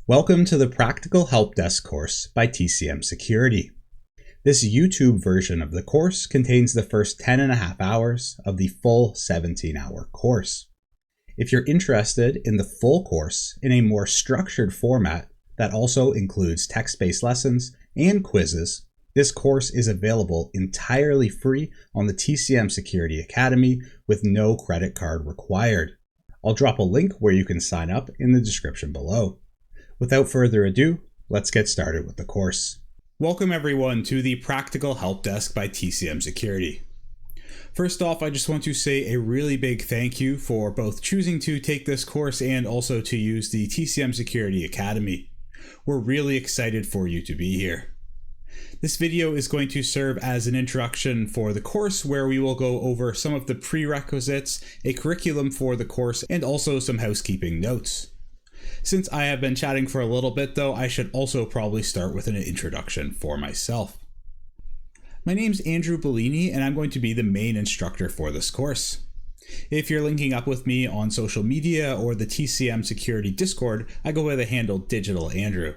Welcome to the Practical Help Desk course by TCM Security. This YouTube version of the course contains the first 10.5 hours of the full 17-hour course. If you're interested in the full course in a more structured format that also includes text-based lessons and quizzes, this course is available entirely free on the TCM Security Academy with no credit card required. I'll drop a link where you can sign up in the description below. Without further ado, let's get started with the course. Welcome everyone to the Practical Help Desk by TCM Security. First off, I just want to say a really big thank you for both choosing to take this course and also to use the TCM Security Academy. We're really excited for you to be here. This video is going to serve as an introduction for the course where we will go over some of the prerequisites, a curriculum for the course, and also some housekeeping notes. Since I have been chatting for a little bit though, I should also probably start with an introduction for myself. My name's Andrew Bellini and I'm going to be the main instructor for this course. If you're linking up with me on social media or the TCM Security Discord, I go by the handle Digital Andrew.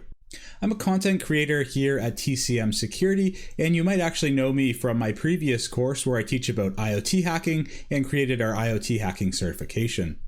I'm a content creator here at TCM Security, and you might actually know me from my previous course where I teach about IoT hacking and created our IoT hacking certification.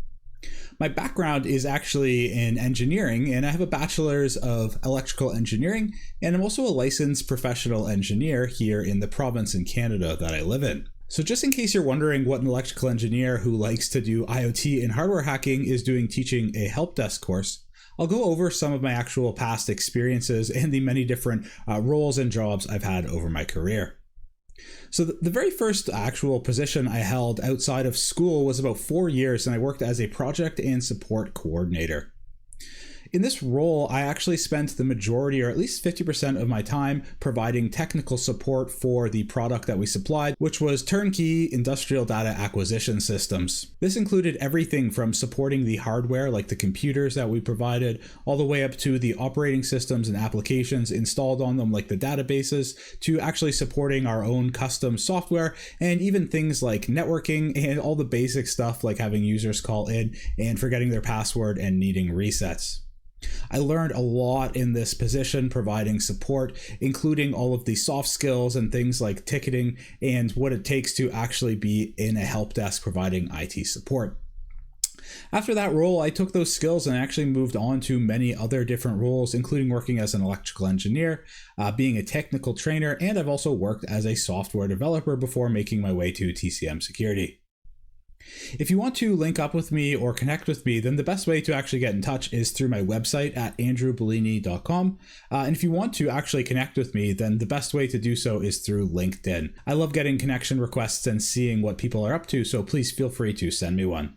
My background is actually in engineering, and I have a bachelor's of electrical engineering, and I'm also a licensed professional engineer here in the province in Canada that I live in. So just in case you're wondering what an electrical engineer who likes to do IoT and hardware hacking is doing teaching a help desk course, I'll go over some of my actual past experiences and the many different roles and jobs I've had over my career. So the very first actual position I held outside of school was about 4 years, and I worked as a project and support coordinator. In this role, I actually spent the majority, or at least 50% of my time, providing technical support for the product that we supplied, which was turnkey industrial data acquisition systems. This included everything from supporting the hardware, like the computers that we provided, all the way up to the operating systems and applications installed on them, like the databases, to actually supporting our own custom software, and even things like networking and all the basic stuff like having users call in and forgetting their password and needing resets. I learned a lot in this position providing support, including all of the soft skills and things like ticketing and what it takes to actually be in a help desk providing IT support. After that role, I took those skills and actually moved on to many other different roles, including working as an electrical engineer, being a technical trainer, and I've also worked as a software developer before making my way to TCM Security. If you want to link up with me or connect with me, then the best way to actually get in touch is through my website at andrewbellini.com. And if you want to actually connect with me, then the best way to do so is through LinkedIn. I love getting connection requests and seeing what people are up to, so please feel free to send me one.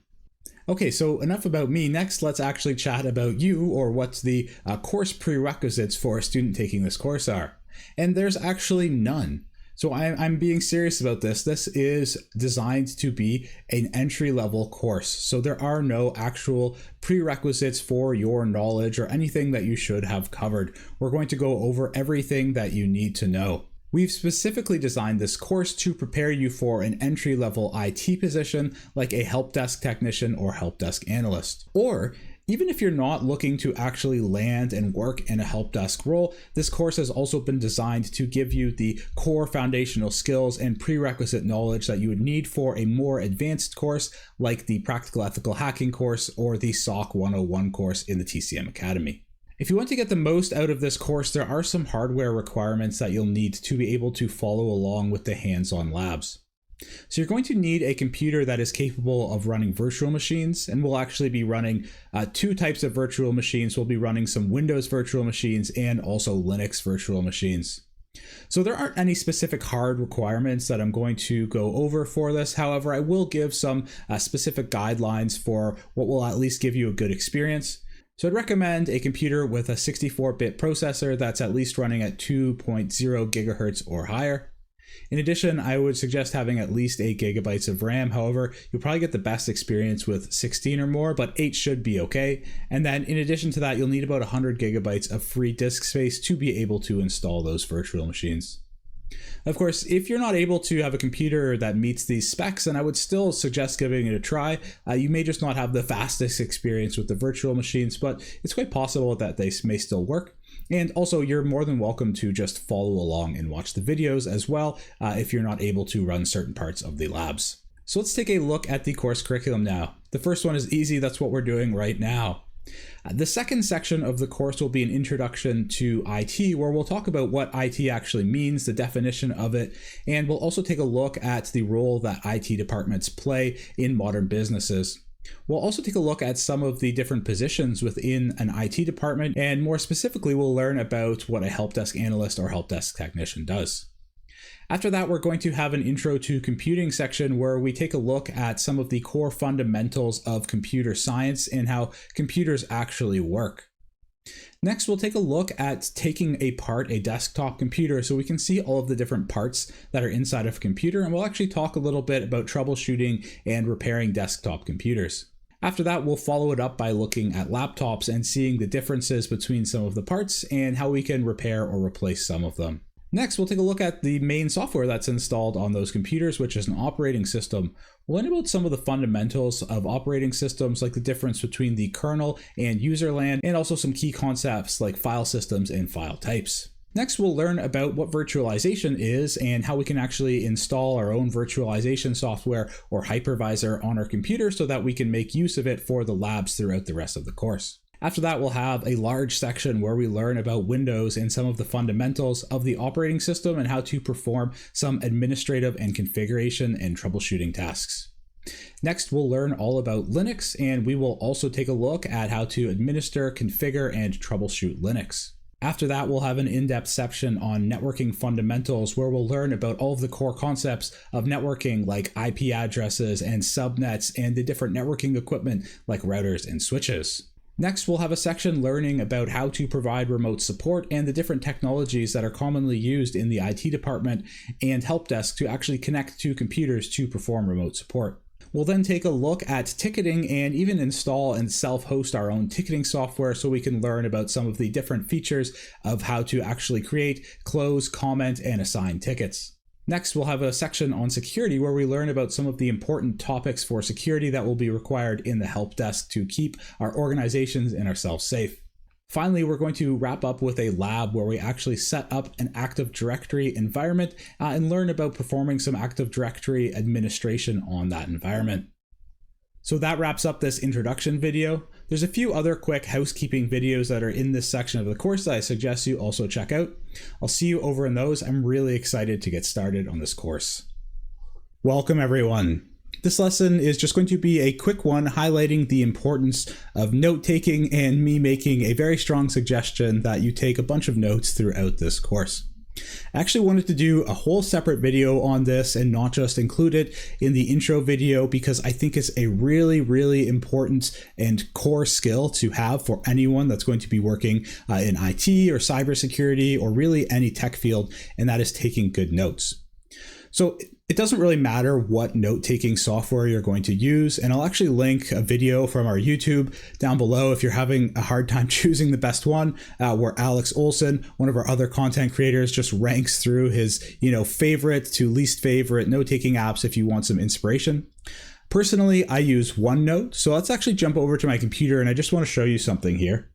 Okay, so enough about me. Next, let's actually chat about you, or what the course prerequisites for a student taking this course are. And there's actually none. So I'm being serious about this. This is designed to be an entry-level course. So there are no actual prerequisites for your knowledge or anything that you should have covered. We're going to go over everything that you need to know. We've specifically designed this course to prepare you for an entry-level IT position like a help desk technician or help desk analyst. Or even if you're not looking to actually land and work in a help desk role, this course has also been designed to give you the core foundational skills and prerequisite knowledge that you would need for a more advanced course like the Practical Ethical Hacking course or the SOC 101 course in the TCM Academy. If you want to get the most out of this course, there are some hardware requirements that you'll need to be able to follow along with the hands-on labs. So you're going to need a computer that is capable of running virtual machines, and we'll actually be running two types of virtual machines. We'll be running some Windows virtual machines and also Linux virtual machines. So there aren't any specific hard requirements that I'm going to go over for this. However, I will give some specific guidelines for what will at least give you a good experience. So I'd recommend a computer with a 64-bit processor that's at least running at 2.0 gigahertz or higher. In addition, I would suggest having at least 8 gigabytes of RAM. However, you'll probably get the best experience with 16 or more, but 8 should be okay. And then in addition to that, you'll need about 100 gigabytes of free disk space to be able to install those virtual machines. Of course, if you're not able to have a computer that meets these specs, then I would still suggest giving it a try. You may just not have the fastest experience with the virtual machines, but it's quite possible that they may still work. And also, you're more than welcome to just follow along and watch the videos as well if you're not able to run certain parts of the labs. So let's take a look at the course curriculum now. The first one is easy, that's what we're doing right now. The second section of the course will be an introduction to IT, where we'll talk about what IT actually means, the definition of it, and we'll also take a look at the role that IT departments play in modern businesses. We'll also take a look at some of the different positions within an IT department, and more specifically, we'll learn about what a help desk analyst or help desk technician does. After that, we're going to have an intro to computing section where we take a look at some of the core fundamentals of computer science and how computers actually work. Next, we'll take a look at taking apart a desktop computer so we can see all of the different parts that are inside of a computer, and we'll actually talk a little bit about troubleshooting and repairing desktop computers. After that, we'll follow it up by looking at laptops and seeing the differences between some of the parts and how we can repair or replace some of them. Next, we'll take a look at the main software that's installed on those computers, which is an operating system. We'll learn about some of the fundamentals of operating systems, like the difference between the kernel and user land, and also some key concepts like file systems and file types. Next, we'll learn about what virtualization is and how we can actually install our own virtualization software or hypervisor on our computer so that we can make use of it for the labs throughout the rest of the course. After that, we'll have a large section where we learn about Windows and some of the fundamentals of the operating system and how to perform some administrative and configuration and troubleshooting tasks. Next, we'll learn all about Linux, and we will also take a look at how to administer, configure, and troubleshoot Linux. After that, we'll have an in-depth section on networking fundamentals where we'll learn about all of the core concepts of networking like IP addresses and subnets and the different networking equipment like routers and switches. Next, we'll have a section learning about how to provide remote support and the different technologies that are commonly used in the IT department and help desk to actually connect to computers to perform remote support. We'll then take a look at ticketing and even install and self-host our own ticketing software so we can learn about some of the different features of how to actually create, close, comment, and assign tickets. Next, we'll have a section on security where we learn about some of the important topics for security that will be required in the help desk to keep our organizations and ourselves safe. Finally, we're going to wrap up with a lab where we actually set up an Active Directory environment and learn about performing some Active Directory administration on that environment. So that wraps up this introduction video. There's a few other quick housekeeping videos that are in this section of the course that I suggest you also check out. I'll see you over in those. I'm really excited to get started on this course. Welcome everyone. This lesson is just going to be a quick one highlighting the importance of note-taking and me making a very strong suggestion that you take a bunch of notes throughout this course. I actually wanted to do a whole separate video on this and not just include it in the intro video because I think it's a really, really important and core skill to have for anyone that's going to be working in IT or cybersecurity or really any tech field, and that is taking good notes. So it doesn't really matter what note-taking software you're going to use, and I'll actually link a video from our YouTube down below if you're having a hard time choosing the best one, where Alex Olson, one of our other content creators, just ranks through his favorite to least favorite note-taking apps if you want some inspiration. Personally, I use OneNote, so let's actually jump over to my computer and I just want to show you something here.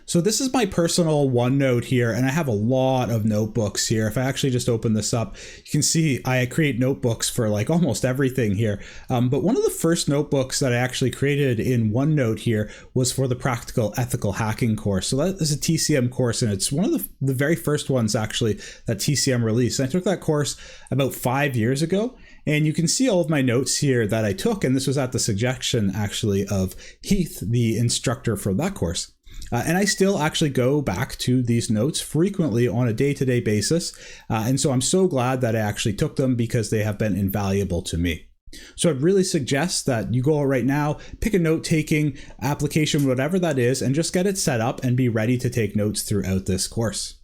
So this is my personal OneNote here, and I have a lot of notebooks here. If I actually just open this up, you can see I create notebooks for like almost everything here. But one of the first notebooks that I actually created in OneNote here was for the Practical Ethical Hacking course. So that is a TCM course, and it's one of the very first ones actually that TCM released. And I took that course about 5 years ago. And you can see all of my notes here that I took, and this was at the suggestion actually of Heath, the instructor for that course. And I still actually go back to these notes frequently on a day-to-day basis. And so I'm so glad that I actually took them because they have been invaluable to me. So I'd really suggest that you go right now, pick a note-taking application, whatever that is, and just get it set up and be ready to take notes throughout this course.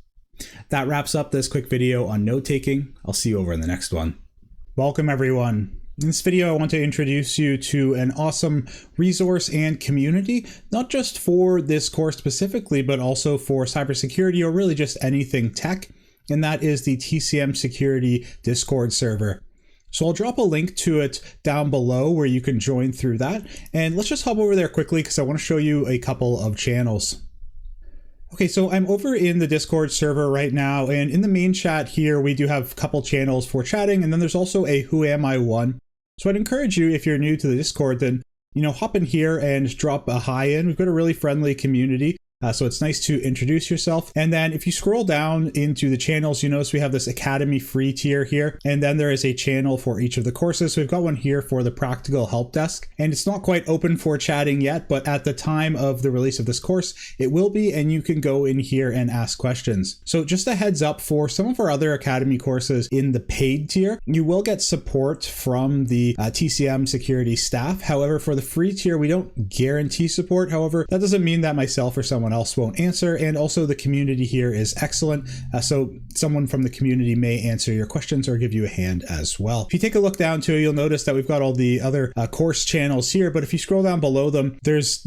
That wraps up this quick video on note-taking. I'll see you over in the next one. Welcome everyone. In this video, I want to introduce you to an awesome resource and community, not just for this course specifically, but also for cybersecurity or really just anything tech. and that is the TCM Security Discord server. So I'll drop a link to it down below where you can join through that. And let's just hop over there quickly because I want to show you a couple of channels. Okay, so I'm over in the Discord server right now, and in the main chat here, we do have a couple channels for chatting, and then there's also a Who Am I one. So I'd encourage you, if you're new to the Discord, then hop in here and drop a hi in. We've got a really friendly community. So it's nice to introduce yourself. And then if you scroll down into the channels, you notice we have this Academy free tier here. And then there is a channel for each of the courses. So we've got one here for the Practical Help Desk. And it's not quite open for chatting yet, but at the time of the release of this course, it will be, and you can go in here and ask questions. So just a heads up, for some of our other Academy courses in the paid tier, you will get support from the TCM security staff. However, for the free tier, we don't guarantee support. However, that doesn't mean that myself or someone else won't answer, and also the community here is excellent, so someone from the community may answer your questions or give you a hand as well. If you take a look down too, you'll notice that we've got all the other course channels here, but if you scroll down below them, there's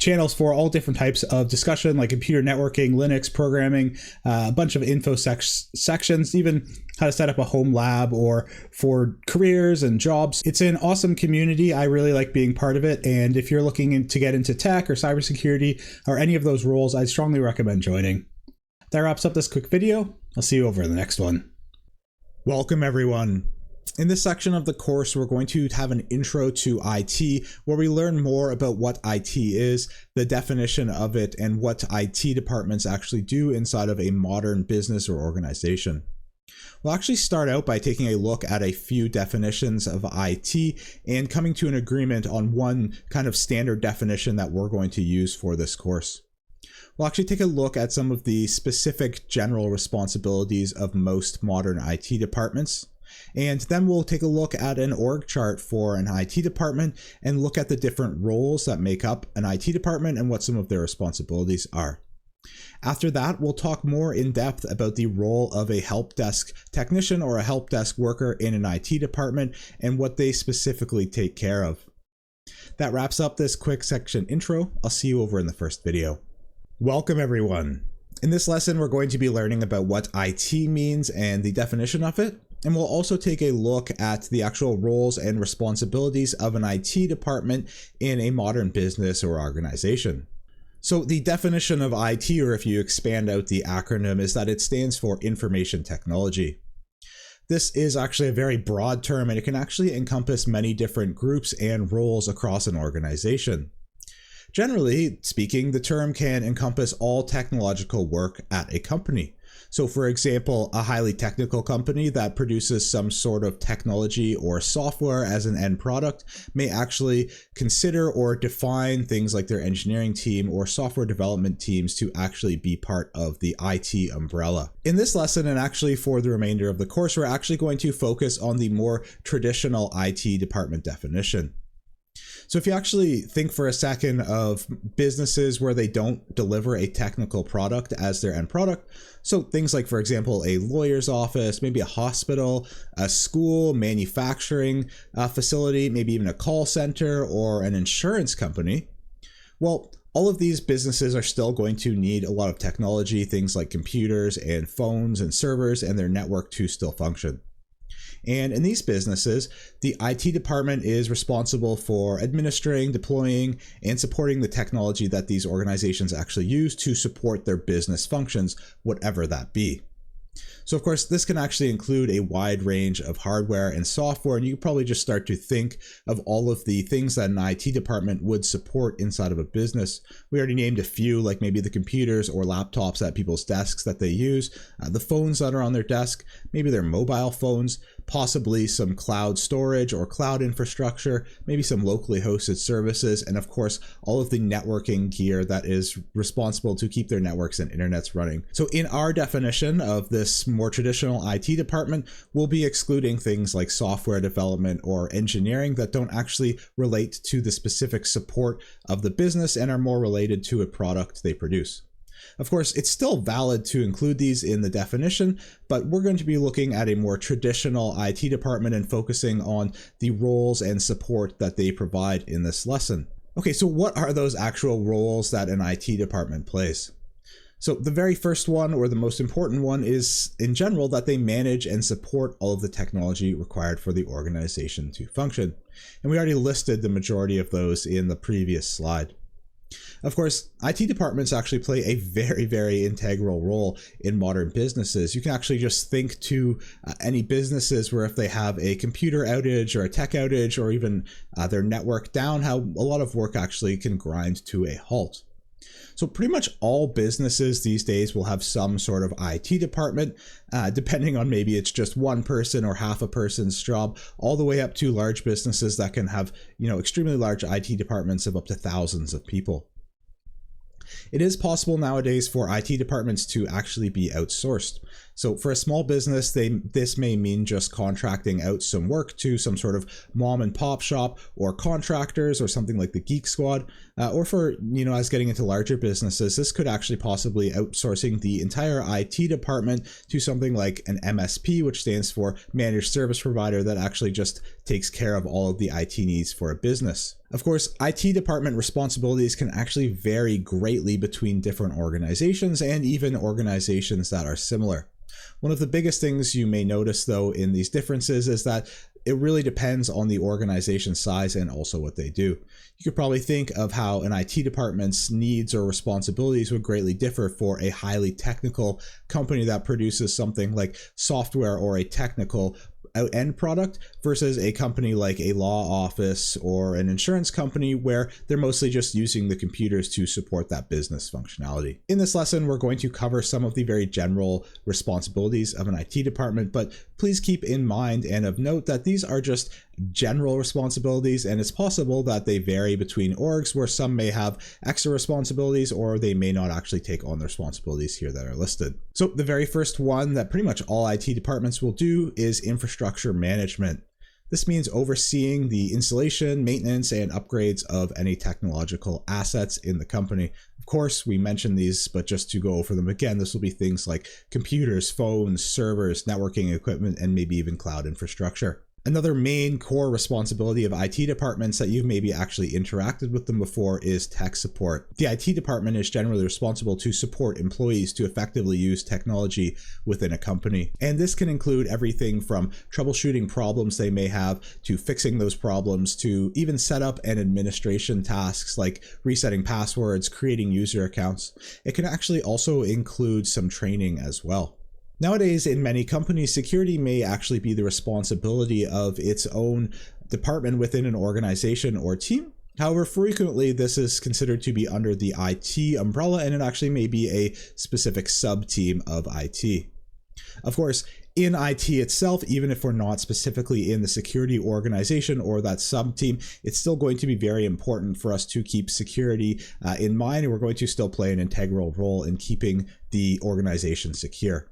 channels for all different types of discussion, like computer networking, Linux programming, a bunch of info sections, even how to set up a home lab, or for careers and jobs. It's an awesome community. I really like being part of it. And if you're looking to get into tech or cybersecurity or any of those roles, I'd strongly recommend joining. That wraps up this quick video. I'll see you over in the next one. Welcome everyone. In this section of the course, we're going to have an intro to IT, where we learn more about what IT is, the definition of it, and what IT departments actually do inside of a modern business or organization. We'll actually start out by taking a look at a few definitions of IT and coming to an agreement on one kind of standard definition that we're going to use for this course. We'll actually take a look at some of the specific general responsibilities of most modern IT departments. And then we'll take a look at an org chart for an IT department and look at the different roles that make up an IT department and what some of their responsibilities are. After that, we'll talk more in depth about the role of a help desk technician or a help desk worker in an IT department and what they specifically take care of. That wraps up this quick section intro. I'll see you over in the first video. Welcome everyone. In this lesson, we're going to be learning about what IT means and the definition of it. And we'll also take a look at the actual roles and responsibilities of an IT department in a modern business or organization. So the definition of IT, or if you expand out the acronym, is that it stands for information technology. This is actually a very broad term, and it can actually encompass many different groups and roles across an organization. Generally speaking, the term can encompass all technological work at a company. So for example, a highly technical company that produces some sort of technology or software as an end product may actually consider or define things like their engineering team or software development teams to actually be part of the IT umbrella. In this lesson, and actually for the remainder of the course, we're actually going to focus on the more traditional IT department definition. So if you actually think for a second of businesses where they don't deliver a technical product as their end product, so things like, for example, a lawyer's office, maybe a hospital, a school, manufacturing facility, maybe even a call center or an insurance company, well, all of these businesses are still going to need a lot of technology, things like computers and phones and servers and their network to still function. And in these businesses, the IT department is responsible for administering, deploying, and supporting the technology that these organizations actually use to support their business functions, whatever that be. So of course, this can actually include a wide range of hardware and software, and you can probably just start to think of all of the things that an IT department would support inside of a business. We already named a few, like maybe the computers or laptops at people's desks that they use, the phones that are on their desk, maybe their mobile phones, possibly some cloud storage or cloud infrastructure, maybe some locally hosted services, and of course, all of the networking gear that is responsible to keep their networks and internets running. So in our definition of this more traditional IT department, we'll be excluding things like software development or engineering that don't actually relate to the specific support of the business and are more related to a product they produce. Of course, it's still valid to include these in the definition, but we're going to be looking at a more traditional IT department and focusing on the roles and support that they provide in this lesson. Okay, so what are those actual roles that an IT department plays? So the very first one, or the most important one, is in general that they manage and support all of the technology required for the organization to function. And we already listed the majority of those in the previous slide. Of course, IT departments actually play a very, very integral role in modern businesses. You can actually just think to any businesses where if they have a computer outage or a tech outage or even their network down, how a lot of work actually can grind to a halt. So pretty much all businesses these days will have some sort of IT department, depending on maybe it's just one person or half a person's job, all the way up to large businesses that can have, extremely large IT departments of up to thousands of people. It is possible nowadays for IT departments to actually be outsourced. So for a small business, this may mean just contracting out some work to some sort of mom and pop shop or contractors or something like the Geek Squad. Or for, as getting into larger businesses, this could actually possibly outsourcing the entire IT department to something like an MSP, which stands for Managed Service Provider, that actually just takes care of all of the IT needs for a business. Of course, IT department responsibilities can actually vary greatly between different organizations and even organizations that are similar. One of the biggest things you may notice, though, in these differences is that it really depends on the organization size and also what they do. You could probably think of how an IT department's needs or responsibilities would greatly differ for a highly technical company that produces something like software or a technical end product versus a company like a law office or an insurance company where they're mostly just using the computers to support that business functionality. In this lesson, we're going to cover some of the very general responsibilities of an IT department, but please keep in mind and of note that these are just general responsibilities, and it's possible that they vary between orgs where some may have extra responsibilities or they may not actually take on the responsibilities here that are listed. So the very first one that pretty much all IT departments will do is infrastructure management. This means overseeing the installation, maintenance, and upgrades of any technological assets in the company. Of course, we mentioned these, but just to go over them again, this will be things like computers, phones, servers, networking equipment, and maybe even cloud infrastructure. Another main core responsibility of IT departments that you've maybe actually interacted with them before is tech support. The IT department is generally responsible to support employees to effectively use technology within a company. And this can include everything from troubleshooting problems they may have to fixing those problems to even setup and administration tasks like resetting passwords, creating user accounts. It can actually also include some training as well. Nowadays, in many companies, security may actually be the responsibility of its own department within an organization or team. However, frequently this is considered to be under the IT umbrella, and it actually may be a specific sub-team of IT. Of course, in IT itself, even if we're not specifically in the security organization or that sub-team, it's still going to be very important for us to keep security in mind, and we're going to still play an integral role in keeping the organization secure.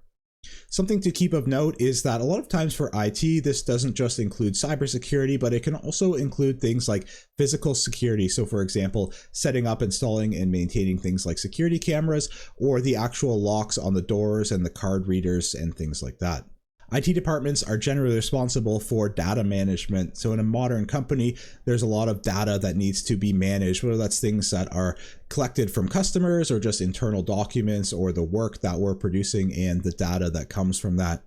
Something to keep of note is that a lot of times for IT, this doesn't just include cybersecurity, but it can also include things like physical security. So for example, setting up, installing, and maintaining things like security cameras or the actual locks on the doors and the card readers and things like that. IT departments are generally responsible for data management. So in a modern company, there's a lot of data that needs to be managed, whether that's things that are collected from customers or just internal documents or the work that we're producing and the data that comes from that.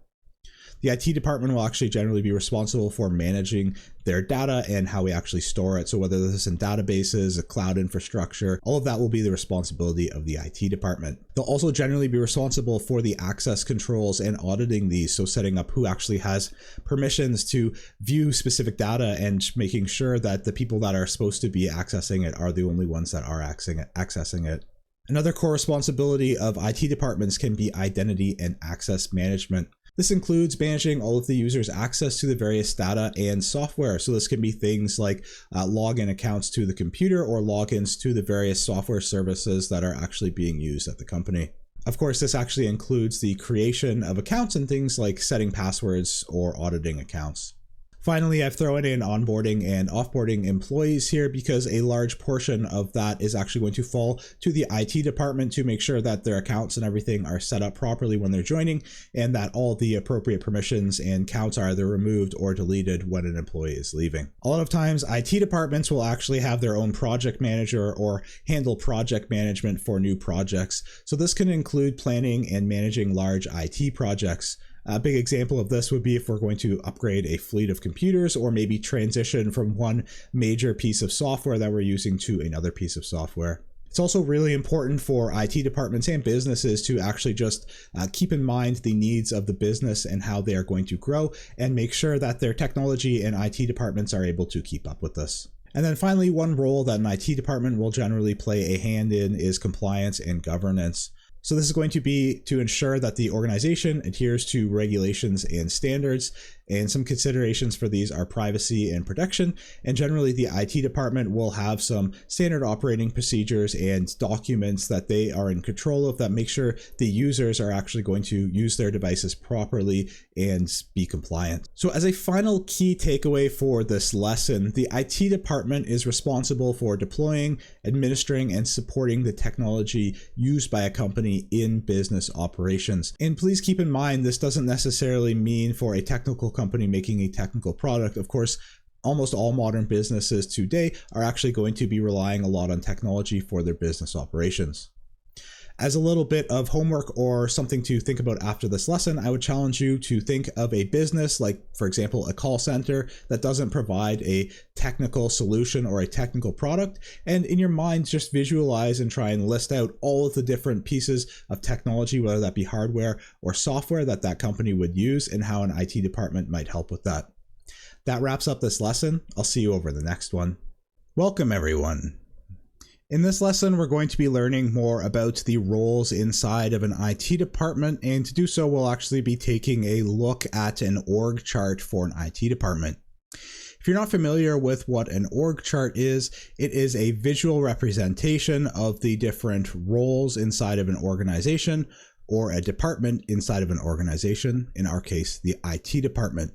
The IT department will actually generally be responsible for managing their data and how we actually store it. So whether this is in databases, a cloud infrastructure, all of that will be the responsibility of the IT department. They'll also generally be responsible for the access controls and auditing these. So setting up who actually has permissions to view specific data and making sure that the people that are supposed to be accessing it are the only ones that are accessing it. Another core responsibility of IT departments can be identity and access management. This includes managing all of the users' access to the various data and software. So this can be things like login accounts to the computer or logins to the various software services that are actually being used at the company. Of course, this actually includes the creation of accounts and things like setting passwords or auditing accounts. Finally, I've thrown in onboarding and offboarding employees here because a large portion of that is actually going to fall to the IT department to make sure that their accounts and everything are set up properly when they're joining, and that all the appropriate permissions and accounts are either removed or deleted when an employee is leaving. A lot of times, IT departments will actually have their own project manager or handle project management for new projects. So this can include planning and managing large IT projects. A big example of this would be if we're going to upgrade a fleet of computers or maybe transition from one major piece of software that we're using to another piece of software. It's also really important for IT departments and businesses to actually just keep in mind the needs of the business and how they are going to grow, and make sure that their technology and IT departments are able to keep up with this. And then finally, one role that an IT department will generally play a hand in is compliance and governance. So this is going to be to ensure that the organization adheres to regulations and standards, and some considerations for these are privacy and protection. And generally the IT department will have some standard operating procedures and documents that they are in control of that make sure the users are actually going to use their devices properly and be compliant. So as a final key takeaway for this lesson, the IT department is responsible for deploying, administering, and supporting the technology used by a company in business operations. And please keep in mind, this doesn't necessarily mean for a technical company making a technical product. Of course, almost all modern businesses today are actually going to be relying a lot on technology for their business operations. As a little bit of homework or something to think about after this lesson, I would challenge you to think of a business like, for example, a call center that doesn't provide a technical solution or a technical product. And in your mind, just visualize and try and list out all of the different pieces of technology, whether that be hardware or software, that that company would use, and how an IT department might help with that. That wraps up this lesson. I'll see you over the next one. Welcome, everyone. In this lesson, we're going to be learning more about the roles inside of an IT department, and to do so, we'll actually be taking a look at an org chart for an IT department. If you're not familiar with what an org chart is, it is a visual representation of the different roles inside of an organization or a department inside of an organization, in our case, the IT department.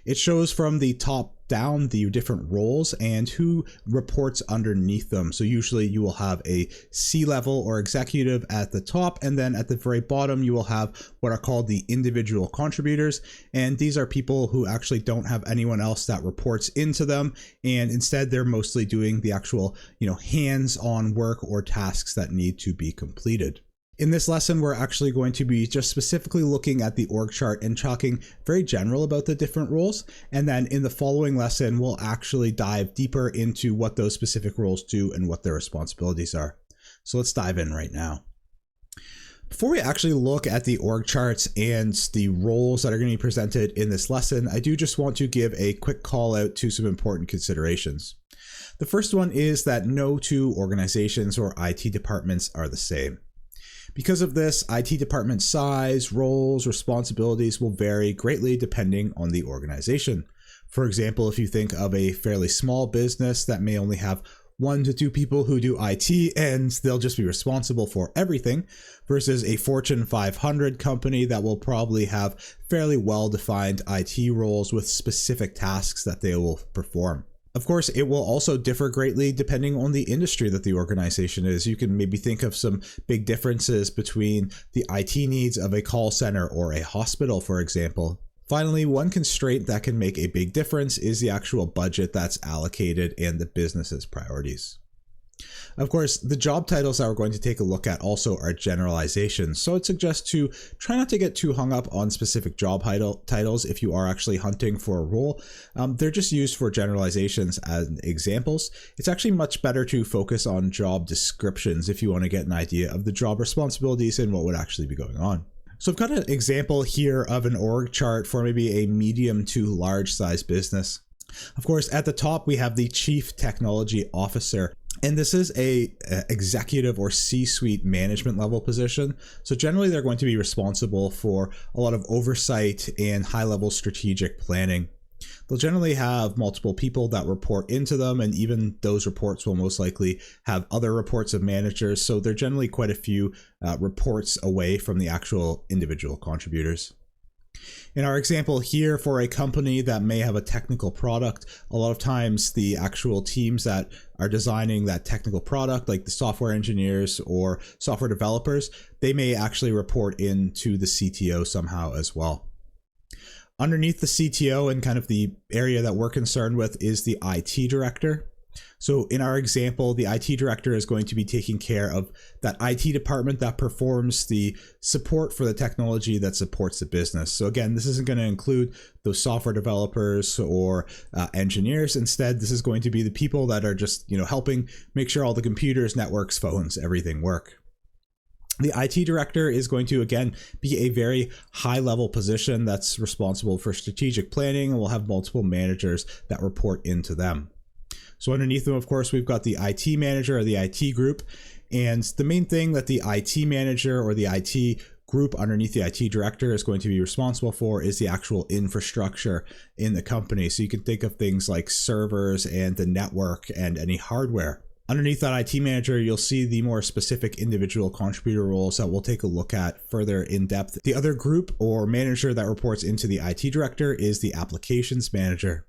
It shows from the top down the different roles and who reports underneath them. So usually you will have a C-level or executive at the top, and then at the very bottom you will have what are called the individual contributors. And these are people who actually don't have anyone else that reports into them, and instead they're mostly doing the actual, hands-on work or tasks that need to be completed. In this lesson, we're actually going to be just specifically looking at the org chart and talking very general about the different roles. And then in the following lesson, we'll actually dive deeper into what those specific roles do and what their responsibilities are. So let's dive in right now. Before we actually look at the org charts and the roles that are going to be presented in this lesson, I do just want to give a quick call out to some important considerations. The first one is that no two organizations or IT departments are the same. Because of this, IT department size, roles, responsibilities will vary greatly depending on the organization. For example, if you think of a fairly small business that may only have 1 to 2 people who do IT and they'll just be responsible for everything, versus a Fortune 500 company that will probably have fairly well-defined IT roles with specific tasks that they will perform. Of course, it will also differ greatly depending on the industry that the organization is. You can maybe think of some big differences between the IT needs of a call center or a hospital, for example. Finally, one constraint that can make a big difference is the actual budget that's allocated and the business's priorities. Of course, the job titles that we're going to take a look at also are generalizations, so I'd suggest to try not to get too hung up on specific job titles if you are actually hunting for a role. They're just used for generalizations as examples. It's actually much better to focus on job descriptions if you want to get an idea of the job responsibilities and what would actually be going on. So I've got an example here of an org chart for maybe a medium to large size business. Of course, at the top, we have the Chief Technology Officer. And this is a executive or C-suite management level position. So generally they're going to be responsible for a lot of oversight and high level strategic planning. They'll generally have multiple people that report into them, and even those reports will most likely have other reports of managers. So they're generally quite a few reports away from the actual individual contributors. In our example here, for a company that may have a technical product, a lot of times the actual teams that are designing that technical product, like the software engineers or software developers, they may actually report into the CTO somehow as well. Underneath the CTO and kind of the area that we're concerned with is the IT director. So in our example, the IT director is going to be taking care of that IT department that performs the support for the technology that supports the business. So again, this isn't going to include those software developers or engineers. Instead, this is going to be the people that are just, helping make sure all the computers, networks, phones, everything work. The IT director is going to, again, be a very high-level position that's responsible for strategic planning and will have multiple managers that report into them. So underneath them, of course, we've got the IT manager or the IT group. And the main thing that the IT manager or the IT group underneath the IT director is going to be responsible for is the actual infrastructure in the company. So you can think of things like servers and the network and any hardware. Underneath that IT manager, you'll see the more specific individual contributor roles that we'll take a look at further in depth. The other group or manager that reports into the IT director is the applications manager.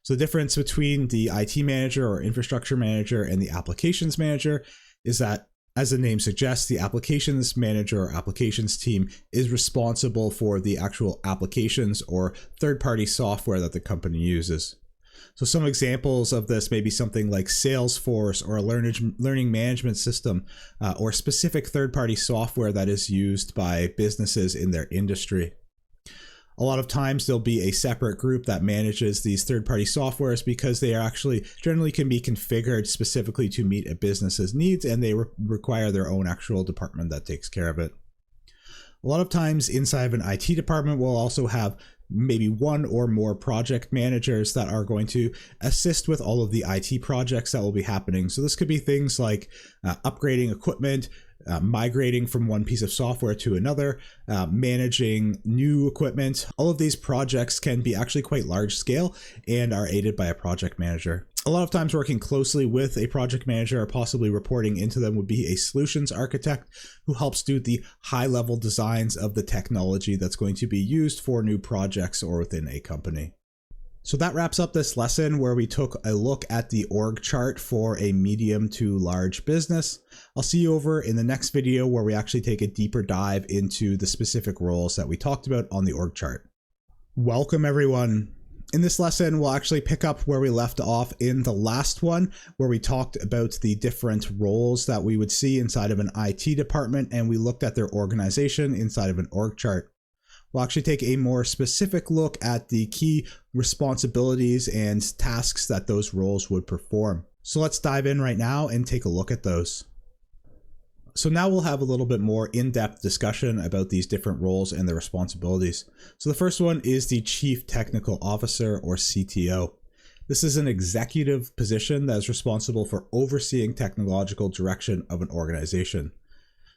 So the difference between the IT manager or infrastructure manager and the applications manager is that, as the name suggests, the applications manager or applications team is responsible for the actual applications or third-party software that the company uses. So some examples of this may be something like Salesforce or a learning management system or specific third-party software that is used by businesses in their industry. A lot of times there'll be a separate group that manages these third-party softwares because they are actually generally can be configured specifically to meet a business's needs, and they require their own actual department that takes care of it. A lot of times inside of an IT department, we'll also have maybe one or more project managers that are going to assist with all of the IT projects that will be happening. So this could be things like upgrading equipment, migrating from one piece of software to another, managing new equipment. All of these projects can be actually quite large scale and are aided by a project manager. A lot of times working closely with a project manager or possibly reporting into them would be a solutions architect who helps do the high level designs of the technology that's going to be used for new projects or within a company. So that wraps up this lesson where we took a look at the org chart for a medium to large business. I'll see you over in the next video where we actually take a deeper dive into the specific roles that we talked about on the org chart. Welcome everyone. In this lesson, we'll actually pick up where we left off in the last one, where we talked about the different roles that we would see inside of an IT department, and we looked at their organization inside of an org chart. We'll actually take a more specific look at the key responsibilities and tasks that those roles would perform. So let's dive in right now and take a look at those. So now we'll have a little bit more in-depth discussion about these different roles and their responsibilities. So the first one is the Chief Technical Officer or CTO. This is an executive position that is responsible for overseeing technological direction of an organization.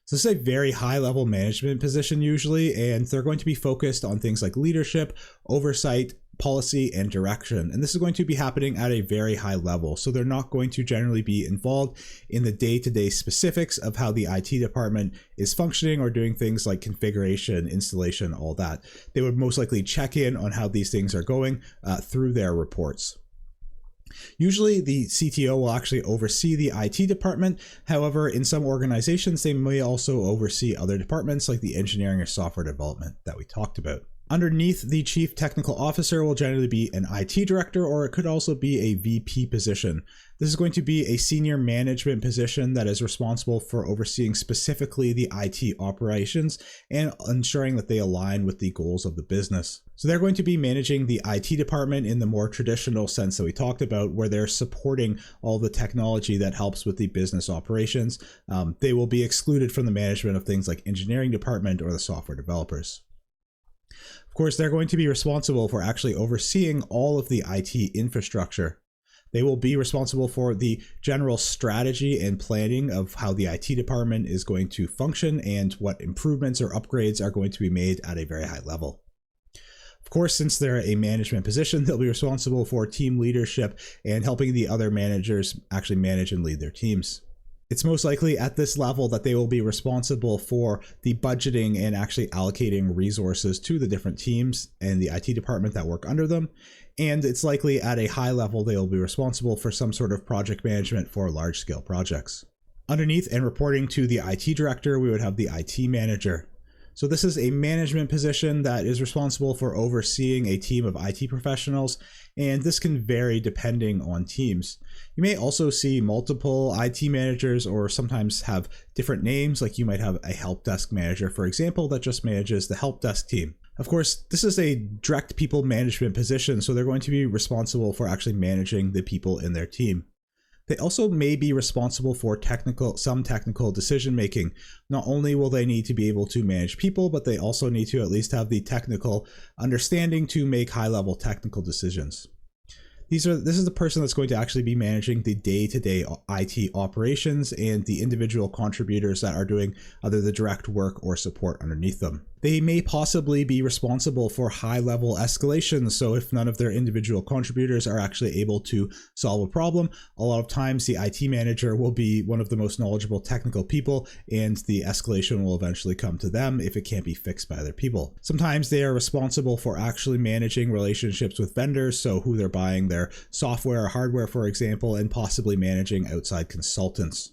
So this is a very high-level management position usually, and they're going to be focused on things like leadership, oversight, policy, and direction. And this is going to be happening at a very high level. So they're not going to generally be involved in the day-to-day specifics of how the IT department is functioning or doing things like configuration, installation, all that. They would most likely check in on how these things are going through their reports. Usually the CTO will actually oversee the IT department. However, in some organizations, they may also oversee other departments like the engineering or software development that we talked about. Underneath the Chief Technical Officer will generally be an IT director, or it could also be a VP position. This is going to be a senior management position that is responsible for overseeing specifically the IT operations and ensuring that they align with the goals of the business. So they're going to be managing the IT department in the more traditional sense that we talked about, where they're supporting all the technology that helps with the business operations. They will be excluded from the management of things like engineering department or the software developers. Of course, they're going to be responsible for actually overseeing all of the IT infrastructure. They will be responsible for the general strategy and planning of how the IT department is going to function and what improvements or upgrades are going to be made at a very high level. Of course, since they're a management position, they'll be responsible for team leadership and helping the other managers actually manage and lead their teams. It's most likely at this level that they will be responsible for the budgeting and actually allocating resources to the different teams and the IT department that work under them. And it's likely at a high level they will be responsible for some sort of project management for large scale projects. Underneath and reporting to the IT director, we would have the IT manager. So this is a management position that is responsible for overseeing a team of IT professionals, and this can vary depending on teams. You may also see multiple IT managers or sometimes have different names, like you might have a help desk manager, for example, that just manages the help desk team. Of course, this is a direct people management position, so they're going to be responsible for actually managing the people in their team. They also may be responsible for some technical decision making. Not only will they need to be able to manage people, but they also need to at least have the technical understanding to make high-level technical decisions. This is the person that's going to actually be managing the day-to-day IT operations and the individual contributors that are doing either the direct work or support underneath them. They may possibly be responsible for high-level escalations, so if none of their individual contributors are actually able to solve a problem, a lot of times the IT manager will be one of the most knowledgeable technical people, and the escalation will eventually come to them if it can't be fixed by other people. Sometimes they are responsible for actually managing relationships with vendors, so who they're buying their software or hardware, for example, and possibly managing outside consultants.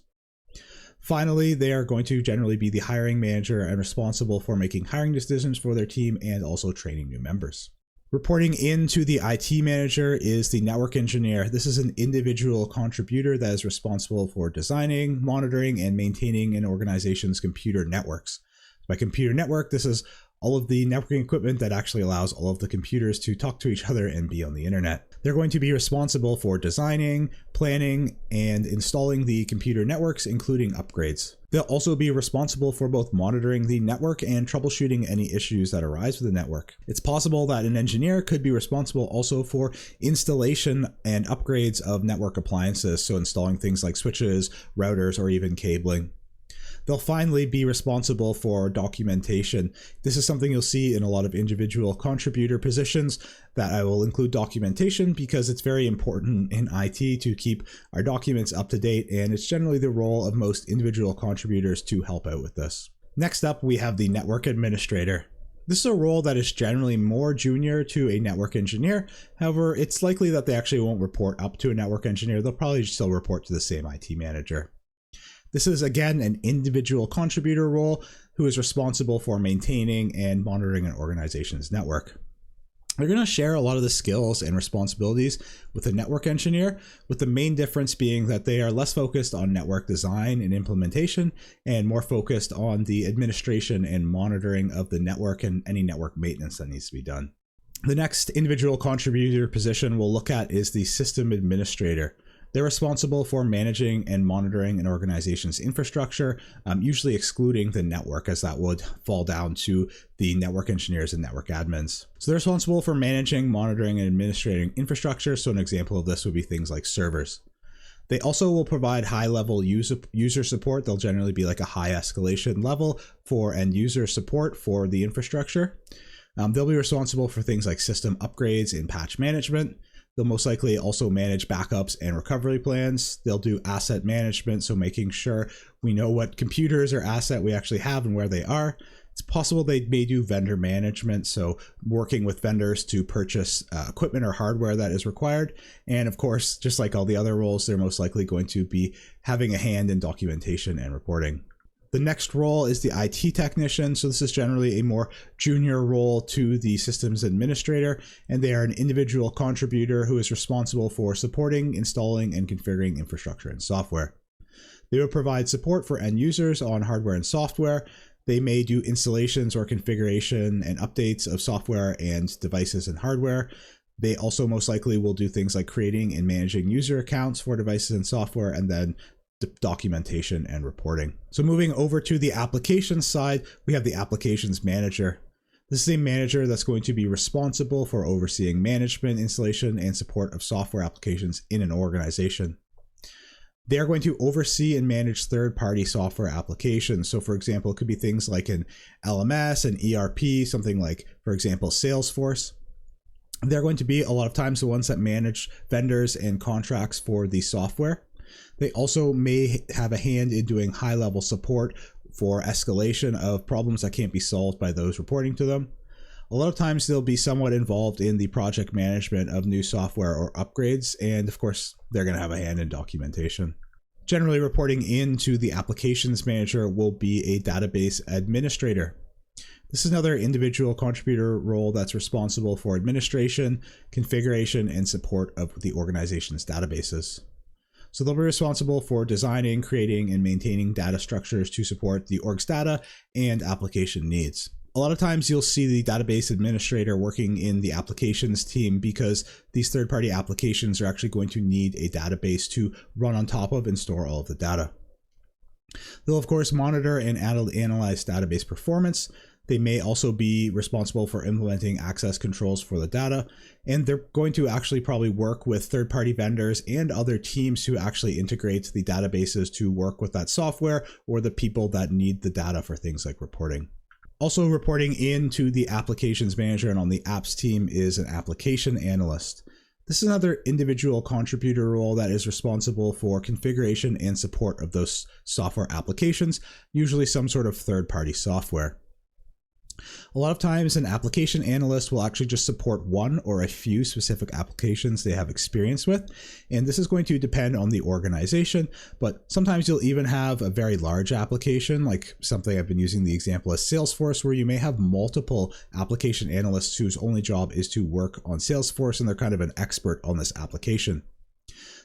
Finally, they are going to generally be the hiring manager and responsible for making hiring decisions for their team and also training new members. Reporting into the IT manager is the network engineer. This is an individual contributor that is responsible for designing, monitoring, and maintaining an organization's computer networks. By computer network, this is all of the networking equipment that actually allows all of the computers to talk to each other and be on the internet. They're going to be responsible for designing, planning, and installing the computer networks, including upgrades. They'll also be responsible for both monitoring the network and troubleshooting any issues that arise with the network. It's possible that an engineer could be responsible also for installation and upgrades of network appliances, so installing things like switches, routers, or even cabling. They'll finally be responsible for documentation. This is something you'll see in a lot of individual contributor positions, that I will include documentation because it's very important in IT to keep our documents up to date, and it's generally the role of most individual contributors to help out with this. Next up, we have the network administrator. This is a role that is generally more junior to a network engineer. However, it's likely that they actually won't report up to a network engineer. They'll probably still report to the same IT manager. This is, again, an individual contributor role who is responsible for maintaining and monitoring an organization's network. They're going to share a lot of the skills and responsibilities with a network engineer, with the main difference being that they are less focused on network design and implementation and more focused on the administration and monitoring of the network and any network maintenance that needs to be done. The next individual contributor position we'll look at is the system administrator. They're responsible for managing and monitoring an organization's infrastructure, usually excluding the network, as that would fall down to the network engineers and network admins. So they're responsible for managing, monitoring, and administrating infrastructure. So an example of this would be things like servers. They also will provide high-level user support. They'll generally be like a high escalation level for end user support for the infrastructure. They'll be responsible for things like system upgrades and patch management. They'll most likely also manage backups and recovery plans. They'll do asset management, so making sure we know what computers or asset we actually have and where they are. It's possible they may do vendor management, so working with vendors to purchase equipment or hardware that is required. And of course, just like all the other roles, they're most likely going to be having a hand in documentation and reporting. The next role is the IT technician. So this is generally a more junior role to the systems administrator, and they are an individual contributor who is responsible for supporting, installing, and configuring infrastructure and software. They will provide support for end users on hardware and software. They may do installations or configuration and updates of software and devices and hardware. They also most likely will do things like creating and managing user accounts for devices and software, and then documentation and reporting. So moving over to the applications side, we have the applications manager. This is a manager that's going to be responsible for overseeing management, installation, and support of software applications in an organization. They're going to oversee and manage third-party software applications. So for example, it could be things like an LMS, an ERP, something like, for example, Salesforce. They're going to be a lot of times the ones that manage vendors and contracts for the software. They also may have a hand in doing high-level support for escalation of problems that can't be solved by those reporting to them. A lot of times they'll be somewhat involved in the project management of new software or upgrades, and of course they're going to have a hand in documentation. Generally, reporting into the applications manager will be a database administrator. This is another individual contributor role that's responsible for administration, configuration, and support of the organization's databases. So they'll be responsible for designing, creating, and maintaining data structures to support the org's data and application needs. A lot of times you'll see the database administrator working in the applications team because these third-party applications are actually going to need a database to run on top of and store all of the data. They'll of course monitor and analyze database performance. They may also be responsible for implementing access controls for the data, and they're going to actually probably work with third-party vendors and other teams to actually integrate the databases to work with that software or the people that need the data for things like reporting. Also reporting into the applications manager and on the apps team is an application analyst. This is another individual contributor role that is responsible for configuration and support of those software applications, usually some sort of third-party software. A lot of times an application analyst will actually just support one or a few specific applications they have experience with, and this is going to depend on the organization, but sometimes you'll even have a very large application, like something I've been using the example as Salesforce, where you may have multiple application analysts whose only job is to work on Salesforce and they're kind of an expert on this application.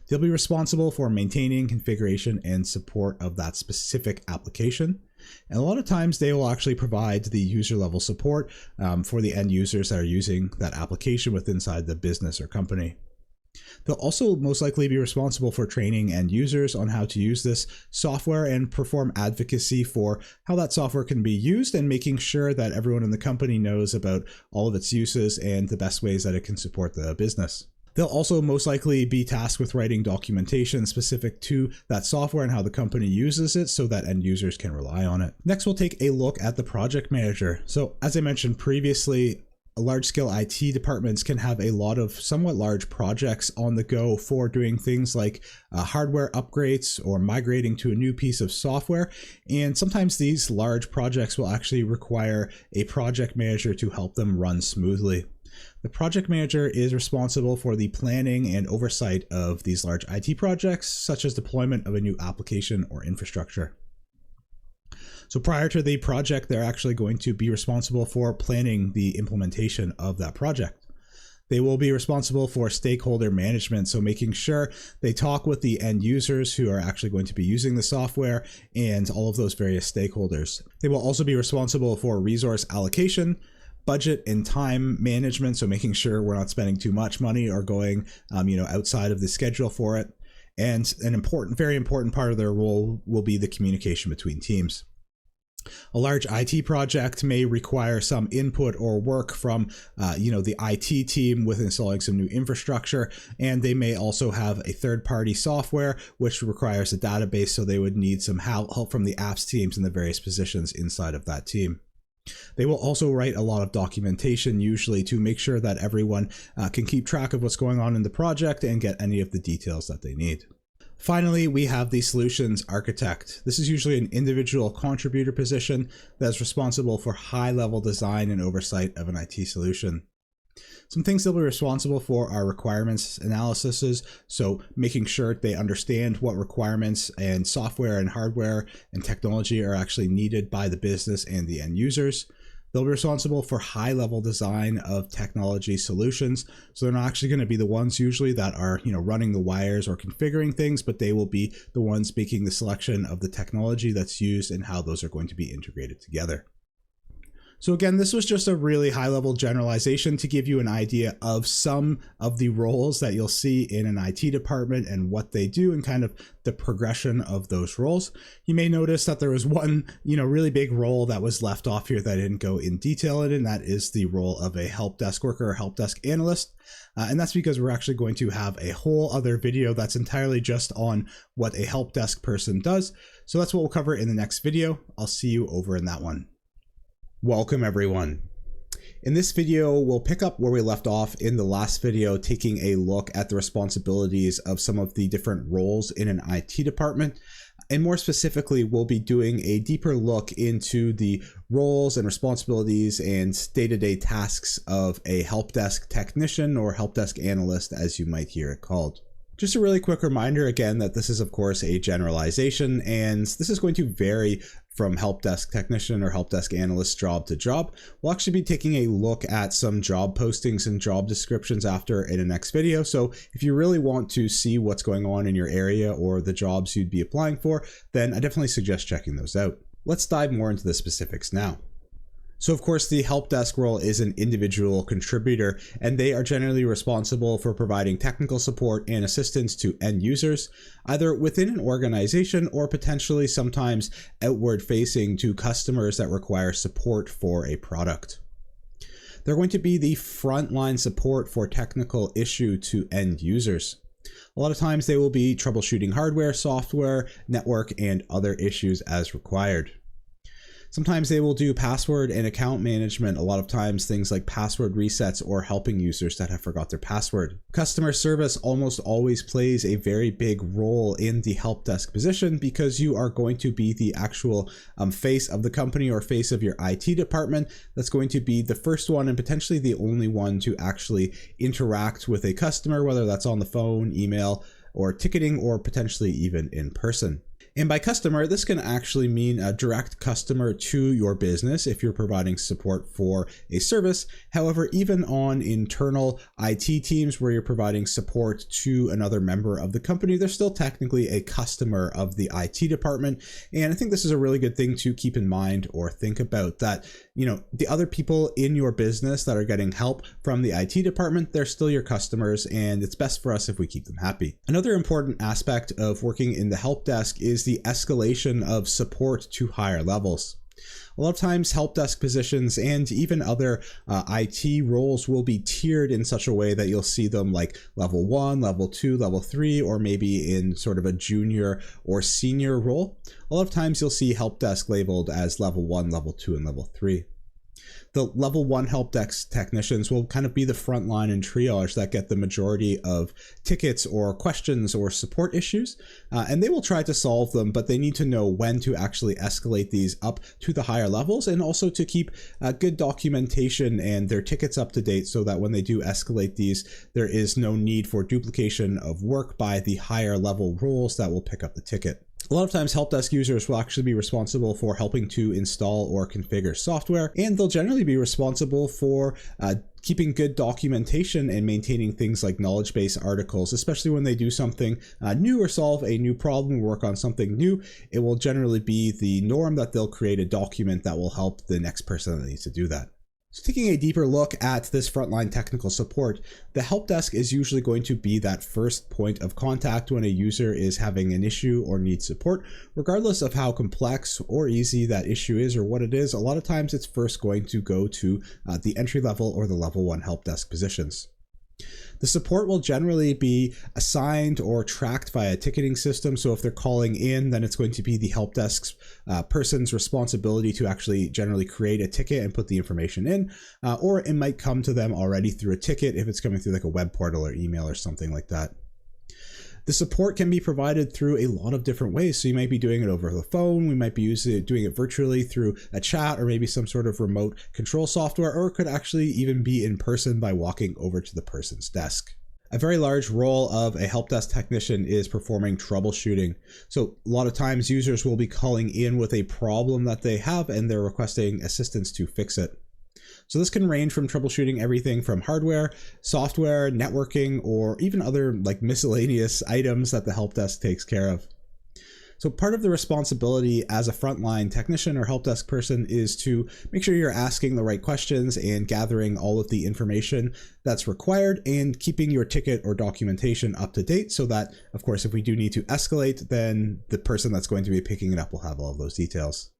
They'll be responsible for maintaining, configuration, and support of that specific application. And a lot of times they will actually provide the user level support for the end users that are using that application inside the business or company. They'll also most likely be responsible for training end users on how to use this software and perform advocacy for how that software can be used and making sure that everyone in the company knows about all of its uses and the best ways that it can support the business. They'll also most likely be tasked with writing documentation specific to that software and how the company uses it so that end users can rely on it. Next, we'll take a look at the project manager. So as I mentioned previously, large-scale IT departments can have a lot of somewhat large projects on the go for doing things like hardware upgrades or migrating to a new piece of software. And sometimes these large projects will actually require a project manager to help them run smoothly. The project manager is responsible for the planning and oversight of these large IT projects, such as deployment of a new application or infrastructure. So prior to the project, they're actually going to be responsible for planning the implementation of that project. They will be responsible for stakeholder management, so making sure they talk with the end users who are actually going to be using the software and all of those various stakeholders. They will also be responsible for resource allocation, budget and time management, so making sure we're not spending too much money or going outside of the schedule for it. And an very important part of their role will be the communication between teams. A large IT project may require some input or work from the IT team with installing some new infrastructure, and they may also have a third-party software which requires a database, so they would need some help from the apps teams in the various positions inside of that team. They will also write a lot of documentation, usually to make sure that everyone can keep track of what's going on in the project and get any of the details that they need. Finally, we have the solutions architect. This is usually an individual contributor position that's responsible for high-level design and oversight of an IT solution. Some things they'll be responsible for are requirements analyses, so making sure they understand what requirements and software and hardware and technology are actually needed by the business and the end users. They'll be responsible for high-level design of technology solutions, so they're not actually going to be the ones usually that are running the wires or configuring things, but they will be the ones making the selection of the technology that's used and how those are going to be integrated together. So again, this was just a really high-level generalization to give you an idea of some of the roles that you'll see in an IT department and what they do and kind of the progression of those roles. You may notice that there was one, really big role that was left off here that I didn't go in detail in, and that is the role of a help desk worker or help desk analyst. And that's because we're actually going to have a whole other video that's entirely just on what a help desk person does. So that's what we'll cover in the next video. I'll see you over in that one. Welcome everyone. In this video, we'll pick up where we left off in the last video, taking a look at the responsibilities of some of the different roles in an IT department. And more specifically, we'll be doing a deeper look into the roles and responsibilities and day-to-day tasks of a help desk technician or help desk analyst, as you might hear it called. Just a really quick reminder again that this is of course a generalization, and this is going to vary from help desk technician or help desk analyst job to job. We'll actually be taking a look at some job postings and job descriptions after in the next video. So if you really want to see what's going on in your area or the jobs you'd be applying for, then I definitely suggest checking those out. Let's dive more into the specifics now. So of course, the help desk role is an individual contributor, and they are generally responsible for providing technical support and assistance to end users, either within an organization or potentially sometimes outward facing to customers that require support for a product. They're going to be the frontline support for technical issue to end users. A lot of times they will be troubleshooting hardware, software, network, and other issues as required. Sometimes they will do password and account management, a lot of times things like password resets or helping users that have forgot their password. Customer service almost always plays a very big role in the help desk position because you are going to be the actual face of the company or face of your IT department that's going to be the first one and potentially the only one to actually interact with a customer, whether that's on the phone, email, or ticketing, or potentially even in person. And by customer, this can actually mean a direct customer to your business if you're providing support for a service. However, even on internal IT teams where you're providing support to another member of the company, they're still technically a customer of the IT department. And I think this is a really good thing to keep in mind or think about, that, you know, the other people in your business that are getting help from the IT department, they're still your customers, and it's best for us if we keep them happy. Another important aspect of working in the help desk is the escalation of support to higher levels. A lot of times help desk positions and even other IT roles will be tiered in such a way that you'll see them like level 1, level 2, level 3, or maybe in sort of a junior or senior role. A lot of times you'll see help desk labeled as level 1, level 2, and level 3. The level 1 help desk technicians will kind of be the front line and triage that get the majority of tickets or questions or support issues, and they will try to solve them, but they need to know when to actually escalate these up to the higher levels, and also to keep good documentation and their tickets up to date so that when they do escalate these, there is no need for duplication of work by the higher level roles that will pick up the ticket. A lot of times help desk users will actually be responsible for helping to install or configure software, and they'll generally be responsible for keeping good documentation and maintaining things like knowledge base articles, especially when they do something new or solve a new problem, work on something new. It will generally be the norm that they'll create a document that will help the next person that needs to do that. So taking a deeper look at this frontline technical support, the help desk is usually going to be that first point of contact when a user is having an issue or needs support. Regardless of how complex or easy that issue is or what it is, a lot of times it's first going to go to the entry level or the level 1 help desk positions. The support will generally be assigned or tracked via a ticketing system. So if they're calling in, then it's going to be the help desk's person's responsibility to actually generally create a ticket and put the information in, or it might come to them already through a ticket if it's coming through like a web portal or email or something like that. The support can be provided through a lot of different ways. So you might be doing it over the phone. We might be doing it virtually through a chat or maybe some sort of remote control software, or it could actually even be in person by walking over to the person's desk. A very large role of a help desk technician is performing troubleshooting. So a lot of times users will be calling in with a problem that they have and they're requesting assistance to fix it. So this can range from troubleshooting everything from hardware, software, networking, or even other like miscellaneous items that the help desk takes care of. So part of the responsibility as a frontline technician or help desk person is to make sure you're asking the right questions and gathering all of the information that's required and keeping your ticket or documentation up to date so that, of course, if we do need to escalate, then the person that's going to be picking it up will have all of those details.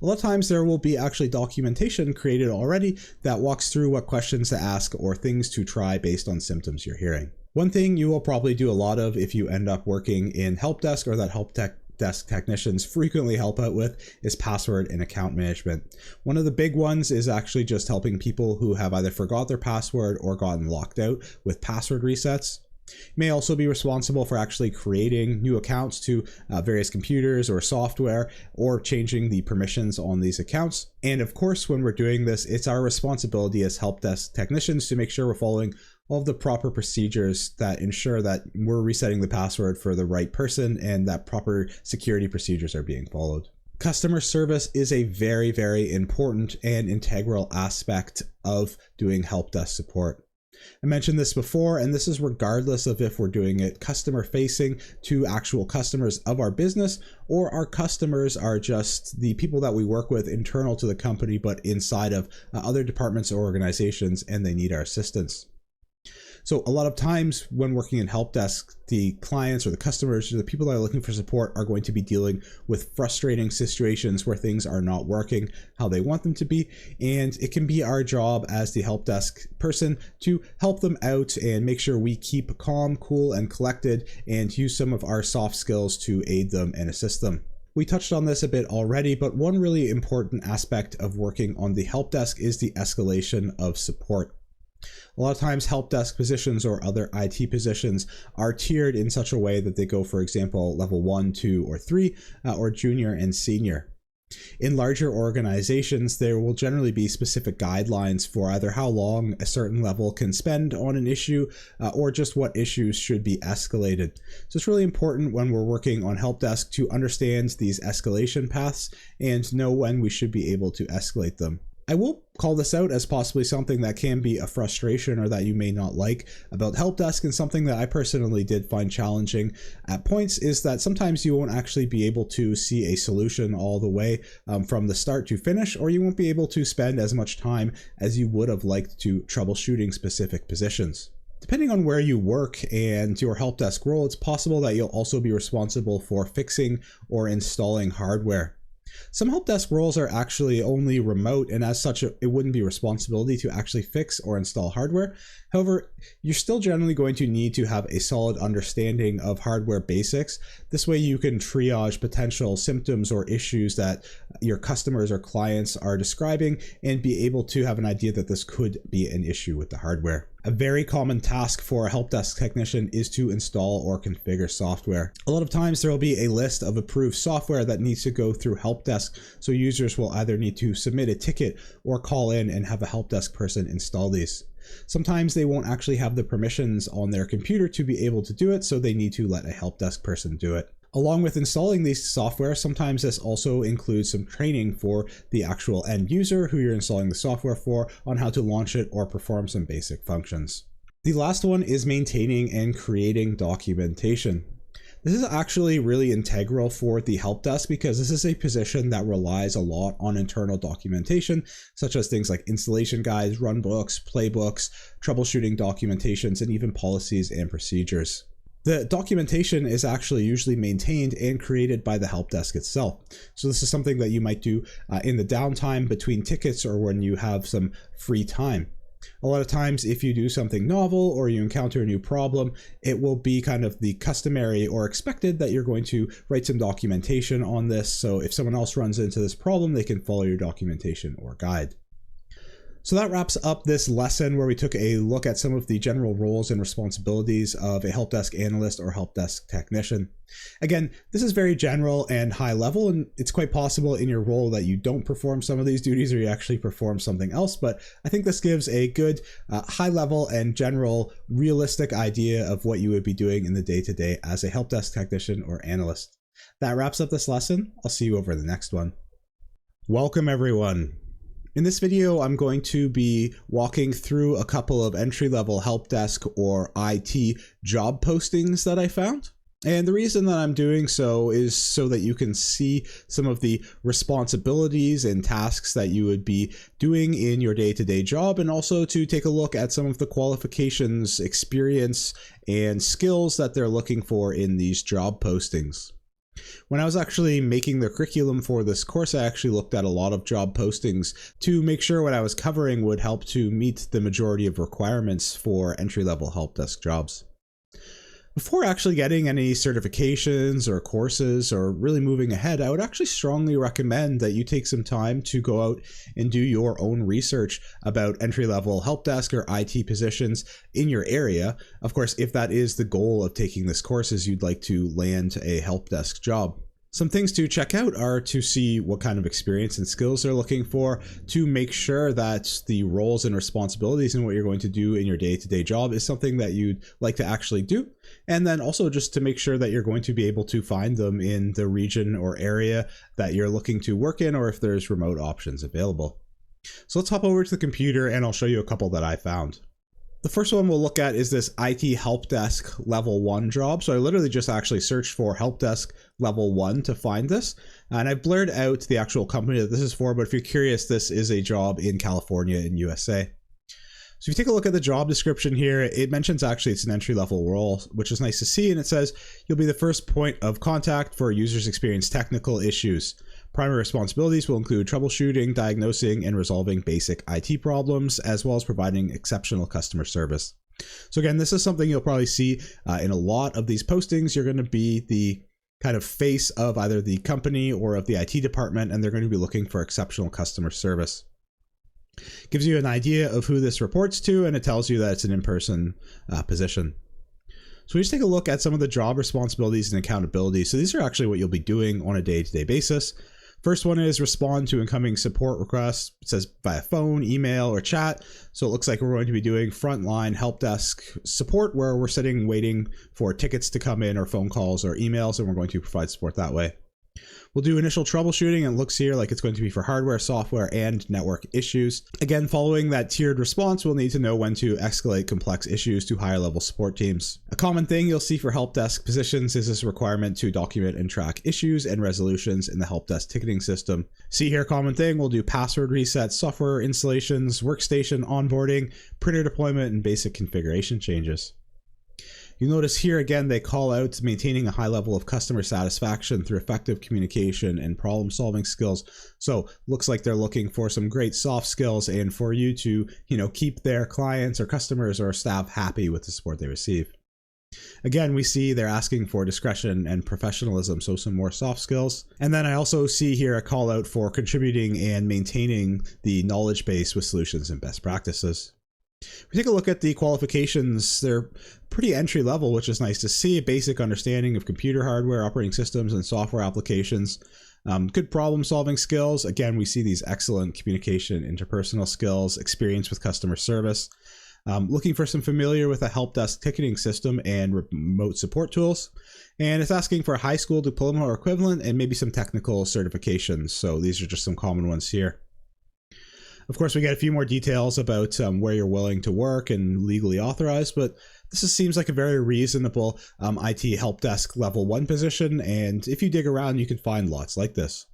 A lot of times there will be actually documentation created already that walks through what questions to ask or things to try based on symptoms you're hearing. One thing you will probably do a lot of if you end up working in help desk or that help desk technicians frequently help out with is password and account management. One of the big ones is actually just helping people who have either forgot their password or gotten locked out with password resets. You may also be responsible for actually creating new accounts to various computers or software, or changing the permissions on these accounts. And of course, when we're doing this, it's our responsibility as help desk technicians to make sure we're following all of the proper procedures that ensure that we're resetting the password for the right person and that proper security procedures are being followed. Customer service is a very, very important and integral aspect of doing help desk support. I mentioned this before, and this is regardless of if we're doing it customer facing to actual customers of our business, or our customers are just the people that we work with internal to the company but inside of other departments or organizations, and they need our assistance. So a lot of times when working in help desk, the clients or the customers or the people that are looking for support are going to be dealing with frustrating situations where things are not working how they want them to be. And it can be our job as the help desk person to help them out and make sure we keep calm, cool, and collected, and use some of our soft skills to aid them and assist them. We touched on this a bit already, but one really important aspect of working on the help desk is the escalation of support. A lot of times help desk positions or other IT positions are tiered in such a way that they go, for example, level 1, 2, or 3, or junior and senior. In larger organizations, there will generally be specific guidelines for either how long a certain level can spend on an issue, or just what issues should be escalated. So it's really important when we're working on help desk to understand these escalation paths and know when we should be able to escalate them. I will call this out as possibly something that can be a frustration or that you may not like about help desk, and something that I personally did find challenging at points is that sometimes you won't actually be able to see a solution all the way from the start to finish, or you won't be able to spend as much time as you would have liked to troubleshooting specific positions. Depending on where you work and your help desk role, it's possible that you'll also be responsible for fixing or installing hardware. Some help desk roles are actually only remote, and as such, it wouldn't be a responsibility to actually fix or install hardware. However, you're still generally going to need to have a solid understanding of hardware basics. This way you can triage potential symptoms or issues that your customers or clients are describing and be able to have an idea that this could be an issue with the hardware. A very common task for a help desk technician is to install or configure software. A lot of times there will be a list of approved software that needs to go through help desk, so users will either need to submit a ticket or call in and have a help desk person install these. Sometimes they won't actually have the permissions on their computer to be able to do it, so they need to let a help desk person do it. Along with installing these software, sometimes this also includes some training for the actual end user who you're installing the software for on how to launch it or perform some basic functions. The last one is maintaining and creating documentation. This is actually really integral for the help desk because this is a position that relies a lot on internal documentation, such as things like installation guides, runbooks, playbooks, troubleshooting documentations, and even policies and procedures. The documentation is actually usually maintained and created by the help desk itself. So this is something that you might do in the downtime between tickets or when you have some free time. A lot of times if you do something novel or you encounter a new problem, it will be kind of the customary or expected that you're going to write some documentation on this. So if someone else runs into this problem, they can follow your documentation or guide. So that wraps up this lesson where we took a look at some of the general roles and responsibilities of a help desk analyst or help desk technician. Again, this is very general and high level, and it's quite possible in your role that you don't perform some of these duties or you actually perform something else, but I think this gives a good high level and general realistic idea of what you would be doing in the day-to-day as a help desk technician or analyst. That wraps up this lesson. I'll see you over the next one. Welcome everyone. In this video, I'm going to be walking through a couple of entry-level help desk or IT job postings that I found. And the reason that I'm doing so is so that you can see some of the responsibilities and tasks that you would be doing in your day-to-day job, and also to take a look at some of the qualifications, experience, and skills that they're looking for in these job postings. When I was actually making the curriculum for this course, I actually looked at a lot of job postings to make sure what I was covering would help to meet the majority of requirements for entry-level help desk jobs. Before actually getting any certifications or courses or really moving ahead, I would actually strongly recommend that you take some time to go out and do your own research about entry-level help desk or IT positions in your area. Of course, if that is the goal of taking this course, is you'd like to land a help desk job. Some things to check out are to see what kind of experience and skills they're looking for, to make sure that the roles and responsibilities and what you're going to do in your day-to-day job is something that you'd like to actually do. And then also just to make sure that you're going to be able to find them in the region or area that you're looking to work in, or if there's remote options available. So let's hop over to the computer and I'll show you a couple that I found. The first one we'll look at is this IT Help Desk Level 1 job. So I literally just actually searched for Help Desk Level 1 to find this. And I blurred out the actual company that this is for, but if you're curious, this is a job in California in USA. So if you take a look at the job description here, it mentions actually it's an entry-level role, which is nice to see. And it says you'll be the first point of contact for users experience technical issues. Primary responsibilities will include troubleshooting, diagnosing, and resolving basic IT problems, as well as providing exceptional customer service. So again, this is something you'll probably see in a lot of these postings. You're going to be the kind of face of either the company or of the IT department, and they're going to be looking for exceptional customer service. Gives you an idea of who this reports to, and it tells you that it's an in-person position. So we just take a look at some of the job responsibilities and accountability. So these are actually what you'll be doing on a day-to-day basis. First one is respond to incoming support requests. It says via phone, email, or chat. So it looks like we're going to be doing frontline help desk support, where we're sitting waiting for tickets to come in or phone calls or emails, and we're going to provide support that way. We'll do initial troubleshooting, and it looks here like it's going to be for hardware, software, and network issues. Again, following that tiered response, we'll need to know when to escalate complex issues to higher level support teams. A common thing you'll see for help desk positions is this requirement to document and track issues and resolutions in the help desk ticketing system. See here, common thing, we'll do password resets, software installations, workstation onboarding, printer deployment, and basic configuration changes. You'll notice here again, they call out maintaining a high level of customer satisfaction through effective communication and problem solving skills. So looks like they're looking for some great soft skills and for you to, keep their clients or customers or staff happy with the support they receive. Again, we see they're asking for discretion and professionalism, so some more soft skills. And then I also see here a call out for contributing and maintaining the knowledge base with solutions and best practices. If we take a look at the qualifications, they're pretty entry level, which is nice to see. A basic understanding of computer hardware, operating systems, and software applications. Good problem solving skills. Again, we see these excellent communication, interpersonal skills, experience with customer service. Looking for some familiar with a help desk ticketing system and remote support tools. And it's asking for a high school diploma or equivalent and maybe some technical certifications. So these are just some common ones here. Of course, we get a few more details about where you're willing to work and legally authorized, but this seems like a very reasonable IT help desk level 1 position. And if you dig around, you can find lots like this.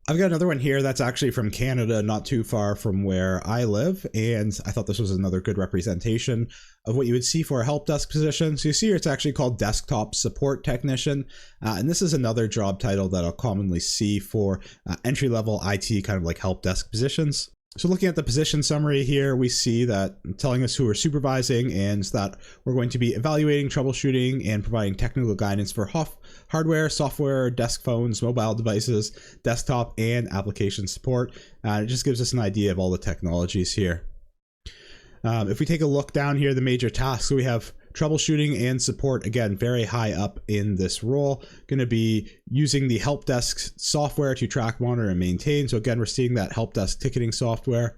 I've got another one here that's actually from Canada, not too far from where I live. And I thought this was another good representation of what you would see for a help desk position. So you see here, it's actually called desktop support technician. And this is another job title that I'll commonly see for entry-level IT kind of like help desk positions. So looking at the position summary here, we see that telling us who we're supervising and that we're going to be evaluating, troubleshooting, and providing technical guidance for hardware, software, desk phones, mobile devices, desktop, and application support. It just gives us an idea of all the technologies here. If we take a look down here, the major tasks, we have troubleshooting and support, again, very high up in this role. Going to be using the help desk software to track, monitor, and maintain. So again, we're seeing that help desk ticketing software.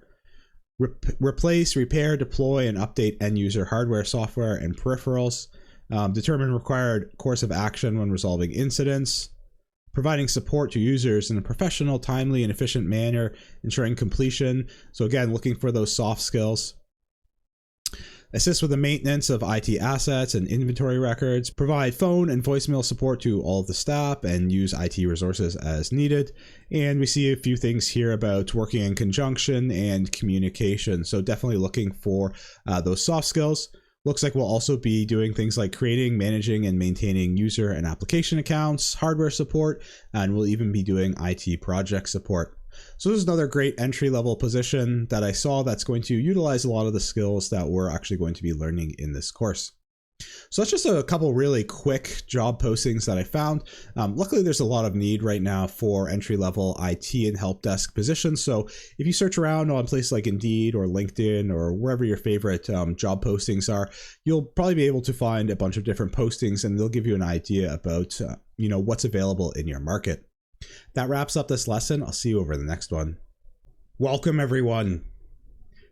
Replace, repair, deploy, and update end user hardware, software, and peripherals. Determine required course of action when resolving incidents. Providing support to users in a professional, timely, and efficient manner, ensuring completion. So again, looking for those soft skills. Assist with the maintenance of IT assets and inventory records, provide phone and voicemail support to all of the staff, and use IT resources as needed. And we see a few things here about working in conjunction and communication. So definitely looking for those soft skills. Looks like we'll also be doing things like creating, managing, and maintaining user and application accounts, hardware support, and we'll even be doing IT project support. So this is another great entry-level position that I saw that's going to utilize a lot of the skills that we're actually going to be learning in this course. So that's just a couple really quick job postings that I found. Luckily, there's a lot of need right now for entry-level IT and help desk positions. So if you search around on places like Indeed or LinkedIn or wherever your favorite job postings are, you'll probably be able to find a bunch of different postings, and they'll give you an idea about what's available in your market. That wraps up this lesson. I'll see you over the next one. Welcome, everyone.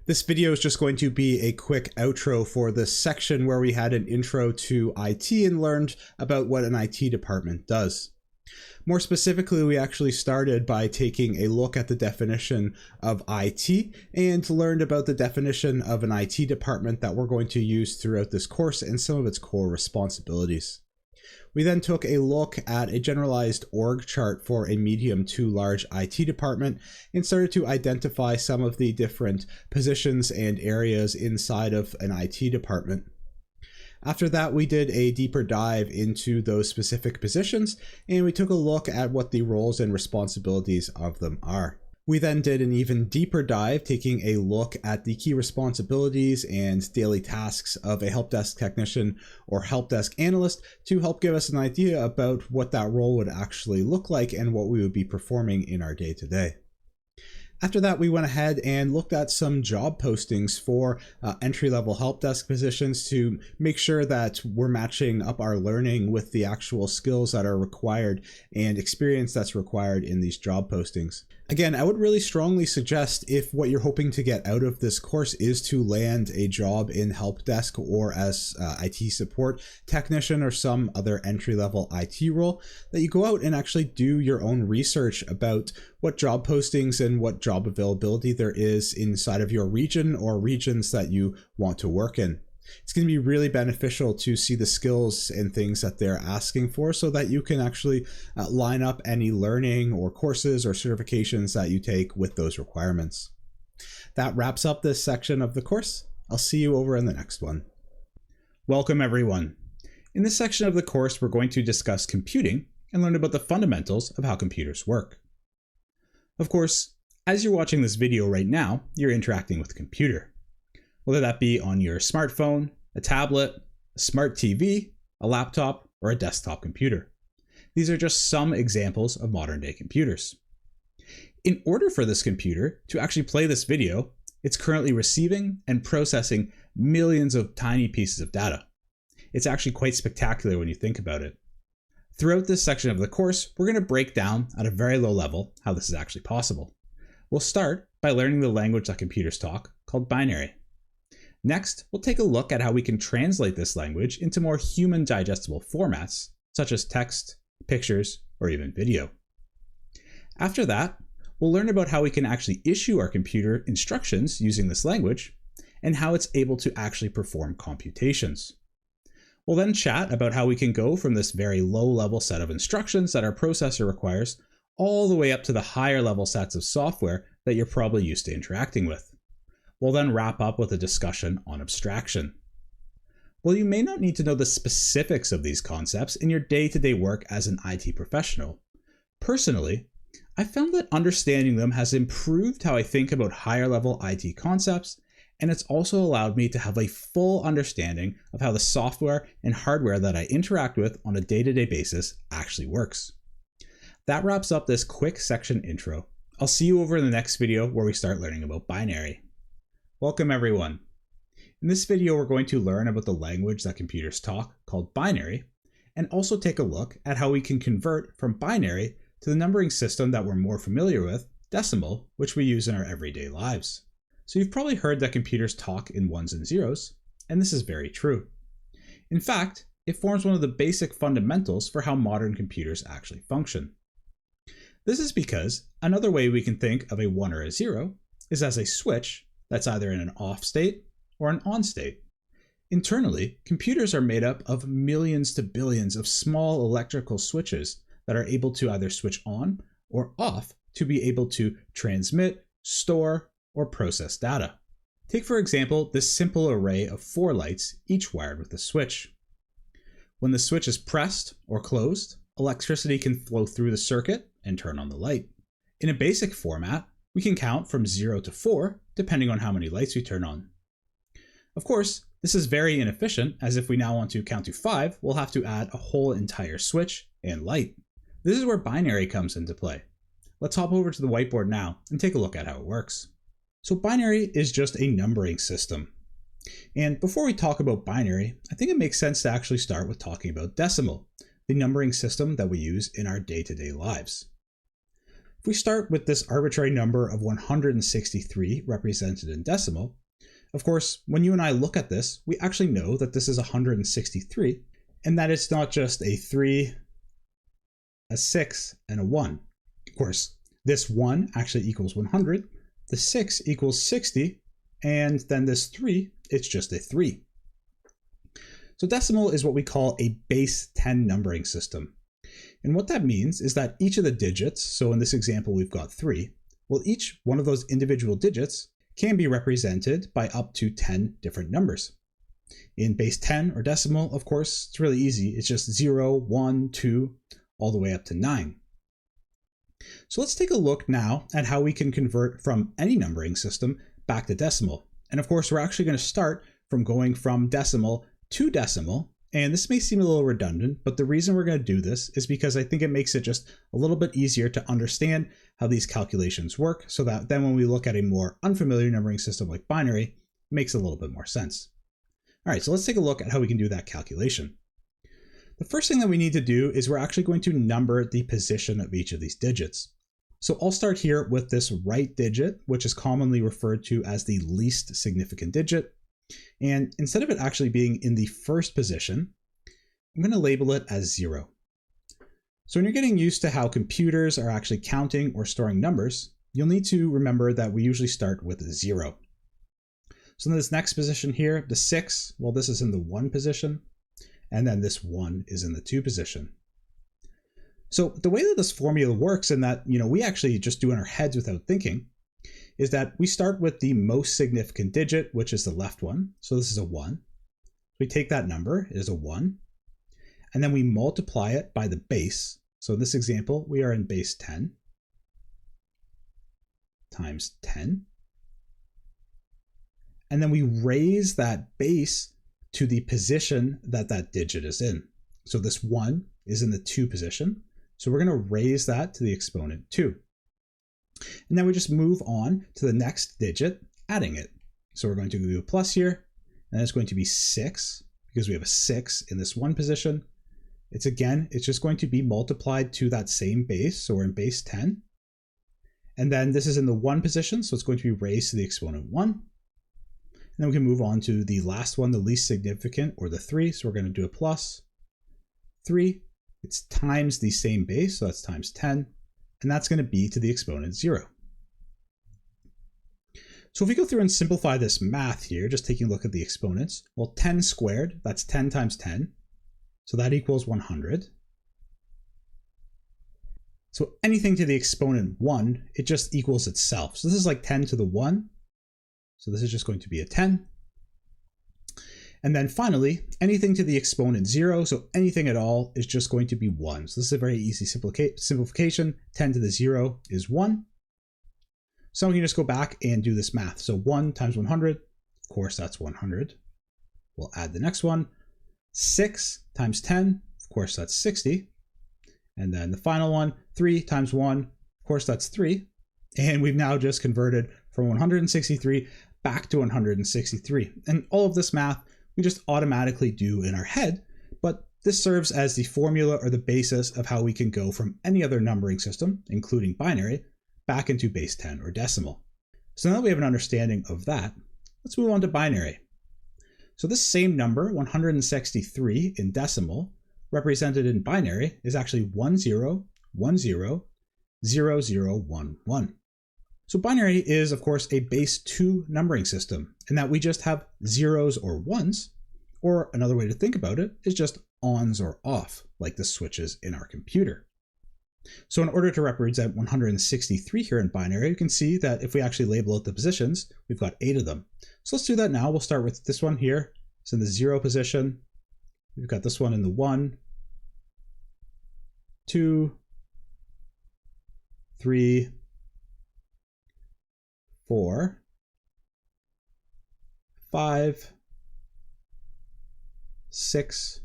This video is just going to be a quick outro for this section where we had an intro to IT and learned about what an IT department does. More specifically, we actually started by taking a look at the definition of IT and learned about the definition of an IT department that we're going to use throughout this course and some of its core responsibilities. We then took a look at a generalized org chart for a medium to large IT department and started to identify some of the different positions and areas inside of an IT department. After that, we did a deeper dive into those specific positions and we took a look at what the roles and responsibilities of them are. We then did an even deeper dive, taking a look at the key responsibilities and daily tasks of a help desk technician or help desk analyst to help give us an idea about what that role would actually look like and what we would be performing in our day-to-day. After that, we went ahead and looked at some job postings for entry-level help desk positions to make sure that we're matching up our learning with the actual skills that are required and experience that's required in these job postings. Again, I would really strongly suggest, if what you're hoping to get out of this course is to land a job in help desk or as IT support technician or some other entry-level IT role, that you go out and actually do your own research about what job postings and what job availability there is inside of your region or regions that you want to work in. It's going to be really beneficial to see the skills and things that they're asking for so that you can actually line up any learning or courses or certifications that you take with those requirements. That wraps up this section of the course. I'll see you over in the next one. Welcome, everyone. In this section of the course, we're going to discuss computing and learn about the fundamentals of how computers work. Of course, as you're watching this video right now, you're interacting with a computer. Whether that be on your smartphone, a tablet, a smart TV, a laptop, or a desktop computer. These are just some examples of modern day computers. In order for this computer to actually play this video, it's currently receiving and processing millions of tiny pieces of data. It's actually quite spectacular when you think about it. Throughout this section of the course, we're going to break down at a very low level how this is actually possible. We'll start by learning the language that computers talk, called binary. Next, we'll take a look at how we can translate this language into more human digestible formats, such as text, pictures, or even video. After that, we'll learn about how we can actually issue our computer instructions using this language, and how it's able to actually perform computations. We'll then chat about how we can go from this very low-level set of instructions that our processor requires, all the way up to the higher level sets of software that you're probably used to interacting with. We'll then wrap up with a discussion on abstraction. While you may not need to know the specifics of these concepts in your day-to-day work as an IT professional, personally, I found that understanding them has improved how I think about higher level IT concepts, and it's also allowed me to have a full understanding of how the software and hardware that I interact with on a day-to-day basis actually works. That wraps up this quick section intro. I'll see you over in the next video where we start learning about binary. Welcome, everyone. In this video, we're going to learn about the language that computers talk, called binary, and also take a look at how we can convert from binary to the numbering system that we're more familiar with, decimal, which we use in our everyday lives. So you've probably heard that computers talk in ones and zeros, and this is very true. In fact, it forms one of the basic fundamentals for how modern computers actually function. This is because another way we can think of a 1 or a 0 is as a switch that's either in an off state or an on state. Internally, computers are made up of millions to billions of small electrical switches that are able to either switch on or off to be able to transmit, store, or process data. Take, for example, this simple array of 4 lights, each wired with a switch. When the switch is pressed or closed, electricity can flow through the circuit and turn on the light. In a basic format, we can count from 0 to 4, depending on how many lights we turn on. Of course, this is very inefficient, as if we now want to count to 5, we'll have to add a whole entire switch and light. This is where binary comes into play. Let's hop over to the whiteboard now and take a look at how it works. So binary is just a numbering system. And before we talk about binary, I think it makes sense to actually start with talking about decimal, the numbering system that we use in our day-to-day lives. If we start with this arbitrary number of 163 represented in decimal, of course, when you and I look at this, we actually know that this is 163, and that it's not just a 3, a 6, and a 1. Of course, this 1 actually equals 100, the 6 equals 60, and then this 3, it's just a 3. So decimal is what we call a base 10 numbering system. And what that means is that each of the digits, so in this example we've got 3, well, each one of those individual digits can be represented by up to 10 different numbers. In base 10 or decimal, of course, it's really easy. It's just 0, 1, 2, all the way up to 9. So let's take a look now at how we can convert from any numbering system back to decimal. And of course, we're actually going to start from going from decimal to decimal. And this may seem a little redundant, but the reason we're going to do this is because I think it makes it just a little bit easier to understand how these calculations work, so that then when we look at a more unfamiliar numbering system like binary, it makes a little bit more sense. All right, so let's take a look at how we can do that calculation. The first thing that we need to do is we're actually going to number the position of each of these digits. So I'll start here with this right digit, which is commonly referred to as the least significant digit. And instead of it actually being in the first position, I'm going to label it as 0. So when you're getting used to how computers are actually counting or storing numbers, you'll need to remember that we usually start with 0. So in this next position here, the 6, well, this is in the 1 position, and then this 1 is in the 2 position. So the way that this formula works, and that we actually just do in our heads without thinking, is that we start with the most significant digit, which is the left one. So this is a 1. We take that number, it is a 1, and then we multiply it by the base. So in this example, we are in base 10 times 10. And then we raise that base to the position that that digit is in. So this 1 is in the 2 position. So we're going to raise that to the exponent 2. And then we just move on to the next digit, adding it. So we're going to do a plus here, and it's going to be 6, because we have a 6 in this 1 position. It's just going to be multiplied to that same base, so we're in base 10. And then this is in the 1 position, so it's going to be raised to the exponent 1. And then we can move on to the last one, the least significant, or the 3, so we're going to do a plus 3. It's times the same base, so that's times 10. And that's going to be to the exponent 0. So if we go through and simplify this math here, just taking a look at the exponents, well, 10 squared, that's 10 times 10. So that equals 100. So anything to the exponent 1, it just equals itself. So this is like 10 to the 1. So this is just going to be a 10. And then finally, anything to the exponent 0, so anything at all, is just going to be 1. So this is a very easy simplification. 10 to the 0 is 1. So we can just go back and do this math. So 1 times 100, of course, that's 100. We'll add the next one. 6 times 10, of course, that's 60. And then the final one, 3 times 1, of course, that's 3. And we've now just converted from 163 back to 163. And all of this math we just automatically do in our head, but this serves as the formula or the basis of how we can go from any other numbering system, including binary, back into base 10 or decimal. So now that we have an understanding of that, let's move on to binary. So this same number, 163 in decimal, represented in binary, is actually 10100011. So binary is, of course, a base 2 numbering system, in that we just have zeros or ones, or another way to think about it is just ons or off, like the switches in our computer. So in order to represent 163 here in binary, you can see that if we actually label out the positions, we've got 8 of them. So let's do that now. We'll start with this one here. It's in the 0 position. We've got this one in the 1, 2, 3, 4, 5, 6,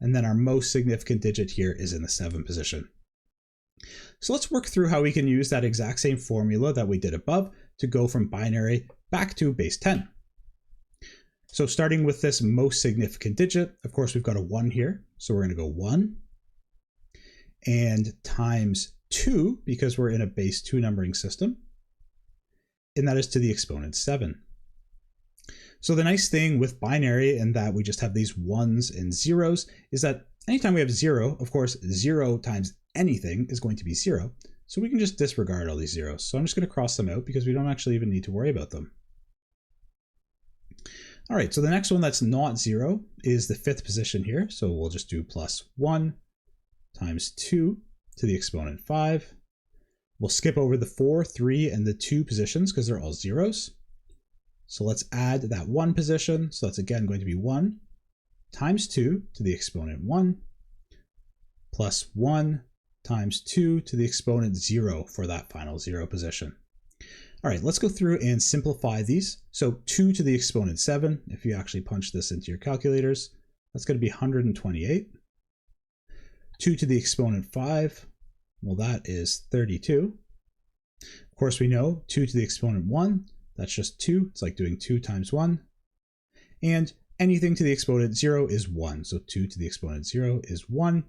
and then our most significant digit here is in the 7 position. So let's work through how we can use that exact same formula that we did above to go from binary back to base 10. So starting with this most significant digit, of course, we've got a 1 here. So we're going to go 1 and times 2 because we're in a base 2 numbering system. And that is to the exponent 7. So the nice thing with binary and that we just have these 1s and 0s is that anytime we have 0, of course, 0 times anything is going to be 0. So we can just disregard all these zeros. So I'm just going to cross them out because we don't actually even need to worry about them. All right, so the next one that's not 0 is the 5th position here. So we'll just do plus 1 times 2 to the exponent 5. We'll skip over the 4, 3, and the 2 positions because they're all zeros. So let's add that 1 position. So that's again going to be 1 times 2 to the exponent 1 plus 1 times 2 to the exponent 0 for that final 0 position. All right, let's go through and simplify these. So 2 to the exponent 7, if you actually punch this into your calculators, that's going to be 128. 2 to the exponent 5, well, that is 32. Of course, we know 2 to the exponent 1, that's just 2. It's like doing 2 times 1. And anything to the exponent 0 is 1. So 2 to the exponent 0 is 1.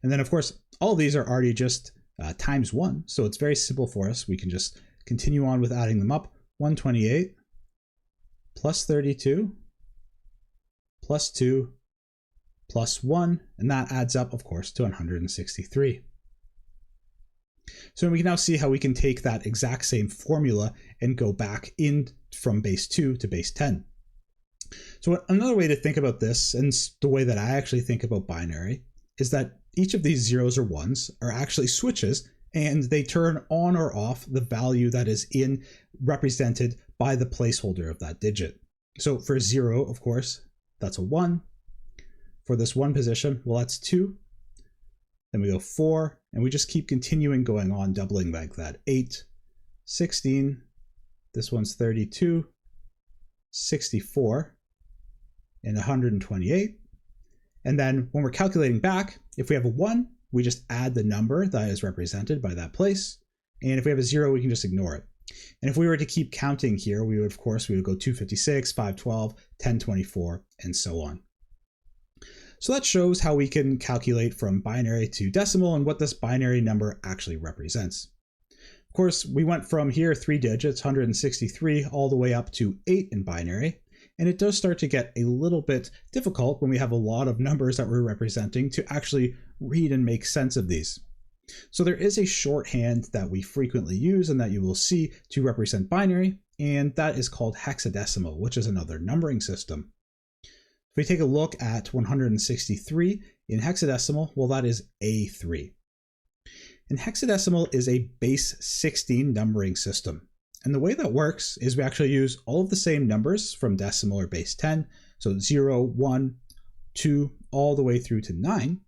And then, of course, all of these are already just times 1. So it's very simple for us. We can just continue on with adding them up. 128 plus 32 plus 2 plus 1. And that adds up, of course, to 163. So we can now see how we can take that exact same formula and go back in from base 2 to base 10. So another way to think about this, and the way that I actually think about binary, is that each of these zeros or ones are actually switches, and they turn on or off the value that is represented by the placeholder of that digit. So for 0, of course, that's a 1. For this 1 position, well, that's 2. Then we go 4, and we just keep continuing going on, doubling like that. 8, 16, this one's 32, 64, and 128. And then when we're calculating back, if we have a 1, we just add the number that is represented by that place. And if we have a 0, we can just ignore it. And if we were to keep counting here, we would go 256, 512, 1024, and so on. So that shows how we can calculate from binary to decimal and what this binary number actually represents. Of course, we went from here 3 digits, 163, all the way up to 8 in binary. And it does start to get a little bit difficult when we have a lot of numbers that we're representing to actually read and make sense of these. So there is a shorthand that we frequently use and that you will see to represent binary, and that is called hexadecimal, which is another numbering system. If we take a look at 163 in hexadecimal, well, that is A3. And hexadecimal is a base 16 numbering system. And the way that works is we actually use all of the same numbers from decimal or base 10. So 0, 1, 2, all the way through to 9.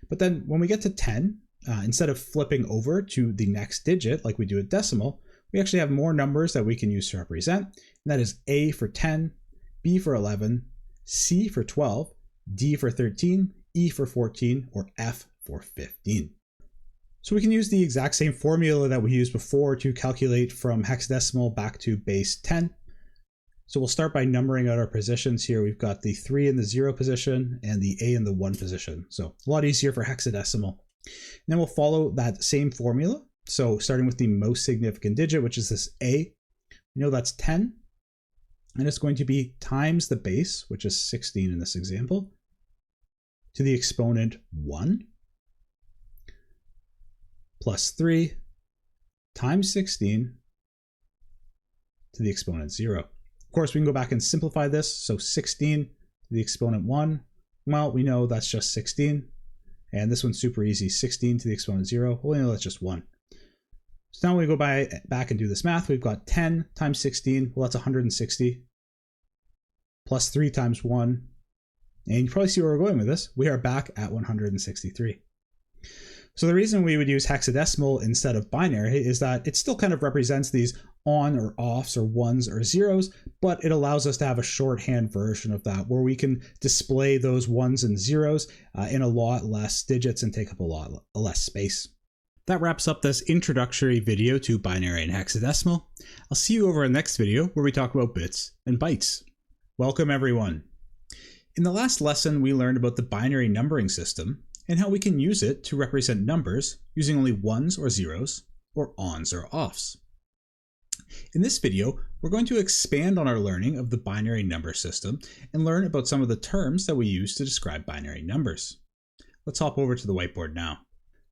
But then when we get to 10, instead of flipping over to the next digit like we do at decimal, we actually have more numbers that we can use to represent. And that is A for 10, B for 11, C for 12, D for 13, E for 14, or F for 15. So we can use the exact same formula that we used before to calculate from hexadecimal back to base 10. So we'll start by numbering out our positions here. We've got the 3 in the 0 position and the A in the 1 position. So a lot easier for hexadecimal. And then we'll follow that same formula. So starting with the most significant digit, which is this A, we know that's 10. And it's going to be times the base, which is 16 in this example, to the exponent 1. Plus 3 times 16 to the exponent 0. Of course, we can go back and simplify this. So 16 to the exponent 1, well, we know that's just 16. And this one's super easy, 16 to the exponent 0, well, we know that's just 1. So now when we go back and do this math, we've got 10 times 16, well, that's 160, plus 3 times 1. And you probably see where we're going with this. We are back at 163. So the reason we would use hexadecimal instead of binary is that it still kind of represents these on or offs or ones or zeros, but it allows us to have a shorthand version of that where we can display those ones and zeros in a lot less digits and take up a lot less space. That wraps up this introductory video to binary and hexadecimal. I'll see you over in the next video where we talk about bits and bytes. Welcome everyone. In the last lesson, we learned about the binary numbering system and how we can use it to represent numbers using only ones or zeros, or ons or offs. In this video, we're going to expand on our learning of the binary number system and learn about some of the terms that we use to describe binary numbers. Let's hop over to the whiteboard now.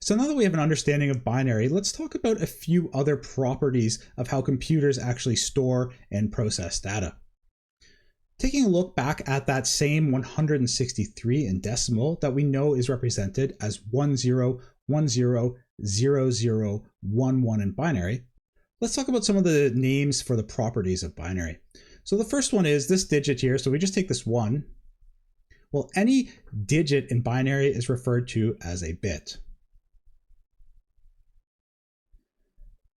So now that we have an understanding of binary, let's talk about a few other properties of how computers actually store and process data. Taking a look back at that same 163 in decimal that we know is represented as 10100011 in binary, let's talk about some of the names for the properties of binary. So the first one is this digit here, so we just take this 1. Well, any digit in binary is referred to as a bit.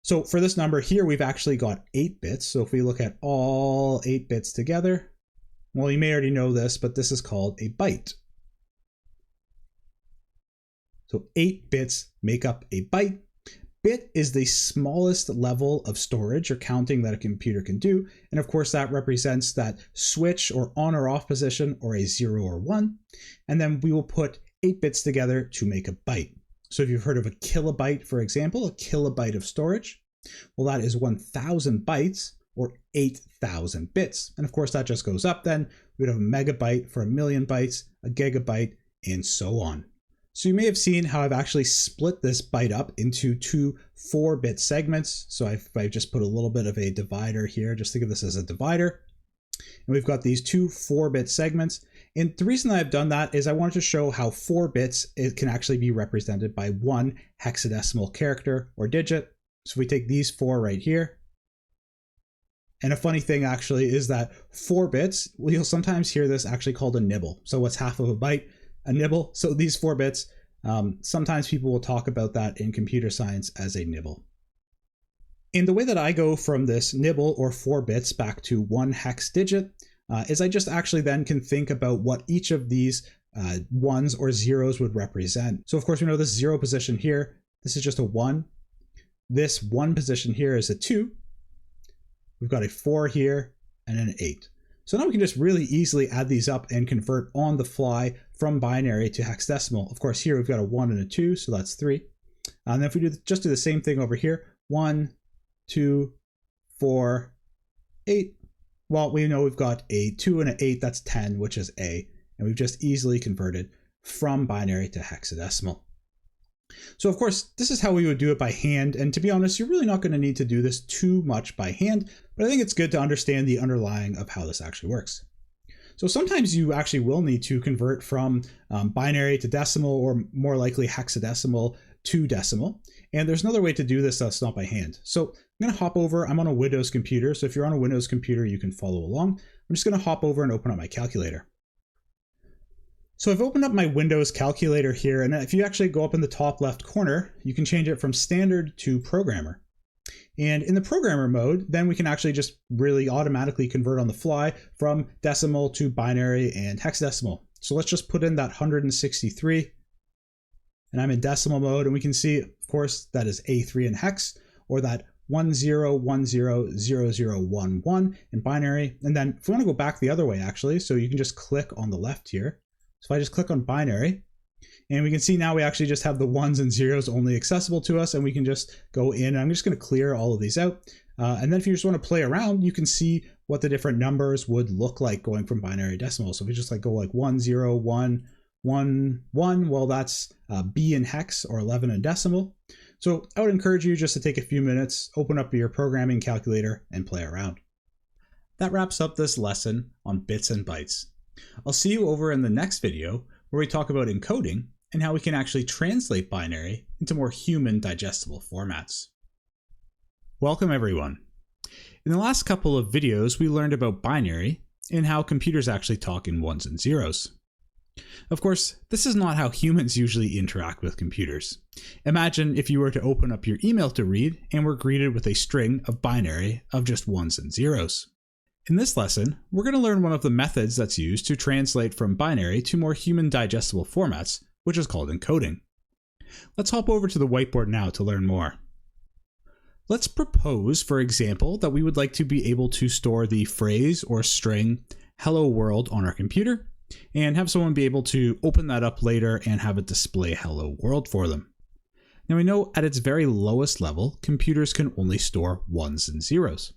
So for this number here, we've actually got 8 bits. So if we look at all 8 bits together, well, you may already know this, but this is called a byte. So 8 bits make up a byte. Bit is the smallest level of storage or counting that a computer can do. And of course, that represents that switch or on or off position or a 0 or 1. And then we will put 8 bits together to make a byte. So if you've heard of a kilobyte, for example, a kilobyte of storage, well, that is 1,000 bytes or 8,000 bits. And of course, that just goes up then. We'd have a megabyte for 1,000,000 bytes, a gigabyte, and so on. So you may have seen how I've actually split this byte up into two 4-bit segments. So I've just put a little bit of a divider here. Just think of this as a divider. And we've got these two 4-bit segments. And the reason that I've done that is I wanted to show how 4 bits it can actually be represented by one hexadecimal character or digit. So we take these 4 right here. And a funny thing actually is that 4 bits, you'll sometimes hear this actually called a nibble. So what's half of a byte? A nibble. So these 4 bits, sometimes people will talk about that in computer science as a nibble. And the way that I go from this nibble or 4 bits back to one hex digit is I just actually then can think about what each of these ones or zeros would represent. So of course we know this 0 position here, this is just a 1. This 1 position here is a 2. We've got a 4 here and an 8. So now we can just really easily add these up and convert on the fly from binary to hexadecimal. Of course, here we've got a 1 and a 2, so that's 3. And then if we just do the same thing over here, 1, 2, 4, 8. Well, we know we've got a 2 and an 8, that's 10, which is A. And we've just easily converted from binary to hexadecimal. So of course, this is how we would do it by hand. And to be honest, you're really not going to need to do this too much by hand, but I think it's good to understand the underlying of how this actually works. So sometimes you actually will need to convert from binary to decimal, or more likely hexadecimal to decimal. And there's another way to do this that's not by hand. So I'm going to hop over. I'm on a Windows computer. So if you're on a Windows computer, you can follow along. I'm just going to hop over and open up my calculator. So I've opened up my Windows calculator here, and if you actually go up in the top left corner, you can change it from standard to programmer. And in the programmer mode, then we can actually just really automatically convert on the fly from decimal to binary and hexadecimal. So let's just put in that 163, and I'm in decimal mode, and we can see, of course, that is A3 in hex, or that 10100011 in binary. And then if we want to go back the other way, actually, so you can just click on the left here. So if I just click on binary, and we can see now we actually just have the 1s and 0s only accessible to us, and we can just go in. I'm just going to clear all of these out. And then if you just want to play around, you can see what the different numbers would look like going from binary to decimal. So if we just go like 1, 0, 1, 1, 1, well, that's B in hex or 11 in decimal. So I would encourage you just to take a few minutes, open up your programming calculator and play around. That wraps up this lesson on bits and bytes. I'll see you over in the next video where we talk about encoding and how we can actually translate binary into more human digestible formats. Welcome everyone. In the last couple of videos, we learned about binary and how computers actually talk in ones and zeros. Of course, this is not how humans usually interact with computers. Imagine if you were to open up your email to read and were greeted with a string of binary of just ones and zeros. In this lesson, we're going to learn one of the methods that's used to translate from binary to more human digestible formats, which is called encoding. Let's hop over to the whiteboard now to learn more. Let's propose, for example, that we would like to be able to store the phrase or string "Hello World" on our computer and have someone be able to open that up later and have it display "Hello World" for them. Now we know at its very lowest level, computers can only store ones and zeros.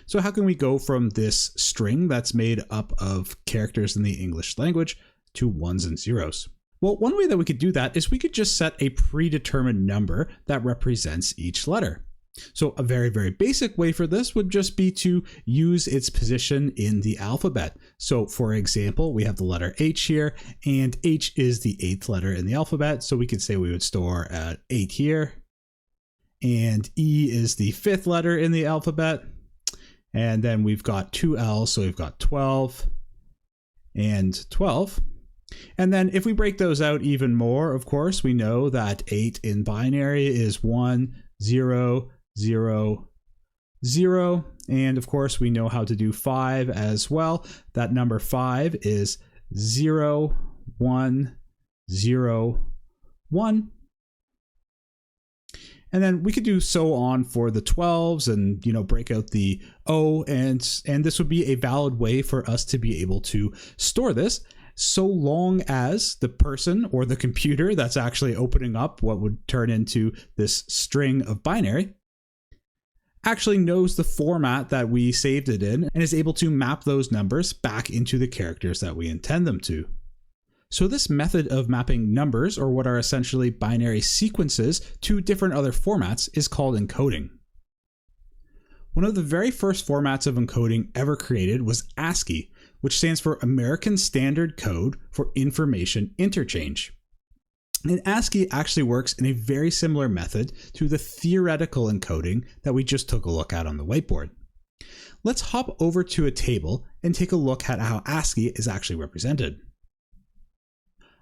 So how can we go from this string that's made up of characters in the English language to ones and zeros? Well, one way that we could do that is we could just set a predetermined number that represents each letter. So a very, very basic way for this would just be to use its position in the alphabet. So for example, we have the letter H here, and H is the 8th letter in the alphabet. So we could say we would store 8 here, and E is the 5th letter in the alphabet. And then we've got 2 L's, so we've got 12 and 12. And then if we break those out even more, of course, we know that 8 in binary is 1, 0, 0, 0. And of course, we know how to do 5 as well. That number 5 is 0, 1, 0, 1. And then we could do so on for the 12s and, break out the O, and this would be a valid way for us to be able to store this, so long as the person or the computer that's actually opening up what would turn into this string of binary actually knows the format that we saved it in and is able to map those numbers back into the characters that we intend them to. So this method of mapping numbers, or what are essentially binary sequences, to different other formats is called encoding. One of the very first formats of encoding ever created was ASCII, which stands for American Standard Code for Information Interchange. And ASCII actually works in a very similar method to the theoretical encoding that we just took a look at on the whiteboard. Let's hop over to a table and take a look at how ASCII is actually represented.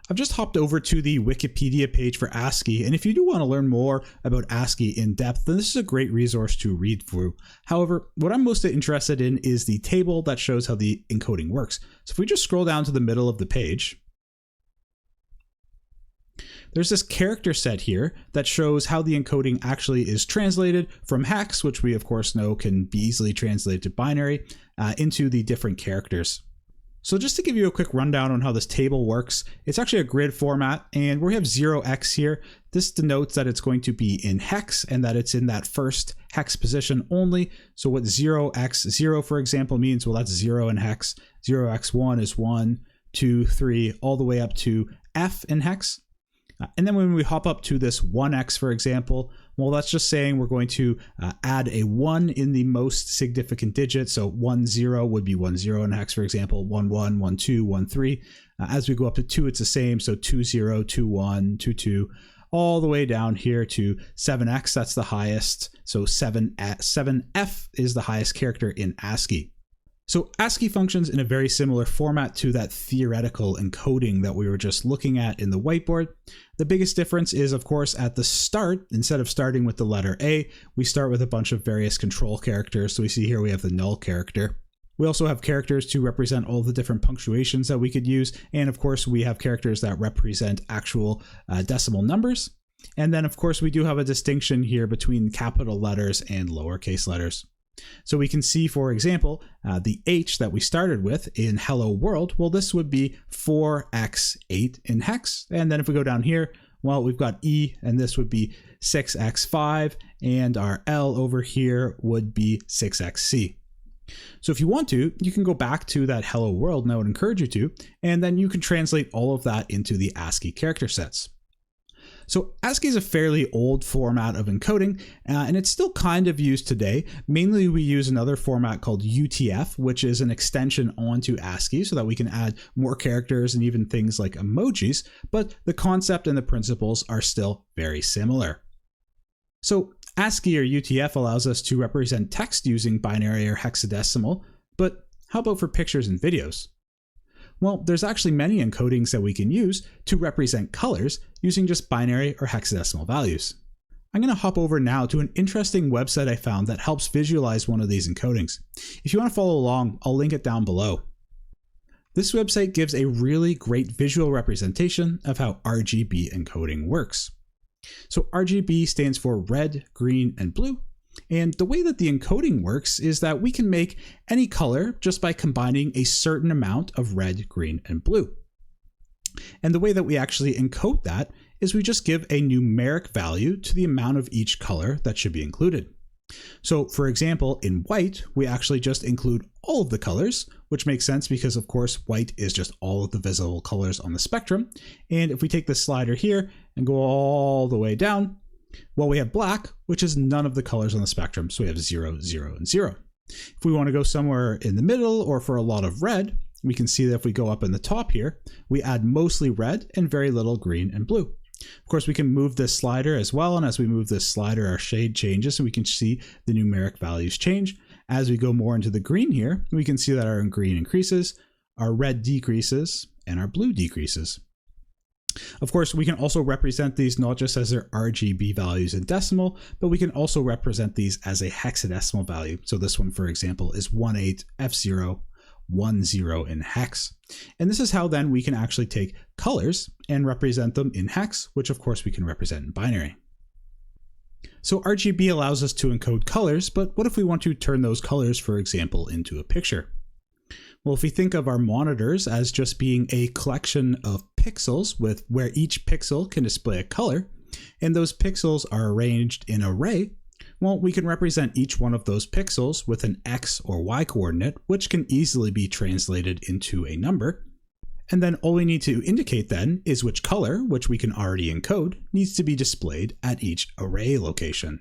I've just hopped over to the Wikipedia page for ASCII, and if you do want to learn more about ASCII in depth, then this is a great resource to read through. However, what I'm most interested in is the table that shows how the encoding works. So if we just scroll down to the middle of the page, there's this character set here that shows how the encoding actually is translated from hex, which we of course know can be easily translated to binary, into the different characters. So just to give you a quick rundown on how this table works, it's actually a grid format, and we have 0x here. This denotes that it's going to be in hex and that it's in that first hex position only. So what 0x0, for example, means, well, that's 0 in hex. 0x1 is 1, 2, 3, all the way up to F in hex. And then when we hop up to this 1x, for example, well, that's just saying we're going to add a 1 in the most significant digit. So 1, 0 would be 1, 0 in hex, for example, 1, 1, 1, 2, 1, 3. As we go up to 2, it's the same. So 2, 0, 2, 1, 2, 2, all the way down here to 7x. That's the highest. So 7f is the highest character in ASCII. So ASCII functions in a very similar format to that theoretical encoding that we were just looking at in the whiteboard. The biggest difference is, of course, at the start, instead of starting with the letter A, we start with a bunch of various control characters. So we see here we have the null character. We also have characters to represent all the different punctuations that we could use. And of course, we have characters that represent actual decimal numbers. And then, of course, we do have a distinction here between capital letters and lowercase letters. So we can see, for example, the H that we started with in Hello World, well, this would be 4x8 in hex. And then if we go down here, well, we've got E, and this would be 6x5, and our L over here would be 6xc. So if you want to, you can go back to that Hello World, and I would encourage you to, and then you can translate all of that into the ASCII character sets. So ASCII is a fairly old format of encoding, and it's still kind of used today. Mainly we use another format called UTF, which is an extension onto ASCII so that we can add more characters and even things like emojis, but the concept and the principles are still very similar. So ASCII or UTF allows us to represent text using binary or hexadecimal, but how about for pictures and videos? Well, there's actually many encodings that we can use to represent colors using just binary or hexadecimal values. I'm going to hop over now to an interesting website I found that helps visualize one of these encodings. If you want to follow along, I'll link it down below. This website gives a really great visual representation of how RGB encoding works. So RGB stands for red, green, and blue. And the way that the encoding works is that we can make any color just by combining a certain amount of red, green, and blue. And the way that we actually encode that is we just give a numeric value to the amount of each color that should be included. So for example, in white, we actually just include all of the colors, which makes sense because of course white is just all of the visible colors on the spectrum. And if we take this slider here and go all the way down, well, we have black, which is none of the colors on the spectrum. So we have 0, 0, and 0. If we want to go somewhere in the middle or for a lot of red, we can see that if we go up in the top here, we add mostly red and very little green and blue. Of course, we can move this slider as well, and as we move this slider, our shade changes, and we can see the numeric values change. As we go more into the green here, we can see that our green increases, our red decreases, and our blue decreases. Of course, we can also represent these not just as their RGB values in decimal, but we can also represent these as a hexadecimal value. So this one, for example, is 18F010 in hex. And this is how then we can actually take colors and represent them in hex, which of course we can represent in binary. So RGB allows us to encode colors, but what if we want to turn those colors, for example, into a picture? Well, if we think of our monitors as just being a collection of pixels with where each pixel can display a color, and those pixels are arranged in an array, well, we can represent each one of those pixels with an X or Y coordinate, which can easily be translated into a number. And then all we need to indicate then is which color, which we can already encode, needs to be displayed at each array location.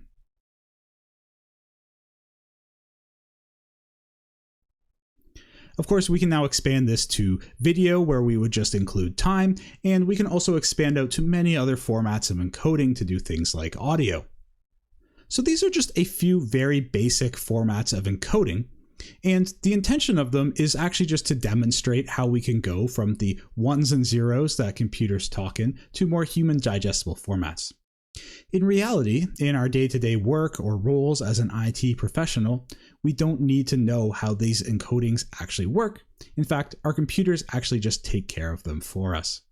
Of course, we can now expand this to video, where we would just include time, and we can also expand out to many other formats of encoding to do things like audio. So these are just a few very basic formats of encoding, and the intention of them is actually just to demonstrate how we can go from the ones and zeros that computers talk in to more human digestible formats. In reality, in our day-to-day work or roles as an IT professional, we don't need to know how these encodings actually work. In fact, our computers actually just take care of them for us.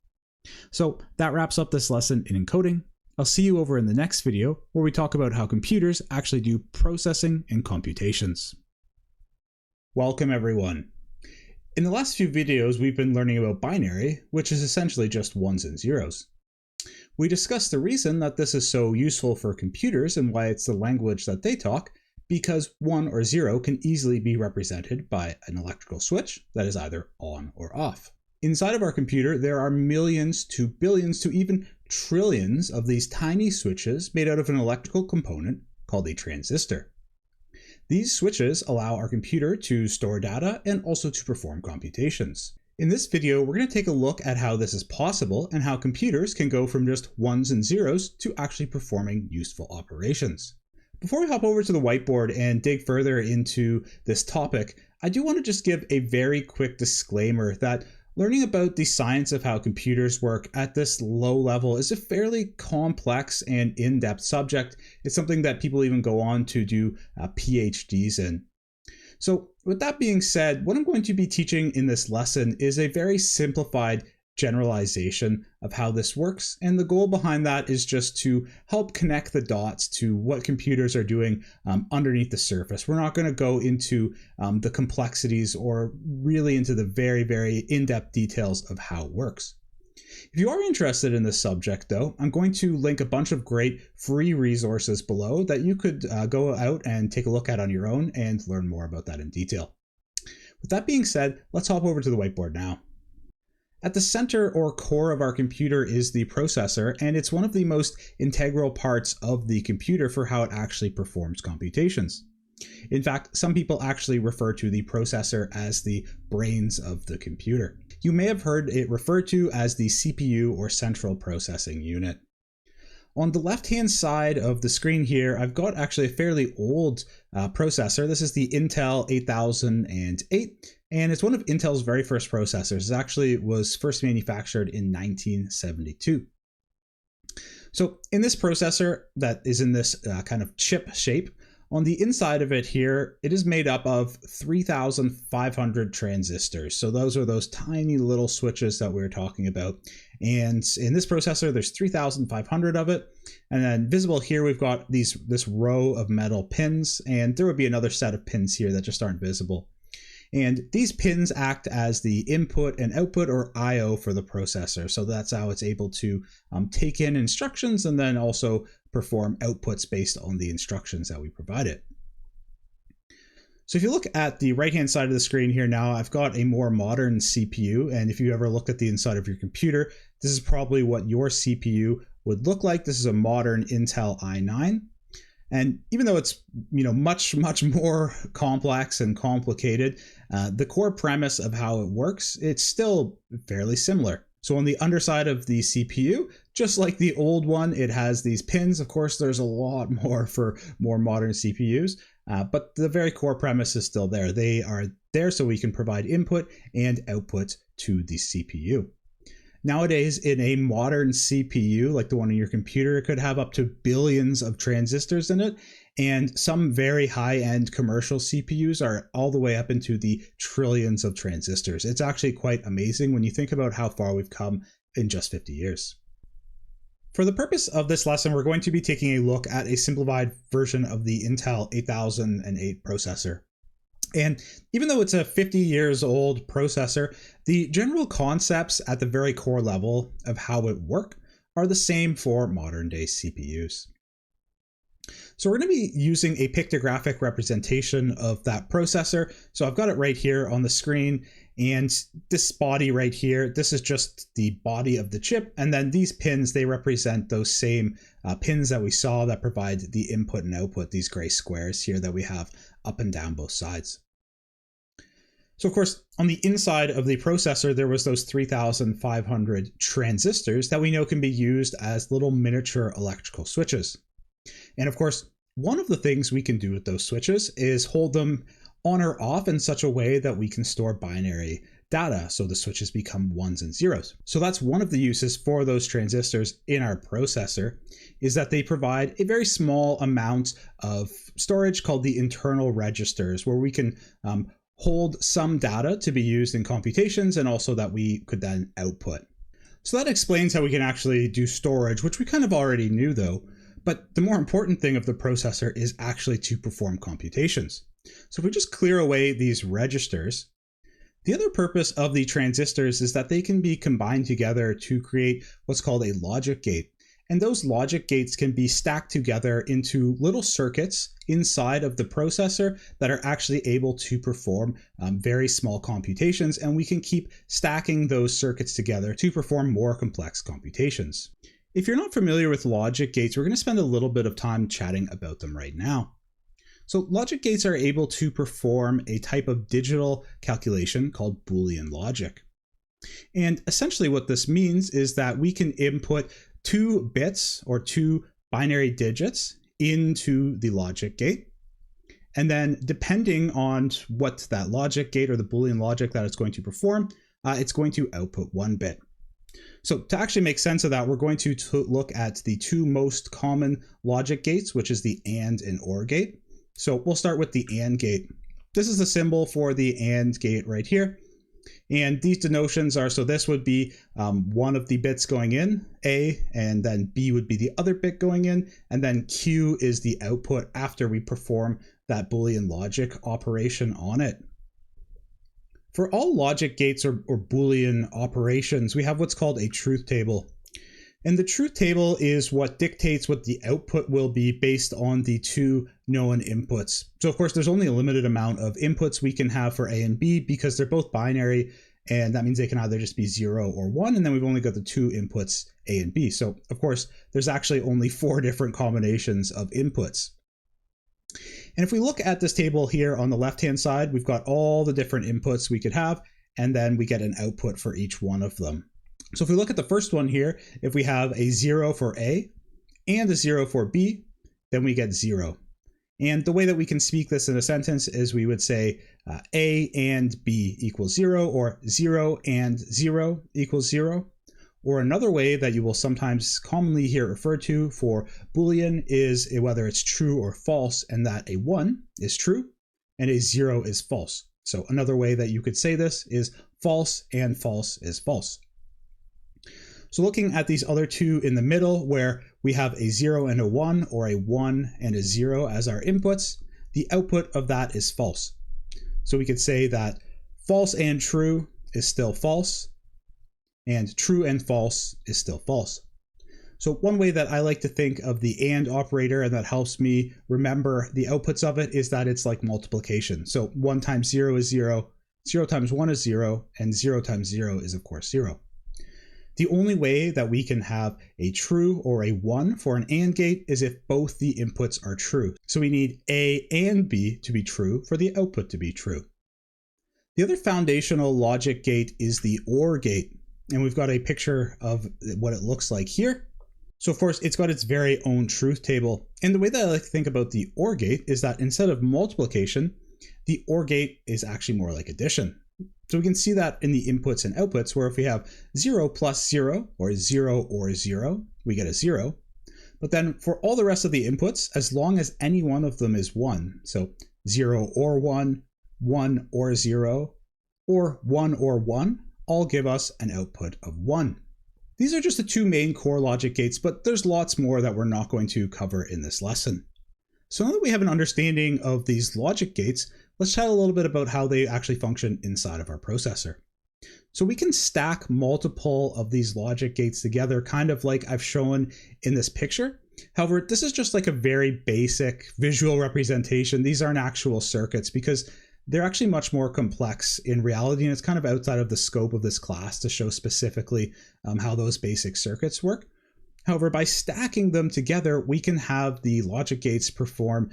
So that wraps up this lesson in encoding. I'll see you over in the next video where we talk about how computers actually do processing and computations. Welcome everyone. In the last few videos, we've been learning about binary, which is essentially just ones and zeros. We discussed the reason that this is so useful for computers and why it's the language that they talk, because 1 or 0 can easily be represented by an electrical switch that is either on or off. Inside of our computer, there are millions to billions to even trillions of these tiny switches made out of an electrical component called a transistor. These switches allow our computer to store data and also to perform computations. In this video, we're going to take a look at how this is possible and how computers can go from just ones and zeros to actually performing useful operations. Before we hop over to the whiteboard and dig further into this topic, I do want to just give a very quick disclaimer that learning about the science of how computers work at this low level is a fairly complex and in-depth subject. It's something that people even go on to do PhDs in. So with that being said, what I'm going to be teaching in this lesson is a very simplified generalization of how this works. And the goal behind that is just to help connect the dots to what computers are doing underneath the surface. We're not going to go into the complexities or really into the very, very in-depth details of how it works. If you are interested in this subject, though, I'm going to link a bunch of great free resources below that you could go out and take a look at on your own and learn more about that in detail. With that being said, let's hop over to the whiteboard now. At the center or core of our computer is the processor, and it's one of the most integral parts of the computer for how it actually performs computations. In fact, some people actually refer to the processor as the brains of the computer. You may have heard it referred to as the CPU or central processing unit. On the left-hand side of the screen here, I've got actually a fairly old processor. This is the Intel 8008, and it's one of Intel's very first processors. It actually was first manufactured in 1972. So in this processor that is in this kind of chip shape, on the inside of it here, it is made up of 3,500 transistors. So those are those tiny little switches that we were talking about. And in this processor, there's 3,500 of it. And then visible here, we've got this row of metal pins, and there would be another set of pins here that just aren't visible. And these pins act as the input and output, or I/O, for the processor. So that's how it's able to take in instructions and then also perform outputs based on the instructions that we provide it. So if you look at the right-hand side of the screen here now, I've got a more modern CPU. And if you ever looked at the inside of your computer, this is probably what your CPU would look like. This is a modern Intel i9. And even though it's much more complex and complicated, the core premise of how it works, it's still fairly similar. So on the underside of the CPU, just like the old one, it has these pins. Of course, there's a lot more for more modern CPUs, but the very core premise is still there. They are there so we can provide input and output to the CPU. Nowadays, in a modern CPU, like the one in your computer, it could have up to billions of transistors in it. And some very high-end commercial CPUs are all the way up into the trillions of transistors. It's actually quite amazing when you think about how far we've come in just 50 years. For the purpose of this lesson, we're going to be taking a look at a simplified version of the Intel 8008 processor. And even though it's a 50 years old processor, the general concepts at the very core level of how it works are the same for modern day CPUs. So we're going to be using a pictographic representation of that processor. So I've got it right here on the screen, and this body right here, this is just the body of the chip. And then these pins, they represent those same pins that we saw that provide the input and output, these gray squares here that we have up and down both sides. So of course, on the inside of the processor, there was those 3,500 transistors that we know can be used as little miniature electrical switches. And of course, one of the things we can do with those switches is hold them on or off in such a way that we can store binary data, so the switches become ones and zeros. So that's one of the uses for those transistors in our processor, is that they provide a very small amount of storage called the internal registers, where we can hold some data to be used in computations, and also that we could then output. So that explains how we can actually do storage, which we kind of already knew though. But the more important thing of the processor is actually to perform computations. So if we just clear away these registers, the other purpose of the transistors is that they can be combined together to create what's called a logic gate. And those logic gates can be stacked together into little circuits inside of the processor that are actually able to perform very small computations. And we can keep stacking those circuits together to perform more complex computations. If you're not familiar with logic gates, we're going to spend a little bit of time chatting about them right now. So logic gates are able to perform a type of digital calculation called Boolean logic. And essentially what this means is that we can input 2 bits or 2 binary digits into the logic gate. And then depending on what that logic gate or the Boolean logic that it's going to perform, it's going to output 1 bit. So to actually make sense of that, we're going to look at the 2 most common logic gates, which is the AND and OR gate. So we'll start with the AND gate. This is the symbol for the AND gate right here. And these denotions are, so this would be one of the bits going in, A, and then B would be the other bit going in, and then Q is the output after we perform that Boolean logic operation on it. For all logic gates or Boolean operations, we have what's called a truth table. And the truth table is what dictates what the output will be based on the 2 known inputs. So of course, there's only a limited amount of inputs we can have for A and B because they're both binary, and that means they can either just be 0 or 1, and then we've only got the 2 inputs, A and B. So of course, there's actually only 4 different combinations of inputs. And if we look at this table here on the left-hand side, we've got all the different inputs we could have, and then we get an output for each one of them. So if we look at the first one here, if we have a 0 for A and a 0 for B, then we get 0. And the way that we can speak this in a sentence is we would say A and B equals 0, or 0 and 0 equals 0. Or another way that you will sometimes commonly hear referred to for Boolean is whether it's true or false, and that a 1 is true and a 0 is false. So another way that you could say this is false and false is false. So looking at these other two in the middle, where we have a 0 and a 1, or a 1 and a 0 as our inputs, the output of that is false. So we could say that false and true is still false, and true and false is still false. So one way that I like to think of the AND operator, and that helps me remember the outputs of it, is that it's like multiplication. So 1 times 0 is 0, 0 times 1 is 0, and 0 times 0 is of course 0. The only way that we can have a true or a 1 for an AND gate is if both the inputs are true. So we need A and B to be true for the output to be true. The other foundational logic gate is the OR gate. And we've got a picture of what it looks like here. So of course, it's got its very own truth table. And the way that I like to think about the OR gate is that instead of multiplication, the OR gate is actually more like addition. So we can see that in the inputs and outputs, where if we have 0 plus 0, or 0 or 0, we get a 0. But then for all the rest of the inputs, as long as any one of them is 1, so 0 or 1, 1 or 0, or 1 or 1, all give us an output of 1. These are just the two main core logic gates, but there's lots more that we're not going to cover in this lesson. So now that we have an understanding of these logic gates, let's chat a little bit about how they actually function inside of our processor. So we can stack multiple of these logic gates together, kind of like I've shown in this picture. However, this is just like a very basic visual representation. These aren't actual circuits because they're actually much more complex in reality, and it's kind of outside of the scope of this class to show specifically how those basic circuits work. However, by stacking them together, we can have the logic gates perform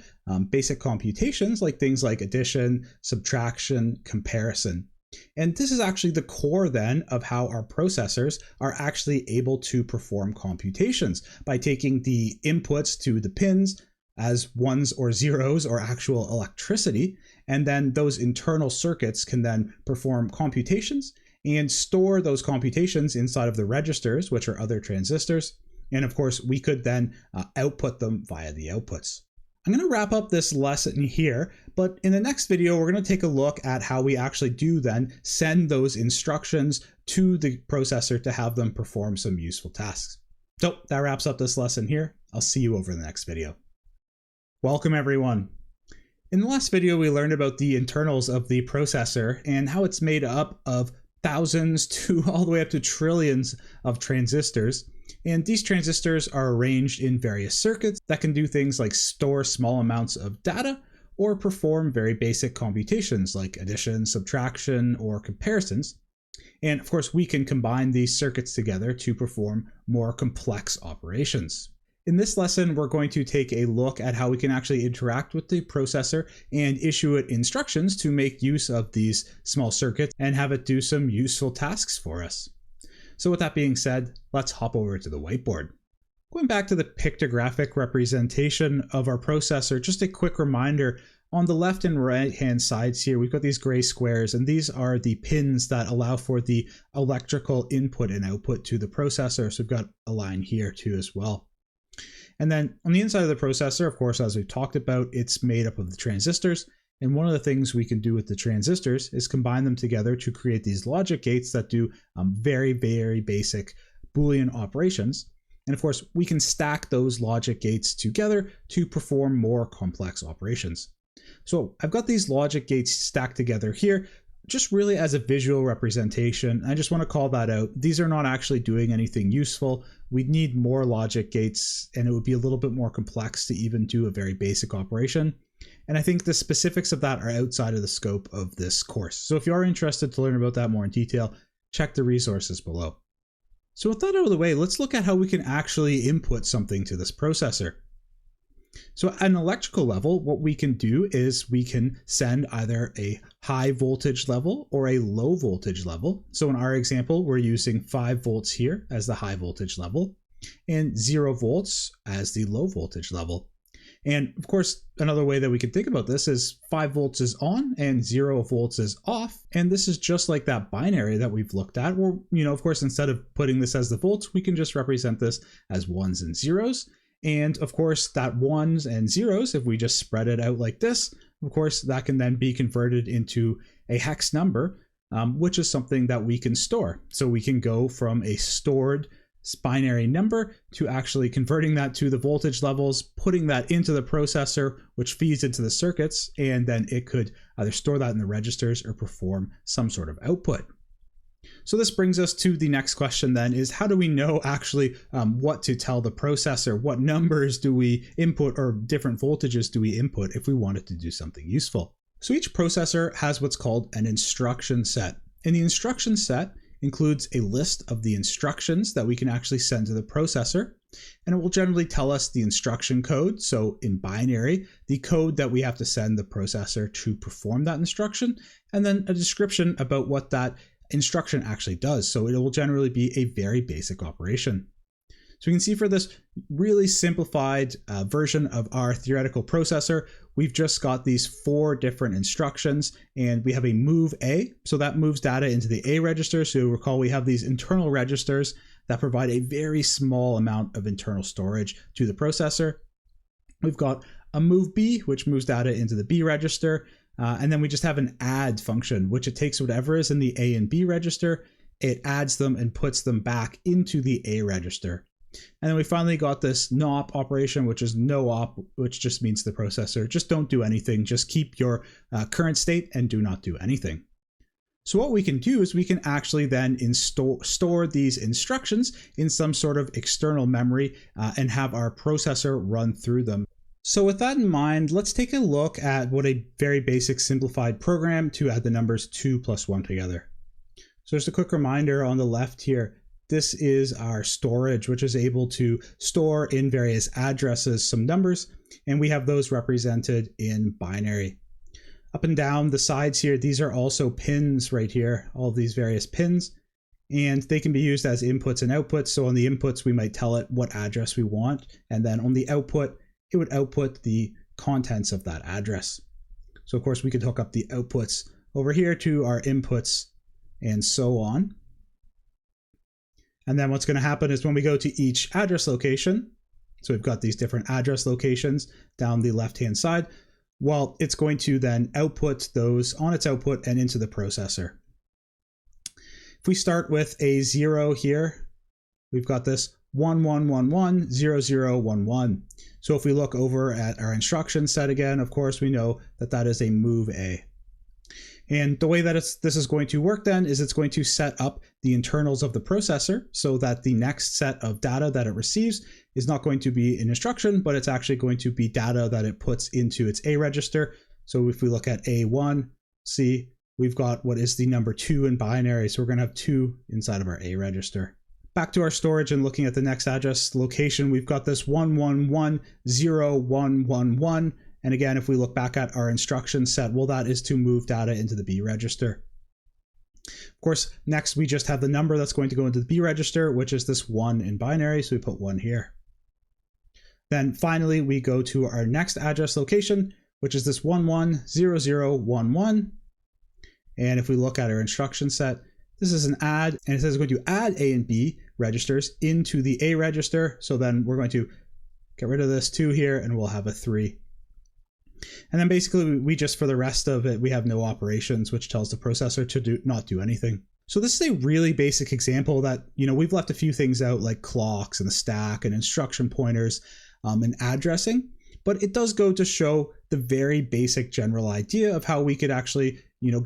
basic computations like things like addition, subtraction, comparison. And this is actually the core then of how our processors are actually able to perform computations by taking the inputs to the pins as ones or zeros or actual electricity, and then those internal circuits can then perform computations and store those computations inside of the registers, which are other transistors. And of course, we could then output them via the outputs. I'm going to wrap up this lesson here, but in the next video, we're going to take a look at how we actually do then send those instructions to the processor to have them perform some useful tasks. So that wraps up this lesson here. I'll see you over in the next video. Welcome everyone. In the last video, we learned about the internals of the processor and how it's made up of thousands to all the way up to trillions of transistors. And these transistors are arranged in various circuits that can do things like store small amounts of data or perform very basic computations like addition, subtraction, or comparisons. And of course, we can combine these circuits together to perform more complex operations. In this lesson, we're going to take a look at how we can actually interact with the processor and issue it instructions to make use of these small circuits and have it do some useful tasks for us. So with that being said, let's hop over to the whiteboard. Going back to the pictographic representation of our processor, just a quick reminder, on the left and right hand sides here, we've got these gray squares, and these are the pins that allow for the electrical input and output to the processor. So we've got a line here too as well. And then on the inside of the processor, of course, as we've talked about, it's made up of the transistors. And one of the things we can do with the transistors is combine them together to create these logic gates that do very, very basic Boolean operations. And of course, we can stack those logic gates together to perform more complex operations. So I've got these logic gates stacked together here, just really as a visual representation. I just want to call that out. These are not actually doing anything useful. We'd need more logic gates, and it would be a little bit more complex to even do a very basic operation. And I think the specifics of that are outside of the scope of this course. So if you are interested to learn about that more in detail, check the resources below. So with that out of the way, let's look at how we can actually input something to this processor. So at an electrical level, what we can do is we can send either a high voltage level or a low voltage level. So in our example, we're using 5 volts here as the high voltage level. and 0 volts as the low voltage level. And of course, another way that we can think about this is 5 volts is on and 0 volts is off. And this is just like that binary that we've looked at, where, of course, instead of putting this as the volts, we can just represent this as ones and zeros. And of course, that ones and zeros, if we just spread it out like this, of course, that can then be converted into a hex number, which is something that we can store. So we can go from a stored binary number to actually converting that to the voltage levels, putting that into the processor, which feeds into the circuits, and then it could either store that in the registers or perform some sort of output. So this brings us to the next question then, is how do we know actually what to tell the processor? What numbers do we input, or different voltages do we input if we wanted to do something useful? So each processor has what's called an instruction set. And the instruction set includes a list of the instructions that we can actually send to the processor, and it will generally tell us the instruction code. So in binary, the code that we have to send the processor to perform that instruction, and then a description about what that instruction actually does. So it will generally be a very basic operation. So we can see for this really simplified version of our theoretical processor, we've just got these 4 different instructions, and we have a move A. So that moves data into the A register. So you'll recall we have these internal registers that provide a very small amount of internal storage to the processor. We've got a move B, which moves data into the B register. And then we just have an add function, which it takes whatever is in the A and B register, it adds them and puts them back into the A register. And then we finally got this NOP operation, which is no op, which just means the processor, just don't do anything, just keep your current state and do not do anything. So what we can do is we can actually then store these instructions in some sort of external memory and have our processor run through them. So with that in mind, let's take a look at what a very basic simplified program to add the numbers 2 plus 1 together. So just a quick reminder on the left here, this is our storage, which is able to store in various addresses some numbers, and we have those represented in binary. Up and down the sides here, these are also pins right here, all of these various pins, and they can be used as inputs and outputs. So on the inputs, we might tell it what address we want, and then on the output, it would output the contents of that address. So of course, we could hook up the outputs over here to our inputs and so on. And then what's going to happen is when we go to each address location, so we've got these different address locations down the left-hand side, well, it's going to then output those on its output and into the processor. If we start with a 0 here, we've got this 1 1 1 1 0 0 1 1. So if we look over at our instruction set again, of course, we know that that is a move A. And the way that this is going to work then is it's going to set up the internals of the processor so that the next set of data that it receives is not going to be an instruction, but it's actually going to be data that it puts into its A register. So if we look at A1, see, we've got what is the number 2 in binary. So we're going to have 2 inside of our A register. Back to our storage and looking at the next address location, we've got this 1 1 1 0 1 1 1. And again, if we look back at our instruction set, well, that is to move data into the B register. Of course, next we just have the number that's going to go into the B register, which is this 1 in binary, so we put 1 here. Then finally, we go to our next address location, which is this 1 1 0 0 1 1. And if we look at our instruction set, this is an add, and it says it's going to add A and B registers into the A register. So then we're going to get rid of this 2 here, and we'll have a 3. And then basically we just, for the rest of it, we have no operations, which tells the processor to not do anything. So this is a really basic example that, we've left a few things out like clocks and the stack and instruction pointers and addressing, but it does go to show the very basic general idea of how we could actually,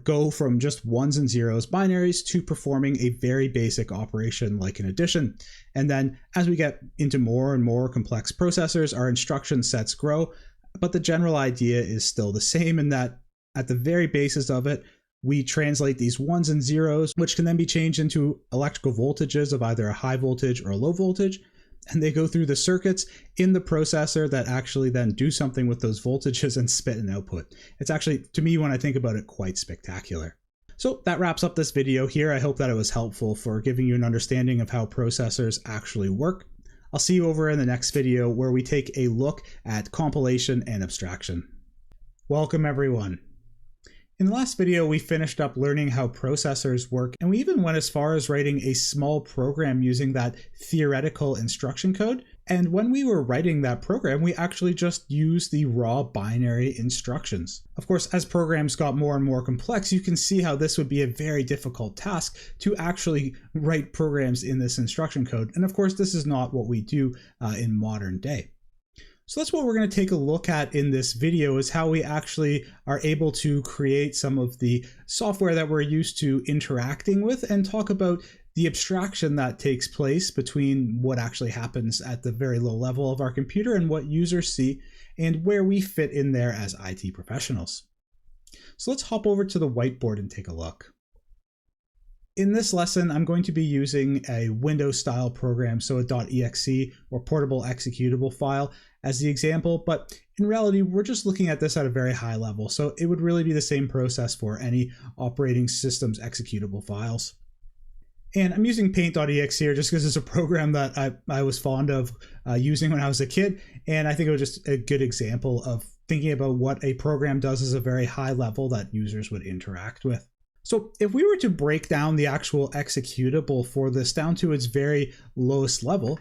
go from just ones and zeros binaries to performing a very basic operation like an addition. And then as we get into more and more complex processors, our instruction sets grow. But the general idea is still the same in that at the very basis of it, we translate these ones and zeros, which can then be changed into electrical voltages of either a high voltage or a low voltage. And they go through the circuits in the processor that actually then do something with those voltages and spit an output. It's actually, to me, when I think about it, quite spectacular. So that wraps up this video here. I hope that it was helpful for giving you an understanding of how processors actually work. I'll see you over in the next video where we take a look at compilation and abstraction. Welcome everyone. In the last video, we finished up learning how processors work, and we even went as far as writing a small program using that theoretical instruction code. And when we were writing that program, we actually just used the raw binary instructions. Of course, as programs got more and more complex, you can see how this would be a very difficult task to actually write programs in this instruction code. And of course, this is not what we do in modern day. So that's what we're going to take a look at in this video, is how we actually are able to create some of the software that we're used to interacting with, and talk about the abstraction that takes place between what actually happens at the very low level of our computer and what users see, and where we fit in there as IT professionals. So let's hop over to the whiteboard and take a look. In this lesson, I'm going to be using a Windows style program, so a .exe or portable executable file as the example, but in reality, we're just looking at this at a very high level. So it would really be the same process for any operating system's executable files. And I'm using paint.exe here just because it's a program that I was fond of using when I was a kid. And I think it was just a good example of thinking about what a program does as a very high level that users would interact with. So if we were to break down the actual executable for this down to its very lowest level,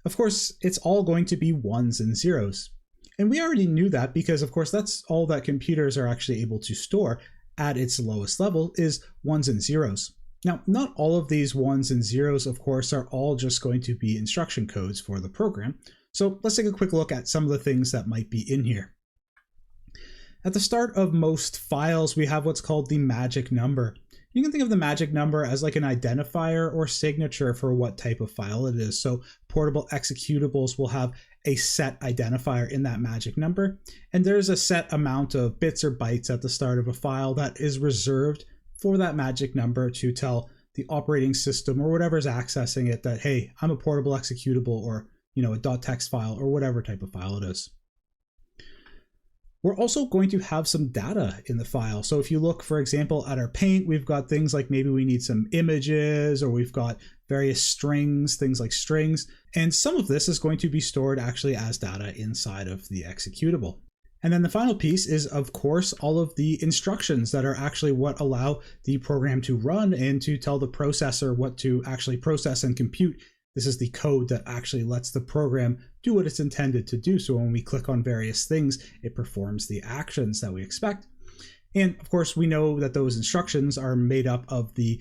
of course, it's all going to be ones and zeros. And we already knew that because, of course, that's all that computers are actually able to store at its lowest level is ones and zeros. Now, not all of these ones and zeros, of course, are all just going to be instruction codes for the program. So let's take a quick look at some of the things that might be in here. At the start of most files, we have what's called the magic number. You can think of the magic number as like an identifier or signature for what type of file it is. So portable executables will have a set identifier in that magic number, and there's a set amount of bits or bytes at the start of a file that is reserved for that magic number to tell the operating system or whatever's accessing it that, hey, I'm a portable executable, or a .txt file, or whatever type of file it is. We're also going to have some data in the file. So if you look, for example, at our paint, we've got things like maybe we need some images, or we've got various strings, things like strings. And some of this is going to be stored actually as data inside of the executable. And then the final piece is, of course, all of the instructions that are actually what allow the program to run and to tell the processor what to actually process and compute. This is the code that actually lets the program do what it's intended to do. So when we click on various things, it performs the actions that we expect. And of course, we know that those instructions are made up of the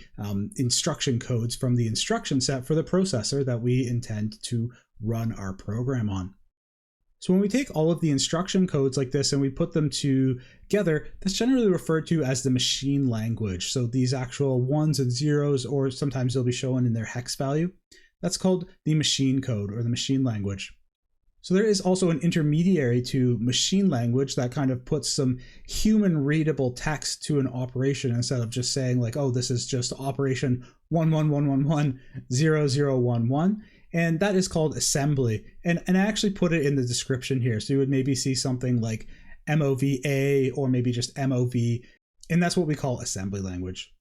instruction codes from the instruction set for the processor that we intend to run our program on. So when we take all of the instruction codes like this and we put them together, that's generally referred to as the machine language. So these actual ones and zeros, or sometimes they'll be shown in their hex value, that's called the machine code or the machine language. So there is also an intermediary to machine language that kind of puts some human readable text to an operation instead of just saying like, oh, this is just operation 1111100011. And that is called assembly. And I actually put it in the description here. So you would maybe see something like MOVA or maybe just MOV. And that's what we call assembly language.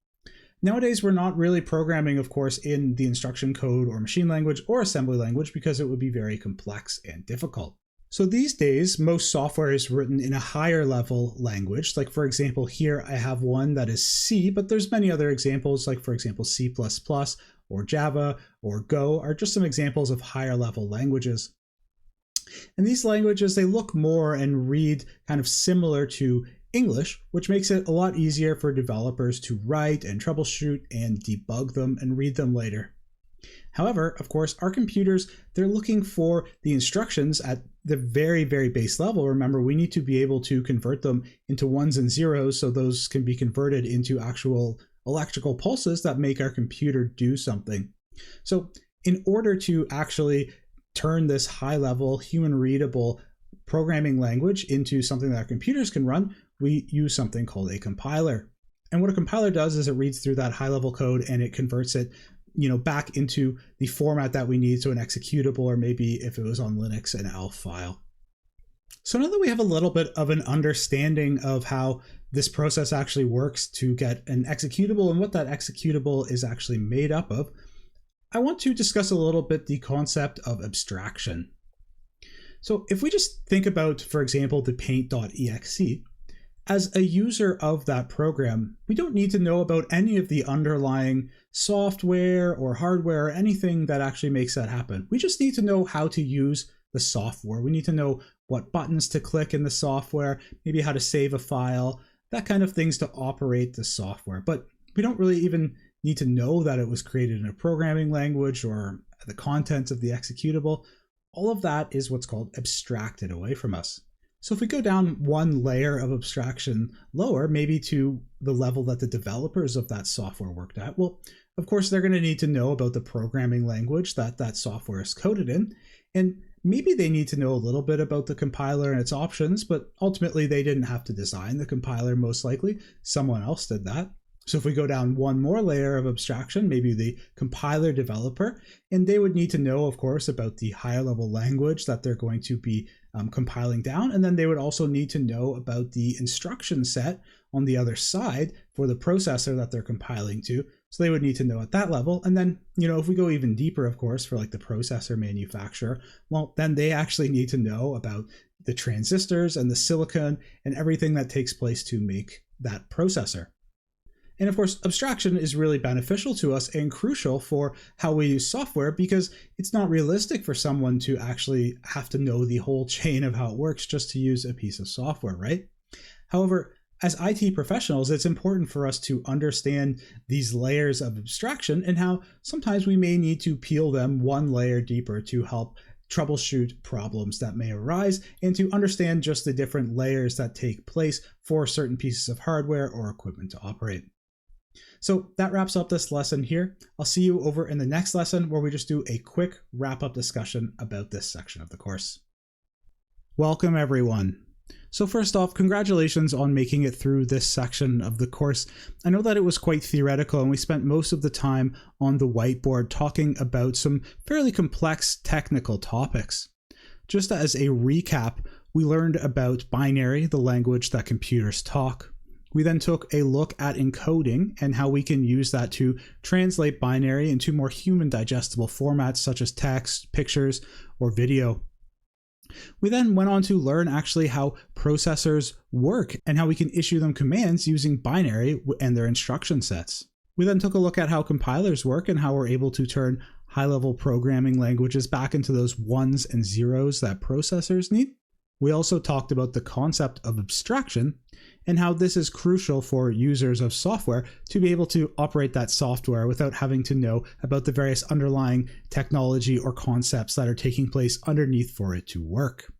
Nowadays, we're not really programming, of course, in the instruction code or machine language or assembly language because it would be very complex and difficult. So these days, most software is written in a higher level language. Like for example, here I have one that is C, but there's many other examples, like for example, C++ or Java or Go are just some examples of higher level languages. And these languages, they look more and read kind of similar to English, which makes it a lot easier for developers to write and troubleshoot and debug them and read them later. However, of course, our computers, they're looking for the instructions at the very, very base level. Remember, we need to be able to convert them into ones and zeros so those can be converted into actual electrical pulses that make our computer do something. So in order to actually turn this high-level, human-readable programming language into something that our computers can run, we use something called a compiler. And what a compiler does is it reads through that high-level code and it converts it, back into the format that we need, so an executable, or maybe if it was on Linux, an ELF file. So now that we have a little bit of an understanding of how this process actually works to get an executable and what that executable is actually made up of, I want to discuss a little bit the concept of abstraction. So if we just think about, for example, the paint.exe, as a user of that program, we don't need to know about any of the underlying software or hardware or anything that actually makes that happen. We just need to know how to use the software. We need to know what buttons to click in the software, maybe how to save a file, that kind of things to operate the software. But we don't really even need to know that it was created in a programming language or the contents of the executable. All of that is what's called abstracted away from us. So if we go down one layer of abstraction lower, maybe to the level that the developers of that software worked at, well, of course, they're going to need to know about the programming language that that software is coded in. And maybe they need to know a little bit about the compiler and its options, but ultimately they didn't have to design the compiler, most likely. Someone else did that. So if we go down one more layer of abstraction, maybe the compiler developer, and they would need to know, of course, about the higher level language that they're going to be compiling down. And then they would also need to know about the instruction set on the other side for the processor that they're compiling to. So they would need to know at that level. And then, if we go even deeper, of course, for like the processor manufacturer, well, then they actually need to know about the transistors and the silicon and everything that takes place to make that processor. And of course, abstraction is really beneficial to us and crucial for how we use software, because it's not realistic for someone to actually have to know the whole chain of how it works just to use a piece of software, right? However, as IT professionals, it's important for us to understand these layers of abstraction and how sometimes we may need to peel them one layer deeper to help troubleshoot problems that may arise and to understand just the different layers that take place for certain pieces of hardware or equipment to operate. So that wraps up this lesson here. I'll see you over in the next lesson where we just do a quick wrap-up discussion about this section of the course. Welcome, everyone. So first off, congratulations on making it through this section of the course. I know that it was quite theoretical and we spent most of the time on the whiteboard talking about some fairly complex technical topics. Just as a recap, we learned about binary, the language that computers talk. We then took a look at encoding and how we can use that to translate binary into more human digestible formats such as text, pictures, or video. We then went on to learn actually how processors work and how we can issue them commands using binary and their instruction sets. We then took a look at how compilers work and how we're able to turn high-level programming languages back into those ones and zeros that processors need. We also talked about the concept of abstraction and how this is crucial for users of software to be able to operate that software without having to know about the various underlying technology or concepts that are taking place underneath for it to work.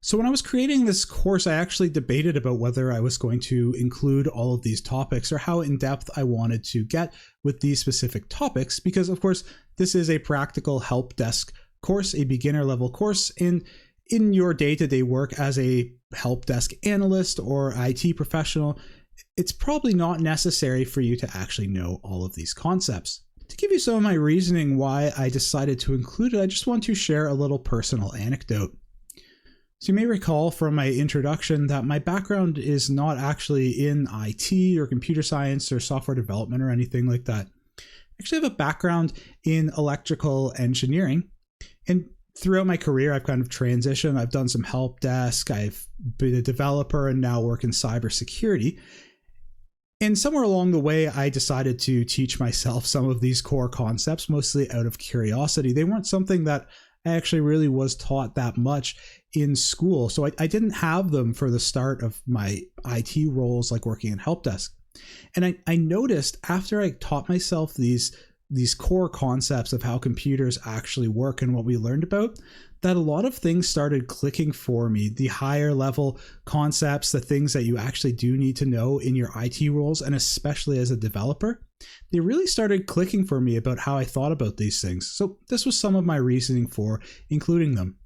So when I was creating this course, I actually debated about whether I was going to include all of these topics or how in-depth I wanted to get with these specific topics, because of course, this is a practical help desk course, a beginner level course, and in your day-to-day work as a help desk analyst or IT professional, it's probably not necessary for you to actually know all of these concepts. To give you some of my reasoning why I decided to include it, I just want to share a little personal anecdote. So you may recall from my introduction that my background is not actually in IT or computer science or software development or anything like that. I actually have a background in electrical engineering, and throughout my career, I've kind of transitioned. I've done some help desk, I've been a developer, and now work in cybersecurity. And somewhere along the way, I decided to teach myself some of these core concepts, mostly out of curiosity. They weren't something that I actually really was taught that much in school. So I didn't have them for the start of my IT roles, like working in help desk. And I noticed after I taught myself these core concepts of how computers actually work and what we learned about, that a lot of things started clicking for me. The higher level concepts, the things that you actually do need to know in your IT roles, and especially as a developer, they really started clicking for me about how I thought about these things. So this was some of my reasoning for including them.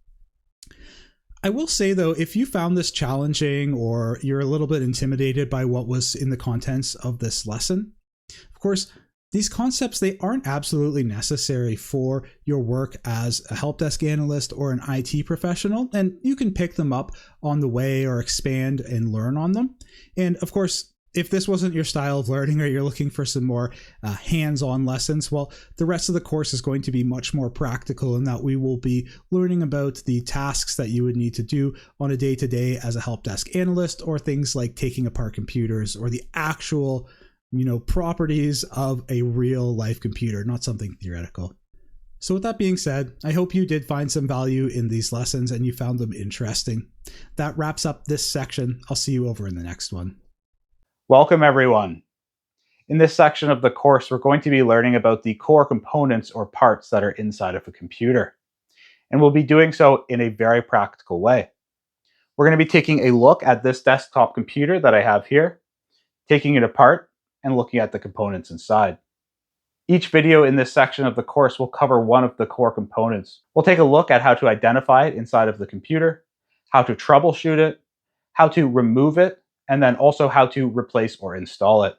I will say though, if you found this challenging or you're a little bit intimidated by what was in the contents of this lesson, of course, these concepts, they aren't absolutely necessary for your work as a help desk analyst or an IT professional, and you can pick them up on the way or expand and learn on them. And of course, If this wasn't your style of learning or you're looking for some more hands-on lessons, well, the rest of the course is going to be much more practical in that we will be learning about the tasks that you would need to do on a day-to-day as a help desk analyst, or things like taking apart computers or the actual, properties of a real life computer, not something theoretical. So with that being said, I hope you did find some value in these lessons and you found them interesting. That wraps up this section. I'll see you over in the next one. Welcome, everyone. In this section of the course, we're going to be learning about the core components or parts that are inside of a computer. And we'll be doing so in a very practical way. We're going to be taking a look at this desktop computer that I have here, taking it apart, and looking at the components inside. Each video in this section of the course will cover one of the core components. We'll take a look at how to identify it inside of the computer, how to troubleshoot it, how to remove it, and then also how to replace or install it.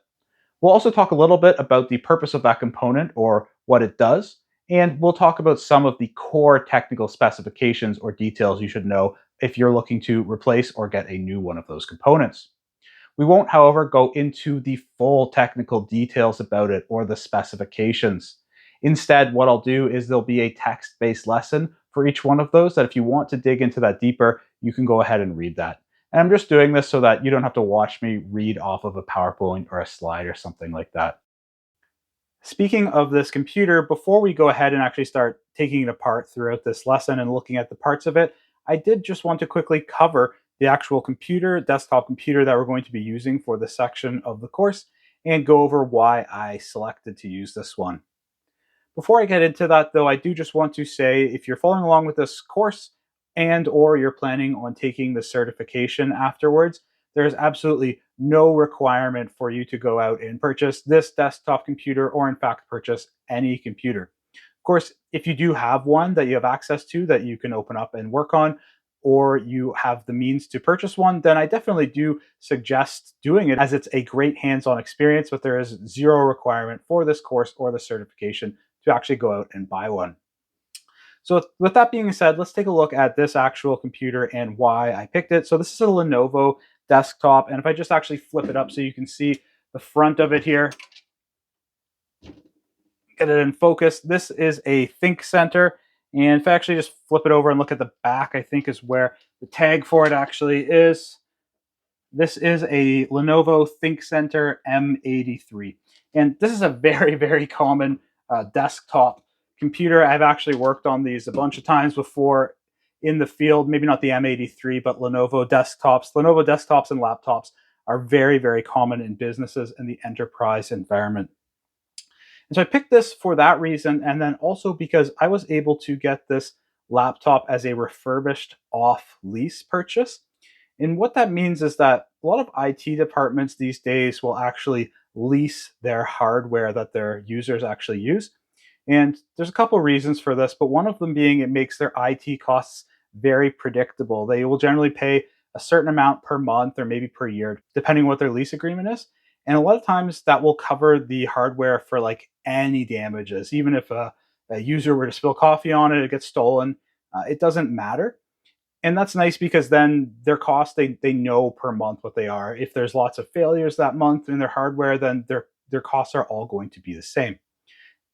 We'll also talk a little bit about the purpose of that component or what it does, and we'll talk about some of the core technical specifications or details you should know if you're looking to replace or get a new one of those components. We won't, however, go into the full technical details about it or the specifications. Instead, what I'll do is there'll be a text-based lesson for each one of those that if you want to dig into that deeper, you can go ahead and read that. And I'm just doing this so that you don't have to watch me read off of a PowerPoint or a slide or something like that. Speaking of this computer, before we go ahead and actually start taking it apart throughout this lesson and looking at the parts of it, I did just want to quickly cover the actual computer, desktop computer that we're going to be using for this section of the course and go over why I selected to use this one. Before I get into that though, I do just want to say if you're following along with this course and or you're planning on taking the certification afterwards, there's absolutely no requirement for you to go out and purchase this desktop computer or in fact purchase any computer. Of course, if you do have one that you have access to that you can open up and work on, or you have the means to purchase one, then I definitely do suggest doing it as it's a great hands-on experience, but there is zero requirement for this course or the certification to actually go out and buy one. So with that being said, let's take a look at this actual computer and why I picked it. So this is a Lenovo desktop, and if I just actually flip it up so you can see the front of it here, get it in focus, this is a Think Center. And if I actually just flip it over and look at the back, I think is where the tag for it actually is. This is a Lenovo ThinkCentre M83. And this is a very, very common desktop computer. I've actually worked on these a bunch of times before in the field, maybe not the M83, but Lenovo desktops. Lenovo desktops and laptops are very, very common in businesses in the enterprise environment. And so I picked this for that reason, and then also because I was able to get this laptop as a refurbished off lease purchase. And what that means is that a lot of IT departments these days will actually lease their hardware that their users actually use. And there's a couple reasons for this, but one of them being it makes their IT costs very predictable. They will generally pay a certain amount per month or maybe per year, depending on what their lease agreement is. And a lot of times that will cover the hardware for like any damages. Even if a user were to spill coffee on it, it gets stolen, it doesn't matter. And that's nice because then their costs, they know per month what they are. If there's lots of failures that month in their hardware, then their costs are all going to be the same.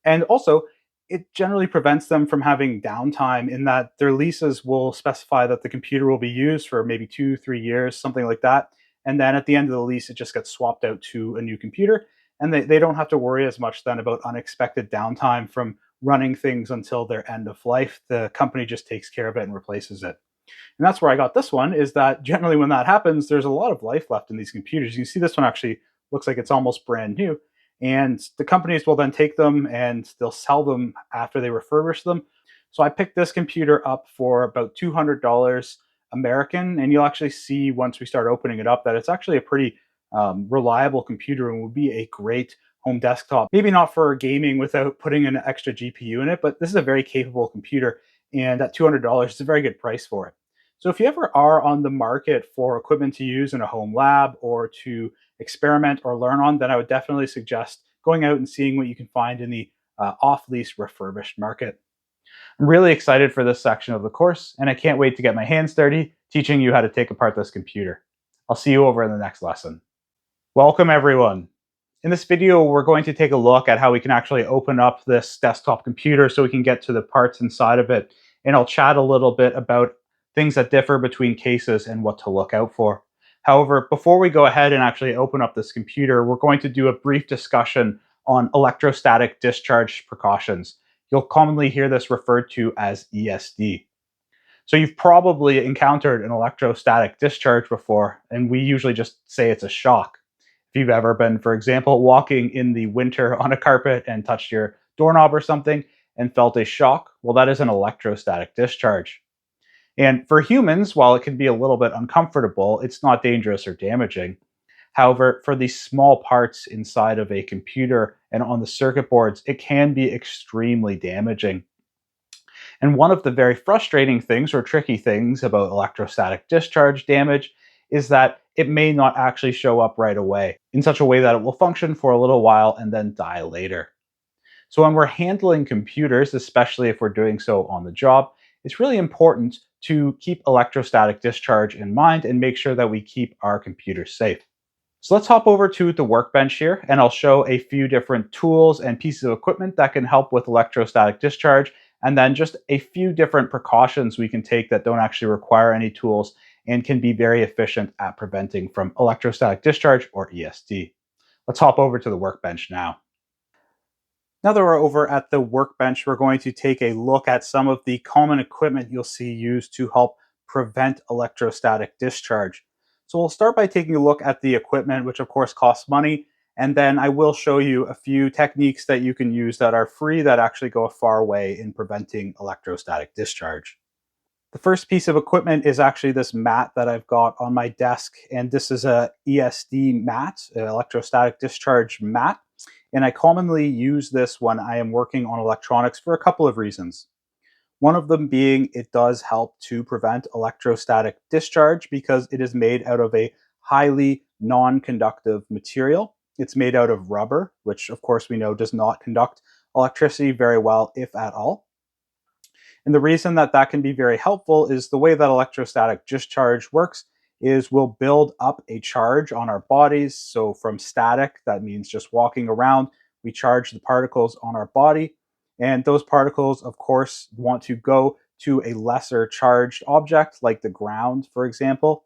And also, it generally prevents them from having downtime in that their leases will specify that the computer will be used for maybe 2-3 years, something like that. And then at the end of the lease, it just gets swapped out to a new computer. And they don't have to worry as much then about unexpected downtime from running things until their end of life. The company just takes care of it and replaces it. And that's where I got this one, is that generally when that happens, there's a lot of life left in these computers. You see this one actually looks like it's almost brand new. And the companies will then take them and they'll sell them after they refurbish them. So I picked this computer up for about $200 American. And you'll actually see once we start opening it up that it's actually a pretty reliable computer and will be a great home desktop. Maybe not for gaming without putting an extra GPU in it, but this is a very capable computer. And at $200, it's a very good price for it. So if you ever are on the market for equipment to use in a home lab or to experiment or learn on, then I would definitely suggest going out and seeing what you can find in the off-lease refurbished market. I'm really excited for this section of the course, and I can't wait to get my hands dirty teaching you how to take apart this computer. I'll see you over in the next lesson. Welcome everyone. In this video, we're going to take a look at how we can actually open up this desktop computer so we can get to the parts inside of it. And I'll chat a little bit about things that differ between cases and what to look out for. However, before we go ahead and actually open up this computer, we're going to do a brief discussion on electrostatic discharge precautions. You'll commonly hear this referred to as ESD. So you've probably encountered an electrostatic discharge before, and we usually just say it's a shock. If you've ever been, for example, walking in the winter on a carpet and touched your doorknob or something and felt a shock, well, that is an electrostatic discharge. And for humans, while it can be a little bit uncomfortable, it's not dangerous or damaging. However, for these small parts inside of a computer and on the circuit boards, it can be extremely damaging. And one of the very frustrating things or tricky things about electrostatic discharge damage is that it may not actually show up right away in such a way that it will function for a little while and then die later. So when we're handling computers, especially if we're doing so on the job, it's really important to keep electrostatic discharge in mind and make sure that we keep our computers safe. So let's hop over to the workbench here, and I'll show a few different tools and pieces of equipment that can help with electrostatic discharge, and then just a few different precautions we can take that don't actually require any tools and can be very efficient at preventing from electrostatic discharge or ESD. Let's hop over to the workbench now. Now that we're over at the workbench, we're going to take a look at some of the common equipment you'll see used to help prevent electrostatic discharge. So we'll start by taking a look at the equipment, which of course costs money, and then I will show you a few techniques that you can use that are free that actually go a far way in preventing electrostatic discharge. The first piece of equipment is actually this mat that I've got on my desk, and this is a ESD mat, an electrostatic discharge mat. And I commonly use this when I am working on electronics for a couple of reasons. One of them being it does help to prevent electrostatic discharge because it is made out of a highly non-conductive material. It's made out of rubber, which of course we know does not conduct electricity very well, if at all. And the reason that that can be very helpful is the way that electrostatic discharge works is we'll build up a charge on our bodies. So from static, that means just walking around, we charge the particles on our body. And those particles, of course, want to go to a lesser charged object like the ground, for example.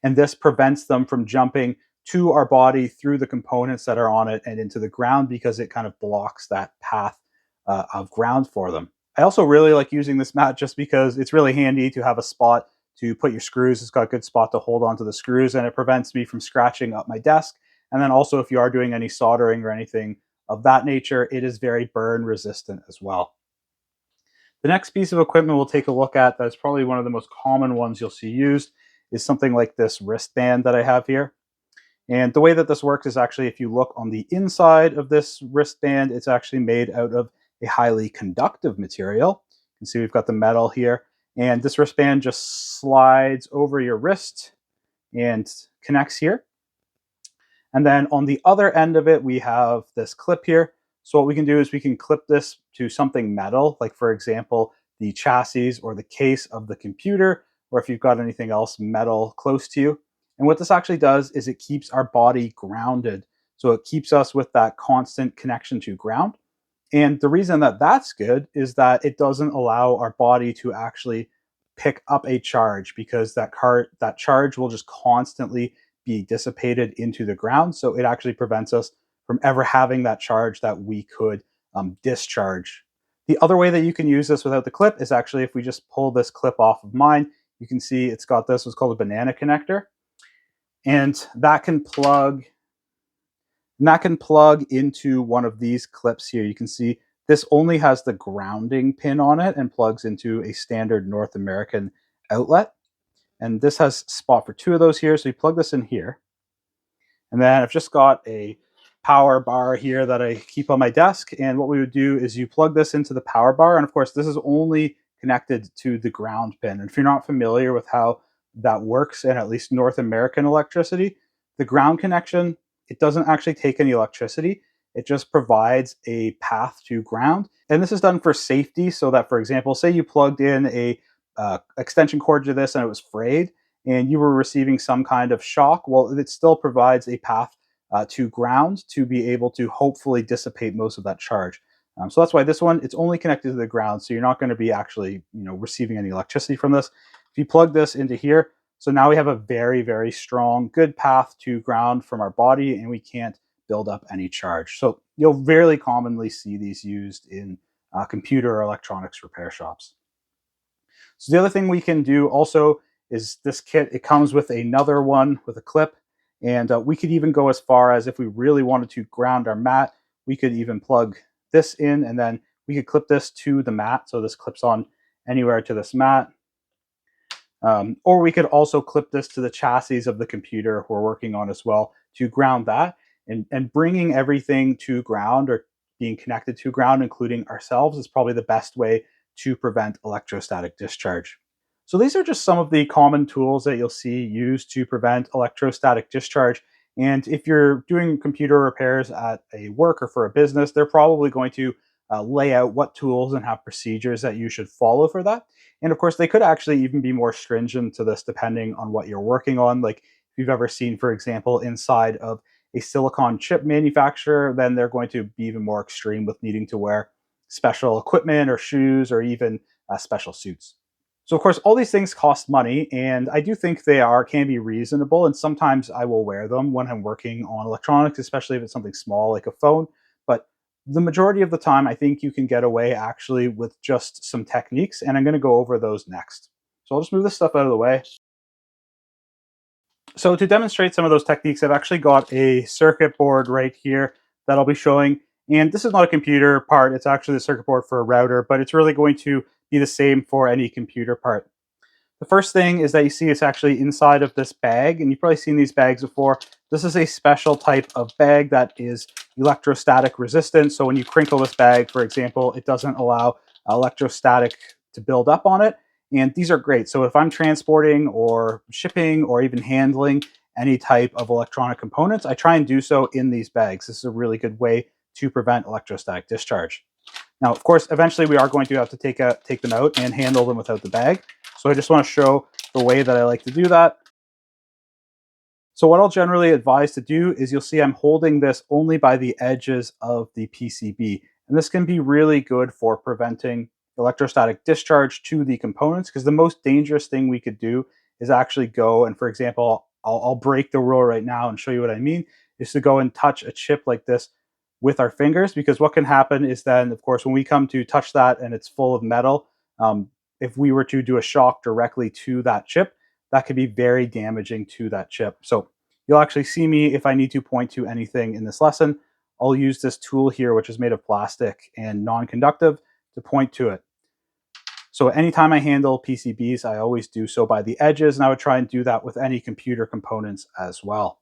And this prevents them from jumping to our body through the components that are on it and into the ground because it kind of blocks that path of ground for them. I also really like using this mat just because it's really handy to have a spot to put your screws. It's got a good spot to hold onto the screws, and it prevents me from scratching up my desk. And then also, if you are doing any soldering or anything of that nature, it is very burn resistant as well. The next piece of equipment we'll take a look at, that's probably one of the most common ones you'll see used, is something like this wristband that I have here. And the way that this works is actually, if you look on the inside of this wristband, it's actually made out of a highly conductive material. You can see we've got the metal here, and this wristband just slides over your wrist and connects here. And then on the other end of it, we have this clip here. So what we can do is we can clip this to something metal, like for example, the chassis or the case of the computer, or if you've got anything else metal close to you. And what this actually does is it keeps our body grounded. So it keeps us with that constant connection to ground. And the reason that that's good is that it doesn't allow our body to actually pick up a charge because that charge will just constantly be dissipated into the ground. So it actually prevents us from ever having that charge that we could discharge. The other way that you can use this without the clip is actually if we just pull this clip off of mine, you can see it's got this, what's called a banana connector. And that can plug into one of these clips here. You can see this only has the grounding pin on it and plugs into a standard North American outlet. And this has a spot for two of those here. So you plug this in here. And then I've just got a power bar here that I keep on my desk. And what we would do is you plug this into the power bar. And of course, this is only connected to the ground pin. And if you're not familiar with how that works in at least North American electricity, the ground connection, it doesn't actually take any electricity. It just provides a path to ground. And this is done for safety so that, for example, say you plugged in a extension cord to this and it was frayed, and you were receiving some kind of shock, well, it still provides a path to ground to be able to hopefully dissipate most of that charge. So that's why this one, it's only connected to the ground, so you're not going to be actually receiving any electricity from this. If you plug this into here, so now we have a very, very strong, good path to ground from our body, and we can't build up any charge. So you'll very commonly see these used in computer or electronics repair shops. So the other thing we can do also is this kit, it comes with another one with a clip, and we could even go as far as, if we really wanted to ground our mat, we could even plug this in, and then we could clip this to the mat. So this clips on anywhere to this mat. Or we could also clip this to the chassis of the computer we're working on as well to ground that. And bringing everything to ground, or being connected to ground, including ourselves, is probably the best way to prevent electrostatic discharge. So these are just some of the common tools that you'll see used to prevent electrostatic discharge. And if you're doing computer repairs at a work or for a business, they're probably going to lay out what tools and have procedures that you should follow for that. And of course, they could actually even be more stringent to this depending on what you're working on. Like if you've ever seen, for example, inside of a silicon chip manufacturer, then they're going to be even more extreme with needing to wear special equipment or shoes or even special suits. So of course, all these things cost money, and I do think they can be reasonable. And sometimes I will wear them when I'm working on electronics, especially if it's something small like a phone. But the majority of the time, I think you can get away actually with just some techniques, and I'm going to go over those next. So I'll just move this stuff out of the way. So to demonstrate some of those techniques, I've actually got a circuit board right here that I'll be showing. And this is not a computer part, it's actually the circuit board for a router, but it's really going to be the same for any computer part. The first thing is that you see it's actually inside of this bag, and you've probably seen these bags before. This is a special type of bag that is electrostatic resistant. So when you crinkle this bag, for example, it doesn't allow electrostatic to build up on it. And these are great. So if I'm transporting or shipping or even handling any type of electronic components, I try and do so in these bags. This is a really good way to prevent electrostatic discharge. Now, of course, eventually we are going to have to take them out and handle them without the bag. So I just want to show the way that I like to do that. So what I'll generally advise to do is, you'll see I'm holding this only by the edges of the PCB. And this can be really good for preventing electrostatic discharge to the components, because the most dangerous thing we could do is actually go and, for example, I'll break the rule right now and show you what I mean, is to go and touch a chip like this with our fingers, because what can happen is then, of course, when we come to touch that and it's full of metal, if we were to do a shock directly to that chip, that could be very damaging to that chip. So you'll actually see me, if I need to point to anything in this lesson, I'll use this tool here, which is made of plastic and non-conductive, to point to it. So anytime I handle PCBs, I always do so by the edges, and I would try and do that with any computer components as well.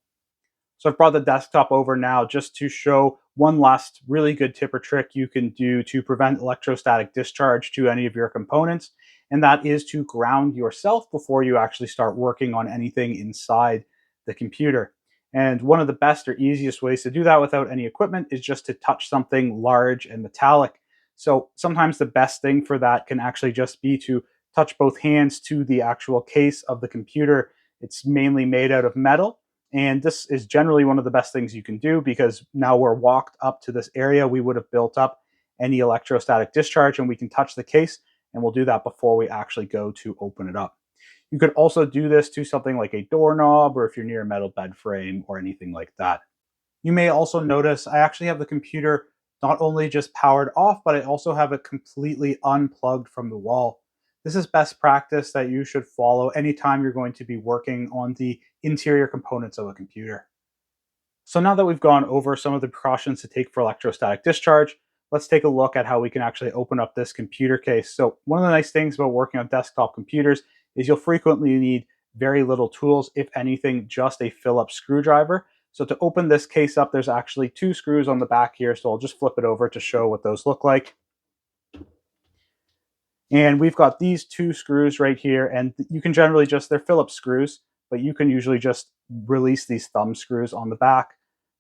So I've brought the desktop over now just to show one last really good tip or trick you can do to prevent electrostatic discharge to any of your components, and that is to ground yourself before you actually start working on anything inside the computer. And one of the best or easiest ways to do that without any equipment is just to touch something large and metallic. So sometimes the best thing for that can actually just be to touch both hands to the actual case of the computer. It's mainly made out of metal. And this is generally one of the best things you can do, because now we're walked up to this area, we would have built up any electrostatic discharge, and we can touch the case, and we'll do that before we actually go to open it up. You could also do this to something like a doorknob, or if you're near a metal bed frame or anything like that. You may also notice I actually have the computer not only just powered off, but I also have it completely unplugged from the wall. This is best practice that you should follow anytime you're going to be working on the interior components of a computer. So now that we've gone over some of the precautions to take for electrostatic discharge, let's take a look at how we can actually open up this computer case. So one of the nice things about working on desktop computers is you'll frequently need very little tools, if anything, just a Phillips screwdriver. So to open this case up, there's actually two screws on the back here, so I'll just flip it over to show what those look like. And we've got these two screws right here, and you can generally they're Phillips screws, but you can usually just release these thumb screws on the back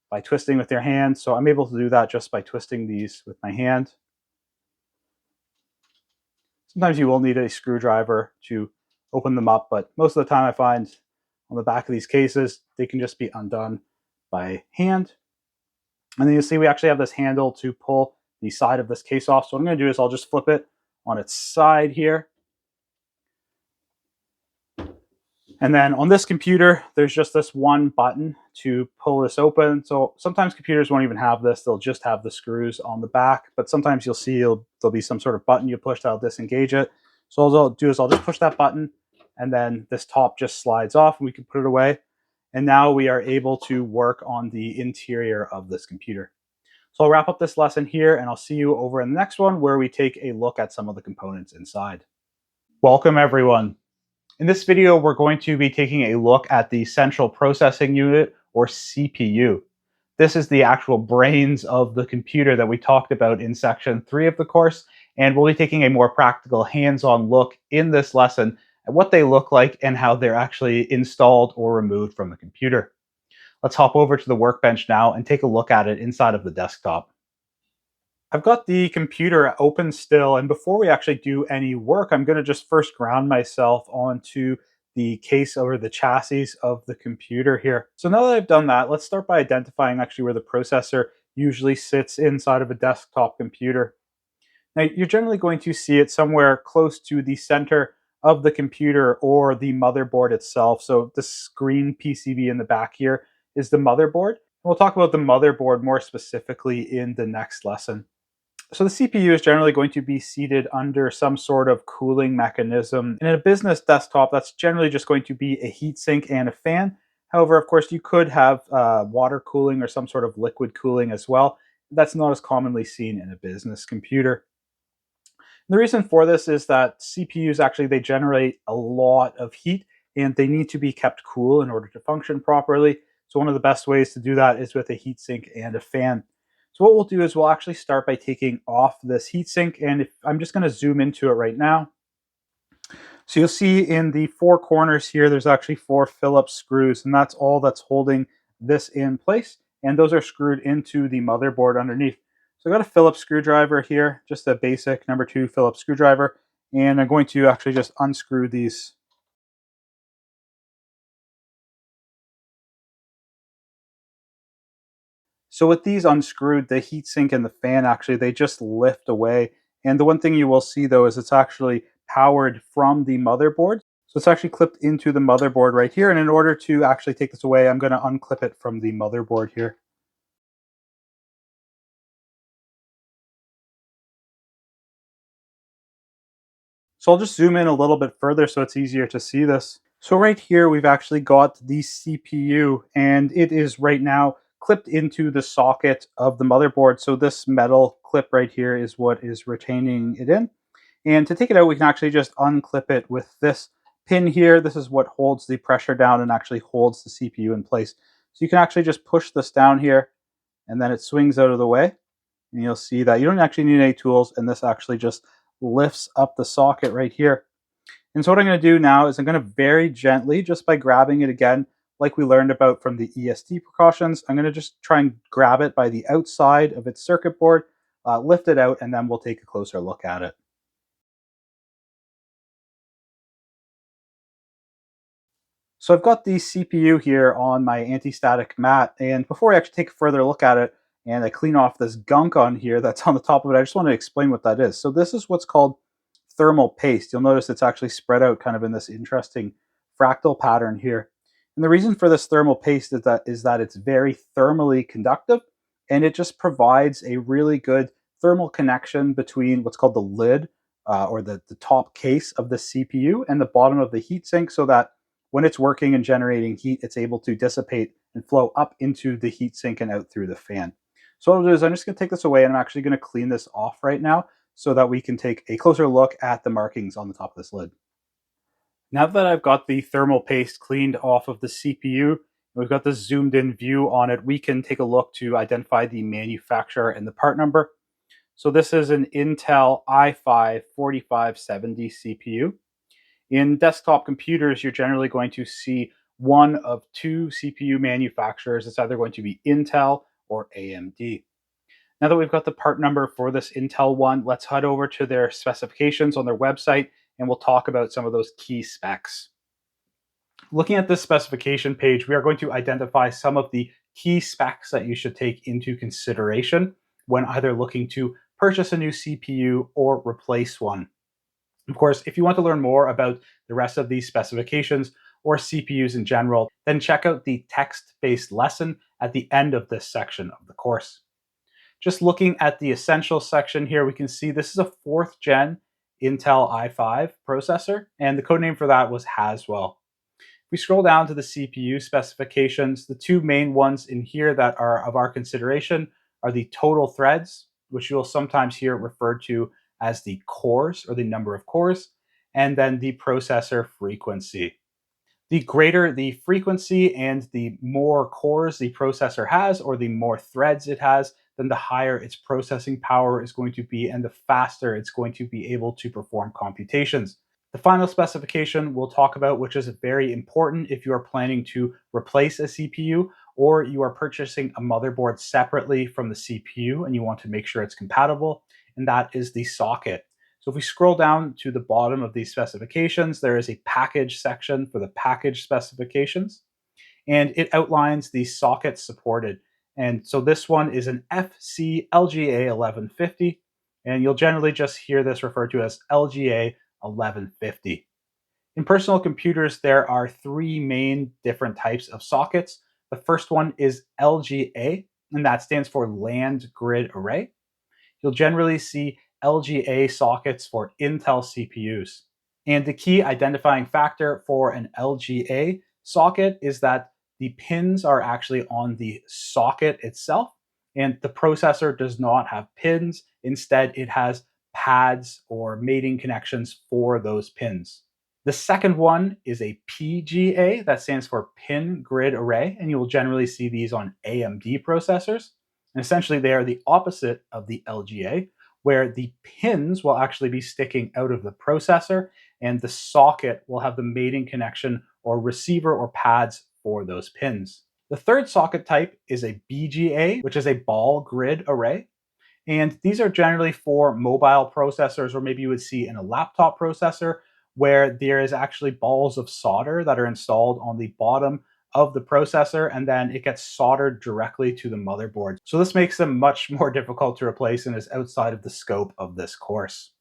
by twisting with your hand. So I'm able to do that just by twisting these with my hand. Sometimes you will need a screwdriver to open them up. But most of the time I find on the back of these cases, they can just be undone by hand. And then you'll see we actually have this handle to pull the side of this case off. So what I'm going to do is I'll just flip it on its side here. And then on this computer, there's just this one button to pull this open. So sometimes computers won't even have this. They'll just have the screws on the back. But sometimes you'll see there'll be some sort of button you push that'll disengage it. So all I'll do is I'll just push that button, and then this top just slides off and we can put it away. And now we are able to work on the interior of this computer. So I'll wrap up this lesson here, and I'll see you over in the next one where we take a look at some of the components inside. Welcome, everyone. In this video, we're going to be taking a look at the Central Processing Unit, or CPU. This is the actual brains of the computer that we talked about in section 3 of the course, and we'll be taking a more practical hands-on look in this lesson at what they look like and how they're actually installed or removed from the computer. Let's hop over to the workbench now and take a look at it inside of the desktop. I've got the computer open still, and before we actually do any work, I'm going to just first ground myself onto the case or the chassis of the computer here. So now that I've done that, let's start by identifying actually where the processor usually sits inside of a desktop computer. Now, you're generally going to see it somewhere close to the center of the computer or the motherboard itself. So the screen PCB in the back here is the motherboard. We'll talk about the motherboard more specifically in the next lesson. So the CPU is generally going to be seated under some sort of cooling mechanism. And in a business desktop, that's generally just going to be a heatsink and a fan. However, of course, you could have water cooling or some sort of liquid cooling as well. That's not as commonly seen in a business computer. And the reason for this is that CPUs actually, they generate a lot of heat and they need to be kept cool in order to function properly. So one of the best ways to do that is with a heatsink and a fan. So what we'll do is we'll actually start by taking off this heatsink, and I'm just going to zoom into it right now. So you'll see in the 4 corners here, there's actually 4 Phillips screws, and that's all that's holding this in place. And those are screwed into the motherboard underneath. So I've got a Phillips screwdriver here, just a basic number 2 Phillips screwdriver, and I'm going to actually just unscrew these. So with these unscrewed, the heatsink and the fan actually, they just lift away. And the one thing you will see though is it's actually powered from the motherboard. So it's actually clipped into the motherboard right here. And in order to actually take this away, I'm going to unclip it from the motherboard here. So I'll just zoom in a little bit further so it's easier to see this. So right here, we've actually got the CPU, and it is right now clipped into the socket of the motherboard. So this metal clip right here is what is retaining it in. And to take it out, we can actually just unclip it with this pin here. This is what holds the pressure down and actually holds the CPU in place. So you can actually just push this down here, and then it swings out of the way. And you'll see that you don't actually need any tools, and this actually just lifts up the socket right here. And so what I'm going to do now is I'm going to very gently, just by grabbing it again, like we learned about from the ESD precautions, I'm going to just try and grab it by the outside of its circuit board, lift it out, and then we'll take a closer look at it. So I've got the CPU here on my anti-static mat, and before I actually take a further look at it and I clean off this gunk on here that's on the top of it, I just want to explain what that is. So this is what's called thermal paste. You'll notice it's actually spread out kind of in this interesting fractal pattern here. And the reason for this thermal paste is that it's very thermally conductive, and it just provides a really good thermal connection between what's called the lid or the top case of the CPU and the bottom of the heatsink, so that when it's working and generating heat, it's able to dissipate and flow up into the heatsink and out through the fan. So what I'll do is I'm just going to take this away, and I'm actually going to clean this off right now so that we can take a closer look at the markings on the top of this lid. Now that I've got the thermal paste cleaned off of the CPU, we've got this zoomed in view on it, we can take a look to identify the manufacturer and the part number. So this is an Intel i5 4570 CPU. In desktop computers, you're generally going to see one of 2 CPU manufacturers. It's either going to be Intel or AMD. Now that we've got the part number for this Intel one, let's head over to their specifications on their website and we'll talk about some of those key specs. Looking at this specification page, we are going to identify some of the key specs that you should take into consideration when either looking to purchase a new CPU or replace one. Of course, if you want to learn more about the rest of these specifications or CPUs in general, then check out the text-based lesson at the end of this section of the course. Just looking at the essentials section here, we can see this is a 4th gen Intel i5 processor, and the codename for that was Haswell. If we scroll down to the CPU specifications, the two main ones in here that are of our consideration are the total threads, which you'll sometimes hear referred to as the cores or the number of cores, and then the processor frequency. The greater the frequency and the more cores the processor has, or the more threads it has, then the higher its processing power is going to be and the faster it's going to be able to perform computations. The final specification we'll talk about, which is very important if you are planning to replace a CPU or you are purchasing a motherboard separately from the CPU and you want to make sure it's compatible, and that is the socket. So if we scroll down to the bottom of these specifications, there is a package section for the package specifications, and it outlines the sockets supported. And so this one is an FC LGA 1150, and you'll generally just hear this referred to as LGA 1150. In personal computers, there are 3 main different types of sockets. The first one is LGA, and that stands for Land Grid Array. You'll generally see LGA sockets for Intel CPUs. And the key identifying factor for an LGA socket is that the pins are actually on the socket itself, and the processor does not have pins. Instead, it has pads or mating connections for those pins. The second one is a PGA, that stands for Pin Grid Array, and you will generally see these on AMD processors. And essentially, they are the opposite of the LGA, where the pins will actually be sticking out of the processor and the socket will have the mating connection or receiver or pads for those pins. The third socket type is a BGA, which is a ball grid array. And these are generally for mobile processors, or maybe you would see in a laptop processor, where there is actually balls of solder that are installed on the bottom of the processor, and then it gets soldered directly to the motherboard. So this makes them much more difficult to replace and is outside of the scope of this course.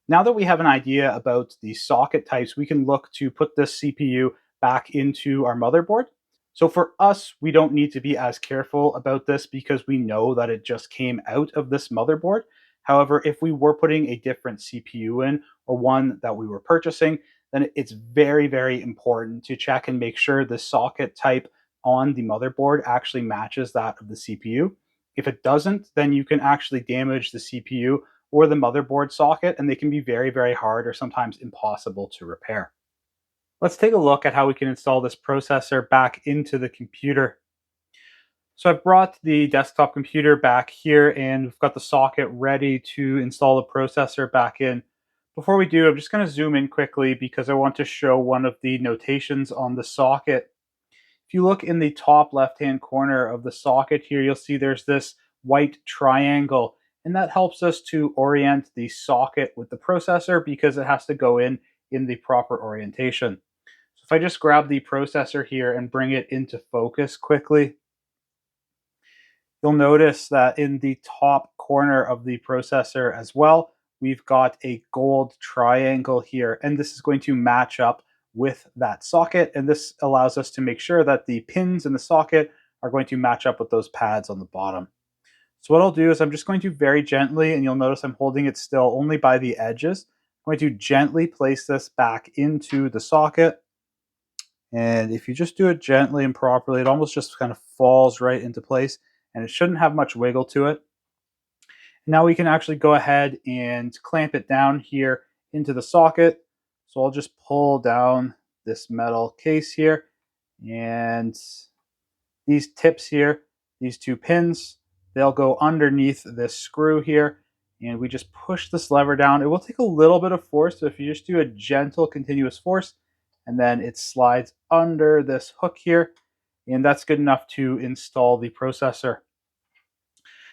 Now that we have an idea about the socket types, we can look to put this CPU back into our motherboard. So for us, we don't need to be as careful about this because we know that it just came out of this motherboard. However, if we were putting a different CPU in, or one that we were purchasing, then it's very, very important to check and make sure the socket type on the motherboard actually matches that of the CPU. If it doesn't, then you can actually damage the CPU or the motherboard socket, and they can be very, very hard or sometimes impossible to repair. Let's take a look at how we can install this processor back into the computer. So I've brought the desktop computer back here and we've got the socket ready to install the processor back in. Before we do, I'm just going to zoom in quickly because I want to show one of the notations on the socket. If you look in the top left-hand corner of the socket here, you'll see there's this white triangle, and that helps us to orient the socket with the processor because it has to go in the proper orientation. So if I just grab the processor here and bring it into focus quickly, you'll notice that in the top corner of the processor as well, we've got a gold triangle here, and this is going to match up with that socket, and this allows us to make sure that the pins in the socket are going to match up with those pads on the bottom. So what I'll do is I'm just going to very gently, and you'll notice I'm holding it still only by the edges, I'm going to gently place this back into the socket. And if you just do it gently and properly, it almost just kind of falls right into place, and it shouldn't have much wiggle to it. Now we can actually go ahead and clamp it down here into the socket. So I'll just pull down this metal case here, and these tips here, these 2 pins, they'll go underneath this screw here, and we just push this lever down. It will take a little bit of force, so if you just do a gentle continuous force, and then it slides under this hook here, and that's good enough to install the processor.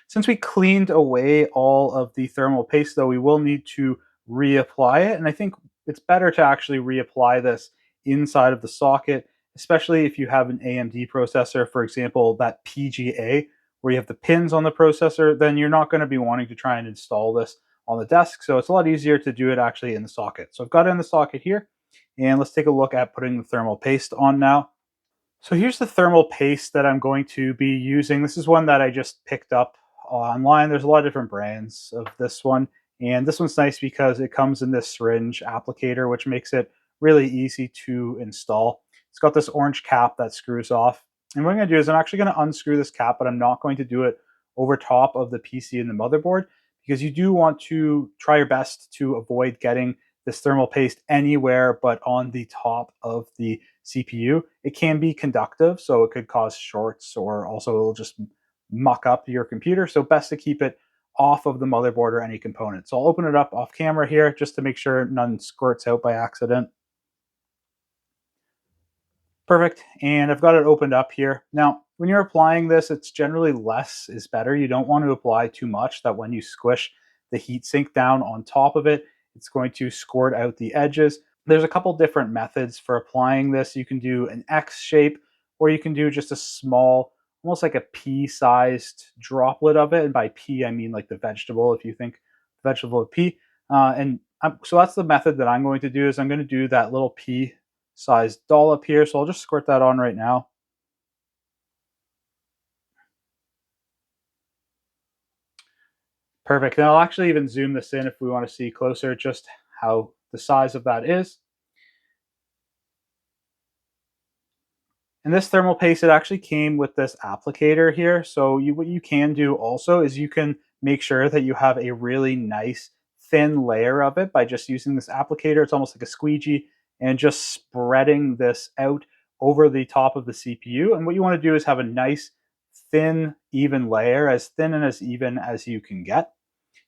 Since we cleaned away all of the thermal paste, though, we will need to reapply it, and I think it's better to actually reapply this inside of the socket, especially if you have an AMD processor, for example, that PGA, where you have the pins on the processor, then you're not going to be wanting to try and install this on the desk. So it's a lot easier to do it actually in the socket. So I've got it in the socket here, and let's take a look at putting the thermal paste on now. So here's the thermal paste that I'm going to be using. This is one that I just picked up online. There's a lot of different brands of this one. And this one's nice because it comes in this syringe applicator, which makes it really easy to install. It's got this orange cap that screws off. And what I'm going to do is I'm actually going to unscrew this cap, but I'm not going to do it over top of the PC and the motherboard, because you do want to try your best to avoid getting this thermal paste anywhere but on the top of the CPU. It can be conductive, so it could cause shorts, or also it'll just muck up your computer. So best to keep it off of the motherboard or any component. So I'll open it up off camera here just to make sure none squirts out by accident. Perfect. And I've got it opened up here. Now, when you're applying this, it's generally less is better. You don't want to apply too much, that when you squish the heatsink down on top of it, it's going to squirt out the edges. There's a couple different methods for applying this. You can do an X shape, or you can do just a small, almost like a pea-sized droplet of it. And by pea, I mean like the vegetable, if you think vegetable of pea. So that's the method that I'm going to do, is I'm going to do that little pea sized dollop here. So I'll just squirt that on right now. Perfect. And I'll actually even zoom this in if we want to see closer just how the size of that is. And this thermal paste, it actually came with this applicator here. So what you can do also is you can make sure that you have a really nice thin layer of it by just using this applicator. It's almost like a squeegee, and just spreading this out over the top of the CPU. And what you want to do is have a nice thin, even layer, as thin and as even as you can get.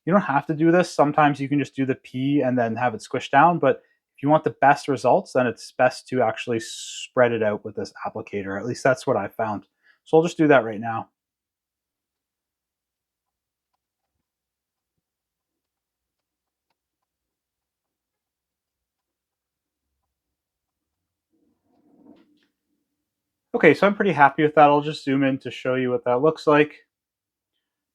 You don't have to do this. Sometimes you can just do the P and then have it squish down, but if you want the best results, then it's best to actually spread it out with this applicator. At least that's what I found. So I'll just do that right now. Okay, so I'm pretty happy with that. I'll just zoom in to show you what that looks like.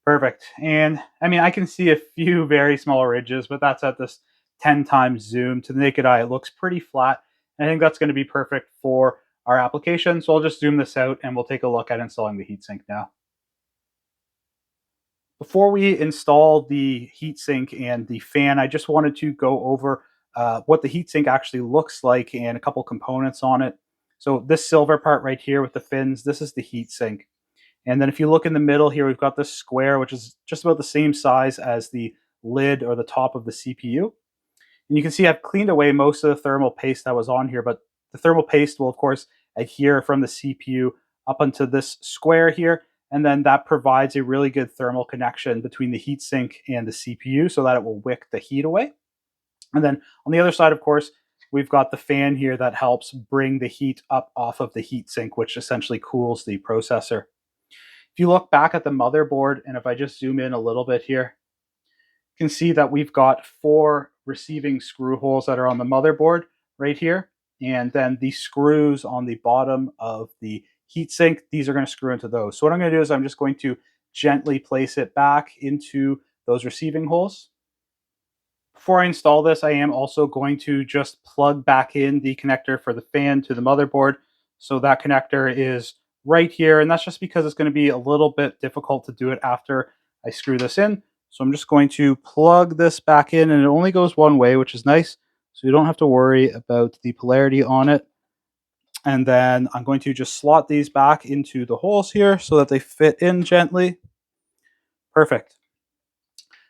Perfect. And I mean, I can see a few very small ridges, but that's at this 10 times zoom. To the naked eye, it looks pretty flat. And I think that's going to be perfect for our application. So I'll just zoom this out and we'll take a look at installing the heatsink now. Before we install the heatsink and the fan, I just wanted to go over what the heatsink actually looks like and a couple components on it. So this silver part right here with the fins, this is the heatsink. And then if you look in the middle here, we've got this square, which is just about the same size as the lid or the top of the CPU. And you can see I've cleaned away most of the thermal paste that was on here, but the thermal paste will, of course, adhere from the CPU up onto this square here. And then that provides a really good thermal connection between the heatsink and the CPU so that it will wick the heat away. And then on the other side, of course, we've got the fan here that helps bring the heat up off of the heatsink, which essentially cools the processor. If you look back at the motherboard, and if I just zoom in a little bit here, you can see that we've got 4 receiving screw holes that are on the motherboard right here. And then the screws on the bottom of the heatsink, these are going to screw into those. So what I'm going to do is I'm just going to gently place it back into those receiving holes. Before I install this, I am also going to just plug back in the connector for the fan to the motherboard. So that connector is right here, and that's just because it's going to be a little bit difficult to do it after I screw this in. So I'm just going to plug this back in, and it only goes one way, which is nice. So you don't have to worry about the polarity on it. And then I'm going to just slot these back into the holes here so that they fit in gently. Perfect.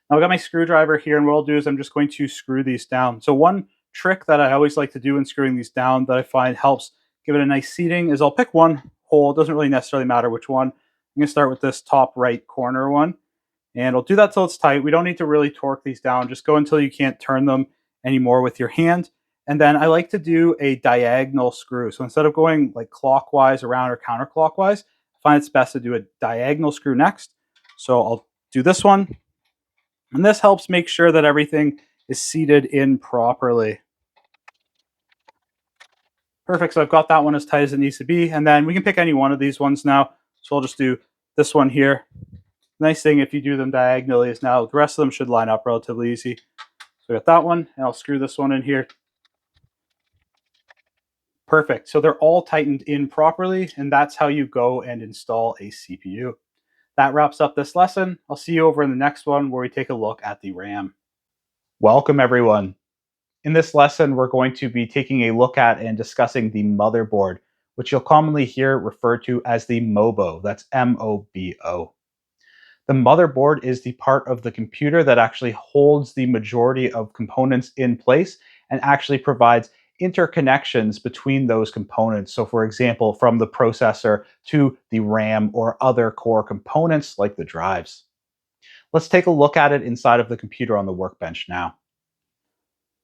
Now I've got my screwdriver here, and what I'll do is I'm just going to screw these down. So one trick that I always like to do in screwing these down that I find helps give it a nice seating is I'll pick one hole. It doesn't really necessarily matter which one. I'm going to start with this top right corner one, and I'll do that till it's tight. We don't need to really torque these down. Just go until you can't turn them anymore with your hand. And then I like to do a diagonal screw. So instead of going like clockwise around or counterclockwise, I find it's best to do a diagonal screw next. So I'll do this one. And this helps make sure that everything is seated in properly. Perfect, so I've got that one as tight as it needs to be, and then we can pick any one of these ones now. So I'll just do this one here. Nice thing if you do them diagonally is now the rest of them should line up relatively easy. So I got that one, and I'll screw this one in here. Perfect, so they're all tightened in properly, and that's how you go and install a CPU. That wraps up this lesson. I'll see you over in the next one where we take a look at the RAM. Welcome everyone. In this lesson, we're going to be taking a look at and discussing the motherboard, which you'll commonly hear referred to as the MOBO. That's M-O-B-O. The motherboard is the part of the computer that actually holds the majority of components in place and actually provides interconnections between those components. So for example, from the processor to the RAM or other core components like the drives. Let's take a look at it inside of the computer on the workbench now.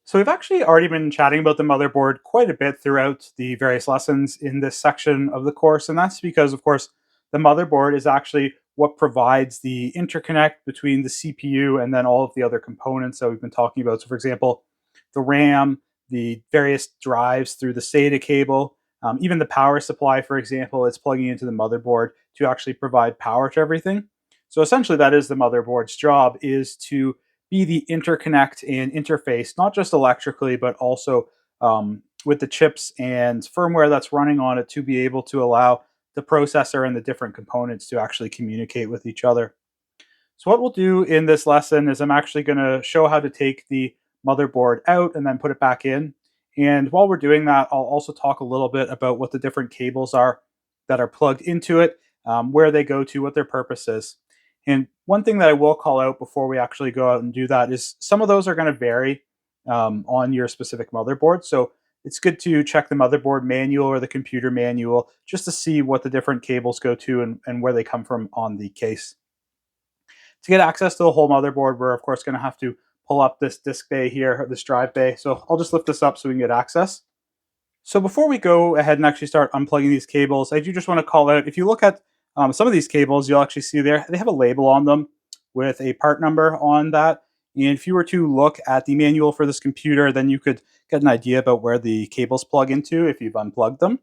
So we've actually already been chatting about the motherboard quite a bit throughout the various lessons in this section of the course, and that's because, of course, the motherboard is actually what provides the interconnect between the CPU and then all of the other components that we've been talking about. So for example, the RAM, the various drives through the SATA cable, even the power supply, for example, it's plugging into the motherboard to actually provide power to everything. So essentially that is the motherboard's job, is to be the interconnect and interface, not just electrically, but also with the chips and firmware that's running on it to be able to allow the processor and the different components to actually communicate with each other. So what we'll do in this lesson is I'm actually going to show how to take the motherboard out and then put it back in. And while we're doing that, I'll also talk a little bit about what the different cables are that are plugged into it, where they go to, what their purpose is. And one thing that I will call out before we actually go out and do that is some of those are going to vary on your specific motherboard. So it's good to check the motherboard manual or the computer manual just to see what the different cables go to and where they come from on the case. To get access to the whole motherboard, we're of course going to have to pull up this disk bay here, this drive bay. So I'll just lift this up so we can get access. So before we go ahead and actually start unplugging these cables, I do just want to call out, if you look at some of these cables, you'll actually see there, they have a label on them with a part number on that. And if you were to look at the manual for this computer, then you could get an idea about where the cables plug into if you've unplugged them.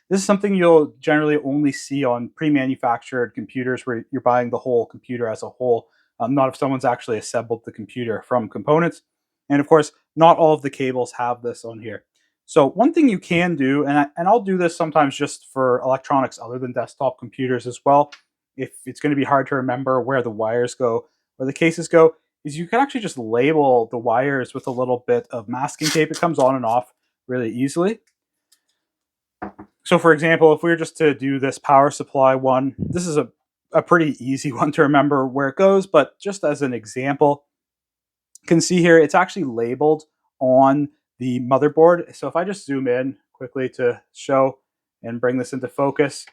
This is something you'll generally only see on pre-manufactured computers where you're buying the whole computer as a whole, not if someone's actually assembled the computer from components. And of course, not all of the cables have this on here. So one thing you can do, and I'll do this sometimes just for electronics other than desktop computers as well, if it's going to be hard to remember where the wires go, where the cases go, is you can actually just label the wires with a little bit of masking tape. It comes on and off really easily. So for example, if we were just to do this power supply one, this is a pretty easy one to remember where it goes, but just as an example, you can see here, it's actually labeled on the motherboard. So if I just zoom in quickly to show and bring this into focus,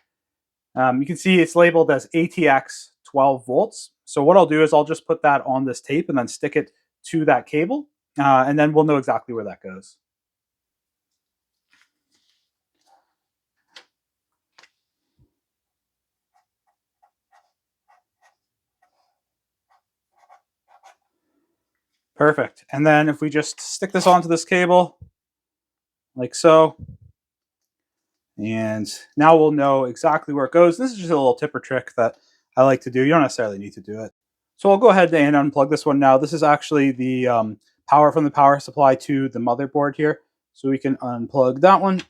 you can see it's labeled as ATX 12 volts. So what I'll do is I'll just put that on this tape and then stick it to that cable, and then we'll know exactly where that goes. Perfect. And then if we just stick this onto this cable, like so, and now we'll know exactly where it goes. This is just a little tip or trick that I like to do. You don't necessarily need to do it. So I'll go ahead and unplug this one now. This is actually the power from the power supply to the motherboard here. So we can unplug that one.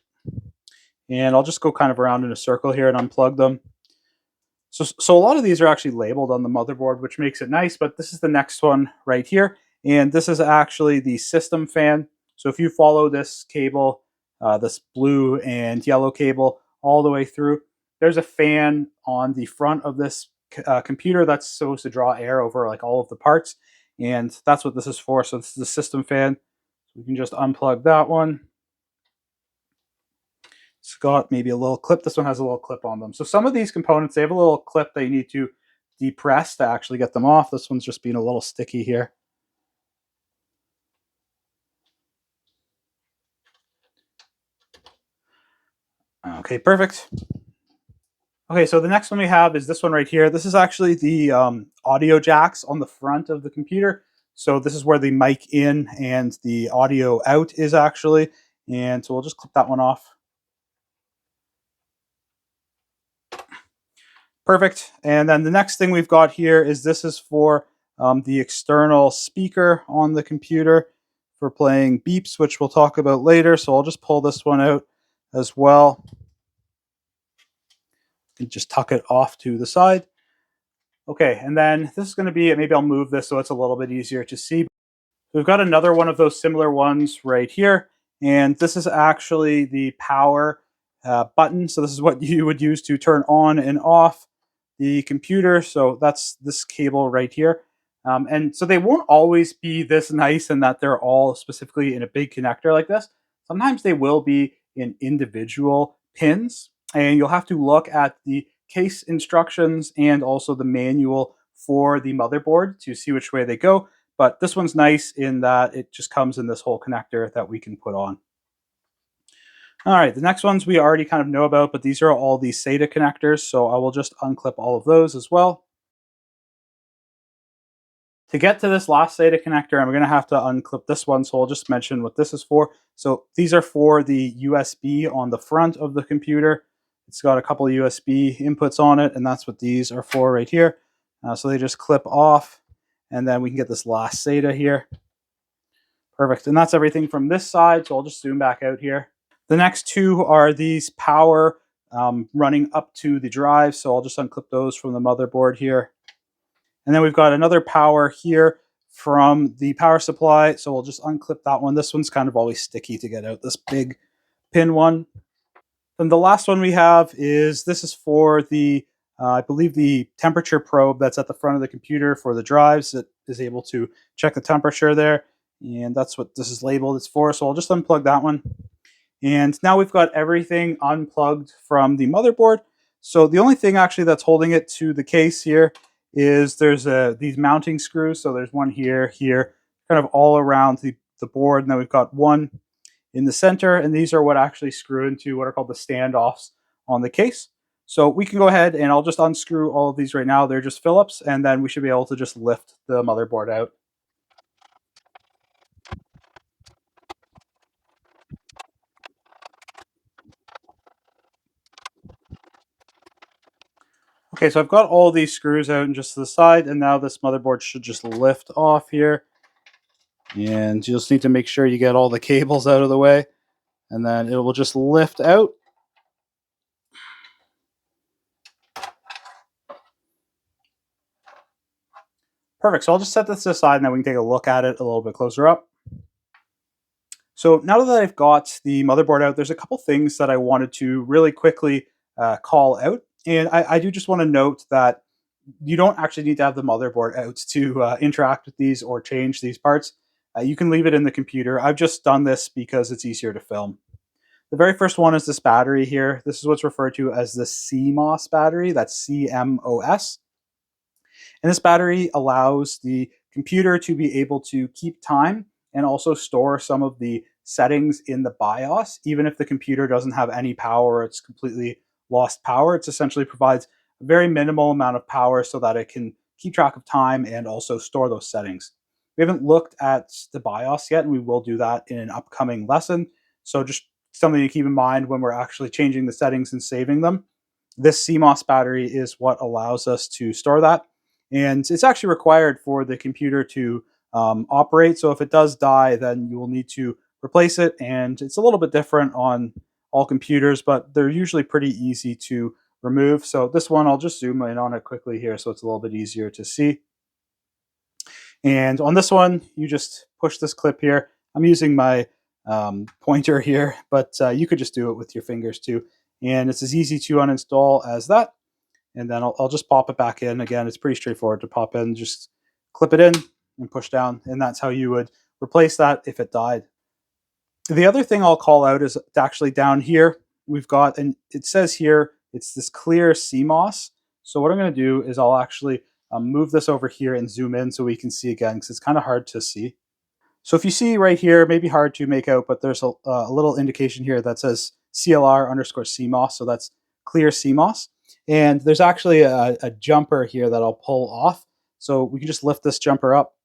And I'll just go kind of around in a circle here and unplug them. So a lot of these are actually labeled on the motherboard, which makes it nice, but this is the next one right here. And this is actually the system fan. So if you follow this cable, this blue and yellow cable all the way through, there's a fan on the front of this computer that's supposed to draw air over like all of the parts. And that's what this is for. So this is the system fan. So we can just unplug that one. It's got maybe a little clip. This one has a little clip on them. So some of these components, they have a little clip that you need to depress to actually get them off. This one's just being a little sticky here. Okay, perfect. Okay, so the next one we have is this one right here. This is actually the audio jacks on the front of the computer. So this is where the mic in and the audio out is actually. And so we'll just clip that one off. Perfect. And then the next thing we've got here is this is for the external speaker on the computer for playing beeps, which we'll talk about later. So I'll just pull this one out as well and just tuck it off to the side. Okay, and then this is going to be, maybe I'll move this so it's a little bit easier to see. We've got another one of those similar ones right here, and this is actually the power button. So this is what you would use to turn on and off the computer. So that's this cable right here. And so they won't always be this nice and that they're all specifically in a big connector like this. Sometimes they will be in individual pins, and you'll have to look at the case instructions and also the manual for the motherboard to see which way they go. But this one's nice in that it just comes in this whole connector that we can put on. All right, the next ones we already kind of know about, but these are all the SATA connectors, so I will just unclip all of those as well. To get to this last SATA connector, I'm going to have to unclip this one, so I'll just mention what this is for. So these are for the USB on the front of the computer. It's got a couple of USB inputs on it, and that's what these are for right here. So they just clip off, and then we can get this last SATA here. Perfect, and that's everything from this side, so I'll just zoom back out here. The next two are these power running up to the drive, so I'll just unclip those from the motherboard here. And then we've got another power here from the power supply, so we'll just unclip that one. This one's kind of always sticky to get out, this big pin one. Then the last one we have is, this is for the, I believe the temperature probe that's at the front of the computer for the drives that is able to check the temperature there. And that's what this is labeled it's for, so I'll just unplug that one. And now we've got everything unplugged from the motherboard. So the only thing actually that's holding it to the case here is there's these mounting screws. So there's one here, here, kind of all around the board. And then we've got one in the center. And these are what actually screw into what are called the standoffs on the case. So we can go ahead and I'll just unscrew all of these right now. They're just Phillips. And then we should be able to just lift the motherboard out. Okay, so I've got all these screws out and just to the side, and now this motherboard should just lift off here. And you just need to make sure you get all the cables out of the way, and then it will just lift out. Perfect, so I'll just set this aside and then we can take a look at it a little bit closer up. So now that I've got the motherboard out, there's a couple things that I wanted to really quickly call out. And I do just want to note that you don't actually need to have the motherboard out to interact with these or change these parts. You can leave it in the computer. I've just done this because it's easier to film. The very first one is this battery here. This is what's referred to as the CMOS battery. That's CMOS. And this battery allows the computer to be able to keep time and also store some of the settings in the BIOS, even if the computer doesn't have any power, it's completely lost power. It essentially provides a very minimal amount of power so that it can keep track of time and also store those settings. We haven't looked at the BIOS yet, and we will do that in an upcoming lesson. So just something to keep in mind when we're actually changing the settings and saving them. This CMOS battery is what allows us to store that. And it's actually required for the computer to operate. So if it does die, then you will need to replace it. And it's a little bit different on all computers, but they're usually pretty easy to remove. So this one, I'll just zoom in on it quickly here so it's a little bit easier to see. And on this one, you just push this clip here. I'm using my pointer here, but you could just do it with your fingers too. And it's as easy to uninstall as that. And then I'll just pop it back in. Again, it's pretty straightforward to pop in. Just clip it in and push down. And that's how you would replace that if it died. The other thing I'll call out is actually down here. We've got, and it says here, it's this clear CMOS. So what I'm going to do is I'll actually move this over here and zoom in so we can see again, because it's kind of hard to see. So if you see right here, maybe hard to make out, but there's a little indication here that says CLR_CMOS. So that's clear CMOS. And there's actually a jumper here that I'll pull off. So we can just lift this jumper up.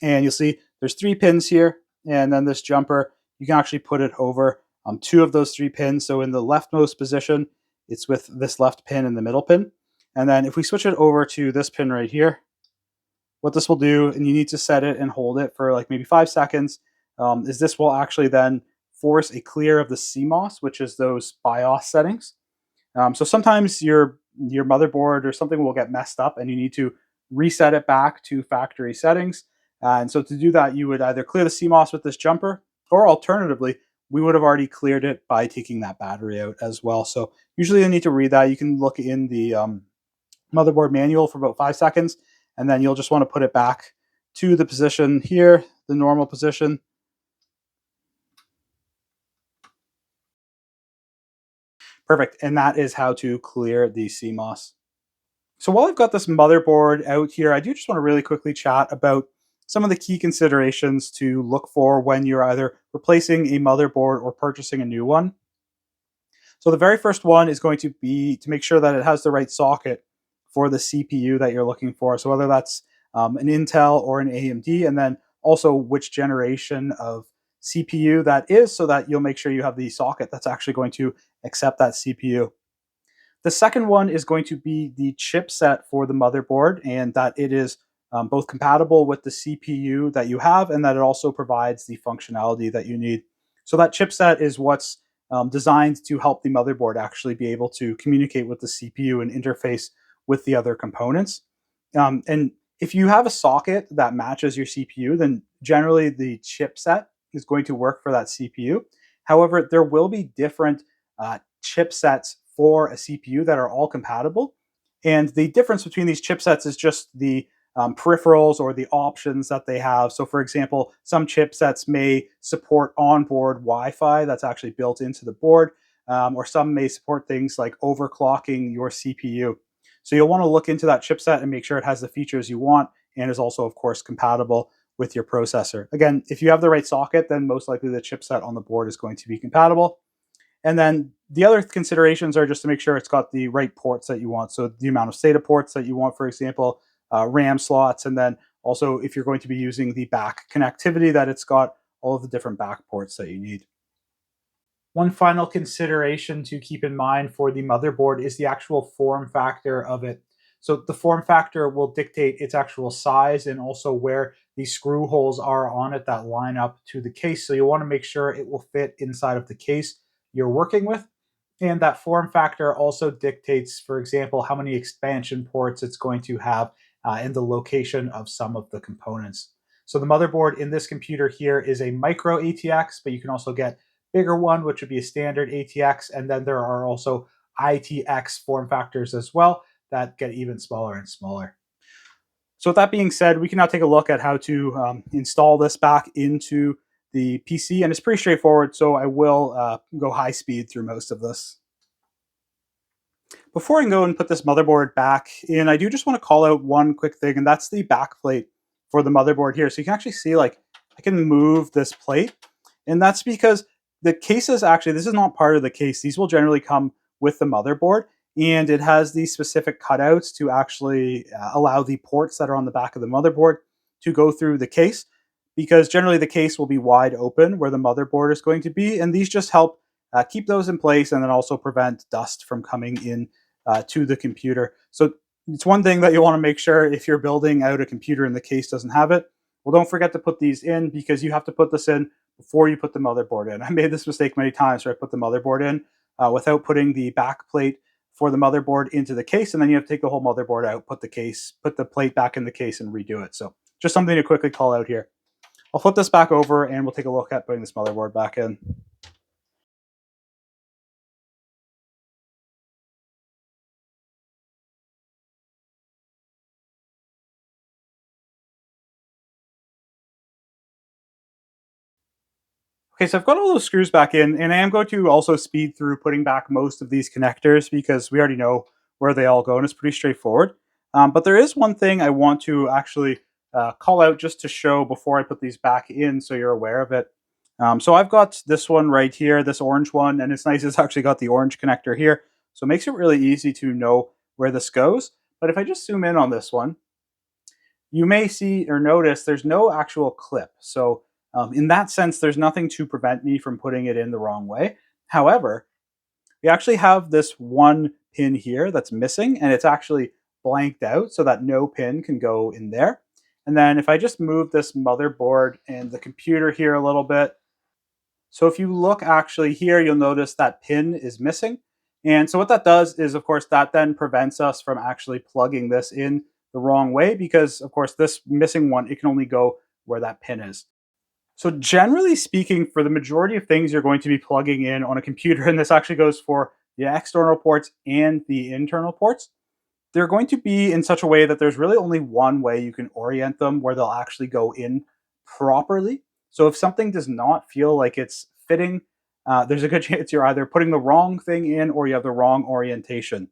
And you'll see there's 3 pins here. And then this jumper you can actually put it over two of those three pins. So in the leftmost position, it's with this left pin and the middle pin. And then if we switch it over to this pin right here, what this will do, and you need to set it and hold it for like maybe 5 seconds, is this will actually then force a clear of the CMOS, which is those BIOS settings. So sometimes your motherboard or something will get messed up and you need to reset it back to factory settings. And so to do that, you would either clear the CMOS with this jumper, or alternatively, we would have already cleared it by taking that battery out as well. So usually you need to read that. You can look in the motherboard manual for about 5 seconds, and then you'll just want to put it back to the position here, the normal position. Perfect. And that is how to clear the CMOS. So while I've got this motherboard out here, I do just want to really quickly chat about some of the key considerations to look for when you're either replacing a motherboard or purchasing a new one. So the very first one is going to be to make sure that it has the right socket for the CPU that you're looking for. So whether that's an Intel or an AMD, and then also which generation of CPU that is, so that you'll make sure you have the socket that's actually going to accept that CPU. The second one is going to be the chipset for the motherboard, and that it is both compatible with the CPU that you have, and that it also provides the functionality that you need. So that chipset is what's designed to help the motherboard actually be able to communicate with the CPU and interface with the other components. And if you have a socket that matches your CPU, then generally the chipset is going to work for that CPU. However, there will be different chipsets for a CPU that are all compatible. And the difference between these chipsets is just the peripherals or the options that they have. So, for example, some chipsets may support onboard Wi-Fi that's actually built into the board, or some may support things like overclocking your CPU. So you'll want to look into that chipset and make sure it has the features you want and is also, of course, compatible with your processor. Again, if you have the right socket, then most likely the chipset on the board is going to be compatible. And then the other considerations are just to make sure it's got the right ports that you want. So the amount of SATA ports that you want, for example, RAM slots, and then also if you're going to be using the back connectivity, that it's got all of the different back ports that you need. One final consideration to keep in mind for the motherboard is the actual form factor of it. So the form factor will dictate its actual size and also where the screw holes are on it that line up to the case. So you want to make sure it will fit inside of the case you're working with. And that form factor also dictates, for example, how many expansion ports it's going to have and the location of some of the components. So the motherboard in this computer here is a micro ATX, but you can also get bigger one, which would be a standard ATX. And then there are also ITX form factors as well that get even smaller and smaller. So with that being said, we can now take a look at how to install this back into the PC, and it's pretty straightforward, so I will go high speed through most of this. Before I can go and put this motherboard back in, I do just want to call out one quick thing, and that's the back plate for the motherboard here. So you can actually see, like, I can move this plate, and that's because the cases actually, this is not part of the case. These will generally come with the motherboard, and it has these specific cutouts to actually allow the ports that are on the back of the motherboard to go through the case, because generally the case will be wide open where the motherboard is going to be, and these just help keep those in place and then also prevent dust from coming in to the computer. So it's one thing that you want to make sure if you're building out a computer and the case doesn't have it. Well, don't forget to put these in, because you have to put this in before you put the motherboard in. I made this mistake many times where I put the motherboard in without putting the back plate for the motherboard into the case, and then you have to take the whole motherboard out, put the plate back in the case, and redo it. So just something to quickly call out here. I'll flip this back over and we'll take a look at putting this motherboard back in. Okay, so I've got all those screws back in, and I am going to also speed through putting back most of these connectors because we already know where they all go, and it's pretty straightforward. But there is one thing I want to actually call out just to show before I put these back in so you're aware of it. So I've got this one right here, this orange one, and it's nice it's actually got the orange connector here. So it makes it really easy to know where this goes. But if I just zoom in on this one, you may see or notice there's no actual clip. So In that sense, there's nothing to prevent me from putting it in the wrong way. However, we actually have this one pin here that's missing, and it's actually blanked out so that no pin can go in there. And then if I just move this motherboard and the computer here a little bit, so if you look actually here, you'll notice that pin is missing. And so what that does is, of course, that then prevents us from actually plugging this in the wrong way because, of course, this missing one, it can only go where that pin is. So generally speaking, for the majority of things you're going to be plugging in on a computer, and this actually goes for the external ports and the internal ports, they're going to be in such a way that there's really only one way you can orient them where they'll actually go in properly. So if something does not feel like it's fitting, there's a good chance you're either putting the wrong thing in or you have the wrong orientation.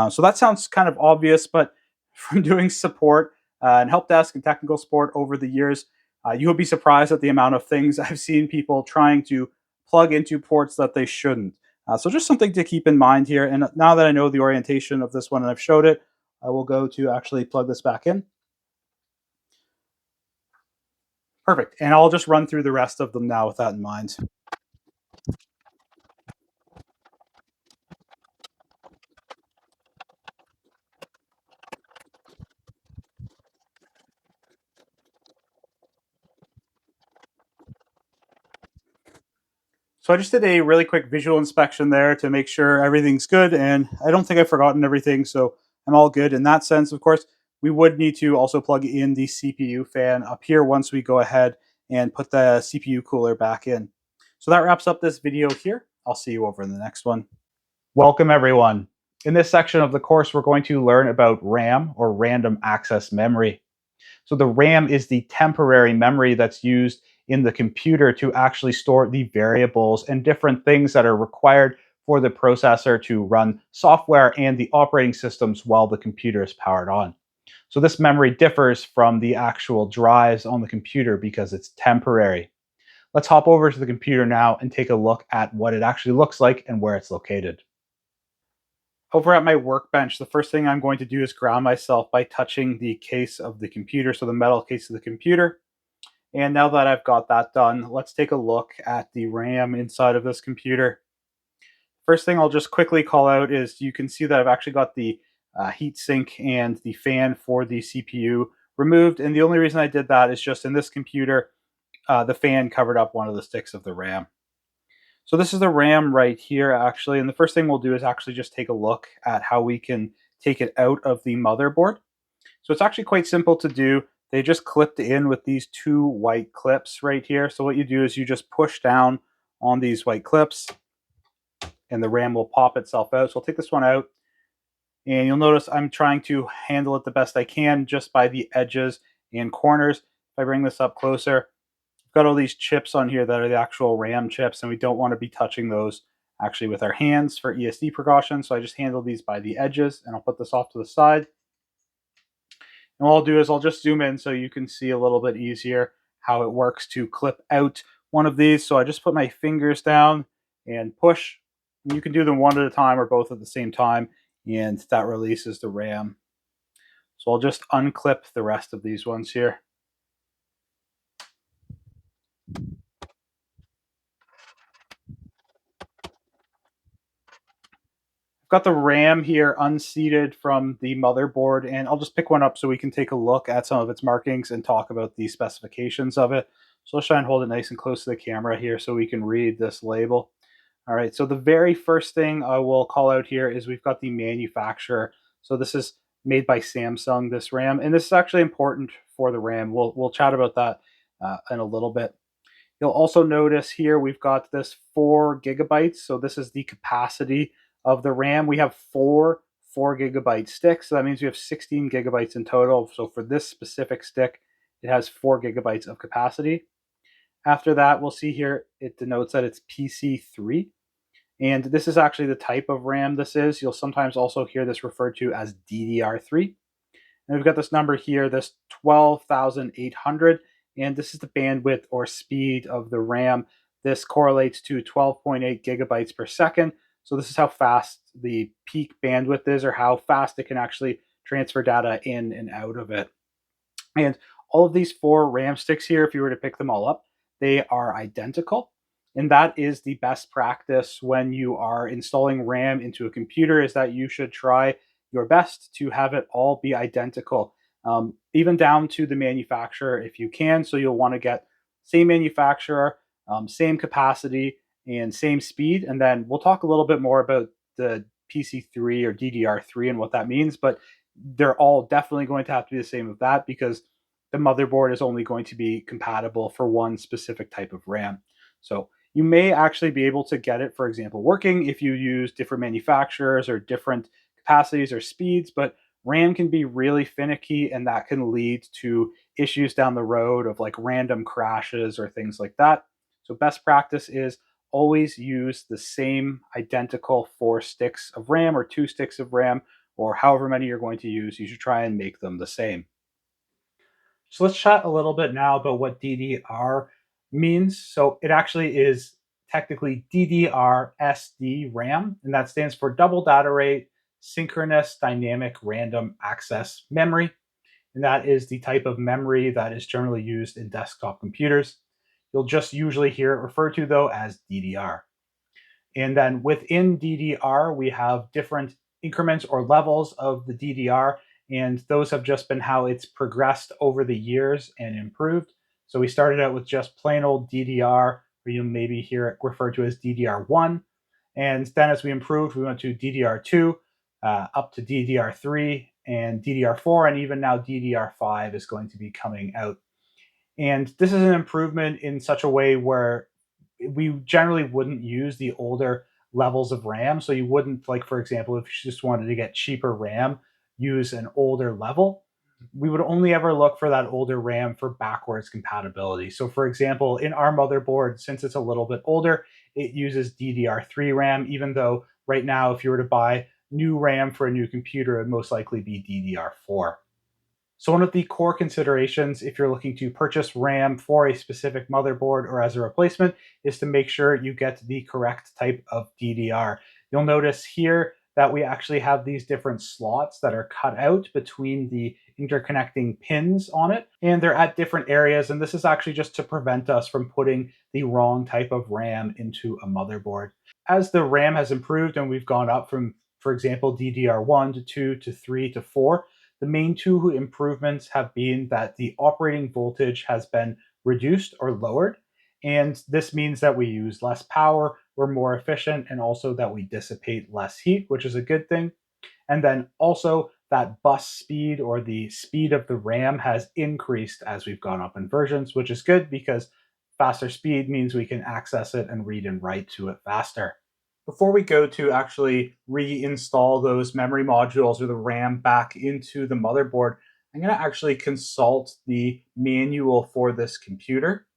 So that sounds kind of obvious, but from doing support and help desk and technical support over the years, you will be surprised at the amount of things I've seen people trying to plug into ports that they shouldn't. So just something to keep in mind here. And now that I know the orientation of this one and I've showed it, I will go to actually plug this back in. Perfect. And I'll just run through the rest of them now with that in mind. So I just did a really quick visual inspection there to make sure everything's good, and I don't think I've forgotten everything, so I'm all good in that sense. Of course, we would need to also plug in the CPU fan up here once we go ahead and put the CPU cooler back in. So that wraps up this video here. I'll see you over in the next one. Welcome everyone. In this section of the course, we're going to learn about RAM, or random access memory. So the RAM is the temporary memory that's used in the computer to actually store the variables and different things that are required for the processor to run software and the operating systems while the computer is powered on. So this memory differs from the actual drives on the computer because it's temporary. Let's hop over to the computer now and take a look at what it actually looks like and where it's located. Over at my workbench, the first thing I'm going to do is ground myself by touching the case of the computer, so the metal case of the computer. And now that I've got that done, let's take a look at the RAM inside of this computer. First thing I'll just quickly call out is you can see that I've actually got the heat sink and the fan for the CPU removed. And the only reason I did that is just in this computer, the fan covered up one of the sticks of the RAM. So this is the RAM right here, actually. And the first thing we'll do is actually just take a look at how we can take it out of the motherboard. So it's actually quite simple to do. They just clipped in with these two white clips right here. So what you do is you just push down on these white clips and the RAM will pop itself out. So I'll take this one out. And you'll notice I'm trying to handle it the best I can just by the edges and corners. If I bring this up closer, got all these chips on here that are the actual RAM chips, and we don't want to be touching those actually with our hands for ESD precautions. So I just handle these by the edges, and I'll put this off to the side. And what I'll do is I'll just zoom in so you can see a little bit easier how it works to clip out one of these. So I just put my fingers down and push. And you can do them one at a time or both at the same time, and that releases the RAM. So I'll just unclip the rest of these ones here. Got the RAM here unseated from the motherboard, and I'll just pick one up so we can take a look at some of its markings and talk about the specifications of it. So let's try and hold it nice and close to the camera here so we can read this label. All right, so the very first thing I will call out here is we've got the manufacturer. So this is made by Samsung, this RAM, and this is actually important for the RAM. We'll chat about that in a little bit. You'll also notice here we've got this 4 gigabytes. So this is the capacity of the RAM. We have four 4 gigabyte sticks. So that means we have 16 gigabytes in total. So for this specific stick, it has 4 gigabytes of capacity. After that, we'll see here, it denotes that it's PC3. And this is actually the type of RAM this is. You'll sometimes also hear this referred to as DDR3. And we've got this number here, this 12,800. And this is the bandwidth or speed of the RAM. This correlates to 12.8 gigabytes per second. So this is how fast the peak bandwidth is, or how fast it can actually transfer data in and out of it. And all of these 4 RAM sticks here, if you were to pick them all up, they are identical. And that is the best practice when you are installing RAM into a computer, is that you should try your best to have it all be identical, even down to the manufacturer if you can. So you'll want to get same manufacturer, same capacity, and same speed. And then we'll talk a little bit more about the PC3 or DDR3 and what that means, but they're all definitely going to have to be the same with that, because the motherboard is only going to be compatible for one specific type of RAM. So you may actually be able to get it, for example, working if you use different manufacturers or different capacities or speeds, but RAM can be really finicky, and that can lead to issues down the road of like random crashes or things like that. So best practice is always use the same identical 4 sticks of RAM or 2 sticks of RAM, or however many you're going to use. You should try and make them the same. So let's chat a little bit now about what DDR means. So it actually is technically DDR SD RAM, and that stands for double data rate synchronous dynamic random access memory. And that is the type of memory that is generally used in desktop computers. You'll just usually hear it referred to, though, as DDR. And then within DDR, we have different increments or levels of the DDR, and those have just been how it's progressed over the years and improved. So we started out with just plain old DDR, or you maybe hear it referred to as DDR1. And then as we improved, we went to DDR2, up to DDR3 and DDR4, and even now DDR5 is going to be coming out. And this is an improvement in such a way where we generally wouldn't use the older levels of RAM. So you wouldn't, like, for example, if you just wanted to get cheaper RAM, use an older level. We would only ever look for that older RAM for backwards compatibility. So, for example, in our motherboard, since it's a little bit older, it uses DDR3 RAM, even though right now, if you were to buy new RAM for a new computer, it would most likely be DDR4. So one of the core considerations if you're looking to purchase RAM for a specific motherboard or as a replacement is to make sure you get the correct type of DDR. You'll notice here that we actually have these different slots that are cut out between the interconnecting pins on it, and they're at different areas, and this is actually just to prevent us from putting the wrong type of RAM into a motherboard. As the RAM has improved and we've gone up from, for example, DDR1 to 2 to 3 to 4, the main two improvements have been that the operating voltage has been reduced or lowered. And this means that we use less power, we're more efficient, and also that we dissipate less heat, which is a good thing. And then also that bus speed, or the speed of the RAM, has increased as we've gone up in versions, which is good because faster speed means we can access it and read and write to it faster. Before we go to actually reinstall those memory modules or the RAM back into the motherboard, I'm going to actually consult the manual for this computer.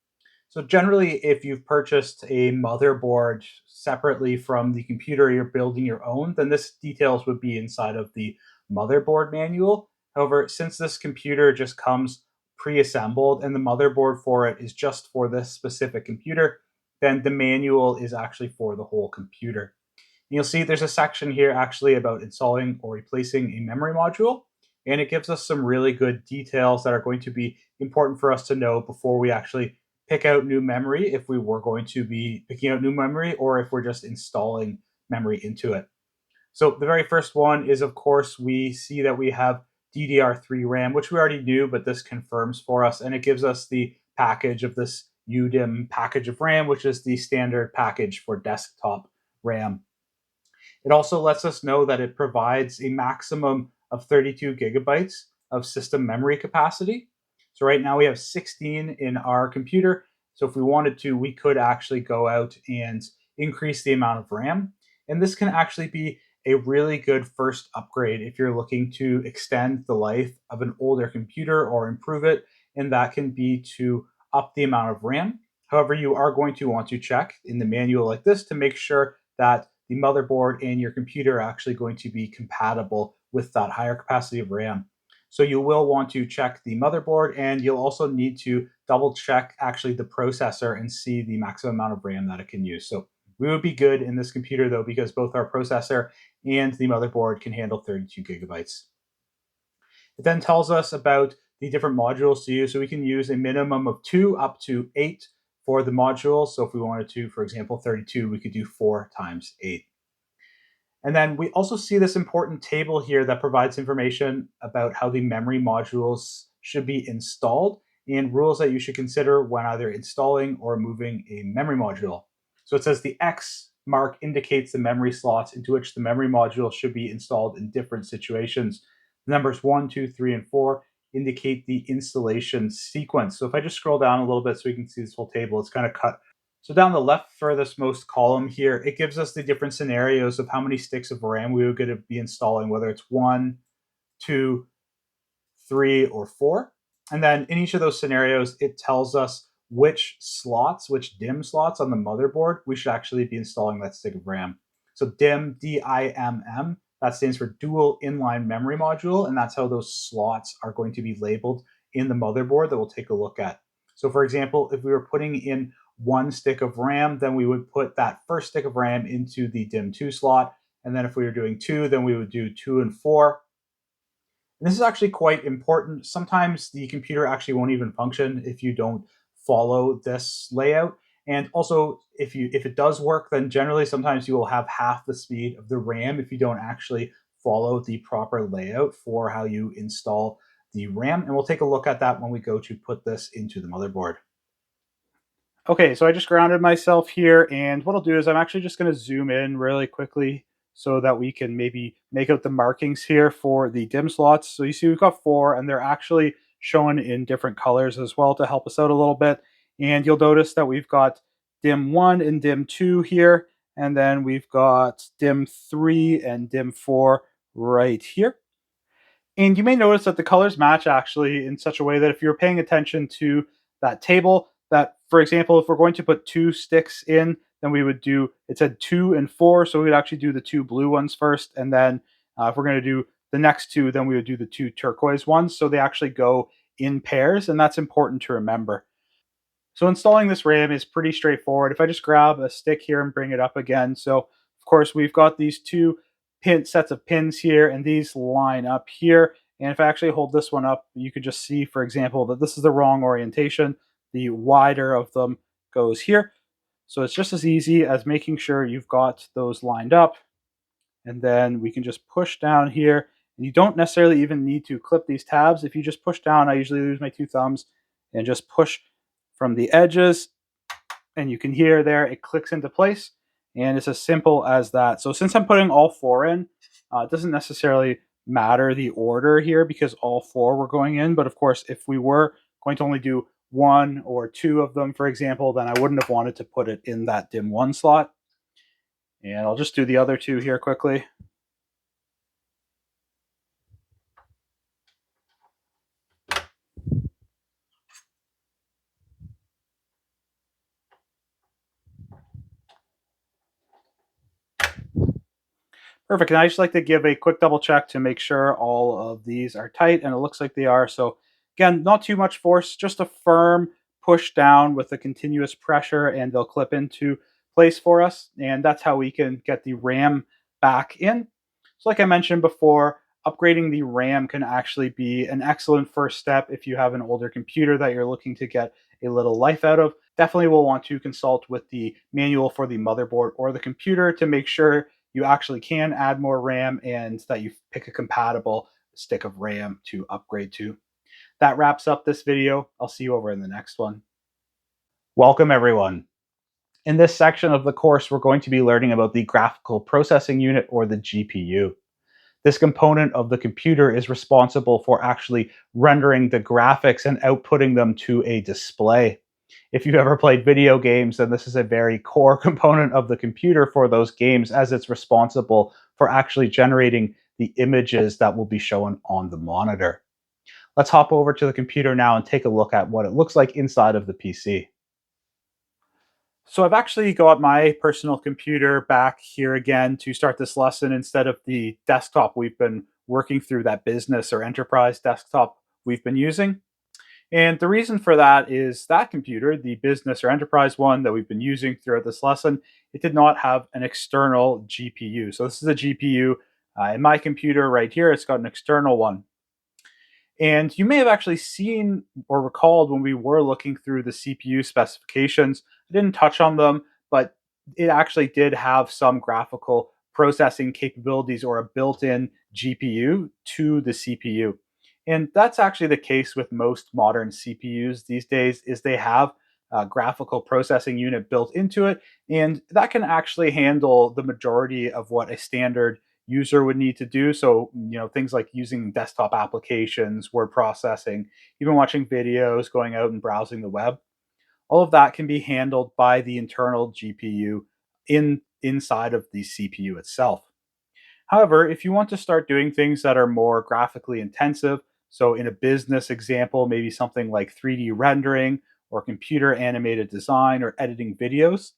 So generally, if you've purchased a motherboard separately from the computer, you're building your own, then this details would be inside of the motherboard manual. However, since this computer just comes pre-assembled and the motherboard for it is just for this specific computer, then the manual is actually for the whole computer. And you'll see there's a section here actually about installing or replacing a memory module, and it gives us some really good details that are going to be important for us to know before we actually pick out new memory, if we were going to be picking out new memory or if we're just installing memory into it. So the very first one is, of course, we see that we have DDR3 RAM, which we already knew, but this confirms for us, and it gives us the package of this UDIM package of RAM, which is the standard package for desktop RAM. It also lets us know that it provides a maximum of 32 gigabytes of system memory capacity. So right now we have 16 in our computer. So if we wanted to, we could actually go out and increase the amount of RAM. And this can actually be a really good first upgrade if you're looking to extend the life of an older computer or improve it. And that can be to up the amount of RAM. However, you are going to want to check in the manual like this to make sure that the motherboard and your computer are actually going to be compatible with that higher capacity of RAM. So you will want to check the motherboard, and you'll also need to double check actually the processor and see the maximum amount of RAM that it can use. So we would be good in this computer though, because both our processor and the motherboard can handle 32 gigabytes. It then tells us about the different modules to use. So we can use a minimum of 2 up to 8 for the module. So if we wanted to, for example, 32, we could do 4 times 8. And then we also see this important table here that provides information about how the memory modules should be installed and rules that you should consider when either installing or moving a memory module. So it says the X mark indicates the memory slots into which the memory module should be installed in different situations. The numbers 1, 2, 3, and 4 indicate the installation sequence. So if I just scroll down a little bit so we can see this whole table, it's kind of cut. So down the left furthest most column here, it gives us the different scenarios of how many sticks of RAM we would going to be installing, whether it's 1, 2, 3, or 4. And then in each of those scenarios, it tells us which slots, which DIMM slots on the motherboard we should actually be installing that stick of RAM. So DIMM, D-I-M-M, that stands for dual inline memory module, and that's how those slots are going to be labeled in the motherboard that we'll take a look at. So for example, if we were putting in 1 stick of RAM, then we would put that first stick of RAM into the DIMM2 slot. And then if we were doing 2, then we would do 2 and 4. And this is actually quite important. Sometimes the computer actually won't even function if you don't follow this layout. And also, if it does work, then generally sometimes you will have half the speed of the RAM if you don't actually follow the proper layout for how you install the RAM. And we'll take a look at that when we go to put this into the motherboard. Okay, so I just grounded myself here, and what I'll do is I'm actually just going to zoom in really quickly so that we can maybe make out the markings here for the DIMM slots. So you see we've got 4, and they're actually shown in different colors as well to help us out a little bit. And you'll notice that we've got DIMM1 and DIMM2 here, and then we've got DIMM3 and DIMM4 right here. And you may notice that the colors match actually in such a way that if you're paying attention to that table, that for example, if we're going to put 2 sticks in, then we would do, it said 2 and 4, so we would actually do the 2 blue ones first, and then if we're going to do the next 2, then we would do the 2 turquoise ones, so they actually go in pairs, and that's important to remember. So installing this RAM is pretty straightforward. If I just grab a stick here and bring it up again, so of course we've got these 2 sets of pins here, and these line up here. And if I actually hold this one up, you could just see, for example, that this is the wrong orientation. The wider of them goes here. So it's just as easy as making sure you've got those lined up. And then we can just push down here. And you don't necessarily even need to clip these tabs. If you just push down, I usually use my 2 thumbs and just push from the edges. And you can hear there, it clicks into place. And it's as simple as that. So since I'm putting all 4 in, it doesn't necessarily matter the order here because all 4 were going in. But of course, if we were going to only do 1 or 2 of them, for example, then I wouldn't have wanted to put it in that DIMM1 slot. And I'll just do the other 2 here quickly. Perfect. And I just like to give a quick double check to make sure all of these are tight, and it looks like they are. So again, not too much force, just a firm push down with a continuous pressure, and they'll clip into place for us. And that's how we can get the RAM back in. So like I mentioned before, upgrading the RAM can actually be an excellent first step if you have an older computer that you're looking to get a little life out of. Definitely will want to consult with the manual for the motherboard or the computer to make sure you actually can add more RAM and that you pick a compatible stick of RAM to upgrade to. That wraps up this video. I'll see you over in the next one. Welcome everyone. In this section of the course, we're going to be learning about the graphical processing unit, or the GPU. This component of the computer is responsible for actually rendering the graphics and outputting them to a display. If you've ever played video games, then this is a very core component of the computer for those games, as it's responsible for actually generating the images that will be shown on the monitor. Let's hop over to the computer now and take a look at what it looks like inside of the PC. So I've actually got my personal computer back here again to start this lesson instead of the desktop we've been working through, that business or enterprise desktop we've been using. And the reason for that is that computer, the business or enterprise one that we've been using throughout this lesson, it did not have an external GPU. So this is a GPU in my computer right here. It's got an external one. And you may have actually seen or recalled when we were looking through the CPU specifications, I didn't touch on them, but it actually did have some graphical processing capabilities or a built-in GPU to the CPU. And that's actually the case with most modern CPUs these days is they have a graphical processing unit built into it, and that can actually handle the majority of what a standard user would need to do. So, things like using desktop applications, word processing, even watching videos, going out and browsing the web. All of that can be handled by the internal GPU inside of the CPU itself. However, if you want to start doing things that are more graphically intensive, so in a business example, maybe something like 3D rendering or computer animated design or editing videos,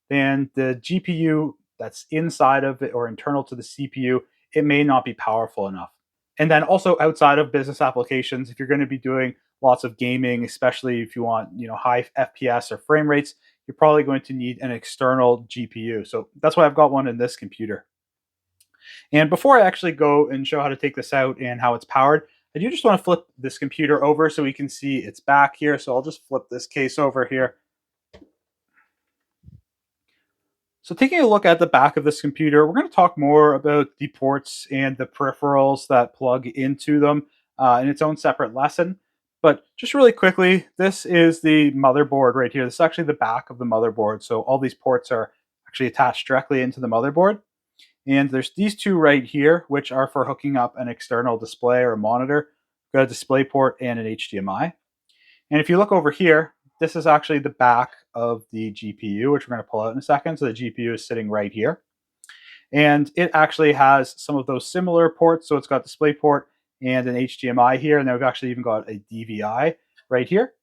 then the GPU that's inside of it or internal to the CPU, it may not be powerful enough. And then also outside of business applications, if you're going to be doing lots of gaming, especially if you want, high FPS or frame rates, you're probably going to need an external GPU. So that's why I've got one in this computer. And before I actually go and show how to take this out and how it's powered, I do just want to flip this computer over so we can see its back here. So I'll just flip this case over here. So taking a look at the back of this computer, we're going to talk more about the ports and the peripherals that plug into them in its own separate lesson. But just really quickly, this is the motherboard right here. This is actually the back of the motherboard. So all these ports are actually attached directly into the motherboard. And there's these two right here, which are for hooking up an external display or a monitor. We've got a display port and an HDMI. And if you look over here, this is actually the back of the GPU, which we're going to pull out in a second. So the GPU is sitting right here. And it actually has some of those similar ports. So it's got DisplayPort and an HDMI here. And then we've actually even got a DVI right here.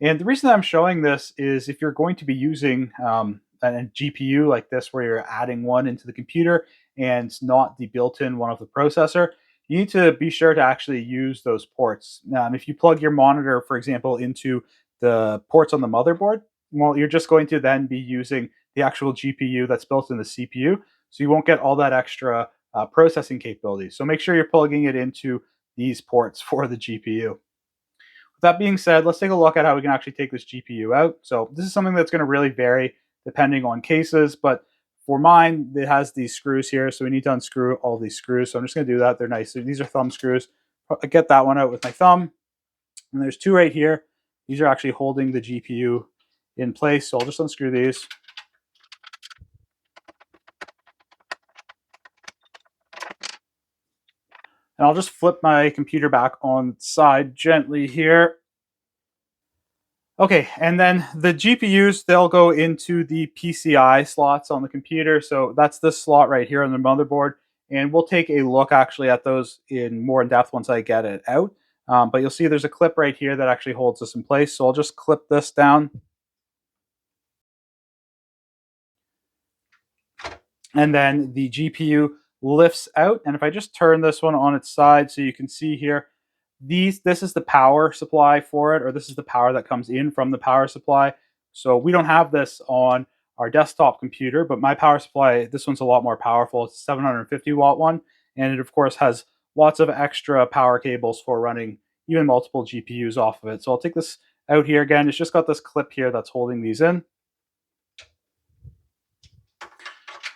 And the reason that I'm showing this is if you're going to be using a GPU like this, where you're adding one into the computer and not the built-in one of the processor, you need to be sure to actually use those ports. If you plug your monitor, for example, into the ports on the motherboard, well, you're just going to then be using the actual GPU that's built in the CPU, so you won't get all that extra processing capability. So make sure you're plugging it into these ports for the GPU. With that being said, let's take a look at how we can actually take this GPU out. So this is something that's going to really vary depending on cases, but for mine, it has these screws here, so we need to unscrew all these screws. So I'm just going to do that. They're nice. These are thumb screws. I get that one out with my thumb. And there's two right here. These are actually holding the GPU in place, so I'll just unscrew these. And I'll just flip my computer back on its side gently here. Okay, and then the GPUs, they'll go into the PCI slots on the computer. So that's this slot right here on the motherboard. And we'll take a look actually at those in more in depth once I get it out. But you'll see there's a clip right here that actually holds this in place. So I'll just clip this down. And then the GPU lifts out. And if I just turn this one on its side so you can see here, this is the power supply for it, or this is the power that comes in from the power supply. So we don't have this on our desktop computer, but my power supply, this one's a lot more powerful. It's a 750 watt one, and it of course has lots of extra power cables for running even multiple GPUs off of it. So I'll take this out here again. It's just got this clip here that's holding these in.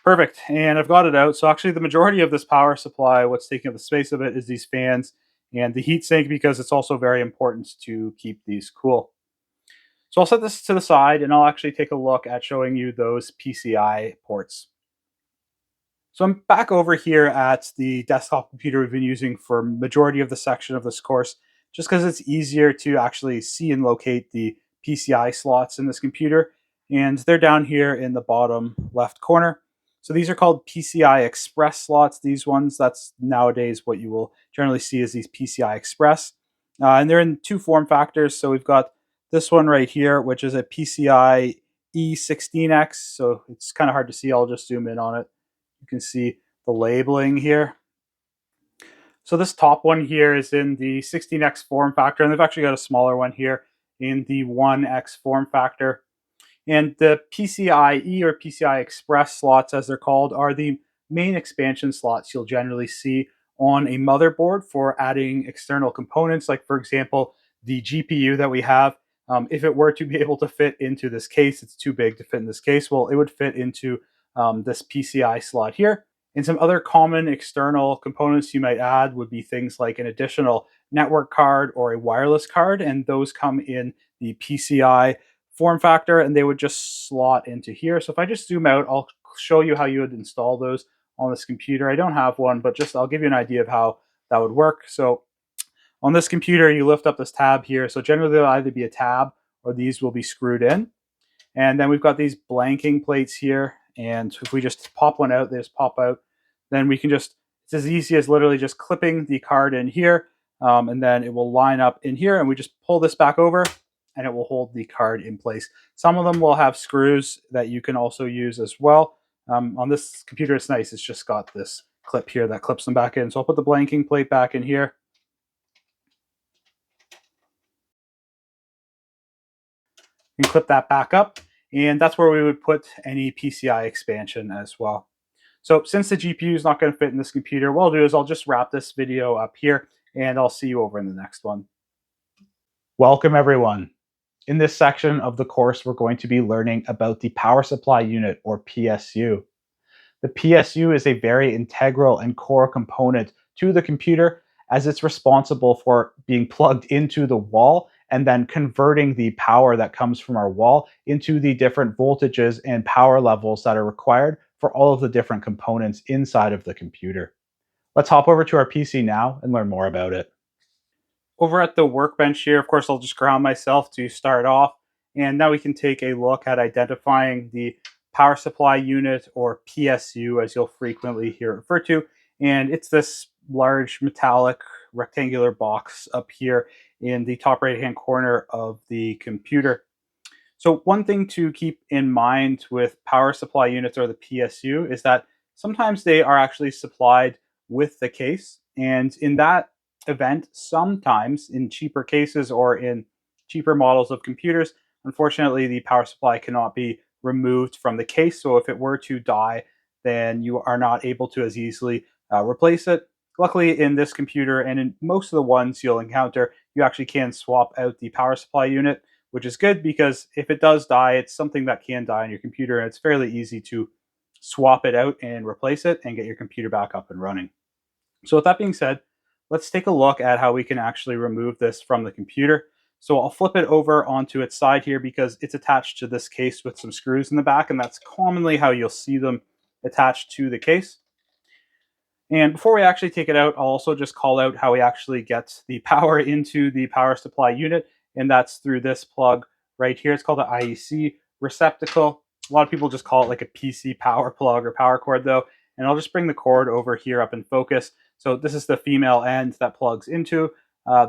Perfect, and I've got it out. So actually the majority of this power supply, what's taking up the space of it is these fans and the heat sink, because it's also very important to keep these cool. So I'll set this to the side and I'll actually take a look at showing you those PCI ports. So I'm back over here at the desktop computer we've been using for majority of the section of this course, just because it's easier to actually see and locate the PCI slots in this computer. And they're down here in the bottom left corner. So these are called PCI Express slots. These ones, that's nowadays what you will generally see as these PCI Express. And they're in two form factors. So we've got this one right here, which is a PCI E16X. So it's kind of hard to see. I'll just zoom in on it. You can see the labeling here. So this top one here is in the 16X form factor, and they've actually got a smaller one here in the 1X form factor. And the PCIe or PCI Express slots, as they're called, are the main expansion slots you'll generally see on a motherboard for adding external components, like for example, the GPU that we have. If it were to be able to fit into this case, it's too big to fit in this case. Well, it would fit into this PCI slot here. And some other common external components you might add would be things like an additional network card or a wireless card, and those come in the PCI form factor, and they would just slot into here. So if I just zoom out, I'll show you how you would install those on this computer. I don't have one, but just I'll give you an idea of how that would work. So on this computer, you lift up this tab here. So generally there'll either be a tab or these will be screwed in. And then we've got these blanking plates here. And if we just pop one out, they just pop out. Then we can just, it's as easy as literally just clipping the card in here. And then it will line up in here, and we just pull this back over and it will hold the card in place. Some of them will have screws that you can also use as well. On this computer, it's nice. It's just got this clip here that clips them back in. So I'll put the blanking plate back in here. And clip that back up, and that's where we would put any PCI expansion as well. So since the GPU is not going to fit in this computer, what I'll do is I'll just wrap this video up here, and I'll see you over in the next one. Welcome everyone. In this section of the course, we're going to be learning about the power supply unit, or PSU. The PSU is a very integral and core component to the computer, as it's responsible for being plugged into the wall and then converting the power that comes from our wall into the different voltages and power levels that are required for all of the different components inside of the computer. Let's hop over to our PC now and learn more about it. Over at the workbench here, of course, I'll just ground myself to start off. And now we can take a look at identifying the power supply unit, or PSU, as you'll frequently hear it referred to. And it's this large metallic rectangular box up here in the top right hand corner of the computer. So one thing to keep in mind with power supply units, or the PSU, is that sometimes they are actually supplied with the case. And in that event, sometimes in cheaper cases or in cheaper models of computers, unfortunately, the power supply cannot be removed from the case. So if it were to die, then you are not able to as easily replace it. Luckily, in this computer and in most of the ones you'll encounter, you actually can swap out the power supply unit, which is good because if it does die, it's something that can die on your computer, and it's fairly easy to swap it out and replace it and get your computer back up and running. So with that being said, let's take a look at how we can actually remove this from the computer. So I'll flip it over onto its side here because it's attached to this case with some screws in the back, and that's commonly how you'll see them attached to the case. And before we actually take it out, I'll also just call out how we actually get the power into the power supply unit, and that's through this plug right here. It's called the IEC receptacle. A lot of people just call it like a PC power plug or power cord though, and I'll just bring the cord over here up in focus. So this is the female end that plugs into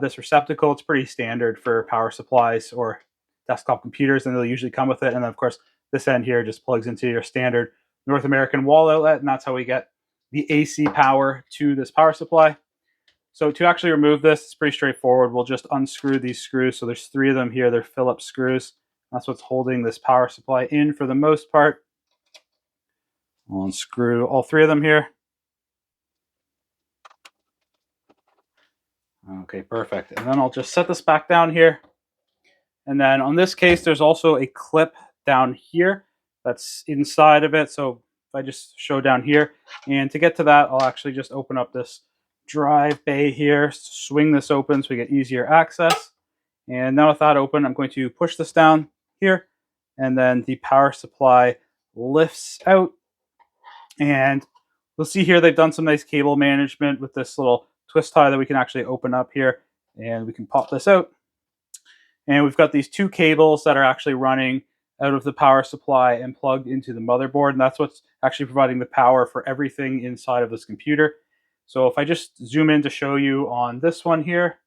this receptacle. It's pretty standard for power supplies or desktop computers, and they'll usually come with it. And then of course, this end here just plugs into your standard North American wall outlet, and that's how we get the AC power to this power supply. So to actually remove this, it's pretty straightforward. We'll just unscrew these screws. So there's 3 of them here. They're Phillips screws. That's what's holding this power supply in for the most part. I'll unscrew all 3 of them here. Okay, perfect. And then I'll just set this back down here. And then on this case, there's also a clip down here that's inside of it. So if I just show down here, and to get to that, I'll actually just open up this drive bay here, swing this open so we get easier access. And now with that open, I'm going to push this down here, and then the power supply lifts out. And we'll see here they've done some nice cable management with this little twist tie that we can actually open up here, and we can pop this out. And we've got these 2 cables that are actually running out of the power supply and plugged into the motherboard, and that's what's actually providing the power for everything inside of this computer. So if I just zoom in to show you on this one here,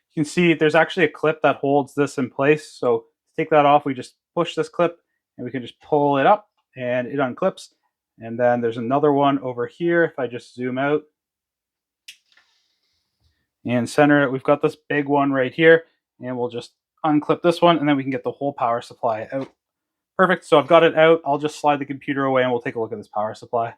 you can see there's actually a clip that holds this in place. So to take that off, we just push this clip and we can just pull it up and it unclips. And then there's another one over here. If I just zoom out and center it, we've got this big one right here, and we'll just unclip this one, and then we can get the whole power supply out. Perfect, so I've got it out. I'll just slide the computer away and we'll take a look at this power supply.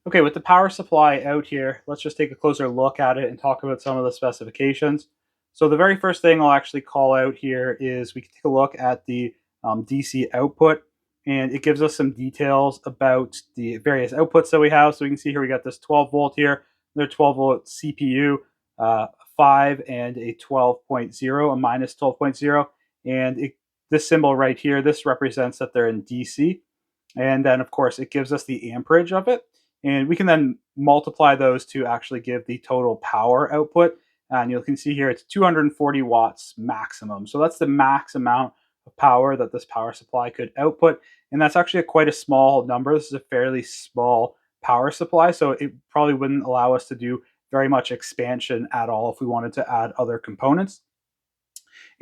Okay, with the power supply out here, let's just take a closer look at it and talk about some of the specifications. So the very first thing I'll actually call out here is we can take a look at the DC output, and it gives us some details about the various outputs that we have. So we can see here we got this 12 volt here, another 12 volt CPU, 5 and a 12.0, a minus 12.0, and this symbol right here, this represents that they're in DC. And then of course it gives us the amperage of it. And we can then multiply those to actually give the total power output. And you can see here it's 240 watts maximum. So that's the max amount of power that this power supply could output. And that's actually quite a small number. This is a fairly small power supply. So it probably wouldn't allow us to do very much expansion at all if we wanted to add other components.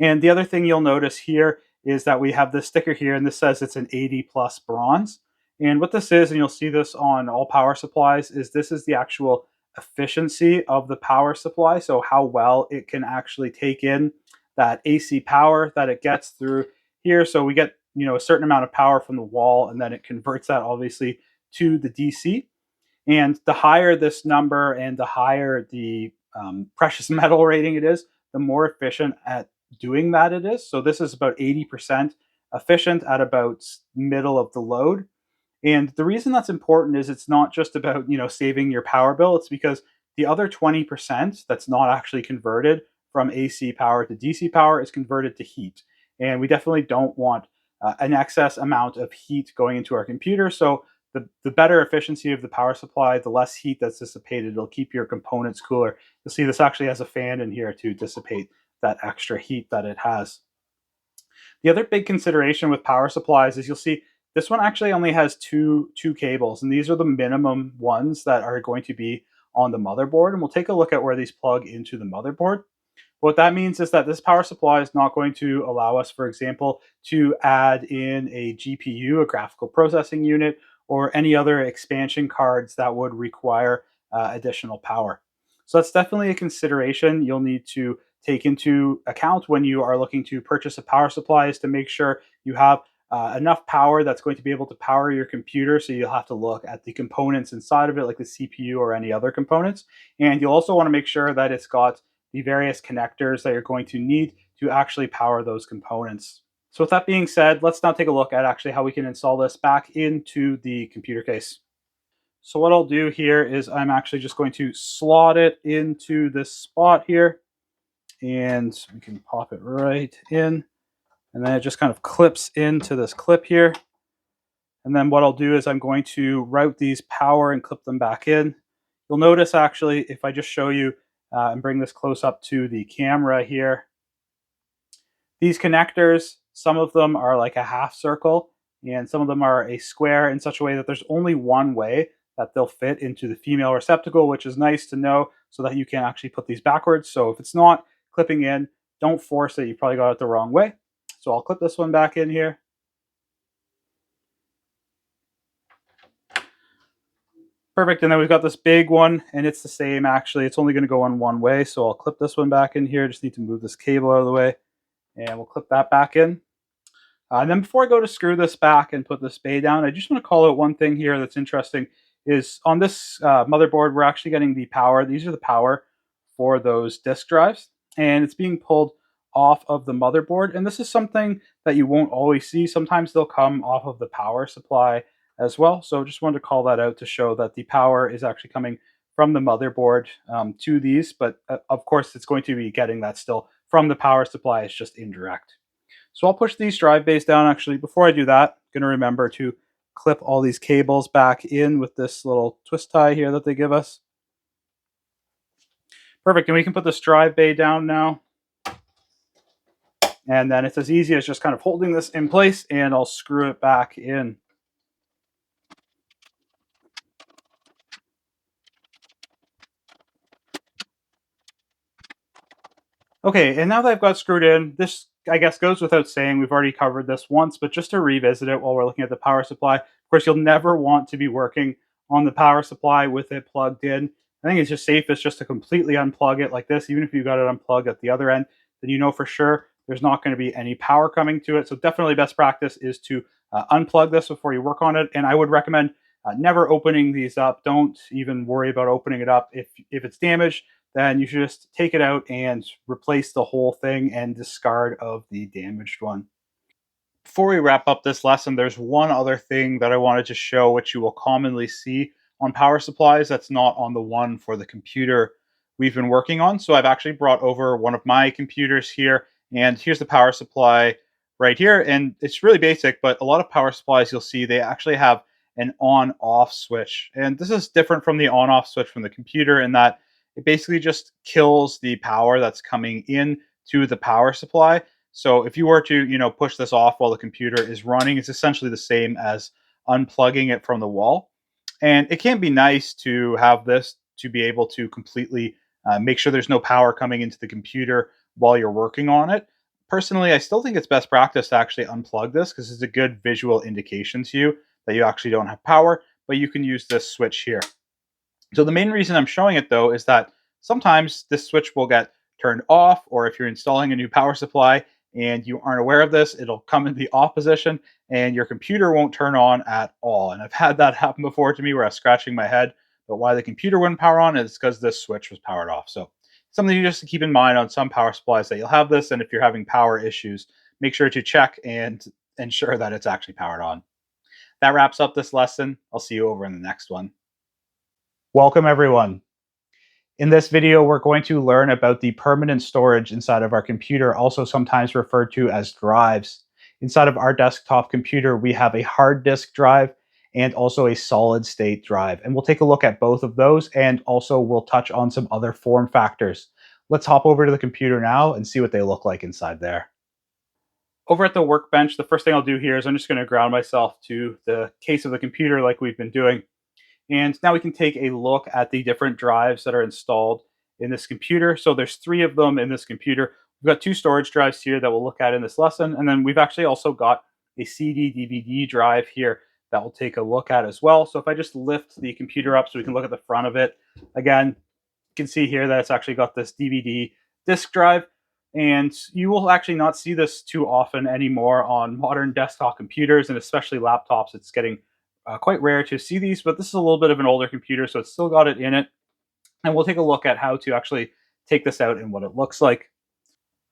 And the other thing you'll notice here is that we have this sticker here, and this says it's an 80 plus bronze. And what this is, and you'll see this on all power supplies, is this is the actual efficiency of the power supply. So how well it can actually take in that AC power that it gets through here. So we get, a certain amount of power from the wall, and then it converts that obviously to the DC. And the higher this number and the higher the precious metal rating it is, the more efficient at doing that it is. So this is about 80% efficient at about middle of the load. And the reason that's important is it's not just about, saving your power bill. It's because the other 20% that's not actually converted from AC power to DC power is converted to heat. And we definitely don't want an excess amount of heat going into our computer. So the better efficiency of the power supply, the less heat that's dissipated. It'll keep your components cooler. You'll see this actually has a fan in here to dissipate that extra heat that it has. The other big consideration with power supplies is you'll see this one actually only has two cables, and these are the minimum ones that are going to be on the motherboard. And we'll take a look at where these plug into the motherboard. What that means is that this power supply is not going to allow us, for example, to add in a GPU, a graphical processing unit, or any other expansion cards that would require additional power. So that's definitely a consideration you'll need to take into account when you are looking to purchase a power supply, is to make sure you have enough power that's going to be able to power your computer. So you'll have to look at the components inside of it, like the CPU or any other components. And you'll also want to make sure that it's got the various connectors that you're going to need to actually power those components. So with that being said, let's now take a look at actually how we can install this back into the computer case. So what I'll do here is I'm actually just going to slot it into this spot here, and we can pop it right in, and then it just kind of clips into this clip here. And then what I'll do is I'm going to route these power and clip them back in. You'll notice actually, if I just show you and bring this close up to the camera here, these connectors, some of them are like a half circle and some of them are a square in such a way that there's only one way that they'll fit into the female receptacle, which is nice to know so that you can actually put these backwards. So if it's not clipping in, don't force it. You probably got it the wrong way. So I'll clip this one back in here. Perfect, and then we've got this big one, and it's the same actually. It's only going to go on one way, so I'll clip this one back in here. Just need to move this cable out of the way, and we'll clip that back in. And then before I go to screw this back and put this bay down, I just want to call out one thing here that's interesting. Is on this motherboard, we're actually getting the power. These are the power for those disk drives, and it's being pulled off of the motherboard. And this is something that you won't always see. Sometimes they'll come off of the power supply as well. So just wanted to call that out to show that the power is actually coming from the motherboard to these, but of course it's going to be getting that still from the power supply. It's just indirect. So I'll push these drive bays down. Actually, before I do that, I'm going to remember to clip all these cables back in with this little twist tie here that they give us. Perfect, and we can put this drive bay down now. And then it's as easy as just kind of holding this in place, and I'll screw it back in. Okay, and now that I've got screwed in, this, I guess, goes without saying. We've already covered this once, but just to revisit it while we're looking at the power supply, of course, you'll never want to be working on the power supply with it plugged in. I think it's just safest just to completely unplug it like this. Even if you got it unplugged at the other end, then you know for sure there's not going to be any power coming to it. So definitely best practice is to unplug this before you work on it. And I would recommend never opening these up. Don't even worry about opening it up. If it's damaged, then you should just take it out and replace the whole thing and discard of the damaged one. Before we wrap up this lesson, there's one other thing that I wanted to show, which you will commonly see on power supplies that's not on the one for the computer we've been working on. So I've actually brought over one of my computers here, and here's the power supply right here. And it's really basic, but a lot of power supplies you'll see, they actually have an on-off switch. And this is different from the on-off switch from the computer in that it basically just kills the power that's coming in to the power supply. So if you were to, push this off while the computer is running, it's essentially the same as unplugging it from the wall. And it can be nice to have this to be able to completely make sure there's no power coming into the computer while you're working on it. Personally, I still think it's best practice to actually unplug this because it's a good visual indication to you that you actually don't have power, but you can use this switch here. So the main reason I'm showing it though is that sometimes this switch will get turned off, or if you're installing a new power supply and you aren't aware of this, it'll come in the off position and your computer won't turn on at all. And I've had that happen before to me where I was scratching my head, but why the computer wouldn't power on is because this switch was powered off. So something just to keep in mind on some power supplies that you'll have this, and if you're having power issues, make sure to check and ensure that it's actually powered on. That wraps up this lesson. I'll see you over in the next one. Welcome everyone. In this video, we're going to learn about the permanent storage inside of our computer, also sometimes referred to as drives. Inside of our desktop computer, we have a hard disk drive and also a solid state drive. And we'll take a look at both of those, and also we'll touch on some other form factors. Let's hop over to the computer now and see what they look like inside there. Over at the workbench, the first thing I'll do here is I'm just going to ground myself to the case of the computer like we've been doing. And now we can take a look at the different drives that are installed in this computer. So there's 3 of them in this computer. We've got 2 storage drives here that we'll look at in this lesson. And then we've actually also got a CD DVD drive here that we'll take a look at as well. So if I just lift the computer up so we can look at the front of it, again, you can see here that it's actually got this DVD disk drive. And you will actually not see this too often anymore on modern desktop computers, and especially laptops. It's getting quite rare to see these, but this is a little bit of an older computer, so it's still got it in it. And we'll take a look at how to actually take this out and what it looks like.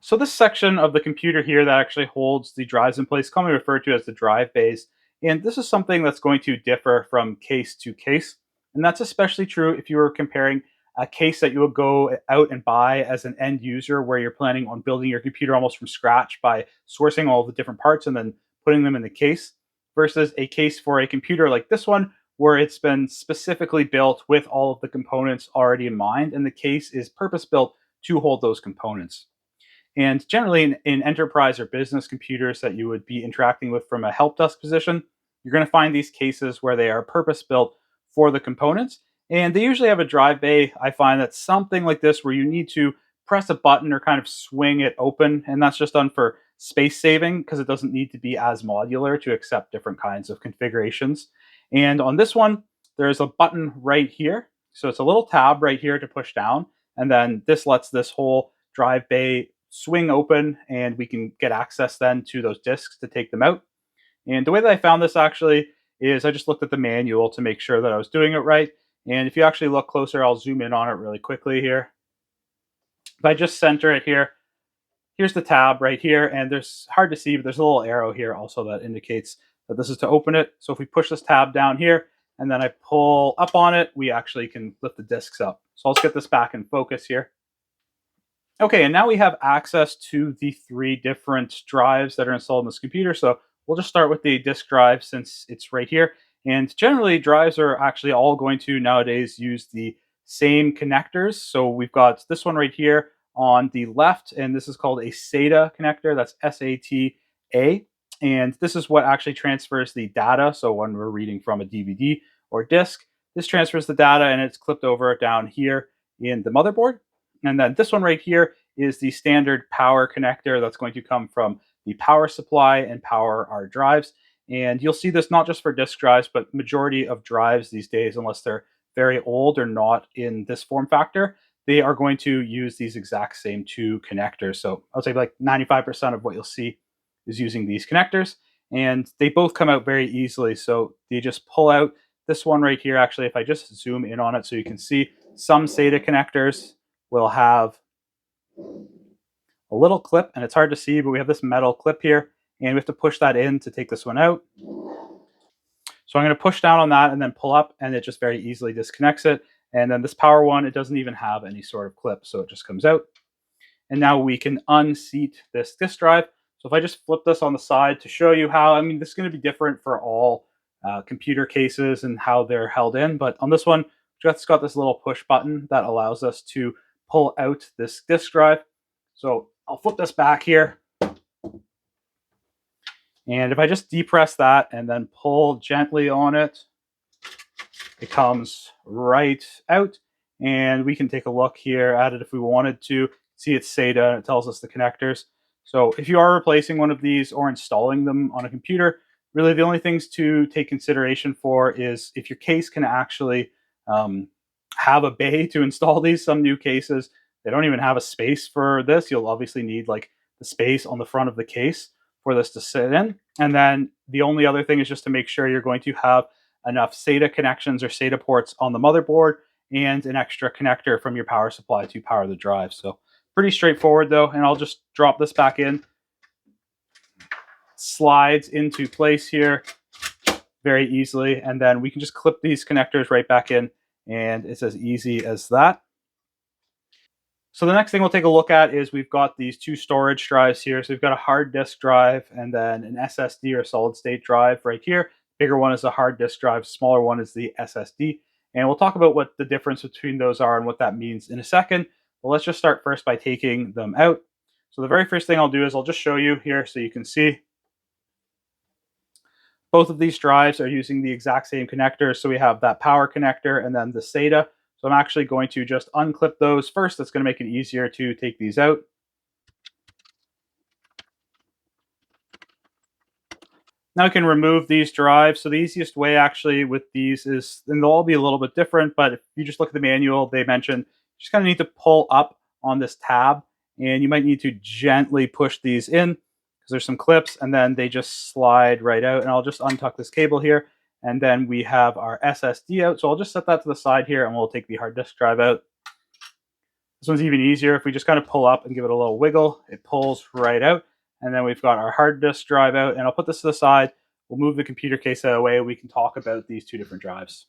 So this section of the computer here that actually holds the drives in place, commonly referred to as the drive bays. And this is something that's going to differ from case to case. And that's especially true if you were comparing a case that you would go out and buy as an end user, where you're planning on building your computer almost from scratch by sourcing all the different parts and then putting them in the case, versus a case for a computer like this one, where it's been specifically built with all of the components already in mind, and the case is purpose built to hold those components. And generally in enterprise or business computers that you would be interacting with from a help desk position, you're going to find these cases where they are purpose built for the components. And they usually have a drive bay. I find that something like this where you need to press a button or kind of swing it open. And that's just done for space saving because it doesn't need to be as modular to accept different kinds of configurations. And on this one, there's a button right here. So it's a little tab right here to push down. And then this lets this whole drive bay swing open, and we can get access then to those disks to take them out. And the way that I found this actually is I just looked at the manual to make sure that I was doing it right. And if you actually look closer, I'll zoom in on it really quickly here. If I just center it here, here's the tab right here, and there's hard to see, but there's a little arrow here also that indicates that this is to open it. So if we push this tab down here and then I pull up on it, we actually can lift the disks up. So let's get this back in focus here. Okay, and now we have access to the 3 different drives that are installed in this computer. So we'll just start with the disk drive since it's right here. And generally, drives are actually all going to nowadays use the same connectors. So we've got this one right here on the left, and this is called a SATA connector. That's SATA. And this is what actually transfers the data. So when we're reading from a DVD or disk, this transfers the data and it's clipped over down here in the motherboard. And then this one right here is the standard power connector that's going to come from the power supply and power our drives. And you'll see this not just for disk drives, but majority of drives these days, unless they're very old or not in this form factor, they are going to use these exact same two connectors. So I'll say like 95% of what you'll see is using these connectors, and they both come out very easily. So you just pull out this one right here. Actually, if I just zoom in on it so you can see, some SATA connectors will have a little clip, and it's hard to see, but we have this metal clip here, and we have to push that in to take this one out. So I'm going to push down on that and then pull up, and it just very easily disconnects it. And then this power one, it doesn't even have any sort of clip, so it just comes out. And now we can unseat this disk drive. So if I just flip this on the side to show you how, I mean, this is going to be different for all computer cases and how they're held in. But on this one, it's got this little push button that allows us to pull out this disk drive. So I'll flip this back here. And if I just depress that and then pull gently on it, it comes right out. And we can take a look here at it if we wanted to. See, it's SATA, and it tells us the connectors. So if you are replacing one of these or installing them on a computer, really the only things to take consideration for is if your case can actually have a bay to install these. Some new cases, they don't even have a space for this. You'll obviously need like the space on the front of the case for this to sit in. And then the only other thing is just to make sure you're going to have enough SATA connections or SATA ports on the motherboard and an extra connector from your power supply to power the drive. So pretty straightforward though, and I'll just drop this back in. Slides into place here very easily, and then we can just clip these connectors right back in, and it's as easy as that. So the next thing we'll take a look at is we've got these two storage drives here. So we've got a hard disk drive and then an SSD or solid state drive right here. Bigger one is the hard disk drive, smaller one is the SSD. And we'll talk about what the difference between those are and what that means in a second. But let's just start first by taking them out. So the very first thing I'll do is I'll just show you here so you can see. Both of these drives are using the exact same connectors. So we have that power connector and then the SATA. So I'm actually going to just unclip those first. That's going to make it easier to take these out. Now I can remove these drives. So the easiest way actually with these is, and they'll all be a little bit different, but if you just look at the manual, they mention you just kind of need to pull up on this tab, and you might need to gently push these in because there's some clips, and then they just slide right out. And I'll just untuck this cable here, and then we have our SSD out. So I'll just set that to the side here, and we'll take the hard disk drive out. This one's even easier. If we just kind of pull up and give it a little wiggle, it pulls right out. And then we've got our hard disk drive out, and I'll put this to the side. We'll move the computer case out of the way. We can talk about these two different drives.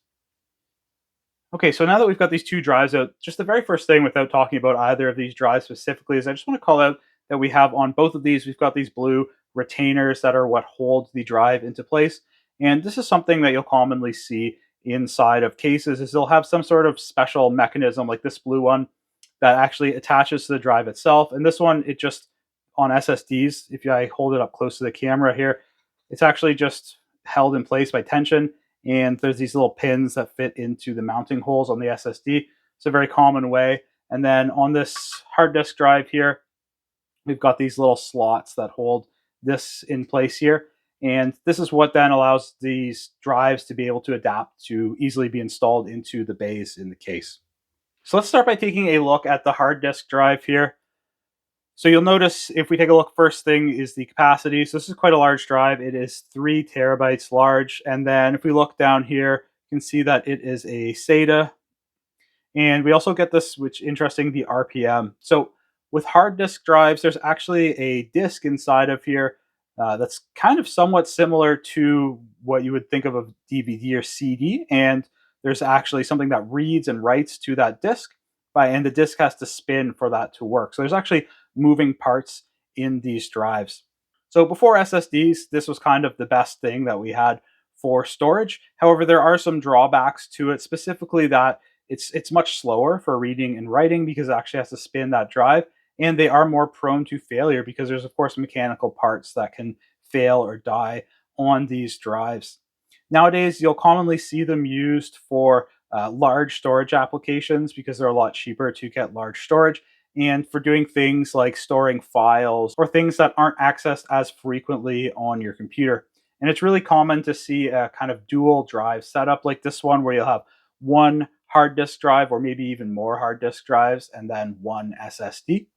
Okay, so now that we've got these two drives out, just the very first thing without talking about either of these drives specifically is I just want to call out that we have on both of these, we've got these blue retainers that are what hold the drive into place. And this is something that you'll commonly see inside of cases is they'll have some sort of special mechanism like this blue one that actually attaches to the drive itself. And this one, it just, on SSDs, if I hold it up close to the camera here, it's actually just held in place by tension. And there's these little pins that fit into the mounting holes on the SSD. It's a very common way. And then on this hard disk drive here, we've got these little slots that hold this in place here. And this is what then allows these drives to be able to adapt to easily be installed into the bays in the case. So let's start by taking a look at the hard disk drive here. So you'll notice if we take a look, first thing is the capacity. So this is quite a large drive. It is 3 terabytes large. And then if we look down here, you can see that it is a SATA. And we also get this, which interesting, the RPM. So with hard disk drives, there's actually a disk inside of here that's kind of somewhat similar to what you would think of a DVD or CD. And there's actually something that reads and writes to that disk, and the disk has to spin for that to work. So there's actually moving parts in these drives. So before SSDs, this was kind of the best thing that we had for storage. However, there are some drawbacks to it, specifically that it's much slower for reading and writing because it actually has to spin that drive, and they are more prone to failure because there's of course mechanical parts that can fail or die on these drives. Nowadays, you'll commonly see them used for large storage applications because they're a lot cheaper to get large storage, and for doing things like storing files or things that aren't accessed as frequently on your computer. And it's really common to see a kind of dual drive setup like this one where you'll have one hard disk drive, or maybe even more hard disk drives, and then one SSD.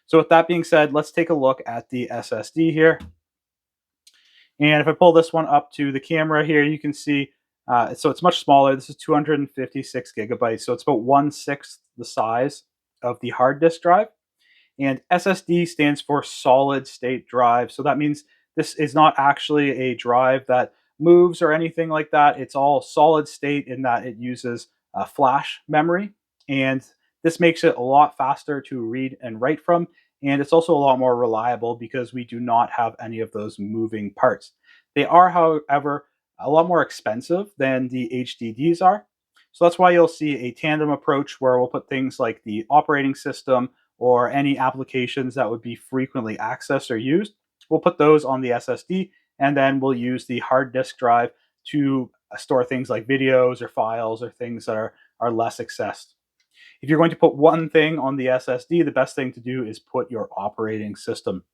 So with that being said, let's take a look at the SSD here. And if I pull this one up to the camera here, you can see, so it's much smaller. This is 256 gigabytes. So it's about 1/6 the size of the hard disk drive. And SSD stands for solid state drive. So that means this is not actually a drive that moves or anything like that. It's all solid state in that it uses flash memory. And this makes it a lot faster to read and write from. And it's also a lot more reliable because we do not have any of those moving parts. They are, however, a lot more expensive than the HDDs are. So that's why you'll see a tandem approach where we'll put things like the operating system or any applications that would be frequently accessed or used. We'll put those on the SSD, and then we'll use the hard disk drive to store things like videos or files or things that are less accessed. If you're going to put one thing on the SSD, the best thing to do is put your operating system.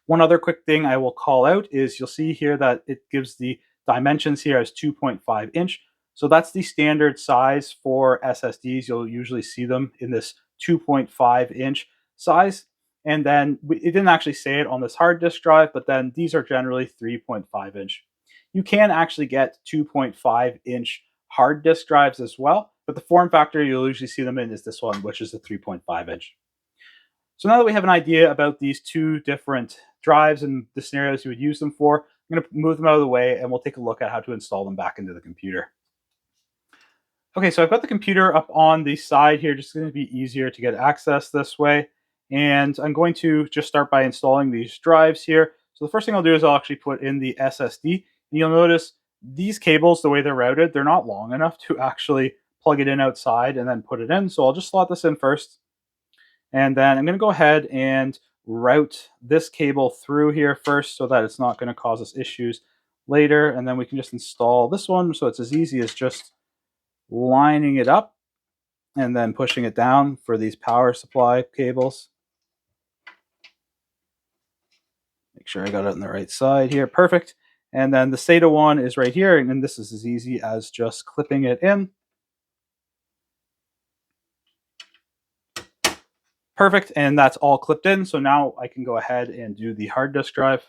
One other quick thing I will call out is you'll see here that it gives the dimensions here as 2.5 inch. So that's the standard size for SSDs. You'll usually see them in this 2.5 inch size. And then it didn't actually say it on this hard disk drive, but then these are generally 3.5 inch. You can actually get 2.5 inch hard disk drives as well, but the form factor you'll usually see them in is this one, which is the 3.5 inch. So now that we have an idea about these two different drives and the scenarios you would use them for, I'm going to move them out of the way and we'll take a look at how to install them back into the computer. Okay, so I've got the computer up on the side here, just going to be easier to get access this way. And I'm going to just start by installing these drives here. So the first thing I'll do is I'll actually put in the SSD. And you'll notice these cables, the way they're routed, they're not long enough to actually plug it in outside and then put it in. So I'll just slot this in first. And then I'm going to go ahead and route this cable through here first so that it's not going to cause us issues later. And then we can just install this one. So it's as easy as just lining it up and then pushing it down for these power supply cables. Make sure I got it on the right side here. Perfect. And then the SATA one is right here. And this is as easy as just clipping it in. Perfect. And that's all clipped in. So now I can go ahead and do the hard disk drive.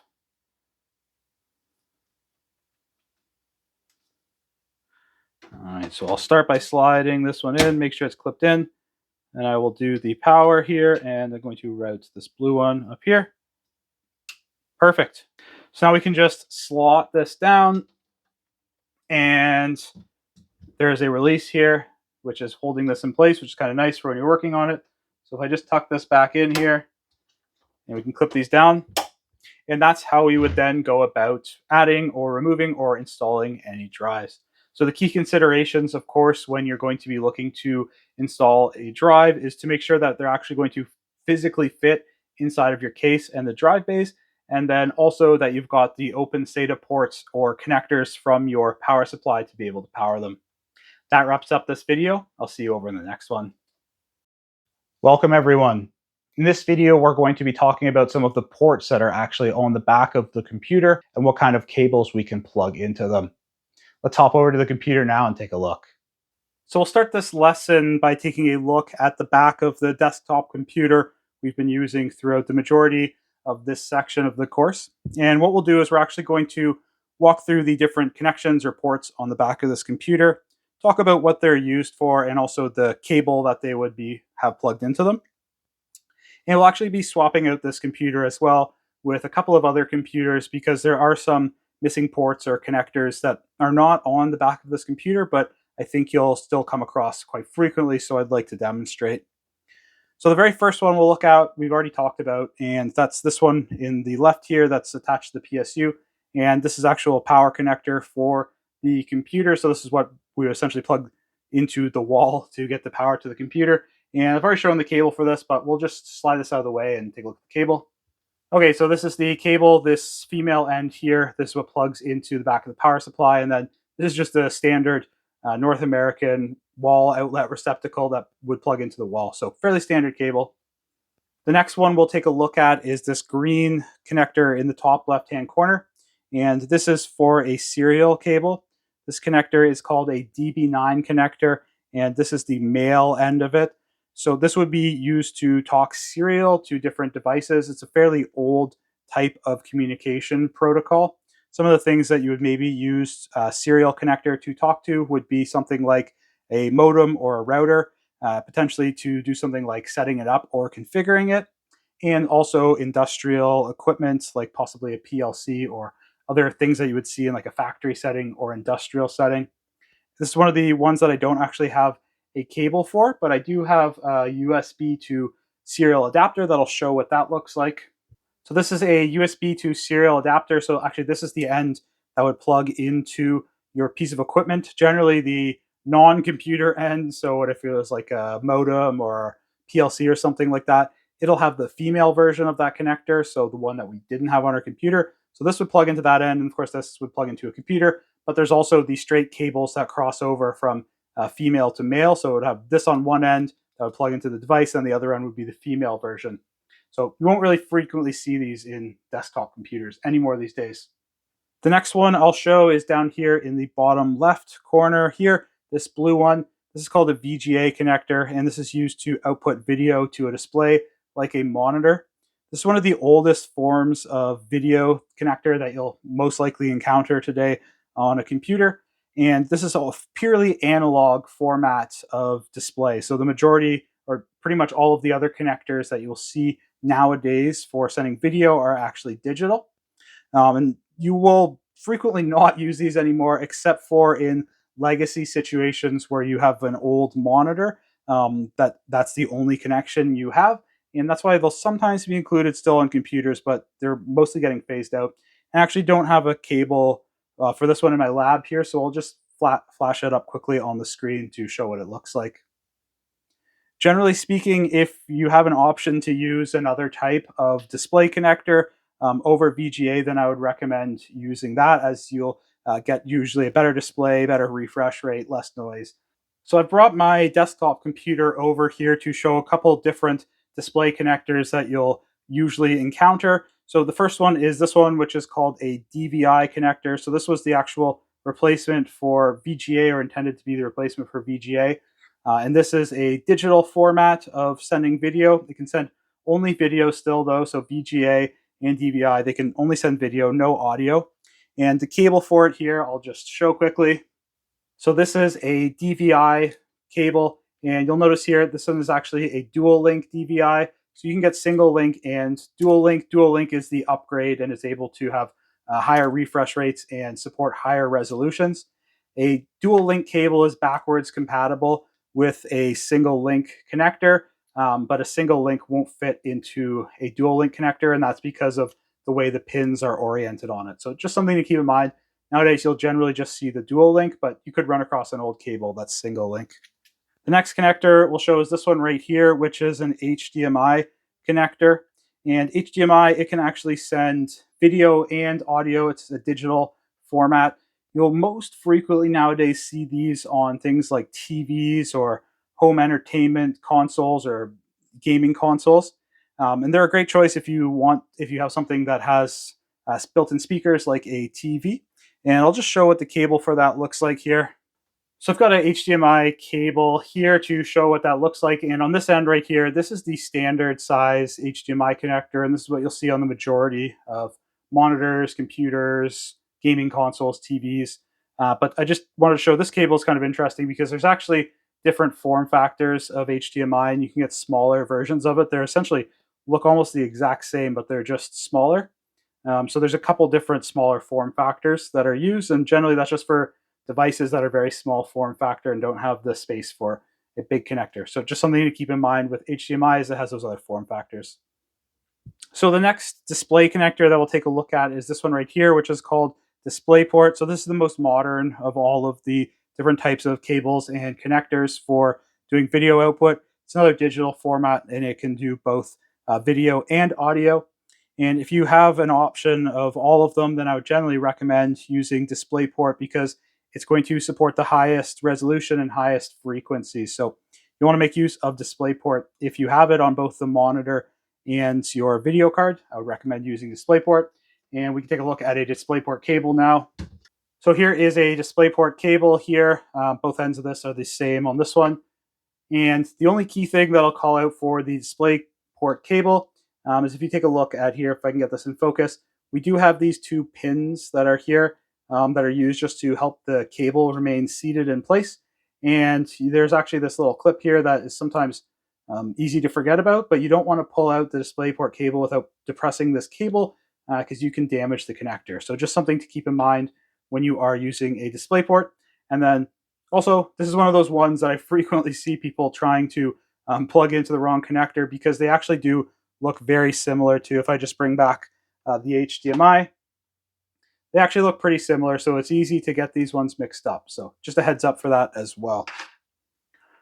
All right, so I'll start by sliding this one in, make sure it's clipped in. And I will do the power here, and I'm going to route this blue one up here. Perfect. So now we can just slot this down, and there's a release here, which is holding this in place, which is kind of nice for when you're working on it. So if I just tuck this back in here, and we can clip these down, and that's how we would then go about adding or removing or installing any drives. So the key considerations, of course, when you're going to be looking to install a drive is to make sure that they're actually going to physically fit inside of your case and the drive bays, and then also that you've got the open SATA ports or connectors from your power supply to be able to power them. That wraps up this video. I'll see you over in the next one. Welcome, everyone. In this video, we're going to be talking about some of the ports that are actually on the back of the computer and what kind of cables we can plug into them. Let's hop over to the computer now and take a look. So we'll start this lesson by taking a look at the back of the desktop computer we've been using throughout the majority of this section of the course. And what we'll do is we're actually going to walk through the different connections or ports on the back of this computer, talk about what they're used for, and also the cable that they would have plugged into them. And we'll actually be swapping out this computer as well with a couple of other computers because there are some missing ports or connectors that are not on the back of this computer, but I think you'll still come across quite frequently, so I'd like to demonstrate. So the very first one we'll look at, we've already talked about, and that's this one in the left here that's attached to the PSU. And this is actual power connector for the computer. So this is what we essentially plug into the wall to get the power to the computer. And I've already shown the cable for this, but we'll just slide this out of the way and take a look at the cable. Okay, so this is the cable, this female end here. This is what plugs into the back of the power supply. And then this is just a standard North American wall outlet receptacle that would plug into the wall. So fairly standard cable. The next one we'll take a look at is this green connector in the top left-hand corner. And this is for a serial cable. This connector is called a DB9 connector. and this is the male end of it. So this would be used to talk serial to different devices. It's a fairly old type of communication protocol. Some of the things that you would maybe use a serial connector to talk to would be something like a modem or a router, potentially to do something like setting it up or configuring it, and also industrial equipment like possibly a PLC or other things that you would see in like a factory setting or industrial setting. This is one of the ones that I don't actually have a cable for, but I do have a USB to serial adapter that'll show what that looks like. So this is a USB to serial adapter. So actually this is the end that would plug into your piece of equipment. Generally the non-computer end, so what if it was like a modem or PLC or something like that, it'll have the female version of that connector, so the one that we didn't have on our computer. So this would plug into that end, and of course this would plug into a computer, but there's also the straight cables that cross over from female to male. So it would have this on one end that would plug into the device, and the other end would be the female version. So you won't really frequently see these in desktop computers anymore these days. The next one I'll show is down here in the bottom left corner here, this blue one. This is called a VGA connector, and this is used to output video to a display like a monitor. This is one of the oldest forms of video connector that you'll most likely encounter today on a computer. And this is a purely analog format of display. So the majority, or pretty much all of the other connectors that you'll see nowadays for sending video are actually digital. And you will frequently not use these anymore, except for in legacy situations where you have an old monitor. That's the only connection you have, and that's why they'll sometimes be included still on computers, but they're mostly getting phased out. I actually don't have a cable for this one in my lab here, so I'll just flash it up quickly on the screen to show what it looks like. Generally speaking, if you have an option to use another type of display connector over VGA, then I would recommend using that, as you'll get usually a better display, better refresh rate, less noise. So I've brought my desktop computer over here to show a couple different display connectors that you'll usually encounter. So the first one is this one, which is called a DVI connector. So this was the actual replacement for VGA, or intended to be the replacement for VGA. And this is a digital format of sending video. It can send only video still though, so VGA and DVI, they can only send video, no audio. And the cable for it here, I'll just show quickly. So this is a DVI cable, and you'll notice here, this one is actually a dual link DVI. So you can get single link and dual link. Dual link is the upgrade and is able to have higher refresh rates and support higher resolutions. A dual link cable is backwards compatible with a single link connector, but a single link won't fit into a dual link connector, and that's because of the way the pins are oriented on it. So just something to keep in mind. Nowadays, you'll generally just see the dual link, but you could run across an old cable that's single link. The next connector we'll show is this one right here, which is an HDMI connector. And HDMI, it can actually send video and audio. It's a digital format. You'll most frequently nowadays see these on things like TVs or home entertainment consoles or gaming consoles. And they're a great choice if you have something that has built-in speakers like a TV. And I'll just show what the cable for that looks like here. So I've got an HDMI cable here to show what that looks like. And on this end right here, this is the standard size HDMI connector. And this is what you'll see on the majority of monitors, computers, gaming consoles, TVs. But I just wanted to show this cable is kind of interesting because there's actually different form factors of HDMI, and you can get smaller versions of it. They're essentially look almost the exact same, but they're just smaller. So there's a couple different smaller form factors that are used, and generally that's just for devices that are very small form factor and don't have the space for a big connector. So just something to keep in mind with HDMI is it has those other form factors. So the next display connector that we'll take a look at is this one right here, which is called DisplayPort. So this is the most modern of all of the different types of cables and connectors for doing video output. It's another digital format, and it can do both video and audio. And if you have an option of all of them, then I would generally recommend using DisplayPort because it's going to support the highest resolution and highest frequency. So you want to make use of DisplayPort. If you have it on both the monitor and your video card, I would recommend using DisplayPort. And we can take a look at a DisplayPort cable now. So here is a DisplayPort cable here. Both ends of this are the same on this one. And the only key thing that I'll call out for the DisplayPort cable is if you take a look at here, if I can get this in focus, we do have these two pins that are here that are used just to help the cable remain seated in place. And there's actually this little clip here that is sometimes easy to forget about, but you don't want to pull out the DisplayPort cable without depressing this cable because you can damage the connector. So just something to keep in mind when you are using a DisplayPort. And then also, this is one of those ones that I frequently see people trying to plug into the wrong connector because they actually do look very similar to, if I just bring back the HDMI, they actually look pretty similar. So it's easy to get these ones mixed up. So just a heads up for that as well.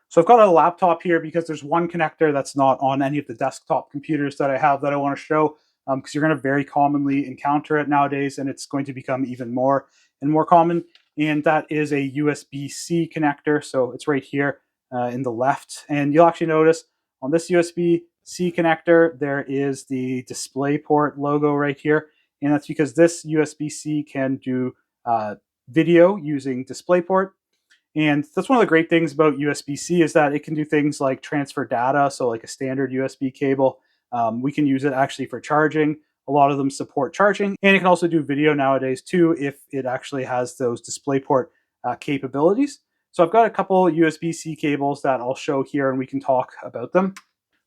So I've got a laptop here because there's one connector that's not on any of the desktop computers that I have that I want to show because you're going to very commonly encounter it nowadays, and it's going to become even more and more common. And that is a USB-C connector. So it's right here in the left. And you'll actually notice on this USB-C connector, there is the DisplayPort logo right here. And that's because this USB-C can do video using DisplayPort. And that's one of the great things about USB-C is that it can do things like transfer data. So like a standard USB cable, we can use it actually for charging. A lot of them support charging, and it can also do video nowadays too if it actually has those DisplayPort capabilities. So I've got a couple USB-C cables that I'll show here and we can talk about them.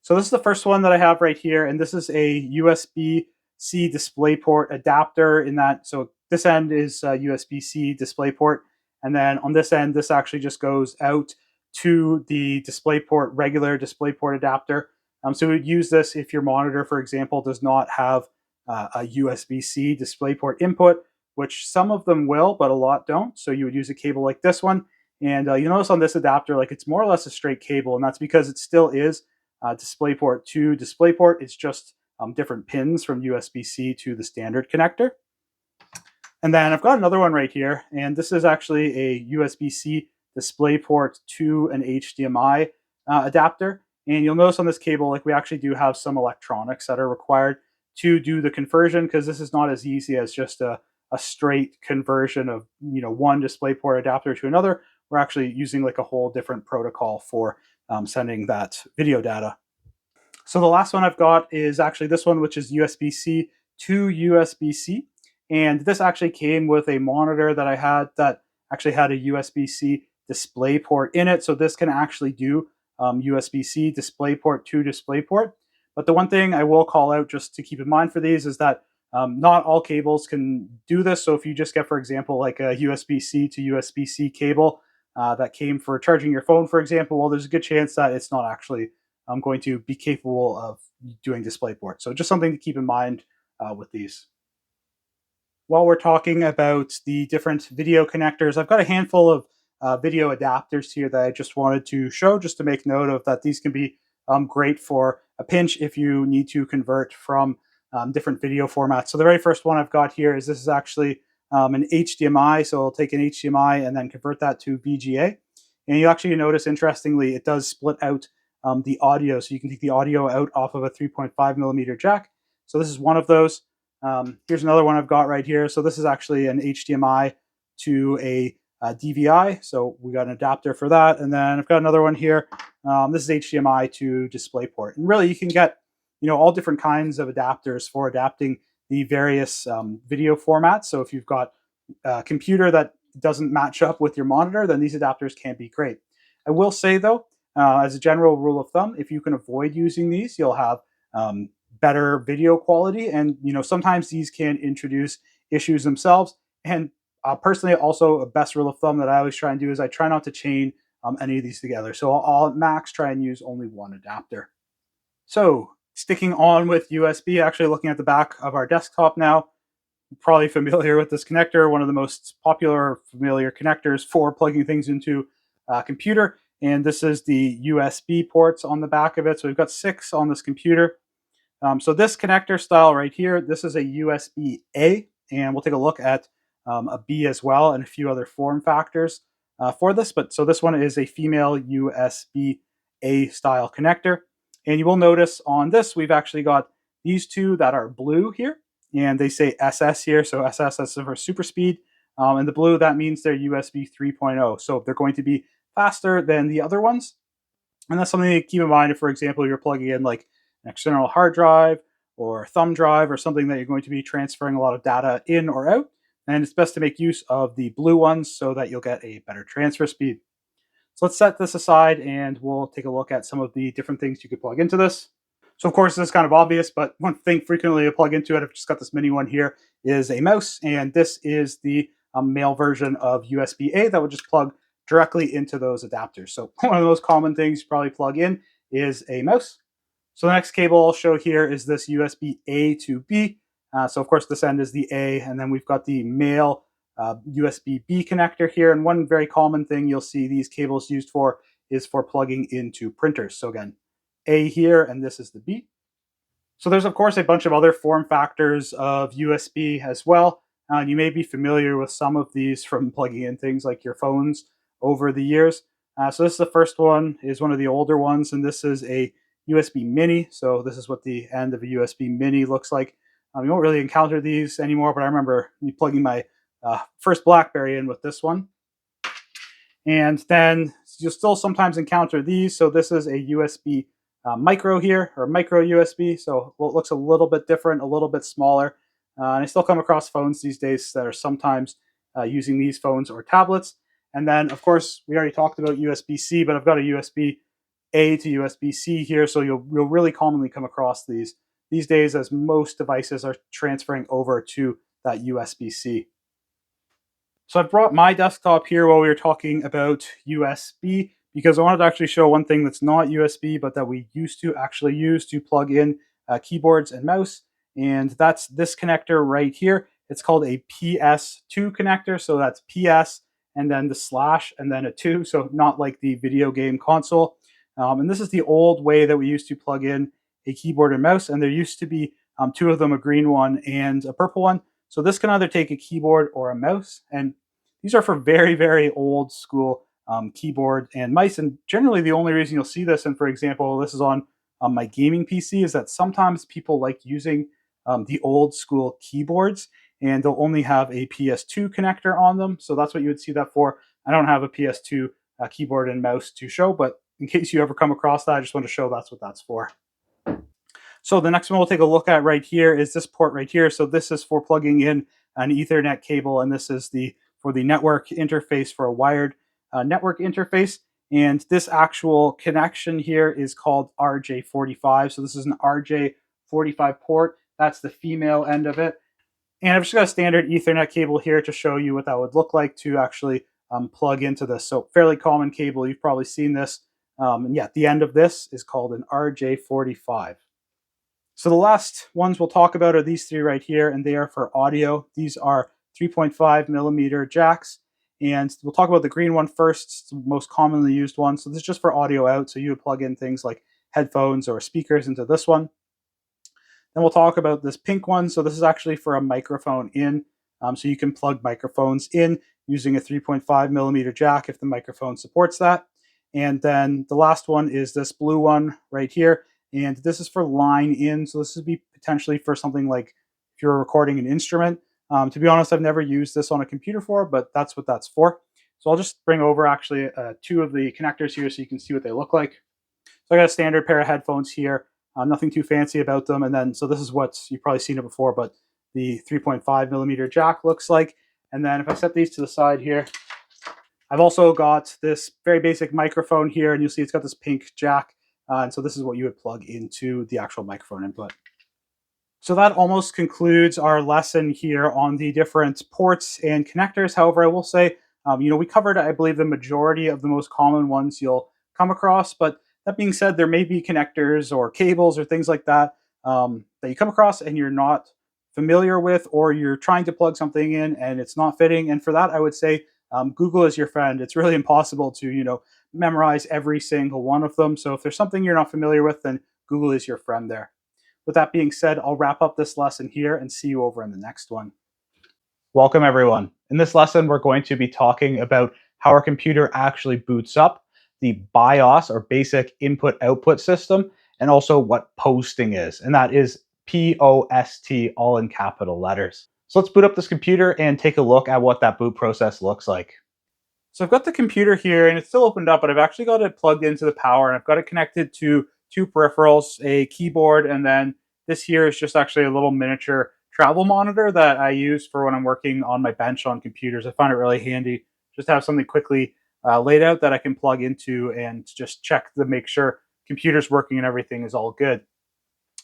So this is the first one that I have right here, and this is a USB-C DisplayPort adapter in that. So this end is USB-C DisplayPort, and then on this end, this actually just goes out to the DisplayPort, regular DisplayPort adapter. So we would use this if your monitor, for example, does not have a USB-C DisplayPort input, which some of them will, but a lot don't. So you would use a cable like this one. And you notice on this adapter, like it's more or less a straight cable, and that's because it still is DisplayPort to DisplayPort. It's just different pins from USB-C to the standard connector. And then I've got another one right here, and this is actually a USB-C DisplayPort to an HDMI adapter. And you'll notice on this cable, like we actually do have some electronics that are required to do the conversion because this is not as easy as just a straight conversion of one DisplayPort adapter to another. We're actually using like a whole different protocol for sending that video data. So the last one I've got is actually this one, which is USB-C to USB-C. And this actually came with a monitor that I had that actually had a USB-C DisplayPort in it. So this can actually do USB-C DisplayPort to DisplayPort. But the one thing I will call out just to keep in mind for these is that not all cables can do this. So if you just get, for example, like a USB-C to USB-C cable that came for charging your phone, for example, well, there's a good chance that it's not actually going to be capable of doing DisplayPort. So just something to keep in mind with these. While we're talking about the different video connectors, I've got a handful of video adapters here that I just wanted to show just to make note of that these can be great for a pinch if you need to convert from different video formats. So the very first one I've got here is this is actually an HDMI. So I'll take an HDMI and then convert that to VGA. And you actually notice, interestingly, it does split out the audio. So you can take the audio out off of a 3.5 millimeter jack. So this is one of those. Here's another one I've got right here. So this is actually an HDMI to a DVI. So we got an adapter for that. And then I've got another one here. This is HDMI to DisplayPort. And really you can get, all different kinds of adapters for adapting the various video formats. So if you've got a computer that doesn't match up with your monitor, then these adapters can be great. I will say though, as a general rule of thumb, if you can avoid using these, you'll have better video quality. And sometimes these can introduce issues themselves. And personally, also a best rule of thumb that I always try and do is I try not to chain any of these together. So I'll at max try and use only one adapter. So sticking on with USB, actually looking at the back of our desktop now, probably familiar with this connector, one of the most popular familiar connectors for plugging things into a computer. And this is the USB ports on the back of it. So we've got 6 on this computer. So this connector style right here, this is a USB-A, and we'll take a look at a B as well and a few other form factors for this. But so this one is a female USB-A style connector. And you will notice on this, we've actually got these two that are blue here, and they say SS here. So SS is for super speed. And the blue, that means they're USB 3.0. So they're going to be faster than the other ones. And that's something to keep in mind if, for example, you're plugging in like an external hard drive or thumb drive or something that you're going to be transferring a lot of data in or out. And it's best to make use of the blue ones so that you'll get a better transfer speed. So let's set this aside and we'll take a look at some of the different things you could plug into this. So of course, this is kind of obvious, but one thing frequently to plug into it, I've just got this mini one here, is a mouse. And this is the male version of USB-A that would just plug directly into those adapters. So one of the most common things you probably plug in is a mouse. So the next cable I'll show here is this USB-A to B. So of course this end is the A, and then we've got the male USB-B connector here. And one very common thing you'll see these cables used for is for plugging into printers. So again, A here, and this is the B. So there's of course a bunch of other form factors of USB as well. You may be familiar with some of these from plugging in things like your phones over the years. So this is the first one, is one of the older ones, and this is a USB mini. So this is what the end of a USB mini looks like. You won't really encounter these anymore, but I remember me plugging my first BlackBerry in with this one. And then you'll still sometimes encounter these. So this is a USB micro here, or micro USB. So it looks a little bit different, a little bit smaller. And I still come across phones these days that are sometimes using these phones or tablets. And then, of course, we already talked about USB-C, but I've got a USB-A to USB-C here. So you'll really commonly come across these days, as most devices are transferring over to that USB-C. So I've brought my desktop here while we were talking about USB, because I wanted to actually show one thing that's not USB, but that we used to actually use to plug in keyboards and mouse. And that's this connector right here. It's called a PS2 connector. So that's PS and then the slash and then a 2. So not like the video game console. And this is the old way that we used to plug in a keyboard and mouse. And there used to be two of them, a green one and a purple one. So this can either take a keyboard or a mouse. And these are for very, very old school keyboard and mice. And generally the only reason you'll see this, and for example, this is on my gaming PC, is that sometimes people like using the old school keyboards and they'll only have a PS2 connector on them. So that's what you would see that for. I don't have a PS2 keyboard and mouse to show, but in case you ever come across that, I just want to show that's what that's for. So the next one we'll take a look at right here is this port right here. So this is for plugging in an Ethernet cable, and this is for the network interface, for a wired network interface. And this actual connection here is called RJ45. So this is an RJ45 port. That's the female end of it. And I've just got a standard Ethernet cable here to show you what that would look like to actually plug into this. So fairly common cable. You've probably seen this. And yeah, the end of this is called an RJ45. So the last ones we'll talk about are these three right here, and they are for audio. These are 3.5 millimeter jacks. And we'll talk about the green one first. It's the most commonly used one. So this is just for audio out. So you would plug in things like headphones or speakers into this one. Then we'll talk about this pink one. So this is actually for a microphone in. So you can plug microphones in using a 3.5 millimeter jack if the microphone supports that. And then the last one is this blue one right here. And this is for line in. So this would be potentially for something like if you're recording an instrument. To be honest, I've never used this on a computer before, but that's what that's for. So I'll just bring over actually two of the connectors here so you can see what they look like. So I got a standard pair of headphones here. Nothing too fancy about them. And then, so this is what you've probably seen it before, but the 3.5 millimeter jack looks like. And then if I set these to the side here, I've also got this very basic microphone here, and you'll see it's got this pink jack. And so this is what you would plug into the actual microphone input. So that almost concludes our lesson here on the different ports and connectors. However, I will say, we covered, I believe, the majority of the most common ones you'll come across. But that being said, there may be connectors or cables or things like that that you come across and you're not familiar with, or you're trying to plug something in and it's not fitting. And for that, I would say Google is your friend. It's really impossible to, memorize every single one of them. So if there's something you're not familiar with, then Google is your friend there. With that being said, I'll wrap up this lesson here and see you over in the next one. Welcome, everyone. In this lesson, we're going to be talking about how our computer actually boots up, the BIOS, or basic input-output system, and also what posting is. And that is POST, all in capital letters. So let's boot up this computer and take a look at what that boot process looks like. So I've got the computer here and it's still opened up, but I've actually got it plugged into the power and I've got it connected to two peripherals, a keyboard, and then this here is just actually a little miniature travel monitor that I use for when I'm working on my bench on computers. I find it really handy just to have something quickly laid out that I can plug into and just check to make sure computer's working and everything is all good.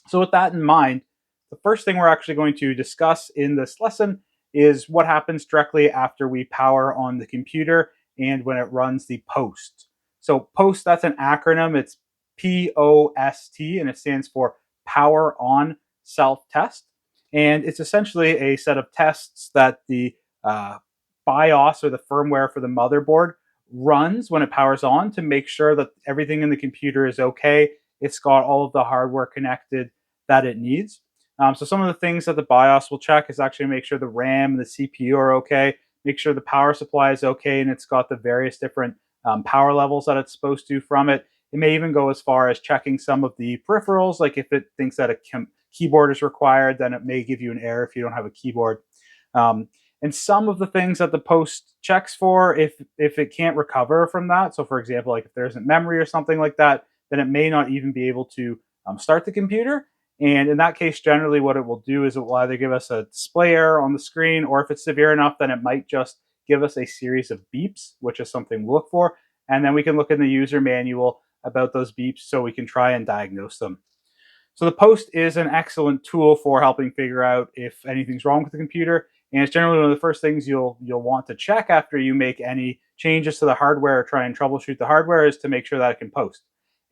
So with that in mind, the first thing we're actually going to discuss in this lesson is what happens directly after we power on the computer and when it runs the post. So post, that's an acronym. It's POST, and it stands for Power On Self-Test. And it's essentially a set of tests that the uh, BIOS, or the firmware for the motherboard, runs when it powers on to make sure that everything in the computer is okay. It's got all of the hardware connected that it needs. So some of the things that the BIOS will check is actually make sure the RAM and the CPU are okay, make sure the power supply is okay, and it's got the various different power levels that it's supposed to from it. It may even go as far as checking some of the peripherals, like if it thinks that a keyboard is required, then it may give you an error if you don't have a keyboard. Um, and some of the things that the post checks for, if it can't recover from that, so for example, like if there isn't memory or something like that, then it may not even be able to start the computer. And in that case, generally what it will do is it will either give us a display error on the screen, or if it's severe enough, then it might just give us a series of beeps, which is something we look for. And then we can look in the user manual about those beeps so we can try and diagnose them. So the post is an excellent tool for helping figure out if anything's wrong with the computer. And it's generally one of the first things you'll want to check after you make any changes to the hardware or try and troubleshoot the hardware, is to make sure that it can post.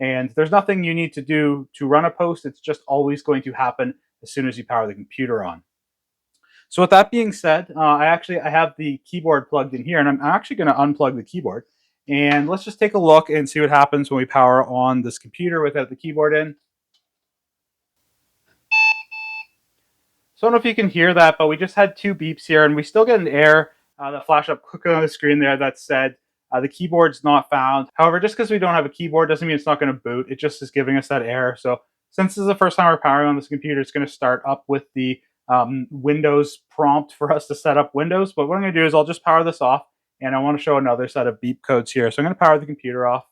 And there's nothing you need to do to run a post. It's just always going to happen as soon as you power the computer on. So with that being said, I have the keyboard plugged in here, and I'm actually going to unplug the keyboard. And let's just take a look and see what happens when we power on this computer without the keyboard in. So I don't know if you can hear that, but we just had two beeps here, and we still get an error that flashed up quickly on the screen there that said the keyboard's not found. However, just because we don't have a keyboard doesn't mean it's not going to boot. It just is giving us that error. So since this is the first time we're powering on this computer, it's going to start up with the Windows prompt for us to set up Windows. But what I'm going to do is I'll just power this off, and I want to show another set of beep codes here. So I'm going to power the computer off.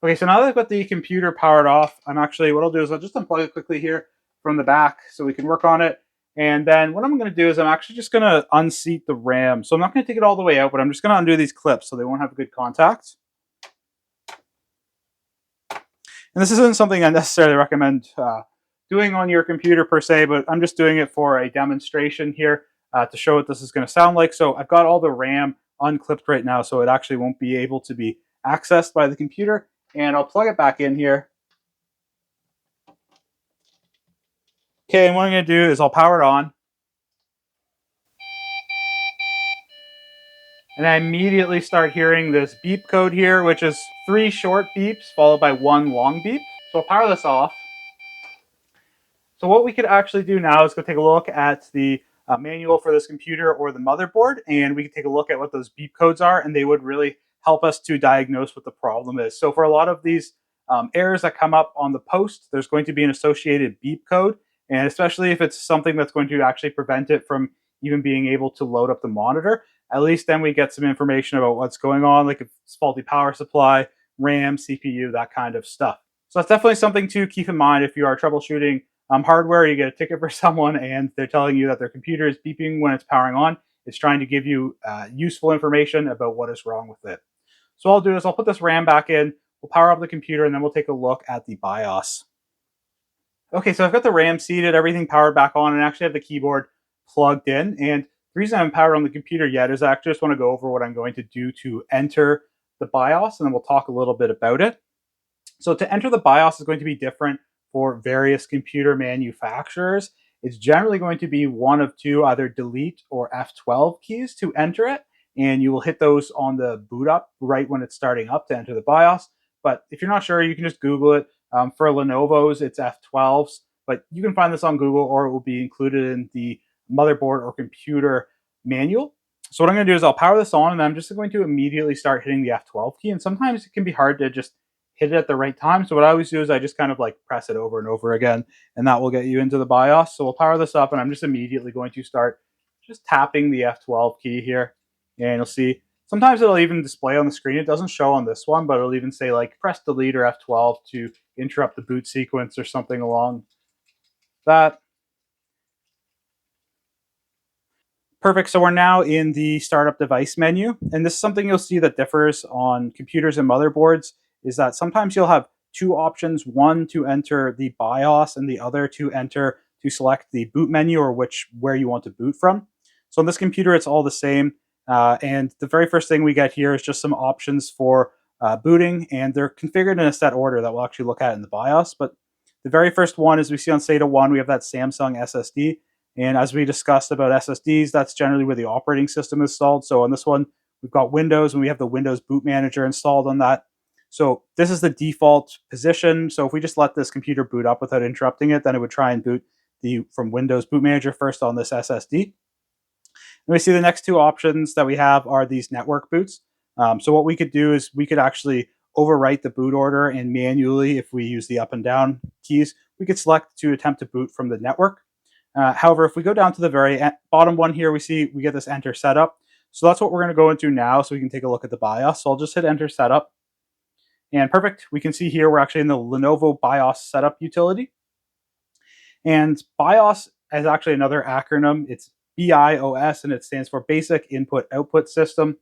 Okay, so now that I've got the computer powered off, what I'll do is I'll just unplug it quickly here from the back so we can work on it. And then what I'm going to do is I'm actually just going to unseat the RAM. So I'm not going to take it all the way out, but I'm just going to undo these clips so they won't have good contact. And this isn't something I necessarily recommend doing on your computer per se, but I'm just doing it for a demonstration here to show what this is going to sound like. So I've got all the RAM unclipped right now, so it actually won't be able to be accessed by the computer. And I'll plug it back in here. Okay, and what I'm going to do is I'll power it on. And I immediately start hearing this beep code here, which is 3 short beeps followed by 1 long beep. So I'll power this off. So what we could actually do now is go take a look at the manual for this computer or the motherboard, and we can take a look at what those beep codes are, and they would really help us to diagnose what the problem is. So for a lot of these errors that come up on the post, there's going to be an associated beep code, and especially if it's something that's going to actually prevent it from even being able to load up the monitor, at least then we get some information about what's going on, like if it's faulty power supply, RAM, CPU, that kind of stuff. So that's definitely something to keep in mind if you are troubleshooting hardware. You get a ticket for someone and they're telling you that their computer is beeping when it's powering on. It's trying to give you useful information about what is wrong with it. So what I'll do is I'll put this RAM back in, we'll power up the computer, and then we'll take a look at the BIOS. Okay, so I've got the RAM seated, everything powered back on, and I actually have the keyboard plugged in. And the reason I haven't powered on the computer yet is I actually just want to go over what I'm going to do to enter the BIOS, and then we'll talk a little bit about it. So to enter the BIOS is going to be different for various computer manufacturers. It's generally going to be one of two, either delete or F12 keys to enter it. And you will hit those on the boot up right when it's starting up to enter the BIOS. But if you're not sure, you can just Google it. For Lenovo's, it's F12s, but you can find this on Google, or it will be included in the motherboard or computer manual. So what I'm going to do is I'll power this on, and I'm just going to immediately start hitting the F12 key. And sometimes it can be hard to just hit it at the right time. So what I always do is I just kind of like press it over and over again, and that will get you into the BIOS. So we'll power this up, and I'm just immediately going to start just tapping the F12 key here, and you'll see sometimes it'll even display on the screen. It doesn't show on this one, but it'll even say like press delete or F12 to interrupt the boot sequence or something along that. Perfect. So we're now in the startup device menu, and this is something you'll see that differs on computers and motherboards is that sometimes you'll have two options, one to enter the BIOS and the other to enter to select the boot menu or where you want to boot from. So on this computer, it's all the same. And the very first thing we get here is just some options for booting, and they're configured in a set order that we'll actually look at in the BIOS. But the very first one is we see on SATA 1, we have that Samsung SSD. And as we discussed about SSDs, that's generally where the operating system is installed. So on this one, we've got Windows and we have the Windows Boot Manager installed on that. So this is the default position. So if we just let this computer boot up without interrupting it, then it would try and boot from Windows Boot Manager first on this SSD. And we see the next two options that we have are these network boots. So what we could do is we could actually overwrite the boot order, and manually, if we use the up and down keys, we could select to attempt to boot from the network. However, if we go down to the very bottom one here, we get this enter setup. So that's what we're going to go into now so we can take a look at the BIOS. So I'll just hit enter setup. And perfect. We can see here we're actually in the Lenovo BIOS setup utility. And BIOS is actually another acronym. It's BIOS, and it stands for Basic Input Output System.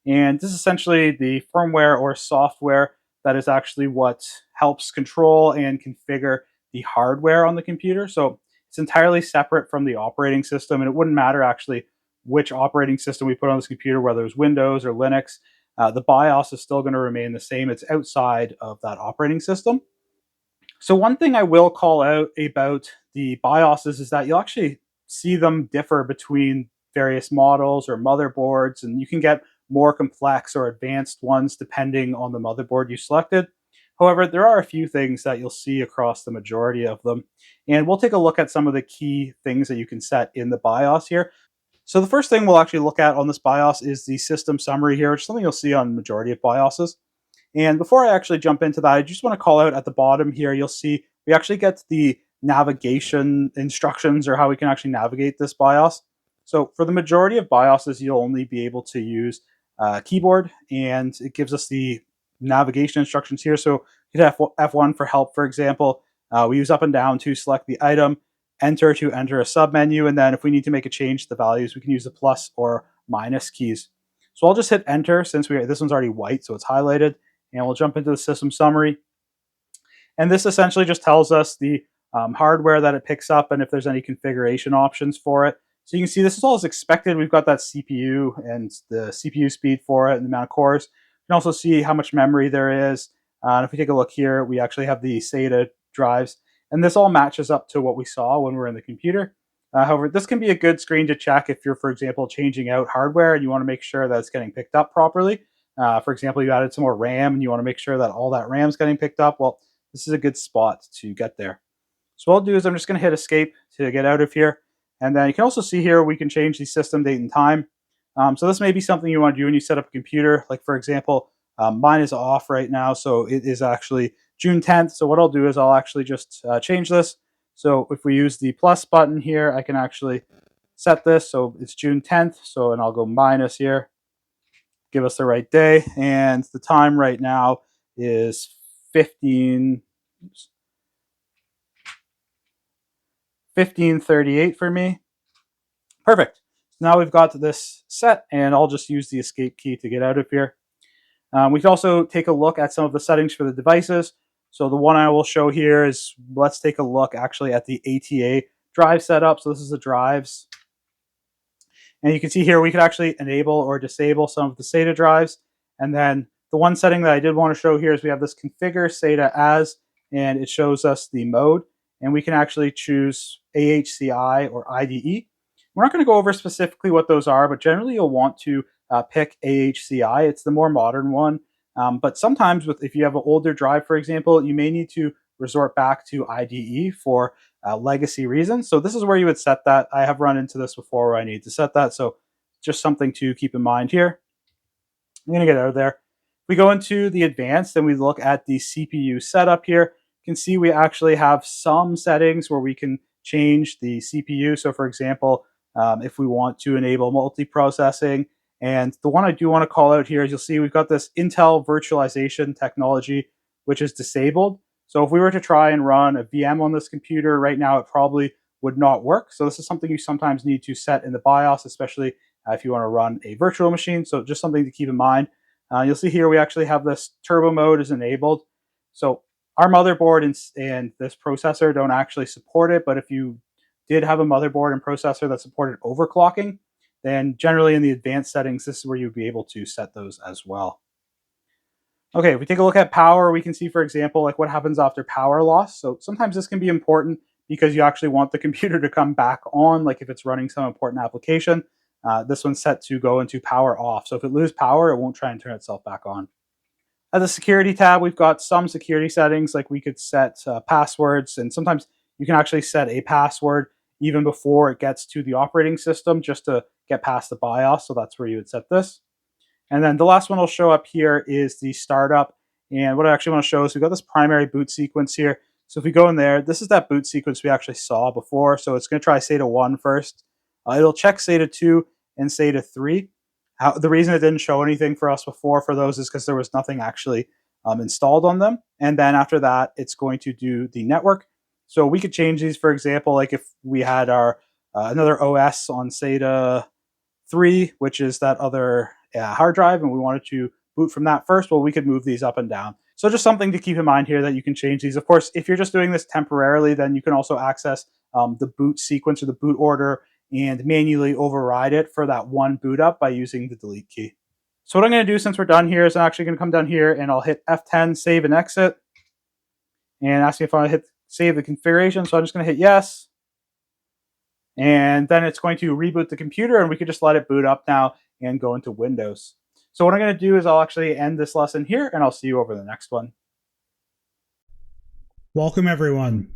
And this is essentially the firmware or software that is actually what helps control and configure the hardware on the computer. So it's entirely separate from the operating system, and it wouldn't matter actually which operating system we put on this computer, whether it's Windows or Linux. The BIOS is still going to remain the same. It's outside of that operating system. So one thing I will call out about the BIOSes is that you'll actually see them differ between various models or motherboards, and you can get more complex or advanced ones depending on the motherboard you selected. However, there are a few things that you'll see across the majority of them, and we'll take a look at some of the key things that you can set in the BIOS here. So the first thing we'll actually look at on this BIOS is the system summary here, which is something you'll see on the majority of BIOSes. And before I actually jump into that, I just want to call out at the bottom here, you'll see we actually get the navigation instructions or how we can actually navigate this BIOS. So for the majority of BIOSes, you'll only be able to use keyboard, and it gives us the navigation instructions here. So hit F1 for help, for example. We use up and down to select the item, enter to enter a submenu, and then if we need to make a change to the values, we can use the plus or minus keys. So I'll just hit enter since this one's already white, so it's highlighted, and we'll jump into the system summary. And this essentially just tells us the hardware that it picks up and if there's any configuration options for it. So you can see this is all as expected. We've got that CPU and the CPU speed for it and the amount of cores. You can also see how much memory there is. And if we take a look here, we actually have the SATA drives. And this all matches up to what we saw when we're in the computer. However, this can be a good screen to check if you're, for example, changing out hardware and you want to make sure that it's getting picked up properly. For example, you added some more RAM and you want to make sure that all that RAM is getting picked up. Well, this is a good spot to get there. So what I'll do is I'm just going to hit escape to get out of here. And then you can also see here we can change the system date and time. So this may be something you want to do when you set up a computer. Like for example, mine is off right now, so it is actually June 10th. So what I'll do is I'll actually just change this. So if we use the plus button here, I can actually set this. So it's June 10th. So, and I'll go minus here, give us the right day. And the time right now is 15:38 for me. Perfect. Now we've got this set, and I'll just use the escape key to get out of here. We can also take a look at some of the settings for the devices. So the one I will show here is, let's take a look actually at the ATA drive setup. So this is the drives. And you can see here we could actually enable or disable some of the SATA drives. And then the one setting that I did want to show here is we have this configure SATA as, and it shows us the mode. And we can actually choose AHCI or IDE. We're not going to go over specifically what those are, but generally you'll want to pick AHCI. It's the more modern one. But sometimes if you have an older drive, for example, you may need to resort back to IDE for legacy reasons. So this is where you would set that. I have run into this before where I need to set that. So just something to keep in mind here. I'm going to get out of there. We go into the advanced and we look at the CPU setup here. You can see we actually have some settings where we can change the CPU. So for example, if we want to enable multiprocessing. And the one I do want to call out here is you'll see we've got this Intel virtualization technology, which is disabled. So if we were to try and run a VM on this computer right now, it probably would not work. So this is something you sometimes need to set in the BIOS, especially if you want to run a virtual machine. So just something to keep in mind. You'll see here we actually have this turbo mode is enabled. So our motherboard and this processor don't actually support it, but if you did have a motherboard and processor that supported overclocking, then generally in the advanced settings, this is where you'd be able to set those as well. Okay, if we take a look at power, we can see, for example, like what happens after power loss. So sometimes this can be important because you actually want the computer to come back on, like if it's running some important application. This one's set to go into power off. So if it loses power, it won't try and turn itself back on. At the security tab, we've got some security settings, like we could set passwords, and sometimes you can actually set a password even before it gets to the operating system just to get past the BIOS. So that's where you would set this. And then the last one I'll show up here is the startup. And what I actually want to show is we've got this primary boot sequence here. So if we go in there, this is that boot sequence we actually saw before. So it's going to try SATA 1 first. It'll check SATA 2 and SATA 3. The reason it didn't show anything for us before for those is because there was nothing actually installed on them. And then after that, it's going to do the network. So we could change these, for example, like if we had our another OS on SATA 3, which is that other hard drive, and we wanted to boot from that first, well, we could move these up and down. So just something to keep in mind here that you can change these. Of course, if you're just doing this temporarily, then you can also access the boot sequence or the boot order and manually override it for that one boot up by using the delete key. So what I'm going to do since we're done here is I'm actually going to come down here and I'll hit F10, save and exit, and ask me if I want to hit save the configuration. So I'm just going to hit yes. And then it's going to reboot the computer, and we could just let it boot up now and go into Windows. So what I'm going to do is I'll actually end this lesson here, and I'll see you over the next one. Welcome, everyone.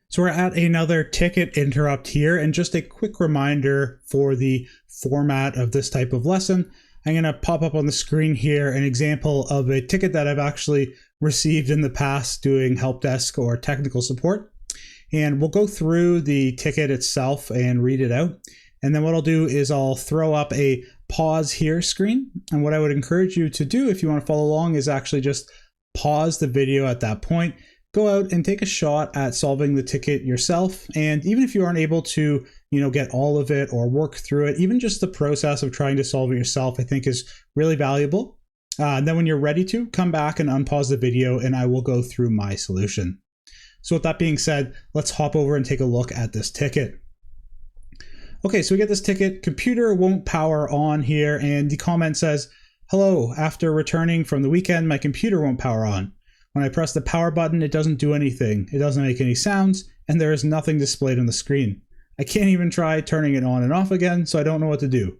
So we're at another ticket interrupt here, and just a quick reminder for the format of this type of lesson. I'm going to pop up on the screen here an example of a ticket that I've actually received in the past doing help desk or technical support. And we'll go through the ticket itself and read it out. And then what I'll do is I'll throw up a pause here screen. And what I would encourage you to do if you want to follow along is actually just pause the video at that point. Go out and take a shot at solving the ticket yourself. And even if you aren't able to, get all of it or work through it, even just the process of trying to solve it yourself, I think is really valuable. And then when you're ready to, come back and unpause the video and I will go through my solution. So with that being said, let's hop over and take a look at this ticket. Okay, so we get this ticket, computer won't power on here, and the comment says, hello, after returning from the weekend, my computer won't power on. When I press the power button, it doesn't do anything. It doesn't make any sounds, and there is nothing displayed on the screen. I can't even try turning it on and off again, so I don't know what to do.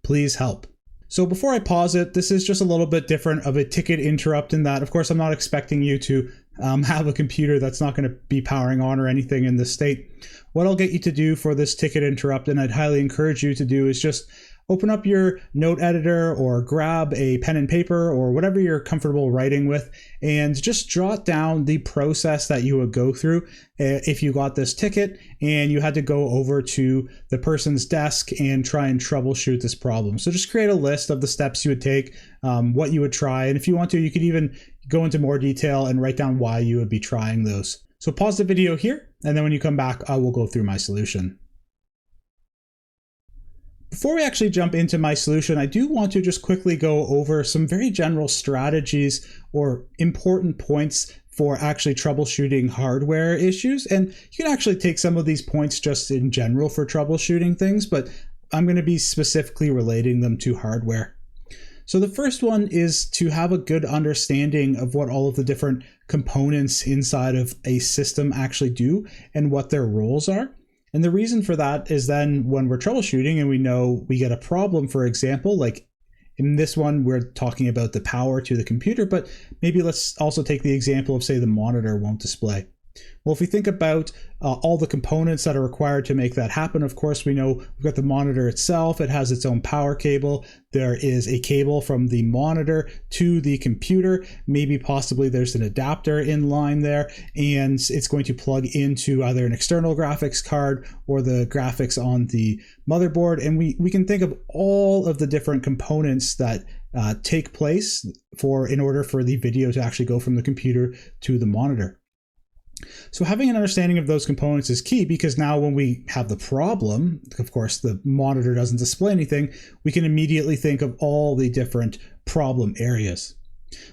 Please help. So before I pause it, this is just a little bit different of a ticket interrupt in that, of course, I'm not expecting you to have a computer that's not going to be powering on or anything in this state. What I'll get you to do for this ticket interrupt, and I'd highly encourage you to do, is just open up your note editor or grab a pen and paper or whatever you're comfortable writing with and just jot down the process that you would go through if you got this ticket and you had to go over to the person's desk and try and troubleshoot this problem. So just create a list of the steps you would take, what you would try, and if you want to, you could even go into more detail and write down why you would be trying those. So pause the video here, and then when you come back, I will go through my solution. Before we actually jump into my solution, I do want to just quickly go over some very general strategies or important points for actually troubleshooting hardware issues. And you can actually take some of these points just in general for troubleshooting things, but I'm going to be specifically relating them to hardware. So the first one is to have a good understanding of what all of the different components inside of a system actually do and what their roles are. And the reason for that is then when we're troubleshooting and we know we get a problem, for example, like in this one, we're talking about the power to the computer, but maybe let's also take the example of, say, the monitor won't display. Well, if we think about all the components that are required to make that happen, of course, we know we've got the monitor itself. It has its own power cable. There is a cable from the monitor to the computer. Maybe possibly there's an adapter in line there, and it's going to plug into either an external graphics card or the graphics on the motherboard. And we can think of all of the different components that take place in order for the video to actually go from the computer to the monitor. So having an understanding of those components is key, because now when we have the problem, of course, the monitor doesn't display anything, we can immediately think of all the different problem areas.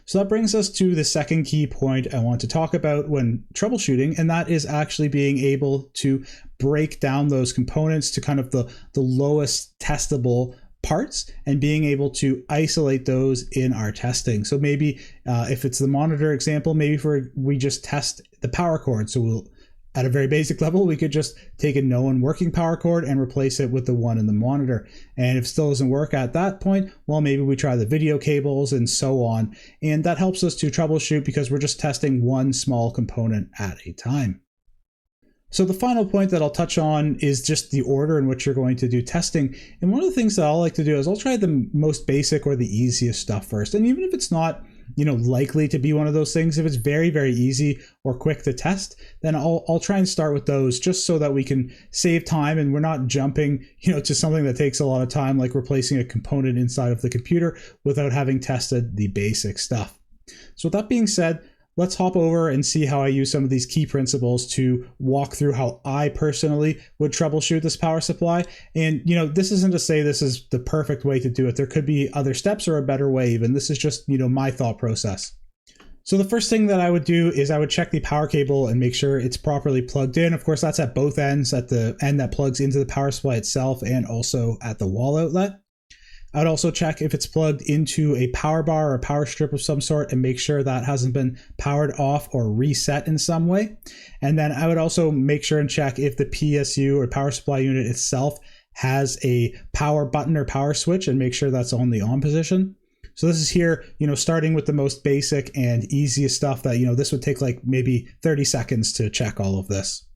So that brings us to the second key point I want to talk about when troubleshooting, and that is actually being able to break down those components to kind of the lowest testable parts and being able to isolate those in our testing. So maybe if it's the monitor example, maybe we just test the power cord. So we'll, at a very basic level, we could just take a known working power cord and replace it with the one in the monitor. And if it still doesn't work at that point, well, maybe we try the video cables and so on. And that helps us to troubleshoot because we're just testing one small component at a time. So the final point that I'll touch on is just the order in which you're going to do testing. And one of the things that I'll like to do is I'll try the most basic or the easiest stuff first. And even if it's not, likely to be one of those things, if it's very, very easy or quick to test, then I'll try and start with those just so that we can save time and we're not jumping, to something that takes a lot of time, like replacing a component inside of the computer without having tested the basic stuff. So with that being said, let's hop over and see how I use some of these key principles to walk through how I personally would troubleshoot this power supply. And, this isn't to say this is the perfect way to do it. There could be other steps or a better way even. This is just, my thought process. So the first thing that I would do is I would check the power cable and make sure it's properly plugged in. Of course, that's at both ends, at the end that plugs into the power supply itself and also at the wall outlet. I would also check if it's plugged into a power bar or a power strip of some sort and make sure that hasn't been powered off or reset in some way. And then I would also make sure and check if the PSU or power supply unit itself has a power button or power switch and make sure that's on the on position. So this is here, starting with the most basic and easiest stuff that, this would take like maybe 30 seconds to check all of this.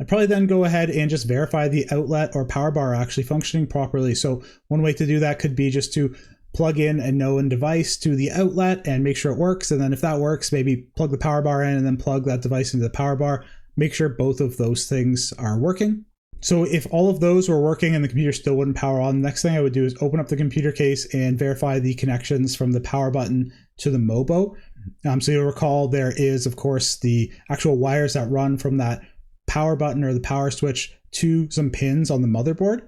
I'd probably then go ahead and just verify the outlet or power bar are actually functioning properly. So one way to do that could be just to plug in a known device to the outlet and make sure it works. And then if that works, maybe plug the power bar in and then plug that device into the power bar. Make sure both of those things are working. So if all of those were working and the computer still wouldn't power on, the next thing I would do is open up the computer case and verify the connections from the power button to the MOBO. So you'll recall there is, of course, the actual wires that run from that power button or the power switch to some pins on the motherboard.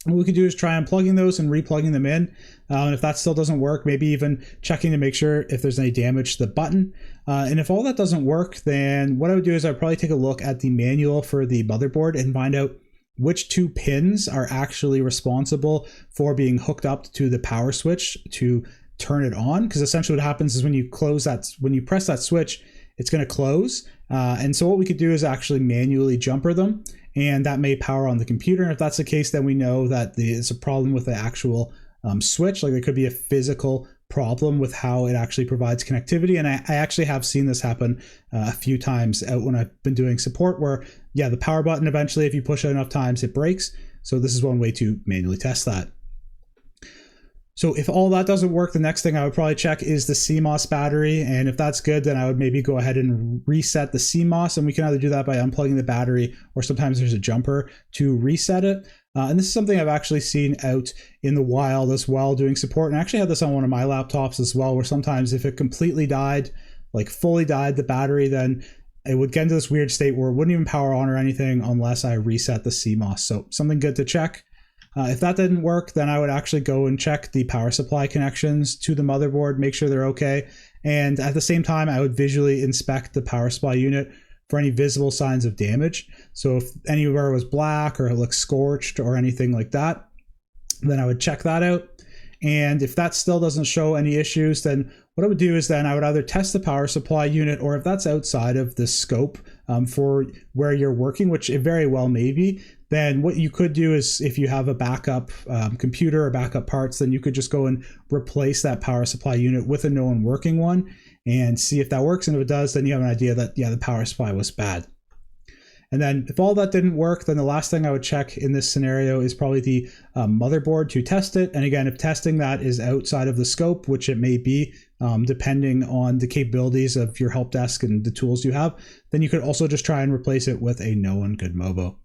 What we could do is try unplugging those and replugging them in. And if that still doesn't work, maybe even checking to make sure if there's any damage to the button. And if all that doesn't work, then what I would do is I'd probably take a look at the manual for the motherboard and find out which two pins are actually responsible for being hooked up to the power switch to turn it on. Because essentially what happens is when you press that switch, it's going to close. And so what we could do is actually manually jumper them, and that may power on the computer. And if that's the case, then we know that it's a problem with the actual switch. Like there could be a physical problem with how it actually provides connectivity. And I actually have seen this happen a few times out when I've been doing support where, the power button eventually, if you push it enough times, it breaks. So this is one way to manually test that. So if all that doesn't work, the next thing I would probably check is the CMOS battery. And if that's good, then I would maybe go ahead and reset the CMOS. And we can either do that by unplugging the battery, or sometimes there's a jumper to reset it. And this is something I've actually seen out in the wild as well doing support. And I actually had this on one of my laptops as well, where sometimes if it completely died, like fully died, the battery, then it would get into this weird state where it wouldn't even power on or anything unless I reset the CMOS. So something good to check. If that didn't work, then I would actually go and check the power supply connections to the motherboard, make sure they're okay. And at the same time, I would visually inspect the power supply unit for any visible signs of damage. So if anywhere was black or it looks scorched or anything like that, then I would check that out. And if that still doesn't show any issues, then What I would do is then I would either test the power supply unit, or if that's outside of the scope for where you're working, which it very well may be, then what you could do is if you have a backup computer or backup parts, then you could just go and replace that power supply unit with a known working one and see if that works. And if it does, then you have an idea that, yeah, the power supply was bad. And then if all that didn't work, then the last thing I would check in this scenario is probably the motherboard to test it. And again, if testing that is outside of the scope, which it may be, depending on the capabilities of your help desk and the tools you have, then you could also just try and replace it with a known good Mobo.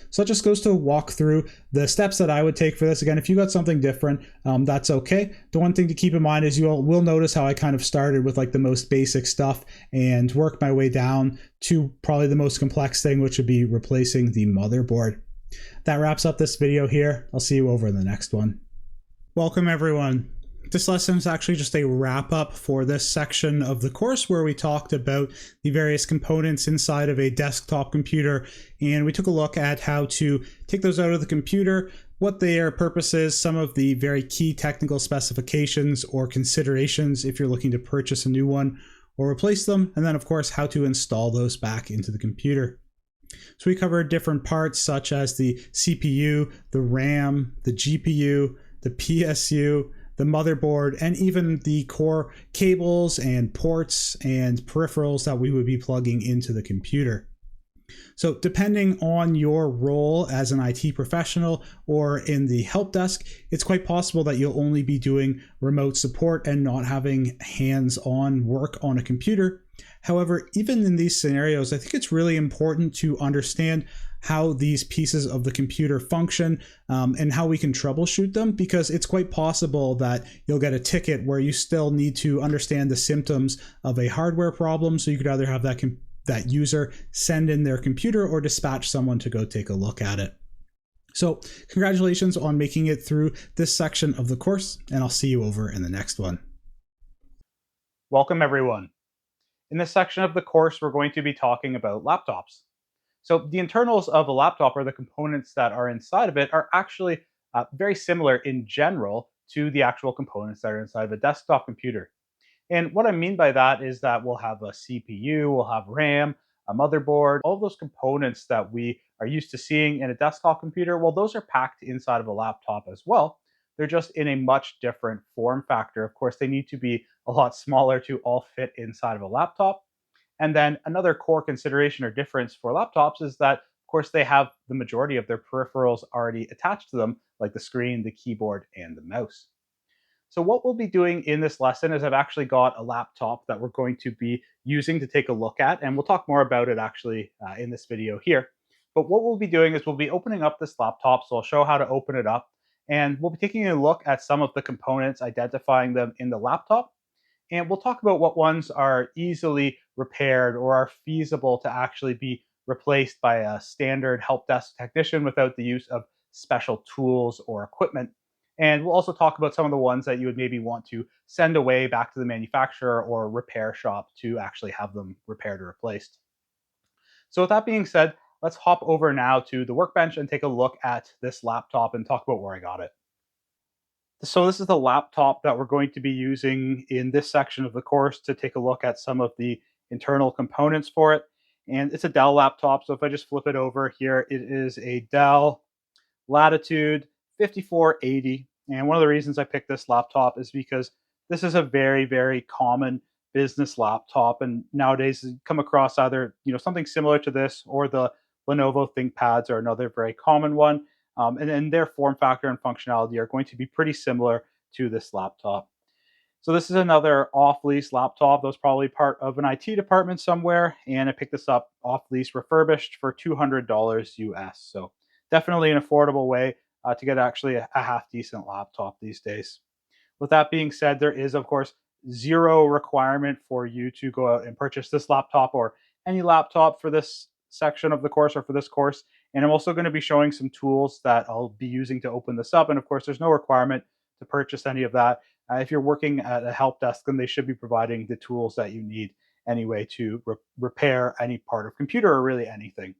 So that just goes to walk through the steps that I would take for this. Again, if you got something different, that's okay. The one thing to keep in mind is you will notice how I kind of started with like the most basic stuff and worked my way down to probably the most complex thing, which would be replacing the motherboard. That wraps up this video here. I'll see you over in the next one. Welcome everyone. This lesson is actually just a wrap up for this section of the course where we talked about the various components inside of a desktop computer, and we took a look at how to take those out of the computer, what their purpose is, some of the very key technical specifications or considerations if you're looking to purchase a new one or replace them, and then of course how to install those back into the computer. So we covered different parts such as the CPU, the RAM, the GPU, the PSU, the motherboard, and even the core cables and ports and peripherals that we would be plugging into the computer. So depending on your role as an IT professional or in the help desk, it's quite possible that you'll only be doing remote support and not having hands-on work on a computer. However, even in these scenarios, I think it's really important to understand how these pieces of the computer function and how we can troubleshoot them, because it's quite possible that you'll get a ticket where you still need to understand the symptoms of a hardware problem. So you could either have that user send in their computer or dispatch someone to go take a look at it. So congratulations on making it through this section of the course, and I'll see you over in the next one. Welcome everyone. In this section of the course, we're going to be talking about laptops. So the internals of a laptop, or the components that are inside of it, are actually very similar in general to the actual components that are inside of a desktop computer. And what I mean by that is that we'll have a CPU, we'll have RAM, a motherboard, all those components that we are used to seeing in a desktop computer, well, those are packed inside of a laptop as well. They're just in a much different form factor. Of course, they need to be a lot smaller to all fit inside of a laptop. And then another core consideration or difference for laptops is that, of course, they have the majority of their peripherals already attached to them, like the screen, the keyboard, and the mouse. So what we'll be doing in this lesson is I've actually got a laptop that we're going to be using to take a look at, and we'll talk more about it actually in this video here. But what we'll be doing is we'll be opening up this laptop, so I'll show how to open it up, and we'll be taking a look at some of the components, identifying them in the laptop, and we'll talk about what ones are easily repaired or are feasible to actually be replaced by a standard help desk technician without the use of special tools or equipment. And we'll also talk about some of the ones that you would maybe want to send away back to the manufacturer or repair shop to actually have them repaired or replaced. So with that being said, let's hop over now to the workbench and take a look at this laptop and talk about where I got it. So this is the laptop that we're going to be using in this section of the course to take a look at some of the internal components for it. And it's a Dell laptop. So if I just flip it over here, it is a Dell Latitude 5480. And one of the reasons I picked this laptop is because this is a very, very common business laptop. And nowadays you come across either something similar to this, or the Lenovo ThinkPads are another very common one. And then their form factor and functionality are going to be pretty similar to this laptop. So this is another off-lease laptop that was probably part of an IT department somewhere, and I picked this up off-lease refurbished for $200 US. So definitely an affordable way to get actually a half-decent laptop these days. With that being said, there is, of course, zero requirement for you to go out and purchase this laptop or any laptop for this section of the course or for this course. And I'm also going to be showing some tools that I'll be using to open this up. And of course, there's no requirement to purchase any of that. If you're working at a help desk, then they should be providing the tools that you need anyway to repair any part of computer or really anything.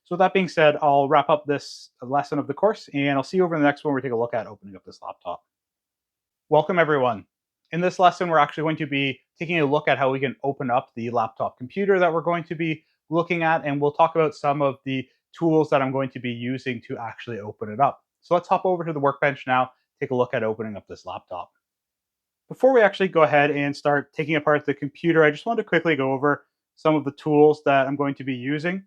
So with that being said, I'll wrap up this lesson of the course, and I'll see you over in the next one where we take a look at opening up this laptop. Welcome everyone. In this lesson, we're actually going to be taking a look at how we can open up the laptop computer that we're going to be looking at, and we'll talk about some of the tools that I'm going to be using to actually open it up. So let's hop over to the workbench now, take a look at opening up this laptop. Before we actually go ahead and start taking apart the computer, I just wanted to quickly go over some of the tools that I'm going to be using.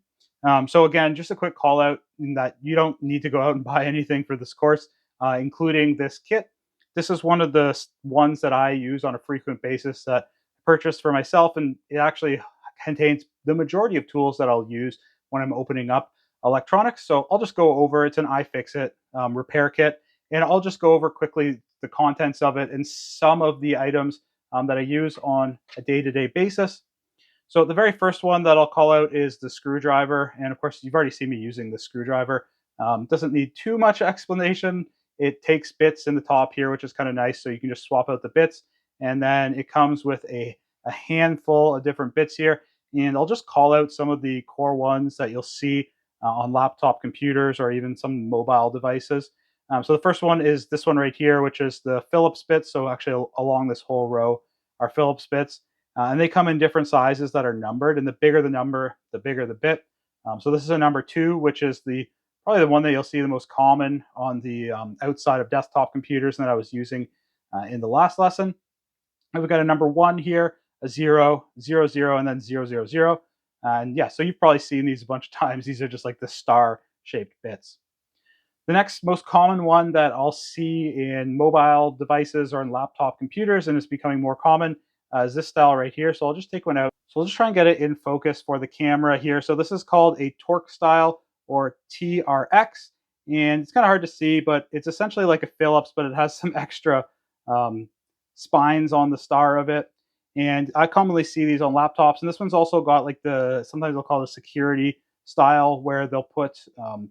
So again, just a quick call out in that you don't need to go out and buy anything for this course, including this kit. This is one of the ones that I use on a frequent basis that I purchased for myself, and it actually contains the majority of tools that I'll use when I'm opening up electronics. So I'll just go over, it's an iFixit repair kit, and I'll just go over quickly the contents of it and some of the items that I use on a day-to-day basis. So the very first one that I'll call out is the screwdriver. And of course, you've already seen me using the screwdriver. Doesn't need too much explanation. It takes bits in the top here, which is kind of nice. So you can just swap out the bits. And then it comes with a handful of different bits here. And I'll just call out some of the core ones that you'll see on laptop computers or even some mobile devices. So the first one is this one right here, which is the Phillips bits. So actually along this whole row are Phillips bits. And they come in different sizes that are numbered, and the bigger the number, the bigger the bit. So this is a number 2, which is probably the one that you'll see the most common on the outside of desktop computers that I was using in the last lesson. And we've got a number 1 here, a 0, 0, 0, and then 0, 0, 0. And yeah, so you've probably seen these a bunch of times. These are just like the star-shaped bits. The next most common one that I'll see in mobile devices or in laptop computers, and it's becoming more common, is this style right here. So I'll just take one out. So I'll just try and get it in focus for the camera here. So this is called a torque style or TRX. And it's kind of hard to see, but it's essentially like a Phillips, but it has some extra um, spines on the star of it. And I commonly see these on laptops. And this one's also got like sometimes they'll call it a security style where they'll put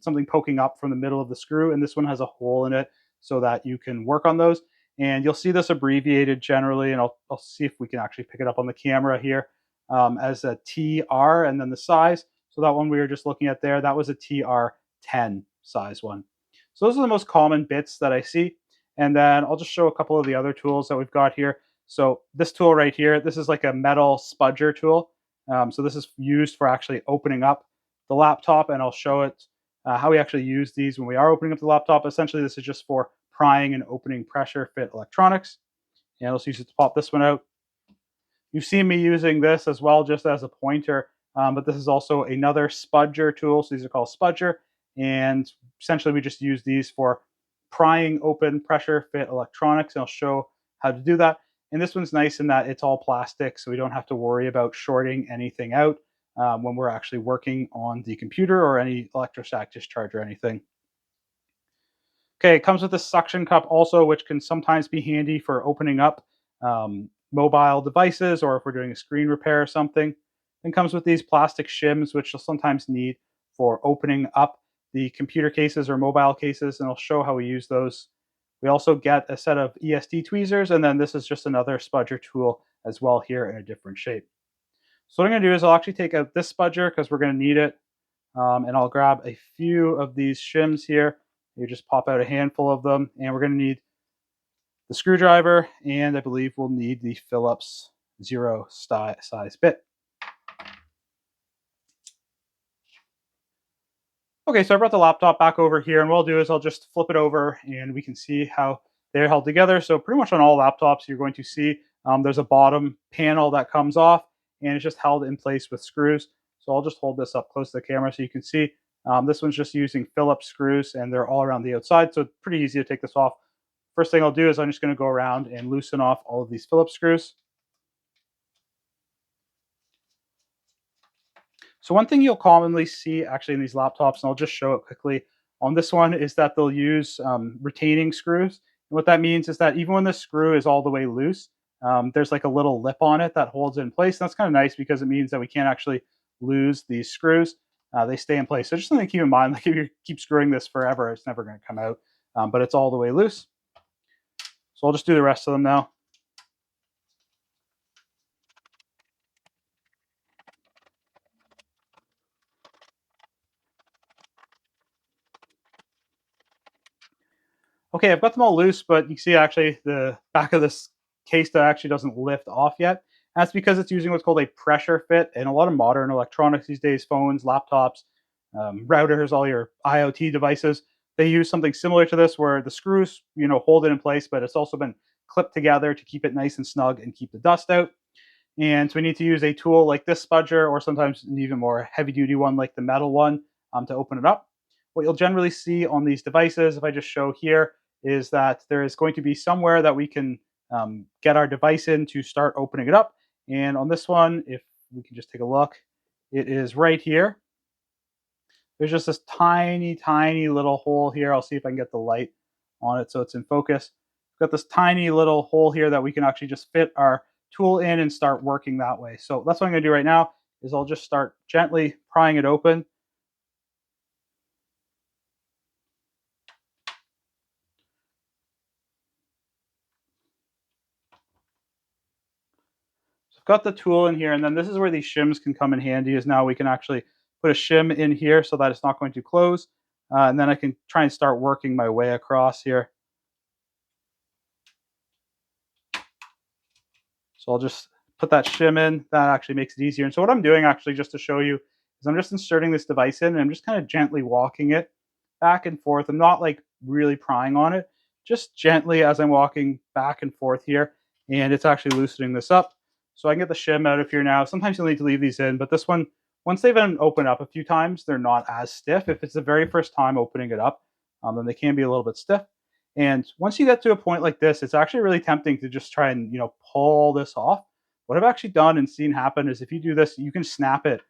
something poking up from the middle of the screw, and this one has a hole in it so that you can work on those. And you'll see this abbreviated generally, and I'll see if we can actually pick it up on the camera here as a TR, and then the size. So that one we were just looking at there, that was a TR10 size one. So those are the most common bits that I see. And then I'll just show a couple of the other tools that we've got here. So this tool right here, this is like a metal spudger tool. So this is used for actually opening up the laptop, and I'll show it how we actually use these when we are opening up the laptop. Essentially, this is just for prying and opening pressure fit electronics. And I'll use it to pop this one out. You've seen me using this as well, just as a pointer, but this is also another spudger tool. So these are called spudger, and essentially we just use these for prying open pressure fit electronics, and I'll show how to do that. And this one's nice in that it's all plastic, so we don't have to worry about shorting anything out when we're actually working on the computer or any electrostatic discharge or anything. Okay, it comes with a suction cup also, which can sometimes be handy for opening up mobile devices or if we're doing a screen repair or something. Then comes with these plastic shims, which you'll sometimes need for opening up the computer cases or mobile cases, and I'll show how we use those. We also get a set of ESD tweezers, and then this is just another spudger tool as well here in a different shape. So what I'm going to do is I'll actually take out this spudger because we're going to need it, and I'll grab a few of these shims here. You just pop out a handful of them, and we're going to need the screwdriver, and I believe we'll need the Phillips 0 size bit. Okay, so I brought the laptop back over here, and what I'll do is I'll just flip it over, and we can see how they're held together. So pretty much on all laptops, you're going to see there's a bottom panel that comes off, and it's just held in place with screws. So I'll just hold this up close to the camera so you can see. This one's just using Phillips screws, and they're all around the outside, so it's pretty easy to take this off. First thing I'll do is I'm just going to go around and loosen off all of these Phillips screws. So one thing you'll commonly see actually in these laptops, and I'll just show it quickly on this one, is that they'll use retaining screws. And what that means is that even when the screw is all the way loose, there's like a little lip on it that holds it in place. And that's kind of nice because it means that we can't actually lose these screws. They stay in place. So just something to keep in mind, like if you keep screwing this forever, it's never going to come out, but it's all the way loose. So I'll just do the rest of them now. Okay, I've got them all loose, but you see actually the back of this case that actually doesn't lift off yet. That's because it's using what's called a pressure fit. And a lot of modern electronics these days, phones, laptops, routers, all your IoT devices, they use something similar to this where the screws, hold it in place, but it's also been clipped together to keep it nice and snug and keep the dust out. And so we need to use a tool like this spudger, or sometimes an even more heavy duty one like the metal one, to open it up. What you'll generally see on these devices, if I just show here, is that there is going to be somewhere that we can get our device in to start opening it up. And on this one, if we can just take a look, it is right here. There's just this tiny, tiny little hole here. I'll see if I can get the light on it so it's in focus. We've got this tiny little hole here that we can actually just fit our tool in and start working that way. So that's what I'm going to do right now is I'll just start gently prying it open. So I've got the tool in here, and then this is where these shims can come in handy, is now we can actually put a shim in here so that it's not going to close. And then I can try and start working my way across here. So I'll just put that shim in. That actually makes it easier. And so what I'm doing actually, just to show you, is I'm just inserting this device in and I'm just kind of gently walking it back and forth. I'm not like really prying on it, just gently as I'm walking back and forth here. And it's actually loosening this up. So I can get the shim out of here now. Sometimes you'll need to leave these in, but this one, once they've been opened up a few times, they're not as stiff. If it's the very first time opening it up, then they can be a little bit stiff. And once you get to a point like this, it's actually really tempting to just try and, pull this off. What I've actually done and seen happen is if you do this, you can snap it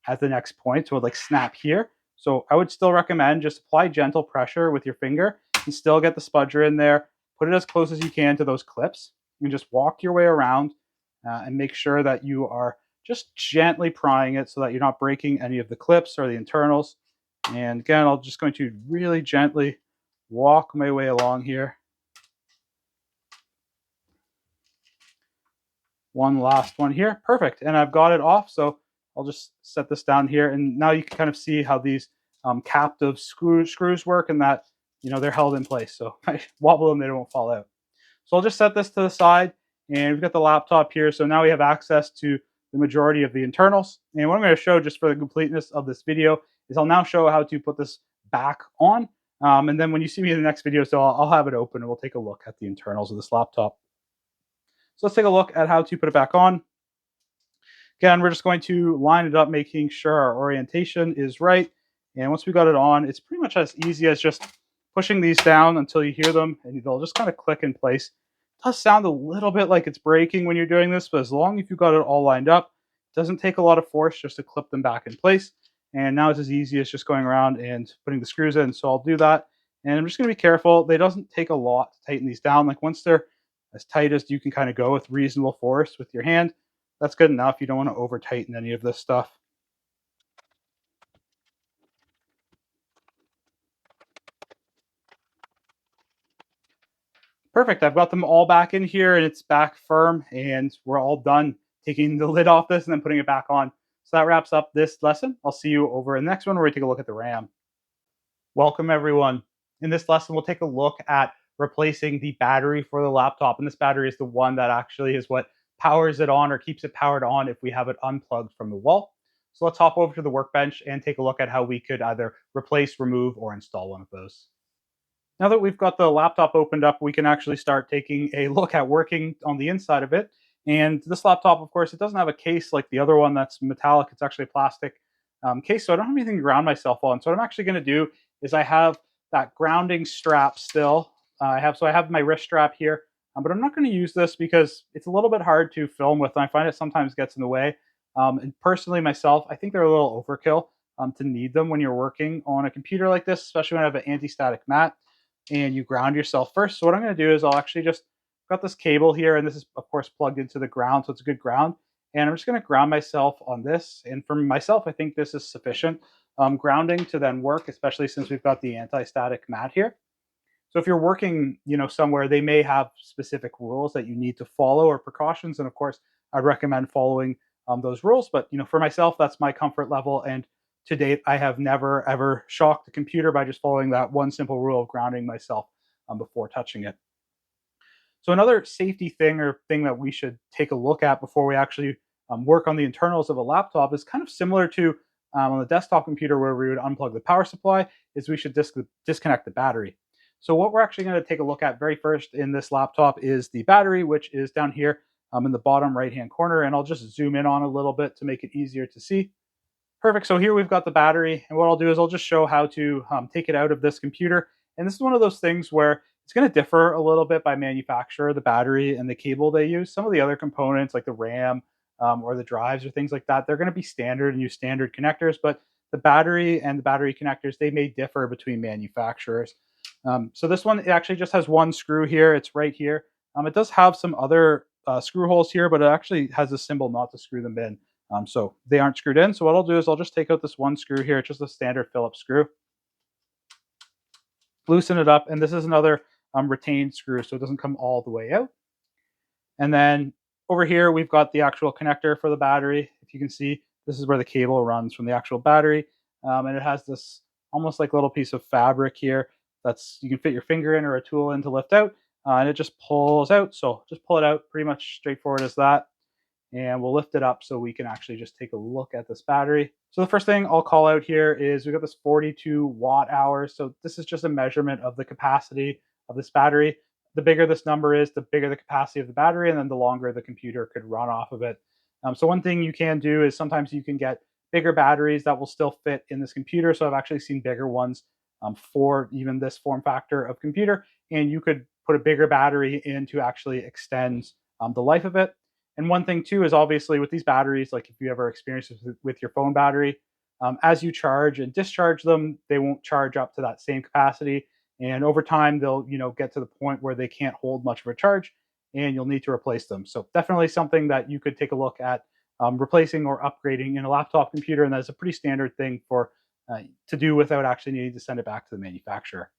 at the next point. So it would like snap here. So I would still recommend just apply gentle pressure with your finger and still get the spudger in there. Put it as close as you can to those clips and just walk your way around and make sure that you are just gently prying it so that you're not breaking any of the clips or the internals. And again, I'm just going to really gently walk my way along here. One last one here. Perfect. And I've got it off. So I'll just set this down here. And now you can kind of see how these captive screws work, and that, they're held in place. So I wobble them, they won't fall out. So I'll just set this to the side, and we've got the laptop here. So now we have access to the majority of the internals. And what I'm going to show, just for the completeness of this video, is I'll now show how to put this back on. And then when you see me in the next video, so I'll have it open and we'll take a look at the internals of this laptop. So let's take a look at how to put it back on. Again, we're just going to line it up, making sure our orientation is right. And once we got it on, it's pretty much as easy as just pushing these down until you hear them, and they'll just kind of click in place. It does sound a little bit like it's breaking when you're doing this, but as long as you've got it all lined up, it doesn't take a lot of force just to clip them back in place. And now it's as easy as just going around and putting the screws in. So I'll do that. And I'm just going to be careful. They doesn't take a lot to tighten these down. Like once they're as tight as you can kind of go with reasonable force with your hand, that's good enough. You don't want to over tighten any of this stuff. Perfect. I've got them all back in here and it's back firm, and we're all done taking the lid off this and then putting it back on. So that wraps up this lesson. I'll see you over in the next one where we take a look at the RAM. Welcome everyone. In this lesson, we'll take a look at replacing the battery for the laptop. And this battery is the one that actually is what powers it on or keeps it powered on if we have it unplugged from the wall. So let's hop over to the workbench and take a look at how we could either replace, remove, or install one of those. Now that we've got the laptop opened up, we can actually start taking a look at working on the inside of it. And this laptop, of course, it doesn't have a case like the other one that's metallic. It's actually a plastic case, so I don't have anything to ground myself on. So what I'm actually going to do is I have that grounding strap still. I have my wrist strap here, but I'm not going to use this because it's a little bit hard to film with, and I find it sometimes gets in the way. And personally, myself, I think they're a little overkill to need them when you're working on a computer like this, especially when I have an anti-static mat and you ground yourself first. So what I'm going to do is I'll actually just got this cable here, and this is of course plugged into the ground, so it's a good ground. And I'm just going to ground myself on this. And for myself, I think this is sufficient grounding to then work, especially since we've got the anti-static mat here. So if you're working, somewhere, they may have specific rules that you need to follow or precautions. And of course, I'd recommend following those rules. But for myself, that's my comfort level. And to date, I have never ever shocked the computer by just following that one simple rule of grounding myself before touching it. So another safety thing or thing that we should take a look at before we actually work on the internals of a laptop is kind of similar to on the desktop computer where we would unplug the power supply, is we should disconnect the battery. So what we're actually going to take a look at very first in this laptop is the battery, which is down here in the bottom right hand corner. And I'll just zoom in on a little bit to make it easier to see. Perfect. So here we've got the battery, and what I'll do is I'll just show how to take it out of this computer. And this is one of those things where it's going to differ a little bit by manufacturer, the battery and the cable they use. Some of the other components like the RAM or the drives or things like that, they're going to be standard and use standard connectors, but the battery and the battery connectors, they may differ between manufacturers. So this one, it actually just has one screw here. It's right here. It does have some other screw holes here, but it actually has a symbol not to screw them in. So they aren't screwed in. So what I'll do is I'll just take out this one screw here. It's just a standard Phillips screw. Loosen it up. And this is another retained screw, so it doesn't come all the way out. And then over here, we've got the actual connector for the battery. If you can see, this is where the cable runs from the actual battery. And it has this almost like little piece of fabric here that's you can fit your finger in or a tool in to lift out. And it just pulls out. So just pull it out, pretty much straightforward as that. And we'll lift it up so we can actually just take a look at this battery. So the first thing I'll call out here is we've got this 42 watt hours. So this is just a measurement of the capacity of this battery. The bigger this number is, the bigger the capacity of the battery, and then the longer the computer could run off of it. So one thing you can do is sometimes you can get bigger batteries that will still fit in this computer. So I've actually seen bigger ones for even this form factor of computer, and you could put a bigger battery in to actually extend the life of it. And one thing too is obviously with these batteries, like if you ever experience this with your phone battery, as you charge and discharge them, they won't charge up to that same capacity. And over time, they'll get to the point where they can't hold much of a charge, and you'll need to replace them. So definitely something that you could take a look at replacing or upgrading in a laptop computer, and that's a pretty standard thing for to do without actually needing to send it back to the manufacturer.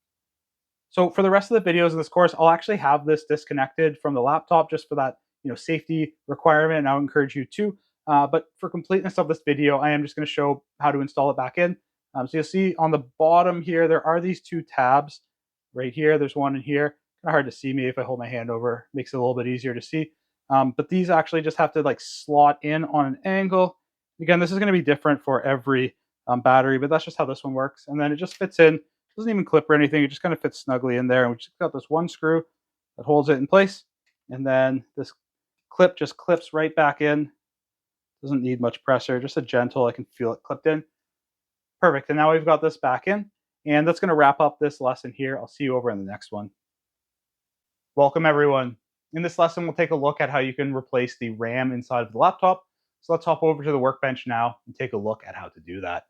So for the rest of the videos in this course, I'll actually have this disconnected from the laptop just for that safety requirement, and I'll encourage you to. But for completeness of this video, I am just going to show how to install it back in. So you'll see on the bottom here, there are these two tabs right here. There's one in here. Kind of hard to see me if I hold my hand over. Makes it a little bit easier to see. But these actually just have to like slot in on an angle. Again, this is going to be different for every battery, but that's just how this one works. And then it just fits in. Doesn't even clip or anything. It just kind of fits snugly in there. And we just got this one screw that holds it in place. And then this clip just clips right back in. Doesn't need much pressure, just a gentle, I can feel it clipped in. Perfect. And now we've got this back in. And that's going to wrap up this lesson here. I'll see you over in the next one. Welcome, everyone. In this lesson, we'll take a look at how you can replace the RAM inside of the laptop. So let's hop over to the workbench now and take a look at how to do that.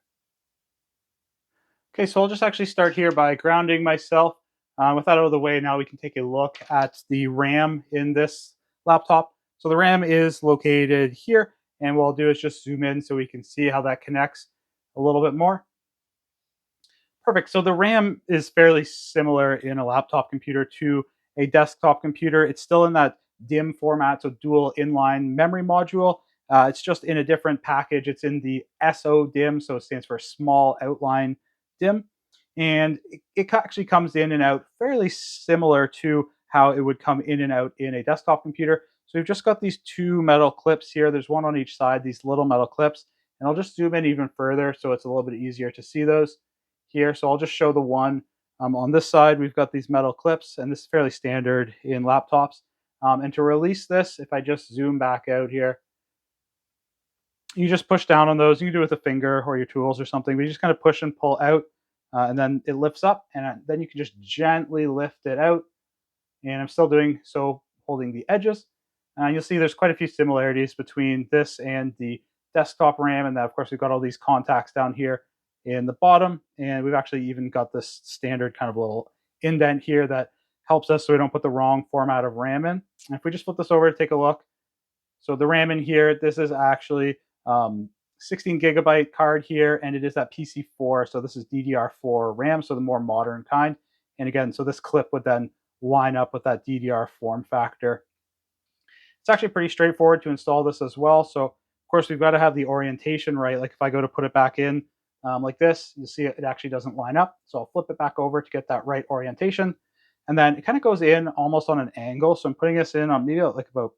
Okay, so I'll just actually start here by grounding myself. With that out of the way, now we can take a look at the RAM in this laptop. So the RAM is located here, and what I'll do is just zoom in so we can see how that connects a little bit more. Perfect. So the RAM is fairly similar in a laptop computer to a desktop computer. It's still in that DIMM format, so dual inline memory module. It's just in a different package. It's in the SO-DIMM, so it stands for small outline DIMM. And it actually comes in and out fairly similar to how it would come in and out in a desktop computer. So we've just got these two metal clips here. There's one on each side, these little metal clips. And I'll just zoom in even further so it's a little bit easier to see those here. So I'll just show the one on this side. We've got these metal clips, and this is fairly standard in laptops. And to release this, if I just zoom back out here, you just push down on those. You can do it with a finger or your tools or something, but you just kind of push and pull out, and then it lifts up, and then you can just gently lift it out. And I'm still doing so, holding the edges. You'll see there's quite a few similarities between this and the desktop RAM, and then of course we've got all these contacts down here in the bottom, and we've actually even got this standard kind of little indent here that helps us so we don't put the wrong format of RAM in. And if we just flip this over to take a look, so the RAM in here, this is actually 16 gigabyte card here, and it is that PC4, so this is DDR4 RAM, so the more modern kind. And again, so this clip would then line up with that DDR form factor. It's actually pretty straightforward to install this as well. So of course we've got to have the orientation right. Like if I go to put it back in like this, you'll see it actually doesn't line up. So I'll flip it back over to get that right orientation. And then it kind of goes in almost on an angle. So I'm putting this in on maybe like about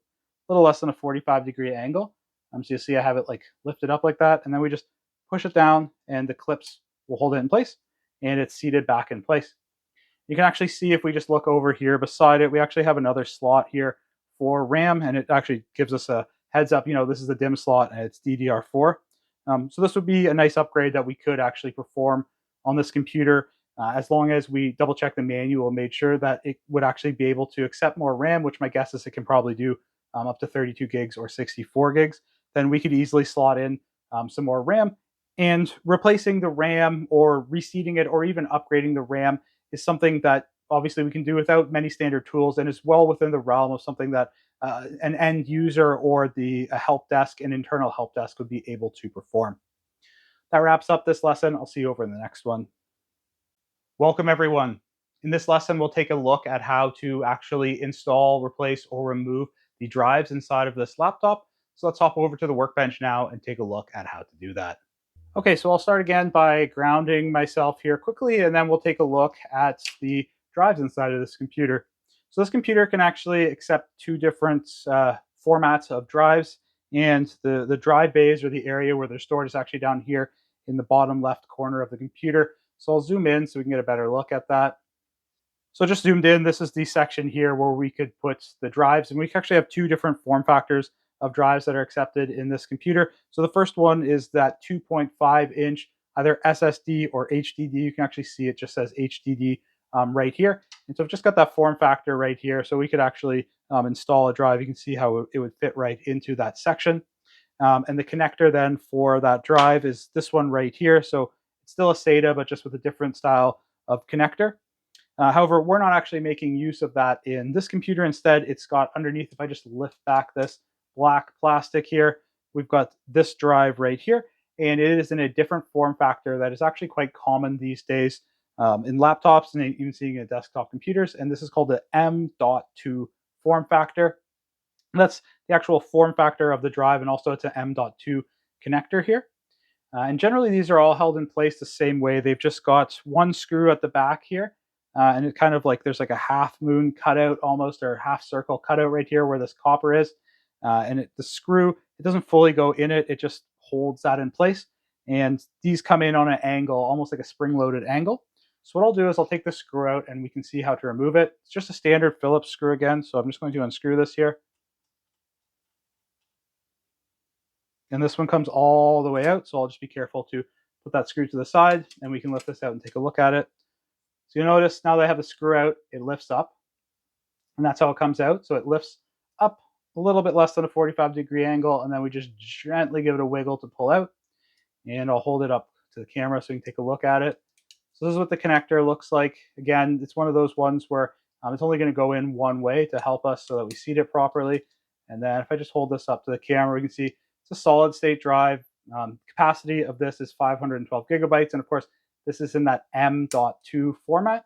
a little less than a 45-degree angle. So you see I have it like lifted up like that. And then we just push it down and the clips will hold it in place and it's seated back in place. You can actually see if we just look over here beside it, we actually have another slot here for RAM, and it actually gives us a heads up, this is the DIMM slot and it's DDR4. So this would be a nice upgrade that we could actually perform on this computer as long as we double check the manual and made sure that it would actually be able to accept more RAM, which my guess is it can probably do up to 32 gigs or 64 gigs. Then we could easily slot in some more RAM. And replacing the RAM or reseating it or even upgrading the RAM is something that obviously we can do without many standard tools and is well within the realm of something that an end user or the help desk and internal help desk would be able to perform. That wraps up this lesson. I'll see you over in the next one. Welcome, everyone. In this lesson, we'll take a look at how to actually install, replace, or remove the drives inside of this laptop. So let's hop over to the workbench now and take a look at how to do that. Okay, so I'll start again by grounding myself here quickly, and then we'll take a look at the drives inside of this computer. So this computer can actually accept two different formats of drives, and the drive bays or the area where they're stored is actually down here in the bottom left corner of the computer. So I'll zoom in so we can get a better look at that. So just zoomed in, this is the section here where we could put the drives, and we actually have two different form factors of drives that are accepted in this computer. So the first one is that 2.5-inch, either SSD or HDD. You can actually see it just says HDD right here. And so I've just got that form factor right here. So we could actually install a drive. You can see how it would fit right into that section. And the connector then for that drive is this one right here. So it's still a SATA, but just with a different style of connector. However, we're not actually making use of that in this computer. Instead, it's got underneath, if I just lift back this black plastic here, we've got this drive right here, and it is in a different form factor that is actually quite common these days in laptops and even seeing in desktop computers, and this is called the M.2 form factor. And that's the actual form factor of the drive, and also it's an M.2 connector here. And generally, these are all held in place the same way. They've just got one screw at the back here, and it kind of like there's like a half moon cutout almost, or half circle cutout right here where this copper is. And the screw, it doesn't fully go in it, it just holds that in place. And these come in on an angle, almost like a spring-loaded angle. So what I'll do is I'll take the screw out and we can see how to remove it. It's just a standard Phillips screw again, so I'm just going to unscrew this here. And this one comes all the way out, so I'll just be careful to put that screw to the side, and we can lift this out and take a look at it. So you notice now that I have the screw out, it lifts up, and that's how it comes out. So it lifts up a little bit less than a 45-degree angle, and then we just gently give it a wiggle to pull out. And I'll hold it up to the camera so you can take a look at it. So this is what the connector looks like. Again, it's one of those ones where it's only going to go in one way to help us so that we seat it properly. And then if I just hold this up to the camera, we can see it's a solid state drive. Capacity of this is 512 gigabytes. And of course, this is in that M.2 format.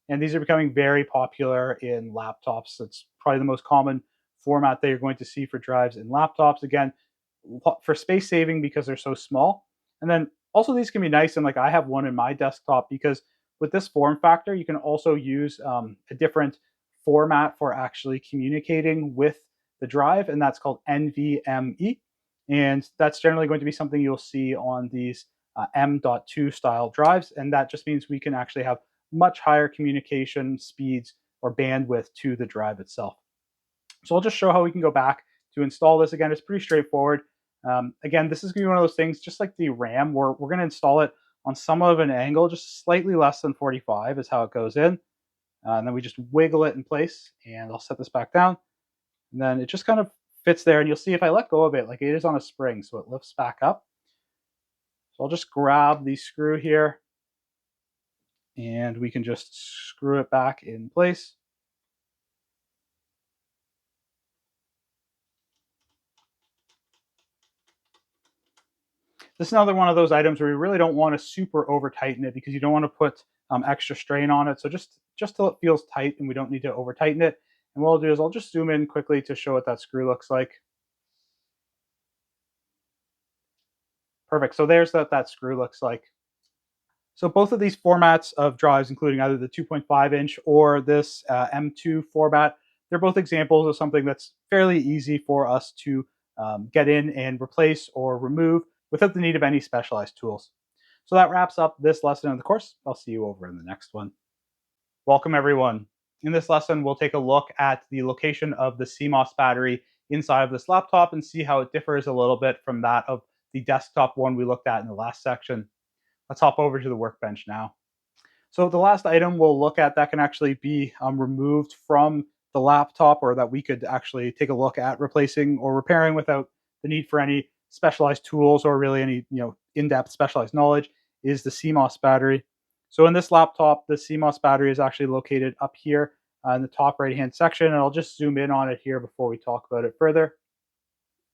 And these are becoming very popular in laptops. It's probably the most common format that you're going to see for drives in laptops. Again, for space saving because they're so small. And then also these can be nice. And like I have one in my desktop because with this form factor, you can also use a different format for actually communicating with the drive. And that's called NVMe. And that's generally going to be something you'll see on these M.2 style drives. And that just means we can actually have much higher communication speeds or bandwidth to the drive itself. So I'll just show how we can go back to install this. Again, it's pretty straightforward. Again, this is going to be one of those things, just like the RAM, where we're going to install it on somewhat of an angle, just slightly less than 45 is how it goes in. And then we just wiggle it in place, and I'll set this back down. And then it just kind of fits there. And you'll see if I let go of it, like it is on a spring, so it lifts back up. So I'll just grab the screw here, and we can just screw it back in place. This is another one of those items where you really don't want to super over tighten it because you don't want to put extra strain on it. So just till it feels tight, and we don't need to over tighten it. And what I'll do is I'll just zoom in quickly to show what that screw looks like. Perfect. So there's what that screw looks like. So both of these formats of drives, including either the 2.5 inch or this M2 format, they're both examples of something that's fairly easy for us to get in and replace or remove without the need of any specialized tools. So that wraps up this lesson of the course. I'll see you over in the next one. Welcome everyone. In this lesson, we'll take a look at the location of the CMOS battery inside of this laptop and see how it differs a little bit from that of the desktop one we looked at in the last section. Let's hop over to the workbench now. So the last item we'll look at that can actually be removed from the laptop, or that we could actually take a look at replacing or repairing without the need for any specialized tools or really any in-depth specialized knowledge, is the CMOS battery. So in this laptop, the CMOS battery is actually located up here in the top right-hand section, and I'll just zoom in on it here before we talk about it further.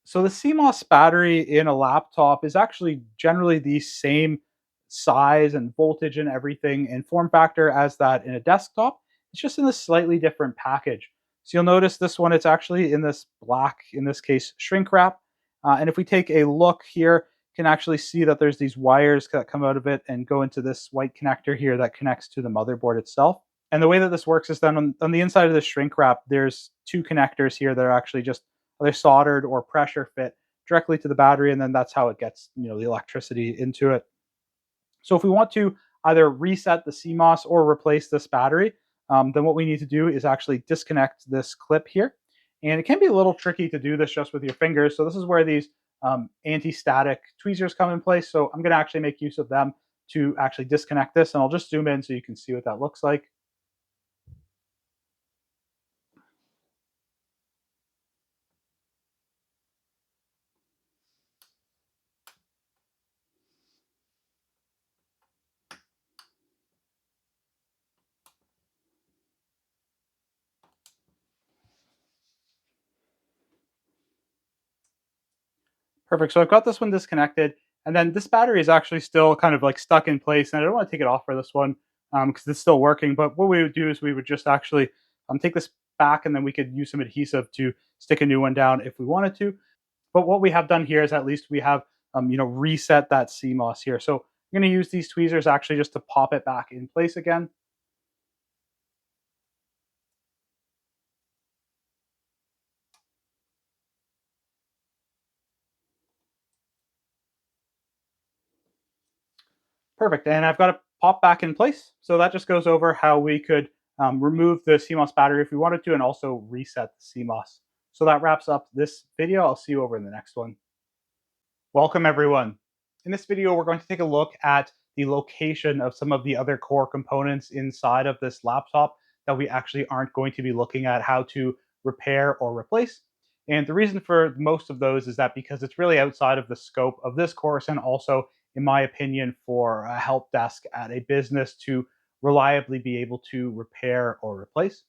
So the CMOS battery in a laptop is actually generally the same size and voltage and everything and form factor as that in a desktop. It's just in a slightly different package. So you'll notice this one, it's actually in this black, in this case, shrink wrap. And if we take a look here, you can actually see that there's these wires that come out of it and go into this white connector here that connects to the motherboard itself. And the way that this works is then on the inside of the shrink wrap, there's two connectors here that are actually just either soldered or pressure fit directly to the battery, and then that's how it gets the electricity into it. So if we want to either reset the CMOS or replace this battery, then what we need to do is actually disconnect this clip here. And it can be a little tricky to do this just with your fingers. So this is where these anti-static tweezers come in place. So I'm going to actually make use of them to actually disconnect this. And I'll just zoom in so you can see what that looks like. Perfect. So I've got this one disconnected, and then this battery is actually still kind of like stuck in place, and I don't want to take it off for this one because it's still working. But what we would do is we would just actually take this back, and then we could use some adhesive to stick a new one down if we wanted to. But what we have done here is at least we have reset that CMOS here. So I'm going to use these tweezers actually just to pop it back in place again. Perfect. And I've got it pop back in place. So that just goes over how we could remove the CMOS battery if we wanted to, and also reset the CMOS. So that wraps up this video. I'll see you over in the next one. Welcome everyone. In this video, we're going to take a look at the location of some of the other core components inside of this laptop that we actually aren't going to be looking at how to repair or replace. And the reason for most of those is that because it's really outside of the scope of this course, and also, in my opinion, for a help desk at a business to reliably be able to repair or replace.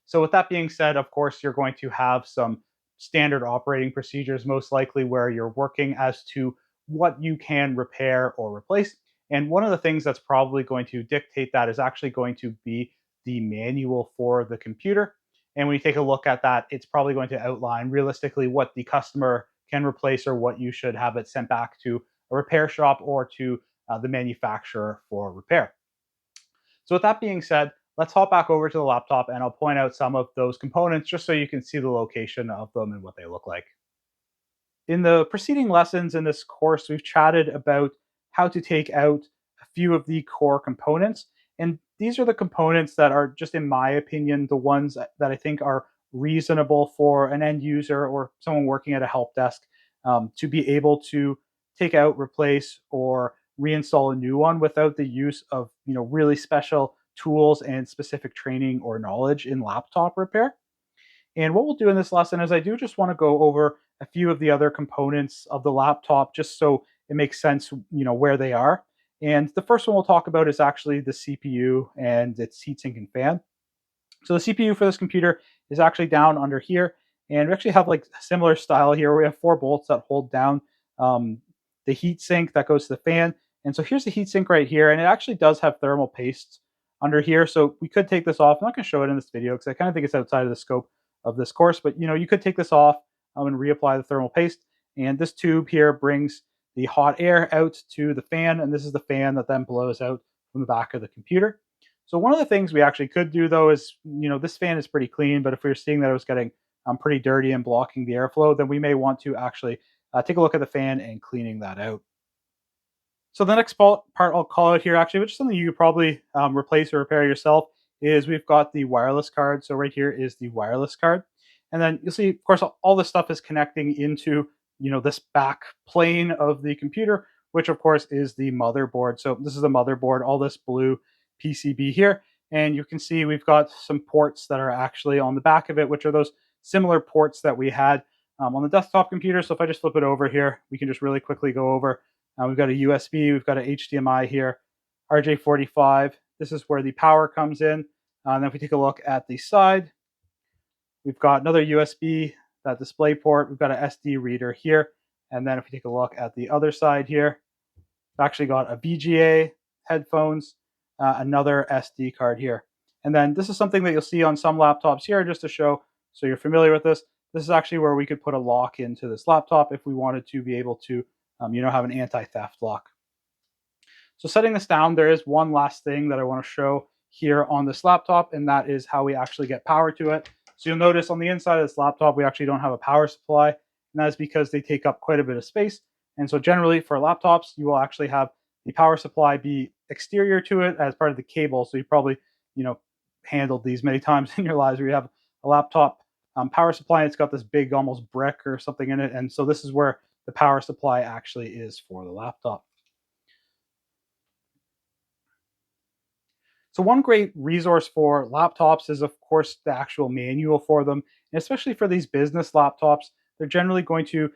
So with that being said, of course, you're going to have some standard operating procedures, most likely where you're working as to what you can repair or replace. And one of the things that's probably going to dictate that is actually going to be the manual for the computer. And when you take a look at that, it's probably going to outline realistically what the customer can replace or what you should have it sent back to a repair shop or to the manufacturer for repair. So with that being said, let's hop back over to the laptop and I'll point out some of those components just so you can see the location of them and what they look like. In the preceding lessons in this course, we've chatted about how to take out a few of the core components. And these are the components that are, just in my opinion, the ones that I think are reasonable for an end user or someone working at a help desk to be able to take out, replace, or reinstall a new one without the use of really special tools and specific training or knowledge in laptop repair. And what we'll do in this lesson is I do just want to go over a few of the other components of the laptop just so it makes sense, where they are. And the first one we'll talk about is actually the CPU and its heatsink and fan. So the CPU for this computer is actually down under here. And we actually have like a similar style here. We have 4 bolts that hold down the heatsink that goes to the fan. And so here's the heatsink right here. And it actually does have thermal paste under here. So we could take this off. I'm not going to show it in this video because I kind of think it's outside of the scope of this course. But you could take this off and reapply the thermal paste. And this tube here brings the hot air out to the fan. And this is the fan that then blows out from the back of the computer. So one of the things we actually could do though is, this fan is pretty clean, but if we were seeing that it was getting pretty dirty and blocking the airflow, then we may want to actually take a look at the fan and cleaning that out. So the next part I'll call out here actually, which is something you could probably replace or repair yourself, is we've got the wireless card. So right here is the wireless card. And then you'll see, of course, all this stuff is connecting into, this back plane of the computer, which of course is the motherboard. So this is the motherboard, all this blue PCB here. And you can see we've got some ports that are actually on the back of it, which are those similar ports that we had on the desktop computer. So if I just flip it over here, we can just really quickly go over. We've got a USB, we've got an HDMI here, RJ45. This is where the power comes in. And then if we take a look at the side, we've got another USB, that display port. We've got an SD reader here. And then if we take a look at the other side here, we've actually got a VGA, headphones, another SD card here. And then this is something that you'll see on some laptops here, just to show, so you're familiar with this. This is actually where we could put a lock into this laptop if we wanted to be able to have an anti-theft lock. So setting this down, there is one last thing that I want to show here on this laptop, and that is how we actually get power to it. So you'll notice on the inside of this laptop, we actually don't have a power supply, and that is because they take up quite a bit of space. And so generally for laptops, you will actually have the power supply be exterior to it as part of the cable. So you probably, handled these many times in your lives where you have a laptop power supply, and it's got this big almost brick or something in it. And so this is where the power supply actually is for the laptop. So one great resource for laptops is, of course, the actual manual for them, and especially for these business laptops. They're generally going to,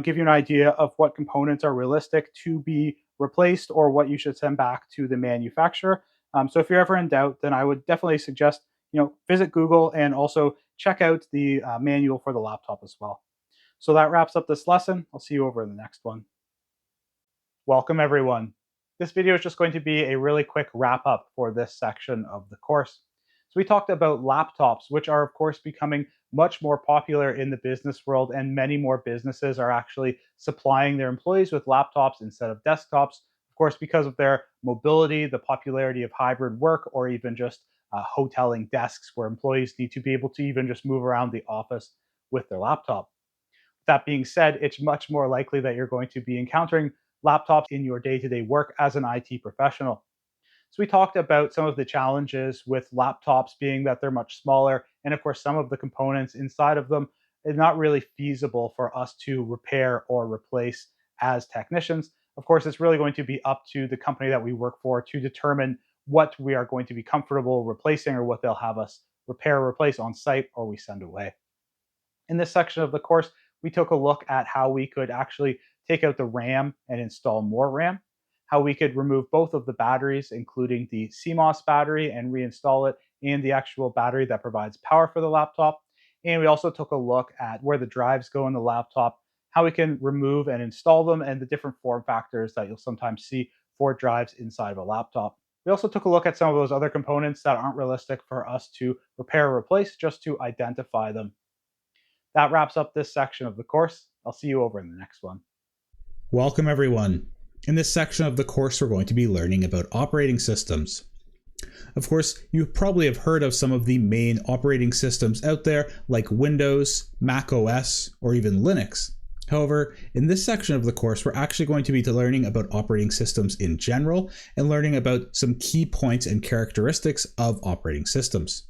give you an idea of what components are realistic to be replaced or what you should send back to the manufacturer. So if you're ever in doubt, then I would definitely suggest, visit Google and also check out the manual for the laptop as well. So that wraps up this lesson. I'll see you over in the next one. Welcome, everyone. This video is just going to be a really quick wrap up for this section of the course. So we talked about laptops, which are of course becoming much more popular in the business world, and many more businesses are actually supplying their employees with laptops instead of desktops, of course, because of their mobility, the popularity of hybrid work, or even just hoteling desks where employees need to be able to even just move around the office with their laptop. That being said, it's much more likely that you're going to be encountering laptops in your day-to-day work as an IT professional. So we talked about some of the challenges with laptops being that they're much smaller, and of course some of the components inside of them is not really feasible for us to repair or replace as technicians. Of course, it's really going to be up to the company that we work for to determine what we are going to be comfortable replacing or what they'll have us repair or replace on site or we send away. In this section of the course, we took a look at how we could actually take out the RAM and install more RAM, how we could remove both of the batteries, including the CMOS battery, and reinstall it in the actual battery that provides power for the laptop. And we also took a look at where the drives go in the laptop, how we can remove and install them, and the different form factors that you'll sometimes see for drives inside of a laptop. We also took a look at some of those other components that aren't realistic for us to repair or replace, just to identify them. That wraps up this section of the course. I'll see you over in the next one. Welcome, everyone. In this section of the course, we're going to be learning about operating systems. Of course, you probably have heard of some of the main operating systems out there, like Windows, Mac OS, or even Linux. However, in this section of the course, we're actually going to be learning about operating systems in general and learning about some key points and characteristics of operating systems.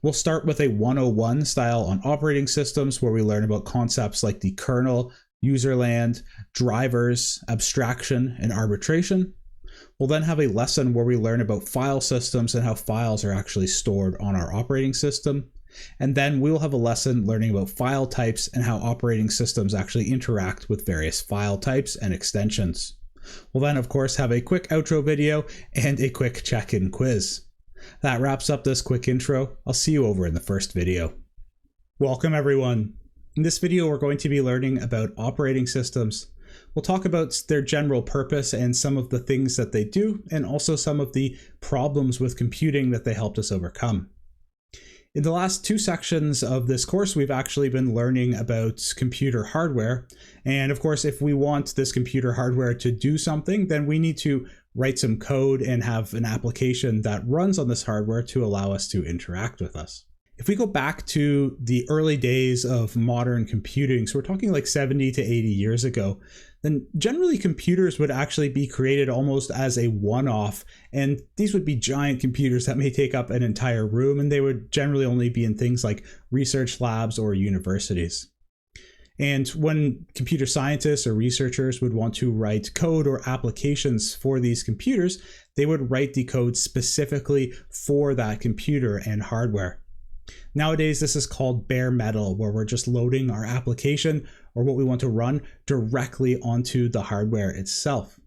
We'll start with a 101 style on operating systems, where we learn about concepts like the kernel, userland, drivers, abstraction, and arbitration. We'll then have a lesson where we learn about file systems and how files are actually stored on our operating system. And then we will have a lesson learning about file types and how operating systems actually interact with various file types and extensions. We'll then, of course, have a quick outro video and a quick check-in quiz. That wraps up this quick intro. I'll see you over in the first video. Welcome, everyone. In this video, we're going to be learning about operating systems. We'll talk about their general purpose and some of the things that they do, and also some of the problems with computing that they helped us overcome. In the last two sections of this course, we've actually been learning about computer hardware. And of course, if we want this computer hardware to do something, then we need to write some code and have an application that runs on this hardware to allow us to interact with us. If we go back to the early days of modern computing, so we're talking like 70 to 80 years ago, then generally computers would actually be created almost as a one-off, and these would be giant computers that may take up an entire room, and they would generally only be in things like research labs or universities. And when computer scientists or researchers would want to write code or applications for these computers, they would write the code specifically for that computer and hardware. Nowadays, this is called bare metal, where we're just loading our application or what we want to run directly onto the hardware itself.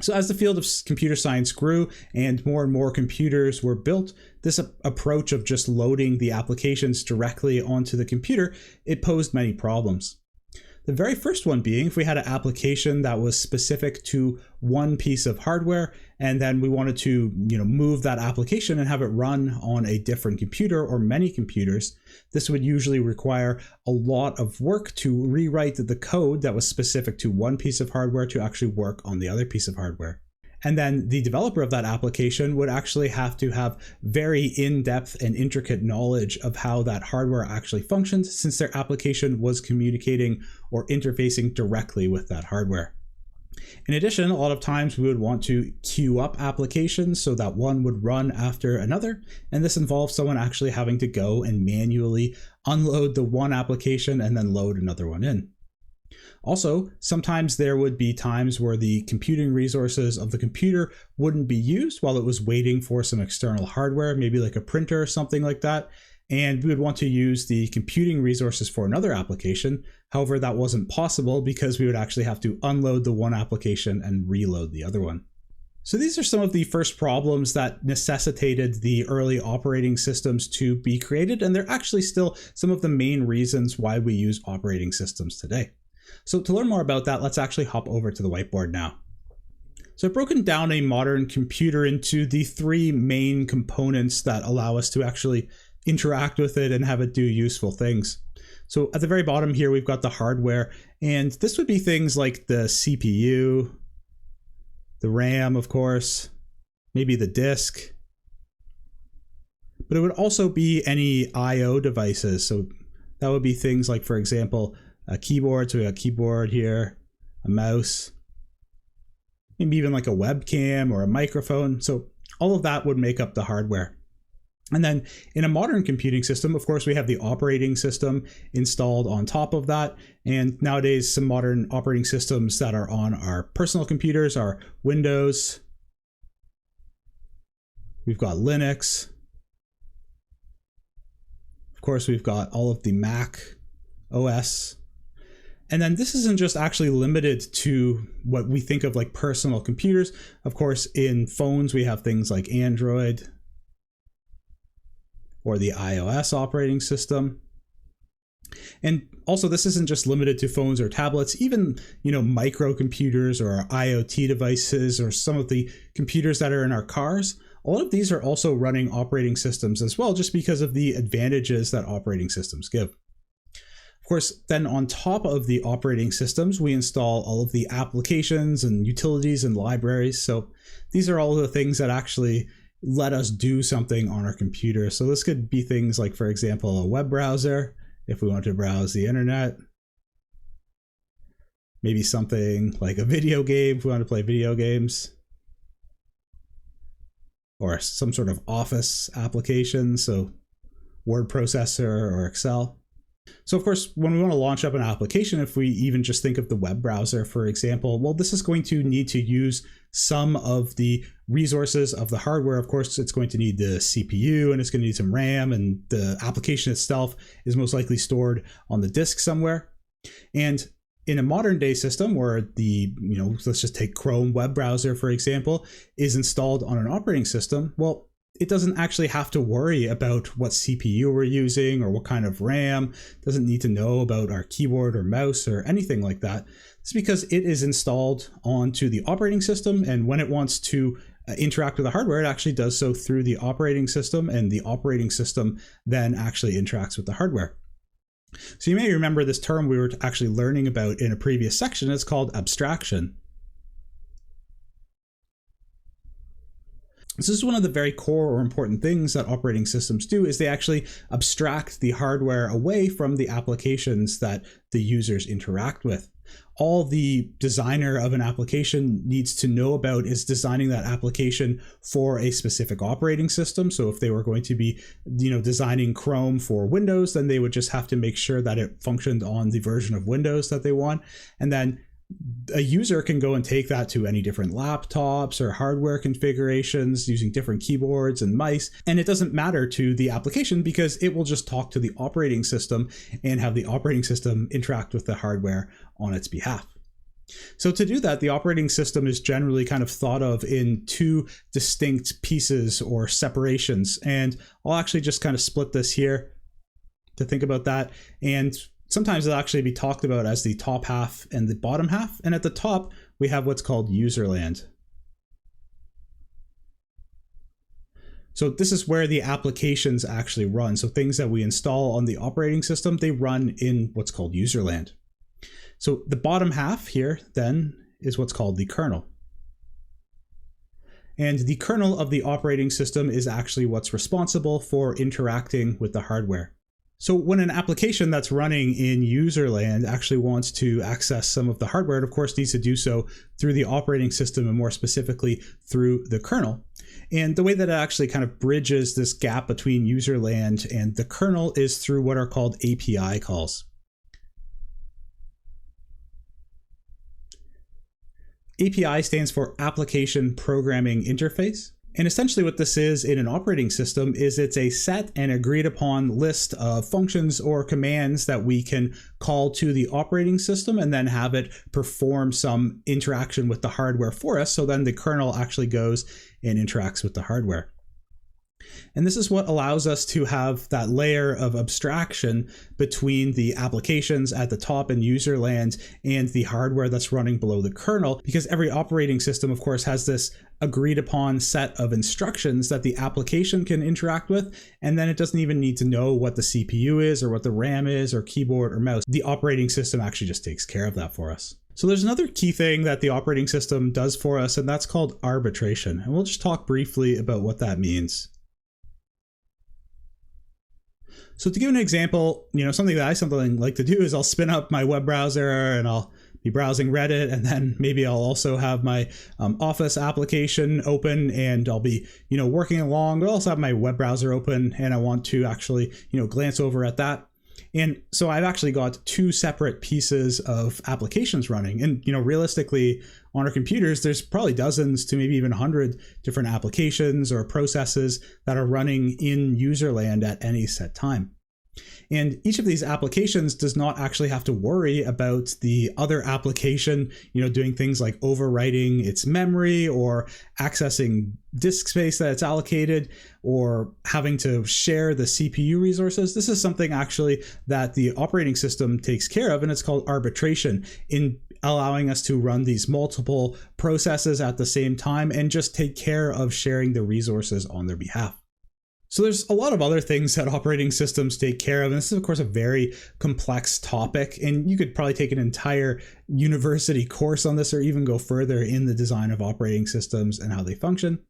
So as the field of computer science grew and more computers were built, this approach of just loading the applications directly onto the computer, it posed many problems. The very first one being, if we had an application that was specific to one piece of hardware, and then we wanted to, move that application and have it run on a different computer or many computers, this would usually require a lot of work to rewrite the code that was specific to one piece of hardware to actually work on the other piece of hardware. And then the developer of that application would actually have to have very in-depth and intricate knowledge of how that hardware actually functions, since their application was communicating or interfacing directly with that hardware. In addition, a lot of times we would want to queue up applications so that one would run after another, and this involves someone actually having to go and manually unload the one application and then load another one in. Also, sometimes there would be times where the computing resources of the computer wouldn't be used while it was waiting for some external hardware, maybe like a printer or something like that, and we would want to use the computing resources for another application. However, that wasn't possible because we would actually have to unload the one application and reload the other one. So these are some of the first problems that necessitated the early operating systems to be created, and they're actually still some of the main reasons why we use operating systems today. So to learn more about that, let's actually hop over to the whiteboard now. So I've broken down a modern computer into the three main components that allow us to actually interact with it and have it do useful things. So at the very bottom here, we've got the hardware, and this would be things like the CPU, the RAM, of course, maybe the disk, but it would also be any I/O devices. So that would be things like, for example, a keyboard. So we got a keyboard here, a mouse, maybe even like a webcam or a microphone. So all of that would make up the hardware. And then in a modern computing system, of course, we have the operating system installed on top of that. And nowadays, some modern operating systems that are on our personal computers are Windows. We've got Linux. Of course, we've got all of the Mac OS. And then this isn't just actually limited to what we think of like personal computers. Of course, in phones, we have things like Android or the iOS operating system. And also, this isn't just limited to phones or tablets, even, microcomputers or IoT devices or some of the computers that are in our cars. All of these are also running operating systems as well, just because of the advantages that operating systems give. Of course, then on top of the operating systems, we install all of the applications and utilities and libraries. So these are all the things that actually let us do something on our computer. So this could be things like, for example, a web browser, if we want to browse the internet. Maybe something like a video game, if we want to play video games. Or some sort of office application, so word processor or Excel. So of course, when we want to launch up an application, if we even just think of the web browser, for example, well, this is going to need to use some of the resources of the hardware. Of course, it's going to need the CPU and it's going to need some RAM, and the application itself is most likely stored on the disk somewhere. And in a modern day system where the, let's just take Chrome web browser, for example, is installed on an operating system, well, it doesn't actually have to worry about what CPU we're using or what kind of RAM. It doesn't need to know about our keyboard or mouse or anything like that. It's because it is installed onto the operating system, and when it wants to interact with the hardware, it actually does so through the operating system, and the operating system then actually interacts with the hardware. So you may remember this term we were actually learning about in a previous section. It's called abstraction. This is one of the very core or important things that operating systems do, is they actually abstract the hardware away from the applications that the users interact with. All the designer of an application needs to know about is designing that application for a specific operating system. So if they were going to be, designing Chrome for Windows, then they would just have to make sure that it functioned on the version of Windows that they want. And then a user can go and take that to any different laptops or hardware configurations using different keyboards and mice. And it doesn't matter to the application because it will just talk to the operating system and have the operating system interact with the hardware on its behalf. So to do that, the operating system is generally kind of thought of in two distinct pieces or separations. And I'll actually just kind of split this here to think about that. And sometimes it'll actually be talked about as the top half and the bottom half. And at the top, we have what's called userland. So this is where the applications actually run. So things that we install on the operating system, they run in what's called userland. So the bottom half here then is what's called the kernel. And the kernel of the operating system is actually what's responsible for interacting with the hardware. So when an application that's running in userland actually wants to access some of the hardware, it of course needs to do so through the operating system and more specifically through the kernel. And the way that it actually kind of bridges this gap between userland and the kernel is through what are called API calls. API stands for Application Programming Interface. And essentially what this is in an operating system is it's a set and agreed upon list of functions or commands that we can call to the operating system and then have it perform some interaction with the hardware for us. So then the kernel actually goes and interacts with the hardware. And this is what allows us to have that layer of abstraction between the applications at the top in userland and the hardware that's running below the kernel, because every operating system, of course, has this agreed upon set of instructions that the application can interact with. And then it doesn't even need to know what the CPU is or what the RAM is or keyboard or mouse. The operating system actually just takes care of that for us. So there's another key thing that the operating system does for us, and that's called arbitration. And we'll just talk briefly about what that means. So to give an example, something that I sometimes like to do is I'll spin up my web browser and I'll be browsing Reddit, and then maybe I'll also have my Office application open and I'll be, working along, but I'll also have my web browser open and I want to actually, glance over at that. And so I've actually got two separate pieces of applications running. And, realistically on our computers, there's probably dozens to maybe even 100 different applications or processes that are running in userland at any set time. And each of these applications does not actually have to worry about the other application, doing things like overwriting its memory or accessing disk space that it's allocated or having to share the CPU resources. This is something actually that the operating system takes care of, and it's called arbitration, in allowing us to run these multiple processes at the same time and just take care of sharing the resources on their behalf. So there's a lot of other things that operating systems take care of. And this is, of course, a very complex topic. And you could probably take an entire university course on this or even go further in the design of operating systems and how they function.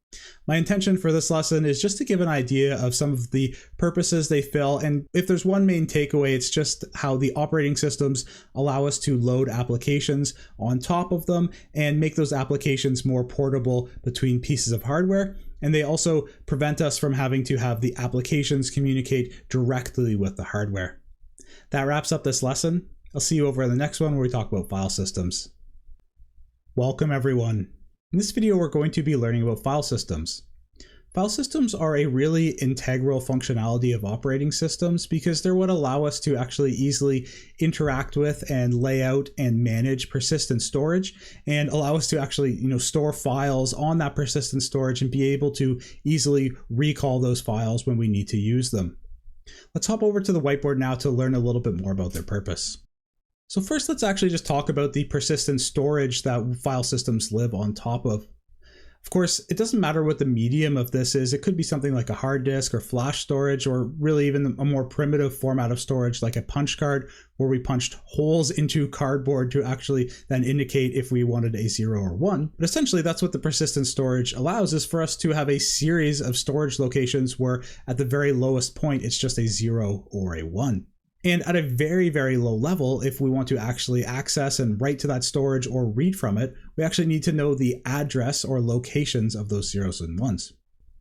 My intention for this lesson is just to give an idea of some of the purposes they fill. And if there's one main takeaway, it's just how the operating systems allow us to load applications on top of them and make those applications more portable between pieces of hardware. And they also prevent us from having to have the applications communicate directly with the hardware. That wraps up this lesson. I'll see you over in the next one where we talk about file systems. Welcome everyone. In this video, we're going to be learning about file systems. File systems are a really integral functionality of operating systems because they're what allow us to actually easily interact with and lay out and manage persistent storage and allow us to actually, store files on that persistent storage and be able to easily recall those files when we need to use them. Let's hop over to the whiteboard now to learn a little bit more about their purpose. So first, let's actually just talk about the persistent storage that file systems live on top of. Of course, it doesn't matter what the medium of this is. It could be something like a hard disk or flash storage, or really even a more primitive format of storage like a punch card, where we punched holes into cardboard to actually then indicate if we wanted a 0 or 1. But essentially, that's what the persistent storage allows, is for us to have a series of storage locations where at the very lowest point, it's just a 0 or a 1. And at a very, very low level, if we want to actually access and write to that storage or read from it, we actually need to know the address or locations of those 0s and 1s.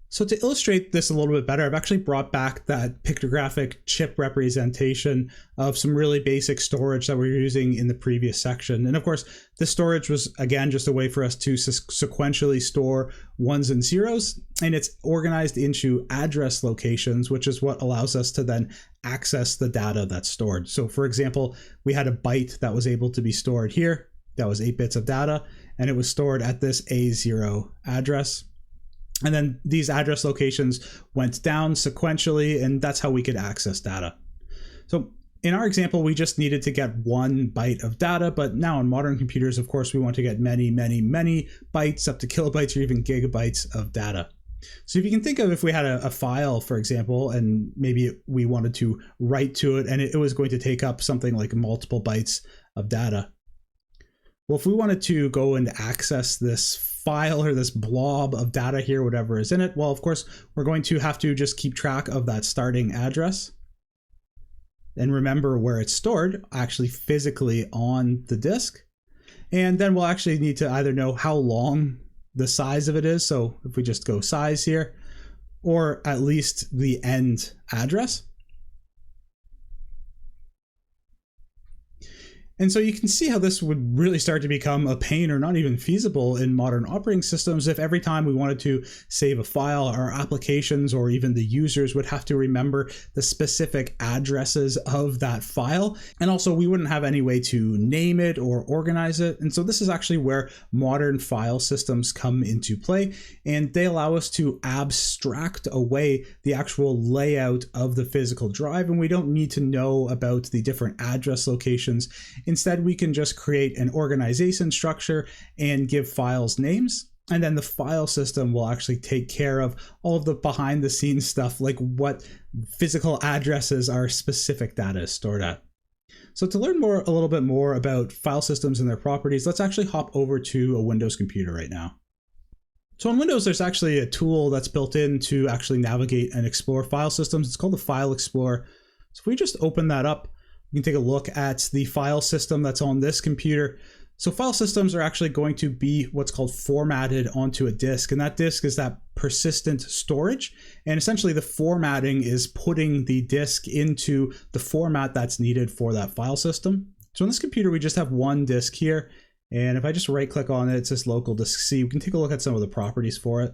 So to illustrate this a little bit better, I've actually brought back that pictographic chip representation of some really basic storage that we were using in the previous section. And of course, this storage was, again, just a way for us to sequentially store 1s and 0s, and it's organized into address locations, which is what allows us to then access the data that's stored. So for example, we had a byte that was able to be stored here. That was 8 bits of data, and it was stored at this A0 address. And then these address locations went down sequentially, and that's how we could access data. So in our example, we just needed to get 1 byte of data, but now in modern computers, of course, we want to get many, many, many bytes, up to kilobytes or even gigabytes of data. So if you can think of, if we had a file, for example, and maybe we wanted to write to it, and it was going to take up something like multiple bytes of data. Well, if we wanted to go and access this file or this blob of data here, whatever is in it, well, of course, we're going to have to just keep track of that starting address and remember where it's stored, actually physically on the disk. And then we'll actually need to either know how long the size of it is. So if we just go size here, or at least the end address. And so you can see how this would really start to become a pain, or not even feasible in modern operating systems, if every time we wanted to save a file, our applications or even the users would have to remember the specific addresses of that file. And also we wouldn't have any way to name it or organize it. And so this is actually where modern file systems come into play, and they allow us to abstract away the actual layout of the physical drive, and we don't need to know about the different address locations. Instead, we can just create an organization structure and give files names. And then the file system will actually take care of all of the behind the scenes stuff, like what physical addresses our specific data is stored at. So to learn a little bit more about file systems and their properties, let's actually hop over to a Windows computer right now. So on Windows, there's actually a tool that's built in to actually navigate and explore file systems. It's called the File Explorer. So if we just open that up, you can take a look at the file system that's on this computer. So file systems are actually going to be what's called formatted onto a disk, and that disk is that persistent storage. And essentially the formatting is putting the disk into the format that's needed for that file system. So on this computer, we just have one disk here. And if I just right click on it, it says local disk C. We can take a look at some of the properties for it.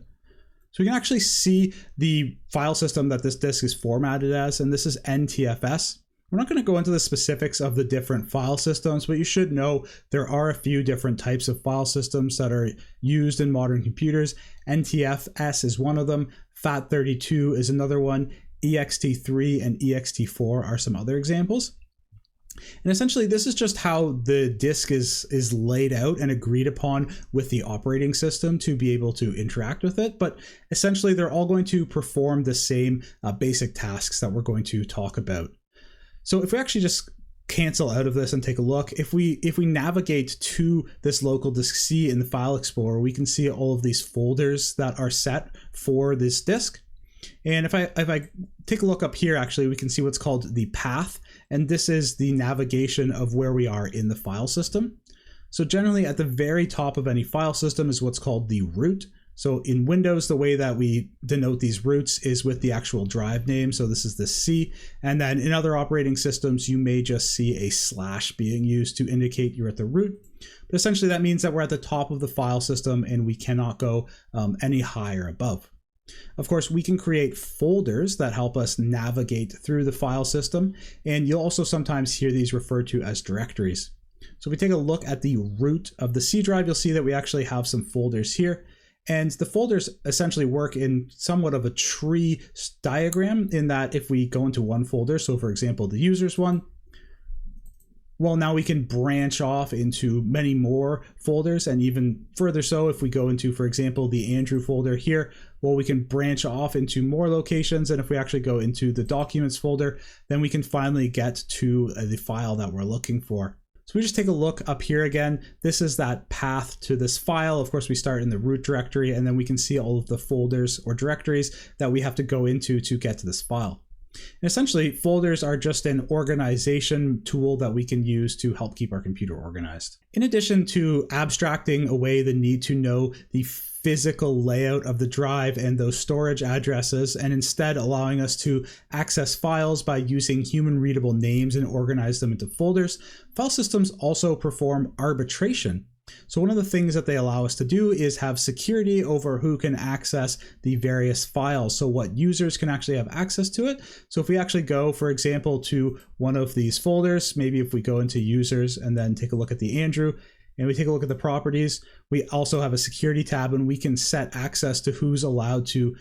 So we can actually see the file system that this disk is formatted as, and this is NTFS. We're not going to go into the specifics of the different file systems, but you should know there are a few different types of file systems that are used in modern computers. NTFS is one of them, FAT32 is another one, ext3 and ext4 are some other examples. And essentially, this is just how the disk is laid out and agreed upon with the operating system to be able to interact with it. But essentially, they're all going to perform the same basic tasks that we're going to talk about. So if we actually just cancel out of this and take a look, if we navigate to this local disk C in the File Explorer, we can see all of these folders that are set for this disk. And if I take a look up here, actually, we can see what's called the path. And this is the navigation of where we are in the file system. So generally at the very top of any file system is what's called the root. So in Windows, the way that we denote these roots is with the actual drive name. So this is the C. And then in other operating systems, you may just see a slash being used to indicate you're at the root. But essentially that means that we're at the top of the file system and we cannot go any higher above. Of course, we can create folders that help us navigate through the file system. And you'll also sometimes hear these referred to as directories. So if we take a look at the root of the C drive, you'll see that we actually have some folders here. And the folders essentially work in somewhat of a tree diagram, in that if we go into one folder, so for example, the users one, Well, now we can branch off into many more folders, and even further so if we go into, for example, the Andrew folder here, well, we can branch off into more locations. And if we actually go into the documents folder, then we can finally get to the file that we're looking for. So we just take a look up here again. This is that path to this file. Of course, we start in the root directory, and then we can see all of the folders or directories that we have to go into to get to this file. And essentially, folders are just an organization tool that we can use to help keep our computer organized. In addition to abstracting away the need to know the physical layout of the drive and those storage addresses, and instead allowing us to access files by using human readable names and organize them into folders, file systems also perform arbitration. So one of the things that they allow us to do is have security over who can access the various files. So what users can actually have access to it. So if we actually go, for example, to one of these folders, maybe if we go into users and then take a look at the Andrew, and we take a look at the properties, we also have a security tab, and we can set access to who's allowed to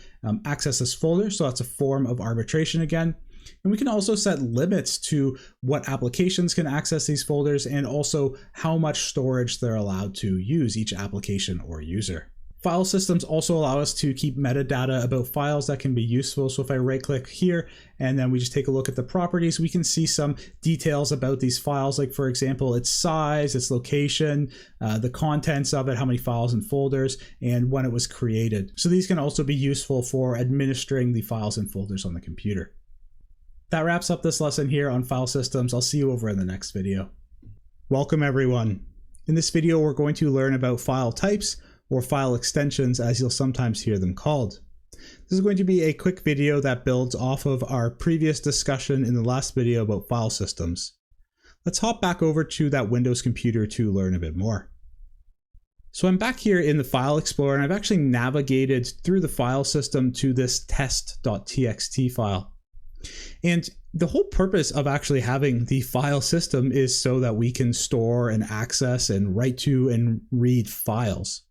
access this folder. So that's a form of arbitration again. And we can also set limits to what applications can access these folders, and also how much storage they're allowed to use, each application or user. File systems also allow us to keep metadata about files that can be useful. So if I right click here and then we just take a look at the properties, we can see some details about these files, like for example, its size, its location, the contents of it, how many files and folders, and when it was created. So these can also be useful for administering the files and folders on the computer. That wraps up this lesson here on file systems. I'll see you over in the next video. Welcome everyone. In this video, we're going to learn about file types, or file extensions as you'll sometimes hear them called. This is going to be a quick video that builds off of our previous discussion in the last video about file systems. Let's hop back over to that Windows computer to learn a bit more. So I'm back here in the File Explorer, and I've actually navigated through the file system to this test.txt file. And the whole purpose of actually having the file system is so that we can store and access and write to and read files.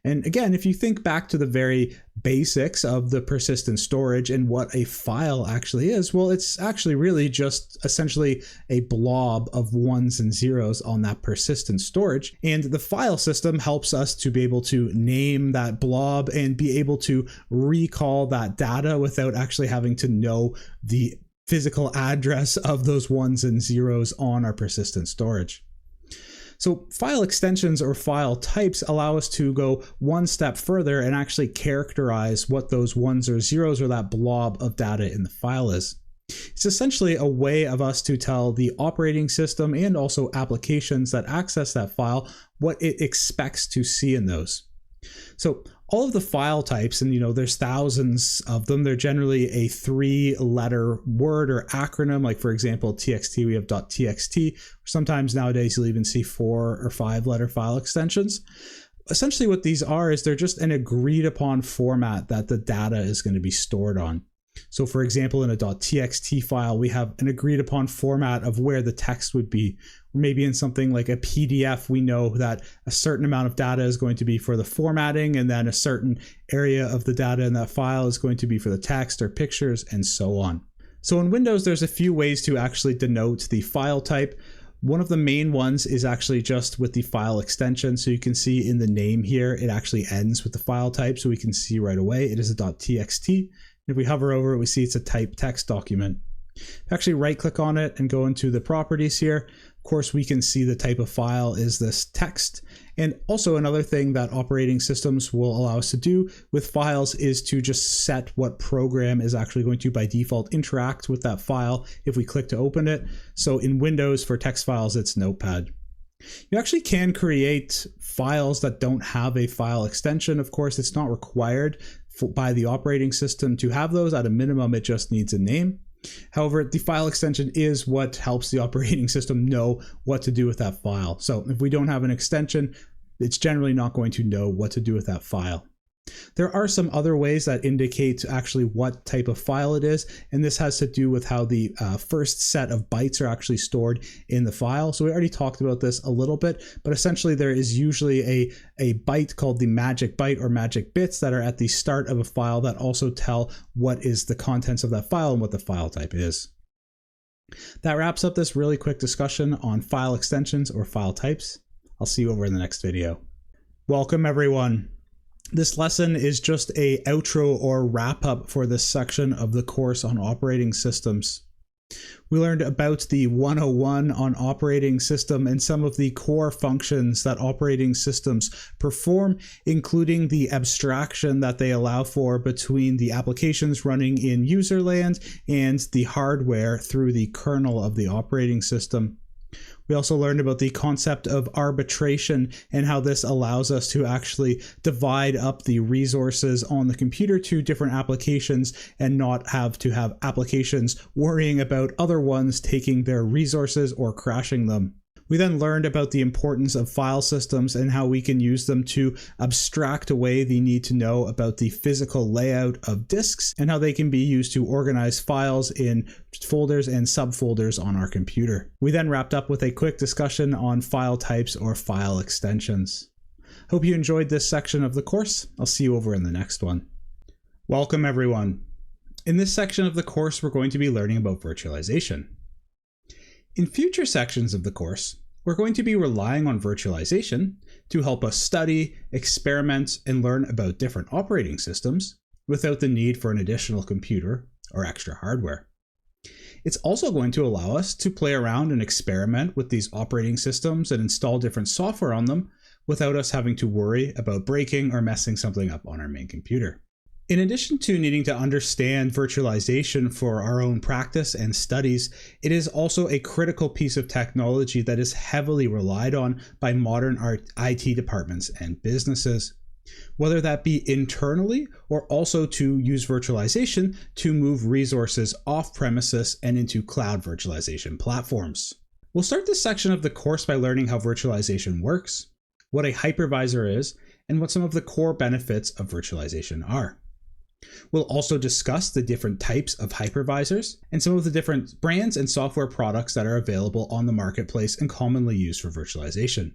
And again, if you think back to the very basics of the persistent storage and what a file actually is, well, it's actually really just essentially a blob of ones and zeros on that persistent storage. And the file system helps us to be able to name that blob and be able to recall that data without actually having to know the physical address of those ones and zeros on our persistent storage. So file extensions or file types allow us to go one step further and actually characterize what those ones or zeros or that blob of data in the file is. It's essentially a way of us to tell the operating system and also applications that access that file what it expects to see in those. So all of the file types, and there's thousands of them, they're generally a 3-letter word or acronym. Like for example, txt, we have .txt. Sometimes nowadays you'll even see 4 or 5-letter file extensions. Essentially what these are is they're just an agreed upon format that the data is going to be stored on. So for example, in a .txt file, we have an agreed upon format of where the text would be. Or maybe in something like a PDF, we know that a certain amount of data is going to be for the formatting, and then a certain area of the data in that file is going to be for the text or pictures, and so on. So in Windows, there's a few ways to actually denote the file type. One of the main ones is actually just with the file extension. So you can see in the name here, it actually ends with the file type. So we can see right away, it is a .txt. If we hover over it, we see it's a typed text document. If I actually right click on it and go into the properties here, of course, we can see the type of file is this text. And also another thing that operating systems will allow us to do with files is to just set what program is actually going to by default interact with that file if we click to open it. So in Windows for text files, it's Notepad. You actually can create files that don't have a file extension. Of course, it's not required by the operating system to have those. At a minimum, it just needs a name. However, the file extension is what helps the operating system know what to do with that file. So if we don't have an extension, it's generally not going to know what to do with that file. There are some other ways that indicate actually what type of file it is, and this has to do with how the first set of bytes are actually stored in the file. So we already talked about this a little bit, but essentially there is usually a byte called the magic byte or magic bits that are at the start of a file that also tell what is the contents of that file and what the file type is. That wraps up this really quick discussion on file extensions or file types. I'll see you over in the next video. Welcome everyone. This lesson is just a outro or wrap up for this section of the course on operating systems. We learned about the 101 on operating system and some of the core functions that operating systems perform, including the abstraction that they allow for between the applications running in user land and the hardware through the kernel of the operating system. We also learned about the concept of arbitration and how this allows us to actually divide up the resources on the computer to different applications and not have to have applications worrying about other ones taking their resources or crashing them. We then learned about the importance of file systems and how we can use them to abstract away the need to know about the physical layout of disks and how they can be used to organize files in folders and subfolders on our computer. We then wrapped up with a quick discussion on file types or file extensions. Hope you enjoyed this section of the course. I'll see you over in the next one. Welcome everyone. In this section of the course, we're going to be learning about virtualization. In future sections of the course, we're going to be relying on virtualization to help us study, experiment, and learn about different operating systems without the need for an additional computer or extra hardware. It's also going to allow us to play around and experiment with these operating systems and install different software on them without us having to worry about breaking or messing something up on our main computer. In addition to needing to understand virtualization for our own practice and studies, it is also a critical piece of technology that is heavily relied on by modern IT departments and businesses, whether that be internally or also to use virtualization to move resources off premises and into cloud virtualization platforms. We'll start this section of the course by learning how virtualization works, what a hypervisor is, and what some of the core benefits of virtualization are. We'll also discuss the different types of hypervisors and some of the different brands and software products that are available on the marketplace and commonly used for virtualization.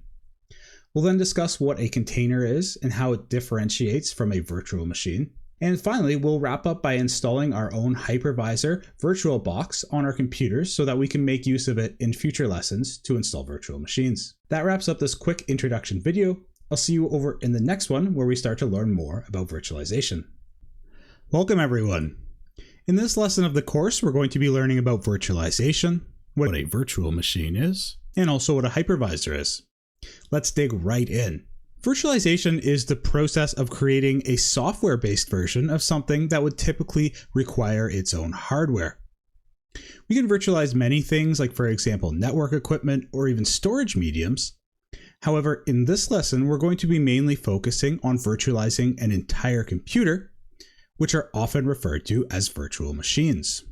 We'll then discuss what a container is and how it differentiates from a virtual machine. And finally, we'll wrap up by installing our own hypervisor VirtualBox on our computers so that we can make use of it in future lessons to install virtual machines. That wraps up this quick introduction video. I'll see you over in the next one where we start to learn more about virtualization. Welcome everyone. In this lesson of the course, we're going to be learning about virtualization, what a virtual machine is, and also what a hypervisor is. Let's dig right in. Virtualization is the process of creating a software-based version of something that would typically require its own hardware. We can virtualize many things, like for example, network equipment or even storage mediums. However, in this lesson, we're going to be mainly focusing on virtualizing an entire computer, which are often referred to as virtual machines.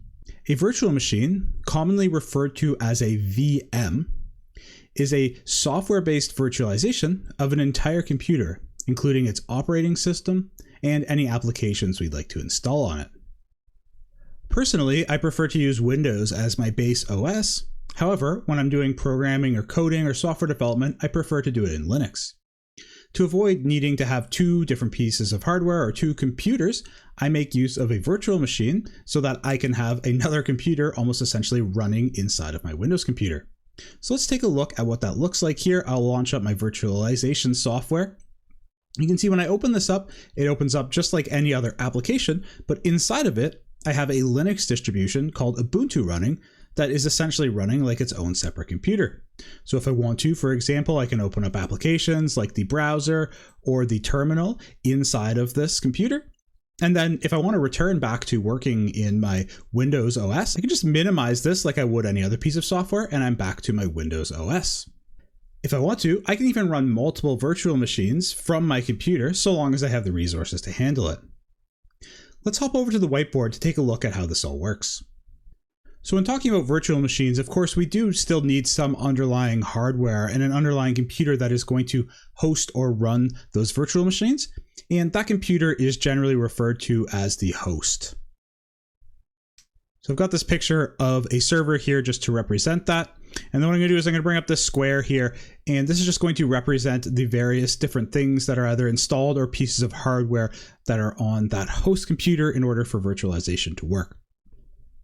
A virtual machine, commonly referred to as a VM, is a software-based virtualization of an entire computer, including its operating system and any applications we'd like to install on it. Personally, I prefer to use Windows as my base OS. However, when I'm doing programming or coding or software development, I prefer to do it in Linux. To avoid needing to have two different pieces of hardware or two computers, I make use of a virtual machine so that I can have another computer almost essentially running inside of my Windows computer. So let's take a look at what that looks like here. I'll launch up my virtualization software. You can see when I open this up, it opens up just like any other application, but inside of it, I have a Linux distribution called Ubuntu running that is essentially running like its own separate computer. So if I want to, for example, I can open up applications like the browser or the terminal inside of this computer. And then if I want to return back to working in my Windows OS, I can just minimize this like I would any other piece of software, and I'm back to my Windows OS. If I want to, I can even run multiple virtual machines from my computer so long as I have the resources to handle it. Let's hop over to the whiteboard to take a look at how this all works. So when talking about virtual machines, of course, we do still need some underlying hardware and an underlying computer that is going to host or run those virtual machines. And that computer is generally referred to as the host. So I've got this picture of a server here just to represent that. And then what I'm going to do is I'm going to bring up this square here, and this is just going to represent the various different things that are either installed or pieces of hardware that are on that host computer in order for virtualization to work.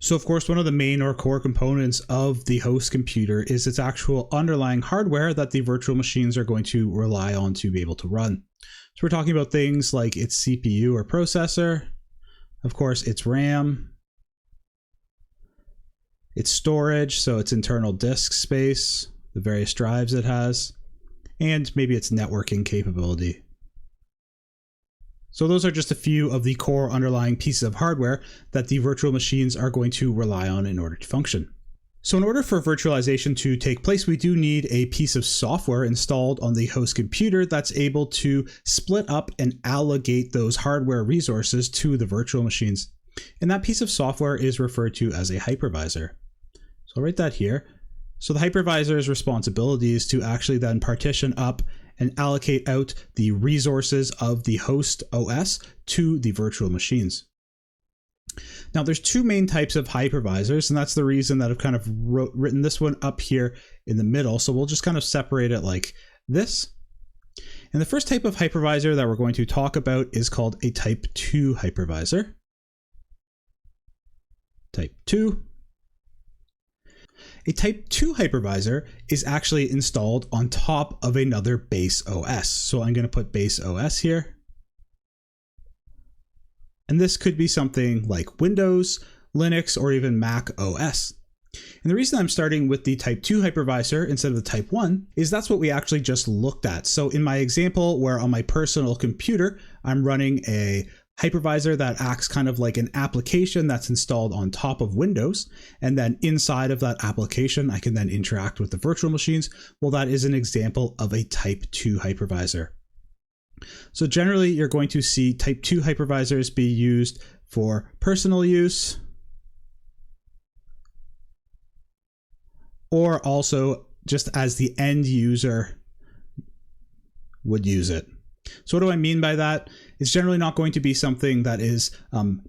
So of course, one of the main or core components of the host computer is its actual underlying hardware that the virtual machines are going to rely on to be able to run. So we're talking about things like its CPU or processor, of course, its RAM, its storage, so its internal disk space, the various drives it has, and maybe its networking capability. So those are just a few of the core underlying pieces of hardware that the virtual machines are going to rely on in order to function. So in order for virtualization to take place, we do need a piece of software installed on the host computer that's able to split up and allocate those hardware resources to the virtual machines. And that piece of software is referred to as a hypervisor. So I'll write that here. So the hypervisor's responsibility is to actually then partition up and allocate out the resources of the host OS to the virtual machines. Now there's two main types of hypervisors, and that's the reason that I've kind of written this one up here in the middle. So we'll just kind of separate it like this. And the first type of hypervisor that we're going to talk about is called a type 2 hypervisor. Type 2. A type 2 hypervisor is actually installed on top of another base OS. So I'm going to put base OS here. And this could be something like Windows, Linux, or even Mac OS. And the reason I'm starting with the type 2 hypervisor instead of the type 1 is that's what we actually just looked at. So in my example where on my personal computer, I'm running a hypervisor that acts kind of like an application that's installed on top of Windows. And then inside of that application, I can then interact with the virtual machines. Well, that is an example of a type 2 hypervisor. So generally, you're going to see type 2 hypervisors be used for personal use, or also just as the end user would use it. So what do I mean by that? It's generally not going to be something that is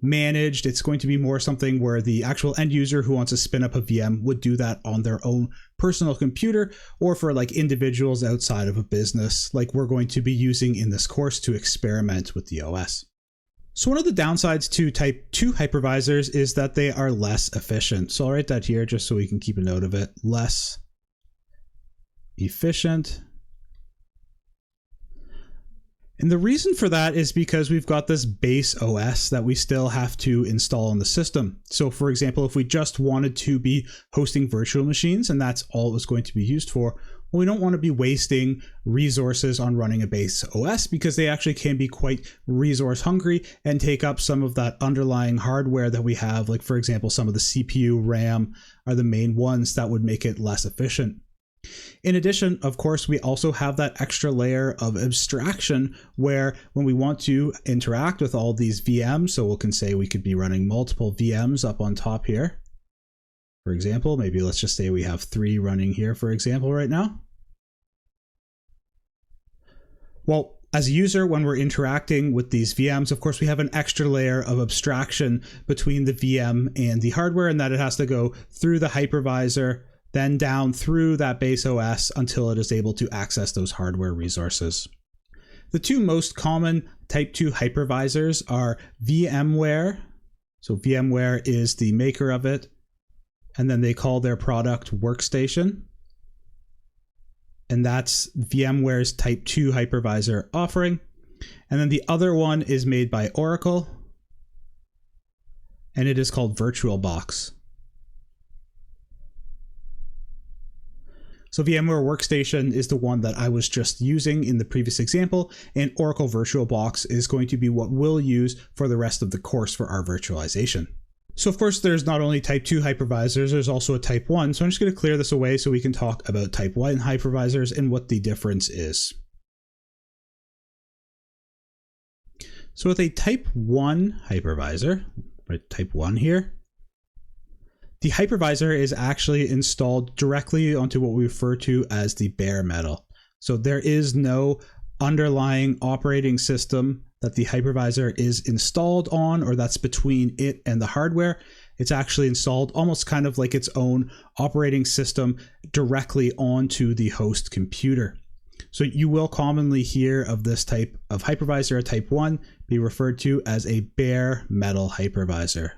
managed. It's going to be more something where the actual end user who wants to spin up a VM would do that on their own personal computer, or for like individuals outside of a business, like we're going to be using in this course to experiment with the OS. So one of the downsides to type 2 hypervisors is that they are less efficient. So I'll write that here just so we can keep a note of it. Less efficient. And the reason for that is because we've got this base OS that we still have to install on the system. So for example, if we just wanted to be hosting virtual machines and that's all it was going to be used for, well, we don't want to be wasting resources on running a base OS because they actually can be quite resource hungry and take up some of that underlying hardware that we have. Like for example, some of the CPU, RAM are the main ones that would make it less efficient. In addition, of course, we also have that extra layer of abstraction where when we want to interact with all these VMs, so we can say we could be running multiple VMs up on top here. For example, maybe let's just say we have 3 running here, for example, right now. Well, as a user, when we're interacting with these VMs, of course, we have an extra layer of abstraction between the VM and the hardware, and that it has to go through the hypervisor, then down through that base OS until it is able to access those hardware resources. The two most common type 2 hypervisors are VMware. So VMware is the maker of it, and then they call their product Workstation. And that's VMware's type 2 hypervisor offering. And then the other one is made by Oracle, and it is called VirtualBox. So VMware Workstation is the one that I was just using in the previous example, and Oracle VirtualBox is going to be what we'll use for the rest of the course for our virtualization. So of course, there's not only type 2 hypervisors, there's also a type 1. So I'm just going to clear this away so we can talk about type 1 hypervisors and what the difference is. So with a type 1 hypervisor, right, type 1 here, the hypervisor is actually installed directly onto what we refer to as the bare metal. So there is no underlying operating system that the hypervisor is installed on, or that's between it and the hardware. It's actually installed almost kind of like its own operating system directly onto the host computer. So you will commonly hear of this type of hypervisor, a type 1, be referred to as a bare metal hypervisor.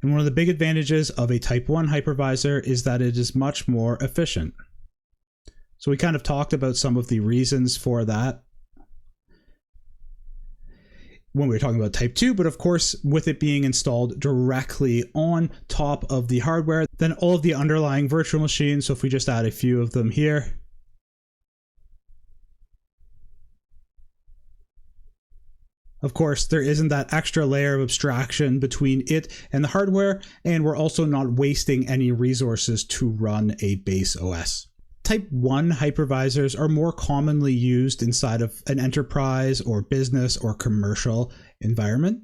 And one of the big advantages of a Type 1 hypervisor is that it is much more efficient. So we kind of talked about some of the reasons for that when we were talking about Type 2, but of course, with it being installed directly on top of the hardware, then all of the underlying virtual machines, so if we just add a few of them here, of course, there isn't that extra layer of abstraction between it and the hardware, and we're also not wasting any resources to run a base OS. Type 1 hypervisors are more commonly used inside of an enterprise or business or commercial environment.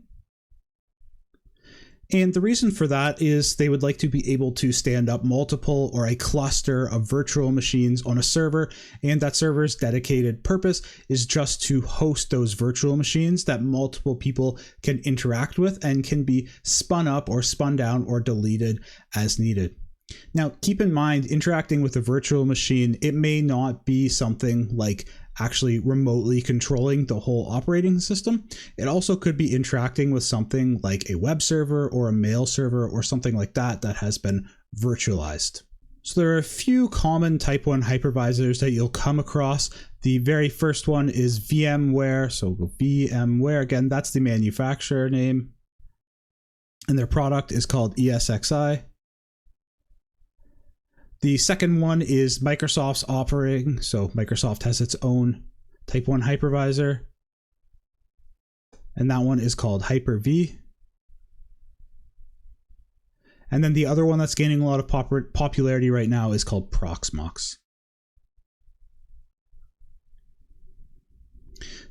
And the reason for that is they would like to be able to stand up multiple or a cluster of virtual machines on a server, and that server's dedicated purpose is just to host those virtual machines that multiple people can interact with and can be spun up or spun down or deleted as needed. Now, keep in mind, interacting with a virtual machine, it may not be something like actually remotely controlling the whole operating system. It also could be interacting with something like a web server or a mail server or something like that that has been virtualized. So there are a few common Type 1 hypervisors that you'll come across. The very first one is VMware. So VMware, again, that's the manufacturer name. And their product is called ESXi. The second one is Microsoft's operating. So Microsoft has its own Type 1 hypervisor. And that one is called Hyper-V. And then the other one that's gaining a lot of popularity right now is called Proxmox.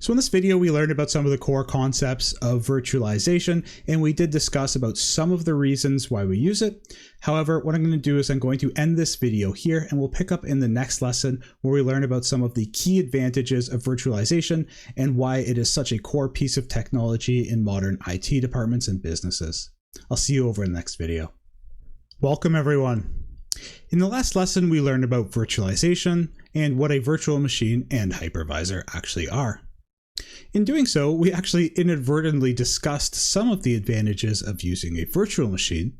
So in this video, we learned about some of the core concepts of virtualization, and we did discuss about some of the reasons why we use it. However, what I'm going to do is I'm going to end this video here, and we'll pick up in the next lesson where we learn about some of the key advantages of virtualization and why it is such a core piece of technology in modern IT departments and businesses. I'll see you over in the next video. Welcome everyone. In the last lesson, we learned about virtualization and what a virtual machine and hypervisor actually are. In doing so, we actually inadvertently discussed some of the advantages of using a virtual machine.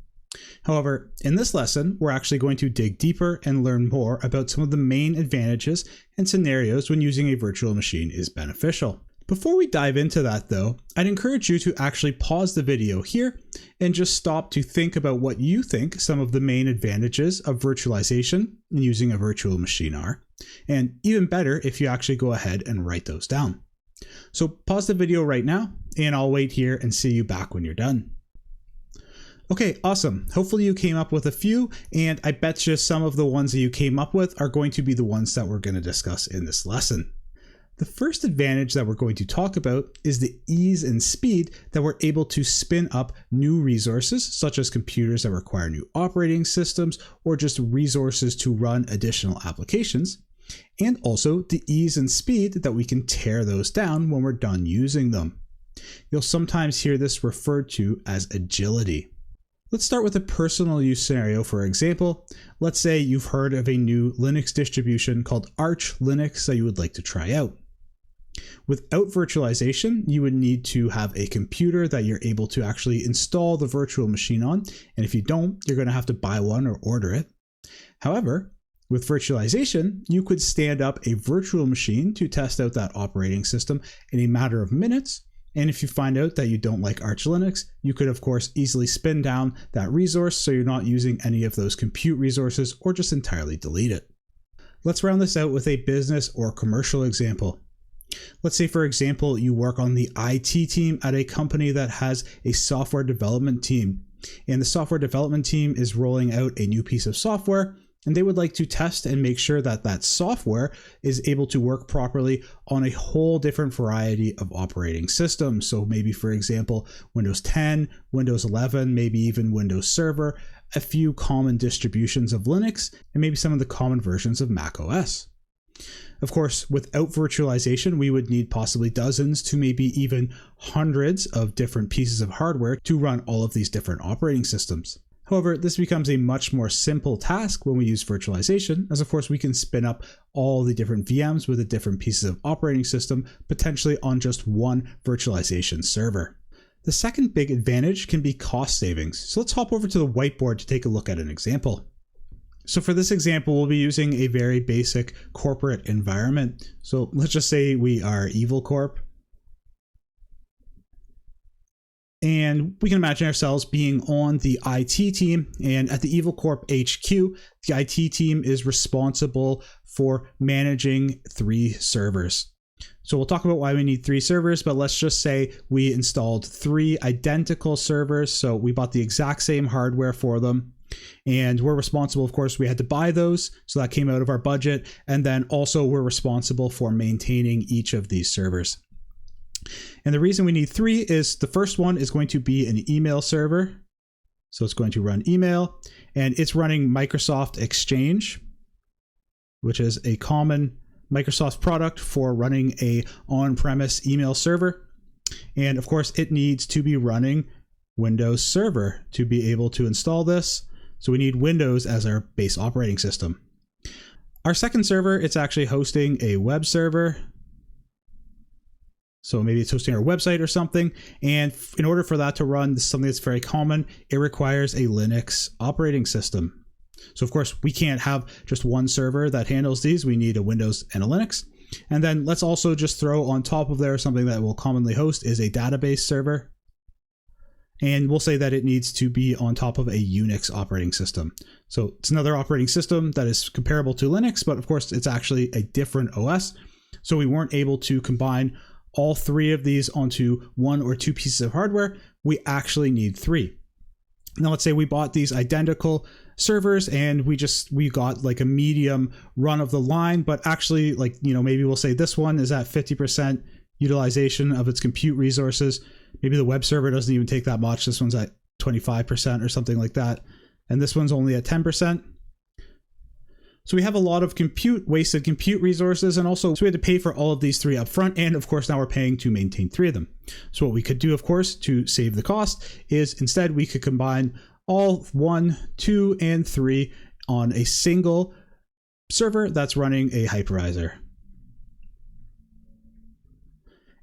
However, in this lesson, we're actually going to dig deeper and learn more about some of the main advantages and scenarios when using a virtual machine is beneficial. Before we dive into that though, I'd encourage you to actually pause the video here and just stop to think about what you think some of the main advantages of virtualization and using a virtual machine are. And even better if you actually go ahead and write those down. So pause the video right now, and I'll wait here and see you back when you're done. Okay, awesome. Hopefully you came up with a few, and I bet you some of the ones that you came up with are going to be the ones that we're going to discuss in this lesson. The first advantage that we're going to talk about is the ease and speed that we're able to spin up new resources, such as computers that require new operating systems or just resources to run additional applications. And also the ease and speed that we can tear those down when we're done using them. You'll sometimes hear this referred to as agility. Let's start with a personal use scenario. For example, let's say you've heard of a new Linux distribution called Arch Linux that you would like to try out. Without virtualization, you would need to have a computer that you're able to actually install the virtual machine on. And if you don't, you're going to have to buy one or order it. However, with virtualization, you could stand up a virtual machine to test out that operating system in a matter of minutes. And if you find out that you don't like Arch Linux, you could of course easily spin down that resource so you're not using any of those compute resources or just entirely delete it. Let's round this out with a business or commercial example. Let's say, for example, you work on the IT team at a company that has a software development team. And the software development team is rolling out a new piece of software, and they would like to test and make sure that that software is able to work properly on a whole different variety of operating systems. So maybe, for example, Windows 10, Windows 11, maybe even Windows Server, a few common distributions of Linux, and maybe some of the common versions of Mac OS. Of course, without virtualization, we would need possibly dozens to maybe even hundreds of different pieces of hardware to run all of these different operating systems. However, this becomes a much more simple task when we use virtualization, as of course we can spin up all the different VMs with the different pieces of operating system, potentially on just one virtualization server. The second big advantage can be cost savings. So let's hop over to the whiteboard to take a look at an example. So for this example, we'll be using a very basic corporate environment. So let's just say we are Evil Corp. And we can imagine ourselves being on the IT team, and at the Evil Corp HQ, the IT team is responsible for managing 3 servers. So we'll talk about why we need 3 servers, but let's just say we installed 3 identical servers. So we bought the exact same hardware for them, and we're responsible, of course, we had to buy those. So that came out of our budget. And then also we're responsible for maintaining each of these servers. And the reason we need 3 is the first one is going to be an email server. So it's going to run email, and it's running Microsoft Exchange, which is a common Microsoft product for running a on-premise email server. And of course, it needs to be running Windows Server to be able to install this. So we need Windows as our base operating system. Our second server, it's actually hosting a web server. So maybe it's hosting our website or something. And in order for that to run, this is something that's very common, it requires a Linux operating system. So of course, we can't have just one server that handles these. We need a Windows and a Linux. And then let's also just throw on top of there something that will commonly host is a database server. And we'll say that it needs to be on top of a Unix operating system. So it's another operating system that is comparable to Linux, but of course it's actually a different OS. So we weren't able to combine all 3 of these onto 1 or 2 pieces of hardware. We actually need 3. Now let's say we bought these identical servers and we got like a medium run of the line, but actually, like, maybe we'll say this one is at 50% utilization of its compute resources. Maybe the web server doesn't even take that much. This one's at 25% or something like that. And this one's only at 10%. So we have a lot of wasted compute resources, and also so we had to pay for all of these 3 up front, and of course now we're paying to maintain 3 of them. So what we could do, of course, to save the cost is instead we could combine all 1, 2, and 3 on a single server that's running a hypervisor.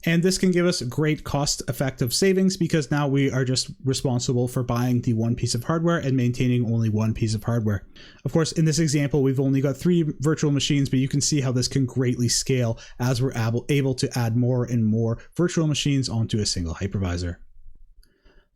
And this can give us great cost-effective savings because now we are just responsible for buying the 1 piece of hardware and maintaining only 1 piece of hardware. Of course, in this example, we've only got 3 virtual machines, but you can see how this can greatly scale as we're able to add more and more virtual machines onto a single hypervisor.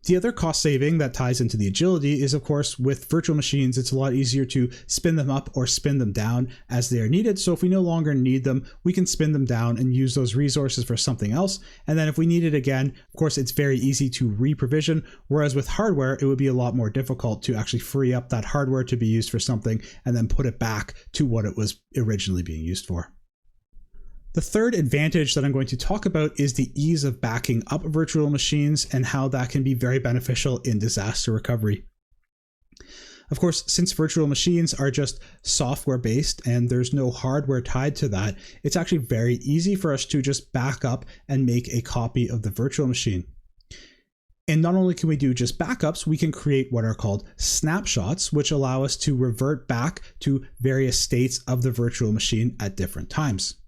The other cost saving that ties into the agility is, of course, with virtual machines, it's a lot easier to spin them up or spin them down as they are needed. So if we no longer need them, we can spin them down and use those resources for something else. And then if we need it again, of course, it's very easy to re-provision. Whereas with hardware, it would be a lot more difficult to actually free up that hardware to be used for something and then put it back to what it was originally being used for. The third advantage that I'm going to talk about is the ease of backing up virtual machines and how that can be very beneficial in disaster recovery. Of course, since virtual machines are just software based and there's no hardware tied to that, it's actually very easy for us to just back up and make a copy of the virtual machine. And not only can we do just backups, we can create what are called snapshots, which allow us to revert back to various states of the virtual machine at different times.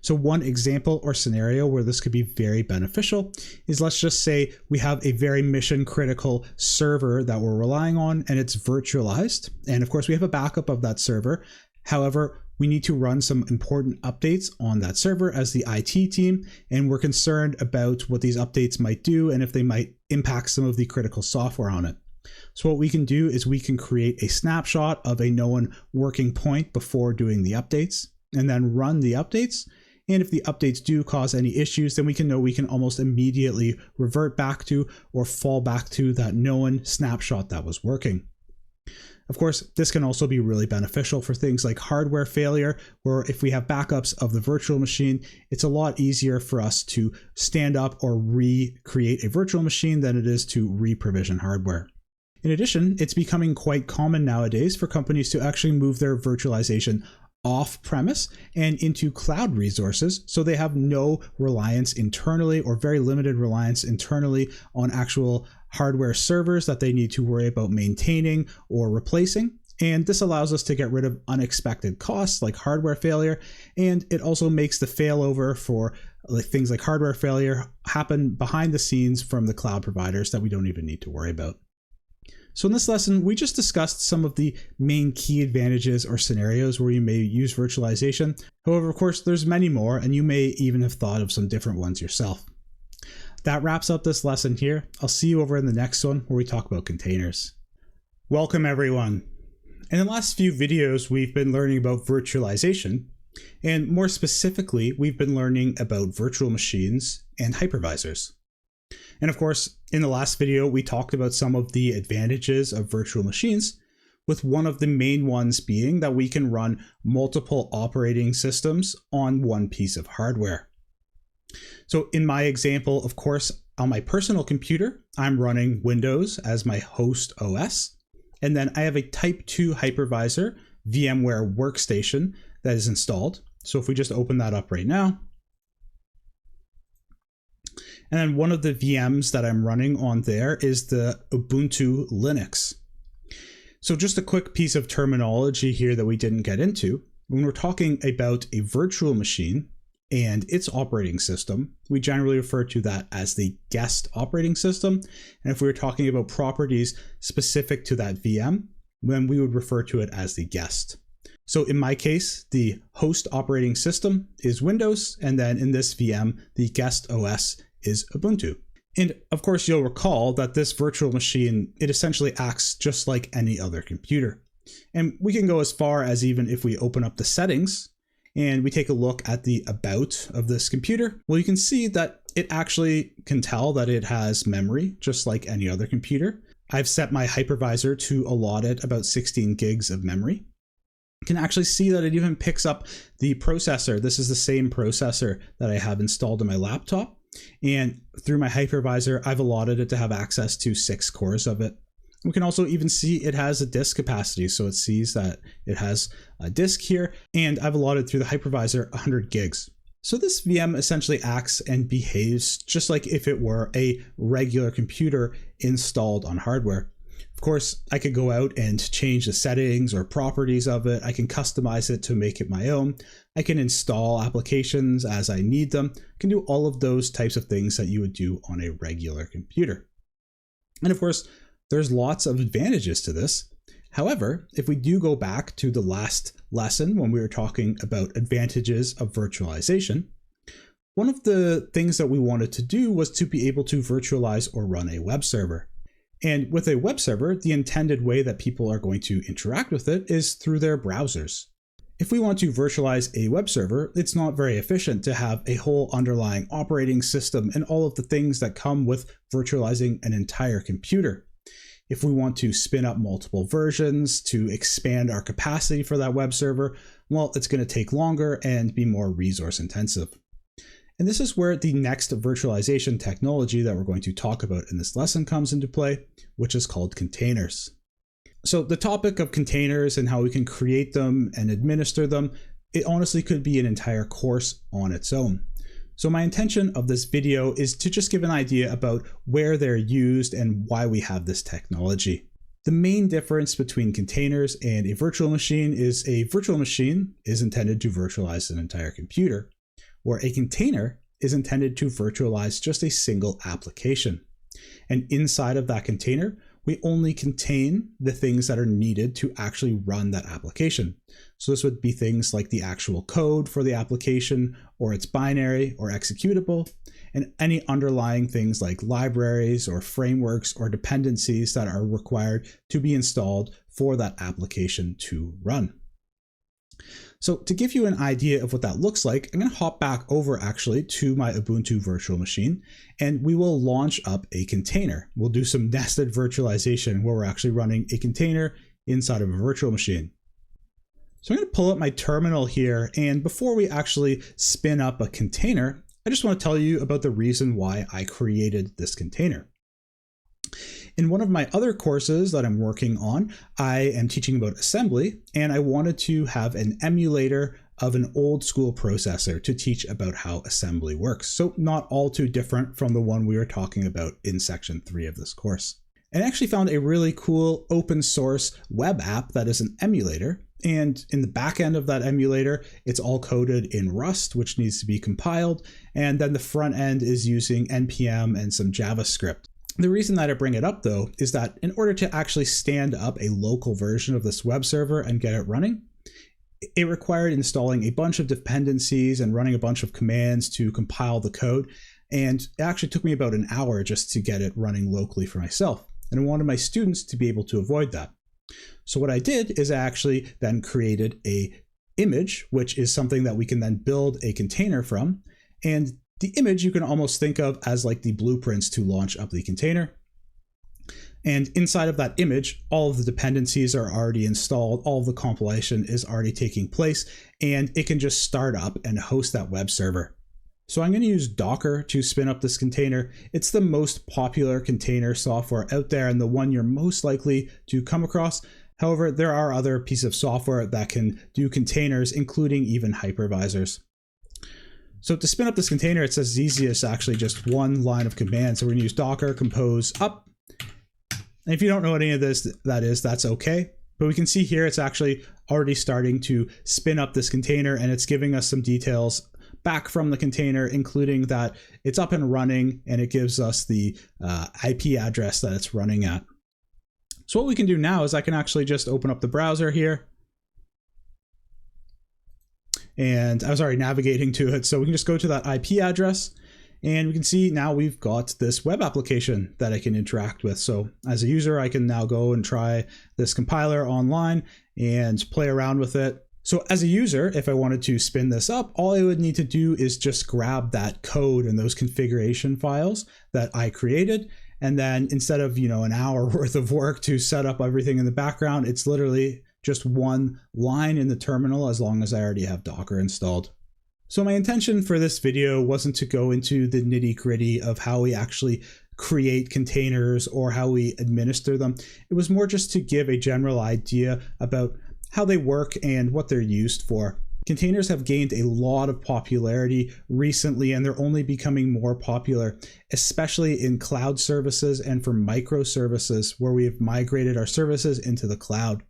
So one example or scenario where this could be very beneficial is, let's just say we have a very mission critical server that we're relying on and it's virtualized. And of course we have a backup of that server. However, we need to run some important updates on that server as the IT team, and we're concerned about what these updates might do and if they might impact some of the critical software on it. So what we can do is we can create a snapshot of a known working point before doing the updates and then run the updates. And if the updates do cause any issues, then we can know we can almost immediately revert back to or fall back to that known snapshot that was working. Of course, this can also be really beneficial for things like hardware failure, where if we have backups of the virtual machine, it's a lot easier for us to stand up or recreate a virtual machine than it is to re-provision hardware. In addition, it's becoming quite common nowadays for companies to actually move their virtualization off-premise and into cloud resources, so they have no reliance internally or very limited reliance internally on actual hardware servers that they need to worry about maintaining or replacing. And this allows us to get rid of unexpected costs like hardware failure, and it also makes the failover for things like hardware failure happen behind the scenes from the cloud providers that we don't even need to worry about. So in this lesson, we just discussed some of the main key advantages or scenarios where you may use virtualization. However, of course, there's many more, and you may even have thought of some different ones yourself. That wraps up this lesson here. I'll see you over in the next one where we talk about containers. Welcome, everyone. In the last few videos, we've been learning about virtualization, and more specifically, we've been learning about virtual machines and hypervisors. And of course, in the last video, we talked about some of the advantages of virtual machines, with one of the main ones being that we can run multiple operating systems on one piece of hardware. So in my example, of course, on my personal computer, I'm running Windows as my host OS, and then I have a Type 2 hypervisor VMware workstation that is installed. So if we just open that up right now, and then one of the VMs that I'm running on there is the Ubuntu Linux. So just a quick piece of terminology here that we didn't get into. When we're talking about a virtual machine and its operating system, we generally refer to that as the guest operating system. And if we were talking about properties specific to that VM, then we would refer to it as the guest. So in my case, the host operating system is Windows, and then in this VM, the guest OS is Ubuntu. And of course, you'll recall that this virtual machine, it essentially acts just like any other computer. And we can go as far as even if we open up the settings and we take a look at the about of this computer, well, you can see that it actually can tell that it has memory just like any other computer. I've set my hypervisor to allot it about 16 gigs of memory. You can actually see that it even picks up the processor. This is the same processor that I have installed in my laptop. And through my hypervisor, I've allotted it to have access to 6 cores of it. We can also even see it has a disk capacity. So it sees that it has a disk here, and I've allotted through the hypervisor 100 gigs. So this VM essentially acts and behaves just like if it were a regular computer installed on hardware. Of course, I could go out and change the settings or properties of it. I can customize it to make it my own. I can install applications as I need them. I can do all of those types of things that you would do on a regular computer. And of course, there's lots of advantages to this. However, if we do go back to the last lesson when we were talking about advantages of virtualization, one of the things that we wanted to do was to be able to virtualize or run a web server. And with a web server, the intended way that people are going to interact with it is through their browsers. If we want to virtualize a web server, it's not very efficient to have a whole underlying operating system and all of the things that come with virtualizing an entire computer. If we want to spin up multiple versions to expand our capacity for that web server, well, it's going to take longer and be more resource intensive. And this is where the next virtualization technology that we're going to talk about in this lesson comes into play, which is called containers. So the topic of containers and how we can create them and administer them, it honestly could be an entire course on its own. So my intention of this video is to just give an idea about where they're used and why we have this technology. The main difference between containers and a virtual machine is a virtual machine is intended to virtualize an entire computer, where a container is intended to virtualize just a single application. And inside of that container, we only contain the things that are needed to actually run that application. So this would be things like the actual code for the application, or its binary or executable, and any underlying things like libraries or frameworks or dependencies that are required to be installed for that application to run. So to give you an idea of what that looks like, I'm going to hop back over actually to my Ubuntu virtual machine, and we will launch up a container. We'll do some nested virtualization where we're actually running a container inside of a virtual machine. So I'm going to pull up my terminal here, and before we actually spin up a container, I just want to tell you about the reason why I created this container. In one of my other courses that I'm working on, I am teaching about assembly, and I wanted to have an emulator of an old school processor to teach about how assembly works. So not all too different from the one we were talking about in section 3 of this course. And I actually found a really cool open source web app that is an emulator. And in the back end of that emulator, it's all coded in Rust, which needs to be compiled. And then the front end is using NPM and some JavaScript. The reason that I bring it up, though, is that in order to actually stand up a local version of this web server and get it running, it required installing a bunch of dependencies and running a bunch of commands to compile the code. And it actually took me about an hour just to get it running locally for myself. And I wanted my students to be able to avoid that. So what I did is I actually then created a image, which is something that we can then build a container from. And the image you can almost think of as like the blueprints to launch up the container. And inside of that image, all of the dependencies are already installed, all of the compilation is already taking place, and it can just start up and host that web server. So I'm going to use Docker to spin up this container. It's the most popular container software out there and the one you're most likely to come across. However, there are other pieces of software that can do containers, including even hypervisors. So to spin up this container, it's as easy as actually just one line of command. So we're going to use docker compose up. And if you don't know what any of this that is, that's okay. But we can see here it's actually already starting to spin up this container, and it's giving us some details back from the container, including that it's up and running, and it gives us the IP address that it's running at. So what we can do now is I can actually just open up the browser here. And I was already navigating to it. So we can just go to that IP address, and we can see now we've got this web application that I can interact with. So as a user, I can now go and try this compiler online and play around with it. So as a user, if I wanted to spin this up, all I would need to do is just grab that code and those configuration files that I created. And then instead of, an hour worth of work to set up everything in the background, it's literally just one line in the terminal as long as I already have Docker installed. So my intention for this video wasn't to go into the nitty-gritty of how we actually create containers or how we administer them. It was more just to give a general idea about how they work and what they're used for. Containers have gained a lot of popularity recently, and they're only becoming more popular, especially in cloud services and for microservices where we have migrated our services into the cloud.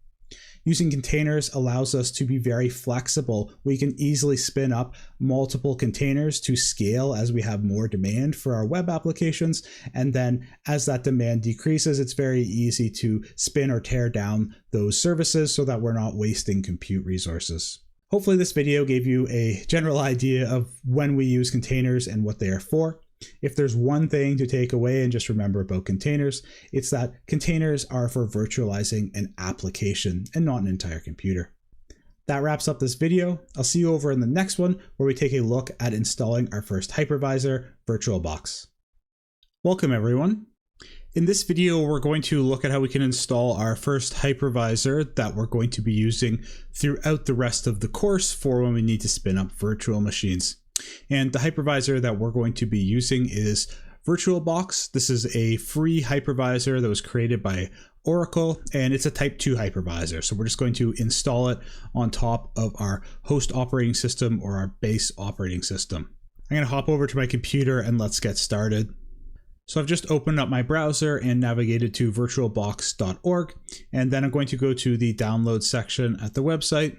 Using containers allows us to be very flexible. We can easily spin up multiple containers to scale as we have more demand for our web applications. And then as that demand decreases, it's very easy to spin or tear down those services so that we're not wasting compute resources. Hopefully this video gave you a general idea of when we use containers and what they are for. If there's one thing to take away and just remember about containers, it's that containers are for virtualizing an application and not an entire computer. That wraps up this video. I'll see you over in the next one where we take a look at installing our first hypervisor, VirtualBox. Welcome everyone. In this video, we're going to look at how we can install our first hypervisor that we're going to be using throughout the rest of the course for when we need to spin up virtual machines. And the hypervisor that we're going to be using is VirtualBox. This is a free hypervisor that was created by Oracle, and it's a type 2 hypervisor. So we're just going to install it on top of our host operating system or our base operating system. I'm going to hop over to my computer and let's get started. So I've just opened up my browser and navigated to virtualbox.org, and then I'm going to go to the download section at the website.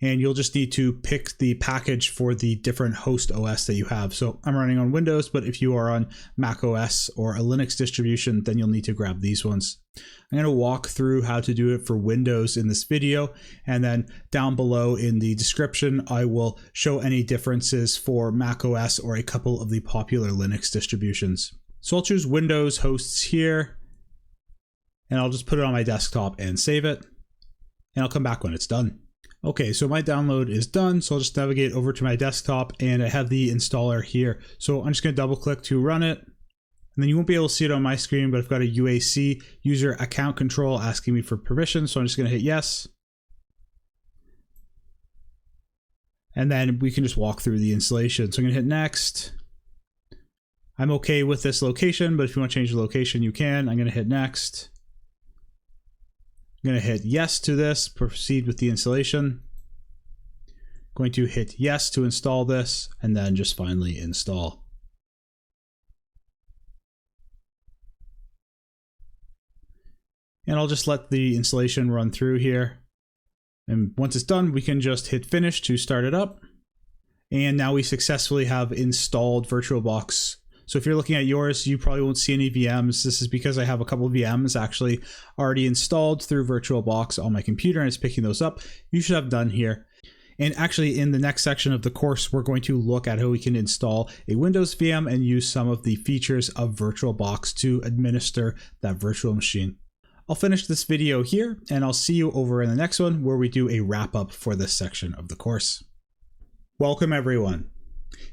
And you'll just need to pick the package for the different host OS that you have. So I'm running on Windows, but if you are on Mac OS or a Linux distribution, then you'll need to grab these ones. I'm going to walk through how to do it for Windows in this video, and then down below in the description, I will show any differences for Mac OS or a couple of the popular Linux distributions. So I'll choose Windows hosts here, and I'll just put it on my desktop and save it, and I'll come back when it's done. Okay, so my download is done, so I'll just navigate over to my desktop, and I have the installer here. So I'm just going to double click to run it, and then you won't be able to see it on my screen, but I've got a UAC, user account control, asking me for permission, so I'm just going to hit yes. And then we can just walk through the installation. So I'm going to hit next. I'm okay with this location, but if you want to change the location, you can. I'm going to hit next. I'm going to hit yes to this, proceed with the installation. Going to hit yes to install this, and then just finally install. And I'll just let the installation run through here. And once it's done, we can just hit finish to start it up. And now we successfully have installed VirtualBox. So if you're looking at yours, you probably won't see any VMs. This is because I have a couple of VMs actually already installed through VirtualBox on my computer, and it's picking those up. You should have done here. And actually in the next section of the course, we're going to look at how we can install a Windows VM and use some of the features of VirtualBox to administer that virtual machine. I'll finish this video here, and I'll see you over in the next one where we do a wrap up for this section of the course. Welcome everyone.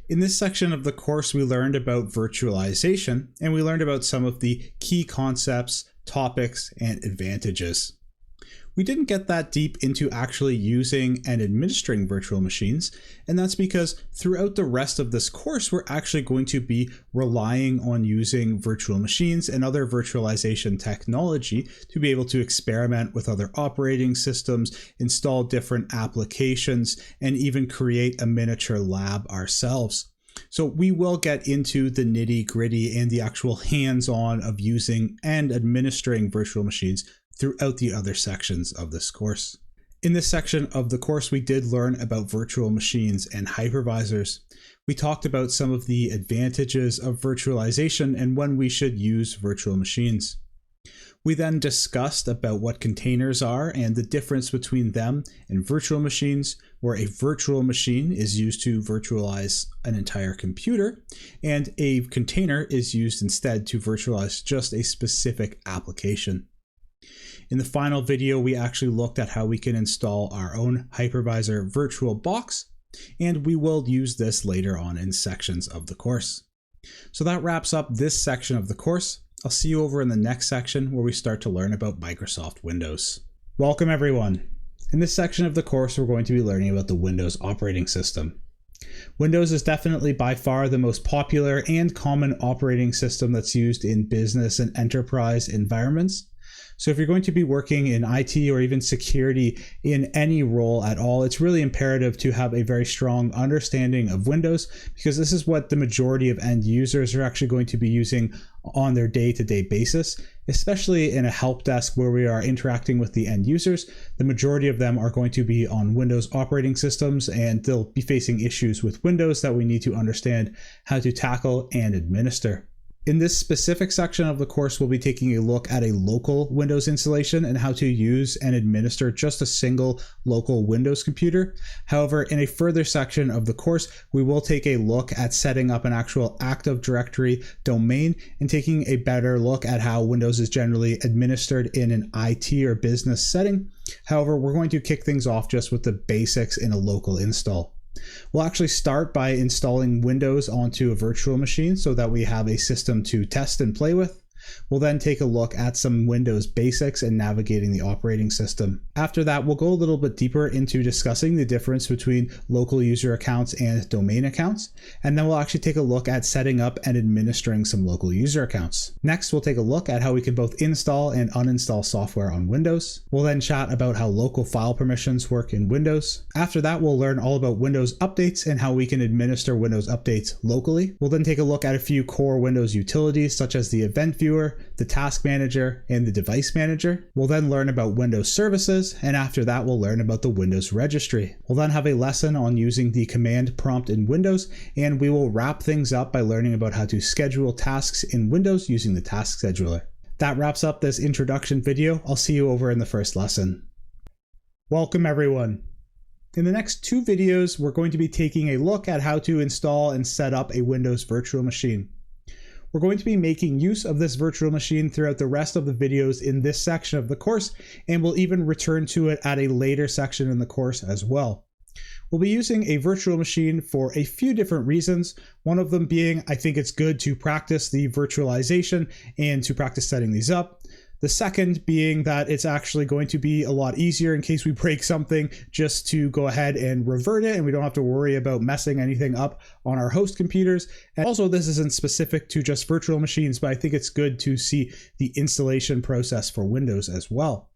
In this section of the course, we learned about virtualization, and we learned about some of the key concepts, topics, and advantages. We didn't get that deep into actually using and administering virtual machines, and that's because throughout the rest of this course, we're actually going to be relying on using virtual machines and other virtualization technology to be able to experiment with other operating systems, install different applications, and even create a miniature lab ourselves. So we will get into the nitty-gritty and the actual hands-on of using and administering virtual machines throughout the other sections of this course. In this section of the course, we did learn about virtual machines and hypervisors. We talked about some of the advantages of virtualization and when we should use virtual machines. We then discussed about what containers are and the difference between them and virtual machines, where a virtual machine is used to virtualize an entire computer, and a container is used instead to virtualize just a specific application. In the final video, we actually looked at how we can install our own hypervisor VirtualBox, and we will use this later on in sections of the course. So that wraps up this section of the course. I'll see you over in the next section where we start to learn about Microsoft Windows. Welcome everyone. In this section of the course, we're going to be learning about the Windows operating system. Windows is definitely by far the most popular and common operating system that's used in business and enterprise environments. So if you're going to be working in IT or even security in any role at all, it's really imperative to have a very strong understanding of Windows, because this is what the majority of end users are actually going to be using on their day-to-day basis, especially in a help desk where we are interacting with the end users. The majority of them are going to be on Windows operating systems, and they'll be facing issues with Windows that we need to understand how to tackle and administer. In this specific section of the course, we'll be taking a look at a local Windows installation and how to use and administer just a single local Windows computer. However, in a further section of the course, we will take a look at setting up an actual Active Directory domain and taking a better look at how Windows is generally administered in an IT or business setting. However, we're going to kick things off just with the basics in a local install. We'll actually start by installing Windows onto a virtual machine so that we have a system to test and play with. We'll then take a look at some Windows basics and navigating the operating system. After that, we'll go a little bit deeper into discussing the difference between local user accounts and domain accounts. And then we'll actually take a look at setting up and administering some local user accounts. Next, we'll take a look at how we can both install and uninstall software on Windows. We'll then chat about how local file permissions work in Windows. After that, we'll learn all about Windows updates and how we can administer Windows updates locally. We'll then take a look at a few core Windows utilities, such as the Event Viewer, the Task Manager, and the Device Manager. We'll then learn about Windows services, and after that we'll learn about the Windows registry. We'll then have a lesson on using the command prompt in Windows, and we will wrap things up by learning about how to schedule tasks in Windows using the Task Scheduler. That wraps up this introduction video. I'll see you over in the first lesson. Welcome everyone. In the next two videos, we're going to be taking a look at how to install and set up a Windows virtual machine. We're going to be making use of this virtual machine throughout the rest of the videos in this section of the course, and we'll even return to it at a later section in the course as well. We'll be using a virtual machine for a few different reasons. One of them being, I think it's good to practice the virtualization and to practice setting these up. The second being that it's actually going to be a lot easier in case we break something just to go ahead and revert it, and we don't have to worry about messing anything up on our host computers. And also, this isn't specific to just virtual machines, but I think it's good to see the installation process for Windows as well.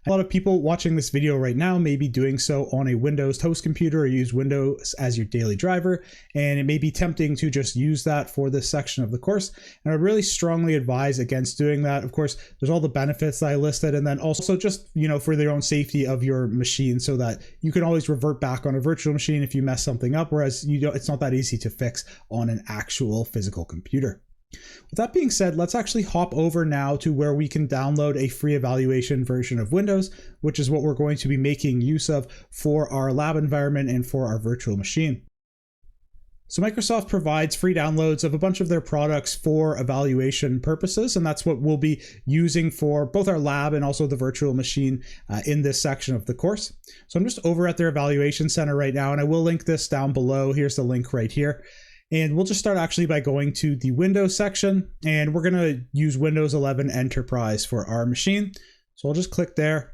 A lot of people watching this video right now may be doing so on a Windows host computer or use Windows as your daily driver, and it may be tempting to just use that for this section of the course. And I would really strongly advise against doing that. Of course, there's all the benefits that I listed, and then also just, for their own safety of your machine, so that you can always revert back on a virtual machine if you mess something up, whereas it's not that easy to fix on an actual physical computer. With that being said, let's actually hop over now to where we can download a free evaluation version of Windows, which is what we're going to be making use of for our lab environment and for our virtual machine. So Microsoft provides free downloads of a bunch of their products for evaluation purposes, and that's what we'll be using for both our lab and also the virtual machine in this section of the course. So I'm just over at their evaluation center right now, and I will link this down below. Here's the link right here. And we'll just start actually by going to the Windows section, and we're going to use Windows 11 Enterprise for our machine. So I'll just click there.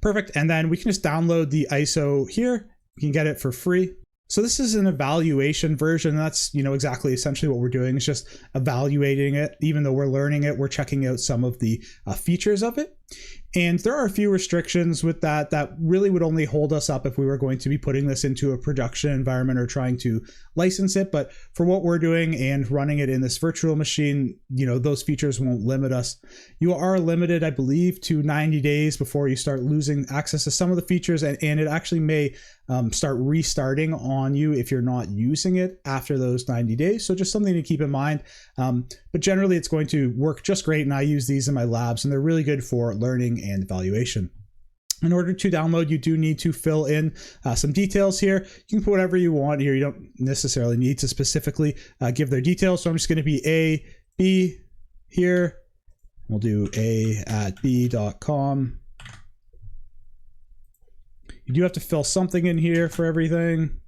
Perfect. And then we can just download the ISO here. You can get it for free. So this is an evaluation version. That's, exactly essentially what we're doing is just evaluating it. Even though we're learning it, we're checking out some of the features of it. And there are a few restrictions with that really would only hold us up if we were going to be putting this into a production environment or trying to license it. But for what we're doing and running it in this virtual machine, those features won't limit us. You are limited, I believe, to 90 days before you start losing access to some of the features. And it actually may start restarting on you if you're not using it after those 90 days. So just something to keep in mind. But generally, it's going to work just great. And I use these in my labs, and they're really good for learning and evaluation. In order to download, you do need to fill in some details here. You can put whatever you want here. You don't necessarily need to specifically give their details. So I'm just going to be A, B here. We'll do a@b.com. You do have to fill something in here for everything.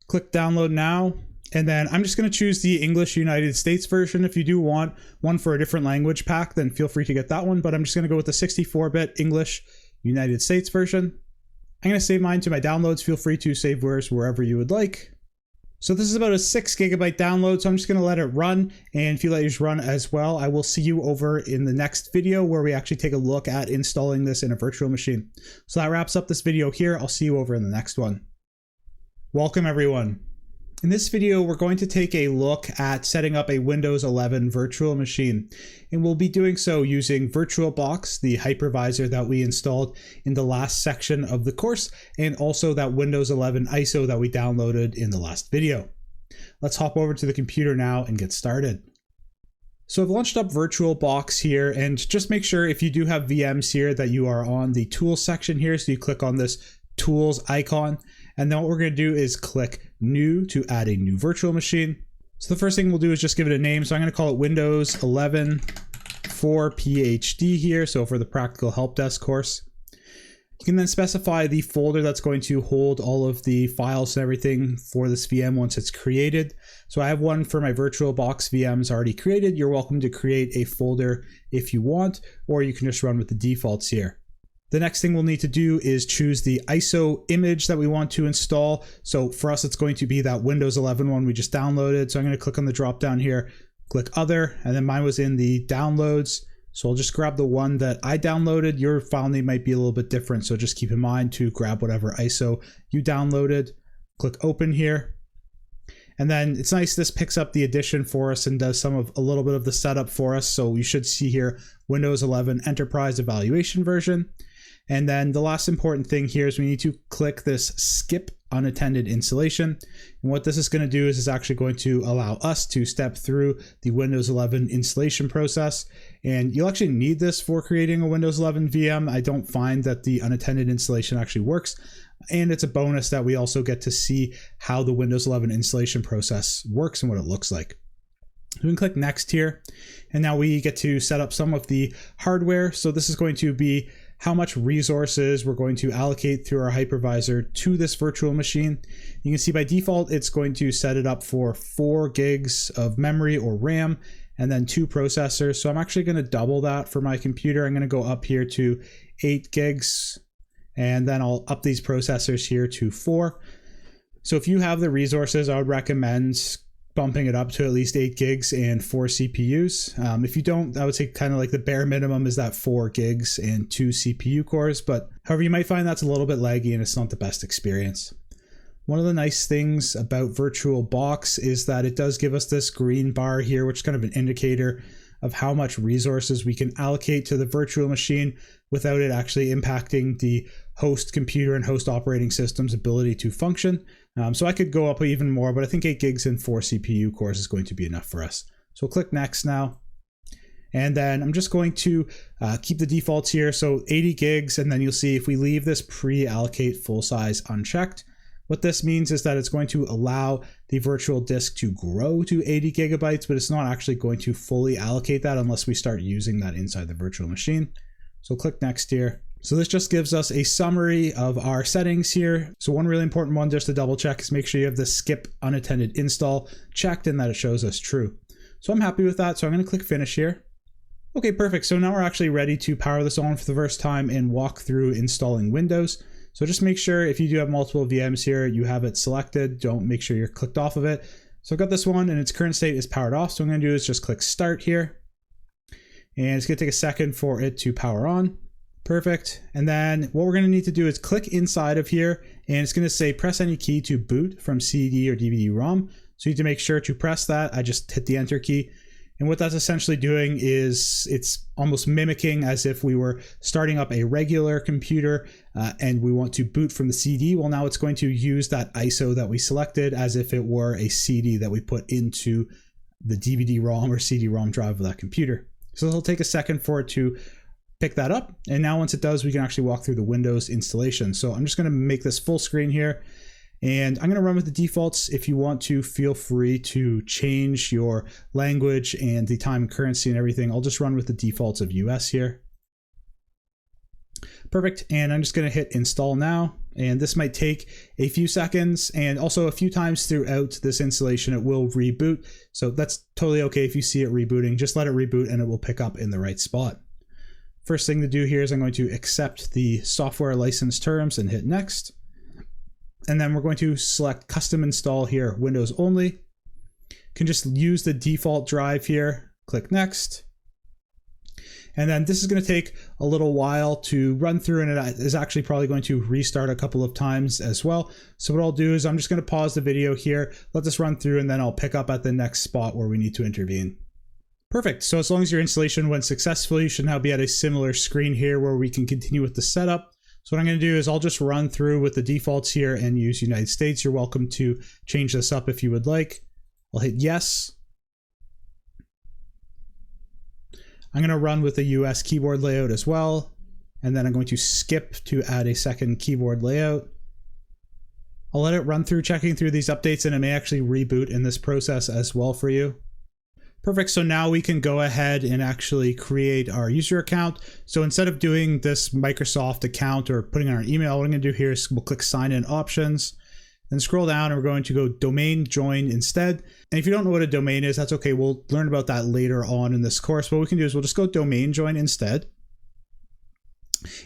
Click download now, and then I'm just going to choose the English United States version. If you do want one for a different language pack, then feel free to get that one, but I'm just going to go with the 64-bit English United States version. I'm going to save mine to my downloads. Feel free to save yours wherever you would like. So this is about a 6 GB download, so I'm just going to let it run, and if you let yours run as well, I will see you over in the next video where we actually take a look at installing this in a virtual machine. So that wraps up this video here. I'll see you over in the next one. Welcome everyone. In this video, we're going to take a look at setting up a Windows 11 virtual machine, and we'll be doing so using VirtualBox, the hypervisor that we installed in the last section of the course, and also that Windows 11 ISO that we downloaded in the last video. Let's hop over to the computer now and get started. So I've launched up VirtualBox here, and just make sure if you do have VMs here that you are on the Tools section here, so you click on this Tools icon. And then what we're going to do is click New to add a new virtual machine. So the first thing we'll do is just give it a name. So I'm going to call it Windows 11 for PhD here. So for the Practical Help Desk course. You can then specify the folder that's going to hold all of the files and everything for this VM once it's created. So I have one for my VirtualBox VMs already created. You're welcome to create a folder if you want, or you can just run with the defaults here. The next thing we'll need to do is choose the ISO image that we want to install. So for us, it's going to be that Windows 11 one we just downloaded. So I'm going to click on the drop down here, click Other, and then mine was in the downloads. So I'll just grab the one that I downloaded. Your file name might be a little bit different, so just keep in mind to grab whatever ISO you downloaded. Click Open here. And then it's nice, this picks up the edition for us and does a little bit of the setup for us. So you should see here Windows 11 Enterprise Evaluation version. And then the last important thing here is we need to click this Skip Unattended Installation. And what this is going to do is it's actually going to allow us to step through the Windows 11 installation process. And you'll actually need this for creating a Windows 11 VM. I don't find that the unattended installation actually works. And it's a bonus that we also get to see how the Windows 11 installation process works and what it looks like. We can click Next here. And now we get to set up some of the hardware. So this is going to be how much resources we're going to allocate through our hypervisor to this virtual machine. You can see by default, it's going to set it up for 4 gigs of memory or RAM and then 2 processors. So I'm actually going to double that for my computer. I'm going to go up here to 8 gigs And then I'll up these processors here to 4. So if you have the resources, I would recommend bumping it up to at least 8 gigs and 4 CPUs. If you don't, I would say kind of like the bare minimum is that 4 gigs and 2 CPU cores. But however, you might find that's a little bit laggy and it's not the best experience. One of the nice things about VirtualBox is that it does give us this green bar here, which is kind of an indicator of how much resources we can allocate to the virtual machine without it actually impacting the host computer and host operating system's ability to function. So I could go up even more, but I think 8 gigs and 4 CPU cores is going to be enough for us. So we'll click next now. And then I'm just going to keep the defaults here. So 80 gigs, and then you'll see if we leave this pre-allocate full size unchecked, what this means is that it's going to allow the virtual disk to grow to 80 gigabytes, but it's not actually going to fully allocate that unless we start using that inside the virtual machine. So click next here. So this just gives us a summary of our settings here. So one really important one just to double check is make sure you have the skip unattended install checked and that it shows us true. So I'm happy with that. So I'm going to click finish here. Okay, perfect. So now we're actually ready to power this on for the first time and walk through installing Windows. So just make sure if you do have multiple VMs here, you have it selected. Don't make sure you're clicked off of it. So I've got this one and its current state is powered off. So what I'm going to do is just click start here. And it's going to take a second for it to power on. Perfect. And then what we're going to need to do is click inside of here and it's going to say press any key to boot from CD or DVD-ROM. So you need to make sure to press that. I just hit the enter key. And what that's essentially doing is it's almost mimicking as if we were starting up a regular computer and we want to boot from the CD. Well, now it's going to use that ISO that we selected as if it were a CD that we put into the DVD-ROM or CD-ROM drive of that computer. So it'll take a second for it to pick that up. And now once it does, we can actually walk through the Windows installation. So I'm just going to make this full screen here. And I'm going to run with the defaults. If you want to, feel free to change your language and the time and currency and everything. I'll just run with the defaults of US here. Perfect. And I'm just going to hit install now. And this might take a few seconds and also a few times throughout this installation, it will reboot. So that's totally okay if you see it rebooting. Just let it reboot and it will pick up in the right spot. First thing to do here is I'm going to accept the software license terms and hit next. And then we're going to select custom install here, Windows only. You can just use the default drive here, click next. And then this is going to take a little while to run through and it is actually probably going to restart a couple of times as well. So what I'll do is I'm just going to pause the video here, let this run through, and then I'll pick up at the next spot where we need to intervene. Perfect. So as long as your installation went successfully, you should now be at a similar screen here where we can continue with the setup. So what I'm going to do is I'll just run through with the defaults here and use United States. You're welcome to change this up if you would like. I'll hit yes. I'm going to run with the US keyboard layout as well. And then I'm going to skip to add a second keyboard layout. I'll let it run through checking through these updates and it may actually reboot in this process as well for you. Perfect. So now we can go ahead and actually create our user account. So instead of doing this Microsoft account or putting in our email, what I'm going to do here is we'll click sign in options, then scroll down and we're going to go domain join instead. And if you don't know what a domain is, that's okay. We'll learn about that later on in this course. What we can do is we'll just go domain join instead.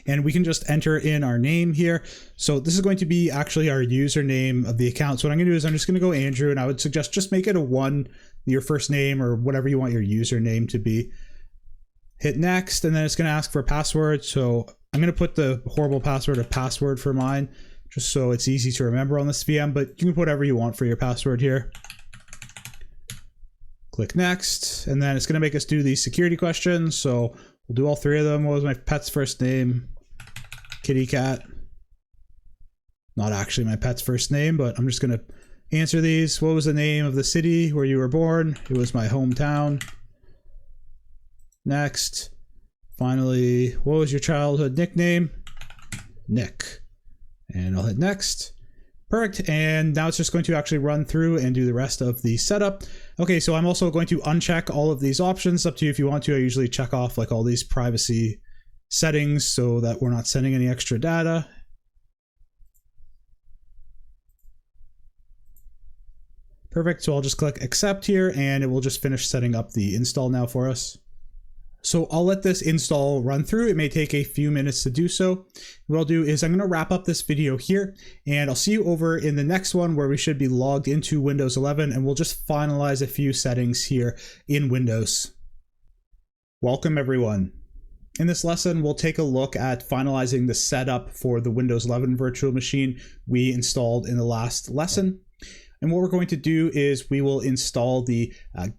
And we can just enter in our name here. So this is going to be actually our username of the account. So what I'm going to do is I'm just going to go Andrew, and I would suggest just make it a 1, your first name or whatever you want your username to be. Hit next, and then it's going to ask for a password. So I'm going to put the horrible password of password for mine, just so it's easy to remember on this VM, but you can put whatever you want for your password here. Click next, and then it's going to make us do these security questions. So we'll do all 3 of them. What was my pet's first name? Kitty cat. Not actually my pet's first name, but I'm just going to answer these. What was the name of the city where you were born? It was my hometown. Next. Finally, what was your childhood nickname? Nick. And I'll hit next. Perfect. And now it's just going to actually run through and do the rest of the setup. Okay, so I'm also going to uncheck all of these options. Up to you if you want to. I usually check off like all these privacy settings so that we're not sending any extra data. Perfect. So I'll just click accept here and it will just finish setting up the install now for us. So I'll let this install run through. It may take a few minutes to do so. What I'll do is I'm going to wrap up this video here, and I'll see you over in the next one where we should be logged into Windows 11, and we'll just finalize a few settings here in Windows. Welcome everyone. In this lesson, we'll take a look at finalizing the setup for the Windows 11 virtual machine we installed in the last lesson. And what we're going to do is we will install the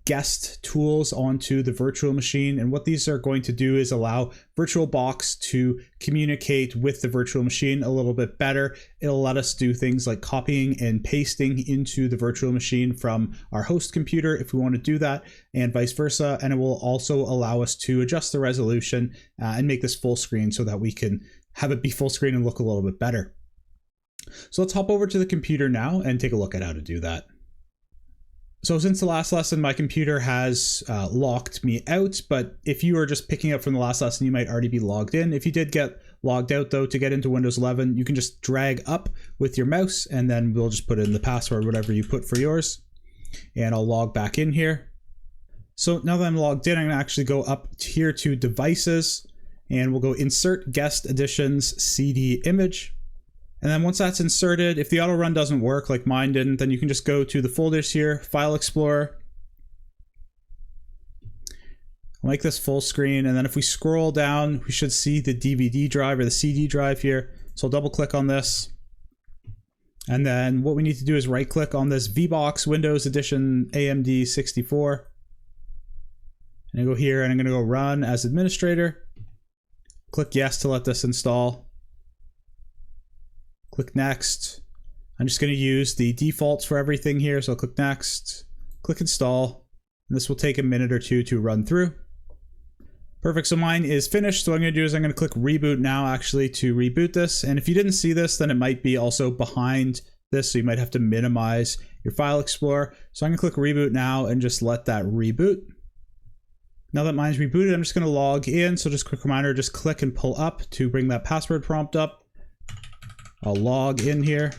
guest tools onto the virtual machine. And what these are going to do is allow VirtualBox to communicate with the virtual machine a little bit better. It'll let us do things like copying and pasting into the virtual machine from our host computer if we want to do that, and vice versa. And it will also allow us to adjust the resolution and make this full screen so that we can have it be full screen and look a little bit better. So let's hop over to the computer now and take a look at how to do that. So since the last lesson, my computer has locked me out, but if you are just picking up from the last lesson, you might already be logged in. If you did get logged out though, to get into Windows 11, you can just drag up with your mouse and then we'll just put in the password, whatever you put for yours. And I'll log back in here. So now that I'm logged in, I'm gonna actually go up here to Devices and we'll go Insert Guest Editions CD Image. And then once that's inserted, if the auto run doesn't work like mine didn't, then you can just go to the folders here, File Explorer. I'll make this full screen. And then if we scroll down, we should see the DVD drive or the CD drive here. So I'll double click on this. And then what we need to do is right click on this VBox Windows Edition AMD 64. And I go here and I'm gonna go Run as Administrator. Click Yes to let this install. Click Next. I'm just going to use the defaults for everything here. So I'll click Next, click Install, and this will take a minute or two to run through. Perfect, so mine is finished. So what I'm going to do is I'm going to click Reboot now actually to reboot this. And if you didn't see this, then it might be also behind this. So you might have to minimize your File Explorer. So I'm going to click Reboot now and just let that reboot. Now that mine's rebooted, I'm just going to log in. So just quick reminder, just click and pull up to bring that password prompt up. I'll log in here.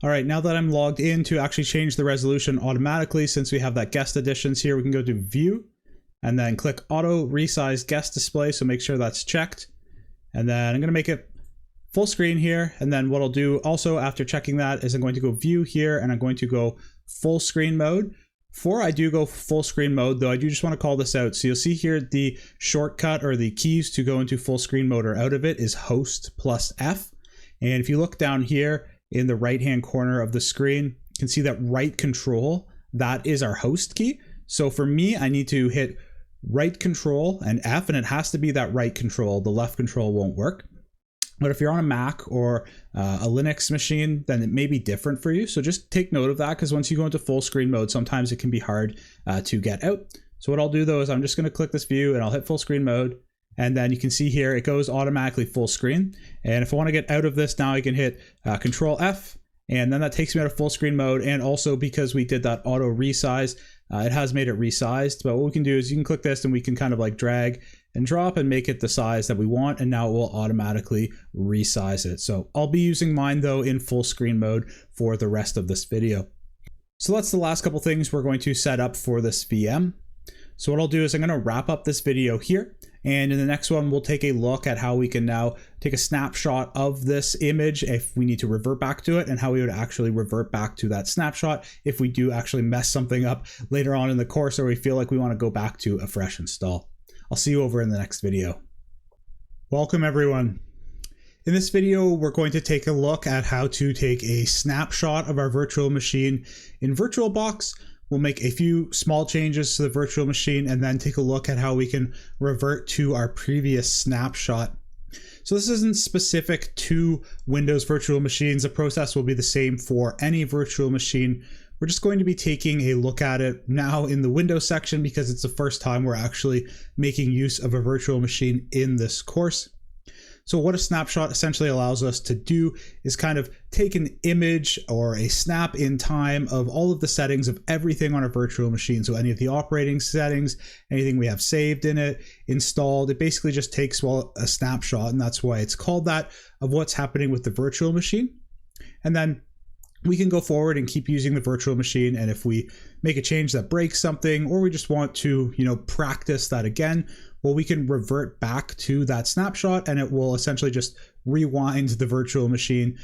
All right, now that I'm logged in, to actually change the resolution automatically, since we have that guest editions here, we can go to View and then click Auto Resize Guest Display. So make sure that's checked. And then I'm going to make it full screen here. And then what I'll do also after checking that is I'm going to go View here and I'm going to go full screen mode. Before I do go full screen mode though, I do just want to call this out. So you'll see here the shortcut or the keys to go into full screen mode or out of it is Host plus F. And if you look down here in the right hand corner of the screen, you can see that right control, that is our host key. So for me, I need to hit right control and F, and it has to be that right control. The left control won't work. But if you're on a Mac or a Linux machine, then it may be different for you. So just take note of that, because once you go into full screen mode, sometimes it can be hard to get out. So what I'll do though is I'm just going to click this view and I'll hit full screen mode. And then you can see here, it goes automatically full screen. And if I want to get out of this now, I can hit Control F. And then that takes me out of full screen mode. And also because we did that auto resize, it has made it resized. But what we can do is you can click this and we can kind of like drag and drop and make it the size that we want. And now it will automatically resize it. So I'll be using mine though in full screen mode for the rest of this video. So that's the last couple things we're going to set up for this VM. So what I'll do is I'm going to wrap up this video here. And in the next one, we'll take a look at how we can now take a snapshot of this image if we need to revert back to it, and how we would actually revert back to that snapshot if we do actually mess something up later on in the course, or we feel like we want to go back to a fresh install. I'll see you over in the next video. Welcome everyone. In this video, we're going to take a look at how to take a snapshot of our virtual machine in VirtualBox. We'll make a few small changes to the virtual machine and then take a look at how we can revert to our previous snapshot. So this isn't specific to Windows virtual machines. The process will be the same for any virtual machine. We're just going to be taking a look at it now in the Windows section because it's the first time we're actually making use of a virtual machine in this course. So what a snapshot essentially allows us to do is kind of take an image or a snap in time of all of the settings of everything on a virtual machine. So any of the operating settings, anything we have saved in it, installed, it basically just takes a snapshot, and that's why it's called that, of what's happening with the virtual machine. And then we can go forward and keep using the virtual machine. And if we make a change that breaks something, or we just want to, practice that again, well, we can revert back to that snapshot and it will essentially just rewind the virtual machine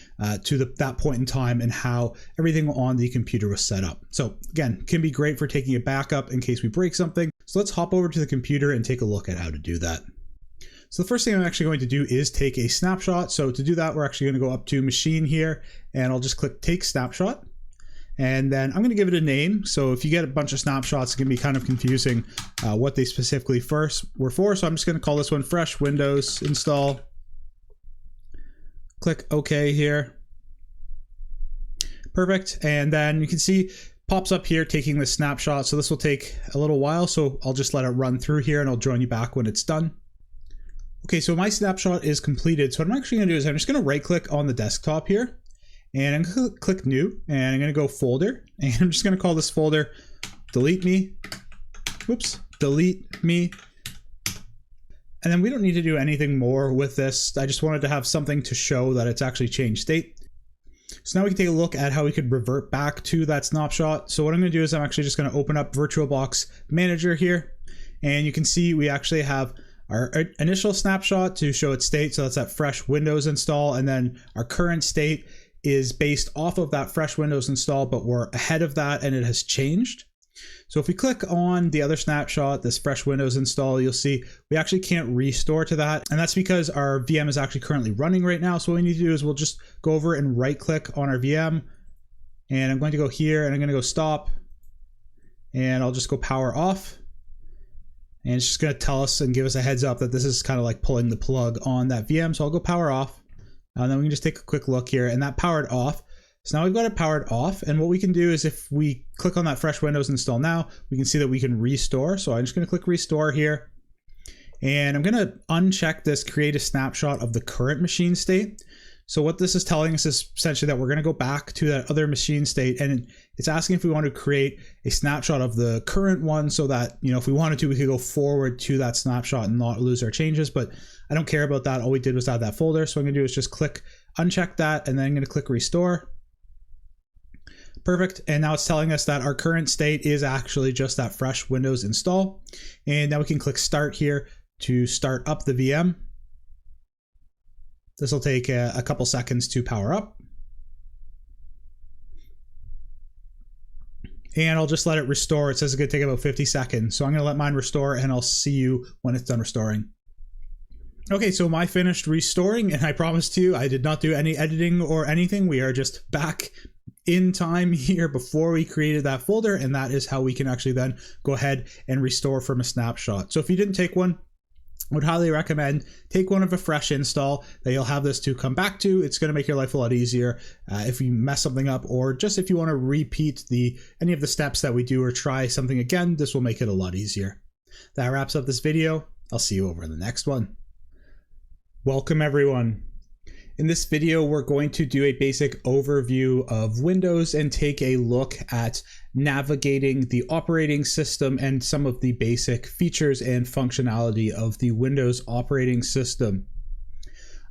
to that point in time and how everything on the computer was set up. So again, can be great for taking a backup in case we break something. So let's hop over to the computer and take a look at how to do that. So the first thing I'm actually going to do is take a snapshot. So to do that, we're actually going to go up to machine here and I'll just click take snapshot. And then I'm going to give it a name. So if you get a bunch of snapshots, it can be kind of confusing what they specifically were for. So I'm just going to call this one fresh Windows install. Click OK here. Perfect. And then you can see pops up here taking the snapshot. So this will take a little while. So I'll just let it run through here and I'll join you back when it's done. Okay, so my snapshot is completed. So what I'm actually going to do is I'm just going to right click on the desktop here. And I'm going to click new and I'm going to go folder and I'm just going to call this folder delete me. Delete me. And then we don't need to do anything more with this. I just wanted to have something to show that it's actually changed state. So now we can take a look at how we could revert back to that snapshot. So what I'm going to do is I'm actually just going to open up VirtualBox Manager here. And you can see we actually have our initial snapshot to show its state. So that's that fresh Windows install. And then our current state is based off of that fresh Windows install, but we're ahead of that and it has changed. So if we click on the other snapshot, this fresh Windows install, you'll see we actually can't restore to that. And that's because our VM is actually currently running right now. So what we need to do is we'll just go over and right click on our VM. And I'm going to go here and I'm going to go stop. And I'll just go power off. And it's just going to tell us and give us a heads up that this is kind of like pulling the plug on that VM. So I'll go power off. And then we can just take a quick look here and that powered off. So now we've got it powered off. And what we can do is if we click on that fresh Windows install now, we can see that we can restore. So I'm just going to click restore here. And I'm going to uncheck this create a snapshot of the current machine state. So what this is telling us is essentially that we're going to go back to that other machine state and it's asking if we want to create a snapshot of the current one so that, if we wanted to, we could go forward to that snapshot and not lose our changes. But I don't care about that. All we did was add that folder. So what I'm going to do is just click uncheck that and then I'm going to click restore. Perfect. And now it's telling us that our current state is actually just that fresh Windows install. And now we can click start here to start up the VM. This will take a couple seconds to power up. And I'll just let it restore. It says it's going to take about 50 seconds. So I'm going to let mine restore and I'll see you when it's done restoring. Okay, so my finished restoring, and I promised you I did not do any editing or anything. We are just back in time here before we created that folder, and that is how we can actually then go ahead and restore from a snapshot. So if you didn't take one, I would highly recommend take one of a fresh install that you'll have this to come back to. It's going to make your life a lot easier if you mess something up, or just if you want to repeat any of the steps that we do or try something again, this will make it a lot easier. That wraps up this video. I'll see you over in the next one. Welcome everyone. In this video, we're going to do a basic overview of Windows and take a look at navigating the operating system and some of the basic features and functionality of the Windows operating system.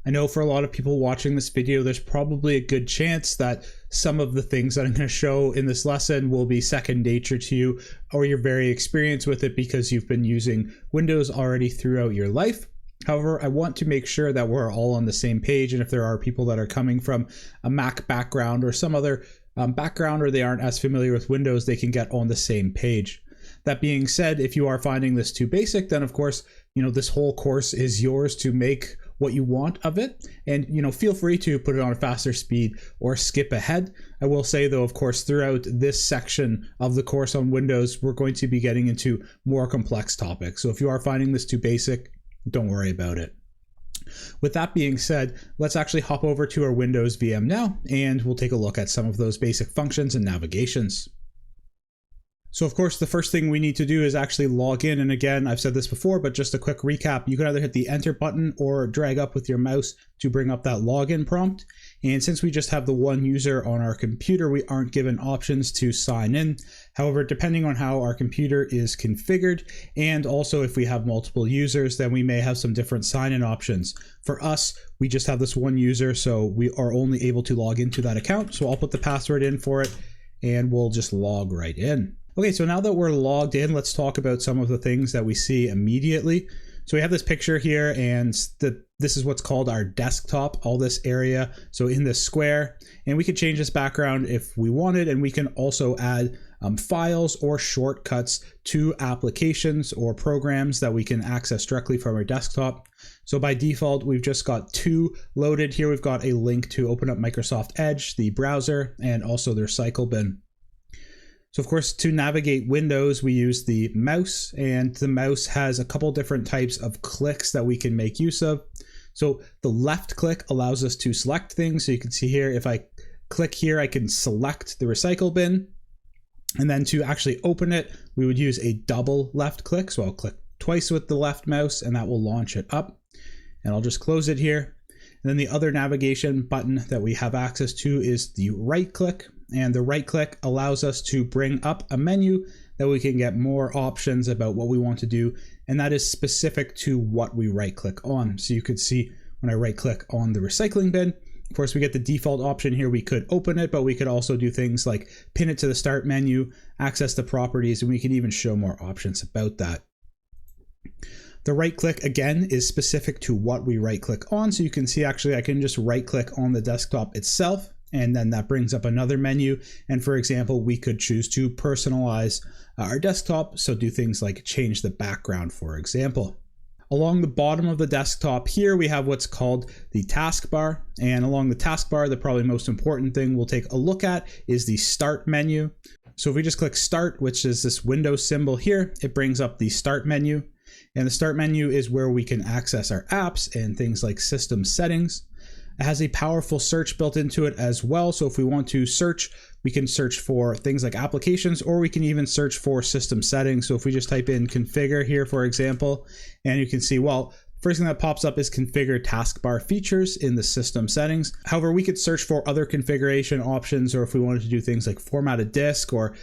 I know for a lot of people watching this video, there's probably a good chance that some of the things that I'm going to show in this lesson will be second nature to you, or you're very experienced with it because you've been using Windows already throughout your life. However, I want to make sure that we're all on the same page, and if there are people that are coming from a Mac background or some other background, or they aren't as familiar with Windows, they can get on the same page. That being said, if you are finding this too basic, then of course, this whole course is yours to make what you want of it, and feel free to put it on a faster speed or skip ahead. I will say though, of course, throughout this section of the course on Windows, we're going to be getting into more complex topics. So if you are finding this too basic, don't worry about it. With that being said, let's actually hop over to our Windows VM now, and we'll take a look at some of those basic functions and navigations. So of course, the first thing we need to do is actually log in. And again, I've said this before, but just a quick recap, you can either hit the enter button or drag up with your mouse to bring up that login prompt. And since we just have the one user on our computer, we aren't given options to sign in. However, depending on how our computer is configured, and also if we have multiple users, then we may have some different sign-in options. For us, we just have this one user, so we are only able to log into that account. So I'll put the password in for it, and we'll just log right in. Okay, so now that we're logged in, let's talk about some of the things that we see immediately. So we have this picture here, and this is what's called our desktop, all this area. So in this square, and we could change this background if we wanted, and we can also add files or shortcuts to applications or programs that we can access directly from our desktop. So by default, we've just got two loaded here. We've got a link to open up Microsoft Edge, the browser, and also their cycle bin. So of course, to navigate Windows, we use the mouse, and the mouse has a couple different types of clicks that we can make use of. So the left click allows us to select things. So you can see here, if I click here, I can select the recycle bin. And then to actually open it, we would use a double left click. So I'll click twice with the left mouse and that will launch it up. And I'll just close it here. And then the other navigation button that we have access to is the right click. And the right click allows us to bring up a menu that we can get more options about what we want to do. And that is specific to what we right click on. So you could see when I right click on the recycling bin, of course, we get the default option here. We could open it, but we could also do things like pin it to the start menu, access the properties, and we can even show more options about that. The right click again is specific to what we right click on. So you can see actually I can just right click on the desktop itself, and then that brings up another menu. And for example, we could choose to personalize our desktop. So do things like change the background, for example. Along the bottom of the desktop here, we have what's called the taskbar. And along the taskbar, the probably most important thing we'll take a look at is the start menu. So if we just click start, which is this Windows symbol here, it brings up the start menu. And the start menu is where we can access our apps and things like system settings. It has a powerful search built into it as well. So if we want to search, we can search for things like applications, or we can even search for system settings. So if we just type in configure here, for example, and you can see, well, first thing that pops up is configure taskbar features in the system settings. However, we could search for other configuration options, or if we wanted to do things like format a disk or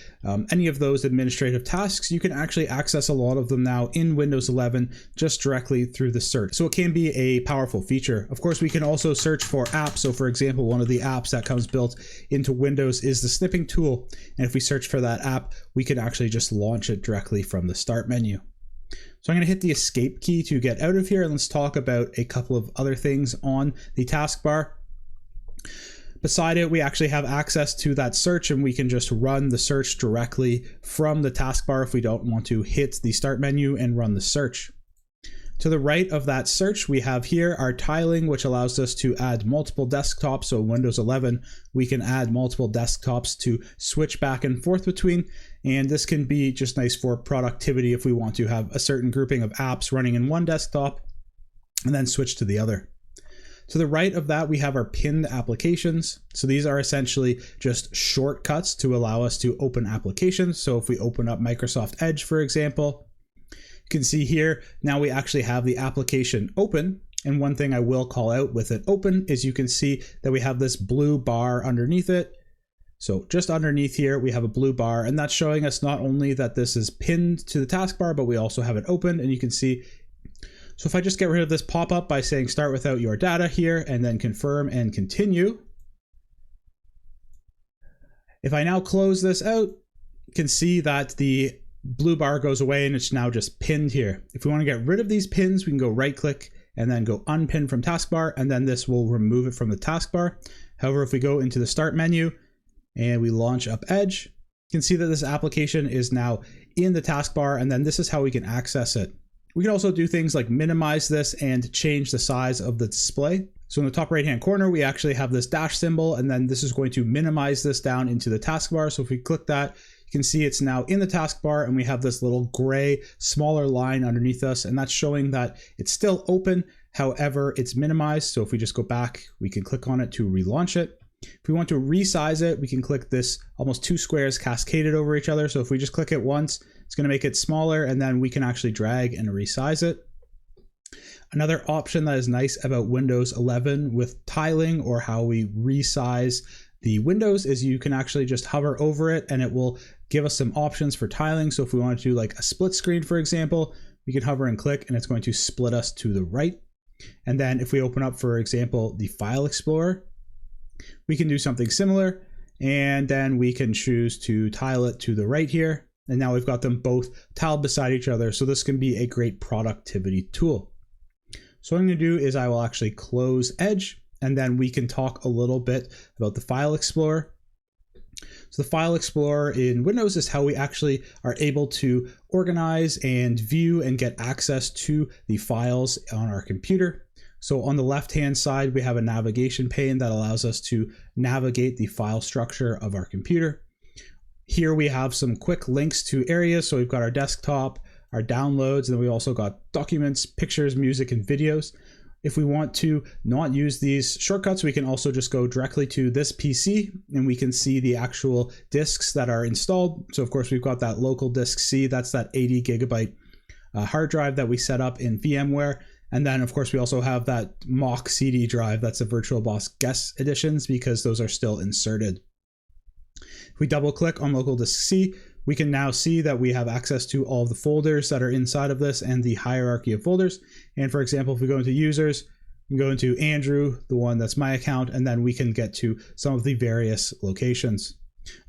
any of those administrative tasks, you can actually access a lot of them now in Windows 11 just directly through the search. So it can be a powerful feature. Of course, we can also search for apps. So for example, one of the apps that comes built into Windows is the snipping tool. And if we search for that app, we can actually just launch it directly from the start menu. So I'm going to hit the escape key to get out of here, and let's talk about a couple of other things on the taskbar. Beside it, we actually have access to that search, and we can just run the search directly from the taskbar if we don't want to hit the start menu and run the search. To the right of that search, we have here our tiling, which allows us to add multiple desktops. So in Windows 11, we can add multiple desktops to switch back and forth between. And this can be just nice for productivity if we want to have a certain grouping of apps running in one desktop and then switch to the other. To the right of that, we have our pinned applications. So these are essentially just shortcuts to allow us to open applications. So if we open up Microsoft Edge, for example, you can see here, now we actually have the application open. And one thing I will call out with it open is you can see that we have this blue bar underneath it. So just underneath here, we have a blue bar, and that's showing us not only that this is pinned to the taskbar, but we also have it open, and you can see. So if I just get rid of this pop-up by saying start without your data here and then confirm and continue. If I now close this out, you can see that the blue bar goes away and it's now just pinned here. If we want to get rid of these pins, we can go right click and then go unpin from taskbar, and then this will remove it from the taskbar. However, if we go into the start menu and we launch up Edge, you can see that this application is now in the taskbar, and then this is how we can access it. We can also do things like minimize this and change the size of the display. So in the top right hand corner, we actually have this dash symbol, and then this is going to minimize this down into the taskbar. So if we click that, you can see it's now in the taskbar, and we have this little gray smaller line underneath us, and that's showing that it's still open. However, it's minimized. So if we just go back, we can click on it to relaunch it. If we want to resize it, we can click this almost two squares cascaded over each other. So if we just click it once, it's going to make it smaller, and then we can actually drag and resize it. Another option that is nice about Windows 11 with tiling, or how we resize the windows, is you can actually just hover over it and it will give us some options for tiling. So if we want to do like a split screen, for example, we can hover and click and it's going to split us to the right. And then if we open up, for example, the File Explorer, we can do something similar, and then we can choose to tile it to the right here. And now we've got them both tiled beside each other. So this can be a great productivity tool. So what I'm going to do is I will actually close Edge, and then we can talk a little bit about the File Explorer. So the File Explorer in Windows is how we actually are able to organize and view and get access to the files on our computer. So on the left-hand side, we have a navigation pane that allows us to navigate the file structure of our computer. Here we have some quick links to areas. So we've got our desktop, our downloads, and then we also got documents, pictures, music, and videos. If we want to not use these shortcuts, we can also just go directly to this PC and we can see the actual disks that are installed. So of course we've got that local disk C, that's that 80 gigabyte hard drive that we set up in VMware. And then of course we also have that mock CD drive, that's the VirtualBox guest editions, because those are still inserted. If we double click on local disk C, we can now see that we have access to all of the folders that are inside of this and the hierarchy of folders. And for example, if we go into users, we can go into Andrew, the one that's my account, and then we can get to some of the various locations.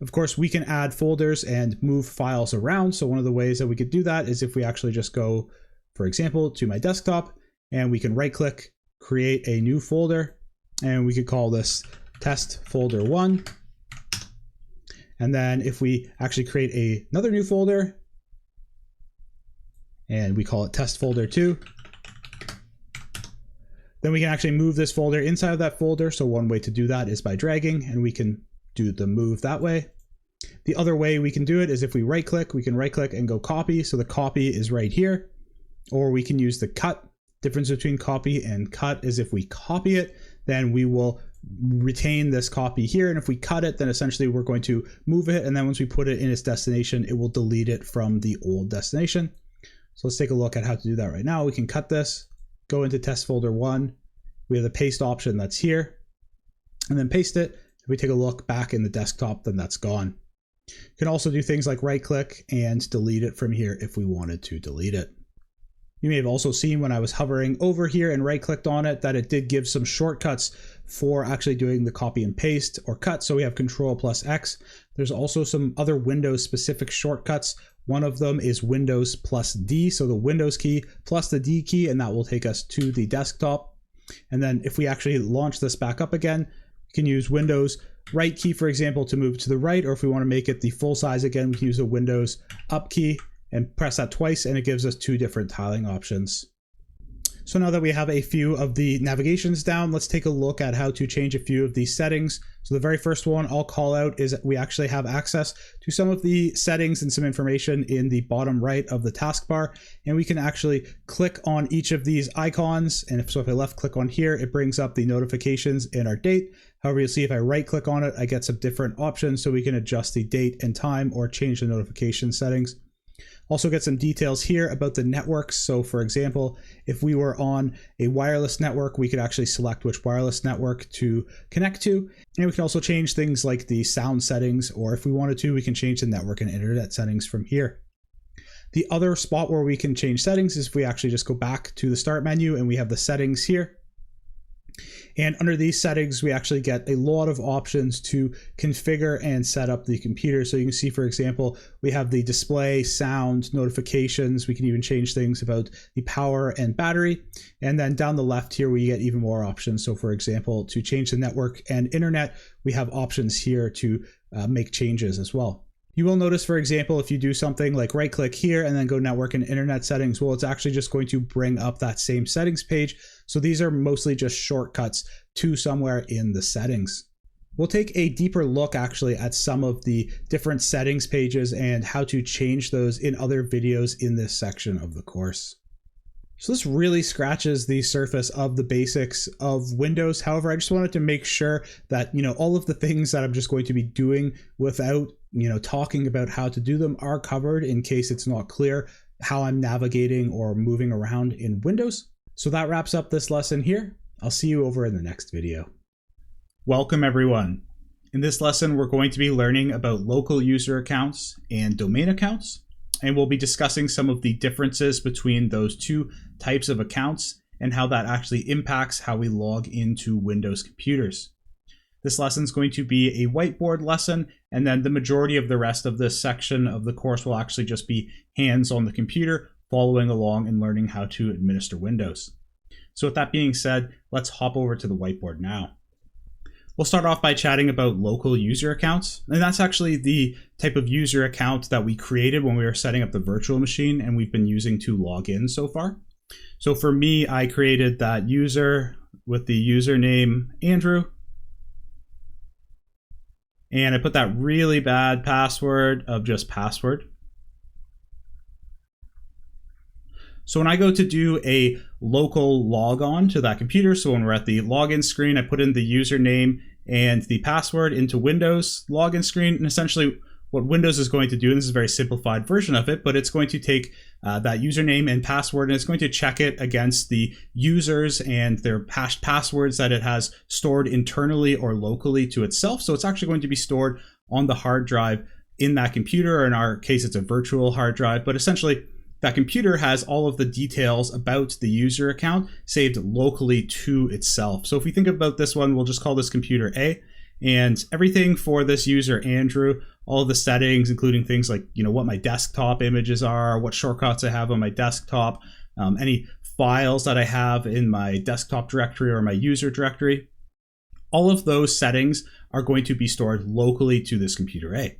Of course, we can add folders and move files around. So one of the ways that we could do that is if we actually just go, for example, to my desktop, and we can right click, create a new folder, and we could call this test folder 1. And then if we actually create another new folder and we call it test folder 2, then we can actually move this folder inside of that folder. So one way to do that is by dragging, and we can do the move that way. The other way we can do it is if we right click, we can right click and go copy. So the copy is right here, or we can use the cut. Difference between copy and cut is if we copy it, then we will retain this copy here, and if we cut it, then essentially we're going to move it, and then once we put it in its destination, it will delete it from the old destination. So let's take a look at how to do that right now. We can cut this, go into test folder 1, we have the paste option that's here, and then paste it. If we take a look back in the desktop, then that's gone. You can also do things like right click and delete it from here if we wanted to delete it. You may have also seen when I was hovering over here and right clicked on it that it did give some shortcuts for actually doing the copy and paste or cut. So we have Control+X. There's also some other Windows specific shortcuts. One of them is Windows+D. So the Windows key plus the D key, and that will take us to the desktop. And then if we actually launch this back up again, we can use Windows right key, for example, to move to the right, or if we want to make it the full size again, we can use the Windows up key and press that twice, and it gives us two different tiling options. So now that we have a few of the navigations down, let's take a look at how to change a few of these settings. So the very first one I'll call out is that we actually have access to some of the settings and some information in the bottom right of the taskbar, and we can actually click on each of these icons. And if I left click on here, it brings up the notifications and our date. However, you'll see if I right click on it, I get some different options, so we can adjust the date and time or change the notification settings. Also get some details here about the networks. So for example, if we were on a wireless network, we could actually select which wireless network to connect to. And we can also change things like the sound settings, or if we wanted to, we can change the network and internet settings from here. The other spot where we can change settings is if we actually just go back to the start menu and we have the settings here. And under these settings, we actually get a lot of options to configure and set up the computer. So you can see, for example, we have the display, sound, notifications. We can even change things about the power and battery. And then down the left here, we get even more options. So for example, to change the network and internet, we have options here to make changes as well. You will notice, for example, if you do something like right click here and then go network and internet settings, well, it's actually just going to bring up that same settings page. So these are mostly just shortcuts to somewhere in the settings. We'll take a deeper look actually at some of the different settings pages and how to change those in other videos in this section of the course. So this really scratches the surface of the basics of Windows. However, I just wanted to make sure that, all of the things that I'm just going to be doing without, talking about how to do them are covered in case it's not clear how I'm navigating or moving around in Windows. So that wraps up this lesson here. I'll see you over in the next video. Welcome everyone. In this lesson, we're going to be learning about local user accounts and domain accounts. And we'll be discussing some of the differences between those two types of accounts and how that actually impacts how we log into Windows computers. This lesson is going to be a whiteboard lesson, and then the majority of the rest of this section of the course will actually just be hands on the computer, following along and learning how to administer Windows. So with that being said, let's hop over to the whiteboard now. We'll start off by chatting about local user accounts, and that's actually the type of user account that we created when we were setting up the virtual machine and we've been using to log in so far. So for me, I created that user with the username Andrew, and I put that really bad password of just password. So when I go to do a local logon to that computer, so when we're at the login screen, I put in the username and the password into Windows login screen. And essentially what Windows is going to do, and this is a very simplified version of it, but it's going to take that username and password and it's going to check it against the users and their hashed passwords that it has stored internally or locally to itself. So it's actually going to be stored on the hard drive in that computer, or in our case, it's a virtual hard drive, but essentially that computer has all of the details about the user account saved locally to itself. So if we think about this one, we'll just call this computer A, and everything for this user Andrew, all of the settings, including things like, what my desktop images are, what shortcuts I have on my desktop, any files that I have in my desktop directory or my user directory, all of those settings are going to be stored locally to this computer A.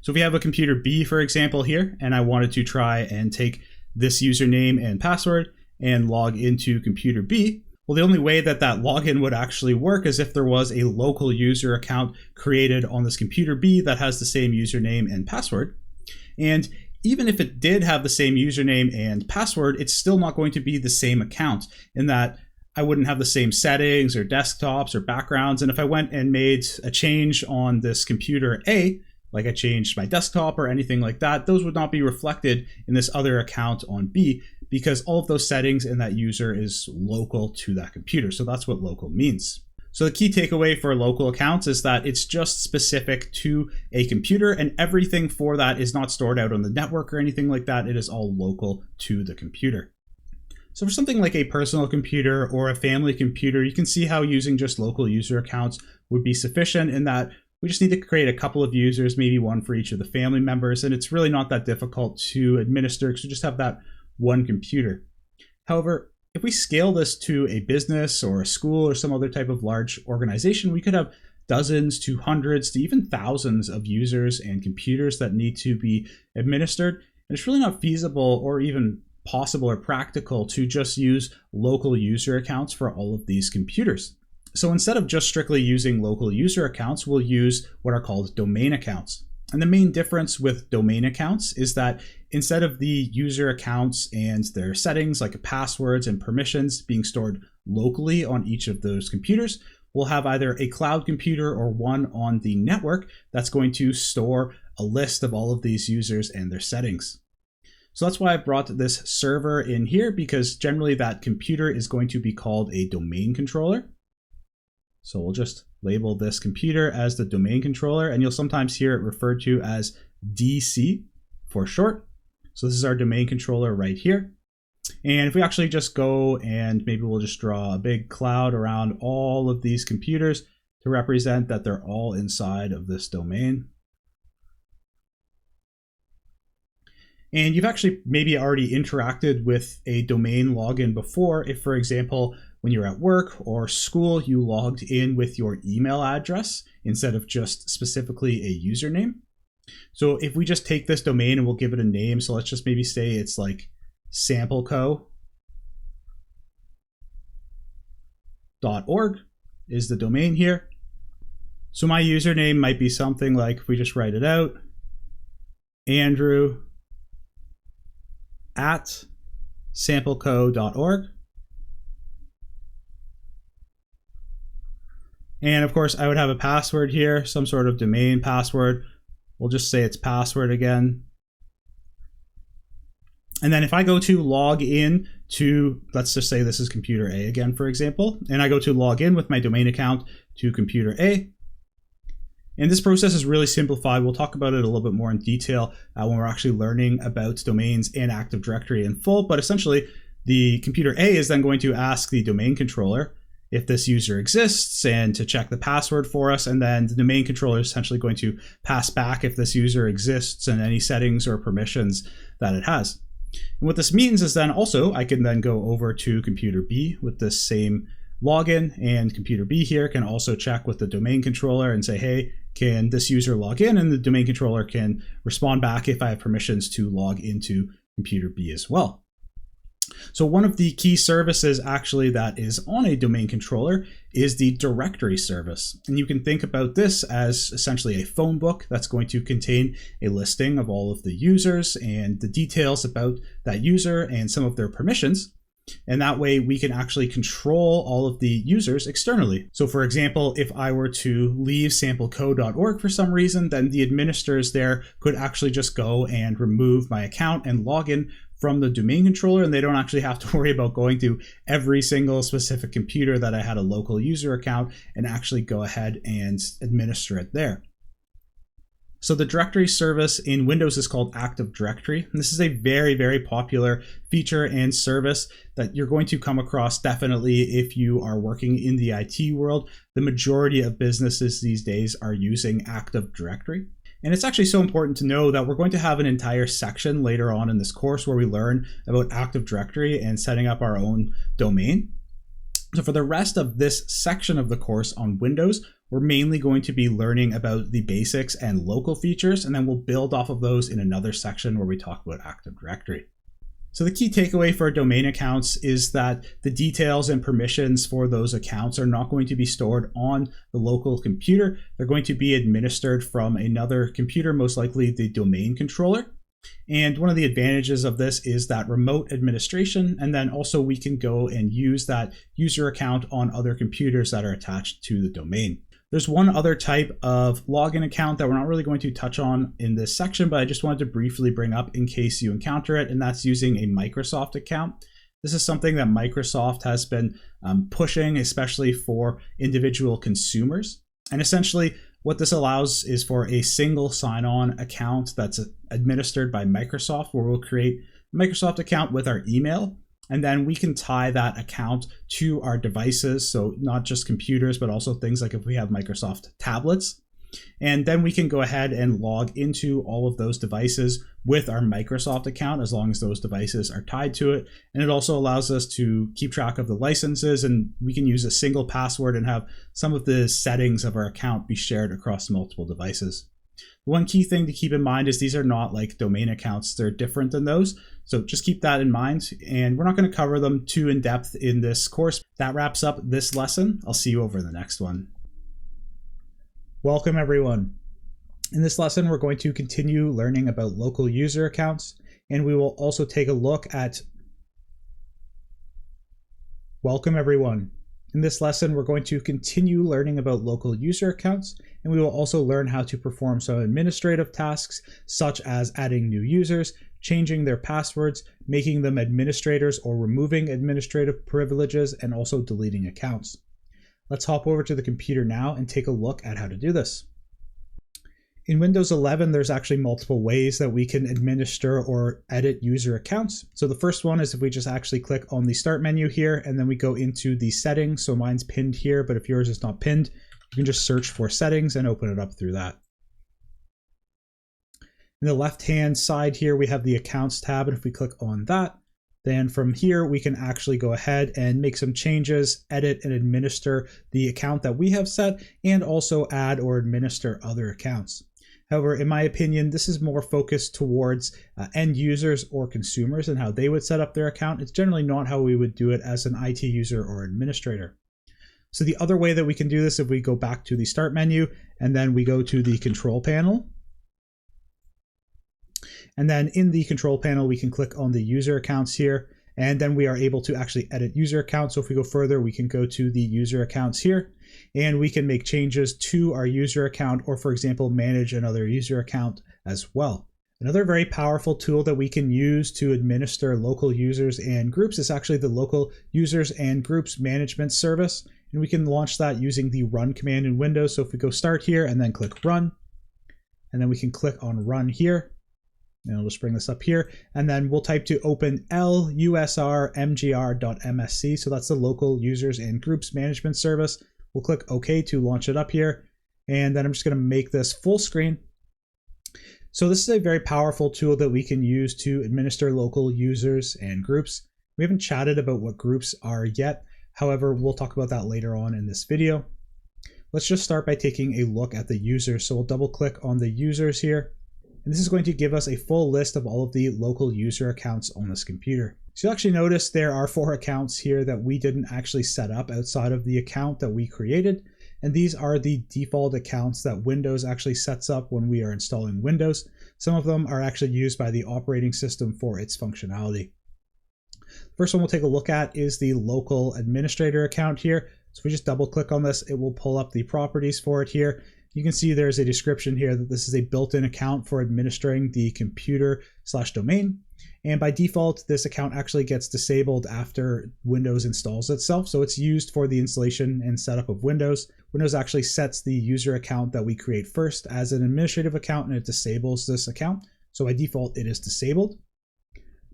So if we have a computer B, for example, here, and I wanted to try and take this username and password and log into computer B, well, the only way that that login would actually work is if there was a local user account created on this computer B that has the same username and password. And even if it did have the same username and password, it's still not going to be the same account, in that I wouldn't have the same settings or desktops or backgrounds. And if I went and made a change on this computer A, like I changed my desktop or anything like that, those would not be reflected in this other account on B, because all of those settings in that user is local to that computer. So that's what local means. So the key takeaway for local accounts is that it's just specific to a computer, and everything for that is not stored out on the network or anything like that. It is all local to the computer. So for something like a personal computer or a family computer, you can see how using just local user accounts would be sufficient, in that we just need to create a couple of users, maybe one for each of the family members, and it's really not that difficult to administer because we just have that one computer. However, if we scale this to a business or a school or some other type of large organization, we could have dozens to hundreds to even thousands of users and computers that need to be administered. And it's really not feasible or even possible or practical to just use local user accounts for all of these computers. So instead of just strictly using local user accounts, we'll use what are called domain accounts. And the main difference with domain accounts is that instead of the user accounts and their settings like passwords and permissions being stored locally on each of those computers, we'll have either a cloud computer or one on the network that's going to store a list of all of these users and their settings. So that's why I brought this server in here, because generally that computer is going to be called a domain controller. So we'll just label this computer as the domain controller, and you'll sometimes hear it referred to as DC for short. So this is our domain controller right here. And if we actually just go and maybe we'll just draw a big cloud around all of these computers to represent that they're all inside of this domain. And you've actually maybe already interacted with a domain login before. If, for example, when you're at work or school, you logged in with your email address instead of just specifically a username. So if we just take this domain and we'll give it a name, so let's just maybe say it's like sampleco.org is the domain here. So my username might be something like, if we just write it out, Andrew at sampleco.org. And of course, I would have a password here, some sort of domain password. We'll just say it's password again. And then if I go to log in to, let's just say this is computer A again, for example, and I go to log in with my domain account to computer A. And this process is really simplified. We'll talk about it a little bit more in detail when we're actually learning about domains and Active Directory in full. But essentially, the computer A is then going to ask the domain controller if this user exists and to check the password for us. And then the domain controller is essentially going to pass back if this user exists and any settings or permissions that it has. And what this means is then also I can then go over to computer B with this same login, and computer B here can also check with the domain controller and say, hey, can this user log in? And the domain controller can respond back if I have permissions to log into computer B as well. So one of the key services actually that is on a domain controller is the directory service. And you can think about this as essentially a phone book that's going to contain a listing of all of the users and the details about that user and some of their permissions. And that way we can actually control all of the users externally. So for example, if I were to leave sampleco.org for some reason, then the administrators there could actually just go and remove my account and log in from the domain controller, and they don't actually have to worry about going to every single specific computer that I had a local user account and actually go ahead and administer it there. So the directory service in Windows is called Active Directory. And this is a very, very popular feature and service that you're going to come across definitely if you are working in the IT world. The majority of businesses these days are using Active Directory. And it's actually so important to know that we're going to have an entire section later on in this course where we learn about Active Directory and setting up our own domain. So for the rest of this section of the course on Windows, we're mainly going to be learning about the basics and local features, and then we'll build off of those in another section where we talk about Active Directory. So the key takeaway for domain accounts is that the details and permissions for those accounts are not going to be stored on the local computer. They're going to be administered from another computer, most likely the domain controller. And one of the advantages of this is that remote administration, and then also we can go and use that user account on other computers that are attached to the domain. There's one other type of login account that we're not really going to touch on in this section, but I just wanted to briefly bring up in case you encounter it, and that's using a Microsoft account. This is something that Microsoft has been pushing, especially for individual consumers. And essentially, what this allows is for a single sign-on account that's administered by Microsoft, where we'll create a Microsoft account with our email, and then we can tie that account to our devices. So not just computers, but also things like if we have Microsoft tablets. And then we can go ahead and log into all of those devices with our Microsoft account as long as those devices are tied to it. And it also allows us to keep track of the licenses, and we can use a single password and have some of the settings of our account be shared across multiple devices. One key thing to keep in mind is these are not like domain accounts. They're different than those. So just keep that in mind. And we're not going to cover them too in depth in this course. That wraps up this lesson. I'll see you over in the next one. Welcome everyone. In this lesson, we're going to continue learning about local user accounts, and we will also take a look at Welcome everyone. In this lesson, we're going to continue learning about local user accounts, and we will also learn how to perform some administrative tasks, such as adding new users, changing their passwords, making them administrators or removing administrative privileges, and also deleting accounts. Let's hop over to the computer now and take a look at how to do this. In Windows 11, there's actually multiple ways that we can administer or edit user accounts. So the first one is if we just actually click on the start menu here, and then we go into the settings. So mine's pinned here, but if yours is not pinned, you can just search for settings and open it up through that. In the left-hand side here, we have the accounts tab. And if we click on that, then from here, we can actually go ahead and make some changes, edit and administer the account that we have set, and also add or administer other accounts. However, in my opinion, this is more focused towards end users or consumers and how they would set up their account. It's generally not how we would do it as an IT user or administrator. So the other way that we can do this, if we go back to the start menu and then we go to the control panel, and then in the control panel, we can click on the user accounts here. And then we are able to actually edit user accounts. So if we go further, we can go to the user accounts here and we can make changes to our user account, or for example, manage another user account as well. Another very powerful tool that we can use to administer local users and groups is actually the local users and groups management service. And we can launch that using the run command in Windows. So if we go start here and then click run, and then we can click on run here, and I'll just bring this up here, and then we'll type to open lusrmgr.msc. So that's the local users and groups management service. We'll click OK to launch it up here. And then I'm just going to make this full screen. So this is a very powerful tool that we can use to administer local users and groups. We haven't chatted about what groups are yet. However, we'll talk about that later on in this video. Let's just start by taking a look at the users. So we'll double click on the users here. And this is going to give us a full list of all of the local user accounts on this computer. So you'll actually notice there are 4 accounts here that we didn't actually set up outside of the account that we created. And these are the default accounts that Windows actually sets up when we are installing Windows. Some of them are actually used by the operating system for its functionality. First one we'll take a look at is the local administrator account here. So if we just double click on this, it will pull up the properties for it here. You can see there's a description here that this is a built-in account for administering the computer/domain. And by default, this account actually gets disabled after Windows installs itself. So it's used for the installation and setup of Windows. Windows actually sets the user account that we create first as an administrative account, and it disables this account. So by default, it is disabled.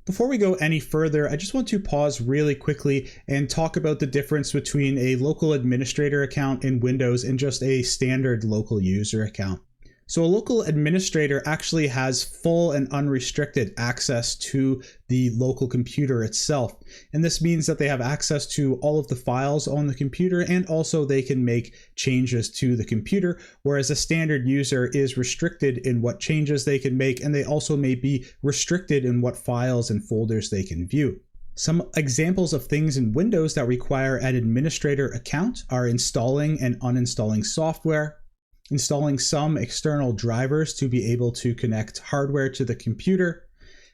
Before we go any further, I just want to pause really quickly and talk about the difference between a local administrator account in Windows and just a standard local user account. So a local administrator actually has full and unrestricted access to the local computer itself. And this means that they have access to all of the files on the computer, and also they can make changes to the computer, whereas a standard user is restricted in what changes they can make, and they also may be restricted in what files and folders they can view. Some examples of things in Windows that require an administrator account are installing and uninstalling software, installing some external drivers to be able to connect hardware to the computer,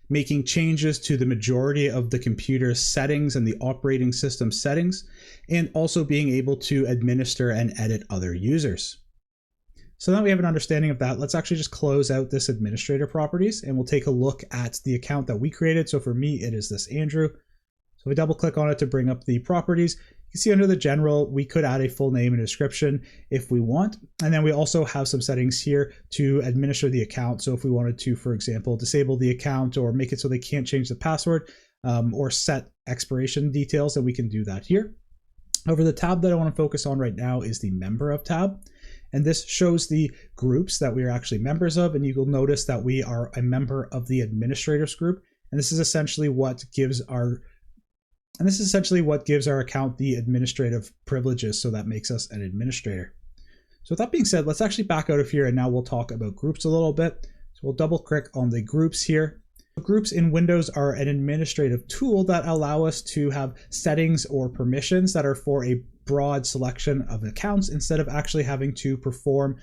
making changes to the majority of the computer's settings and the operating system settings, and also being able to administer and edit other users. So now we have an understanding of that. Let's actually just close out this administrator properties and we'll take a look at the account that we created. So for me, it is this Andrew. So we double click on it to bring up the properties. You can see under the general, we could add a full name and description if we want. And then we also have some settings here to administer the account. So if we wanted to, for example, disable the account or make it so they can't change the password or set expiration details, then we can do that here. However, the tab that I want to focus on right now is the member of tab. And this shows the groups that we are actually members of. And you will notice that we are a member of the administrators group. And this is essentially what gives our account the administrative privileges, so that makes us an administrator. So with that being said, let's actually back out of here and now we'll talk about groups a little bit. So we'll double click on the groups here. Groups in Windows are an administrative tool that allow us to have settings or permissions that are for a broad selection of accounts instead of actually having to perform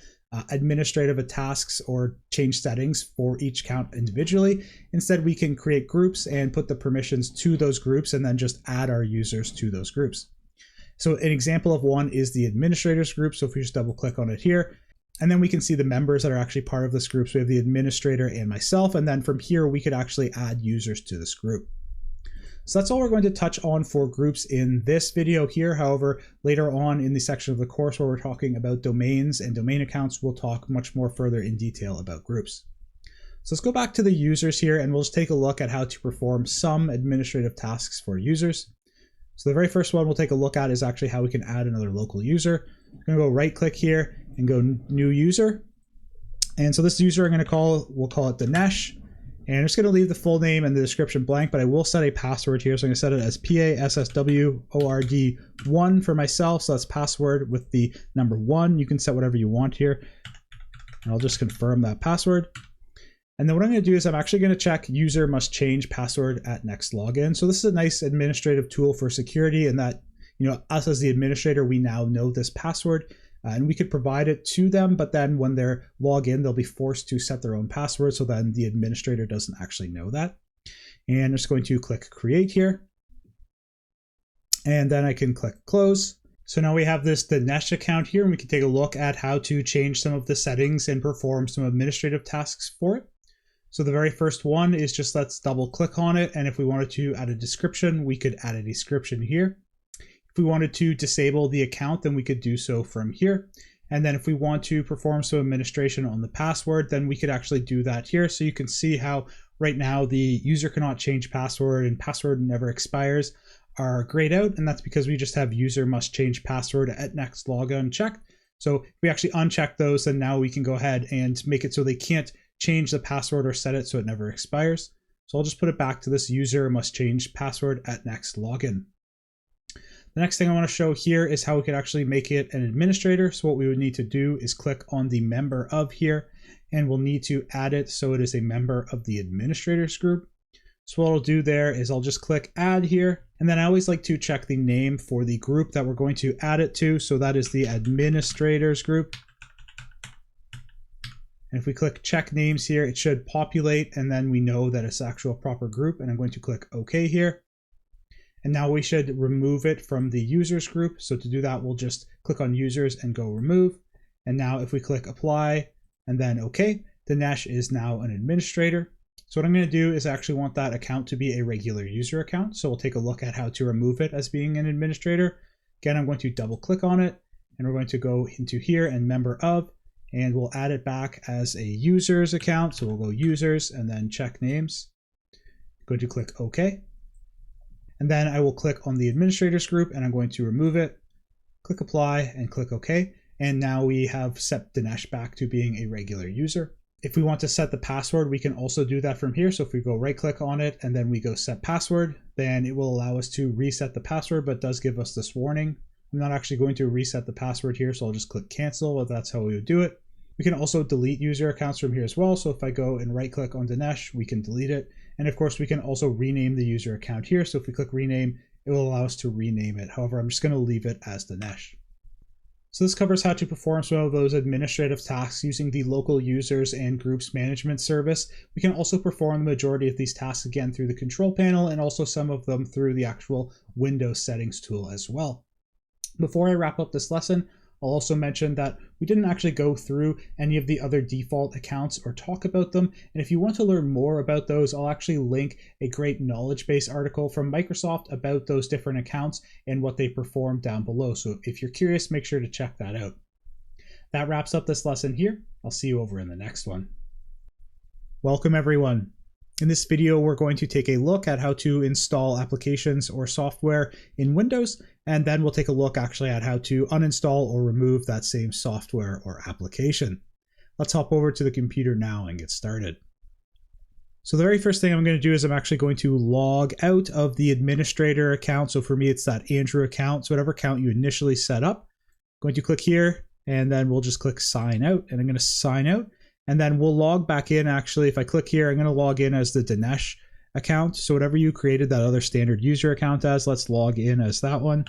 administrative tasks or change settings for each account individually. Instead, we can create groups and put the permissions to those groups and then just add our users to those groups. So an example of one is the administrators group. So if we just double click on it here, and then we can see the members that are actually part of this group. So we have the administrator and myself. And then from here, we could actually add users to this group. So that's all we're going to touch on for groups in this video here. However, later on in the section of the course where we're talking about domains and domain accounts, we'll talk much more further in detail about groups. So let's go back to the users here and we'll just take a look at how to perform some administrative tasks for users. So the very first one we'll take a look at is actually how we can add another local user. I'm going to go right click here and go new user. And so this user we'll call it Dinesh. And I'm just going to leave the full name and the description blank, but I will set a password here. So I'm going to set it as PASSWORD1 for myself. So that's password with the number 1. You can set whatever you want here. And I'll just confirm that password. And then what I'm going to do is I'm actually going to check user must change password at next login. So this is a nice administrative tool for security, and that, us as the administrator, we now know this password. And we could provide it to them, but then when they log in, they'll be forced to set their own password. So then the administrator doesn't actually know that. And I'm just going to click create here. And then I can click close. So now we have this Dinesh account here, and we can take a look at how to change some of the settings and perform some administrative tasks for it. So the very first one is just let's double click on it. And if we wanted to add a description, we could add a description here. If we wanted to disable the account, then we could do so from here. And then if we want to perform some administration on the password, then we could actually do that here. So you can see how right now the user cannot change password and password never expires are grayed out, and that's because we just have user must change password at next login checked. So if we actually uncheck those, then now we can go ahead and make it so they can't change the password or set it so it never expires. So I'll just put it back to this user must change password at next login. The next thing I want to show here is how we could actually make it an administrator. So what we would need to do is click on the member of here, and we'll need to add it so it is a member of the administrators group. So what I'll do there is I'll just click add here, and then I always like to check the name for the group that we're going to add it to. So that is the administrators group. And if we click check names here, it should populate, and then we know that it's actual proper group, and I'm going to click OK here. And now we should remove it from the users group. So to do that, we'll just click on users and go remove. And now if we click apply and then OK, Dinesh is now an administrator. So what I'm going to do is I actually want that account to be a regular user account. So we'll take a look at how to remove it as being an administrator. Again, I'm going to double click on it, and we're going to go into here and member of, and we'll add it back as a users account. So we'll go users and then check names. Going to click OK. And then I will click on the administrators group, and I'm going to remove it, click apply and click OK. And now we have set Dinesh back to being a regular user. If we want to set the password, we can also do that from here. So if we go right click on it and then we go set password, then it will allow us to reset the password, but does give us this warning. I'm not actually going to reset the password here, so I'll just click cancel if that's how we would do it. We can also delete user accounts from here as well. So if I go and right click on Dinesh, we can delete it. And of course we can also rename the user account here. So if we click rename, it will allow us to rename it. However, I'm just going to leave it as Dinesh. So this covers how to perform some of those administrative tasks using the local users and groups management service. We can also perform the majority of these tasks again through the control panel, and also some of them through the actual Windows settings tool as well. Before I wrap up this lesson, I'll also mention that we didn't actually go through any of the other default accounts or talk about them. And if you want to learn more about those, I'll actually link a great knowledge base article from Microsoft about those different accounts and what they perform down below. So if you're curious, make sure to check that out. That wraps up this lesson here. I'll see you over in the next one. Welcome everyone. In this video, we're going to take a look at how to install applications or software in Windows, and then we'll take a look actually at how to uninstall or remove that same software or application. Let's hop over to the computer now and get started. So the very first thing I'm going to do is I'm actually going to log out of the administrator account. So for me, it's that Andrew account. So whatever account you initially set up, I'm going to click here, and then we'll just click sign out, and I'm going to sign out. And then we'll log back in. Actually, if I click here, I'm going to log in as the Dinesh account. So whatever you created that other standard user account as, let's log in as that one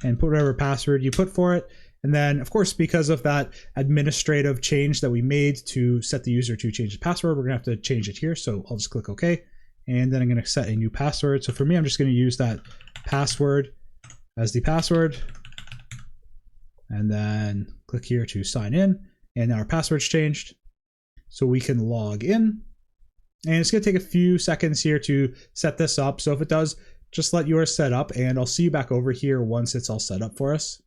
and put whatever password you put for it. And then, of course, because of that administrative change that we made to set the user to change the password, we're going to have to change it here. So I'll just click OK. And then I'm going to set a new password. So for me, I'm just going to use that password as the password. And then click here to sign in. And now our password's changed, so we can log in. And it's going to take a few seconds here to set this up. So if it does, just let yours set up, and I'll see you back over here once it's all set up for us.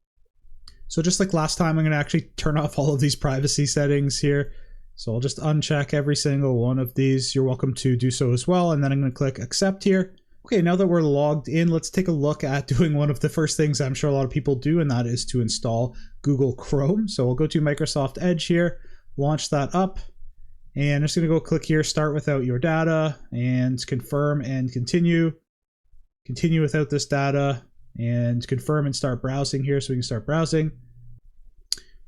So just like last time, I'm going to actually turn off all of these privacy settings here. So I'll just uncheck every single one of these. You're welcome to do so as well. And then I'm going to click accept here. Okay, now that we're logged in, let's take a look at doing one of the first things I'm sure a lot of people do, and that is to install Google Chrome. So we'll go to Microsoft Edge here, launch that up, and I'm just going to go click here, start without your data, and confirm and continue. Continue without this data, and confirm and start browsing here so we can start browsing.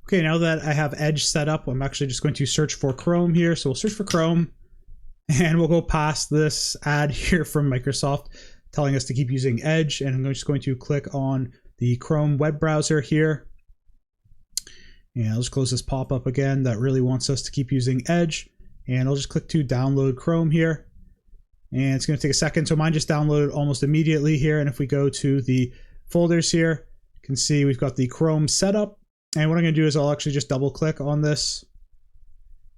Okay, now that I have Edge set up, I'm actually just going to search for Chrome here. So we'll search for Chrome. And we'll go past this ad here from Microsoft telling us to keep using Edge. And I'm just going to click on the Chrome web browser here. And I'll just close this pop-up again that really wants us to keep using Edge. And I'll just click to download Chrome here. and it's going to take a second. So mine just downloaded almost immediately here. And if we go to the folders here, you can see we've got the Chrome setup. And what I'm going to do is I'll actually just double click on this.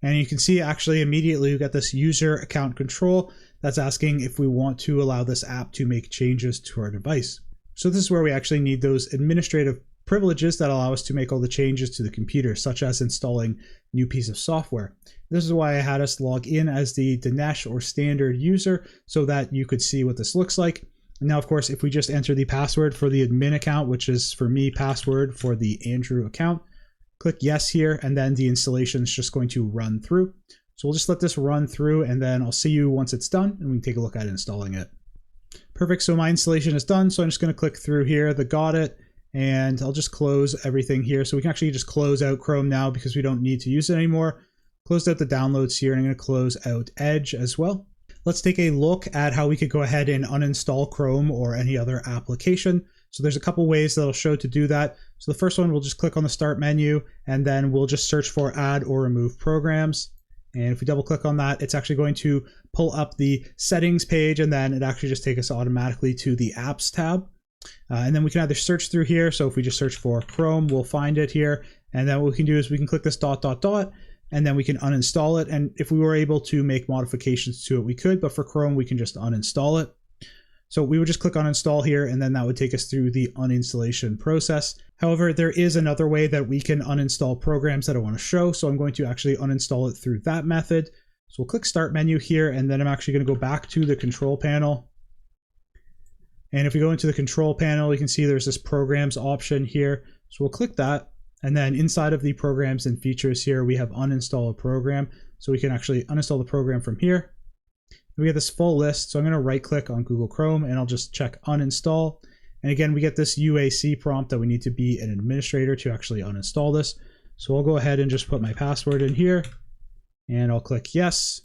And you can see actually immediately we've got this user account control that's asking if we want to allow this app to make changes to our device. So this is where we actually need those administrative privileges that allow us to make all the changes to the computer, such as installing new piece of software. This is why I had us log in as the Dinesh or standard user so that you could see what this looks like. And now, of course, if we just enter the password for the admin account, which is for me password for the Andrew account, click yes here, and then the installation is just going to run through. So we'll just let this run through, and then I'll see you once it's done, and we can take a look at installing it. Perfect, so my installation is done, so I'm just going to click through here, the got it, and I'll just close everything here. So we can actually just close out Chrome now because we don't need to use it anymore. Closed out the downloads here, and I'm going to close out Edge as well. Let's take a look at how we could go ahead and uninstall Chrome or any other application. So there's a couple ways that I'll show to do that. So the first one, we'll just click on the start menu, and then we'll just search for add or remove programs. And if we double click on that, it's actually going to pull up the settings page, and then it actually just takes us automatically to the apps tab. And then we can either search through here. So if we just search for Chrome, we'll find it here. And then what we can do is we can click this ... and then we can uninstall it. And if we were able to make modifications to it, we could, but for Chrome, we can just uninstall it. So we would just click uninstall here, and then that would take us through the uninstallation process. However, there is another way that we can uninstall programs that I want to show. So I'm going to actually uninstall it through that method. So we'll click start menu here, and then I'm actually going to go back to the control panel. And if we go into the control panel, you can see there's this programs option here. So we'll click that. And then inside of the programs and features here, we have uninstall a program. So we can actually uninstall the program from here. We get this full list. So I'm going to right click on Google Chrome, and I'll just check uninstall. And again, we get this UAC prompt that we need to be an administrator to actually uninstall this. So I'll go ahead and just put my password in here, and I'll click yes.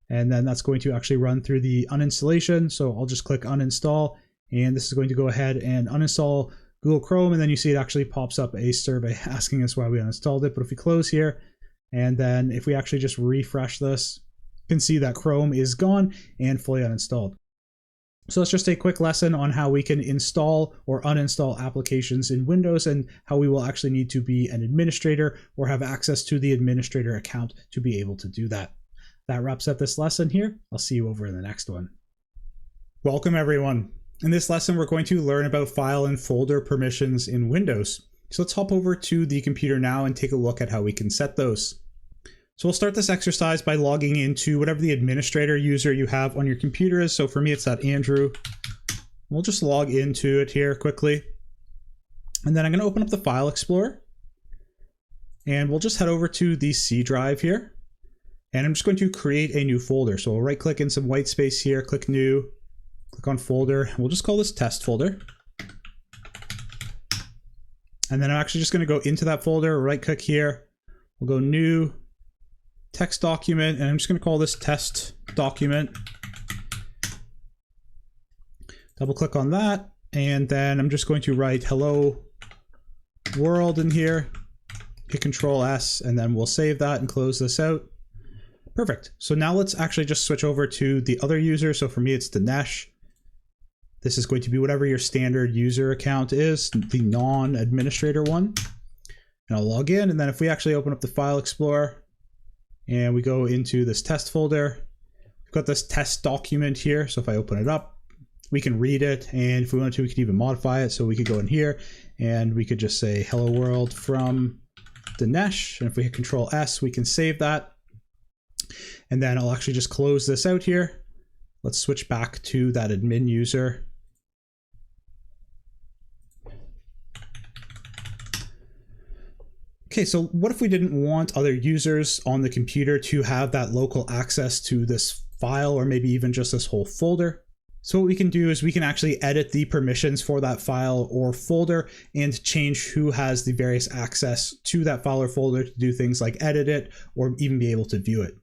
And then that's going to actually run through the uninstallation. So I'll just click uninstall, and this is going to go ahead and uninstall Google Chrome. And then you see it actually pops up a survey asking us why we uninstalled it. But if we close here, and then if we actually just refresh this, you can see that Chrome is gone and fully uninstalled. So that's just a quick lesson on how we can install or uninstall applications in Windows, and how we will actually need to be an administrator or have access to the administrator account to be able to do that. That wraps up this lesson here. I'll see you over in the next one. Welcome everyone. In this lesson, we're going to learn about file and folder permissions in Windows. So let's hop over to the computer now and take a look at how we can set those. So we'll start this exercise by logging into whatever the administrator user you have on your computer is. So for me, it's that Andrew. We'll just log into it here quickly. And then I'm going to open up the File Explorer. And we'll just head over to the C drive here. And I'm just going to create a new folder. So I'll right click in some white space here, click new, click on folder. We'll just call this test folder. And then I'm actually just going to go into that folder, right click here. We'll go new text document, and I'm just going to call this test document. Double click on that. And then I'm just going to write hello world in here, hit Control S, and then we'll save that and close this out. Perfect. So now let's actually just switch over to the other user. So for me, it's Dinesh. This is going to be whatever your standard user account is, the non-administrator one. And I'll log in. And then if we actually open up the File Explorer and we go into this test folder, we've got this test document here. So if I open it up, we can read it. And if we want to, we can even modify it. So we could go in here and we could just say hello world from Dinesh. And if we hit Control S, we can save that. And then I'll actually just close this out here. Let's switch back to that admin user. Okay, so what if we didn't want other users on the computer to have that local access to this file, or maybe even just this whole folder? So what we can do is we can actually edit the permissions for that file or folder and change who has the various access to that file or folder to do things like edit it or even be able to view it.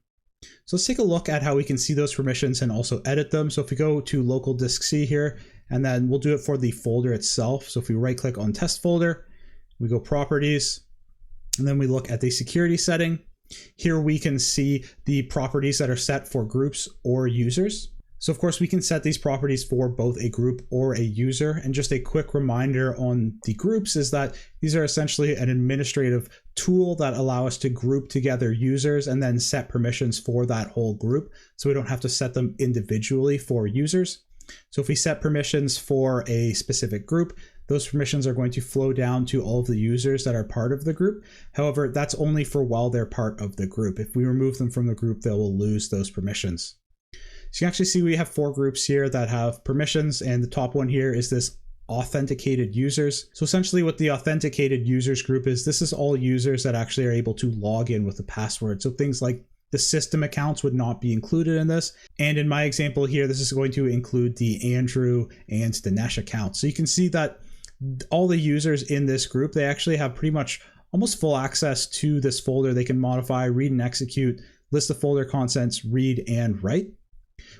So let's take a look at how we can see those permissions and also edit them. So if we go to local disk C here, and then we'll do it for the folder itself. So if we right click on test folder, we go properties, and then we look at the security setting. Here we can see the properties that are set for groups or users. So of course we can set these properties for both a group or a user. And just a quick reminder on the groups is that these are essentially an administrative tool that allow us to group together users and then set permissions for that whole group. So we don't have to set them individually for users. So if we set permissions for a specific group, those permissions are going to flow down to all of the users that are part of the group. However, that's only for while they're part of the group. If we remove them from the group, they will lose those permissions. So you can actually see we have 4 groups here that have permissions, and the top one here is this authenticated users. So essentially what the authenticated users group is, this is all users that actually are able to log in with a password. So things like the system accounts would not be included in this. And in my example here, this is going to include the Andrew and Dinesh accounts. So you can see that all the users in this group, they actually have pretty much almost full access to this folder. They can modify, read and execute, list the folder contents, read and write.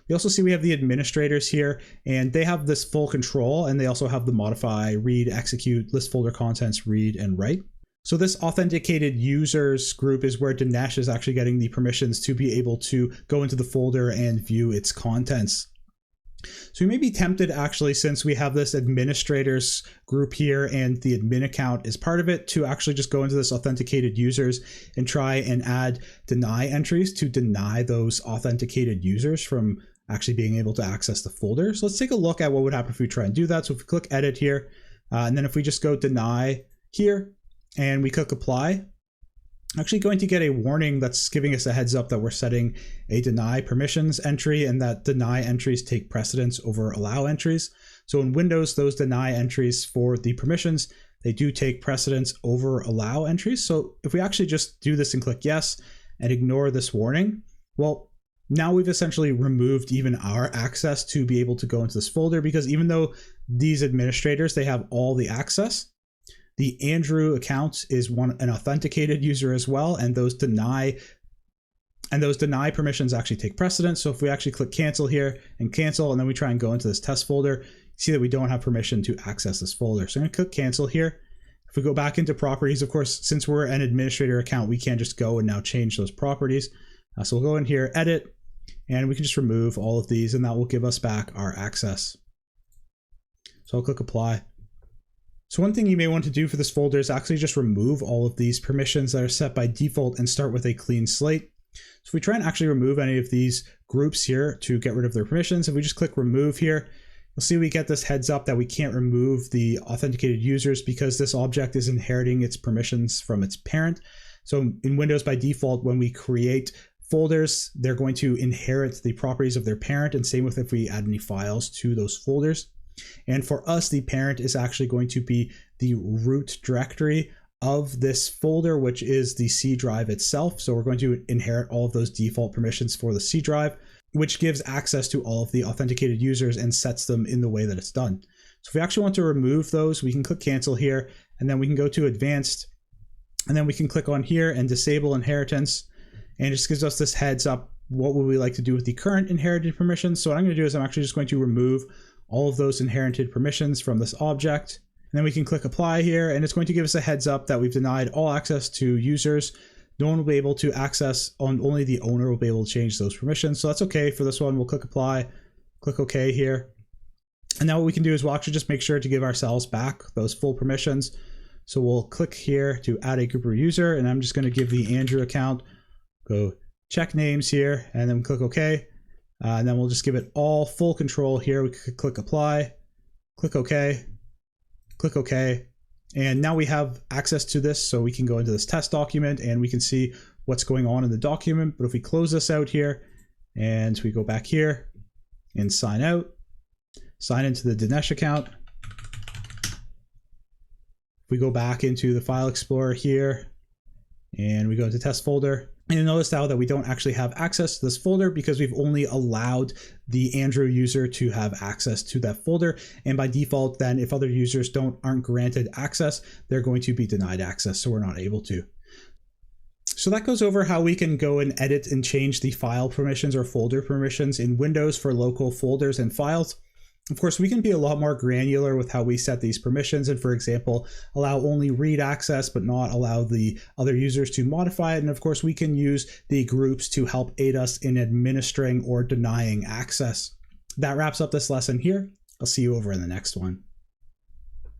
We also see we have the administrators here, and they have this full control, and they also have the modify, read, execute, list folder contents, read, and write. So this authenticated users group is where Dinesh is actually getting the permissions to be able to go into the folder and view its contents. So we may be tempted, actually, since we have this administrators group here and the admin account is part of it, to actually just go into this authenticated users and try and add deny entries to deny those authenticated users from actually being able to access the folder. So let's take a look at what would happen if we try and do that. So if we click edit here, and then if we just go deny here and we click apply, actually going to get a warning that's giving us a heads up that we're setting a deny permissions entry and that deny entries take precedence over allow entries. So in Windows, those deny entries for the permissions, they do take precedence over allow entries. So if we actually just do this and click yes and ignore this warning, well, now we've essentially removed even our access to be able to go into this folder, because even though these administrators, they have all the access, the Andrew account is an authenticated user as well, and those deny permissions actually take precedence. So if we actually click cancel here and cancel, and then we try and go into this test folder, you see that we don't have permission to access this folder. So I'm going to click cancel here. If we go back into properties, of course, since we're an administrator account, we can't just go and now change those properties. So we'll go in here, edit, and we can just remove all of these, and that will give us back our access. So I'll click apply. So one thing you may want to do for this folder is actually just remove all of these permissions that are set by default and start with a clean slate. So if we try and actually remove any of these groups here to get rid of their permissions, if we just click remove here, you'll see we get this heads up that we can't remove the authenticated users because this object is inheriting its permissions from its parent. So in Windows by default, when we create folders, they're going to inherit the properties of their parent, and same with if we add any files to those folders. And for us, the parent is actually going to be the root directory of this folder, which is the C drive itself. So we're going to inherit all of those default permissions for the C drive, which gives access to all of the authenticated users and sets them in the way that it's done. So if we actually want to remove those, we can click cancel here, and then we can go to advanced, and then we can click on here and disable inheritance. And it just gives us this heads up, what would we like to do with the current inherited permissions? So what I'm going to do is I'm actually just going to remove all of those inherited permissions from this object. And then we can click apply here, and it's going to give us a heads up that we've denied all access to users. No one will be able to access, only the owner will be able to change those permissions. So that's okay for this one. We'll click apply, click OK here. And now what we can do is we'll actually just make sure to give ourselves back those full permissions. So we'll click here to add a group or user, and I'm just going to give the Andrew account, go check names here, and then click OK. And then we'll just give it all full control here. We could click apply, click OK, click OK. And now we have access to this, so we can go into this test document and we can see what's going on in the document. But if we close this out here and we go back here and sign out, sign into the Dinesh account. We go back into the File Explorer here and we go into test folder. And you'll notice now that we don't actually have access to this folder because we've only allowed the Andrew user to have access to that folder. And by default, then if other users aren't granted access, they're going to be denied access. So we're not able to. So that goes over how we can go and edit and change the file permissions or folder permissions in Windows for local folders and files. Of course, we can be a lot more granular with how we set these permissions and, for example, allow only read access but not allow the other users to modify it. And of course, we can use the groups to help aid us in administering or denying access. That wraps up this lesson here. I'll see you over in the next one.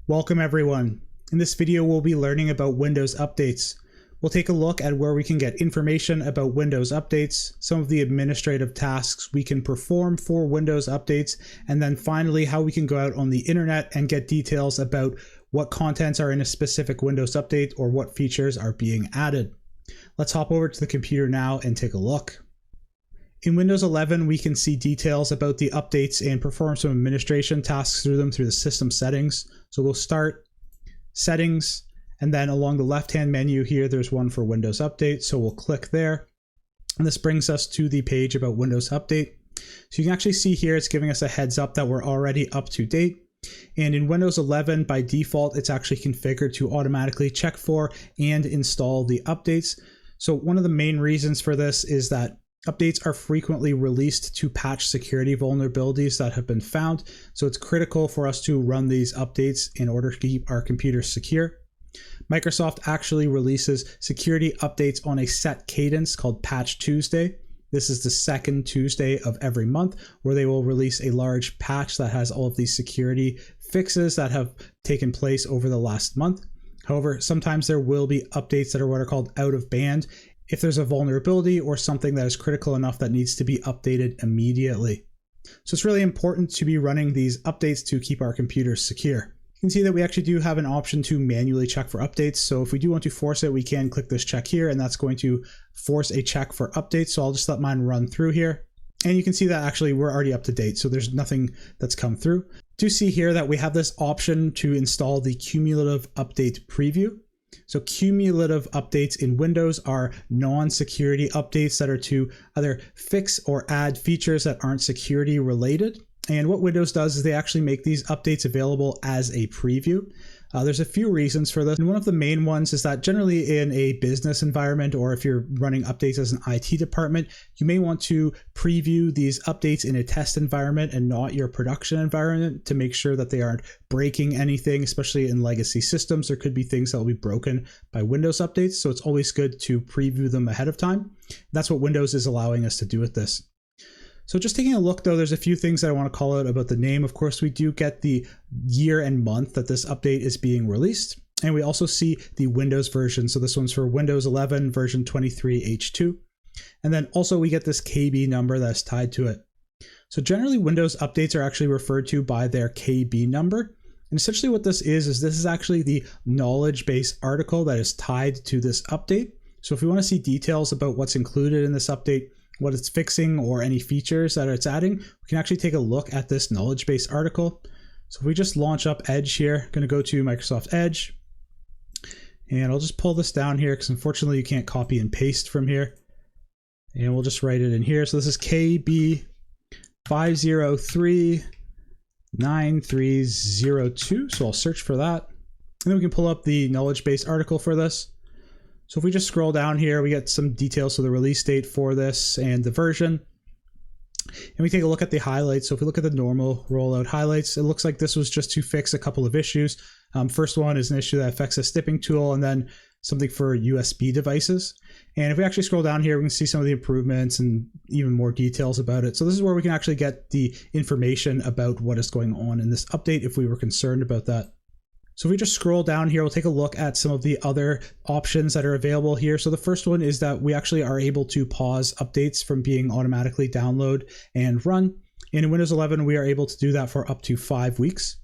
Welcome everyone. In this video, we'll be learning about Windows updates. We'll take a look at where we can get information about Windows updates, some of the administrative tasks we can perform for Windows updates, and then finally how we can go out on the internet and get details about what contents are in a specific Windows update or what features are being added. Let's hop over to the computer now and take a look. In Windows 11, we can see details about the updates and perform some administration tasks through them through the system settings. So we'll start settings, and then along the left-hand menu here, there's one for Windows Update. So we'll click there. And this brings us to the page about Windows Update. So you can actually see here, it's giving us a heads up that we're already up to date. And in Windows 11, by default, it's actually configured to automatically check for and install the updates. So one of the main reasons for this is that updates are frequently released to patch security vulnerabilities that have been found. So it's critical for us to run these updates in order to keep our computers secure. Microsoft actually releases security updates on a set cadence called Patch Tuesday. This is the second Tuesday of every month where they will release a large patch that has all of these security fixes that have taken place over the last month. However, sometimes there will be updates that are what are called out of band if there's a vulnerability or something that is critical enough that needs to be updated immediately. So it's really important to be running these updates to keep our computers secure. You can see that we actually do have an option to manually check for updates. So if we do want to force it, we can click this check here, and that's going to force a check for updates. So I'll just let mine run through here. And you can see that actually we're already up to date. So there's nothing that's come through. Do see here that we have this option to install the cumulative update preview. So cumulative updates in Windows are non-security updates that are to either fix or add features that aren't security related. And what Windows does is they actually make these updates available as a preview. There's a few reasons for this. And one of the main ones is that generally in a business environment, or if you're running updates as an IT department, you may want to preview these updates in a test environment and not your production environment to make sure that they aren't breaking anything, especially in legacy systems. There could be things that will be broken by Windows updates. So it's always good to preview them ahead of time. That's what Windows is allowing us to do with this. So just taking a look though, there's a few things that I want to call out about the name. Of course, we do get the year and month that this update is being released. And we also see the Windows version. So this one's for Windows 11 version 23H2. And then also we get this KB number that's tied to it. So generally Windows updates are actually referred to by their KB number. And essentially what this is this is actually the knowledge base article that is tied to this update. So if we want to see details about what's included in this update, what it's fixing, or any features that it's adding, we can actually take a look at this knowledge base article. So if we just launch up Edge here, I'm going to go to Microsoft Edge, and I'll just pull this down here because unfortunately you can't copy and paste from here. And we'll just write it in here. So this is KB 5039302. So I'll search for that. And then we can pull up the knowledge base article for this. So if we just scroll down here, we get some details of the release date for this and the version. And we take a look at the highlights. So if we look at the normal rollout highlights, it looks like this was just to fix a couple of issues. First one is an issue that affects a snipping tool, and then something for USB devices. And if we actually scroll down here, we can see some of the improvements and even more details about it. So this is where we can actually get the information about what is going on in this update if we were concerned about that. So if we just scroll down here, we'll take a look at some of the other options that are available here. So the first one is that we actually are able to pause updates from being automatically download and run. And in Windows 11, we are able to do that for up to 5 weeks.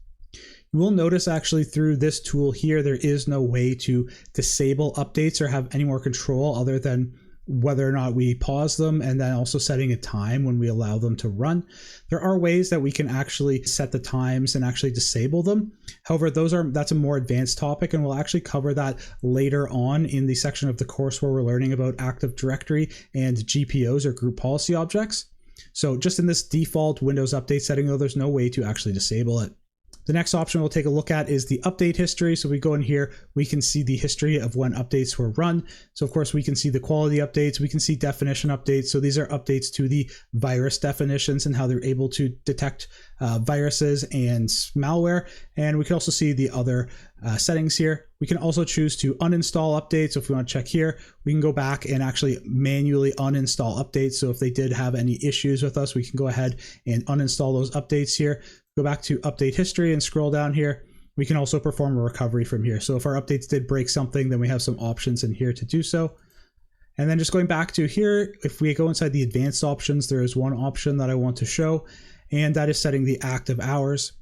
You will notice actually through this tool here, there is no way to disable updates or have any more control other than whether or not we pause them, and then also setting a time when we allow them to run. There are ways that we can actually set the times and actually disable them. However, that's a more advanced topic, and we'll actually cover that later on in the section of the course where we're learning about Active Directory and GPOs, or group policy objects. So just in this default Windows update setting though, there's no way to actually disable it. The next option we'll take a look at is the update history. So we go in here, we can see the history of when updates were run. So of course we can see the quality updates, we can see definition updates. So these are updates to the virus definitions and how they're able to detect viruses and malware. And we can also see the other settings here. We can also choose to uninstall updates. So if we want to check here, we can go back and actually manually uninstall updates. So if they did have any issues with us, we can go ahead and uninstall those updates here. Go back to update history and scroll down here. We can also perform a recovery from here. So if our updates did break something, then we have some options in here to do so. And then just going back to here, if we go inside the advanced options, there is one option that I want to show, and that is setting the active hours.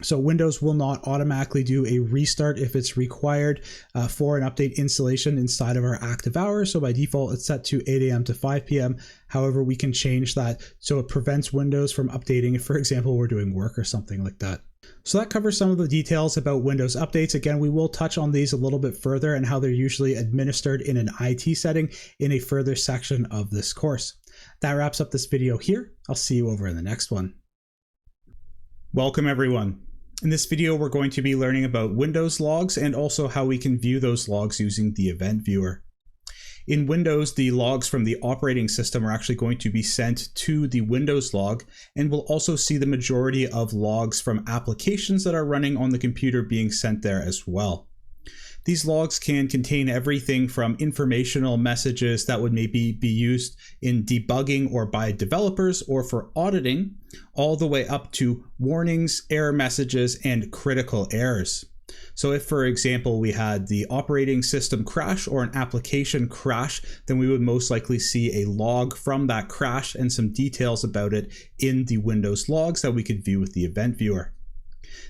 So Windows will not automatically do a restart if it's required for an update installation inside of our active hours. So by default, it's set to 8 a.m. to 5 p.m. However, we can change that so it prevents Windows from updating if, for example, we're doing work or something like that. So that covers some of the details about Windows updates. Again, we will touch on these a little bit further and how they're usually administered in an IT setting in a further section of this course. That wraps up this video here. I'll see you over in the next one. Welcome everyone. In this video, we're going to be learning about Windows logs and also how we can view those logs using the event viewer. In Windows, the logs from the operating system are actually going to be sent to the Windows log, and we'll also see the majority of logs from applications that are running on the computer being sent there as well. These logs can contain everything from informational messages that would maybe be used in debugging or by developers or for auditing, all the way up to warnings, error messages, and critical errors. So if, for example, we had the operating system crash or an application crash, then we would most likely see a log from that crash and some details about it in the Windows logs that we could view with the event viewer.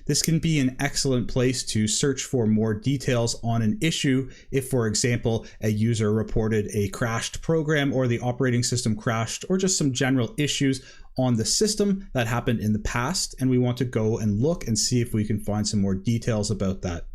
This can be an excellent place to search for more details on an issue if, for example, a user reported a crashed program or the operating system crashed or just some general issues on the system that happened in the past, and we want to go and look and see if we can find some more details about that.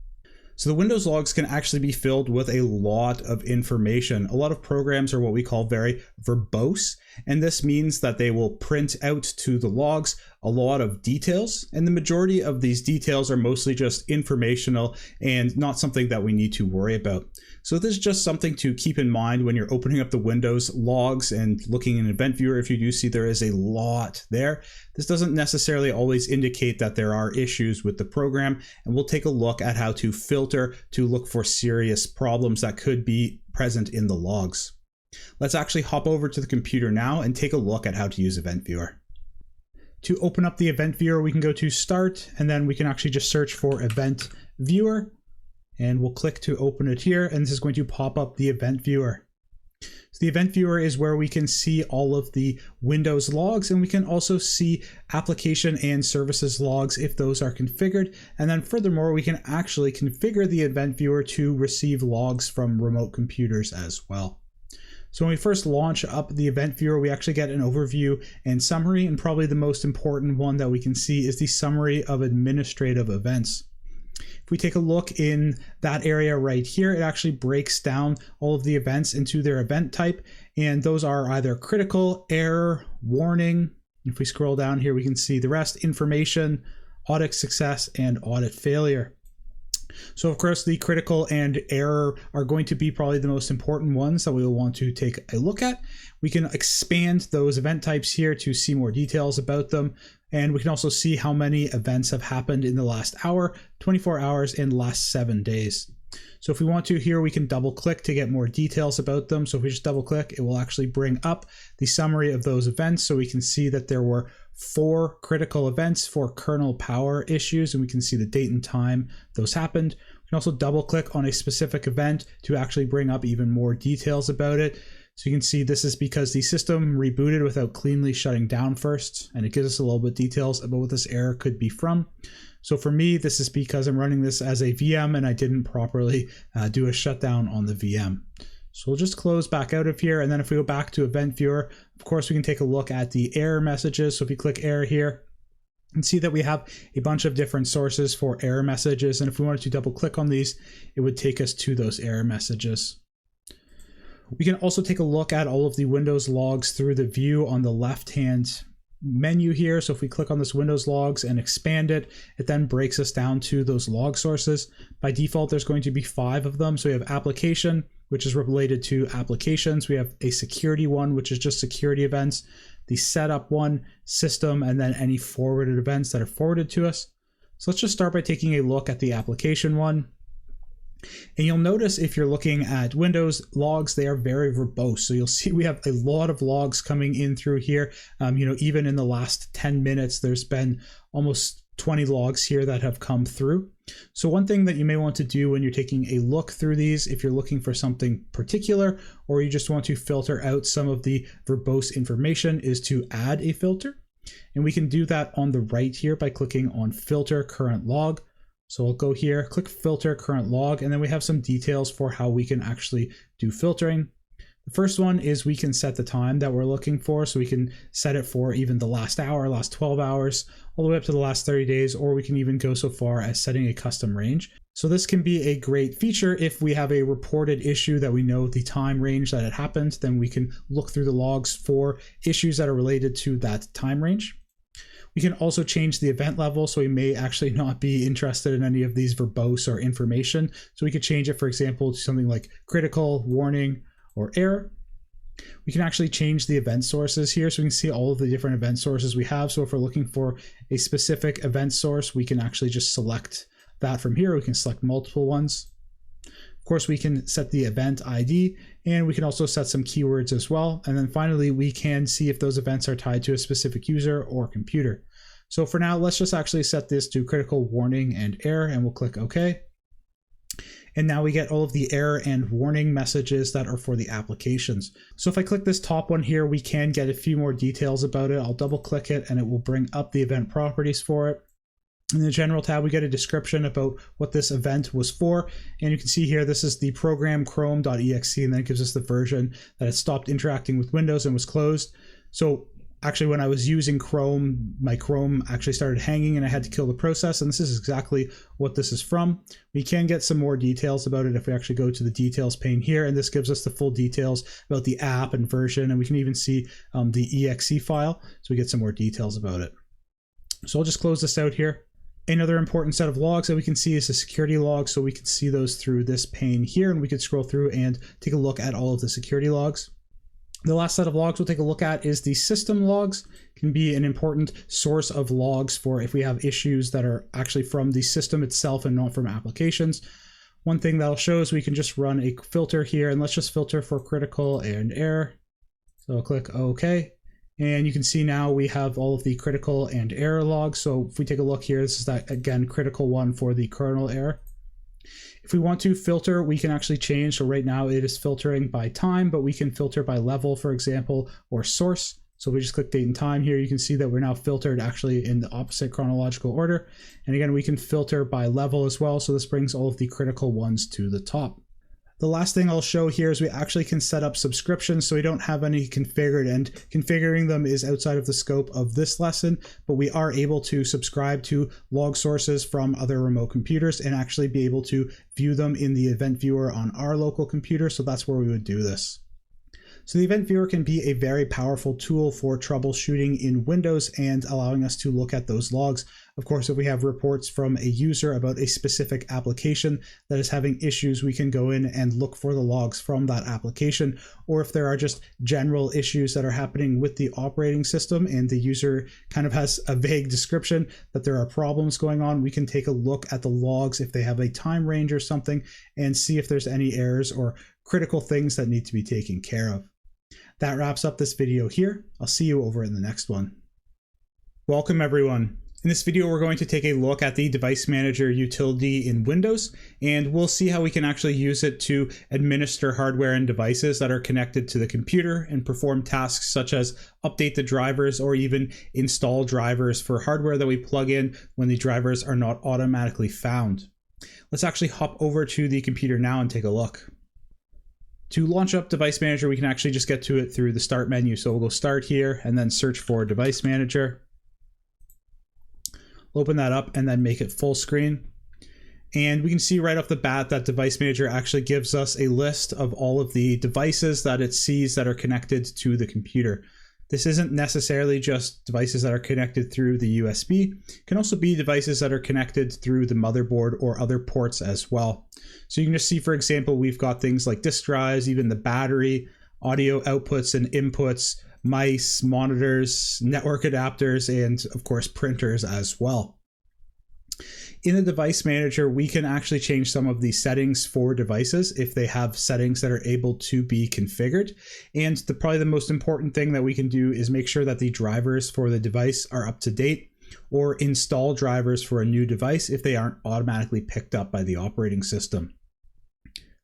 So the Windows logs can actually be filled with a lot of information. A lot of programs are what we call very verbose, and this means that they will print out to the logs a lot of details, and the majority of these details are mostly just informational and not something that we need to worry about. So this is just something to keep in mind when you're opening up the Windows logs and looking in Event Viewer. If you do see there is a lot there, this doesn't necessarily always indicate that there are issues with the program, and we'll take a look at how to filter to look for serious problems that could be present in the logs. Let's actually hop over to the computer now and take a look at how to use Event Viewer. To open up the Event Viewer, we can go to Start, and then we can actually just search for Event Viewer, and we'll click to open it here, and this is going to pop up the Event Viewer. So the Event Viewer is where we can see all of the Windows logs, and we can also see application and services logs if those are configured. And then furthermore, we can actually configure the Event Viewer to receive logs from remote computers as well. So when we first launch up the Event Viewer, we actually get an overview and summary, and probably the most important one that we can see is the summary of administrative events. If we take a look in that area right here, it actually breaks down all of the events into their event type, and those are either critical, error, warning. If we scroll down here, we can see the rest: information, audit success, and audit failure. So of course, the critical and error are going to be probably the most important ones that we will want to take a look at. We can expand those event types here to see more details about them. And we can also see how many events have happened in the last hour, 24 hours, and last 7 days. So if we want to here, we can double click to get more details about them. So if we just double click, it will actually bring up the summary of those events. So we can see that there were 4 critical events for kernel power issues, and we can see the date and time those happened. We can also double click on a specific event to actually bring up even more details about it. So you can see this is because the system rebooted without cleanly shutting down first, and it gives us a little bit of details about what this error could be from. So for me, this is because I'm running this as a VM and I didn't properly do a shutdown on the VM. So we'll just close back out of here, and then if we go back to Event Viewer, of course we can take a look at the error messages. So if you click error here, you can see that we have a bunch of different sources for error messages, and if we wanted to double click on these, it would take us to those error messages. We can also take a look at all of the Windows logs through the view on the left-hand menu here. So if we click on this Windows logs and expand it, it then breaks us down to those log sources. By default, there's going to be 5 of them. So we have application, which is related to applications. We have a security one, which is just security events, the setup one, system, and then any forwarded events that are forwarded to us. So let's just start by taking a look at the application one. And you'll notice if you're looking at Windows logs, they are very verbose. So you'll see we have a lot of logs coming in through here. Even in the last 10 minutes, there's been almost 20 logs here that have come through. So one thing that you may want to do when you're taking a look through these, if you're looking for something particular, or you just want to filter out some of the verbose information, is to add a filter. And we can do that on the right here by clicking on Filter Current Log. So I'll go here, click Filter Current Log, and then we have some details for how we can actually do filtering. The first one is we can set the time that we're looking for. So we can set it for even the last hour, last 12 hours, all the way up to the last 30 days, or we can even go so far as setting a custom range. So this can be a great feature if we have a reported issue that we know the time range that it happened, then we can look through the logs for issues that are related to that time range. We can also change the event level, so we may actually not be interested in any of these verbose or information. So we could change it, for example, to something like critical, warning, or error. We can actually change the event sources here, so we can see all of the different event sources we have. So if we're looking for a specific event source, we can actually just select that from here. We can select multiple ones. Of course, we can set the event ID, and we can also set some keywords as well. And then finally, we can see if those events are tied to a specific user or computer. So for now, let's just actually set this to critical, warning, and error, and we'll click OK. And now we get all of the error and warning messages that are for the applications. So if I click this top one here, we can get a few more details about it. I'll double click it and it will bring up the event properties for it. In the general tab, we get a description about what this event was for. And you can see here, this is the program chrome.exe, and then it gives us the version that it stopped interacting with Windows and was closed. So actually, when I was using Chrome, my Chrome actually started hanging and I had to kill the process. And this is exactly what this is from. We can get some more details about it if we actually go to the details pane here. And this gives us the full details about the app and version. And we can even see the exe file. So we get some more details about it. So I'll just close this out here. Another important set of logs that we can see is the security logs. So we can see those through this pane here, and we could scroll through and take a look at all of the security logs. The last set of logs we'll take a look at is the system logs. It can be an important source of logs for if we have issues that are actually from the system itself and not from applications. One thing that'll show is we can just run a filter here, and let's just filter for critical and error. So I'll click OK. And you can see now we have all of the critical and error logs. So if we take a look here, this is that, again, critical one for the kernel error. If we want to filter, we can actually change. So right now it is filtering by time, but we can filter by level, for example, or source. So we just click date and time here. You can see that we're now filtered actually in the opposite chronological order. And again, we can filter by level as well. So this brings all of the critical ones to the top. The last thing I'll show here is we actually can set up subscriptions, so we don't have any configured, and configuring them is outside of the scope of this lesson, but we are able to subscribe to log sources from other remote computers and actually be able to view them in the event viewer on our local computer. So that's where we would do this. So the event viewer can be a very powerful tool for troubleshooting in Windows and allowing us to look at those logs. Of course, if we have reports from a user about a specific application that is having issues, we can go in and look for the logs from that application. Or if there are just general issues that are happening with the operating system and the user kind of has a vague description that there are problems going on, we can take a look at the logs if they have a time range or something and see if there's any errors or critical things that need to be taken care of. That wraps up this video here. I'll see you over in the next one. Welcome everyone. In this video, we're going to take a look at the Device Manager utility in Windows, and we'll see how we can actually use it to administer hardware and devices that are connected to the computer and perform tasks such as update the drivers or even install drivers for hardware that we plug in when the drivers are not automatically found. Let's actually hop over to the computer now and take a look. To launch up Device Manager, we can actually just get to it through the Start menu. So we'll go Start here and then search for Device Manager. Open that up and then make it full screen. And we can see right off the bat that Device Manager actually gives us a list of all of the devices that it sees that are connected to the computer. This isn't necessarily just devices that are connected through the USB. It can also be devices that are connected through the motherboard or other ports as well. So you can just see, for example, we've got things like disk drives, even the battery, audio outputs and inputs, mice, monitors, network adapters, and of course printers as well. In the device manager, we can actually change some of the settings for devices if they have settings that are able to be configured. And probably the most important thing that we can do is make sure that the drivers for the device are up to date, or install drivers for a new device if they aren't automatically picked up by the operating system.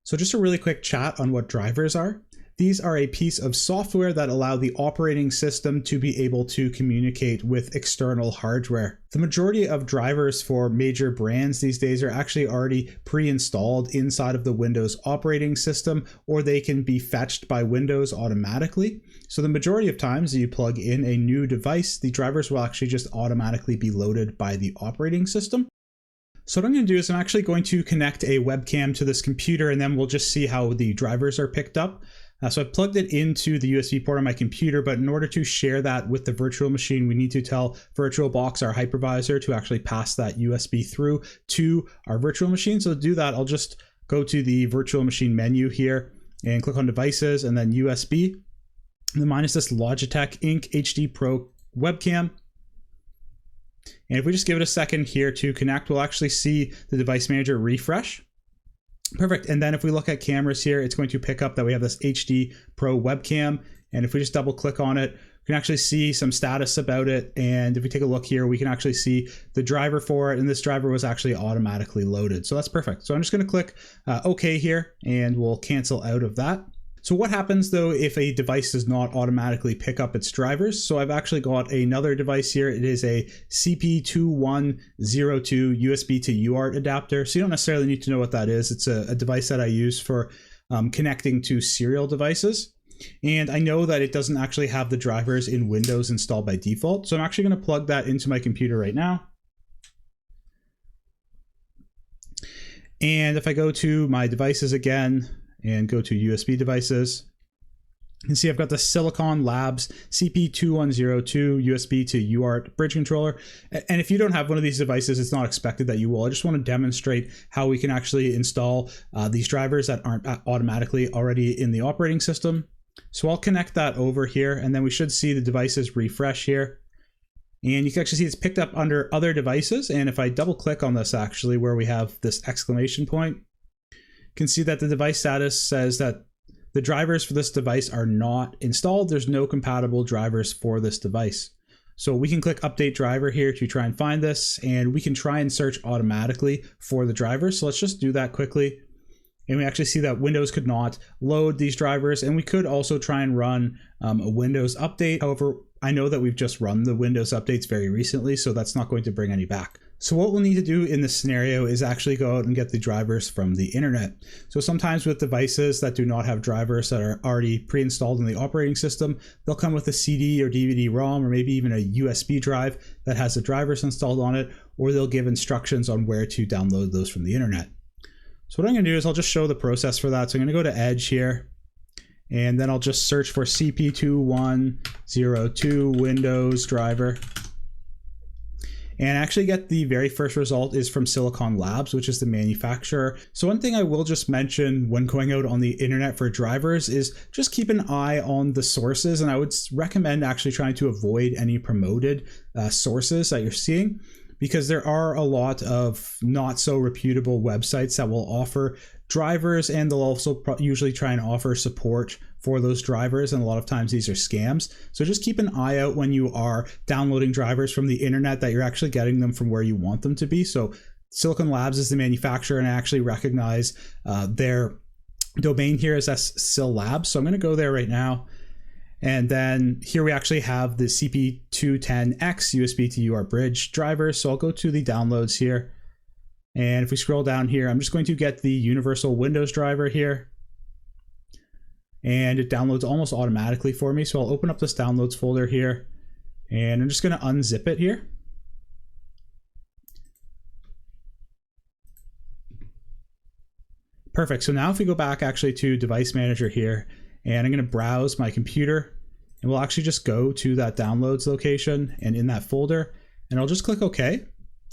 So just a really quick chat on what drivers are. These are a piece of software that allow the operating system to be able to communicate with external hardware. The majority of drivers for major brands these days are actually already pre-installed inside of the Windows operating system, or they can be fetched by Windows automatically. So the majority of times that you plug in a new device, the drivers will actually just automatically be loaded by the operating system. So what I'm going to do is I'm actually going to connect a webcam to this computer, and then we'll just see how the drivers are picked up. So I plugged it into the USB port on my computer, but in order to share that with the virtual machine, we need to tell VirtualBox, our hypervisor, to actually pass that USB through to our virtual machine. So to do that, I'll just go to the virtual machine menu here and click on devices and then USB. And then mine is this Logitech Inc. HD Pro webcam. And if we just give it a second here to connect, we'll actually see the device manager refresh. Perfect. And then if we look at cameras here, it's going to pick up that we have this HD Pro webcam. And if we just double click on it, we can actually see some status about it. And if we take a look here, we can actually see the driver for it. And this driver was actually automatically loaded. So that's perfect. So I'm just going to click OK here, and we'll cancel out of that. So what happens though if a device does not automatically pick up its drivers? So I've actually got another device here. It is a CP2102 USB to UART adapter. So you don't necessarily need to know what that is. It's a device that I use for connecting to serial devices. And I know that it doesn't actually have the drivers in Windows installed by default. So I'm actually going to plug that into my computer right now. And if I go to my devices again, and go to USB devices, you can see I've got the Silicon Labs CP2102 USB to UART bridge controller. And if you don't have one of these devices, it's not expected that you will. I just want to demonstrate how we can actually install these drivers that aren't automatically already in the operating system. So I'll connect that over here, and then we should see the devices refresh here. And you can actually see it's picked up under other devices. And if I double click on this, actually, where we have this exclamation point, can see that the device status says that the drivers for this device are not installed. There's no compatible drivers for this device. So we can click update driver here to try and find this, and we can try and search automatically for the drivers. So let's just do that quickly. And we actually see that Windows could not load these drivers, and we could also try and run a Windows update. However, I know that we've just run the Windows updates very recently, so that's not going to bring any back. So what we'll need to do in this scenario is actually go out and get the drivers from the internet. So sometimes with devices that do not have drivers that are already pre-installed in the operating system, they'll come with a CD or DVD-ROM, or maybe even a USB drive that has the drivers installed on it, or they'll give instructions on where to download those from the internet. So what I'm going to do is I'll just show the process for that. So I'm going to go to Edge here, and then I'll just search for CP2102 Windows driver. And actually get the very first result is from Silicon Labs, which is the manufacturer. So one thing I will just mention when going out on the internet for drivers is just keep an eye on the sources. And I would recommend actually trying to avoid any promoted sources that you're seeing, because there are a lot of not so reputable websites that will offer drivers, and they'll also usually try and offer support for those drivers, and a lot of times these are scams. So just keep an eye out when you are downloading drivers from the internet that you're actually getting them from where you want them to be. So Silicon Labs is the manufacturer, and I actually recognize their domain here as SIL Labs. So I'm going to go there right now. And then here we actually have the CP210X USB to UART bridge driver. So I'll go to the downloads here. And if we scroll down here, I'm just going to get the universal Windows driver here. And it downloads almost automatically for me. So I'll open up this downloads folder here, and I'm just going to unzip it here. Perfect. So now if we go back actually to Device Manager here, and I'm going to browse my computer, and we'll actually just go to that downloads location and in that folder, and I'll just click OK,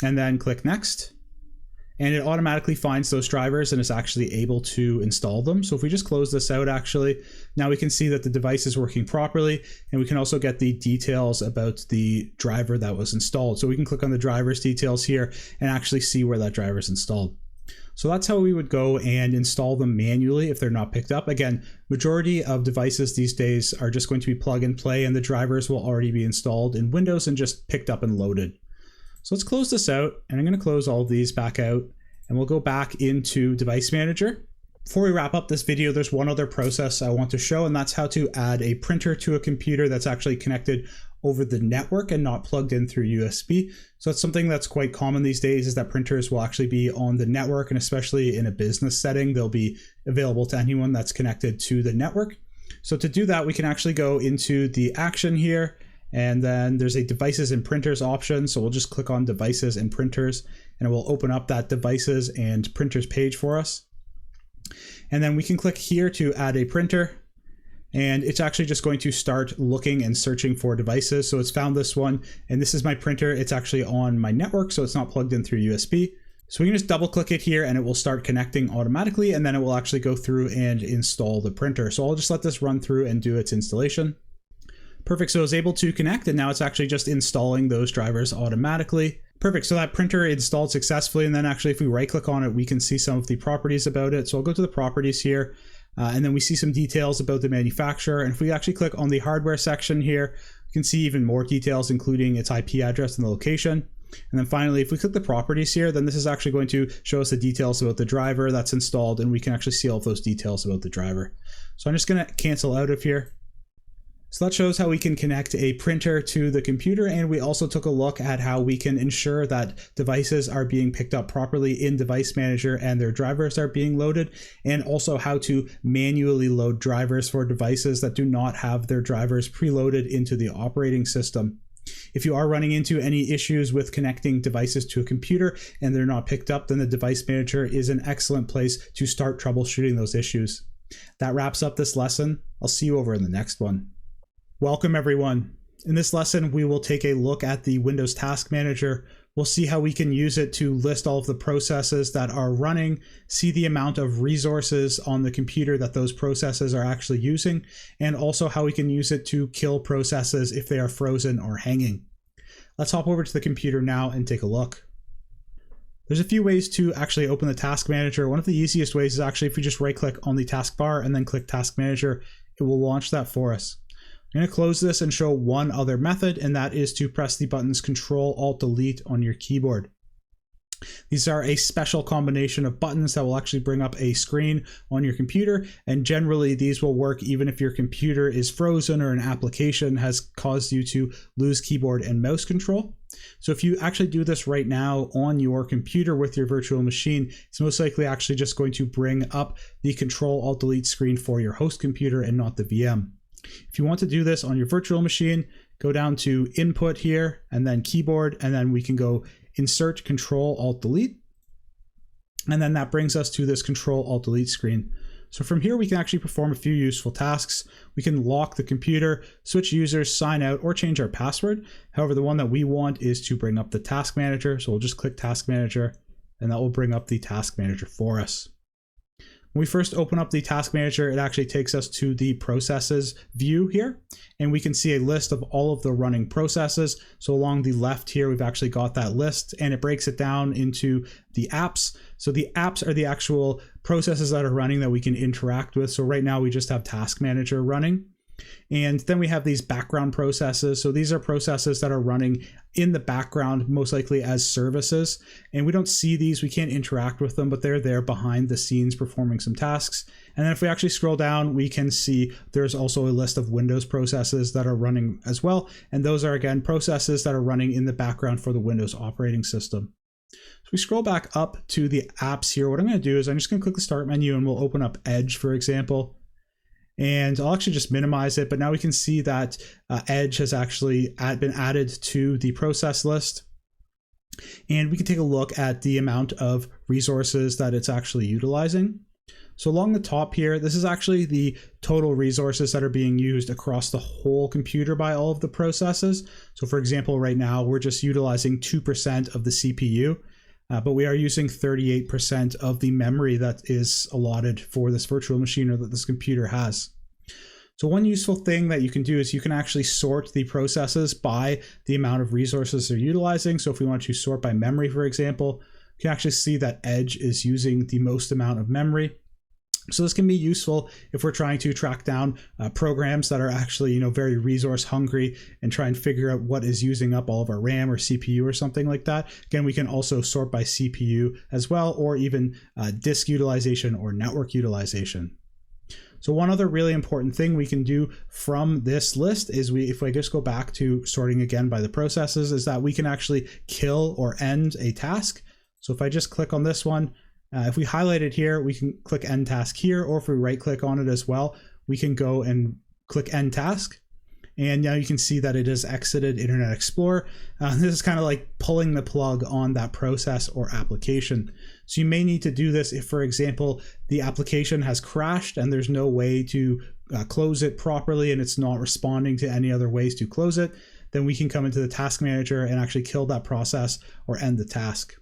and then click Next. and it automatically finds those drivers and is actually able to install them. So if we just close this out, actually, now we can see that the device is working properly, and we can also get the details about the driver that was installed. So we can click on the driver's details here and actually see where that driver is installed. So that's how we would go and install them manually if they're not picked up. Again, majority of devices these days are just going to be plug and play, and the drivers will already be installed in Windows and just picked up and loaded. So let's close this out, and I'm going to close all of these back out, and we'll go back into Device Manager. Before we wrap up this video, there's one other process I want to show, and that's how to add a printer to a computer that's actually connected over the network and not plugged in through USB. So that's something that's quite common these days, is that printers will actually be on the network, and especially in a business setting, they'll be available to anyone that's connected to the network. So to do that, we can actually go into the action here, and then there's a devices and printers option. So we'll just click on devices and printers, and it will open up that devices and printers page for us. And then we can click here to add a printer, and it's actually just going to start looking and searching for devices. So it's found this one, and this is my printer. It's actually on my network, so it's not plugged in through USB. So we can just double click it here and it will start connecting automatically, and then it will actually go through and install the printer. So I'll just let this run through and do its installation. Perfect, so I was able to connect, and now it's actually just installing those drivers automatically. Perfect, so that printer installed successfully, and then actually if we right click on it, we can see some of the properties about it. So I'll go to the properties here, and then we see some details about the manufacturer. And if we actually click on the hardware section here, we can see even more details, including its IP address and the location. And then finally, if we click the properties here, then this is actually going to show us the details about the driver that's installed, and we can actually see all of those details about the driver. So I'm just going to cancel out of here. So that shows how we can connect a printer to the computer, and we also took a look at how we can ensure that devices are being picked up properly in Device Manager and their drivers are being loaded, and also how to manually load drivers for devices that do not have their drivers preloaded into the operating system. If you are running into any issues with connecting devices to a computer and they're not picked up, then the Device Manager is an excellent place to start troubleshooting those issues. That wraps up this lesson. I'll see you over in the next one. Welcome everyone. In this lesson, we will take a look at the Windows Task Manager. We'll see how we can use it to list all of the processes that are running, see the amount of resources on the computer that those processes are actually using, and also how we can use it to kill processes if they are frozen or hanging. Let's hop over to the computer now and take a look. There's a few ways to actually open the Task Manager. One of the easiest ways is actually if we just right click on the taskbar and then click Task Manager, it will launch that for us. I'm going to close this and show one other method, and that is to press the buttons Control-Alt-Delete on your keyboard. These are a special combination of buttons that will actually bring up a screen on your computer, and generally these will work even if your computer is frozen or an application has caused you to lose keyboard and mouse control. So if you actually do this right now on your computer with your virtual machine, it's most likely actually just going to bring up the Control-Alt-Delete screen for your host computer and not the VM. If you want to do this on your virtual machine, go down to Input here and then Keyboard, and then we can go Insert Control-Alt-Delete. And then that brings us to this Control-Alt-Delete screen. So from here, we can actually perform a few useful tasks. We can lock the computer, switch users, sign out, or change our password. However, the one that we want is to bring up the Task Manager. So we'll just click Task Manager, and that will bring up the Task Manager for us. When we first open up the Task Manager, it actually takes us to the processes view here, and we can see a list of all of the running processes. So along the left here, we've actually got that list, and it breaks it down into the apps. So the apps are the actual processes that are running that we can interact with. So right now we just have Task Manager running. And then we have these background processes. So these are processes that are running in the background, most likely as services. And we don't see these, we can't interact with them, but they're there behind the scenes performing some tasks. And then if we actually scroll down, we can see there's also a list of Windows processes that are running as well. And those are, again, processes that are running in the background for the Windows operating system. So we scroll back up to the apps here. What I'm going to do is I'm just going to click the Start menu, and we'll open up Edge, for example. And I'll actually just minimize it, but now we can see that Edge has actually been added to the process list. And we can take a look at the amount of resources that it's actually utilizing. So along the top here, this is actually the total resources that are being used across the whole computer by all of the processes. So for example, right now, we're just utilizing 2% of the CPU. but we are using 38% of the memory that is allotted for this virtual machine or that this computer has. So one useful thing that you can do is you can actually sort the processes by the amount of resources they're utilizing. So if we want to sort by memory, for example, you can actually see that Edge is using the most amount of memory. So this can be useful if we're trying to track down programs that are actually, very resource hungry and try and figure out what is using up all of our RAM or CPU or something like that. Again, we can also sort by CPU as well, or even disk utilization or network utilization. So one other really important thing we can do from this list is if I just go back to sorting again by the processes, is that we can actually kill or end a task. So if I just click on this one, if we highlight it here, we can click end task here, or if we right click on it as well, we can go and click end task. And now you can see that it has exited Internet Explorer. This is kind of like pulling the plug on that process or application. So you may need to do this if, for example, the application has crashed and there's no way to close it properly and it's not responding to any other ways to close it. Then we can come into the task manager and actually kill that process or end the task.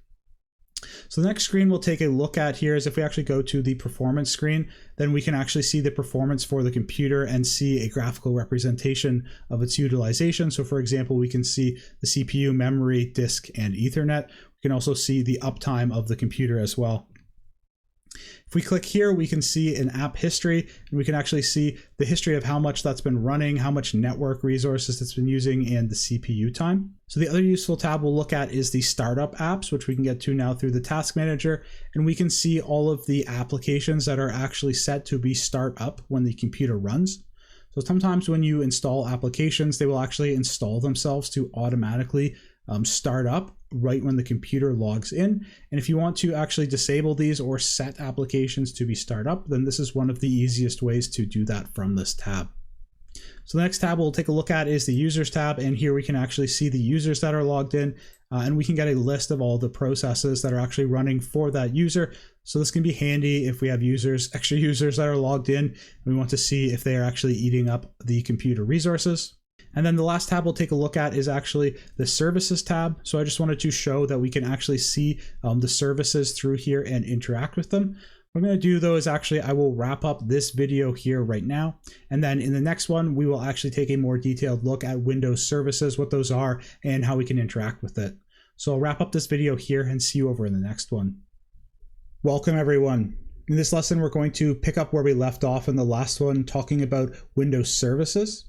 So the next screen we'll take a look at here is if we actually go to the performance screen, then we can actually see the performance for the computer and see a graphical representation of its utilization. So for example, we can see the CPU, memory, disk, and Ethernet. We can also see the uptime of the computer as well. If we click here, we can see an app history, and we can actually see the history of how much that's been running, how much network resources it's been using, and the CPU time. So the other useful tab we'll look at is the startup apps, which we can get to now through the task manager, and we can see all of the applications that are actually set to be start up when the computer runs. So sometimes when you install applications, they will actually install themselves to automatically start up right when the computer logs in. And if you want to actually disable these or set applications to be start up, then this is one of the easiest ways to do that from this tab. So the next tab we'll take a look at is the users tab, and here we can actually see the users that are logged in, and we can get a list of all the processes that are actually running for that user. So this can be handy if we have extra users that are logged in, and we want to see if they are actually eating up the computer resources. And then the last tab we'll take a look at is actually the services tab. So I just wanted to show that we can actually see the services through here and interact with them. What I'm going to do though is actually I will wrap up this video here right now, and then in the next one we will actually take a more detailed look at Windows services, what those are, and how we can interact with it. So I'll wrap up this video here and see you over in the next one. Welcome everyone. In this lesson we're going to pick up where we left off in the last one, talking about Windows services.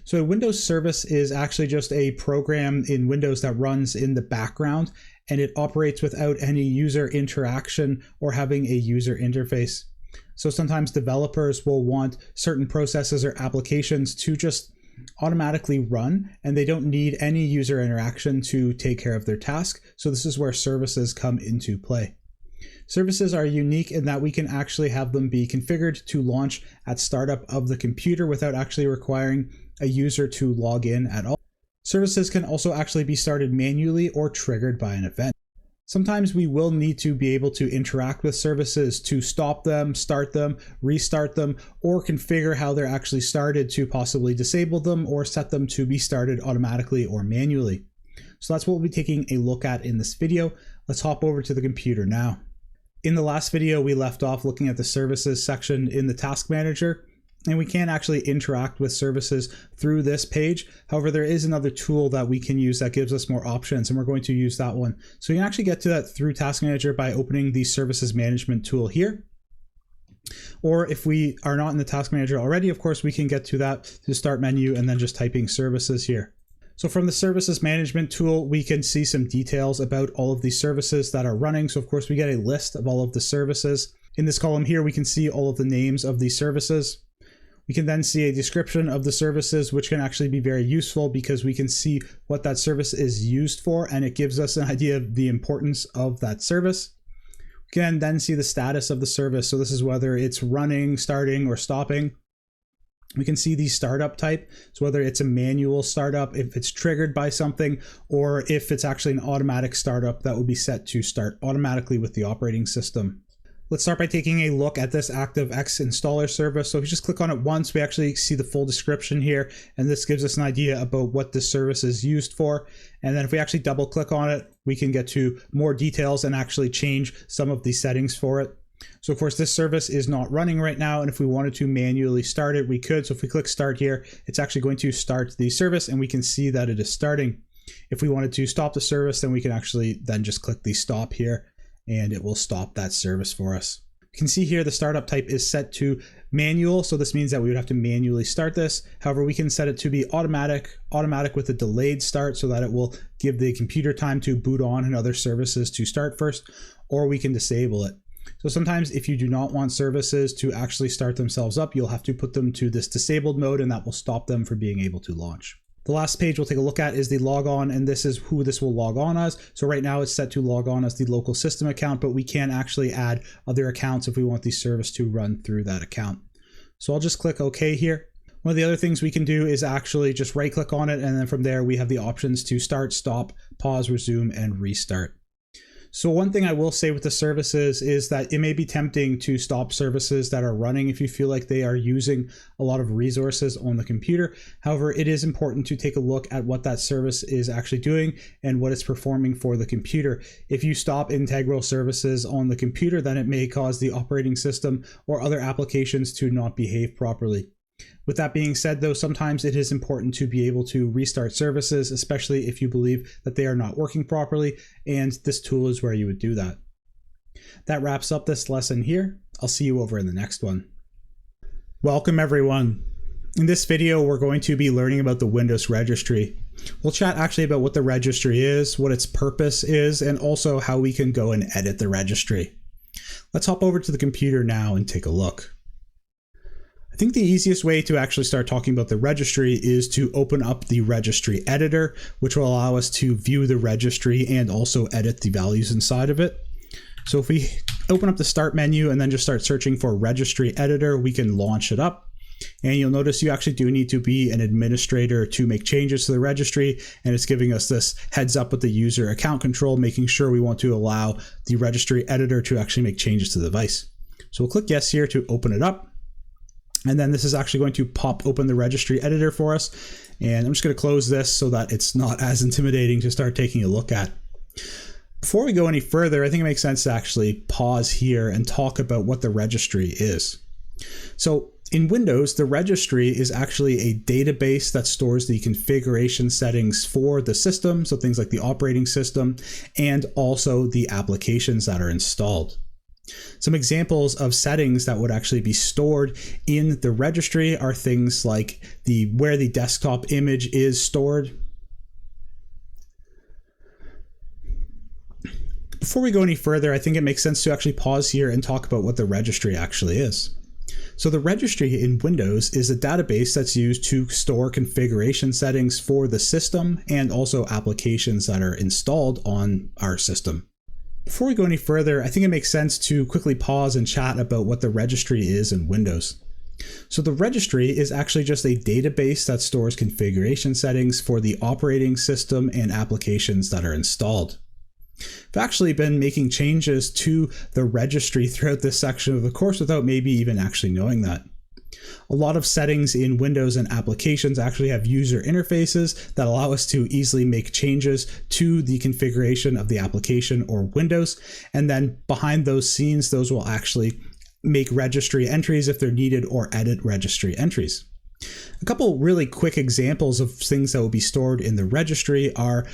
So a Windows service is actually just a program in Windows that runs in the background, and it operates without any user interaction or having a user interface. So sometimes developers will want certain processes or applications to just automatically run, and they don't need any user interaction to take care of their task. So this is where services come into play. Services are unique in that we can actually have them be configured to launch at startup of the computer without actually requiring a user to log in at all. Services can also actually be started manually or triggered by an event. Sometimes we will need to be able to interact with services to stop them, start them, restart them, or configure how they're actually started to possibly disable them or set them to be started automatically or manually. So that's what we'll be taking a look at in this video. Let's hop over to the computer now. In the last video, we left off looking at the services section in the task manager, and we can actually interact with services through this page. However, there is another tool that we can use that gives us more options, and we're going to use that one. So you can actually get to that through Task Manager by opening the Services Management tool here. Or if we are not in the Task Manager already, of course, we can get to that through the Start menu and then just typing Services here. So from the Services Management tool, we can see some details about all of the services that are running. So of course, we get a list of all of the services. In this column here, we can see all of the names of the services. We can then see a description of the services, which can actually be very useful because we can see what that service is used for, and it gives us an idea of the importance of that service. We can then see the status of the service. So this is whether it's running, starting, or stopping. We can see the startup type. So whether it's a manual startup, if it's triggered by something, or if it's actually an automatic startup that will be set to start automatically with the operating system. Let's start by taking a look at this ActiveX installer service. So if you just click on it once, we actually see the full description here, and this gives us an idea about what this service is used for. And then if we actually double click on it, we can get to more details and actually change some of the settings for it. So of course this service is not running right now, and if we wanted to manually start it, we could. So if we click start here, it's actually going to start the service and we can see that it is starting. If we wanted to stop the service, then we can actually then just click the stop here and it will stop that service for us. You can see here the startup type is set to manual, so this means that we would have to manually start this. However, we can set it to be automatic with a delayed start so that it will give the computer time to boot on and other services to start first, or we can disable it. So sometimes if you do not want services to actually start themselves up, you'll have to put them to this disabled mode, and that will stop them from being able to launch. The last page we'll take a look at is the log on, and this is who this will log on as. So right now it's set to log on as the local system account, but we can actually add other accounts if we want the service to run through that account. So I'll just click OK here. One of the other things we can do is actually just right click on it, and then from there we have the options to start, stop, pause, resume, and restart. So one thing I will say with the services is that it may be tempting to stop services that are running if you feel like they are using a lot of resources on the computer. However, it is important to take a look at what that service is actually doing and what it's performing for the computer. If you stop integral services on the computer, then it may cause the operating system or other applications to not behave properly. With that being said, though, sometimes it is important to be able to restart services, especially if you believe that they are not working properly, and this tool is where you would do that. That wraps up this lesson here. I'll see you over in the next one. Welcome everyone. In this video, we're going to be learning about the Windows registry. We'll chat actually about what the registry is, what its purpose is, and also how we can go and edit the registry. Let's hop over to the computer now and take a look. I think the easiest way to actually start talking about the registry is to open up the registry editor, which will allow us to view the registry and also edit the values inside of it. So if we open up the start menu and then just start searching for registry editor, we can launch it up. And you'll notice you actually do need to be an administrator to make changes to the registry, and it's giving us this heads up with the user account control, making sure we want to allow the registry editor to actually make changes to the device. So we'll click yes here to open it up. And then this is actually going to pop open the registry editor for us. And I'm just going to close this so that it's not as intimidating to start taking a look at. Before we go any further, I think it makes sense to actually pause here and talk about what the registry is. So in Windows, the registry is actually a database that stores the configuration settings for the system, so things like the operating system, and also the applications that are installed. Some examples of settings that would actually be stored in the registry are things like where the desktop image is stored. Before we go any further, I think it makes sense to actually pause here and talk about what the registry actually is. So the registry in Windows is a database that's used to store configuration settings for the system and also applications that are installed on our system. Before we go any further, I think it makes sense to quickly pause and chat about what the registry is in Windows. So the registry is actually just a database that stores configuration settings for the operating system and applications that are installed. I've actually been making changes to the registry throughout this section of the course without maybe even actually knowing that. A lot of settings in Windows and applications actually have user interfaces that allow us to easily make changes to the configuration of the application or Windows. And then behind those scenes, those will actually make registry entries if they're needed or edit registry entries. A couple really quick examples of things that will be stored in the registry are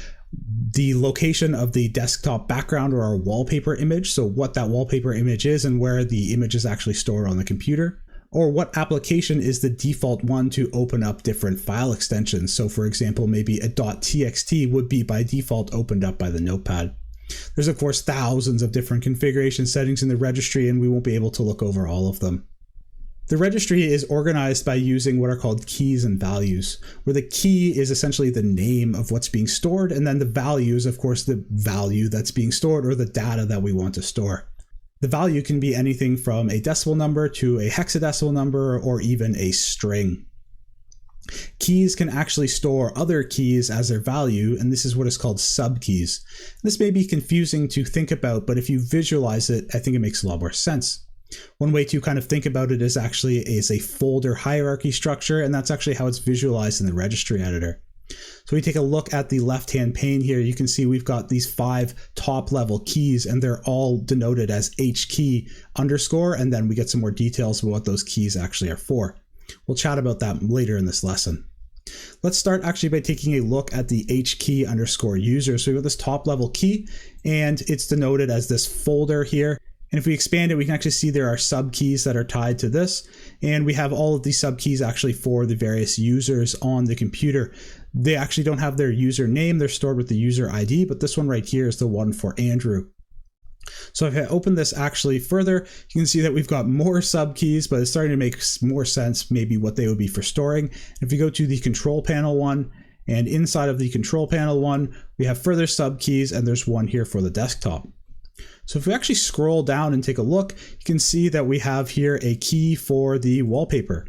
the location of the desktop background or our wallpaper image, so what that wallpaper image is and where the image is actually stored on the computer, or what application is the default one to open up different file extensions. So for example, maybe a .txt would be by default opened up by the notepad. There's of course thousands of different configuration settings in the registry, and we won't be able to look over all of them. The registry is organized by using what are called keys and values, where the key is essentially the name of what's being stored, and then the value is, of course, the value that's being stored or the data that we want to store. The value can be anything from a decimal number to a hexadecimal number or even a string. Keys can actually store other keys as their value, and this is what is called subkeys. This may be confusing to think about, but if you visualize it, I think it makes a lot more sense. One way to kind of think about it is actually as a folder hierarchy structure, and that's actually how it's visualized in the registry editor. So we take a look at the left-hand pane here. You can see we've got these 5 top-level keys, and they're all denoted as HKey underscore, and then we get some more details about what those keys actually are for. We'll chat about that later in this lesson. Let's start actually by taking a look at the HKey underscore user. So we have this top-level key, and it's denoted as this folder here. And if we expand it, we can actually see there are subkeys that are tied to this. And we have all of these subkeys actually for the various users on the computer. They actually don't have their username. They're stored with the user ID, but this one right here is the one for Andrew. So if I open this actually further, you can see that we've got more subkeys, but it's starting to make more sense maybe what they would be for storing. If you go to the control panel one, and inside of the control panel one, we have further subkeys, and there's one here for the desktop. So if we actually scroll down and take a look, you can see that we have here a key for the wallpaper.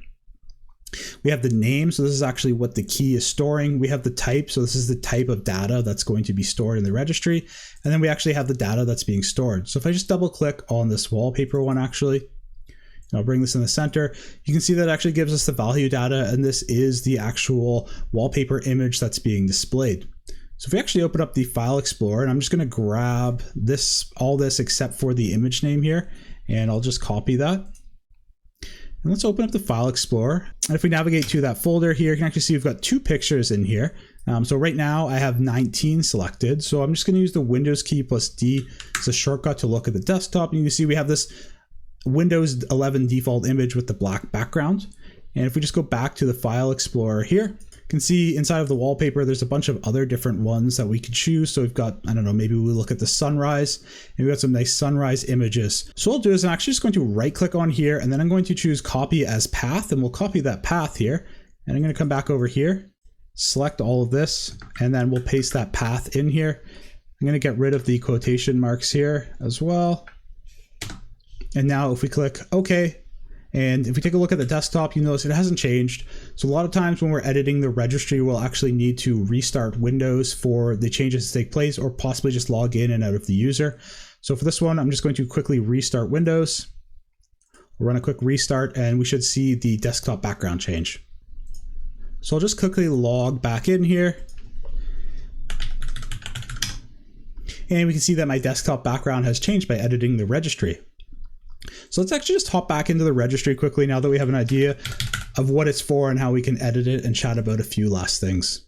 We have the name, so this is actually what the key is storing. We have the type, so this is the type of data that's going to be stored in the registry. And then we actually have the data that's being stored. So if I just double click on this wallpaper one actually, and I'll bring this in the center, you can see that it actually gives us the value data, and this is the actual wallpaper image that's being displayed. So if we actually open up the File Explorer, and I'm just going to grab all this except for the image name here, and I'll just copy that. And let's open up the File Explorer. And if we navigate to that folder here, you can actually see we've got 2 pictures in here. So right now I have 19 selected. So I'm just going to use the Windows key plus D as a shortcut to look at the desktop. And you can see we have this Windows 11 default image with the black background. And if we just go back to the File Explorer here, you can see inside of the wallpaper, there's a bunch of other different ones that we could choose. So we've got, I don't know, maybe we look at the sunrise, and we've got some nice sunrise images. So what I'll do is I'm actually just going to right click on here, and then I'm going to choose copy as path, and we'll copy that path here. And I'm going to come back over here, select all of this, and then we'll paste that path in here. I'm going to get rid of the quotation marks here as well. And now if we click OK, and if we take a look at the desktop, you notice it hasn't changed. So a lot of times when we're editing the registry, we'll actually need to restart Windows for the changes to take place, or possibly just log in and out of the user. So for this one, I'm just going to quickly restart Windows. We'll run a quick restart, and we should see the desktop background change. So I'll just quickly log back in here. And we can see that my desktop background has changed by editing the registry. So let's actually just hop back into the registry quickly now that we have an idea of what it's for and how we can edit it, and chat about a few last things.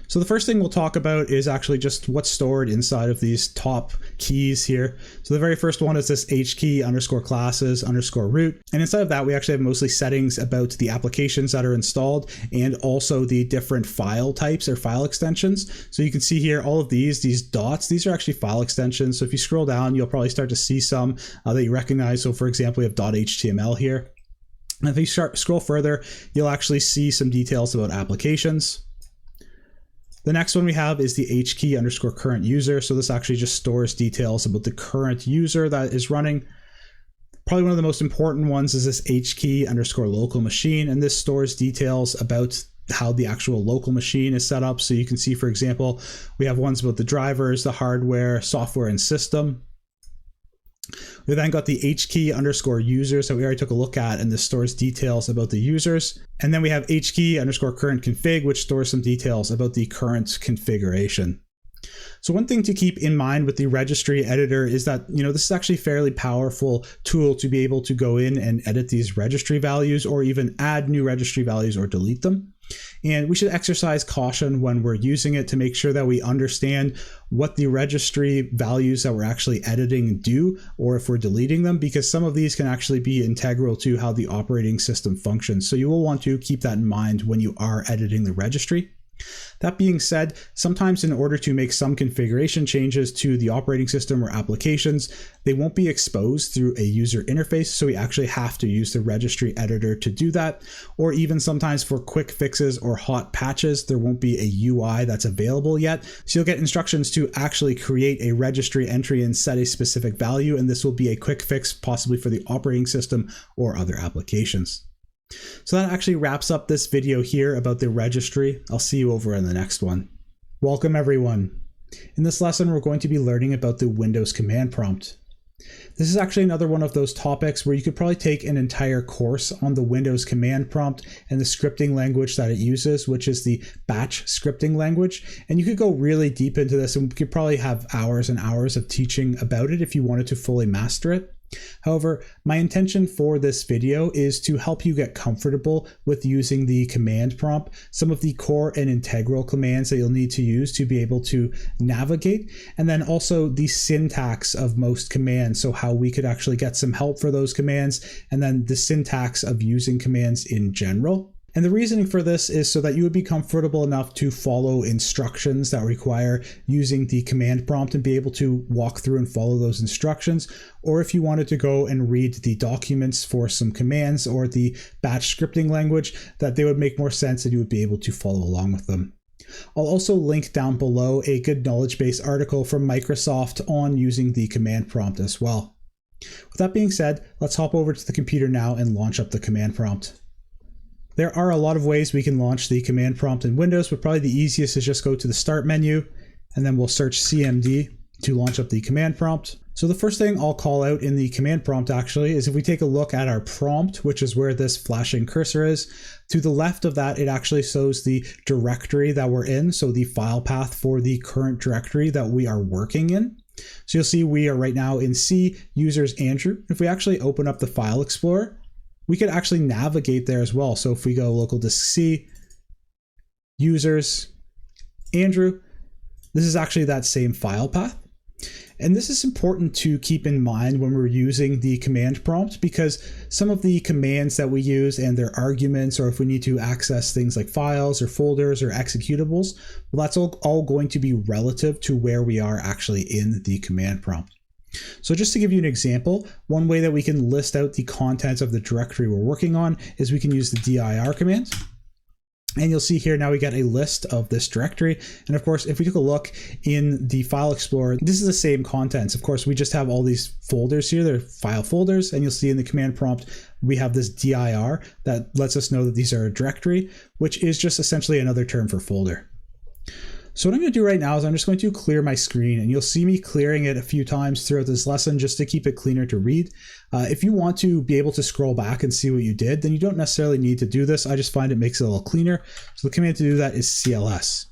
So the first thing we'll talk about is actually just what's stored inside of these top keys here. So the very first one is this HKey underscore classes underscore root. And inside of that, we actually have mostly settings about the applications that are installed, and also the different file types or file extensions. So you can see here, all of these dots, these are actually file extensions. So if you scroll down, you'll probably start to see some that you recognize. So for example, we have .html here. And if you scroll further, you'll actually see some details about applications. The next one we have is the HKey underscore current user. So this actually just stores details about the current user that is running. Probably one of the most important ones is this HKey underscore local machine. And this stores details about how the actual local machine is set up. So you can see, for example, we have ones about the drivers, the hardware, software, and system. We then got the HKey underscore users that we already took a look at, and this stores details about the users. And then we have HKey underscore current config, which stores some details about the current configuration. So one thing to keep in mind with the registry editor is that, this is actually a fairly powerful tool to be able to go in and edit these registry values, or even add new registry values or delete them. And we should exercise caution when we're using it to make sure that we understand what the registry values that we're actually editing do, or if we're deleting them, because some of these can actually be integral to how the operating system functions. So you will want to keep that in mind when you are editing the registry. That being said, sometimes in order to make some configuration changes to the operating system or applications, they won't be exposed through a user interface, so we actually have to use the registry editor to do that. Or even sometimes for quick fixes or hot patches, there won't be a UI that's available yet. So you'll get instructions to actually create a registry entry and set a specific value, and this will be a quick fix possibly for the operating system or other applications. So that actually wraps up this video here about the registry. I'll see you over in the next one. Welcome everyone. In this lesson, we're going to be learning about the Windows command prompt. This is actually another one of those topics where you could probably take an entire course on the Windows command prompt and the scripting language that it uses, which is the batch scripting language. And you could go really deep into this, and we could probably have hours and hours of teaching about it if you wanted to fully master it. However, my intention for this video is to help you get comfortable with using the command prompt, some of the core and integral commands that you'll need to use to be able to navigate, and then also the syntax of most commands, so how we could actually get some help for those commands, and then the syntax of using commands in general. And the reasoning for this is so that you would be comfortable enough to follow instructions that require using the command prompt and be able to walk through and follow those instructions. Or if you wanted to go and read the documents for some commands or the batch scripting language, that they would make more sense and you would be able to follow along with them. I'll also link down below a good knowledge base article from Microsoft on using the command prompt as well. With that being said, let's hop over to the computer now and launch up the command prompt. There are a lot of ways we can launch the command prompt in Windows, but probably the easiest is just go to the Start menu, and then we'll search CMD to launch up the command prompt. So the first thing I'll call out in the command prompt actually is if we take a look at our prompt, which is where this flashing cursor is, to the left of that, it actually shows the directory that we're in, so the file path for the current directory that we are working in. So you'll see we are right now in C, users Andrew. If we actually open up the File Explorer, we could actually navigate there as well. So if we go local disk C, users, Andrew, this is actually that same file path. And this is important to keep in mind when we're using the command prompt, because some of the commands that we use and their arguments, or if we need to access things like files or folders or executables, well, that's all going to be relative to where we are actually in the command prompt. So just to give you an example, one way that we can list out the contents of the directory we're working on is we can use the dir command. And you'll see here now we got a list of this directory. And of course, if we took a look in the File Explorer, this is the same contents. Of course, we just have all these folders here. They're file folders. And you'll see in the command prompt, we have this dir that lets us know that these are a directory, which is just essentially another term for folder. So what I'm going to do right now is I'm just going to clear my screen, and you'll see me clearing it a few times throughout this lesson just to keep it cleaner to read. If you want to be able to scroll back and see what you did, then you don't necessarily need to do this. I just find it makes it a little cleaner. So the command to do that is CLS.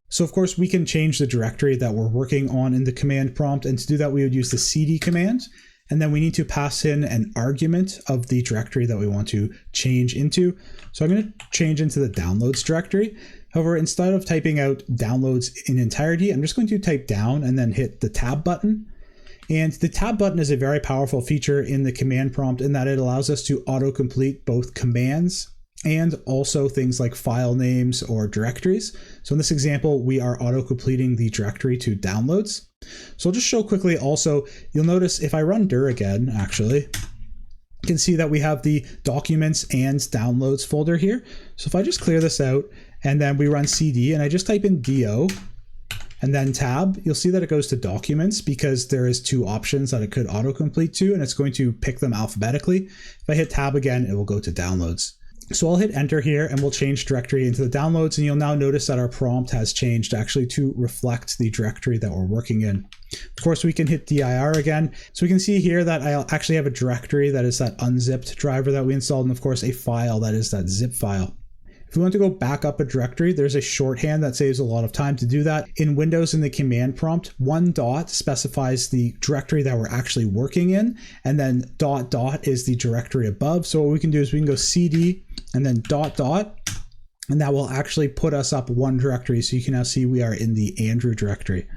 So of course we can change the directory that we're working on in the command prompt, and to do that we would use the cd command. And then we need to pass in an argument of the directory that we want to change into. So I'm going to change into the downloads directory. However, instead of typing out downloads in entirety, I'm just going to type down and then hit the tab button. And the tab button is a very powerful feature in the command prompt in that it allows us to autocomplete both commands and also things like file names or directories. So in this example, we are auto-completing the directory to downloads. So I'll just show quickly also, you'll notice if I run dir again, actually, you can see that we have the documents and downloads folder here. So if I just clear this out and then we run cd and I just type in do and then tab, you'll see that it goes to documents because there is two options that it could autocomplete to, and it's going to pick them alphabetically. If I hit tab again, it will go to downloads. So I'll hit enter here and we'll change directory into the downloads, and you'll now notice that our prompt has changed actually to reflect the directory that we're working in. Of course, we can hit dir again. So we can see here that I actually have a directory that is that unzipped driver that we installed, and of course a file that is that zip file. If we want to go back up a directory, there's a shorthand that saves a lot of time to do that. In Windows, in the command prompt, one dot specifies the directory that we're actually working in, and then dot dot is the directory above. So what we can do is we can go cd and then dot dot, and that will actually put us up one directory. So you can now see we are in the Andrew directory.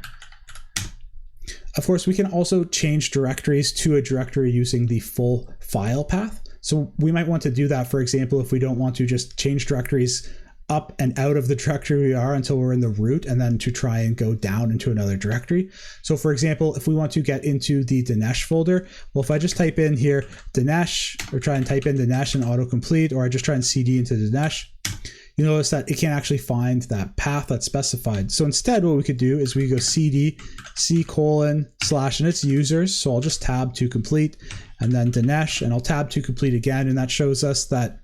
Of course, we can also change directories to a directory using the full file path. So we might want to do that, for example, if we don't want to just change directories up and out of the directory we are until we're in the root, and then to try and go down into another directory. So for example, if we want to get into the Dinesh folder, well, if I just type in here Dinesh, or try and type in Dinesh and autocomplete, or I just try and cd into Dinesh, you notice that it can't actually find that path that's specified. So instead, what we could do is we go cd c:/ and it's users. So I'll just tab to complete, and then Dinesh, and I'll tab to complete again, and that shows us that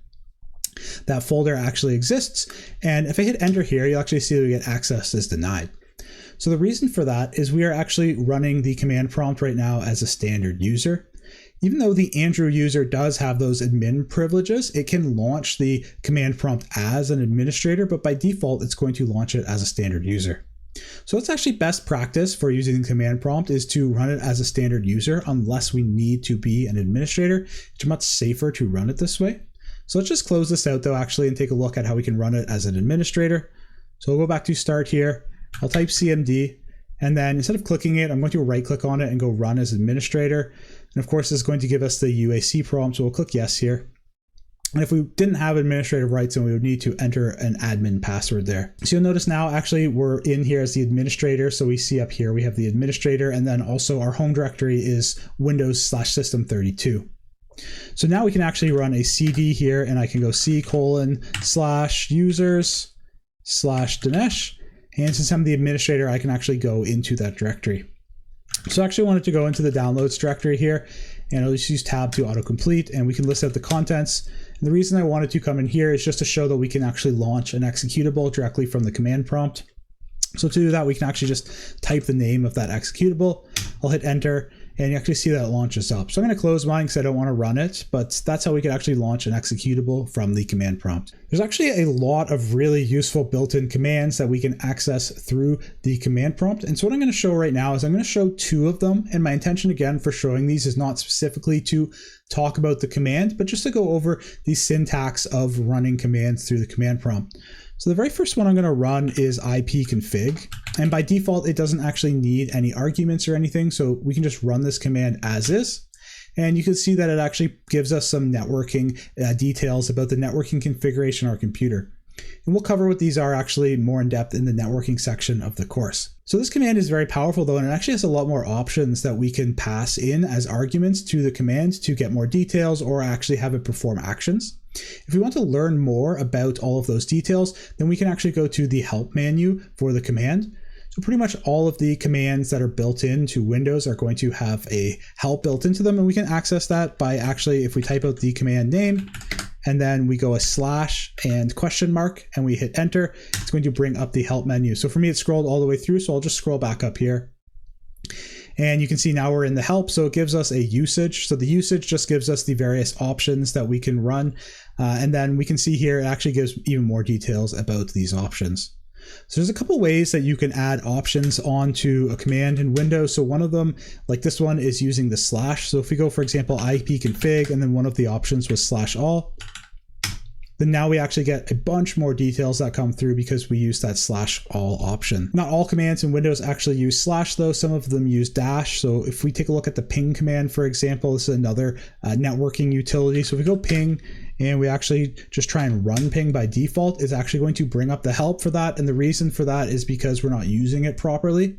that folder actually exists. And if I hit enter here, you'll actually see that we get access is denied. So the reason for that is we are actually running the command prompt right now as a standard user. Even though the Andrew user does have those admin privileges, it can launch the command prompt as an administrator, but by default, it's going to launch it as a standard user. So it's actually best practice for using the command prompt is to run it as a standard user unless we need to be an administrator. It's much safer to run it this way. So let's just close this out though actually and take a look at how we can run it as an administrator. So we'll go back to start here. I'll type CMD, and then instead of clicking it, I'm going to right click on it and go run as administrator. And of course, this is going to give us the UAC prompt. So we'll click yes here. And if we didn't have administrative rights, then we would need to enter an admin password there. So you'll notice now actually we're in here as the administrator. So we see up here, we have the administrator, and then also our home directory is Windows/System32. So now we can actually run a CD here, and I can go C:/users/Dinesh. And since I'm the administrator, I can actually go into that directory. So I actually wanted to go into the downloads directory here, and I'll just use tab to autocomplete, and we can list out the contents. And the reason I wanted to come in here is just to show that we can actually launch an executable directly from the command prompt. So to do that, we can actually just type the name of that executable. I'll hit enter, and you actually see that it launches up. So I'm going to close mine because I don't want to run it, but that's how we can actually launch an executable from the command prompt. There's actually a lot of really useful built-in commands that we can access through the command prompt. And so what I'm going to show right now is I'm going to show two of them. And my intention again for showing these is not specifically to talk about the command, but just to go over the syntax of running commands through the command prompt. So the very first one I'm going to run is ipconfig, and by default it doesn't actually need any arguments or anything, so we can just run this command as is. And you can see that it actually gives us some networking details about the networking configuration of our computer. And we'll cover what these are actually more in depth in the networking section of the course. So this command is very powerful though, and it actually has a lot more options that we can pass in as arguments to the command to get more details or actually have it perform actions. If we want to learn more about all of those details, then we can actually go to the help menu for the command. So pretty much all of the commands that are built into Windows are going to have a help built into them, and we can access that by actually, if we type out the command name, and then we go a slash and question mark, and we hit enter, it's going to bring up the help menu. So for me, it scrolled all the way through, so I'll just scroll back up here. And you can see now we're in the help, so it gives us a usage. So the usage just gives us the various options that we can run. And then we can see here, it actually gives even more details about these options. So there's a couple ways that you can add options onto a command in Windows. So one of them, like this one, is using the slash. So if we go, for example, ipconfig, and then one of the options was /all, then now we actually get a bunch more details that come through because we use that /all option. Not all commands in Windows actually use slash though. Some of them use dash. So if we take a look at the ping command, for example, this is another networking utility. So if we go ping and we actually just try and run ping by default, it's actually going to bring up the help for that. And the reason for that is because we're not using it properly.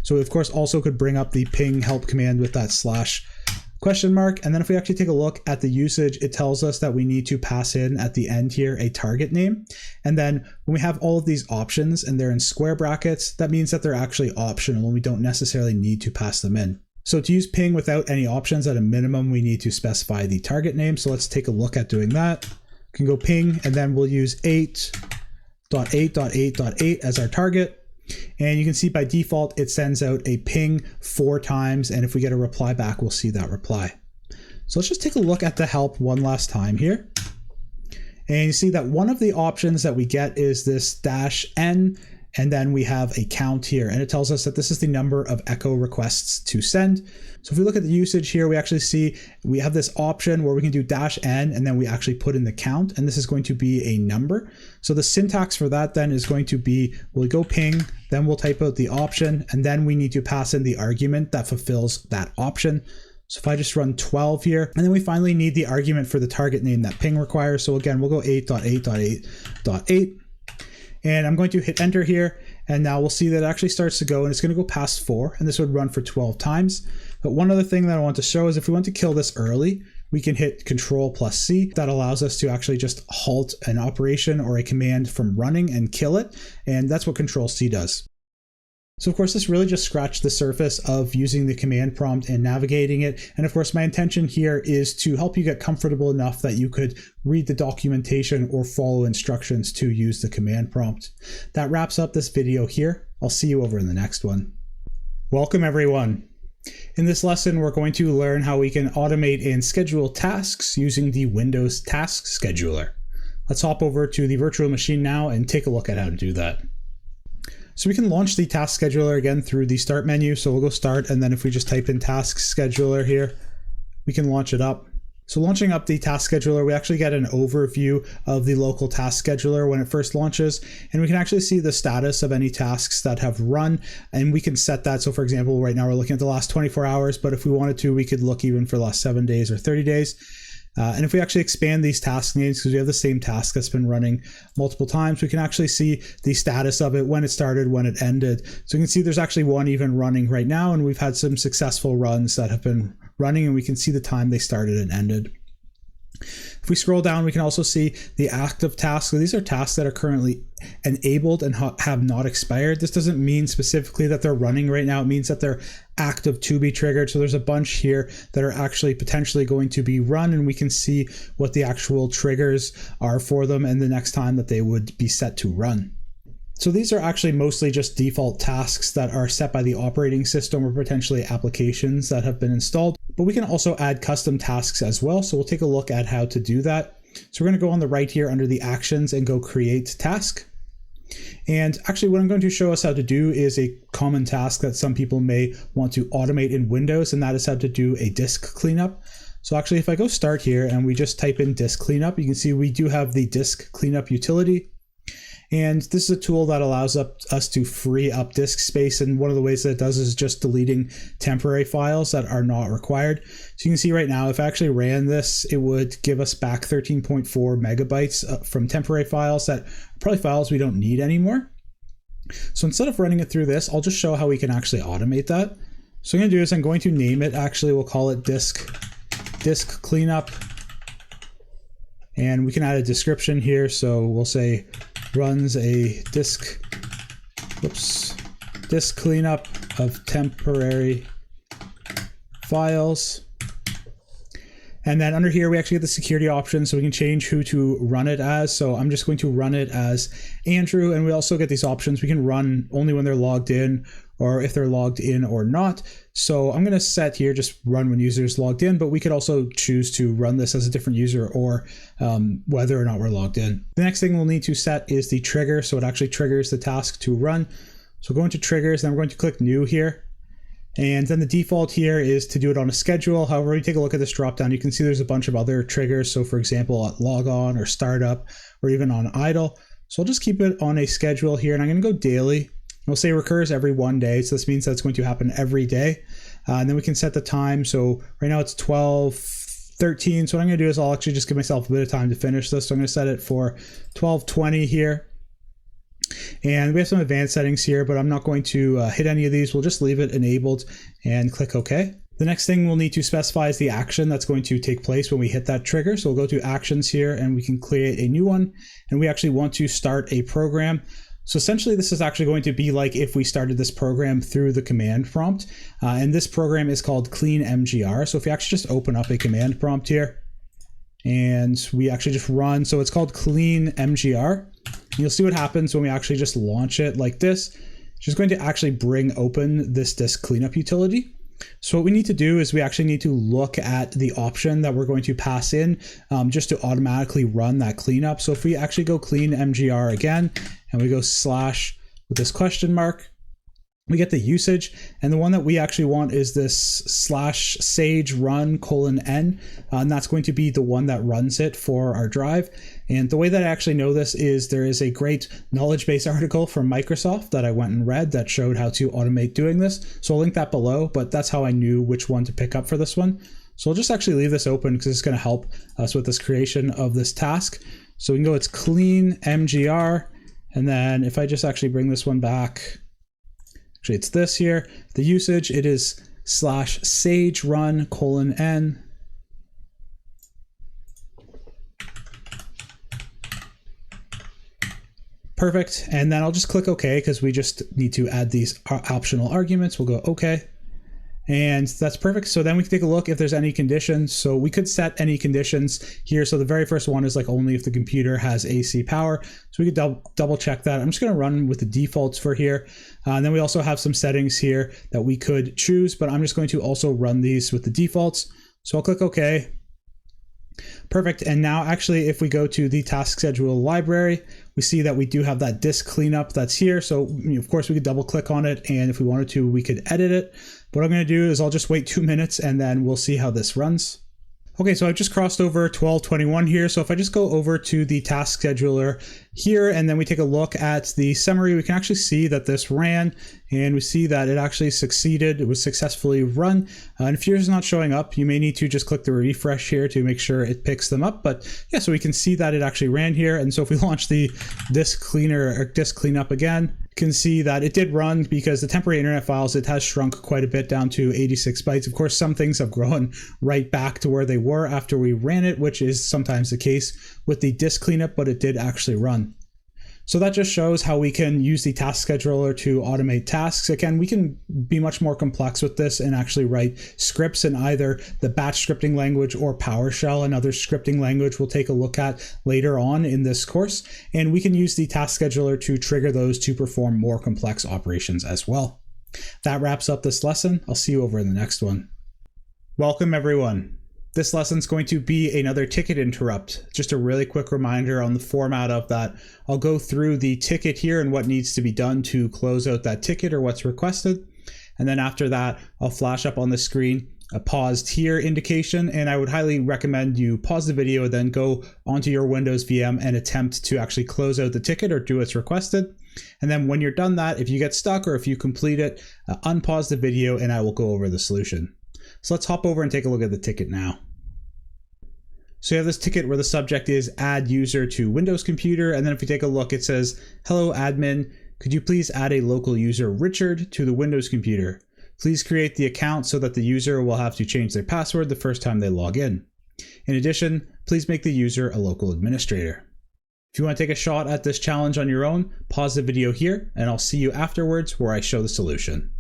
So we of course also could bring up the ping help command with that /question mark. And then if we actually take a look at the usage, it tells us that we need to pass in at the end here a target name. And then when we have all of these options and they're in square brackets, that means that they're actually optional and we don't necessarily need to pass them in. So to use ping without any options, at a minimum, we need to specify the target name. So let's take a look at doing that. We can go ping, and then we'll use 8.8.8.8 as our target. And you can see by default, it sends out a ping 4 times. And if we get a reply back, we'll see that reply. So let's just take a look at the help one last time here. And you see that one of the options that we get is this -n, and then we have a count here, and it tells us that this is the number of echo requests to send. So if we look at the usage here, we actually see we have this option where we can do -n, and then we actually put in the count, and this is going to be a number. So the syntax for that then is going to be, we'll go ping, then we'll type out the option, and then we need to pass in the argument that fulfills that option. So if I just run 12 here, and then we finally need the argument for the target name that ping requires. So again, we'll go 8.8.8.8. And I'm going to hit enter here, and now we'll see that it actually starts to go, and it's going to go past 4, and this would run for 12 times. But one other thing that I want to show is if we want to kill this early, we can hit Control+C. That allows us to actually just halt an operation or a command from running and kill it, and that's what Control+C does. So of course, this really just scratched the surface of using the command prompt and navigating it. And of course, my intention here is to help you get comfortable enough that you could read the documentation or follow instructions to use the command prompt. That wraps up this video here. I'll see you over in the next one. Welcome everyone. In this lesson, we're going to learn how we can automate and schedule tasks using the Windows Task Scheduler. Let's hop over to the virtual machine now and take a look at how to do that. So we can launch the task scheduler again through the start menu. So we'll go start, and then if we just type in task scheduler here, we can launch it up. So launching up the task scheduler, we actually get an overview of the local task scheduler when it first launches, and we can actually see the status of any tasks that have run, and we can set that. So for example, right now we're looking at the last 24 hours, but if we wanted to, we could look even for the last 7 days or 30 days. And if we actually expand these task names, because we have the same task that's been running multiple times, we can actually see the status of it, when it started, when it ended. So you can see there's actually one even running right now, and we've had some successful runs that have been running, and we can see the time they started and ended. If we scroll down, we can also see the active tasks. So these are tasks that are currently enabled and have not expired. This doesn't mean specifically that they're running right now. It means that they're active to be triggered. So there's a bunch here that are actually potentially going to be run, and we can see what the actual triggers are for them and the next time that they would be set to run. So these are actually mostly just default tasks that are set by the operating system or potentially applications that have been installed, but we can also add custom tasks as well. So we'll take a look at how to do that. So we're going to go on the right here under the actions and go create task. And actually what I'm going to show us how to do is a common task that some people may want to automate in Windows, and that is how to do a disk cleanup. So actually if I go start here and we just type in disk cleanup, you can see we do have the disk cleanup utility. And this is a tool that allows us to free up disk space. And one of the ways that it does is just deleting temporary files that are not required. So you can see right now, if I actually ran this, it would give us back 13.4 megabytes from temporary files that are probably files we don't need anymore. So instead of running it through this, I'll just show how we can actually automate that. So what I'm going to do is I'm going to name it. Actually, we'll call it disk cleanup. And we can add a description here. So we'll say runs a disk cleanup of temporary files. And then under here, we actually get the security options, so we can change who to run it as. So I'm just going to run it as Andrew. And we also get these options. We can run only when they're logged in, or if they're logged in or not. So I'm going to set here just run when users logged in, but we could also choose to run this as a different user or whether or not we're logged in. The next thing we'll need to set is the trigger. So it actually triggers the task to run. So go into triggers, and we're going to click new here. And then the default here is to do it on a schedule. However, when you take a look at this dropdown, you can see there's a bunch of other triggers. So for example, at log on or startup, or even on idle. So I'll just keep it on a schedule here, and I'm going to go daily. We'll say recurs every 1 day. So this means that it's going to happen every day. And then we can set the time. So right now it's 12:13. So what I'm going to do is I'll actually just give myself a bit of time to finish this. So I'm going to set it for 12:20 here. And we have some advanced settings here, but I'm not going to hit any of these. We'll just leave it enabled and click OK. The next thing we'll need to specify is the action that's going to take place when we hit that trigger. So we'll go to actions here, and we can create a new one. And we actually want to start a program. So essentially, this is actually going to be like if we started this program through the command prompt. And this program is called clean mgr. So if you actually just open up a command prompt here, and we actually just run, so it's called clean mgr. And you'll see what happens when we actually just launch it like this. It's just going to actually bring open this disk cleanup utility. So what we need to do is we actually need to look at the option that we're going to pass in just to automatically run that cleanup. So if we actually go clean mgr again, and we go slash with this question mark, we get the usage, and the one that we actually want is this slash sage run :n, and that's going to be the one that runs it for our drive. And the way that I actually know this is there is a great knowledge base article from Microsoft that I went and read that showed how to automate doing this. So I'll link that below, but that's how I knew which one to pick up for this one. So I'll just actually leave this open because it's going to help us with this creation of this task. So we can go, it's clean mgr, and then if I just actually bring this one back, actually it's this here, the usage, it is slash sage run :n. Perfect. And then I'll just click OK because we just need to add these optional arguments. We'll go OK. And that's perfect. So then we can take a look if there's any conditions. So we could set any conditions here. So the very first one is like only if the computer has AC power. So we could double check that. I'm just going to run with the defaults for here. And then we also have some settings here that we could choose, but I'm just going to also run these with the defaults. So I'll click OK. Perfect. And now actually, if we go to the task schedule library, we see that we do have that disk cleanup that's here. So of course we could double click on it. And if we wanted to, we could edit it. What I'm going to do is I'll just wait 2 minutes and then we'll see how this runs. Okay, so I've just crossed over 12:21 here. So if I just go over to the task scheduler here and then we take a look at the summary, we can actually see that this ran and we see that it actually succeeded. It was successfully run. And if yours is not showing up, you may need to just click the refresh here to make sure it picks them up. But yeah, so we can see that it actually ran here. And so if we launch the disk cleaner or disk cleanup again, can see that it did run because the temporary internet files, it has shrunk quite a bit down to 86 bytes. Of course, some things have grown right back to where they were after we ran it, which is sometimes the case with the disk cleanup, but it did actually run. So that just shows how we can use the task scheduler to automate tasks. Again, we can be much more complex with this and actually write scripts in either the batch scripting language or PowerShell, another scripting language we'll take a look at later on in this course. And we can use the task scheduler to trigger those to perform more complex operations as well. That wraps up this lesson. I'll see you over in the next one. Welcome everyone. This lesson is going to be another ticket interrupt. Just a really quick reminder on the format of that. I'll go through the ticket here and what needs to be done to close out that ticket or what's requested. And then after that, I'll flash up on the screen a paused here indication. And I would highly recommend you pause the video and then go onto your Windows VM and attempt to actually close out the ticket or do what's requested. And then when you're done that, if you get stuck or if you complete it, unpause the video and I will go over the solution. So let's hop over and take a look at the ticket now. So you have this ticket where the subject is add user to Windows computer. And then if we take a look, it says, hello admin, could you please add a local user Richard to the Windows computer? Please create the account so that the user will have to change their password the first time they log in. In addition, please make the user a local administrator. If you want to take a shot at this challenge on your own, pause the video here and I'll see you afterwards where I show the solution.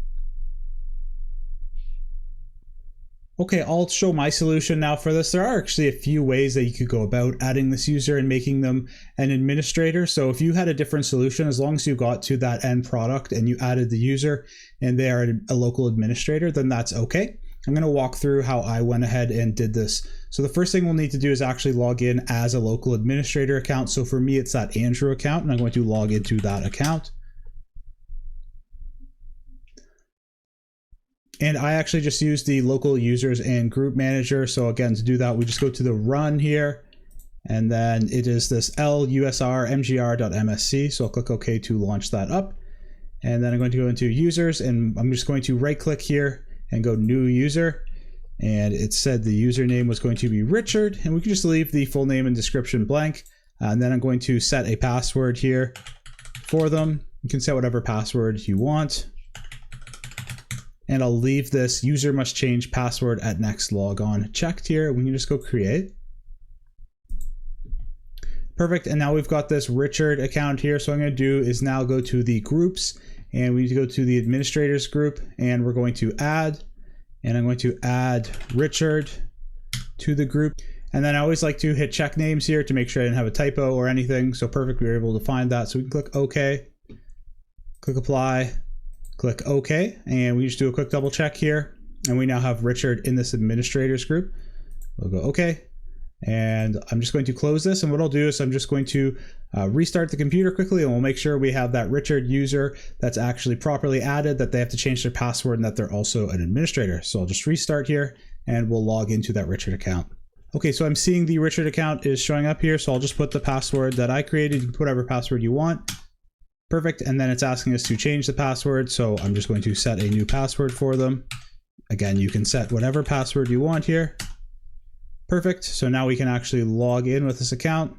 Okay, I'll show my solution now for this. There are actually a few ways that you could go about adding this user and making them an administrator. So if you had a different solution, as long as you got to that end product and you added the user and they are a local administrator, then that's okay. I'm going to walk through how I went ahead and did this. So the first thing we'll need to do is actually log in as a local administrator account. So for me, it's that Andrew account, and I'm going to log into that account. And I actually just use the local users and group manager. So again, to do that, we just go to the run here, and then it is this lusr-mgr.msc. So I'll click OK to launch that up. And then I'm going to go into users, and I'm just going to right click here and go new user. And it said the username was going to be Richard, and we can just leave the full name and description blank. And then I'm going to set a password here for them. You can set whatever password you want. And I'll leave this user must change password at next logon checked here. We can just go create. Perfect. And now we've got this Richard account here. So what I'm going to do is now go to the groups, and we need to go to the administrators group, and we're going to add, and I'm going to add Richard to the group. And then I always like to hit check names here to make sure I didn't have a typo or anything. So perfect, we were able to find that. So we can click OK, click apply, click OK, and we just do a quick double check here. And we now have Richard in this administrators group. We'll go OK. And I'm just going to close this. And what I'll do is I'm just going to restart the computer quickly, and we'll make sure we have that Richard user that's actually properly added, that they have to change their password, and that they're also an administrator. So I'll just restart here and we'll log into that Richard account. Okay, so I'm seeing the Richard account is showing up here. So I'll just put the password that I created. You can put whatever password you want. Perfect. And then it's asking us to change the password. So I'm just going to set a new password for them. Again, you can set whatever password you want here. Perfect. So now we can actually log in with this account.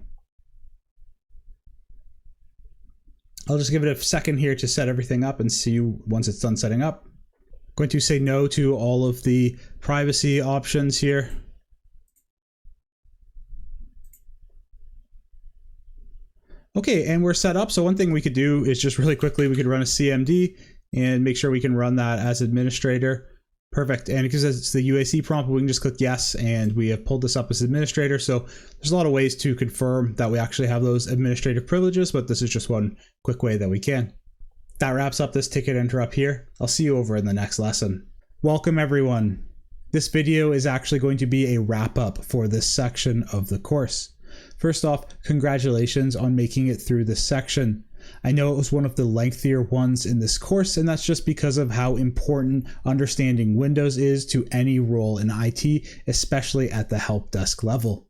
I'll just give it a second here to set everything up and see once it's done setting up. I'm going to say no to all of the privacy options here. Okay, and we're set up. So one thing we could do is just really quickly, we could run a CMD and make sure we can run that as administrator. Perfect. And because it's the UAC prompt, we can just click yes, and we have pulled this up as administrator. So there's a lot of ways to confirm that we actually have those administrative privileges, but this is just one quick way that we can. That wraps up this ticket interrupt here. I'll see you over in the next lesson. Welcome everyone. This video is actually going to be a wrap up for this section of the course. First off, congratulations on making it through this section. I know it was one of the lengthier ones in this course, and that's just because of how important understanding Windows is to any role in IT, especially at the help desk level.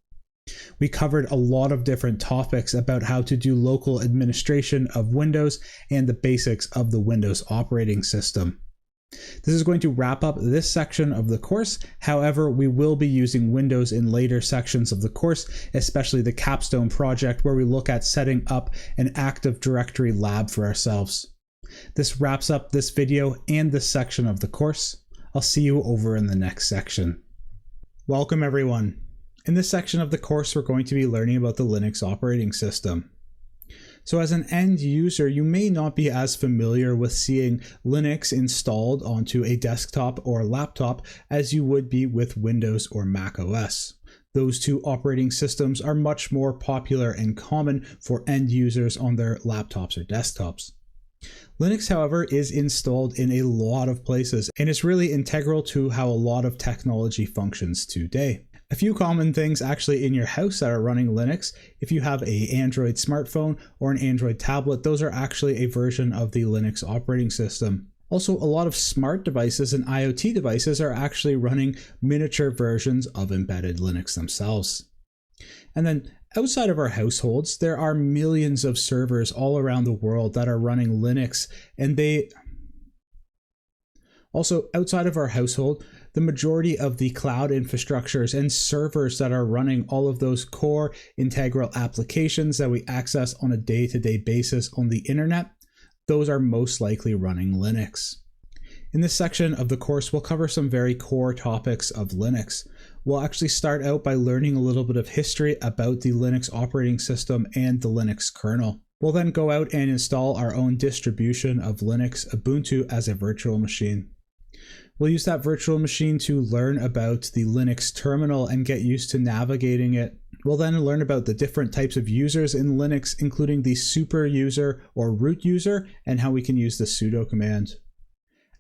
We covered a lot of different topics about how to do local administration of Windows and the basics of the Windows operating system. This is going to wrap up this section of the course. However, we will be using Windows in later sections of the course, especially the capstone project where we look at setting up an Active Directory lab for ourselves. This wraps up this video and this section of the course. I'll see you over in the next section. Welcome everyone. In this section of the course, we're going to be learning about the Linux operating system. So as an end user, you may not be as familiar with seeing Linux installed onto a desktop or laptop as you would be with Windows or Mac OS. Those two operating systems are much more popular and common for end users on their laptops or desktops. Linux, however, is installed in a lot of places and is really integral to how a lot of technology functions today. A few common things actually in your house that are running Linux. If you have an Android smartphone or an Android tablet, those are actually a version of the Linux operating system. Also, a lot of smart devices and IoT devices are actually running miniature versions of embedded Linux themselves. And then outside of our households, there are millions of servers all around the world that are running Linux, and also outside of our household, the majority of the cloud infrastructures and servers that are running all of those core integral applications that we access on a day-to-day basis on the internet, those are most likely running Linux. In this section of the course, we'll cover some very core topics of Linux. We'll actually start out by learning a little bit of history about the Linux operating system and the Linux kernel. We'll then go out and install our own distribution of Linux, Ubuntu, as a virtual machine. We'll use that virtual machine to learn about the Linux terminal and get used to navigating it. We'll then learn about the different types of users in Linux, including the super user or root user, and how we can use the sudo command.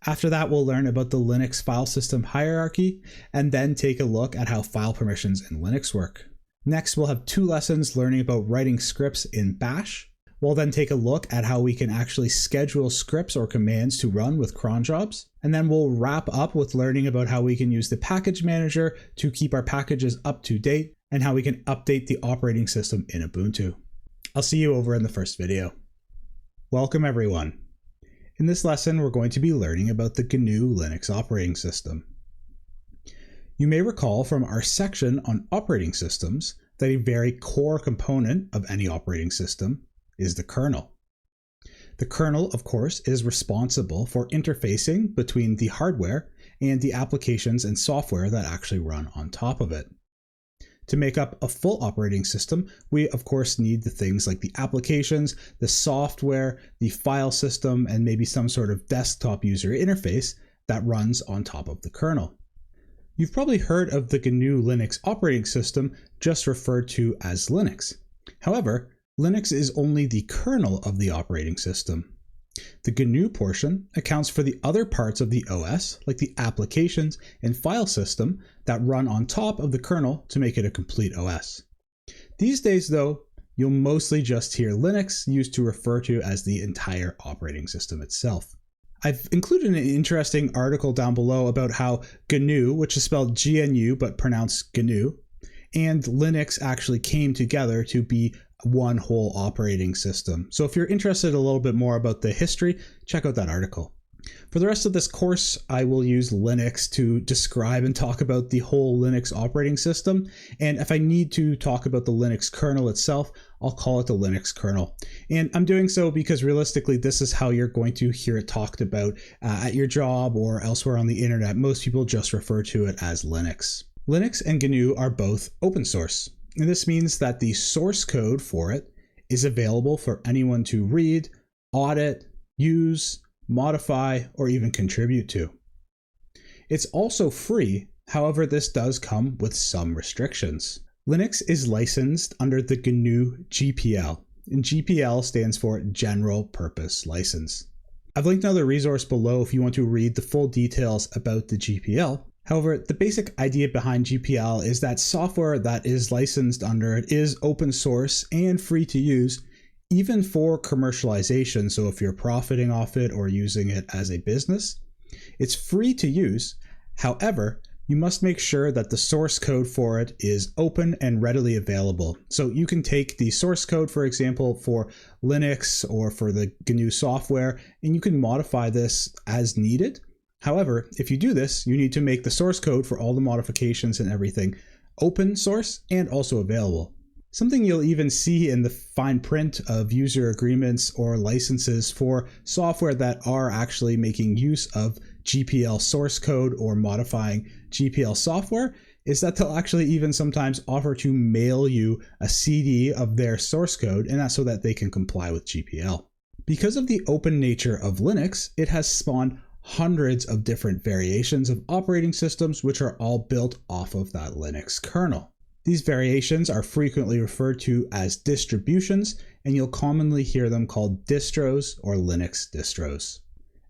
After that, we'll learn about the Linux file system hierarchy, and then take a look at how file permissions in Linux work. Next, we'll have 2 lessons learning about writing scripts in Bash. We'll then take a look at how we can actually schedule scripts or commands to run with cron jobs. And then we'll wrap up with learning about how we can use the package manager to keep our packages up to date and how we can update the operating system in Ubuntu. I'll see you over in the first video. Welcome everyone. In this lesson, we're going to be learning about the GNU Linux operating system. You may recall from our section on operating systems that a very core component of any operating system is the kernel. The kernel, of course, is responsible for interfacing between the hardware and the applications and software that actually run on top of it. To make up a full operating system, we of course need the things like the applications, the software, the file system, and maybe some sort of desktop user interface that runs on top of the kernel. You've probably heard of the GNU Linux operating system just referred to as Linux. However, Linux is only the kernel of the operating system. The GNU portion accounts for the other parts of the OS, like the applications and file system that run on top of the kernel to make it a complete OS. These days, though, you'll mostly just hear Linux used to refer to as the entire operating system itself. I've included an interesting article down below about how GNU, which is spelled GNU but pronounced GNU, and Linux actually came together to be one whole operating system. So if you're interested a little bit more about the history, check out that article. For the rest of this course, I will use Linux to describe and talk about the whole Linux operating system. And if I need to talk about the Linux kernel itself, I'll call it the Linux kernel. And I'm doing so because realistically, this is how you're going to hear it talked about at your job or elsewhere on the internet. Most people just refer to it as Linux. Linux and GNU are both open source. And this means that the source code for it is available for anyone to read, audit, use, modify, or even contribute to. It's also free, however this does come with some restrictions. Linux is licensed under the GNU GPL, and GPL stands for General Purpose License. I've linked another resource below if you want to read the full details about the GPL. However, the basic idea behind GPL is that software that is licensed under it is open source and free to use, even for commercialization. So if you're profiting off it or using it as a business, it's free to use. However, you must make sure that the source code for it is open and readily available. So you can take the source code, for example, for Linux or for the GNU software, and you can modify this as needed. However, if you do this, you need to make the source code for all the modifications and everything open source and also available. Something you'll even see in the fine print of user agreements or licenses for software that are actually making use of GPL source code or modifying GPL software is that they'll actually even sometimes offer to mail you a CD of their source code, and that's so that they can comply with GPL. Because of the open nature of Linux, it has spawned hundreds of different variations of operating systems which are all built off of that Linux kernel. These variations are frequently referred to as distributions, and you'll commonly hear them called distros or Linux distros.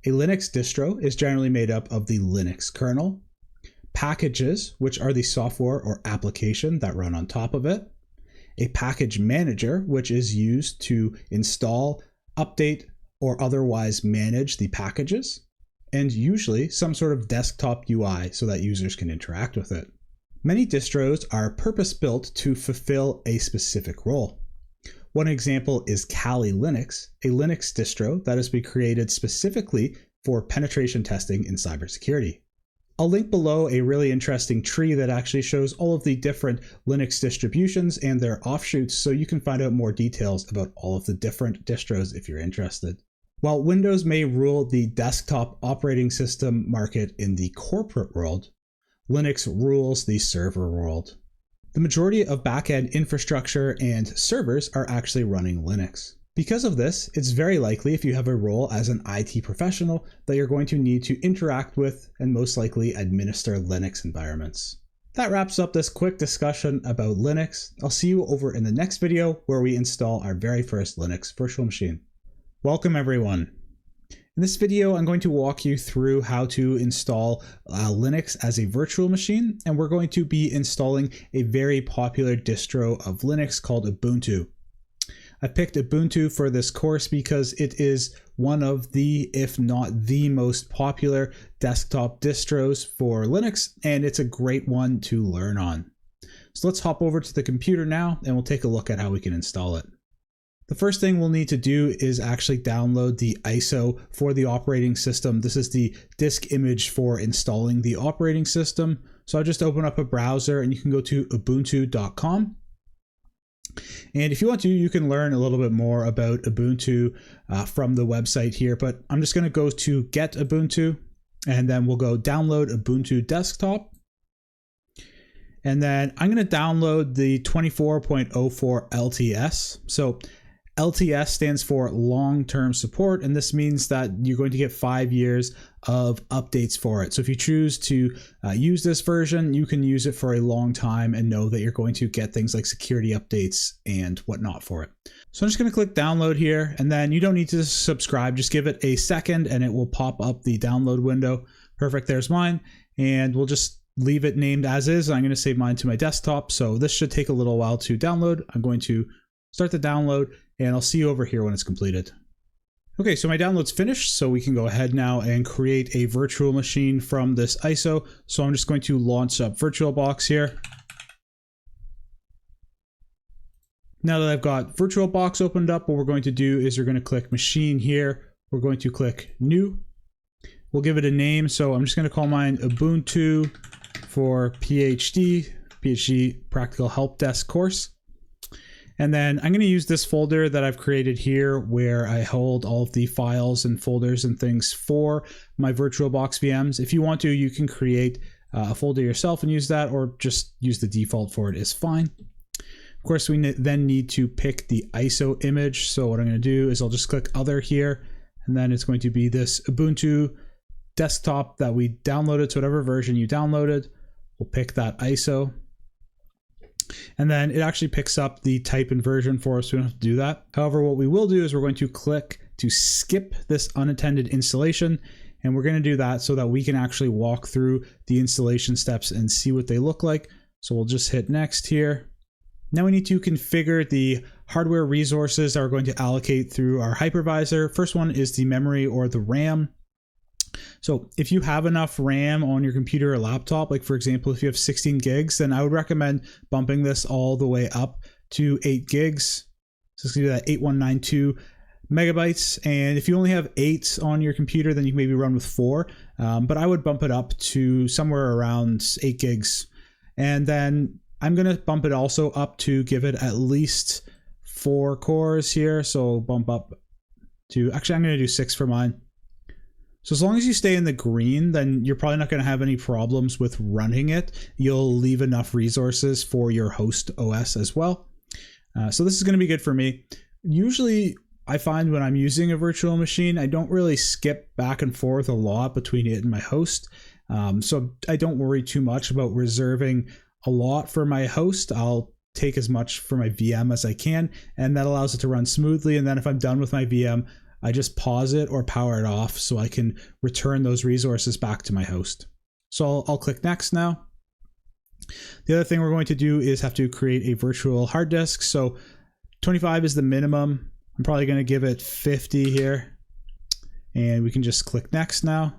A Linux distro is generally made up of the Linux kernel, packages, which are the software or application that run on top of it, a package manager, which is used to install, update, or otherwise manage the packages, and usually some sort of desktop UI so that users can interact with it. Many distros are purpose-built to fulfill a specific role. One example is Kali Linux, a Linux distro that has been created specifically for penetration testing in cybersecurity. I'll link below a really interesting tree that actually shows all of the different Linux distributions and their offshoots, so you can find out more details about all of the different distros if you're interested. While Windows may rule the desktop operating system market in the corporate world, Linux rules the server world. The majority of backend infrastructure and servers are actually running Linux. Because of this, it's very likely if you have a role as an IT professional that you're going to need to interact with and most likely administer Linux environments. That wraps up this quick discussion about Linux. I'll see you over in the next video where we install our very first Linux virtual machine. Welcome everyone. In this video, I'm going to walk you through how to install Linux as a virtual machine, and we're going to be installing a very popular distro of Linux called Ubuntu. I picked Ubuntu for this course because it is one of the, if not the most popular desktop distros for Linux, and it's a great one to learn on. So let's hop over to the computer now, and we'll take a look at how we can install it. The first thing we'll need to do is actually download the ISO for the operating system. This is the disk image for installing the operating system. So I'll just open up a browser and you can go to ubuntu.com. And if you want to, you can learn a little bit more about Ubuntu from the website here, but I'm just going to go to Get Ubuntu, and then we'll go download Ubuntu Desktop. And then I'm going to download the 24.04 LTS. So LTS stands for long-term support, and this means that you're going to get 5 years of updates for it. So if you choose to use this version, you can use it for a long time and know that you're going to get things like security updates and whatnot for it. So I'm just going to click download here, and then you don't need to subscribe. Just give it a second and it will pop up the download window. Perfect, there's mine. And we'll just leave it named as is. I'm going to save mine to my desktop. So this should take a little while to download. I'm going to start the download, and I'll see you over here when it's completed. Okay, so my download's finished, so we can go ahead now and create a virtual machine from this ISO. So I'm just going to launch up VirtualBox here. Now that I've got VirtualBox opened up, what we're going to do is we're going to click Machine here. We're going to click New. We'll give it a name, so I'm just going to call mine Ubuntu for PhD Practical Help Desk course. And then I'm going to use this folder that I've created here where I hold all of the files and folders and things for my VirtualBox VMs. If you want to, you can create a folder yourself and use that, or just use the default for it is fine. Of course, we then need to pick the ISO image. So what I'm going to do is I'll just click Other here, and then it's going to be this Ubuntu desktop that we downloaded. So whatever version you downloaded, we'll pick that ISO. And then it actually picks up the type and version for us. We don't have to do that. However, what we will do is we're going to click to skip this unattended installation. And we're going to do that so that we can actually walk through the installation steps and see what they look like. So we'll just hit next here. Now we need to configure the hardware resources that we're going to allocate through our hypervisor. First one is the memory or the RAM. So if you have enough RAM on your computer or laptop, like for example, if you have 16 gigs, then I would recommend bumping this all the way up to 8 gigs. So it's going to be that 8192 megabytes. And if you only have 8 on your computer, then you can maybe run with 4. But I would bump it up to somewhere around 8 gigs. And then I'm going to bump it also up to give it at least 4 cores here. So bump up to, actually I'm going to do 6 for mine. So as long as you stay in the green, then you're probably not going to have any problems with running it. You'll leave enough resources for your host OS as well. So this is going to be good for me. Usually I find when I'm using a virtual machine, I don't really skip back and forth a lot between it and my host. So I don't worry too much about reserving a lot for my host. I'll take as much for my VM as I can, and that allows it to run smoothly. And then if I'm done with my VM, I just pause it or power it off so I can return those resources back to my host. So I'll click next now. The other thing we're going to do is have to create a virtual hard disk. So 25 is the minimum. I'm probably going to give it 50 here, and we can just click next now.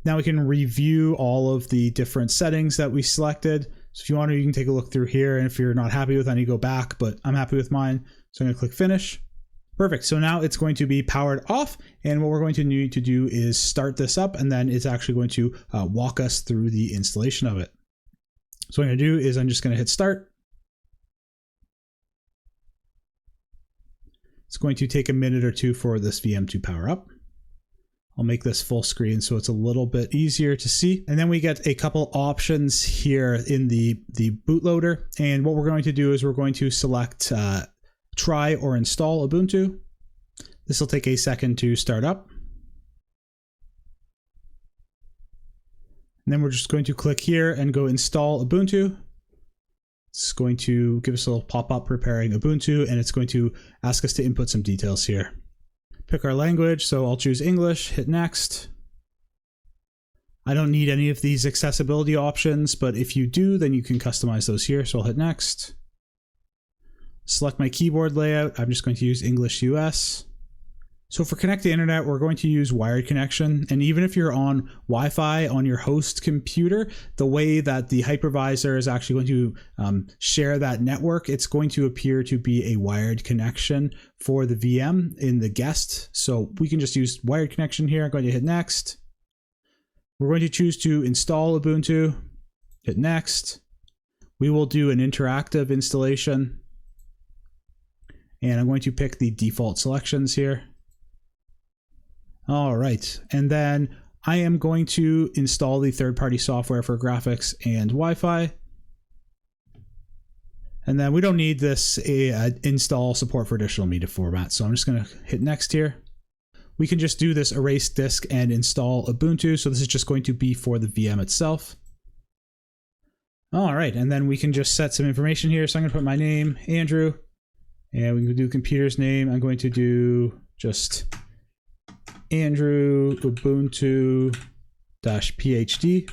Now we can review all of the different settings that we selected. So if you want to, you can take a look through here, and if you're not happy with any, go back, but I'm happy with mine. So I'm going to click finish. Perfect. So now it's going to be powered off, and what we're going to need to do is start this up, and then it's actually going to walk us through the installation of it. So what I'm going to do is I'm just going to hit start. It's going to take a minute or two for this VM to power up. I'll make this full screen so it's a little bit easier to see. And then we get a couple options here in the bootloader. And what we're going to do is we're going to select try or install Ubuntu. This will take a second to start up. And then we're just going to click here and go install Ubuntu. It's going to give us a little pop-up preparing Ubuntu, and it's going to ask us to input some details here. Pick our language, so I'll choose English, hit next. I don't need any of these accessibility options, but if you do, then you can customize those here, so I'll hit next. Select my keyboard layout. I'm just going to use English US. So for connect to internet, we're going to use wired connection. And even if you're on Wi-Fi on your host computer, the way that the hypervisor is actually going to share that network, it's going to appear to be a wired connection for the VM in the guest. So we can just use wired connection here. I'm going to hit next. We're going to choose to install Ubuntu, hit next. We will do an interactive installation. And I'm going to pick the default selections here. All right, and then I am going to install the third-party software for graphics and Wi-Fi. And then we don't need this install support for additional media formats, so I'm just going to hit next here. We can just do this erase disk and install Ubuntu, so this is just going to be for the VM itself. All right, and then we can just set some information here. So I'm going to put my name, Andrew, and we can do computer's name. I'm going to do just Andrew Ubuntu -PhD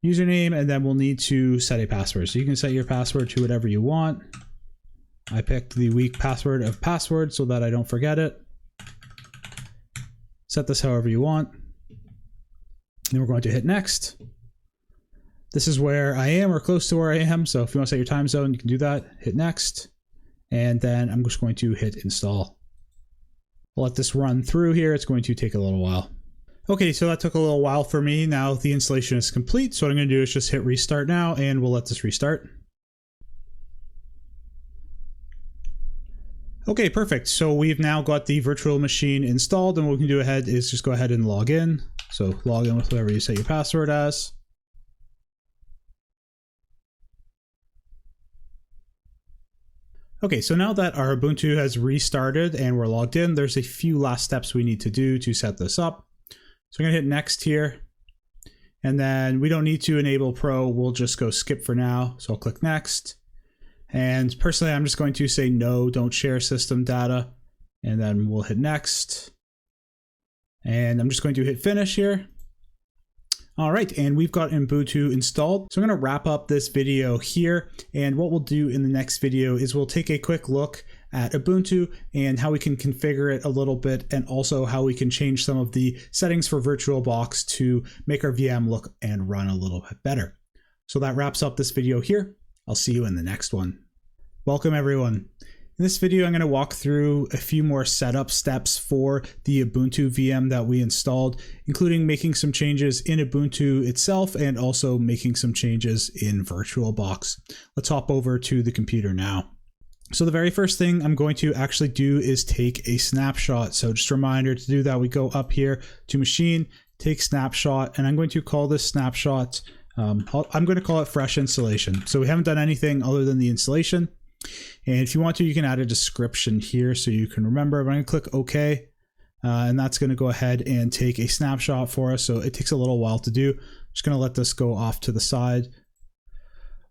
username, and then we'll need to set a password. So you can set your password to whatever you want. I picked the weak password of password so that I don't forget it. Set this however you want. Then we're going to hit next. This is where I am or close to where I am. So if you want to set your time zone, you can do that. Hit next. And then I'm just going to hit install. We'll let this run through here. It's going to take a little while. Okay, so that took a little while for me. Now the installation is complete. So what I'm going to do is just hit restart now, and we'll let this restart. Okay, perfect. So we've now got the virtual machine installed, and what we can do ahead is just go ahead and log in. So log in with whatever you set your password as. Okay, so now that our Ubuntu has restarted and we're logged in, there's a few last steps we need to do to set this up. So I'm gonna hit next here, and then we don't need to enable Pro, we'll just go skip for now. So I'll click next. And personally, I'm just going to say no, don't share system data. And then we'll hit next. And I'm just going to hit finish here. All right, and we've got Ubuntu installed. So I'm gonna wrap up this video here. And what we'll do in the next video is we'll take a quick look at Ubuntu and how we can configure it a little bit, and also how we can change some of the settings for VirtualBox to make our VM look and run a little bit better. So that wraps up this video here. I'll see you in the next one. Welcome everyone. In this video, I'm going to walk through a few more setup steps for the Ubuntu VM that we installed, including making some changes in Ubuntu itself and also making some changes in VirtualBox. Let's hop over to the computer now. So the very first thing I'm going to actually do is take a snapshot. So just a reminder, to do that, we go up here to Machine, take Snapshot, and I'm going to call this snapshot, I'm going to call it Fresh Installation. So we haven't done anything other than the installation. And if you want to, you can add a description here so you can remember. But I'm going to click OK, and that's going to go ahead and take a snapshot for us. So it takes a little while to do. I'm just going to let this go off to the side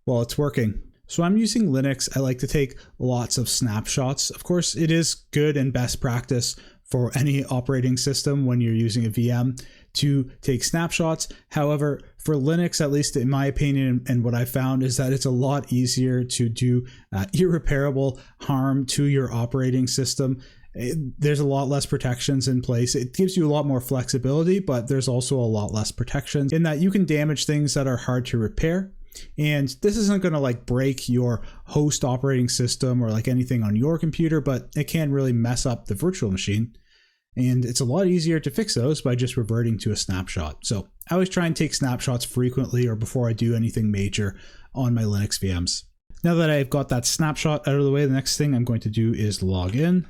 while it's working. So I'm using Linux. I like to take lots of snapshots. Of course, it is good and best practice for any operating system when you're using a VM to take snapshots. However, for Linux, at least in my opinion, and what I found is that it's a lot easier to do irreparable harm to your operating system. There's a lot less protections in place. It gives you a lot more flexibility, but there's also a lot less protections in that you can damage things that are hard to repair. And this isn't going to like break your host operating system or like anything on your computer, but it can really mess up the virtual machine. And it's a lot easier to fix those by just reverting to a snapshot. So I always try and take snapshots frequently or before I do anything major on my Linux VMs. Now that I've got that snapshot out of the way, the next thing I'm going to do is log in.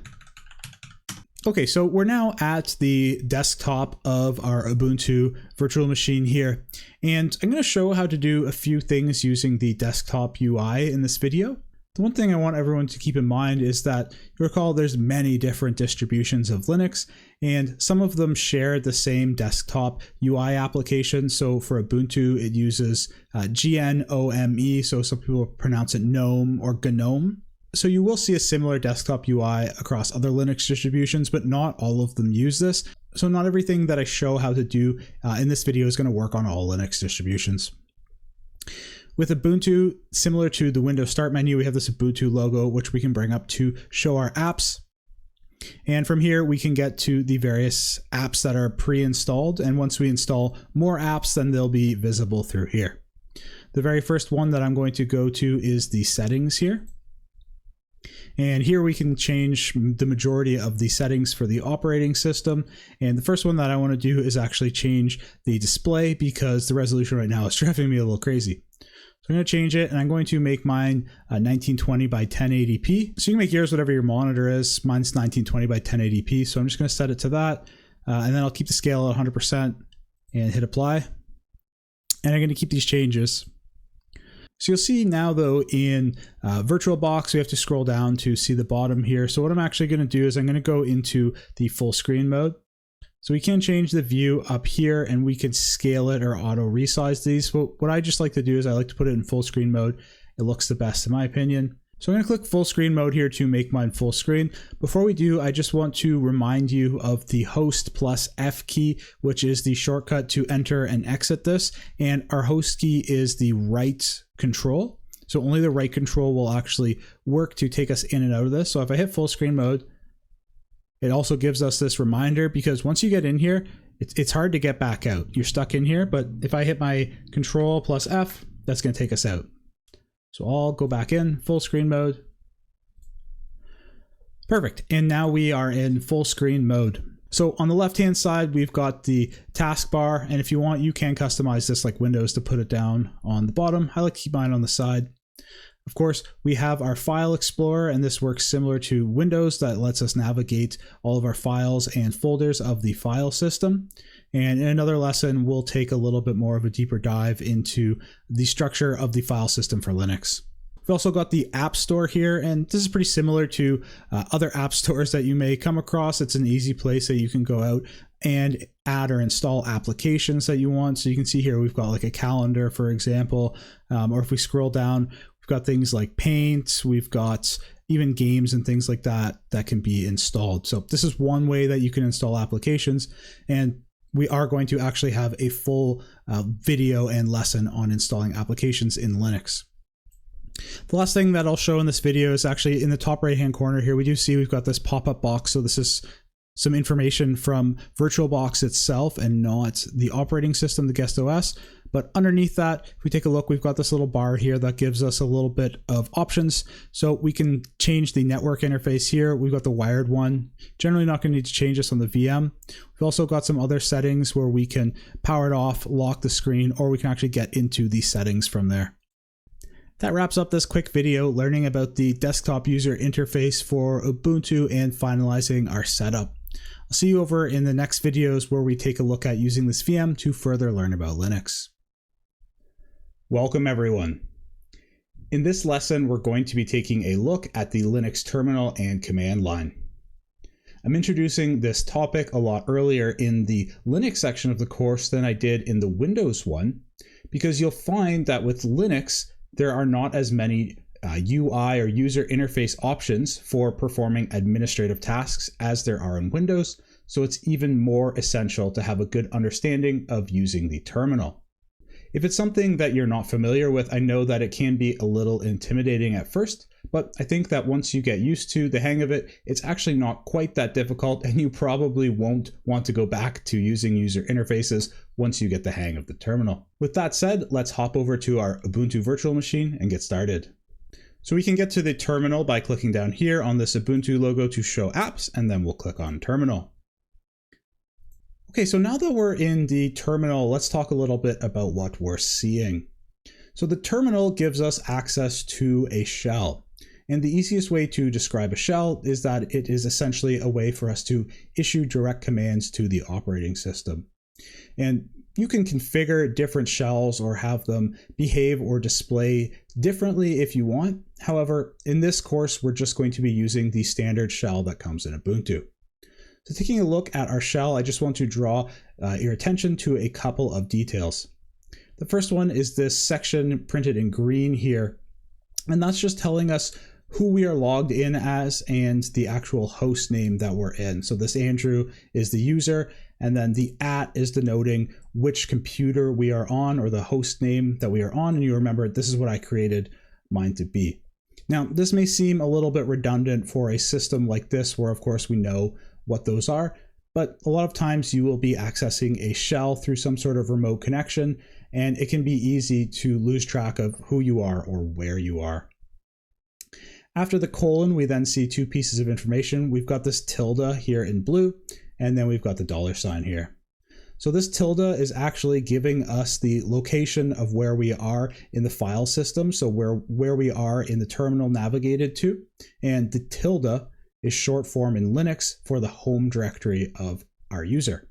Okay, so we're now at the desktop of our Ubuntu virtual machine here, and I'm going to show how to do a few things using the desktop UI in this video. The one thing I want everyone to keep in mind is that you recall there's many different distributions of Linux, and some of them share the same desktop UI application. So for Ubuntu, it uses GNOME, so some people pronounce it GNOME or GNOME. So you will see a similar desktop UI across other Linux distributions, but not all of them use this. So not everything that I show how to do in this video is going to work on all Linux distributions. With Ubuntu, similar to the Windows Start menu, we have this Ubuntu logo, which we can bring up to show our apps. And from here, we can get to the various apps that are pre-installed. And once we install more apps, then they'll be visible through here. The very first one that I'm going to go to is the settings here. And here we can change the majority of the settings for the operating system. And the first one that I want to do is actually change the display because the resolution right now is driving me a little crazy. So I'm going to change it, and I'm going to make mine 1920 by 1080p. So you can make yours whatever your monitor is. Mine's 1920 by 1080p. So I'm just going to set it to that. And then I'll keep the scale at 100% and hit apply. And I'm going to keep these changes. So you'll see now though in VirtualBox, we have to scroll down to see the bottom here. So what I'm actually going to do is I'm going to go into the full screen mode. So we can change the view up here and we can scale it or auto resize these. But what I just like to do is I like to put it in full screen mode. It looks the best in my opinion. So I'm going to click full screen mode here to make mine full screen. Before we do, I just want to remind you of the host plus F key, which is the shortcut to enter and exit this. And our host key is the right control. So only the right control will actually work to take us in and out of this. So if I hit full screen mode, it also gives us this reminder because once you get in here, it's hard to get back out. You're stuck in here, but if I hit my control plus F, that's going to take us out. So I'll go back in full screen mode. Perfect. And now we are in full screen mode. So on the left-hand side, we've got the taskbar. And if you want, you can customize this like Windows to put it down on the bottom. I like to keep mine on the side. Of course, we have our file explorer, and this works similar to Windows that lets us navigate all of our files and folders of the file system. And in another lesson, we'll take a little bit more of a deeper dive into the structure of the file system for Linux. We've also got the App Store here, and this is pretty similar to other app stores that you may come across. It's an easy place that you can go out and add or install applications that you want. So you can see here we've got like a calendar, for example, or if we scroll down, we've got things like Paint, we've got even games and things like that that can be installed. So this is one way that you can install applications, and we are going to actually have a full video and lesson on installing applications in Linux. The last thing that I'll show in this video is actually in the top right hand corner here. We do see we've got this pop-up box. So this is some information from VirtualBox itself and not the operating system, the guest OS. But underneath that, if we take a look, we've got this little bar here that gives us a little bit of options. So we can change the network interface here. We've got the wired one. Generally not going to need to change this on the VM. We've also got some other settings where we can power it off, lock the screen, or we can actually get into the settings from there. That wraps up this quick video learning about the desktop user interface for Ubuntu and finalizing our setup. I'll see you over in the next videos where we take a look at using this VM to further learn about Linux. Welcome everyone. In this lesson, we're going to be taking a look at the Linux terminal and command line. I'm introducing this topic a lot earlier in the Linux section of the course than I did in the Windows one, because you'll find that with Linux, there are not as many UI or user interface options for performing administrative tasks as there are in Windows, so it's even more essential to have a good understanding of using the terminal. If it's something that you're not familiar with, I know that it can be a little intimidating at first, but I think that once you get used to the hang of it, it's actually not quite that difficult, and you probably won't want to go back to using user interfaces once you get the hang of the terminal. With that said, let's hop over to our Ubuntu virtual machine and get started. So we can get to the terminal by clicking down here on this Ubuntu logo to show apps, and then we'll click on terminal. Okay, so now that we're in the terminal, let's talk a little bit about what we're seeing. So the terminal gives us access to a shell. And the easiest way to describe a shell is that it is essentially a way for us to issue direct commands to the operating system. And you can configure different shells or have them behave or display differently if you want. However, in this course, we're just going to be using the standard shell that comes in Ubuntu. So taking a look at our shell, I just want to draw your attention to a couple of details. The first one is this section printed in green here, and that's just telling us who we are logged in as and the actual host name that we're in. So this Andrew is the user, and then the @ is denoting which computer we are on or the host name that we are on. And you remember, this is what I created mine to be. Now, this may seem a little bit redundant for a system like this, where of course we know what those are, but a lot of times you will be accessing a shell through some sort of remote connection, and it can be easy to lose track of who you are or where you are. After the colon, we then see two pieces of information. We've got this tilde here in blue, and then we've got the $sign here. So this tilde is actually giving us the location of where we are in the file system, so where we are in the terminal navigated to, and the tilde is short form in Linux for the home directory of our user.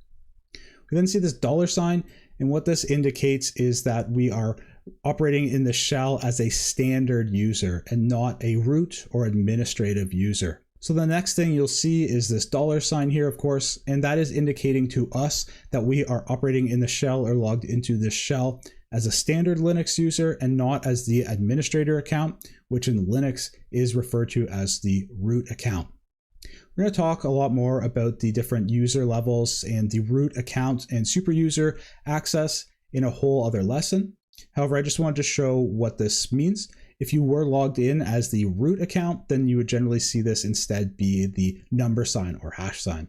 We then see this $sign, and what this indicates is that we are operating in the shell as a standard user and not a root or administrative user. So the next thing you'll see is this $sign here, of course, and that is indicating to us that we are operating in the shell or logged into this shell as a standard Linux user and not as the administrator account, which in Linux is referred to as the root account. We're going to talk a lot more about the different user levels and the root account and super user access in a whole other lesson. However, I just wanted to show what this means. If you were logged in as the root account, then you would generally see this instead be the $sign or $sign.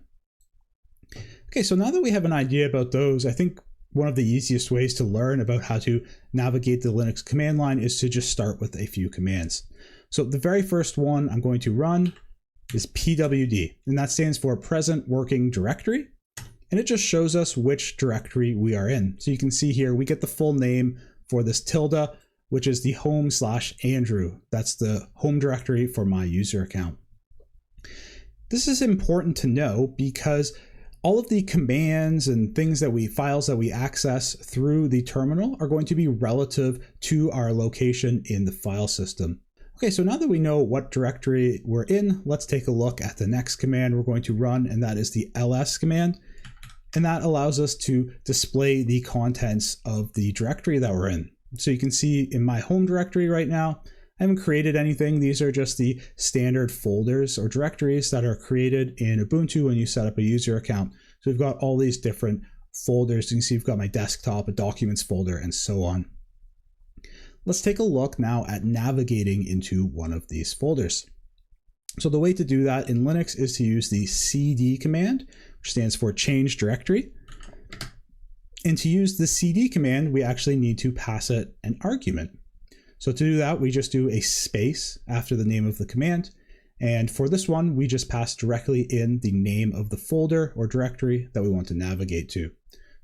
Okay, so now that we have an idea about those, I think one of the easiest ways to learn about how to navigate the Linux command line is to just start with a few commands. So the very first one I'm going to run is pwd, and that stands for present working directory. And it just shows us which directory we are in. So you can see here, we get the full name for this tilde, which is the home/Andrew. That's the home directory for my user account. This is important to know because all of the commands and files that we access through the terminal are going to be relative to our location in the file system. Okay, so now that we know what directory we're in, let's take a look at the next command we're going to run, and that is the ls command. And that allows us to display the contents of the directory that we're in. So you can see in my home directory right now, I haven't created anything. These are just the standard folders or directories that are created in Ubuntu when you set up a user account. So we've got all these different folders. You can see we've got my desktop, a documents folder, and so on. Let's take a look now at navigating into one of these folders. So the way to do that in Linux is to use the cd command, which stands for change directory. And to use the cd command, we actually need to pass it an argument. So to do that, we just do a space after the name of the command. And for this one, we just pass directly in the name of the folder or directory that we want to navigate to.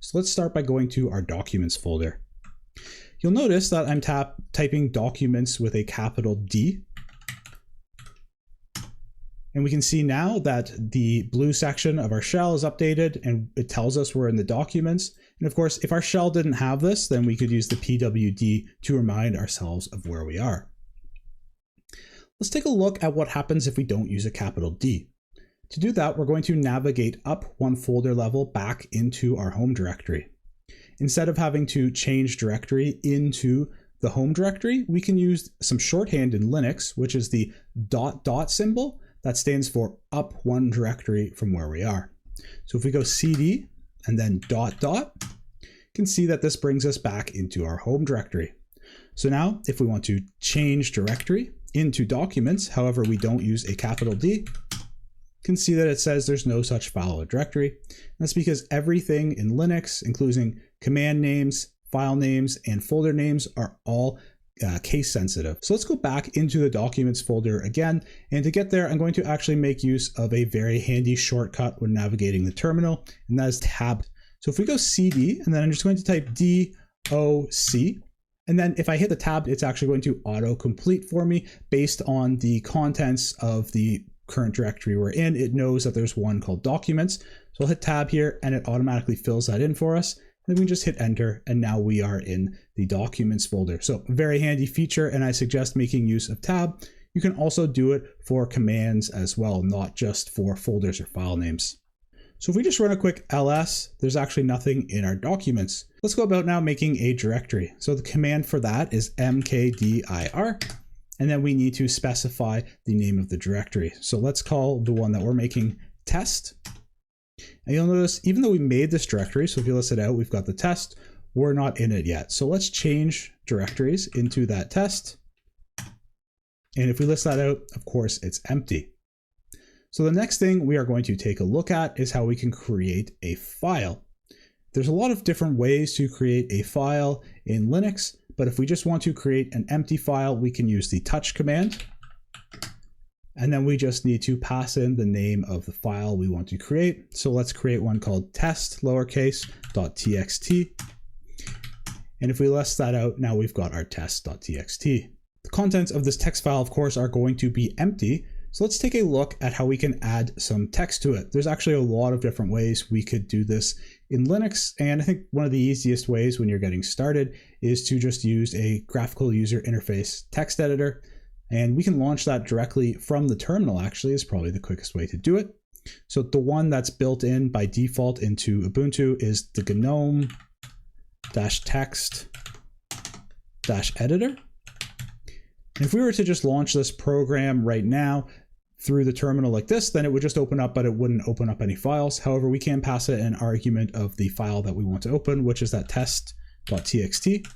So let's start by going to our documents folder. You'll notice that I'm typing documents with a capital D. And we can see now that the blue section of our shell is updated and it tells us we're in the documents. And of course, if our shell didn't have this, then we could use the pwd to remind ourselves of where we are. Let's take a look at what happens if we don't use a capital D. To do that, we're going to navigate up one folder level back into our home directory. Instead of having to change directory into the home directory, we can use some shorthand in Linux, which is the ... symbol. That stands for up one directory from where we are. So if we go cd and then ... you can see that this brings us back into our home directory. So now if we want to change directory into documents, however, we don't use a capital D, you can see that it says there's no such file or directory. And that's because everything in Linux, including command names, file names, and folder names, are all case sensitive. So let's go back into the documents folder again. And to get there, I'm going to actually make use of a very handy shortcut when navigating the terminal, and that is tab. So if we go cd, and then I'm just going to type DOC, and then if I hit the tab, it's actually going to auto-complete for me based on the contents of the current directory we're in. It knows that there's one called documents. So I'll hit tab here and it automatically fills that in for us. Then we just hit enter and now we are in the documents folder. So a very handy feature, and I suggest making use of tab. You can also do it for commands as well, not just for folders or file names. So if we just run a quick ls, there's actually nothing in our documents. Let's go about now making a directory. So the command for that is mkdir, and then we need to specify the name of the directory. So let's call the one that we're making test. And you'll notice, even though we made this directory, so if you list it out, we've got the test, we're not in it yet. So let's change directories into that test. And if we list that out, of course, it's empty. So the next thing we are going to take a look at is how we can create a file. There's a lot of different ways to create a file in Linux, but if we just want to create an empty file, we can use the touch command. And then we just need to pass in the name of the file we want to create. So let's create one called test lowercase .txt. And if we list that out, now we've got our test.txt. The contents of this text file, of course, are going to be empty. So let's take a look at how we can add some text to it. There's actually a lot of different ways we could do this in Linux. And I think one of the easiest ways when you're getting started is to just use a graphical user interface text editor. And we can launch that directly from the terminal, actually, is probably the quickest way to do it. So the one that's built in by default into Ubuntu is the gnome-text-editor. And if we were to just launch this program right now through the terminal like this, then it would just open up, but it wouldn't open up any files. However, we can pass it an argument of the file that we want to open, which is that test.txt.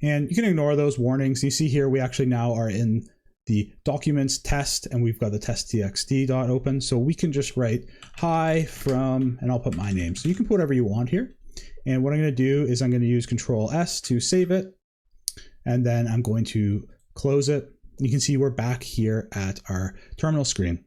And you can ignore those warnings. You see here, we actually now are in the documents test, and we've got the test.txt open. So we can just write hi from, and I'll put my name. So you can put whatever you want here. And what I'm going to do is I'm going to use Control S to save it. And then I'm going to close it. You can see we're back here at our terminal screen.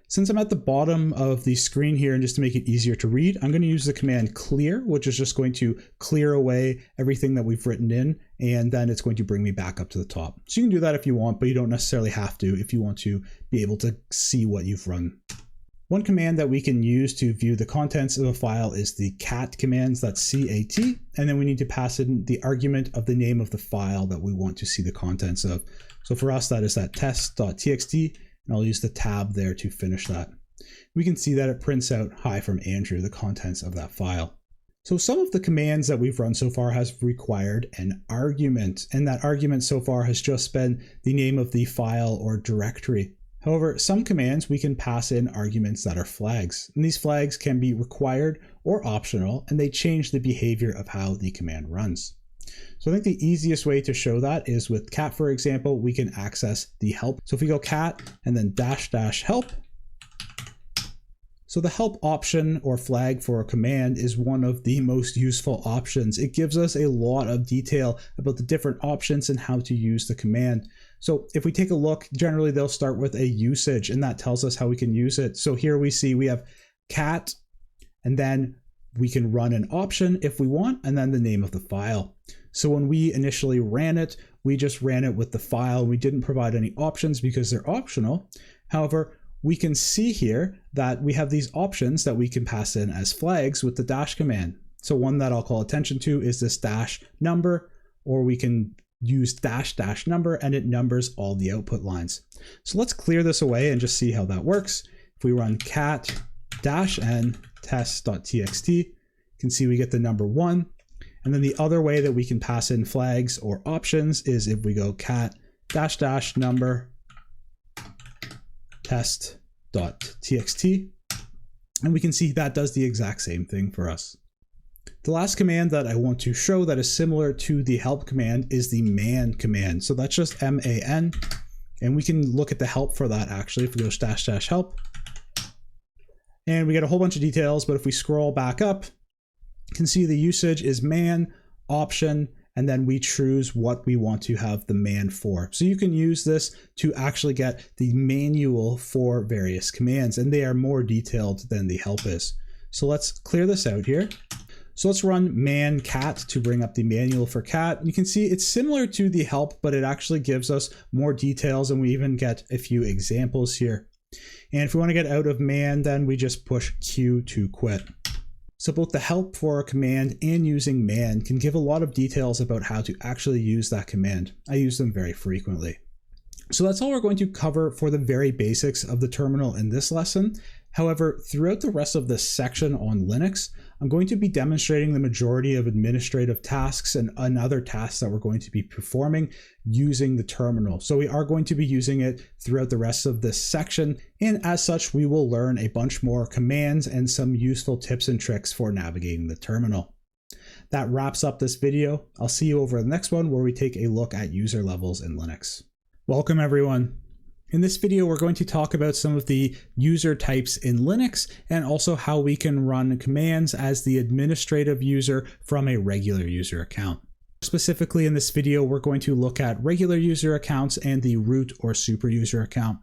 Since I'm at the bottom of the screen here, and just to make it easier to read, I'm going to use the command clear, which is just going to clear away everything that we've written in, and then it's going to bring me back up to the top. So you can do that if you want, but you don't necessarily have to if you want to be able to see what you've run. One command that we can use to view the contents of a file is the cat commands, that's C-A-T, and then we need to pass in the argument of the name of the file that we want to see the contents of. So for us, that is that test.txt, and I'll use the tab there to finish that. We can see that it prints out "Hi from Andrew," the contents of that file. So some of the commands that we've run so far has required an argument, and that argument so far has just been the name of the file or directory. However, some commands we can pass in arguments that are flags, and these flags can be required or optional, and they change the behavior of how the command runs. So I think the easiest way to show that is with cat, for example. We can access the help. So if we go cat and then --help, so the help option or flag for a command is one of the most useful options. It gives us a lot of detail about the different options and how to use the command. So if we take a look, generally they'll start with a usage, and that tells us how we can use it. So here we see we have cat, and then we can run an option if we want, and then the name of the file. So when we initially ran it, we just ran it with the file. We didn't provide any options because they're optional. However, we can see here that we have these options that we can pass in as flags with the dash command. So one that I'll call attention to is this dash number, or we can use dash number, and it numbers all the output lines. So let's clear this away and just see how that works. If we run cat -n test.txt, you can see we get the number 1. And then the other way that we can pass in flags or options is if we go cat --number test.txt, and we can see that does the exact same thing for us. The last command that I want to show that is similar to the help command is the man command. So that's just man, and we can look at the help for that actually. If we go --help, and we get a whole bunch of details, but if we scroll back up, you can see the usage is man, option, and then we choose what we want to have the man for. So you can use this to actually get the manual for various commands, and they are more detailed than the help is. So let's clear this out here. So let's run man cat to bring up the manual for cat. You can see it's similar to the help, but it actually gives us more details, and we even get a few examples here. And if we want to get out of man, then we just push Q to quit. So both the help for a command and using man can give a lot of details about how to actually use that command. I use them very frequently. So that's all we're going to cover for the very basics of the terminal in this lesson. However, throughout the rest of this section on Linux, I'm going to be demonstrating the majority of administrative tasks and other tasks that we're going to be performing using the terminal. So we are going to be using it throughout the rest of this section, and as such, we will learn a bunch more commands and some useful tips and tricks for navigating the terminal. That wraps up this video. I'll see you over the next one where we take a look at user levels in Linux. Welcome everyone. In this video, we're going to talk about some of the user types in Linux and also how we can run commands as the administrative user from a regular user account. Specifically in this video, we're going to look at regular user accounts and the root or super user account.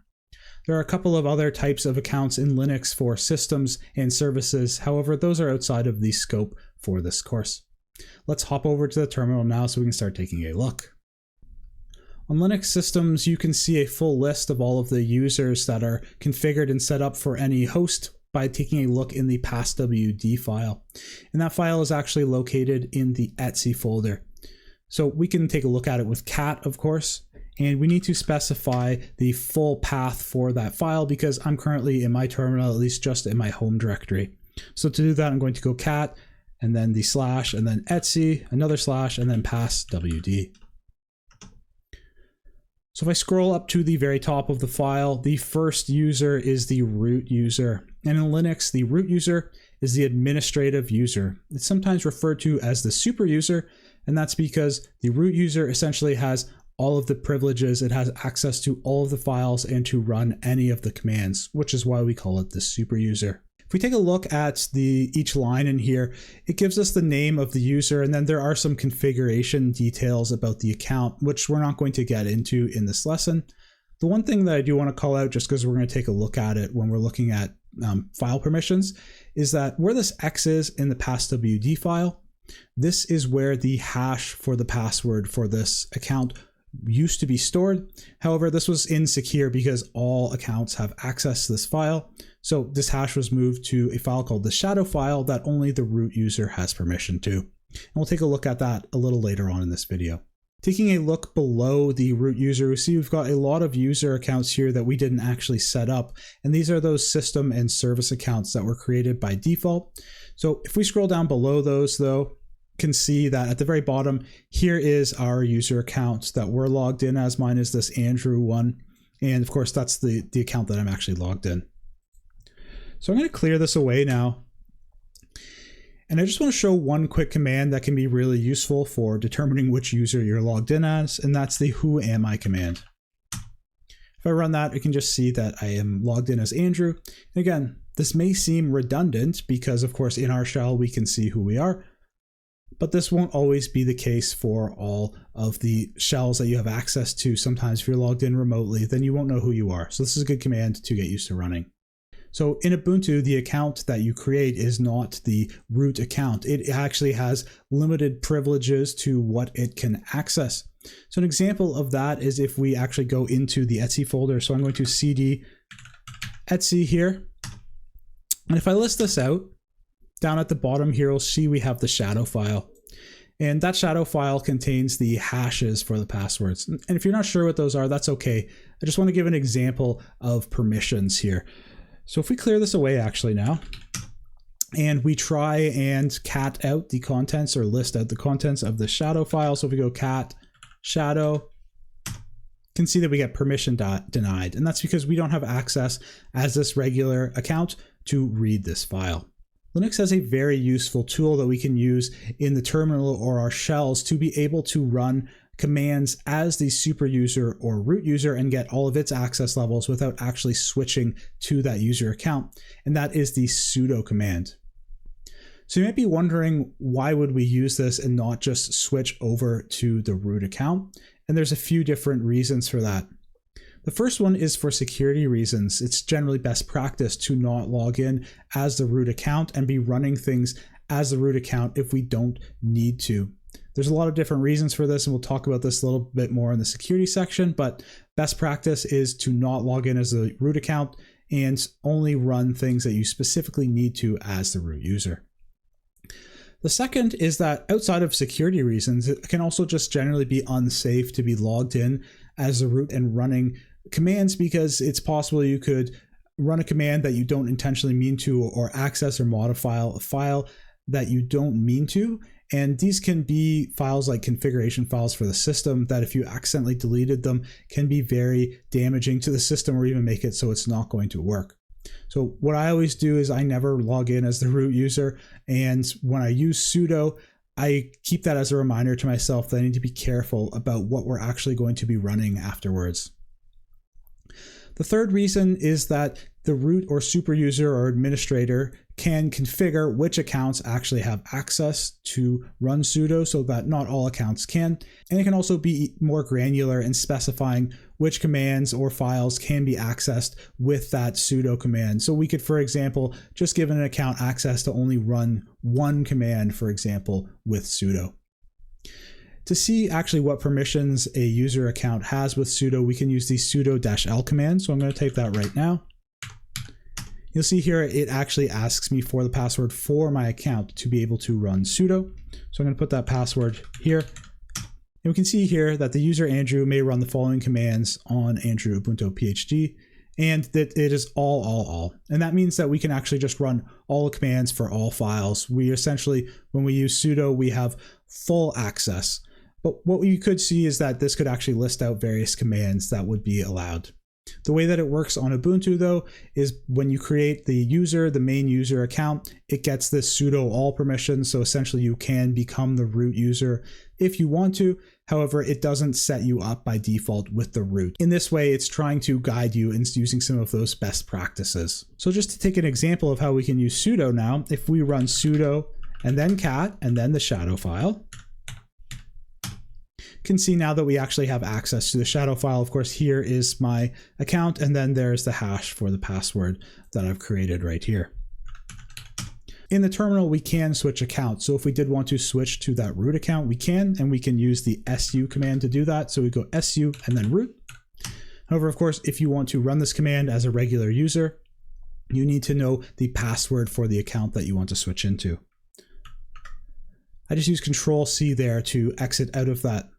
There are a couple of other types of accounts in Linux for systems and services. However, those are outside of the scope for this course. Let's hop over to the terminal now so we can start taking a look. On Linux systems, you can see a full list of all of the users that are configured and set up for any host by taking a look in the passwd file. And that file is actually located in the etc folder. So we can take a look at it with cat, of course, and we need to specify the full path for that file because I'm currently in my terminal, at least just in my home directory. So to do that, I'm going to go cat and then the slash and then etc, another slash, and then passwd. So if I scroll up to the very top of the file, the first user is the root user. And in Linux, the root user is the administrative user. It's sometimes referred to as the super user, and that's because the root user essentially has all of the privileges. It has access to all of the files and to run any of the commands, which is why we call it the super user. If we take a look at each line in here, it gives us the name of the user, and then there are some configuration details about the account, which we're not going to get into in this lesson. The one thing that I do want to call out, just because we're going to take a look at it when we're looking at file permissions, is that where this X is in the passwd file, this is where the hash for the password for this account used to be stored. However, this was insecure because all accounts have access to this file. So this hash was moved to a file called the shadow file that only the root user has permission to. And we'll take a look at that a little later on in this video. Taking a look below the root user, we see we've got a lot of user accounts here that we didn't actually set up. And these are those system and service accounts that were created by default. So if we scroll down below those though, can see that at the very bottom, here is our user account that we're logged in as. Mine is this Andrew one. And of course, that's the account that I'm actually logged in. So I'm going to clear this away now. And I just want to show one quick command that can be really useful for determining which user you're logged in as, and that's the whoami command. If I run that, we can just see that I am logged in as Andrew. And again, this may seem redundant because of course in our shell we can see who we are, but this won't always be the case for all of the shells that you have access to. Sometimes if you're logged in remotely, then you won't know who you are. So this is a good command to get used to running. So in Ubuntu, the account that you create is not the root account. It actually has limited privileges to what it can access. So an example of that is if we actually go into the Etsy folder. So I'm going to cd Etsy here. And if I list this out, down at the bottom here, you'll see we have the shadow file. And that shadow file contains the hashes for the passwords. And if you're not sure what those are, that's okay. I just want to give an example of permissions here. So if we clear this away actually now, and we try and cat out the contents or list out the contents of the shadow file. So if we go cat shadow, you can see that we get permission denied. And that's because we don't have access as this regular account to read this file. Linux has a very useful tool that we can use in the terminal or our shells to be able to run commands as the super user or root user and get all of its access levels without actually switching to that user account. And that is the sudo command. So you might be wondering, why would we use this and not just switch over to the root account? And there's a few different reasons for that. The first one is for security reasons. It's generally best practice to not log in as the root account and be running things as the root account if we don't need to. There's a lot of different reasons for this, and we'll talk about this a little bit more in the security section, but best practice is to not log in as the root account and only run things that you specifically need to as the root user. The second is that outside of security reasons, it can also just generally be unsafe to be logged in as the root and running commands, because it's possible you could run a command that you don't intentionally mean to, or access or modify a file that you don't mean to. And these can be files like configuration files for the system that if you accidentally deleted them can be very damaging to the system, or even make it so it's not going to work. So what I always do is I never log in as the root user. And when I use sudo, I keep that as a reminder to myself that I need to be careful about what we're actually going to be running afterwards. The third reason is that the root or super user or administrator can configure which accounts actually have access to run sudo, so that not all accounts can. And it can also be more granular in specifying which commands or files can be accessed with that sudo command. So we could, for example, just give an account access to only run one command, for example, with sudo. To see actually what permissions a user account has with sudo, we can use the sudo-l command. So I'm going to type that right now. You'll see here it actually asks me for the password for my account to be able to run sudo. So I'm going to put that password here. And we can see here that the user Andrew may run the following commands on Andrew Ubuntu PhD, and that it is all. And that means that we can actually just run all the commands for all files. We essentially, when we use sudo, we have full access. But what you could see is that this could actually list out various commands that would be allowed. The way that it works on Ubuntu, though, is when you create the main user account, it gets this sudo all permissions. So essentially you can become the root user if you want to. However, it doesn't set you up by default with the root. In this way, it's trying to guide you in using some of those best practices. So just to take an example of how we can use sudo now, if we run sudo and then cat and then the shadow file, can see now that we actually have access to the shadow file. Of course, here is my account, and then there's the hash for the password that I've created right here. In the terminal, we can switch accounts. So if we did want to switch to that root account, we can, and we can use the su command to do that. So we go su and then root. However, of course, if you want to run this command as a regular user, you need to know the password for the account that you want to switch into. I just use Control-C there to exit out of that.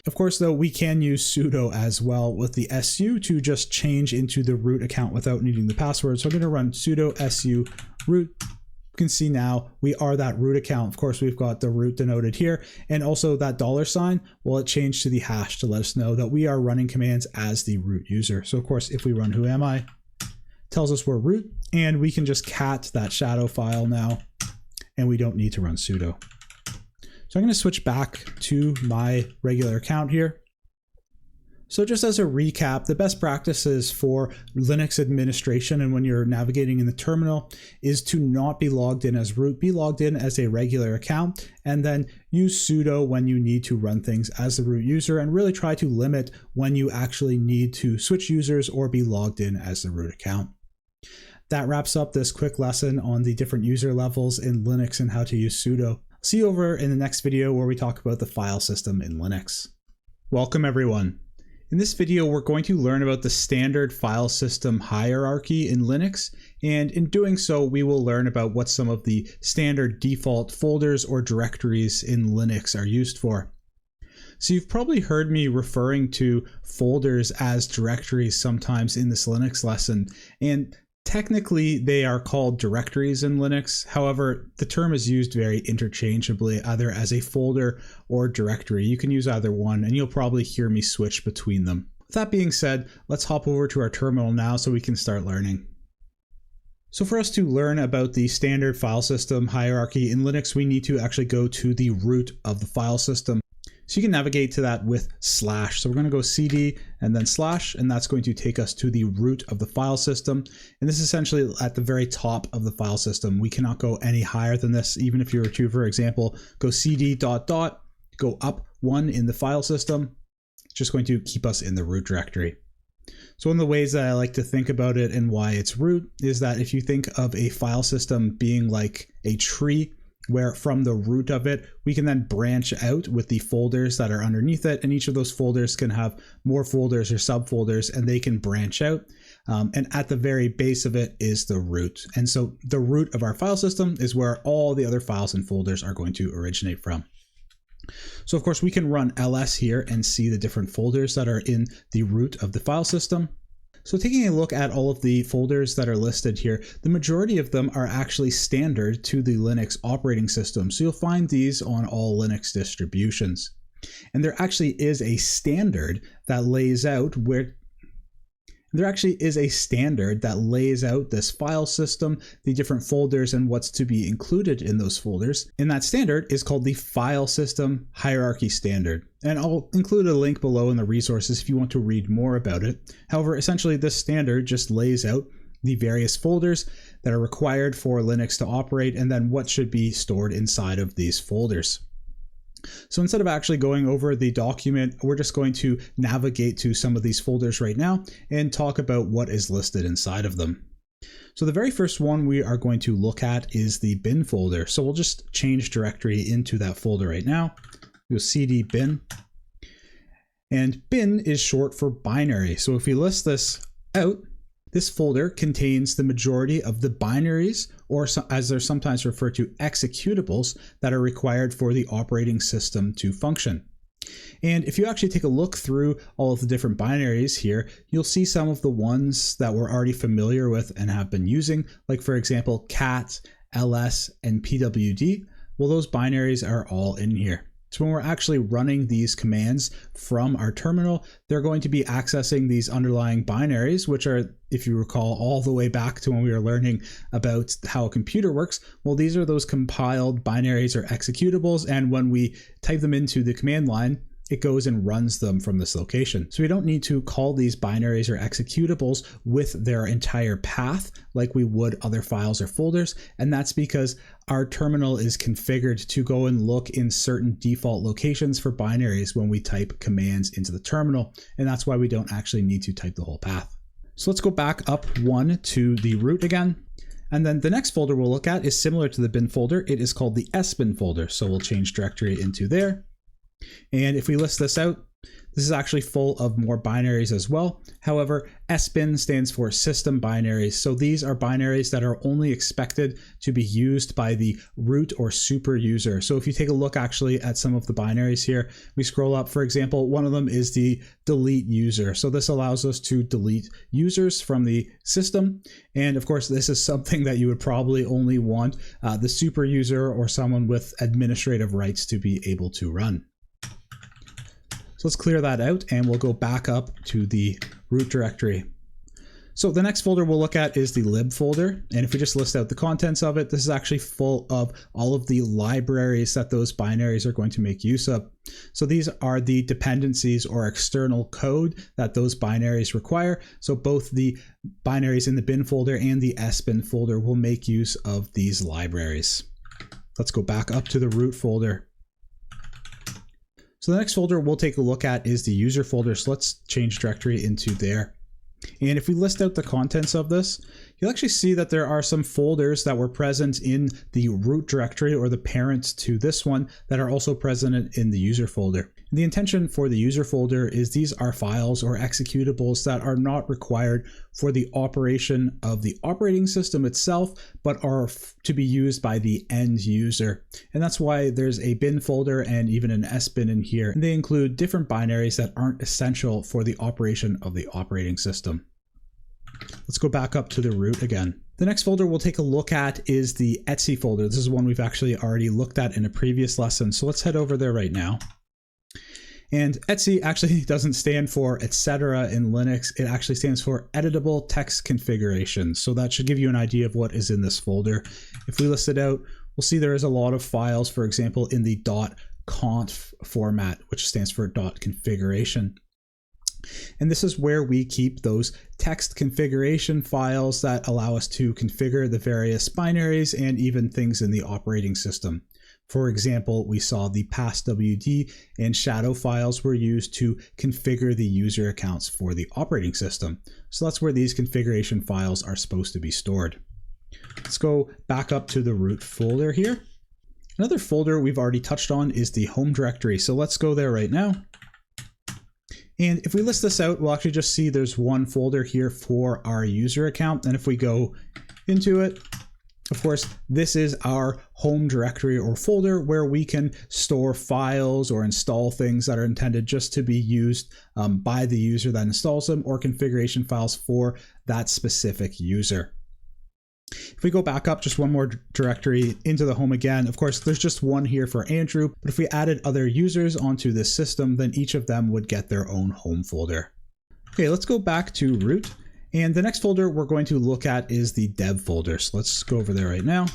Of course, though, we can use sudo as well with the su to just change into the root account without needing the password. So I'm going to run sudo su root. You can see now we are that root account. Of course, we've got the root denoted here, and also that $sign, well, it changed to the hash to let us know that we are running commands as the root user. So of course, if we run who am I, tells us we're root, and we can just cat that shadow file now, and we don't need to run sudo. So I'm going to switch back to my regular account here. So just as a recap, the best practices for Linux administration and when you're navigating in the terminal is to not be logged in as root, be logged in as a regular account, and then use sudo when you need to run things as the root user, and really try to limit when you actually need to switch users or be logged in as the root account. That wraps up this quick lesson on the different user levels in Linux and how to use sudo. See you over in the next video where we talk about the file system in Linux. Welcome everyone. In this video, we're going to learn about the standard file system hierarchy in Linux, and in doing so, we will learn about what some of the standard default folders or directories in Linux are used for. So you've probably heard me referring to folders as directories sometimes in this Linux lesson, and technically they are called directories in Linux. However, the term is used very interchangeably, either as a folder or directory. You can use either one, and you'll probably hear me switch between them. With that being said, let's hop over to our terminal now so we can start learning. So for us to learn about the standard file system hierarchy in Linux, we need to actually go to the root of the file system. So you can navigate to that with /. So we're going to go cd and then /, and that's going to take us to the root of the file system. And this is essentially at the very top of the file system. We cannot go any higher than this. Even if you were to, for example, go cd ... go up 1 in the file system, it's just going to keep us in the root directory. So one of the ways that I like to think about it and why it's root is that if you think of a file system being like a tree, where from the root of it, we can then branch out with the folders that are underneath it. And each of those folders can have more folders or subfolders, and they can branch out. And at the very base of it is the root. And so the root of our file system is where all the other files and folders are going to originate from. So of course we can run ls here and see the different folders that are in the root of the file system. So taking a look at all of the folders that are listed here, the majority of them are actually standard to the Linux operating system. So you'll find these on all Linux distributions. And there actually is a standard that lays out this file system, the different folders, and what's to be included in those folders. And that standard is called the File System Hierarchy Standard. And I'll include a link below in the resources if you want to read more about it. However, essentially this standard just lays out the various folders that are required for Linux to operate, and then what should be stored inside of these folders. So instead of actually going over the document, we're just going to navigate to some of these folders right now and talk about what is listed inside of them. So the very first one we are going to look at is the bin folder. So we'll just change directory into that folder right now. We'll cd bin. And bin is short for binary. So if we list this out, this folder contains the majority of the binaries, or as they're sometimes referred to, executables that are required for the operating system to function. And if you actually take a look through all of the different binaries here, you'll see some of the ones that we're already familiar with and have been using, like for example, cat, ls, and pwd. Well, those binaries are all in here. So when we're actually running these commands from our terminal, they're going to be accessing these underlying binaries, which are, if you recall, all the way back to when we were learning about how a computer works. Well, these are those compiled binaries or executables, and when we type them into the command line, it goes and runs them from this location. So we don't need to call these binaries or executables with their entire path like we would other files or folders. And that's because our terminal is configured to go and look in certain default locations for binaries when we type commands into the terminal. And that's why we don't actually need to type the whole path. So let's go back up 1 to the root again. And then the next folder we'll look at is similar to the bin folder. It is called the sbin folder. So we'll change directory into there. And if we list this out, This is actually full of more binaries as well. However, SBIN stands for system binaries. So these are binaries that are only expected to be used by the root or super user. So if you take a look actually at some of the binaries here, we scroll up, for example, one of them is the delete user. So this allows us to delete users from the system. And of course, this is something that you would probably only want the super user or someone with administrative rights to be able to run. So let's clear that out and we'll go back up to the root directory. So the next folder we'll look at is the lib folder. And if we just list out the contents of it, this is actually full of all of the libraries that those binaries are going to make use of. So these are the dependencies or external code that those binaries require. So both the binaries in the bin folder and the sbin folder will make use of these libraries. Let's go back up to the root folder. So the next folder we'll take a look at is the user folder. So let's change directory into there. And if we list out the contents of this, you'll actually see that there are some folders that were present in the root directory or the parent to this one that are also present in the user folder. And the intention for the user folder is these are files or executables that are not required for the operation of the operating system itself, but are to be used by the end user. And that's why there's a bin folder and even an sbin in here. And they include different binaries that aren't essential for the operation of the operating system. Let's go back up to the root again. The next folder we'll take a look at is the etc folder. This is one we've actually already looked at in a previous lesson. So let's head over there right now. And etc actually doesn't stand for etc in Linux. It actually stands for editable text configuration. So that should give you an idea of what is in this folder. If we list it out, we'll see there is a lot of files, for example, in the .conf format, which stands for .configuration. And this is where we keep those text configuration files that allow us to configure the various binaries and even things in the operating system. For example, we saw the passwd and shadow files were used to configure the user accounts for the operating system. So that's where these configuration files are supposed to be stored. Let's go back up to the root folder here. Another folder we've already touched on is the home directory. So let's go there right now. And if we list this out, we'll actually just see there's one folder here for our user account. And if we go into it, of course, this is our home directory or folder where we can store files or install things that are intended just to be used by the user that installs them, or configuration files for that specific user. If we go back up just one more directory into the home again, of course, there's just one here for Andrew, but if we added other users onto this system, then each of them would get their own home folder. Okay, let's go back to root. And the next folder we're going to look at is the dev folder. So let's go over there right now.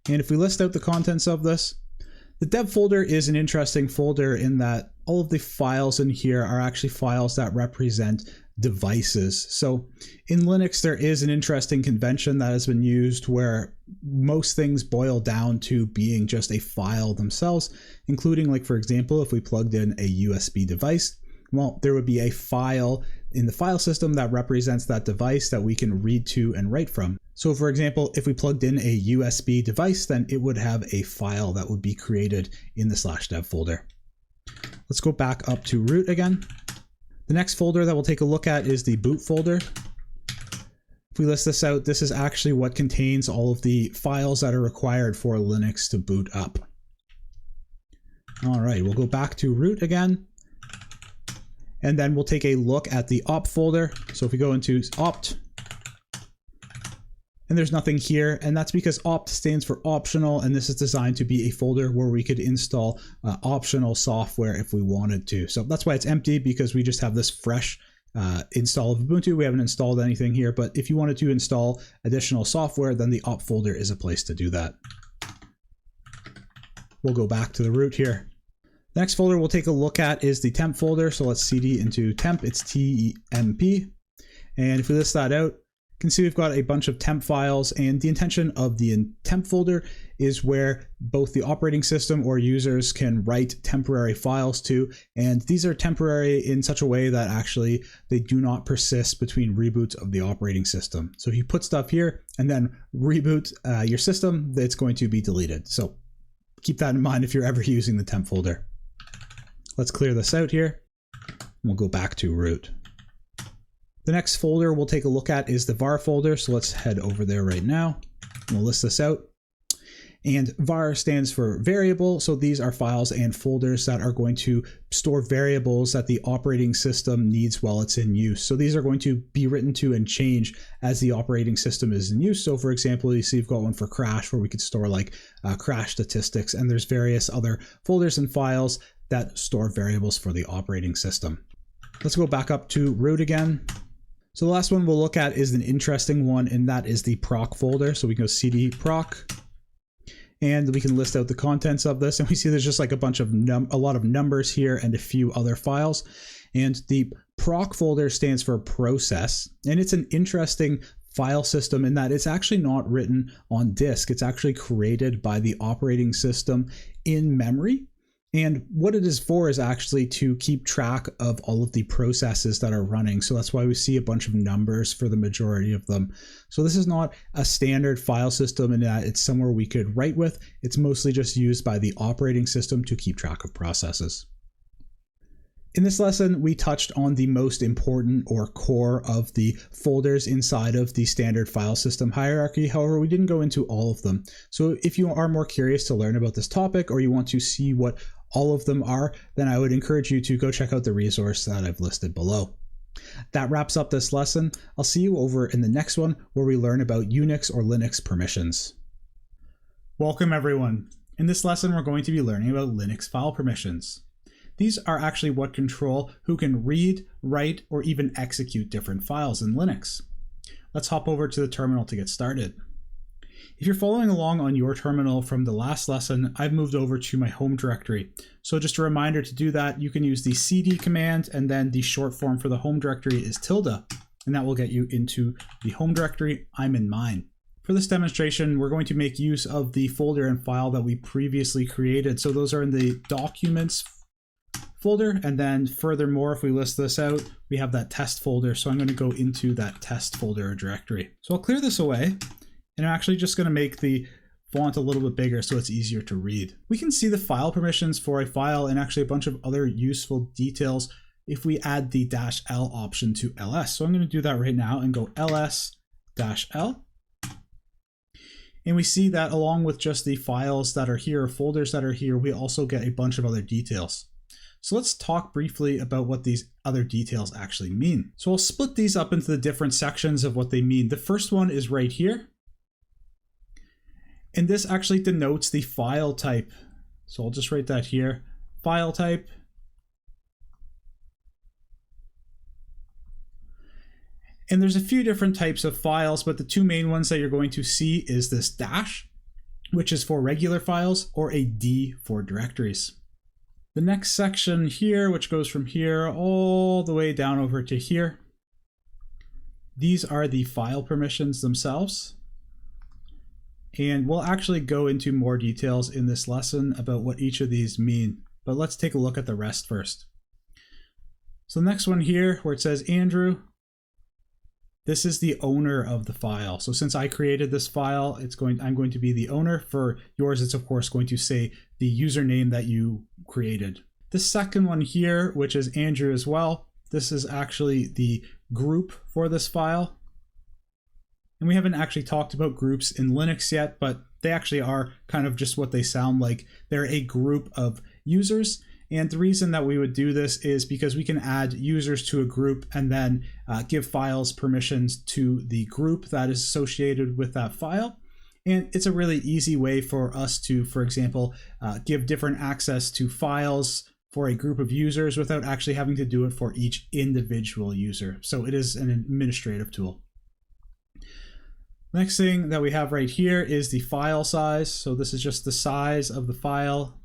And if we list out the contents of this, the dev folder is an interesting folder in that all of the files in here are actually files that represent devices. So in Linux, there is an interesting convention that has been used where most things boil down to being just a file themselves, including, like, for example, if we plugged in a USB device, well, there would be a file in the file system that represents that device that we can read to and write from. So for example, if we plugged in a USB device, then it would have a file that would be created in the /dev folder. Let's go back up to root again. The next folder that we'll take a look at is the boot folder. If we list this out, this is actually what contains all of the files that are required for Linux to boot up. All right, we'll go back to root again. And then we'll take a look at the opt folder. So if we go into opt, and there's nothing here, and that's because opt stands for optional, and this is designed to be a folder where we could install optional software if we wanted to. So that's why it's empty, because we just have this fresh install of Ubuntu. We haven't installed anything here, but if you wanted to install additional software, then the opt folder is a place to do that. We'll go back to the root here. The next folder we'll take a look at is the temp folder. So let's cd into temp, it's temp. And if we list that out, you can see we've got a bunch of temp files, and the intention of the temp folder is where both the operating system or users can write temporary files to. And these are temporary in such a way that actually they do not persist between reboots of the operating system. So if you put stuff here and then reboot your system, it's going to be deleted. So keep that in mind if you're ever using the temp folder. Let's clear this out here. We'll go back to root. The next folder we'll take a look at is the var folder. So let's head over there right now. We'll list this out. And var stands for variable. So these are files and folders that are going to store variables that the operating system needs while it's in use. So these are going to be written to and change as the operating system is in use. So for example, you see you've got one for crash where we could store like crash statistics, and there's various other folders and files that store variables for the operating system. Let's go back up to root again. So the last one we'll look at is an interesting one, and that is the proc folder. So we can go cd proc. And we can list out the contents of this, and we see there's just like a bunch of a lot of numbers here and a few other files. And the proc folder stands for process, and it's an interesting file system in that it's actually not written on disk. It's actually created by the operating system in memory. And what it is for is actually to keep track of all of the processes that are running. So that's why we see a bunch of numbers for the majority of them. So this is not a standard file system in that it's somewhere we could write with. It's mostly just used by the operating system to keep track of processes. In this lesson, we touched on the most important or core of the folders inside of the standard file system hierarchy. However, we didn't go into all of them. So if you are more curious to learn about this topic, or you want to see what all of them are, then I would encourage you to go check out the resource that I've listed below. That wraps up this lesson. I'll see you over in the next one where we learn about Unix or Linux permissions. Welcome everyone. In this lesson, we're going to be learning about Linux file permissions. These are actually what control who can read, write, or even execute different files in Linux. Let's hop over to the terminal to get started. If you're following along on your terminal from the last lesson, I've moved over to my home directory. So just a reminder to do that, you can use the cd command, and then the short form for the home directory is tilde, and that will get you into the home directory. I'm in mine. For this demonstration, we're going to make use of the folder and file that we previously created. So those are in the documents folder, and then furthermore, if we list this out, we have that test folder. So I'm going to go into that test folder directory. So I'll clear this away, and I'm actually just going to make the font a little bit bigger so it's easier to read. We can see the file permissions for a file and actually a bunch of other useful details if we add the -l option to ls. So I'm going to do that right now and go ls-l. And we see that along with just the files that are here, folders that are here, we also get a bunch of other details. So let's talk briefly about what these other details actually mean. So I'll split these up into the different sections of what they mean. The first one is right here. And this actually denotes the file type. So I'll just write that here, file type. And there's a few different types of files, but the two main ones that you're going to see is this dash, which is for regular files, or a D for directories. The next section here, which goes from here all the way down over to here, these are the file permissions themselves. And we'll actually go into more details in this lesson about what each of these mean, but let's take a look at the rest first. So the next one here, where it says Andrew, this is the owner of the file. So since I created this file, I'm going to be the owner. For yours, it's of course going to say the username that you created. The second one here, which is Andrew as well, this is actually the group for this file. And we haven't actually talked about groups in Linux yet, but they actually are kind of just what they sound like. They're a group of users. And the reason that we would do this is because we can add users to a group and then give files permissions to the group that is associated with that file. And it's a really easy way for us to, for example, give different access to files for a group of users without actually having to do it for each individual user. So it is an administrative tool. Next thing that we have right here is the file size. So this is just the size of the file.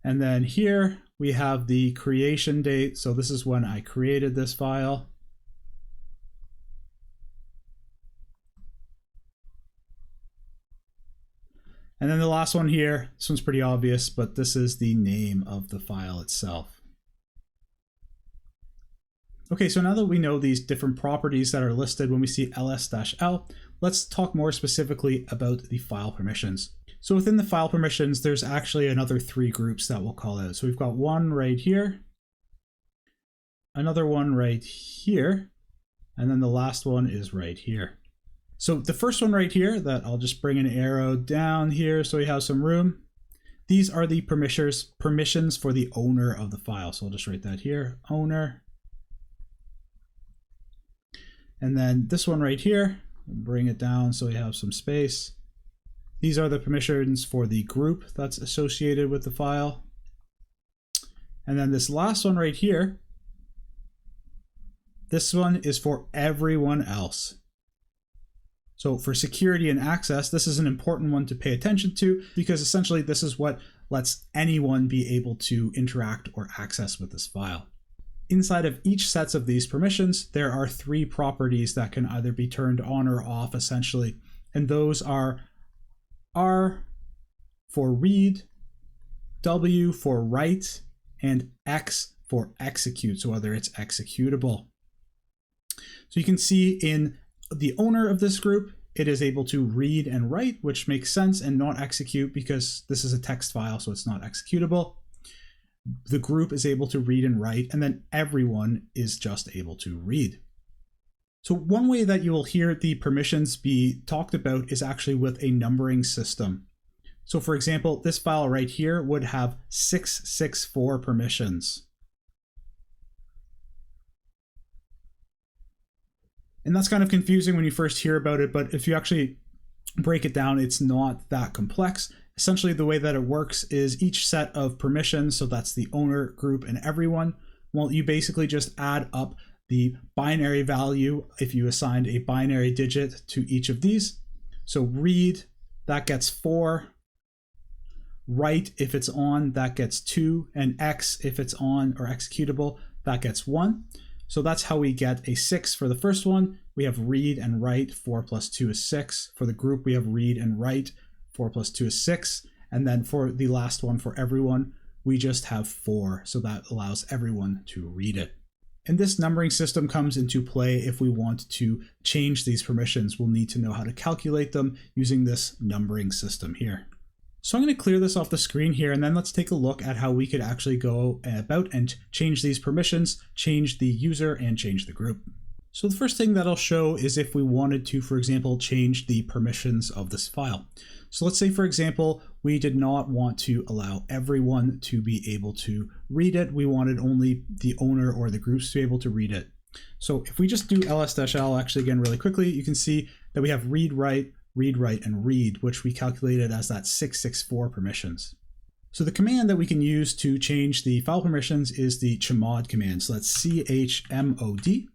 And then here we have the creation date. So this is when I created this file. And then the last one here, this one's pretty obvious, but this is the name of the file itself. Okay, so now that we know these different properties that are listed when we see ls-l, let's talk more specifically about the file permissions. So within the file permissions, there's actually another 3 groups that we'll call out. So we've got one right here, another one right here, and then the last one is right here. So the first one right here that I'll just bring an arrow down here so we have some room. These are the permissions for the owner of the file. So I'll just write that here, owner. And then this one right here, bring it down so we have some space. These are the permissions for the group that's associated with the file. And then this last one right here, this one is for everyone else. So for security and access, this is an important one to pay attention to because essentially this is what lets anyone be able to interact or access with this file. Inside of each sets of these permissions, there are 3 properties that can either be turned on or off essentially. And those are R for read, W for write, and X for execute, so whether it's executable. So you can see in the owner of this group, it is able to read and write, which makes sense, and not execute because this is a text file, so it's not executable. The group is able to read and write, and then everyone is just able to read. So one way that you will hear the permissions be talked about is actually with a numbering system. So for example, this file right here would have 664 permissions. And that's kind of confusing when you first hear about it, but if you actually break it down, it's not that complex. Essentially, the way that it works is each set of permissions, so that's the owner, group, and everyone, well, you basically just add up the binary value if you assigned a binary digit to each of these. So read, that gets 4. Write, if it's on, that gets 2. And X, if it's on or executable, that gets 1. So that's how we get a 6 for the first one. We have read and write, 4 plus 2 is 6. For the group, we have read and write, 4 plus 2 is 6. And then for the last one, for everyone, we just have 4. So that allows everyone to read it. And this numbering system comes into play if we want to change these permissions. We'll need to know how to calculate them using this numbering system here. So I'm going to clear this off the screen here, and then let's take a look at how we could actually go about and change these permissions, change the user, and change the group. So the first thing that I'll show is if we wanted to, for example, change the permissions of this file. So let's say, for example, we did not want to allow everyone to be able to read it. We wanted only the owner or the groups to be able to read it. So if we just do ls-l, actually again really quickly, you can see that we have read, write, and read, which we calculated as that 664 permissions. So the command that we can use to change the file permissions is the chmod command. So that's chmod.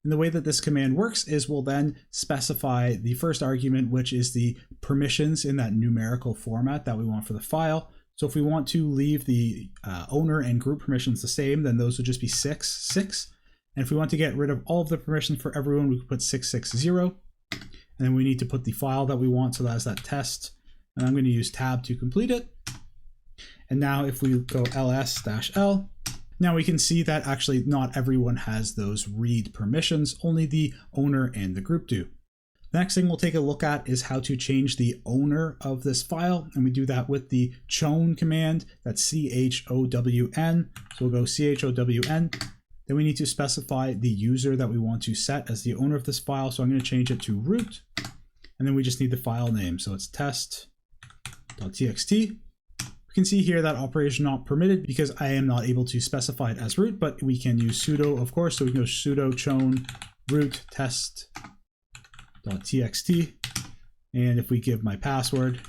And the way that this command works is we'll then specify the first argument, which is the permissions in that numerical format that we want for the file. So if we want to leave the owner and group permissions the same, then those would just be 6. And if we want to get rid of all of the permissions for everyone, we could put 660. And then we need to put the file that we want, so that's that test. And I'm going to use tab to complete it. And now if we go ls-l, now we can see that actually not everyone has those read permissions, only the owner and the group do. The next thing we'll take a look at is how to change the owner of this file. And we do that with the chown command, that's chown. So we'll go chown. Then we need to specify the user that we want to set as the owner of this file. So I'm going to change it to root. And then we just need the file name. So it's test.txt. We can see here that operation not permitted because I am not able to specify it as root, but we can use sudo, of course. So we can go sudo chown root test.txt. And if we give my password,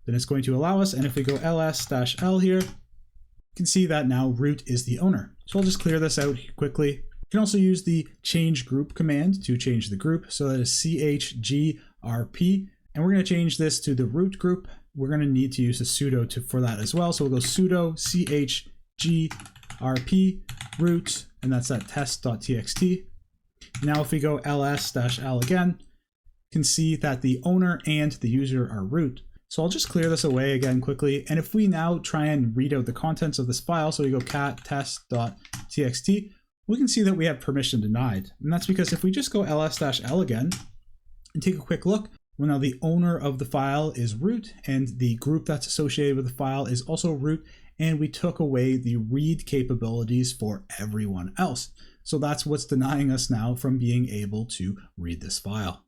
then it's going to allow us. And if we go ls-l here, you can see that now root is the owner. So I'll just clear this out quickly. You can also use the change group command to change the group. So that is chgrp. And we're going to change this to the root group. We're going to need to use a sudo for that as well. So we'll go sudo chgrp root, and that's that test.txt. Now if we go ls-l again, you can see that the owner and the user are root. So I'll just clear this away again quickly. And if we now try and read out the contents of this file, so we go cat test.txt, we can see that we have permission denied. And that's because if we just go ls-l again and take a quick look, Well, now the owner of the file is root, and the group that's associated with the file is also root, and we took away the read capabilities for everyone else. So that's what's denying us now from being able to read this file.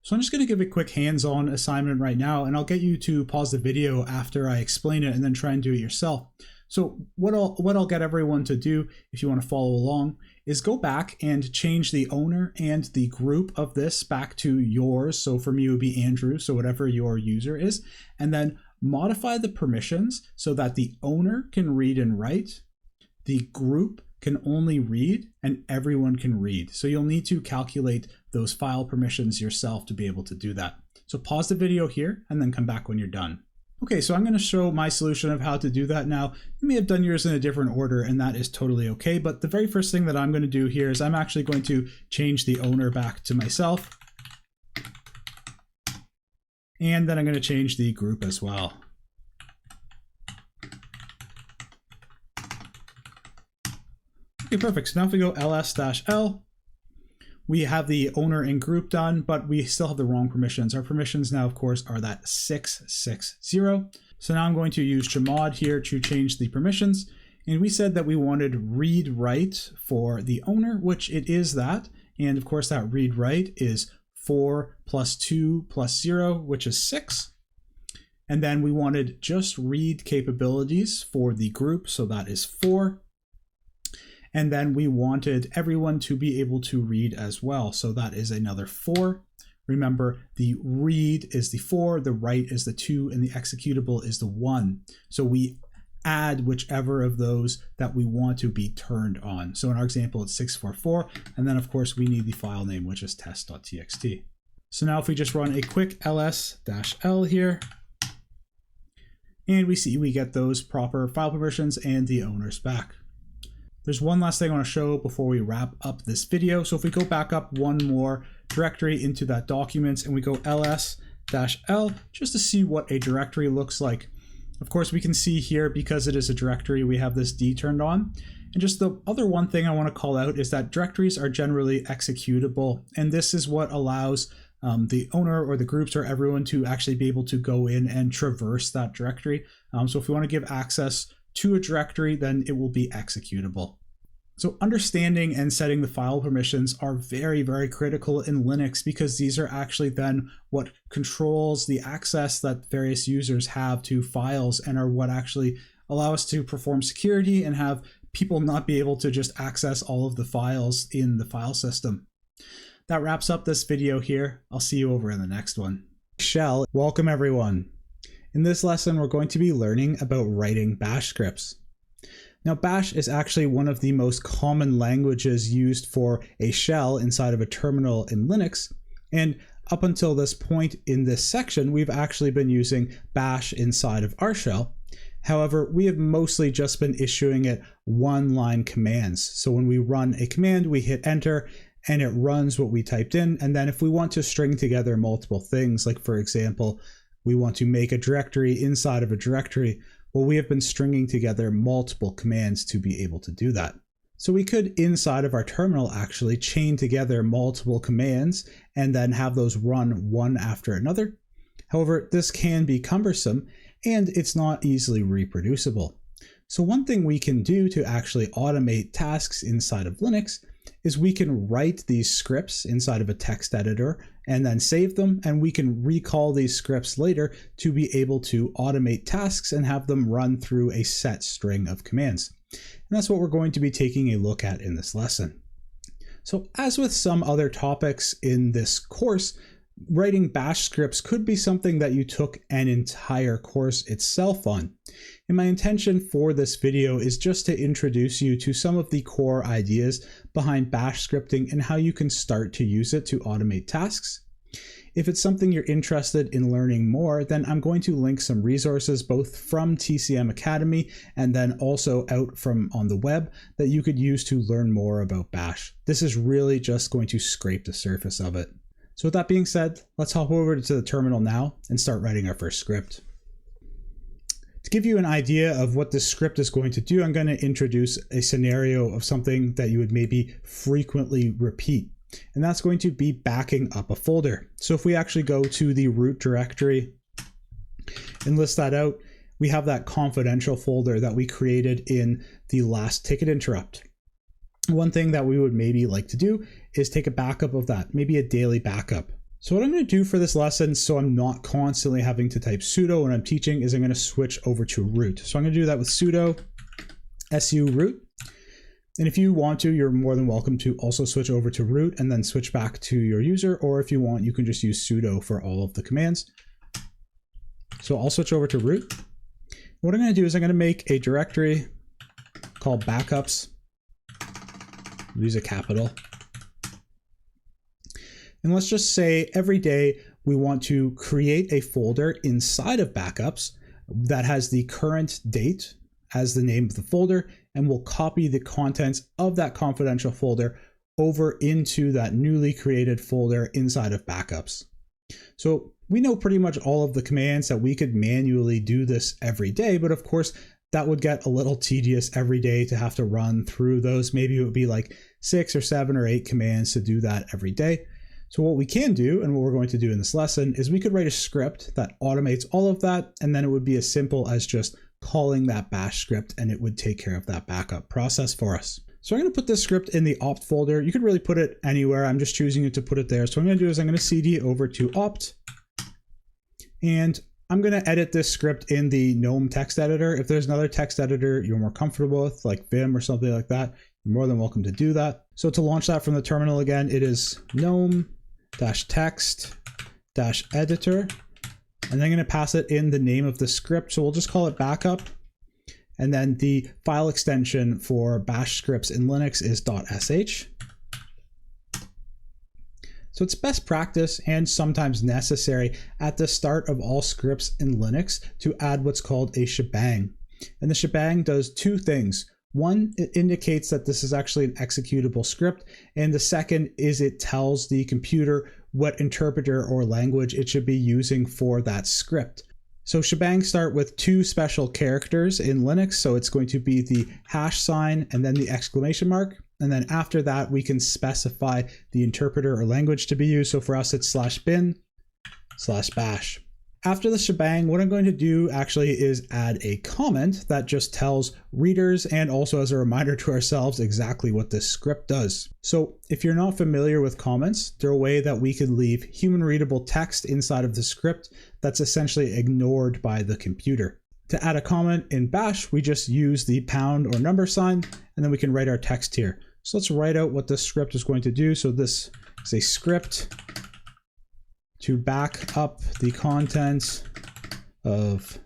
So I'm just going to give a quick hands-on assignment right now, and I'll get you to pause the video after I explain it and then try and do it yourself. So what I'll get everyone to do, if you want to follow along, is go back and change the owner and the group of this back to yours. So for me, it would be Andrew, so whatever your user is, and then modify the permissions so that the owner can read and write, the group can only read, and everyone can read. So you'll need to calculate those file permissions yourself to be able to do that. So pause the video here and then come back when you're done. Okay, so I'm going to show my solution of how to do that now. You may have done yours in a different order, and that is totally okay. But the very first thing that I'm going to do here is I'm actually going to change the owner back to myself. And then I'm going to change the group as well. Okay, perfect. So now if we go ls-l, we have the owner and group done, but we still have the wrong permissions. Our permissions now, of course, are that 660. So now I'm going to use chmod here to change the permissions. And we said that we wanted read write for the owner, which it is that. And of course, that read write is 4 plus 2 plus 0, which is 6. And then we wanted just read capabilities for the group, so that is 4. And then we wanted everyone to be able to read as well. So that is another 4. Remember, the read is the 4, the write is the 2, and the executable is the 1. So we add whichever of those that we want to be turned on. So in our example, it's 644. And then of course we need the file name, which is test.txt. So now if we just run a quick ls-l here, and we see we get those proper file permissions and the owners back. There's one last thing I want to show before we wrap up this video. So if we go back up one more directory into that documents and we go ls-l just to see what a directory looks like. Of course, we can see here, because it is a directory, we have this D turned on. And just the other one thing I want to call out is that directories are generally executable. And this is what allows the owner or the groups or everyone to actually be able to go in and traverse that directory. So if we want to give access to a directory, then it will be executable. So understanding and setting the file permissions are very, very critical in Linux, because these are actually then what controls the access that various users have to files and are what actually allow us to perform security and have people not be able to just access all of the files in the file system. That wraps up this video here. I'll see you over in the next one. Shell, welcome everyone. In this lesson, we're going to be learning about writing bash scripts. Now, bash is actually one of the most common languages used for a shell inside of a terminal in Linux. And up until this point in this section, we've actually been using bash inside of our shell. However, we have mostly just been issuing it one-line commands. So when we run a command, we hit enter and it runs what we typed in. And then if we want to string together multiple things, like for example, we want to make a directory inside of a directory, well, we have been stringing together multiple commands to be able to do that. So we could, inside of our terminal, actually chain together multiple commands and then have those run one after another. However, this can be cumbersome and it's not easily reproducible. So one thing we can do to actually automate tasks inside of Linux is we can write these scripts inside of a text editor and then save them, and we can recall these scripts later to be able to automate tasks and have them run through a set string of commands. And that's what we're going to be taking a look at in this lesson. So as with some other topics in this course, writing bash scripts could be something that you took an entire course itself on. And my intention for this video is just to introduce you to some of the core ideas behind bash scripting and how you can start to use it to automate tasks. If it's something you're interested in learning more, then I'm going to link some resources both from TCM Academy and then also out from on the web that you could use to learn more about bash. This is really just going to scrape the surface of it. So with that being said, let's hop over to the terminal now and start writing our first script. To give you an idea of what this script is going to do, I'm going to introduce a scenario of something that you would maybe frequently repeat. and that's going to be backing up a folder. So if we actually go to the root directory and list that out, we have that confidential folder that we created in the last ticket interrupt. One thing that we would maybe like to do is take a backup of that, maybe a daily backup. So what I'm going to do for this lesson, so I'm not constantly having to type sudo when I'm teaching, is I'm going to switch over to root. So I'm going to do that with sudo su root. And if you want to, you're more than welcome to also switch over to root and then switch back to your user. Or if you want, you can just use sudo for all of the commands. So I'll switch over to root. What I'm going to do is I'm going to make a directory called backups. Use a capital. And let's just say every day we want to create a folder inside of backups that has the current date as the name of the folder, and we'll copy the contents of that confidential folder over into that newly created folder inside of backups. So we know pretty much all of the commands that we could manually do this every day, but of course that would get a little tedious every day to have to run through those. Maybe it would be like 6 or 7 or 8 commands to do that every day. So what we can do, and what we're going to do in this lesson, is we could write a script that automates all of that, and then it would be as simple as just calling that bash script, and it would take care of that backup process for us. So I'm going to put this script in the opt folder. You could really put it anywhere. I'm just choosing to put it there. So what I'm going to do is I'm going to cd over to opt, and I'm going to edit this script in the GNOME text editor. If there's another text editor you're more comfortable with, like Vim or something like that, you're more than welcome to do that. So to launch that from the terminal again, it is gnome-text-editor, and I'm going to pass it in the name of the script. So we'll just call it backup. And then the file extension for bash scripts in Linux is .sh. So it's best practice and sometimes necessary at the start of all scripts in Linux to add what's called a shebang. And the shebang does 2 things. One, it indicates that this is actually an executable script. And the second is it tells the computer what interpreter or language it should be using for that script. So shebangs start with 2 special characters in Linux. So it's going to be the hash sign and then the exclamation mark. And then after that, we can specify the interpreter or language to be used. So for us, it's /bin/bash. After the shebang, what I'm going to do actually is add a comment that just tells readers and also as a reminder to ourselves exactly what this script does. So if you're not familiar with comments, they're a way that we could leave human readable text inside of the script that's essentially ignored by the computer. To add a comment in bash, we just use the pound or number sign, and then we can write our text here. So let's write out what this script is going to do. So this is a script to back up the contents of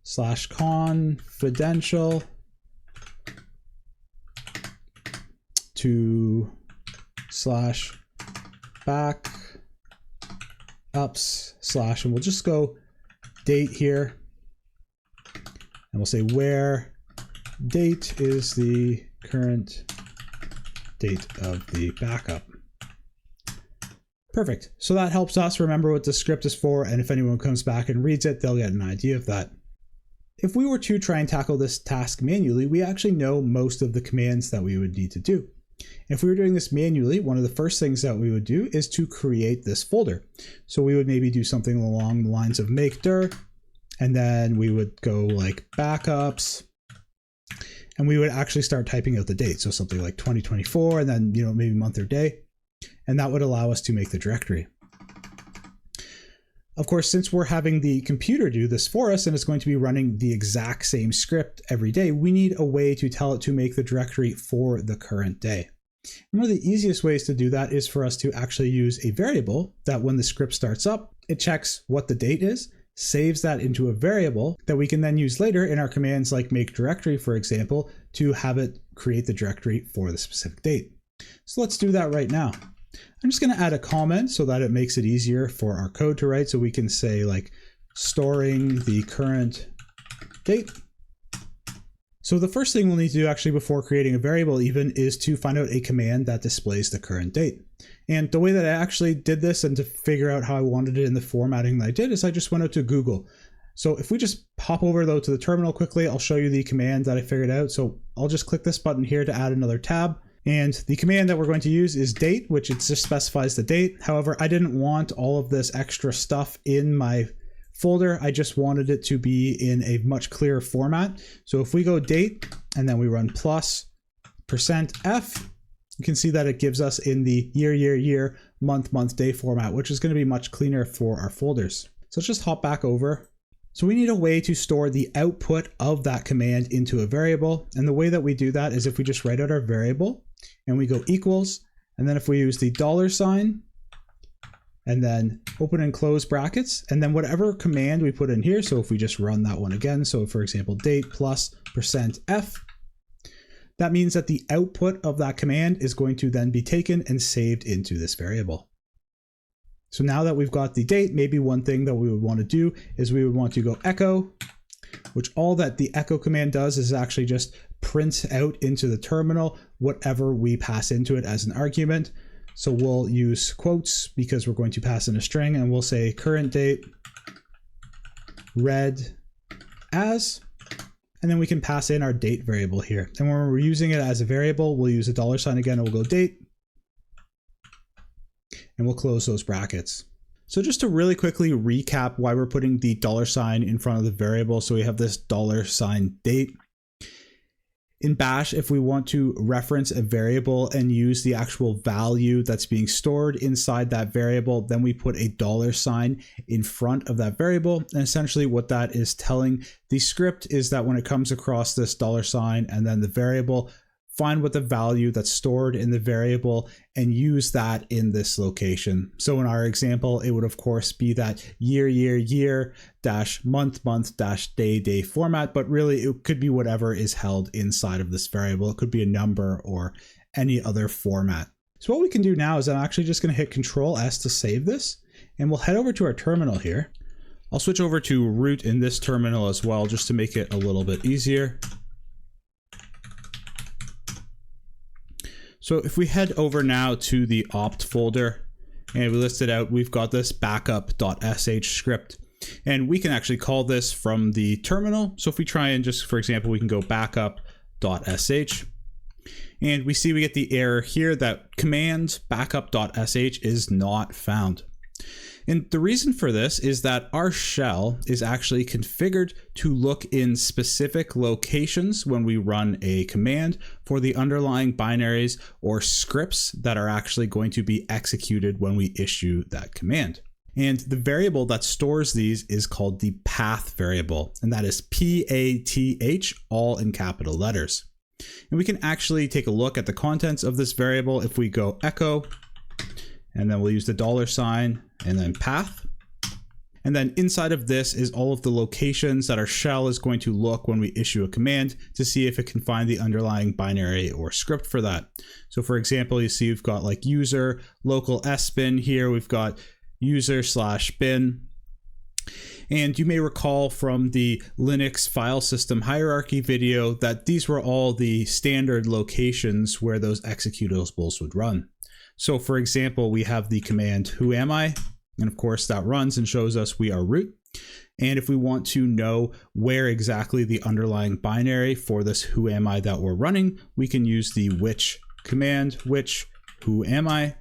/confidential to /backups/ and we'll just go date here, and we'll say where date is the current date of the backup. Perfect. So that helps us remember what the script is for, and if anyone comes back and reads it, they'll get an idea of that. If we were to try and tackle this task manually, we actually know most of the commands that we would need to do. If we were doing this manually, one of the first things that we would do is to create this folder. So we would maybe do something along the lines of make dir, and then we would go like backups, and we would actually start typing out the date. So something like 2024, and then, maybe month or day. And that would allow us to make the directory. Of course, since we're having the computer do this for us and it's going to be running the exact same script every day, we need a way to tell it to make the directory for the current day. And one of the easiest ways to do that is for us to actually use a variable that when the script starts up, it checks what the date is, saves that into a variable that we can then use later in our commands like make directory, for example, to have it create the directory for the specific date. So let's do that right now. I'm just going to add a comment so that it makes it easier for our code to write. So we can say like storing the current date. So the first thing we'll need to do actually before creating a variable even is to find out a command that displays the current date. And the way that I actually did this and to figure out how I wanted it in the formatting that I did is I just went out to Google. So if we just pop over though to the terminal quickly, I'll show you the command that I figured out. So I'll just click this button here to add another tab. And the command that we're going to use is date, which it just specifies the date. However, I didn't want all of this extra stuff in my folder. I just wanted it to be in a much clearer format. So if we go date and then we run plus %f, you can see that it gives us in the year, month, day format, which is going to be much cleaner for our folders. So let's just hop back over. So we need a way to store the output of that command into a variable. And the way that we do that is if we just write out our variable and we go equals, and then if we use the $, and then open and close brackets, and then whatever command we put in here. So if we just run that one again, so for example, date plus %f, that means that the output of that command is going to then be taken and saved into this variable. So now that we've got the date, maybe one thing that we would want to do is we would want to go echo, which all that the echo command does is actually just print out into the terminal whatever we pass into it as an argument. So we'll use quotes because we're going to pass in a string, and we'll say current date read as, and then we can pass in our date variable here. And when we're using it as a variable, we'll use a $, again, and we'll go date, and we'll close those brackets. So just to really quickly recap why we're putting the $, in front of the variable. So we have this $date. In Bash, if we want to reference a variable and use the actual value that's being stored inside that variable, then we put a $sign in front of that variable. And essentially what that is telling the script is that when it comes across this $sign and then the variable, find what the value that's stored in the variable and use that in this location. So in our example, it would of course be that year dash month dash day format, but really it could be whatever is held inside of this variable. It could be a number or any other format. So what we can do now is I'm actually just going to hit Control S to save this, and we'll head over to our terminal here. I'll switch over to root in this terminal as well, just to make it a little bit easier. So if we head over now to the opt folder and we list it out, we've got this backup.sh script, and we can actually call this from the terminal. So if we try and just, for example, we can go backup.sh, and we see we get the error here that command backup.sh is not found. And the reason for this is that our shell is actually configured to look in specific locations when we run a command for the underlying binaries or scripts that are actually going to be executed when we issue that command. And the variable that stores these is called the path variable, and that is PATH, all in capital letters. And we can actually take a look at the contents of this variable if we go echo, and then we'll use the $, and then path. And then inside of this is all of the locations that our shell is going to look when we issue a command to see if it can find the underlying binary or script for that. So for example, you see we've got like user local sbin here. We've got user/bin. And you may recall from the Linux file system hierarchy video that these were all the standard locations where those executables would run. So for example, we have the command whoami, and of course that runs and shows us we are root. And if we want to know where exactly the underlying binary for this whoami that we're running, we can use the which command, which whoami,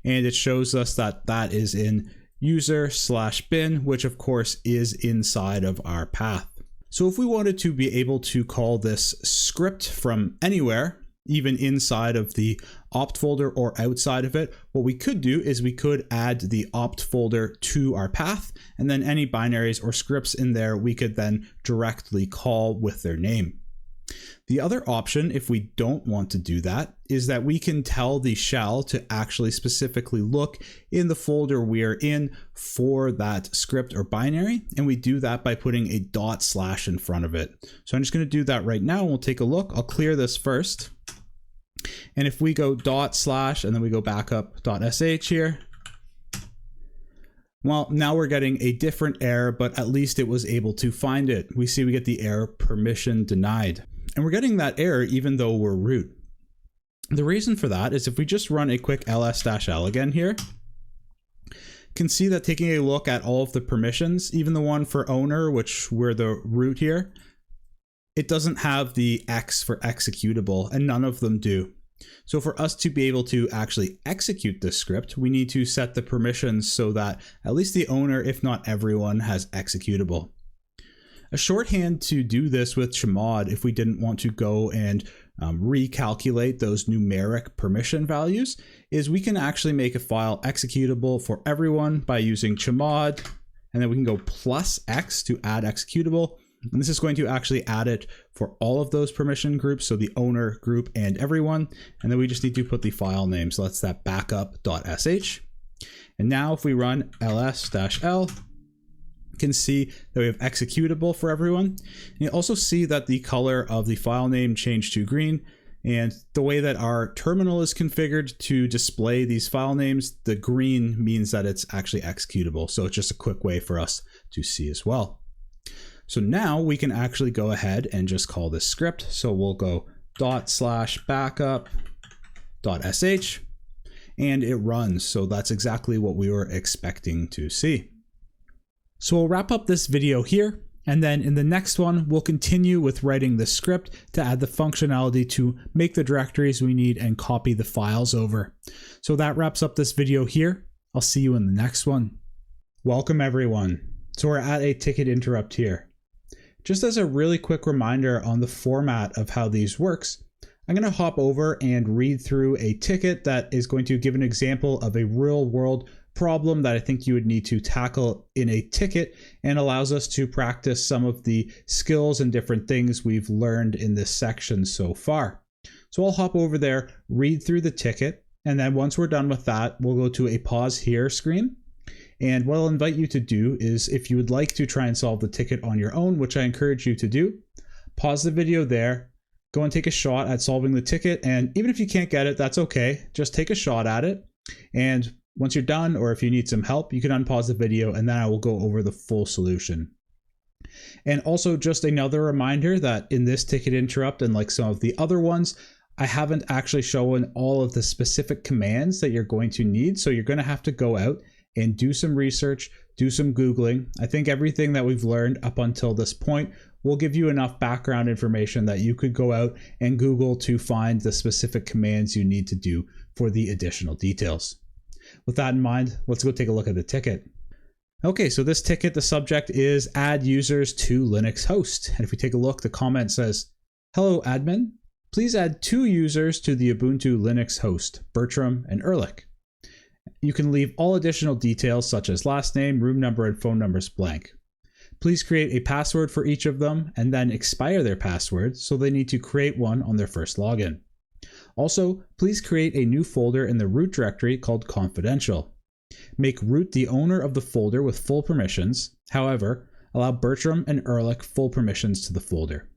and it shows us that that is in user/bin, which of course is inside of our path. So if we wanted to be able to call this script from anywhere, even inside of the opt folder or outside of it, what we could do is we could add the opt folder to our path, and then any binaries or scripts in there we could then directly call with their name. The other option, if we don't want to do that, is that we can tell the shell to actually specifically look in the folder we are in for that script or binary, and we do that by putting a ./ in front of it. So I'm just going to do that right now, and we'll take a look. I'll clear this first. And if we go ./ and then we go backup.sh here, well, now we're getting a different error, but at least it was able to find it. We see we get the error permission denied. And we're getting that error even though we're root. The reason for that is if we just run a quick ls-l again here, can see that taking a look at all of the permissions, even the one for owner, which we're the root here, it doesn't have the X for executable, and none of them do. So for us to be able to actually execute this script, we need to set the permissions so that at least the owner, if not everyone, has executable. A shorthand to do this with chmod, if we didn't want to go and recalculate those numeric permission values, is we can actually make a file executable for everyone by using chmod, and then we can go +x to add executable. And this is going to actually add it for all of those permission groups, so the owner group and everyone. And then we just need to put the file name. So that's that backup.sh. And now if we run ls-l, you can see that we have executable for everyone. And you also see that the color of the file name changed to green. And the way that our terminal is configured to display these file names, the green means that it's actually executable. So it's just a quick way for us to see as well. So now we can actually go ahead and just call this script. So we'll go ./backup.sh and it runs. So that's exactly what we were expecting to see. So we'll wrap up this video here. And then in the next one, we'll continue with writing the script to add the functionality to make the directories we need and copy the files over. So that wraps up this video here. I'll see you in the next one. Welcome everyone. So we're at a ticket interrupt here. Just as a really quick reminder on the format of how these works, I'm going to hop over and read through a ticket that is going to give an example of a real world problem that I think you would need to tackle in a ticket, and allows us to practice some of the skills and different things we've learned in this section so far. So I'll hop over there, read through the ticket, and then once we're done with that, we'll go to a pause here screen. And what I'll invite you to do is, if you would like to try and solve the ticket on your own, which I encourage you to do, pause the video there, go and take a shot at solving the ticket. And even if you can't get it, that's okay. Just take a shot at it. And once you're done, or if you need some help, you can unpause the video and then I will go over the full solution. And also just another reminder that in this ticket interrupt, and like some of the other ones, I haven't actually shown all of the specific commands that you're going to need. So you're going to have to go out and do some research, do some Googling. I think everything that we've learned up until this point will give you enough background information that you could go out and Google to find the specific commands you need to do for the additional details. With that in mind, let's go take a look at the ticket. Okay, so this ticket, the subject is add users to Linux host. And if we take a look, the comment says, "Hello admin, please add 2 users to the Ubuntu Linux host, Bertram and Ehrlich. You can leave all additional details such as last name, room number, and phone numbers blank. Please create a password for each of them and then expire their password, so they need to create one on their first login. Also, please create a new folder in the root directory called confidential. Make root the owner of the folder with full permissions. However, allow Bertram and Ehrlich full permissions to the folder.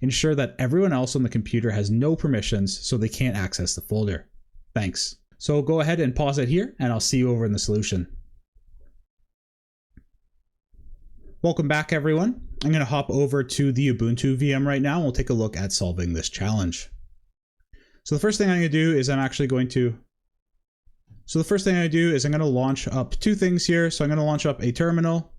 Ensure that everyone else on the computer has no permissions so they can't access the folder. Thanks." So go ahead and pause it here and I'll see you over in the solution. Welcome back everyone. I'm going to hop over to the Ubuntu VM right now and we'll take a look at solving this challenge. So the first thing I'm going to do is I'm going to launch up 2 things here. So I'm going to launch up a terminal.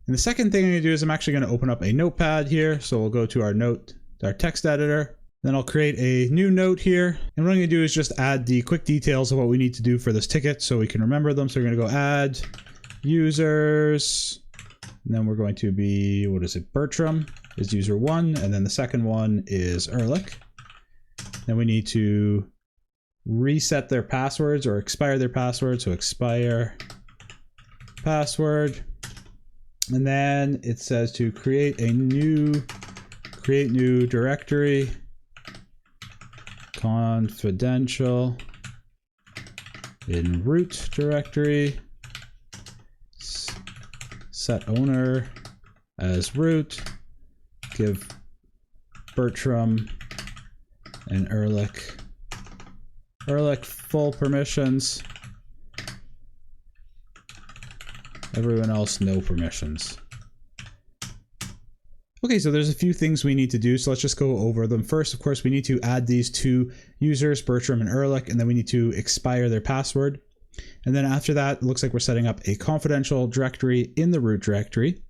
And the second thing I'm going to do is I'm actually going to open up a notepad here. So we'll go to our text editor. Then I'll create a new note here. And what I'm going to do is just add the quick details of what we need to do for this ticket so we can remember them. So we're going to go add users. And then we're going to be, Bertram is user 1. And then the second one is Ehrlich. Then we need to reset their passwords or expire their password. So expire password. And then it says to create new directory, confidential, in root directory, set owner as root, give Bertram and Ehrlich full permissions, everyone else no permissions. Okay, so there's a few things we need to do, so let's just go over them. First, of course, we need to add these 2 users, Bertram and Ehrlich, and then we need to expire their password. And then after that, it looks like we're setting up a confidential directory in the root directory.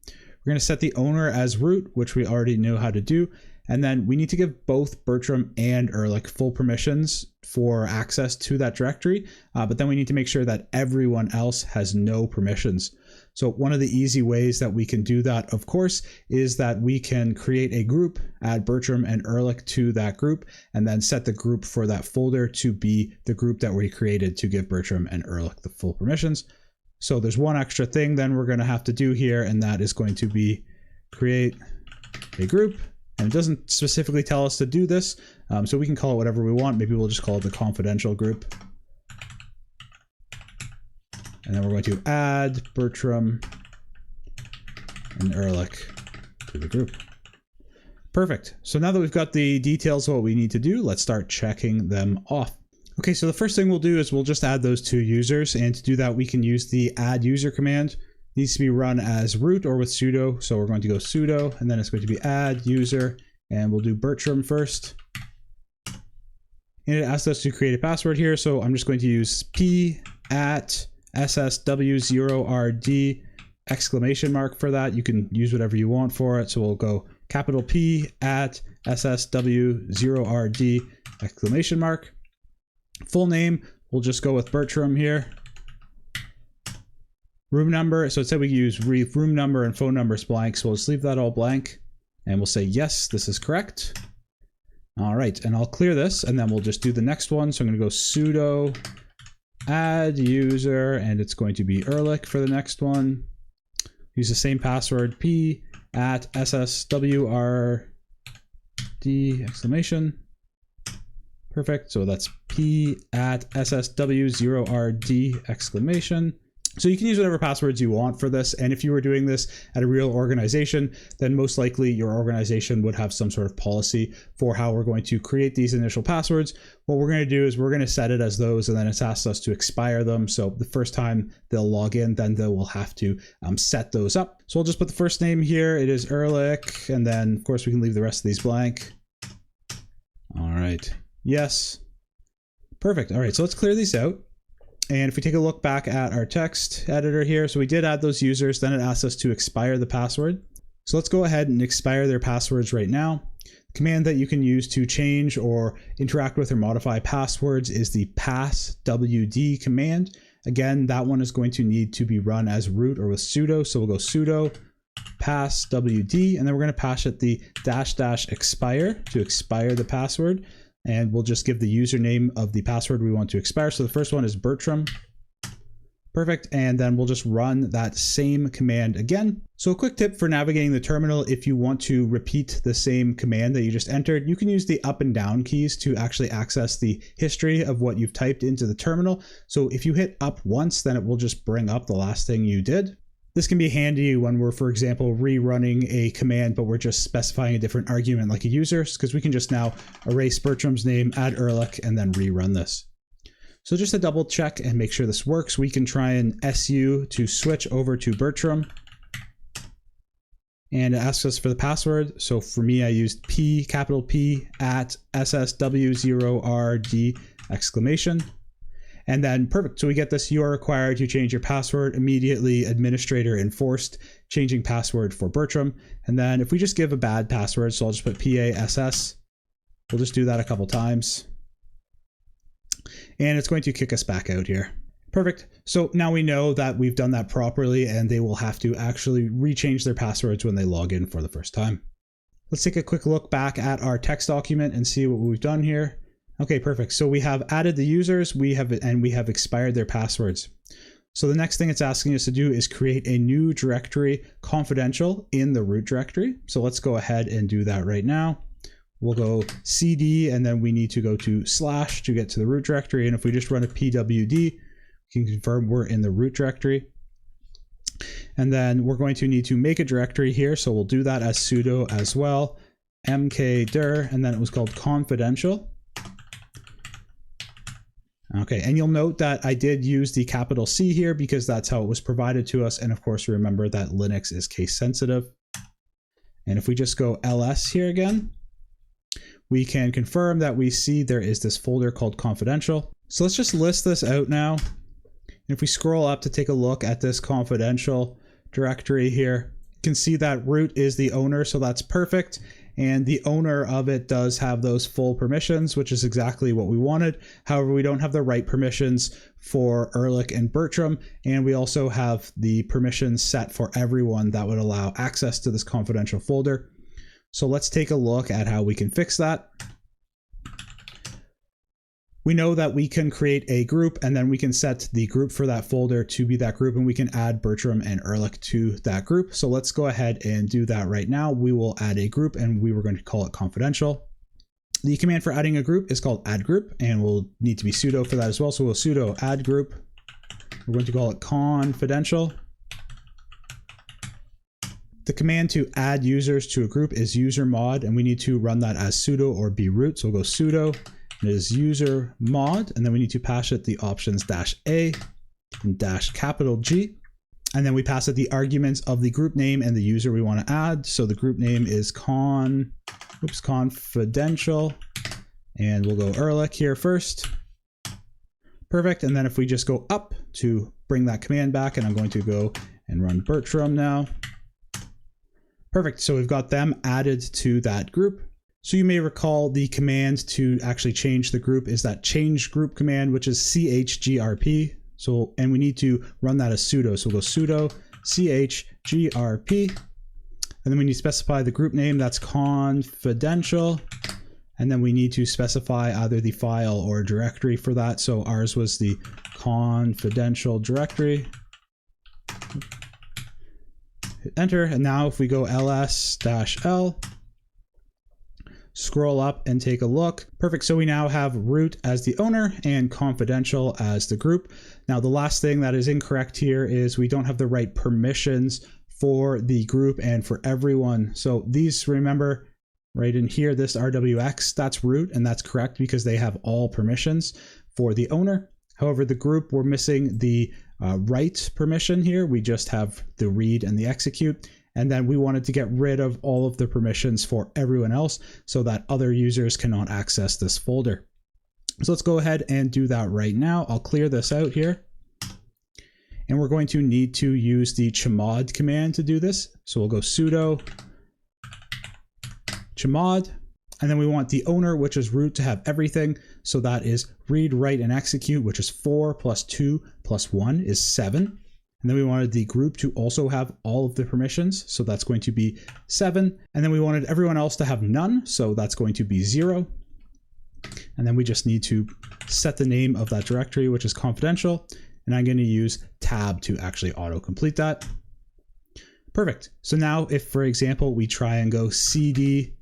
We're going to set the owner as root, which we already know how to do. And then we need to give both Bertram and Ehrlich full permissions for access to that directory. But then we need to make sure that everyone else has no permissions. So one of the easy ways that we can do that, of course, is that we can create a group, add Bertram and Ehrlich to that group, and then set the group for that folder to be the group that we created to give Bertram and Ehrlich the full permissions. So there's one extra thing then we're going to have to do here, and that is going to be create a group. And it doesn't specifically tell us to do this, so we can call it whatever we want. Maybe we'll just call it the confidential group. And then we're going to add Bertram and Ehrlich to the group. Perfect. So now that we've got the details of what we need to do, let's start checking them off. Okay, so the first thing we'll do is we'll just add those two users. And to do that, we can use the add user command. It needs to be run as root or with sudo. So we're going to go sudo, and then it's going to be add user, and we'll do Bertram first. And it asks us to create a password here. So I'm just going to use p@ssw0rd exclamation mark for that. You can use whatever you want for it. So we'll go capital P@ssw0rd exclamation mark. Full name, we'll just go with Bertram here. Room number, so it said we use room number and phone numbers blank, so we'll just leave that all blank. And we'll say, yes, this is correct. All right, and I'll clear this, and then we'll just do the next one. So I'm gonna go sudo add user, and it's going to be Ehrlich for the next one. Use the same password, p@sswrd exclamation. Perfect, so that's p@ssw0rd exclamation. So you can use whatever passwords you want for this, and if you were doing this at a real organization, then most likely your organization would have some sort of policy for how we're going to create these initial passwords. What we're going to do is we're going to set it as those, and then it asks us to expire them. So the first time they'll log in, then they will have to set those up. So I'll just put the first name here. It is Ehrlich, and then of course we can leave the rest of these blank. All right, yes, perfect. All right, so let's clear these out. And if we take a look back at our text editor here, so we did add those users, then it asks us to expire the password. So let's go ahead and expire their passwords right now. The command that you can use to change or interact with or modify passwords is the passwd command. Again, that one is going to need to be run as root or with sudo. So we'll go sudo passwd, and then we're going to pass it the --expire to expire the password. And we'll just give the username of the password we want to expire. So the first one is Bertram. Perfect. And then we'll just run that same command again. So a quick tip for navigating the terminal, if you want to repeat the same command that you just entered, you can use the up and down keys to actually access the history of what you've typed into the terminal. So if you hit up once, then it will just bring up the last thing you did. This can be handy when we're, for example, rerunning a command, but we're just specifying a different argument like a user, because we can just now erase Bertram's name, add Ehrlich, and then rerun this. So just to double check and make sure this works, we can try and su to switch over to Bertram. And it asks us for the password. So for me, I used p@ssw0rd exclamation. And then perfect, so we get this, you are required to change your password immediately, administrator enforced, changing password for Bertram. And then if we just give a bad password, so I'll just put PASS, we'll just do that a couple times. And it's going to kick us back out here. Perfect, so now we know that we've done that properly, and they will have to actually rechange their passwords when they log in for the first time. Let's take a quick look back at our text document and see what we've done here. Okay, perfect. So we have added the users, we have expired their passwords. So the next thing it's asking us to do is create a new directory, confidential, in the root directory. So let's go ahead and do that right now. We'll go cd, and then we need to go to / to get to the root directory. And if we just run a pwd, we can confirm we're in the root directory. And then we're going to need to make a directory here. So we'll do that as sudo as well, mkdir, and then it was called confidential. Okay, and you'll note that I did use the capital C here because that's how it was provided to us. And of course, remember that Linux is case sensitive. And if we just go ls here again, we can confirm that we see there is this folder called confidential. So let's just list this out now. And if we scroll up to take a look at this confidential directory here, you can see that root is the owner, so that's perfect. and the owner of it does have those full permissions, which is exactly what we wanted. However, we don't have the right permissions for Ehrlich and Bertram, and we also have the permissions set for everyone that would allow access to this confidential folder. So let's take a look at how we can fix that. We know that we can create a group, and then we can set the group for that folder to be that group, and we can add Bertram and Ehrlich to that group. So let's go ahead and do that right now. We will add a group, and we were going to call it confidential. The command for adding a group is called add group, and we'll need to be sudo for that as well. So we'll sudo add group. We're going to call it confidential. The command to add users to a group is usermod, and we need to run that as sudo or broot. So we'll go sudo. It is user mod, and then we need to pass it the options -a and -G, and then we pass it the arguments of the group name and the user we want to add. So the group name is confidential, and we'll go Ehrlich here first. Perfect. And then if we just go up to bring that command back, and I'm going to go and run Bertram now. Perfect. So we've got them added to that group. So you may recall the command to actually change the group is that change group command, which is chgrp. So, and we need to run that as sudo. So we'll go sudo chgrp, and then we need to specify the group name, that's confidential. And then we need to specify either the file or directory for that. So ours was the confidential directory. Hit enter. And now if we go ls-l, scroll up and take a look. Perfect. So we now have root as the owner and confidential as the group. Now the last thing that is incorrect here is we don't have the right permissions for the group and for everyone. So these, remember, right in here, this RWX, that's root, and that's correct because they have all permissions for the owner. However, the group, we're missing the write permission here. We just have the read and the execute. And then we wanted to get rid of all of the permissions for everyone else so that other users cannot access this folder. So let's go ahead and do that right now. I'll clear this out here. And we're going to need to use the chmod command to do this. So we'll go sudo chmod, and then we want the owner, which is root, to have everything. So that is read, write, and execute, which is 4 + 2 + 1 is 7. And then we wanted the group to also have all of the permissions. So that's going to be 7. And then we wanted everyone else to have none. So that's going to be 0. And then we just need to set the name of that directory, which is confidential. And I'm going to use tab to actually auto-complete that. Perfect. So now if, for example, we try and go cd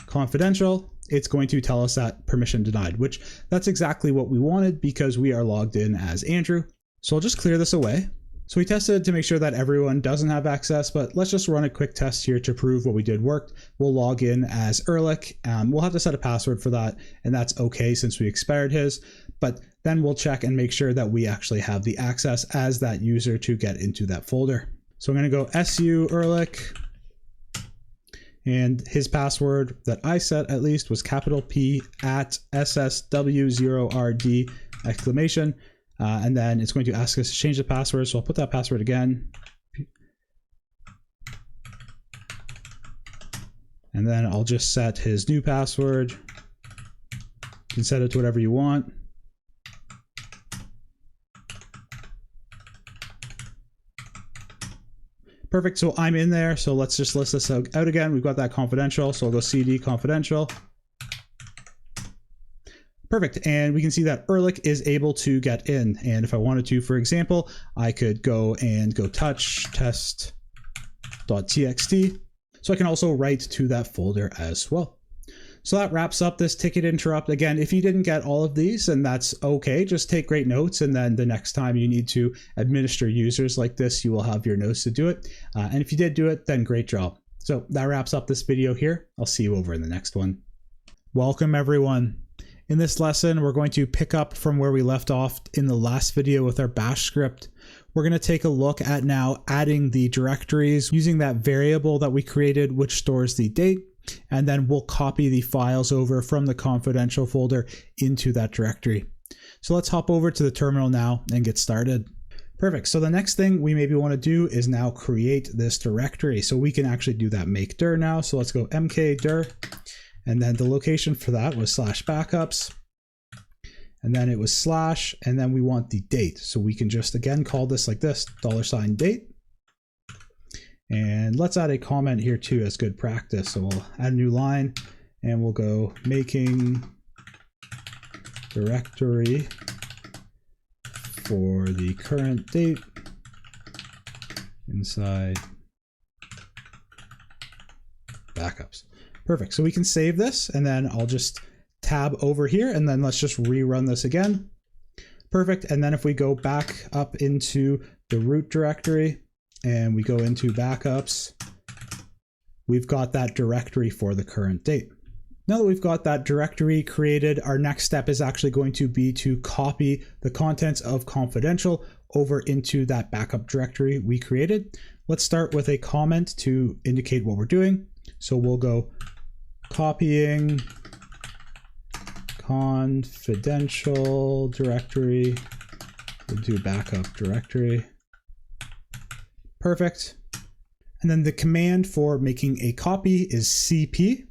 confidential, it's going to tell us that permission denied, which that's exactly what we wanted because we are logged in as Andrew. So I'll just clear this away. So we tested to make sure that everyone doesn't have access, but let's just run a quick test here to prove what we did worked. We'll log in as Ehrlich. We'll have to set a password for that, and that's okay since we expired his, but then we'll check and make sure that we actually have the access as that user to get into that folder. So I'm going to go su Ehrlich, and his password that I set at least was P at ssw0rd exclamation. And then it's going to ask us to change the password. So I'll put that password again. And then I'll just set his new password. You can set it to whatever you want. Perfect. So I'm in there. So let's just list this out again. We've got that confidential. So I'll go cd confidential. Perfect. And we can see that Ehrlich is able to get in. And if I wanted to, for example, I could go touch test.txt. So I can also write to that folder as well. So that wraps up this ticket interrupt. Again, if you didn't get all of these, and that's okay, just take great notes. And then the next time you need to administer users like this, you will have your notes to do it. And if you did do it, then great job. So that wraps up this video here. I'll see you over in the next one. Welcome everyone. In this lesson, we're going to pick up from where we left off in the last video with our bash script. We're going to take a look at now adding the directories using that variable that we created, which stores the date, and then we'll copy the files over from the confidential folder into that directory. So let's hop over to the terminal now and get started. Perfect. So the next thing we maybe want to do is now create this directory. So we can actually do that make dir now. So let's go mk dir. And then the location for that was /backups. And then it was /, and then we want the date. So we can just again call this like this, $date. And let's add a comment here too as good practice. So we'll add a new line and we'll go making directory for the current date inside backups. Perfect. So we can save this, and then I'll just tab over here, and then let's just rerun this again. Perfect. And then if we go back up into the root directory and we go into backups, we've got that directory for the current date. Now that we've got that directory created, our next step is actually going to be to copy the contents of confidential over into that backup directory we created. Let's start with a comment to indicate what we're doing. So we'll go copying confidential directory into backup directory. Perfect. And then the command for making a copy is cp.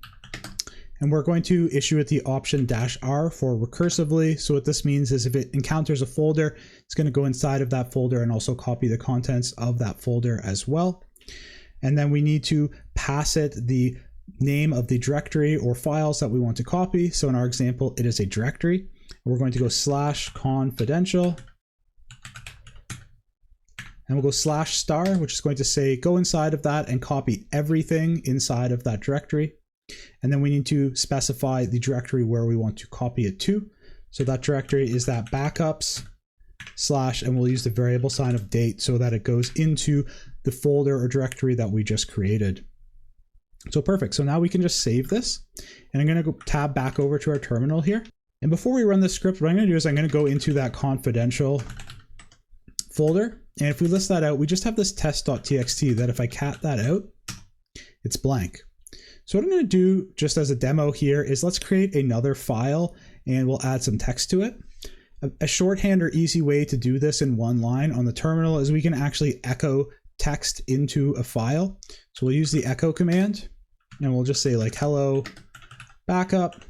And we're going to issue it the option -r for recursively. So what this means is if it encounters a folder, it's going to go inside of that folder and also copy the contents of that folder as well. And then we need to pass it the name of the directory or files that we want to copy. So in our example, it is a directory. We're going to go /confidential. And we'll go /*, which is going to say go inside of that and copy everything inside of that directory. And then we need to specify the directory where we want to copy it to. So that directory is that backups / and we'll use the variable sign of date so that it goes into the folder or directory that we just created. So perfect. So now we can just save this, and I'm going to go tab back over to our terminal here. And before we run this script, what I'm going to do is I'm going to go into that confidential folder. And if we list that out, we just have this test.txt that if I cat that out, it's blank. So what I'm going to do just as a demo here is let's create another file and we'll add some text to it. A shorthand or easy way to do this in one line on the terminal is we can actually echo text into a file. So we'll use the echo command and we'll just say like hello backup.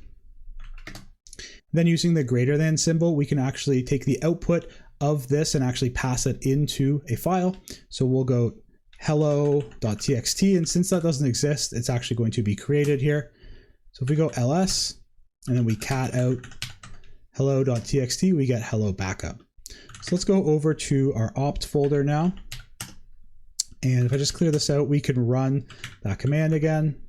Then using the greater than symbol, we can actually take the output of this and actually pass it into a file. So we'll go hello.txt, and since that doesn't exist, it's actually going to be created here. So if we go ls and then we cat out hello.txt, we get hello backup. So let's go over to our opt folder now. And if I just clear this out, we can run that command again.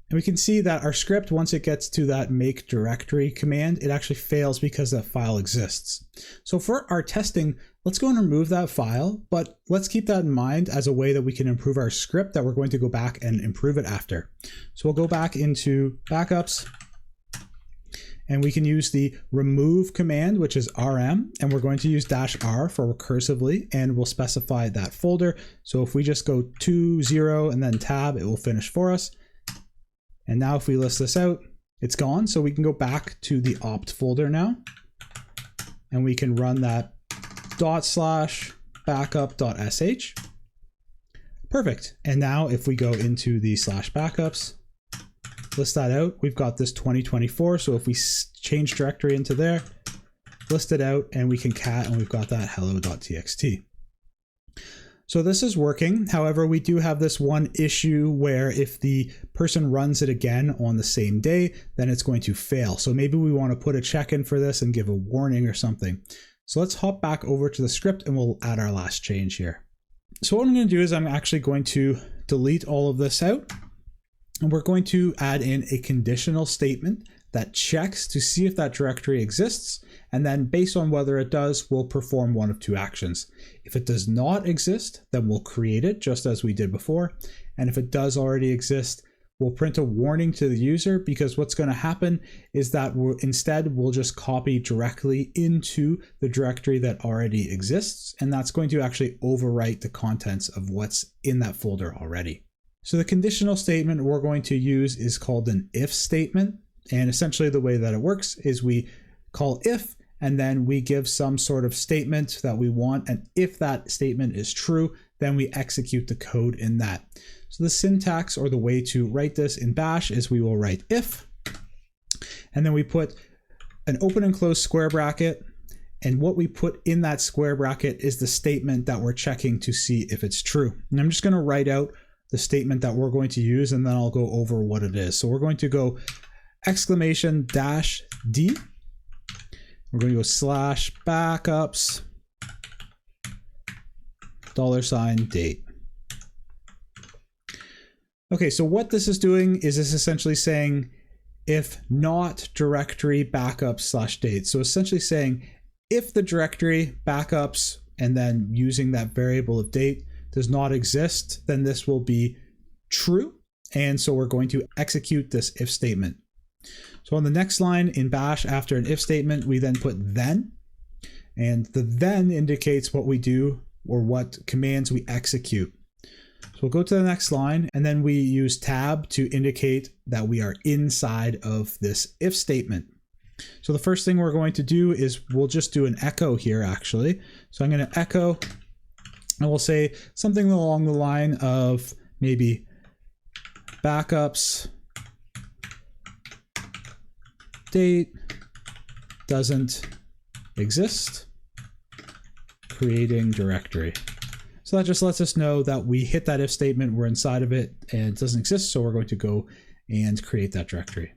And we can see that our script, once it gets to that make directory command, it actually fails because that file exists. So for our testing, let's go and remove that file, but let's keep that in mind as a way that we can improve our script that we're going to go back and improve it after. So we'll go back into backups and we can use the remove command, which is rm, and we're going to use -r for recursively, and we'll specify that folder. So if we just go 20 and then tab, it will finish for us. And now if we list this out, it's gone. So we can go back to the opt folder now, and we can run that /backup.sh. Perfect. And now if we go into the /backups, list that out, we've got this 2024. So if we change directory into there, list it out, and we can cat, and we've got that hello.txt. So this is working. However, we do have this one issue where if the person runs it again on the same day, then it's going to fail. So maybe we want to put a check in for this and give a warning or something. So let's hop back over to the script and we'll add our last change here. So what I'm going to do is I'm actually going to delete all of this out, and we're going to add in a conditional statement that checks to see if that directory exists, and then based on whether it does, we'll perform one of two actions. If it does not exist, then we'll create it just as we did before, and if it does already exist, we'll print a warning to the user, because what's going to happen is that we'll just copy directly into the directory that already exists, and that's going to actually overwrite the contents of what's in that folder already. So the conditional statement we're going to use is called an if statement. And essentially the way that it works is we call if, and then we give some sort of statement that we want. And if that statement is true, then we execute the code in that. So the syntax, or the way to write this in Bash, is we will write if, and then we put an open and close square bracket. And what we put in that square bracket is the statement that we're checking to see if it's true. And I'm just going to write out the statement that we're going to use, and then I'll go over what it is. So we're going to go exclamation dash D. We're going to go slash backups $date. Okay, so what this is doing is this essentially saying if not directory backups /date. So essentially saying if the directory backups and then using that variable of date does not exist, then this will be true. And so we're going to execute this if statement. So on the next line in Bash, after an if statement, we then put then, and the then indicates what we do or what commands we execute. So we'll go to the next line, and then we use tab to indicate that we are inside of this if statement. So the first thing we're going to do is we'll just do an echo here actually. So I'm going to echo, and we'll say something along the line of maybe backups date doesn't exist, creating directory. So that just lets us know that we hit that if statement, we're inside of it, and it doesn't exist, so we're going to go and create that directory.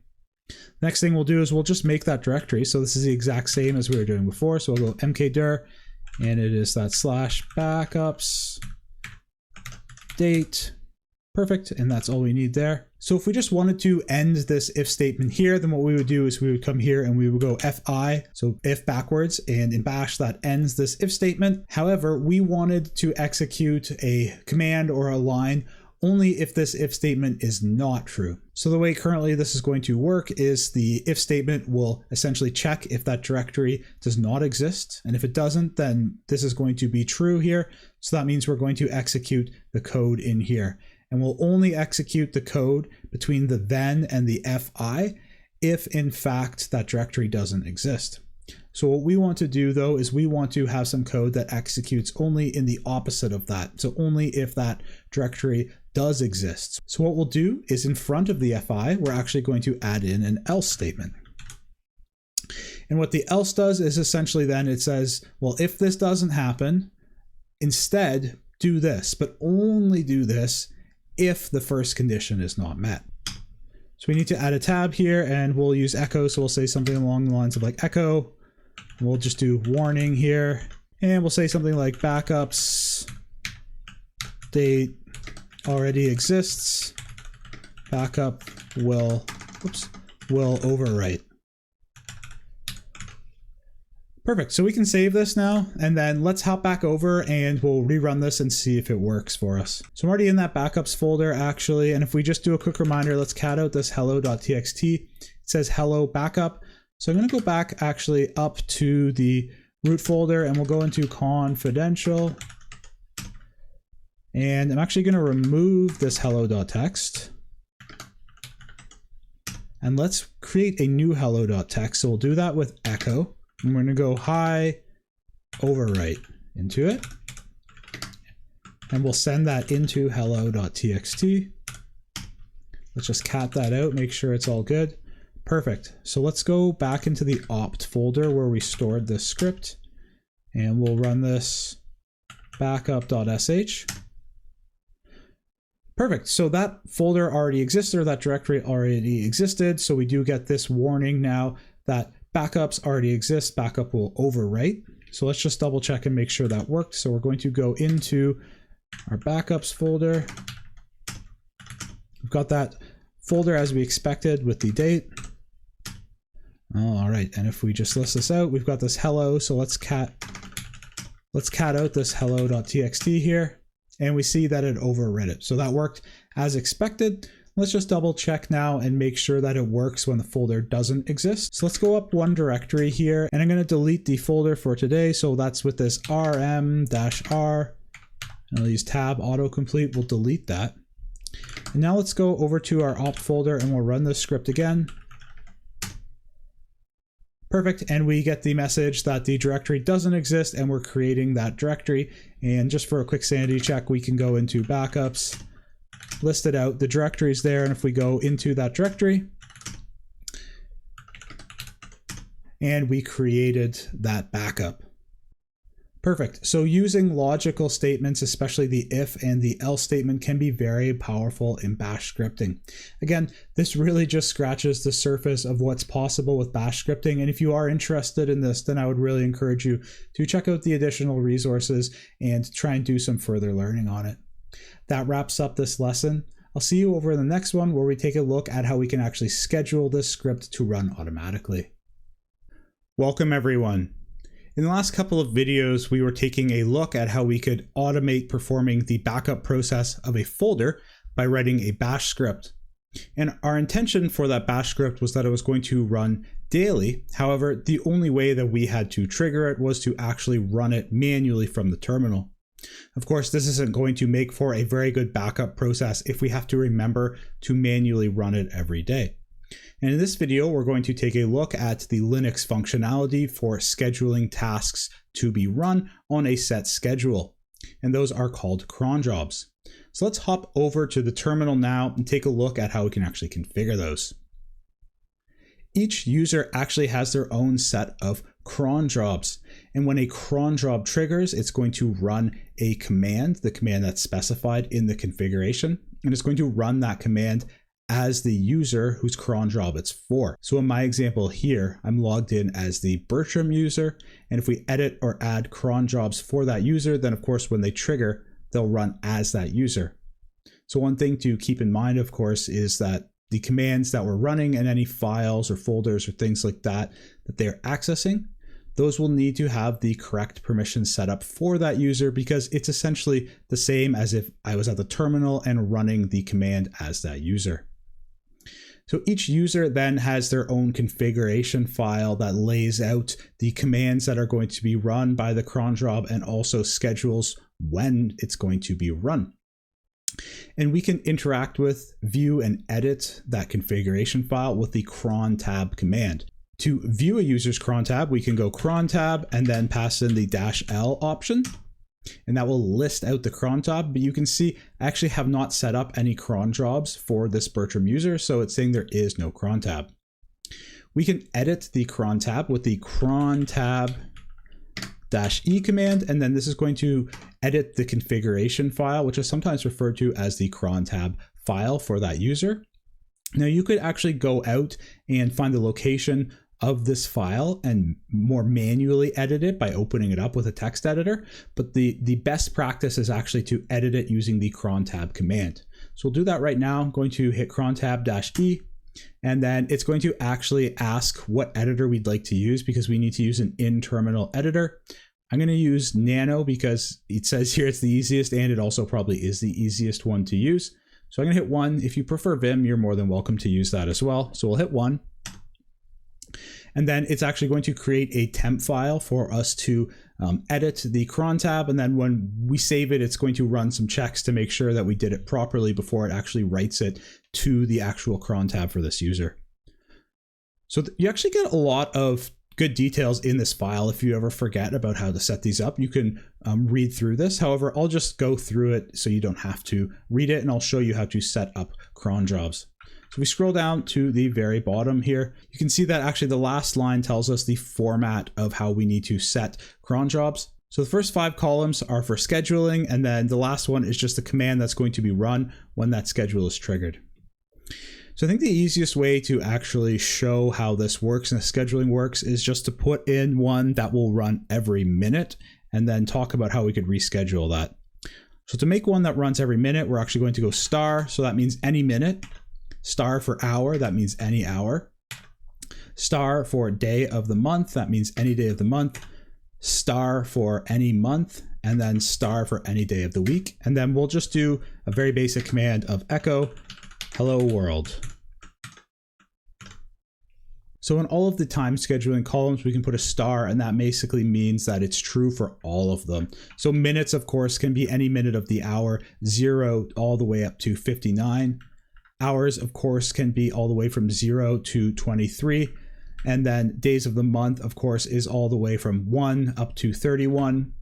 Next thing we'll do is we'll just make that directory. So this is the exact same as we were doing before. So we'll go mkdir, and it is that slash backups date. Perfect, and that's all we need there. So if we just wanted to end this if statement here, then what we would do is we would come here and we would go fi, so if backwards, and in Bash that ends this if statement. However, we wanted to execute a command or a line only if this if statement is not true. So the way currently this is going to work is the if statement will essentially check if that directory does not exist. And if it doesn't, then this is going to be true here. So that means we're going to execute the code in here. And we'll only execute the code between the then and the fi if in fact that directory doesn't exist. So what we want to do though is we want to have some code that executes only in the opposite of that. So only if that directory does exist. So what we'll do is in front of the fi, we're actually going to add in an else statement. And what the else does is essentially then it says, well, if this doesn't happen, instead do this, but only do this if the first condition is not met. So we need to add a tab here, and we'll use echo. So we'll say something along the lines of like echo. We'll just do warning here, and we'll say something like backups date already exists. Backup will overwrite. Perfect. So we can save this now, and then let's hop back over and we'll rerun this and see if it works for us. So I'm already in that backups folder actually, and if we just do a quick reminder, let's cat out this hello.txt. It says hello backup. So I'm going to go back actually up to the root folder, and we'll go into confidential. And I'm actually going to remove this hello.txt. And let's create a new hello.txt. So we'll do that with echo. And we're going to go hi overwrite into it. And we'll send that into hello.txt. Let's just cat that out, make sure it's all good. Perfect. So let's go back into the opt folder where we stored this script. And we'll run this backup.sh. Perfect. So that folder already existed, or that directory already existed. So we do get this warning now that backups already exist, backup will overwrite. So let's just double check and make sure that worked. So we're going to go into our backups folder. We've got that folder as we expected with the date. All right, and if we just list this out, we've got this hello. So let's cat out this hello.txt here, and we see that it overwrote it. So that worked as expected. Let's just double check now and make sure that it works when the folder doesn't exist. So let's go up one directory here, and I'm going to delete the folder for today. So that's with this rm-r. I'll use tab autocomplete. We'll delete that. And now let's go over to our opt folder and we'll run this script again. Perfect, and we get the message that the directory doesn't exist and we're creating that directory. And just for a quick sanity check, we can go into backups, list it out, the directory is there, and if we go into that directory, and we created that backup. Perfect. So using logical statements, especially the if and the else statement, can be very powerful in bash scripting. Again, this really just scratches the surface of what's possible with bash scripting. And if you are interested in this, then I would really encourage you to check out the additional resources and try and do some further learning on it. That wraps up this lesson. I'll see you over in the next one where we take a look at how we can actually schedule this script to run automatically. Welcome everyone. In the last couple of videos, we were taking a look at how we could automate performing the backup process of a folder by writing a bash script. And our intention for that bash script was that it was going to run daily. However, the only way that we had to trigger it was to actually run it manually from the terminal. Of course, this isn't going to make for a very good backup process if we have to remember to manually run it every day. And in this video, we're going to take a look at the Linux functionality for scheduling tasks to be run on a set schedule. And those are called cron jobs. So let's hop over to the terminal now and take a look at how we can actually configure those. Each user actually has their own set of cron jobs. And when a cron job triggers, it's going to run a command, the command that's specified in the configuration, and it's going to run that command as the user whose cron job it's for. So in my example here, I'm logged in as the Bertram user. And if we edit or add cron jobs for that user, then of course, when they trigger, they'll run as that user. So one thing to keep in mind, of course, is that the commands that we're running and any files or folders or things like that they're accessing, those will need to have the correct permissions set up for that user, because it's essentially the same as if I was at the terminal and running the command as that user. So each user then has their own configuration file that lays out the commands that are going to be run by the cron job and also schedules when it's going to be run. And we can interact with, view, and edit that configuration file with the cron tab command. To view a user's cron tab, we can go cron tab and then pass in the -L option. And that will list out the cron tab, but you can see I actually have not set up any cron jobs for this Bertram user, so it's saying there is no cron tab. We can edit the cron tab with the cron tab -E command, and then this is going to edit the configuration file, which is sometimes referred to as the cron tab file for that user. Now you could actually go out and find the location of this file and more manually edit it by opening it up with a text editor. But the best practice is actually to edit it using the cron tab command. So we'll do that right now. I'm going to hit cron tab -E, and then it's going to actually ask what editor we'd like to use, because we need to use an in-terminal editor. I'm going to use Nano because it says here it's the easiest, and it also probably is the easiest one to use. So I'm going to hit 1. If you prefer Vim, you're more than welcome to use that as well. So we'll hit 1. And then it's actually going to create a temp file for us to edit the cron tab. And then when we save it, it's going to run some checks to make sure that we did it properly before it actually writes it to the actual cron tab for this user. So you actually get a lot of good details in this file. If you ever forget about how to set these up, you can read through this. However, I'll just go through it so you don't have to read it, and I'll show you how to set up cron jobs. So we scroll down to the very bottom here. You can see that actually the last line tells us the format of how we need to set cron jobs. So the first 5 columns are for scheduling, and then the last one is just the command that's going to be run when that schedule is triggered. So I think the easiest way to actually show how this works and the scheduling works is just to put in one that will run every minute and then talk about how we could reschedule that. So to make one that runs every minute, we're actually going to go star. So that means any minute. Star for hour, that means any hour. Star for day of the month, that means any day of the month. Star for any month, and then star for any day of the week. And then we'll just do a very basic command of echo hello world. So in all of the time scheduling columns, we can put a star, and that basically means that it's true for all of them. So minutes, of course, can be any minute of the hour, 0 all the way up to 59. Hours, of course, can be all the way from 0 to 23. And then days of the month, of course, is all the way from 1 up to 31.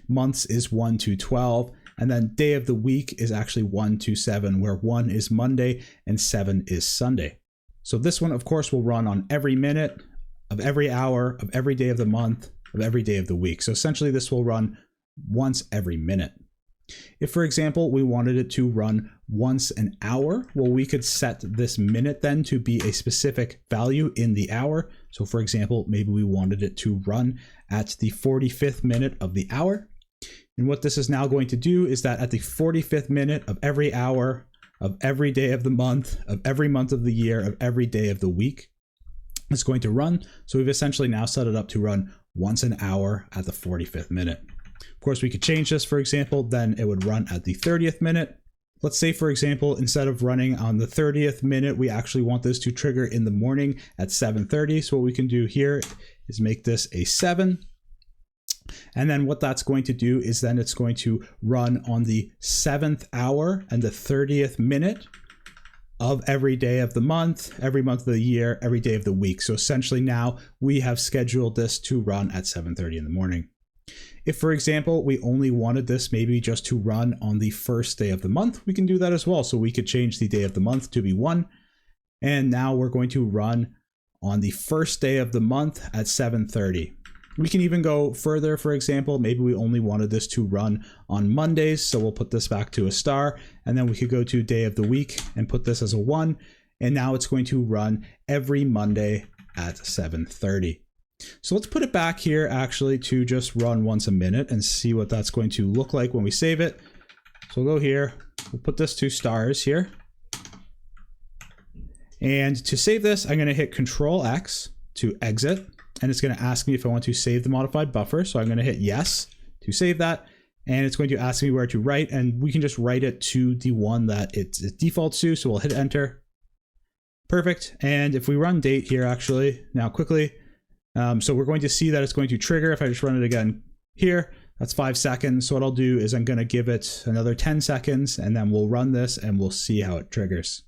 Months is 1 to 12. And then day of the week is actually 1 to 7, where 1 is Monday and 7 is Sunday. So this one, of course, will run on every minute of every hour of every day of the month of every day of the week. So essentially this will run once every minute. If, for example, we wanted it to run once an hour, well, we could set this minute then to be a specific value in the hour. So for example, maybe we wanted it to run at the 45th minute of the hour. And what this is now going to do is that at the 45th minute of every hour of every day of the month, of every month of the year, of every day of the week, it's going to run. So we've essentially now set it up to run once an hour at the 45th minute. Of course, we could change this, for example, then it would run at the 30th minute. Let's say, for example, instead of running on the 30th minute, we actually want this to trigger in the morning at 7:30. So what we can do here is make this a 7. And then what that's going to do is then it's going to run on the 7th hour and the 30th minute of every day of the month, every month of the year, every day of the week. So essentially now we have scheduled this to run at 7:30 in the morning. If, for example, we only wanted this maybe just to run on the first day of the month, we can do that as well. So we could change the day of the month to be 1. And now we're going to run on the first day of the month at 7:30. We can even go further. For example, maybe we only wanted this to run on Mondays. So we'll put this back to a star, and then we could go to day of the week and put this as a 1. And now it's going to run every Monday at 7:30. So let's put it back here actually to just run once a minute and see what that's going to look like when we save it. So we'll go here, we'll put this to stars here. And to save this, I'm going to hit Control X to exit. And it's going to ask me if I want to save the modified buffer. So I'm going to hit yes to save that. And it's going to ask me where to write. And we can just write it to the one that it defaults to. So we'll hit enter. Perfect. And if we run date here, actually, now quickly. So we're going to see that it's going to trigger. If I just run it again here, that's 5 seconds. So what I'll do is I'm going to give it another 10 seconds and then we'll run this and we'll see how it triggers.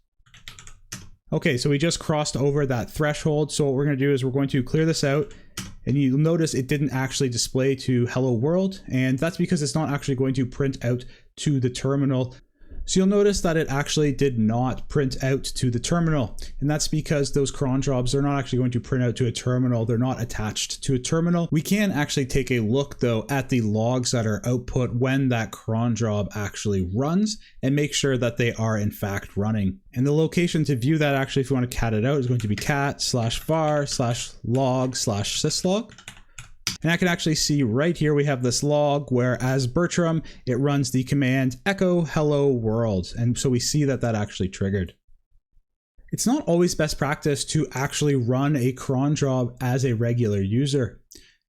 Okay, so we just crossed over that threshold. So what we're going to do is we're going to clear this out, and you'll notice it didn't actually display to hello world. And that's because it's not actually going to print out to the terminal. So you'll notice that it actually did not print out to the terminal. And that's because those cron jobs are not actually going to print out to a terminal. They're not attached to a terminal. We can actually take a look though at the logs that are output when that cron job actually runs and make sure that they are in fact running. And the location to view that actually, if you want to cat it out, is going to be cat/var/log/syslog. And I can actually see right here we have this log where as Bertram, it runs the command echo hello world. And so we see that that actually triggered. It's not always best practice to actually run a cron job as a regular user.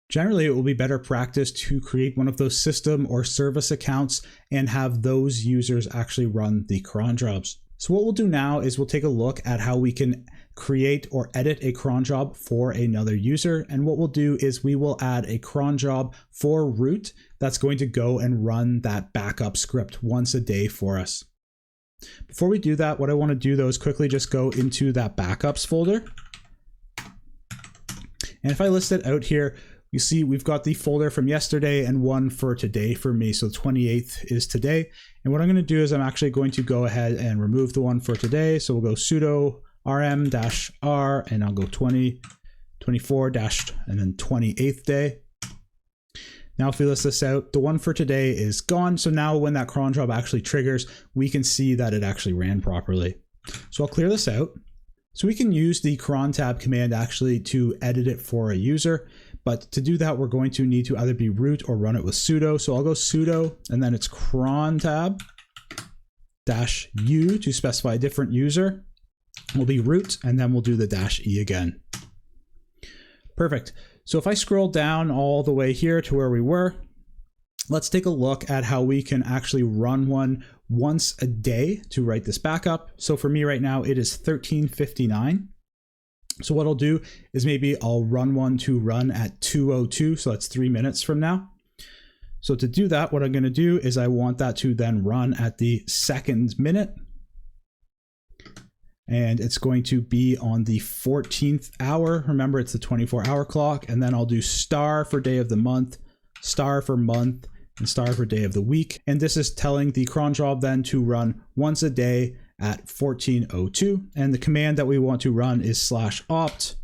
Generally, it will be better practice to create one of those system or service accounts and have those users actually run the cron jobs. So what we'll do now is we'll take a look at how we can create or edit a cron job for another user. And what we'll do is we will add a cron job for root that's going to go and run that backup script once a day for us. Before we do that, what I want to do though is quickly just go into that backups folder. And if I list it out here, you see we've got the folder from yesterday and one for today for me. So the 28th is today. And what I'm going to do is I'm actually going to go ahead and remove the one for today. So we'll go sudo rm-r and I'll go 24 and then 28th day. Now if we list this out, the one for today is gone. So now when that cron job actually triggers, we can see that it actually ran properly. So I'll clear this out. So we can use the cron tab command actually to edit it for a user. But to do that, we're going to need to either be root or run it with sudo. So I'll go sudo and then it's cron tab -u to specify a different user. Will be root, and then we'll do the -e again. Perfect. So if I scroll down all the way here to where we were, let's take a look at how we can actually run one once a day to write this backup. So for me right now, it is 13:59. So what I'll do is maybe I'll run one to run at 2:02. So that's 3 minutes from now. So to do that, what I'm going to do is I want that to then run at the second minute. and it's going to be on the 14th hour. Remember, it's the 24-hour clock, and then I'll do star for day of the month, star for month, and star for day of the week. And this is telling the cron job then to run once a day at 14:02. And the command that we want to run is /opt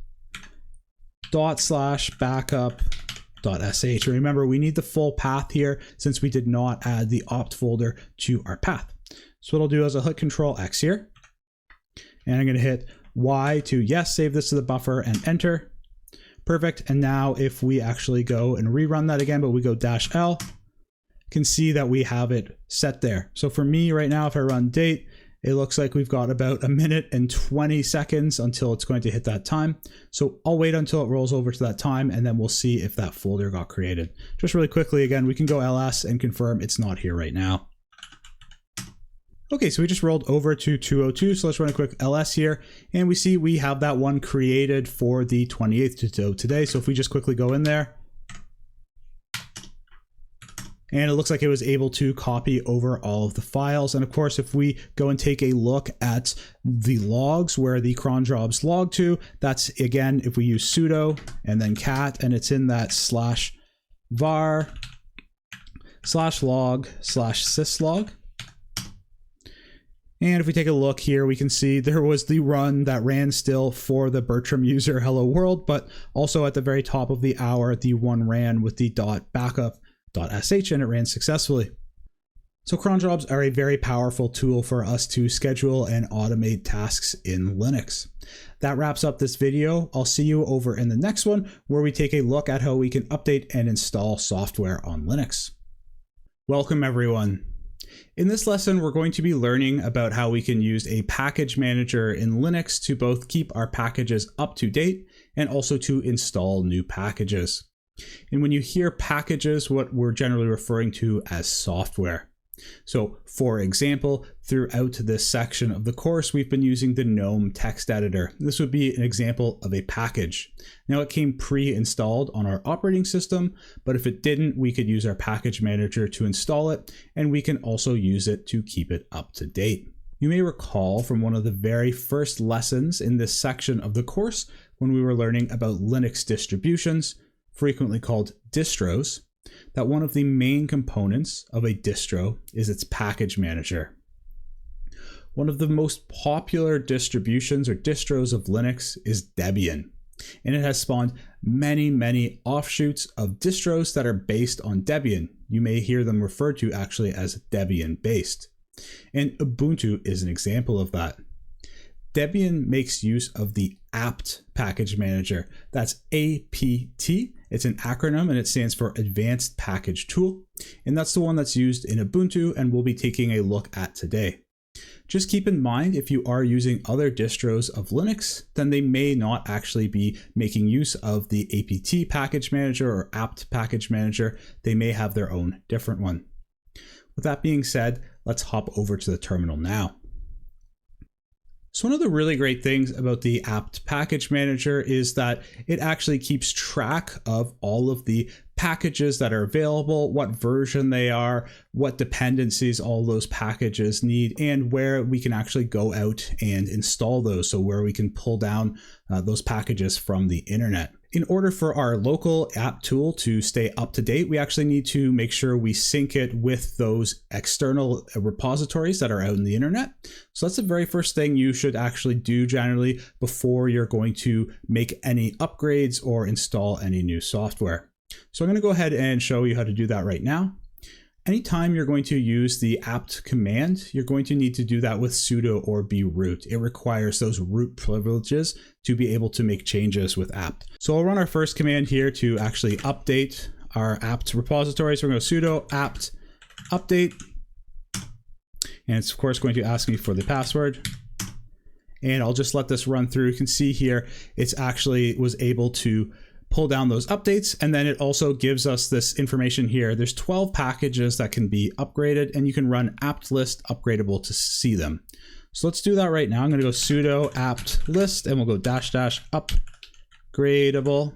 /backup.sh. Remember, we need the full path here since we did not add the opt folder to our path. So what I'll do is I'll hit Control X here, and I'm going to hit Y to yes, save this to the buffer, and enter. Perfect. And now if we actually go and rerun that again, but we go -L, can see that we have it set there. So for me right now, if I run date, it looks like we've got about 1 minute and 20 seconds until it's going to hit that time. So I'll wait until it rolls over to that time, and then we'll see if that folder got created. Just really quickly, again, we can go ls and confirm it's not here right now. Okay, so we just rolled over to 2:02, so let's run a quick ls here, and we see we have that one created for the 28th to today. So if we just quickly go in there, and it looks like it was able to copy over all of the files. And of course, if we go and take a look at the logs where the cron job's logged to, that's again, if we use sudo and then cat, and it's in that /var /log/syslog. And if we take a look here, we can see there was the run that ran still for the Bertram user hello world, but also at the very top of the hour, the one ran with the .backup.sh, and it ran successfully. So cron jobs are a very powerful tool for us to schedule and automate tasks in Linux. That wraps up this video. I'll see you over in the next one, where we take a look at how we can update and install software on Linux. Welcome everyone. In this lesson, we're going to be learning about how we can use a package manager in Linux to both keep our packages up to date and also to install new packages. And when you hear packages, what we're generally referring to as software. So for example, throughout this section of the course, we've been using the GNOME text editor. This would be an example of a package. Now it came pre-installed on our operating system, but if it didn't, we could use our package manager to install it, and we can also use it to keep it up to date. You may recall from one of the very first lessons in this section of the course when we were learning about Linux distributions, frequently called distros, that one of the main components of a distro is its package manager. One of the most popular distributions or distros of Linux is Debian, and it has spawned many offshoots of distros that are based on Debian. You may hear them referred to actually as Debian based, and Ubuntu is an example of that. Debian makes use of the apt package manager. That's APT. It's an acronym and it stands for Advanced Package Tool. And that's the one that's used in Ubuntu and we'll be taking a look at today. Just keep in mind, if you are using other distros of Linux, then they may not actually be making use of the APT package manager or apt package manager. They may have their own different one. With that being said, let's hop over to the terminal now. So one of the really great things about the apt package manager is that it actually keeps track of all of the packages that are available, what version they are, what dependencies all those packages need, and where we can actually go out and install those. So where we can pull down those packages from the internet. In order for our local apt tool to stay up to date, we actually need to make sure we sync it with those external repositories that are out in the internet. So that's the very first thing you should actually do generally before you're going to make any upgrades or install any new software. So I'm going to go ahead and show you how to do that right now. Anytime you're going to use the apt command, you're going to need to do that with sudo or broot. It requires those root privileges to be able to make changes with apt. So I'll run our first command here to actually update our apt repository. So we're going to sudo apt update. And it's of course going to ask me for the password. And I'll just let this run through. You can see here, it's actually was able to pull down those updates, and then it also gives us this information here. There's 12 packages that can be upgraded, and you can run apt list upgradable to see them. So let's do that right now. I'm going to go sudo apt list, and we'll go --upgradable.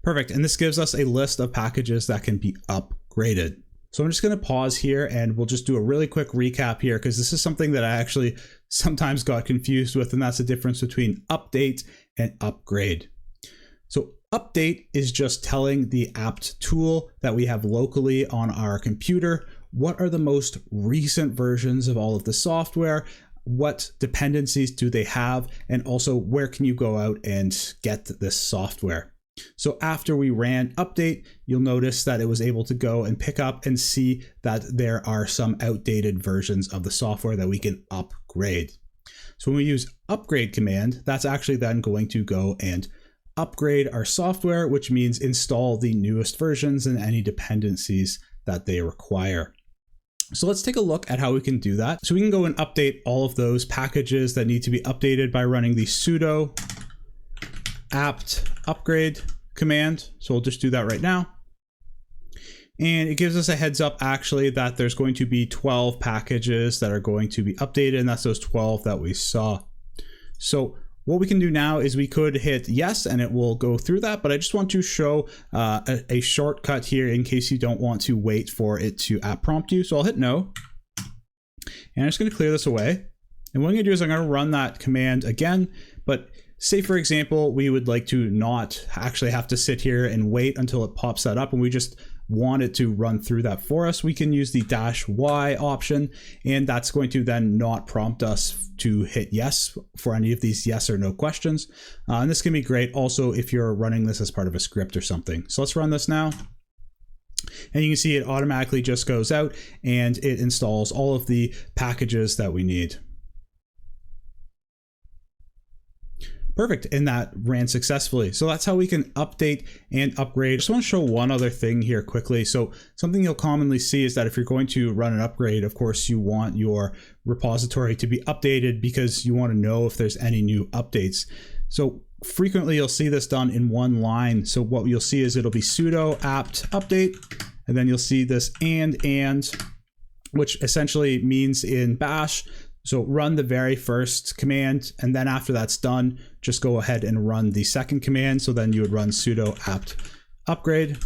Perfect, and this gives us a list of packages that can be upgraded. So I'm just going to pause here and we'll just do a really quick recap here because this is something that I actually sometimes got confused with, and that's the difference between update and upgrade. So update is just telling the apt tool that we have locally on our computer what are the most recent versions of all of the software, what dependencies do they have, and also where can you go out and get this software. So after we ran update, you'll notice that it was able to go and pick up and see that there are some outdated versions of the software that we can upgrade. So when we use upgrade command, that's actually then going to go and upgrade our software, which means install the newest versions and any dependencies that they require. So let's take a look at how we can do that. So we can go and update all of those packages that need to be updated by running the sudo apt upgrade command. So we'll just do that right now. And it gives us a heads up actually that there's going to be 12 packages that are going to be updated, and that's those 12 that we saw. So what we can do now is we could hit yes and it will go through that, but I just want to show a shortcut here in case you don't want to wait for it to app prompt you. So I'll hit no, and I'm just going to clear this away. And what I'm going to do is I'm going to run that command again, but say for example, we would like to not actually have to sit here and wait until it pops that up and we just want it to run through that for us. We can use the -y option, and that's going to then not prompt us to hit yes for any of these yes or no questions. And this can be great also if you're running this as part of a script or something. So let's run this now. And you can see it automatically just goes out and it installs all of the packages that we need. Perfect, and that ran successfully. So that's how we can update and upgrade. I just want to show one other thing here quickly. So something you'll commonly see is that if you're going to run an upgrade, of course you want your repository to be updated because you want to know if there's any new updates. So frequently you'll see this done in one line. So what you'll see is it'll be sudo apt update, and then you'll see this and, which essentially means in bash, so run the very first command, and then after that's done, just go ahead and run the second command. So then you would run sudo apt upgrade.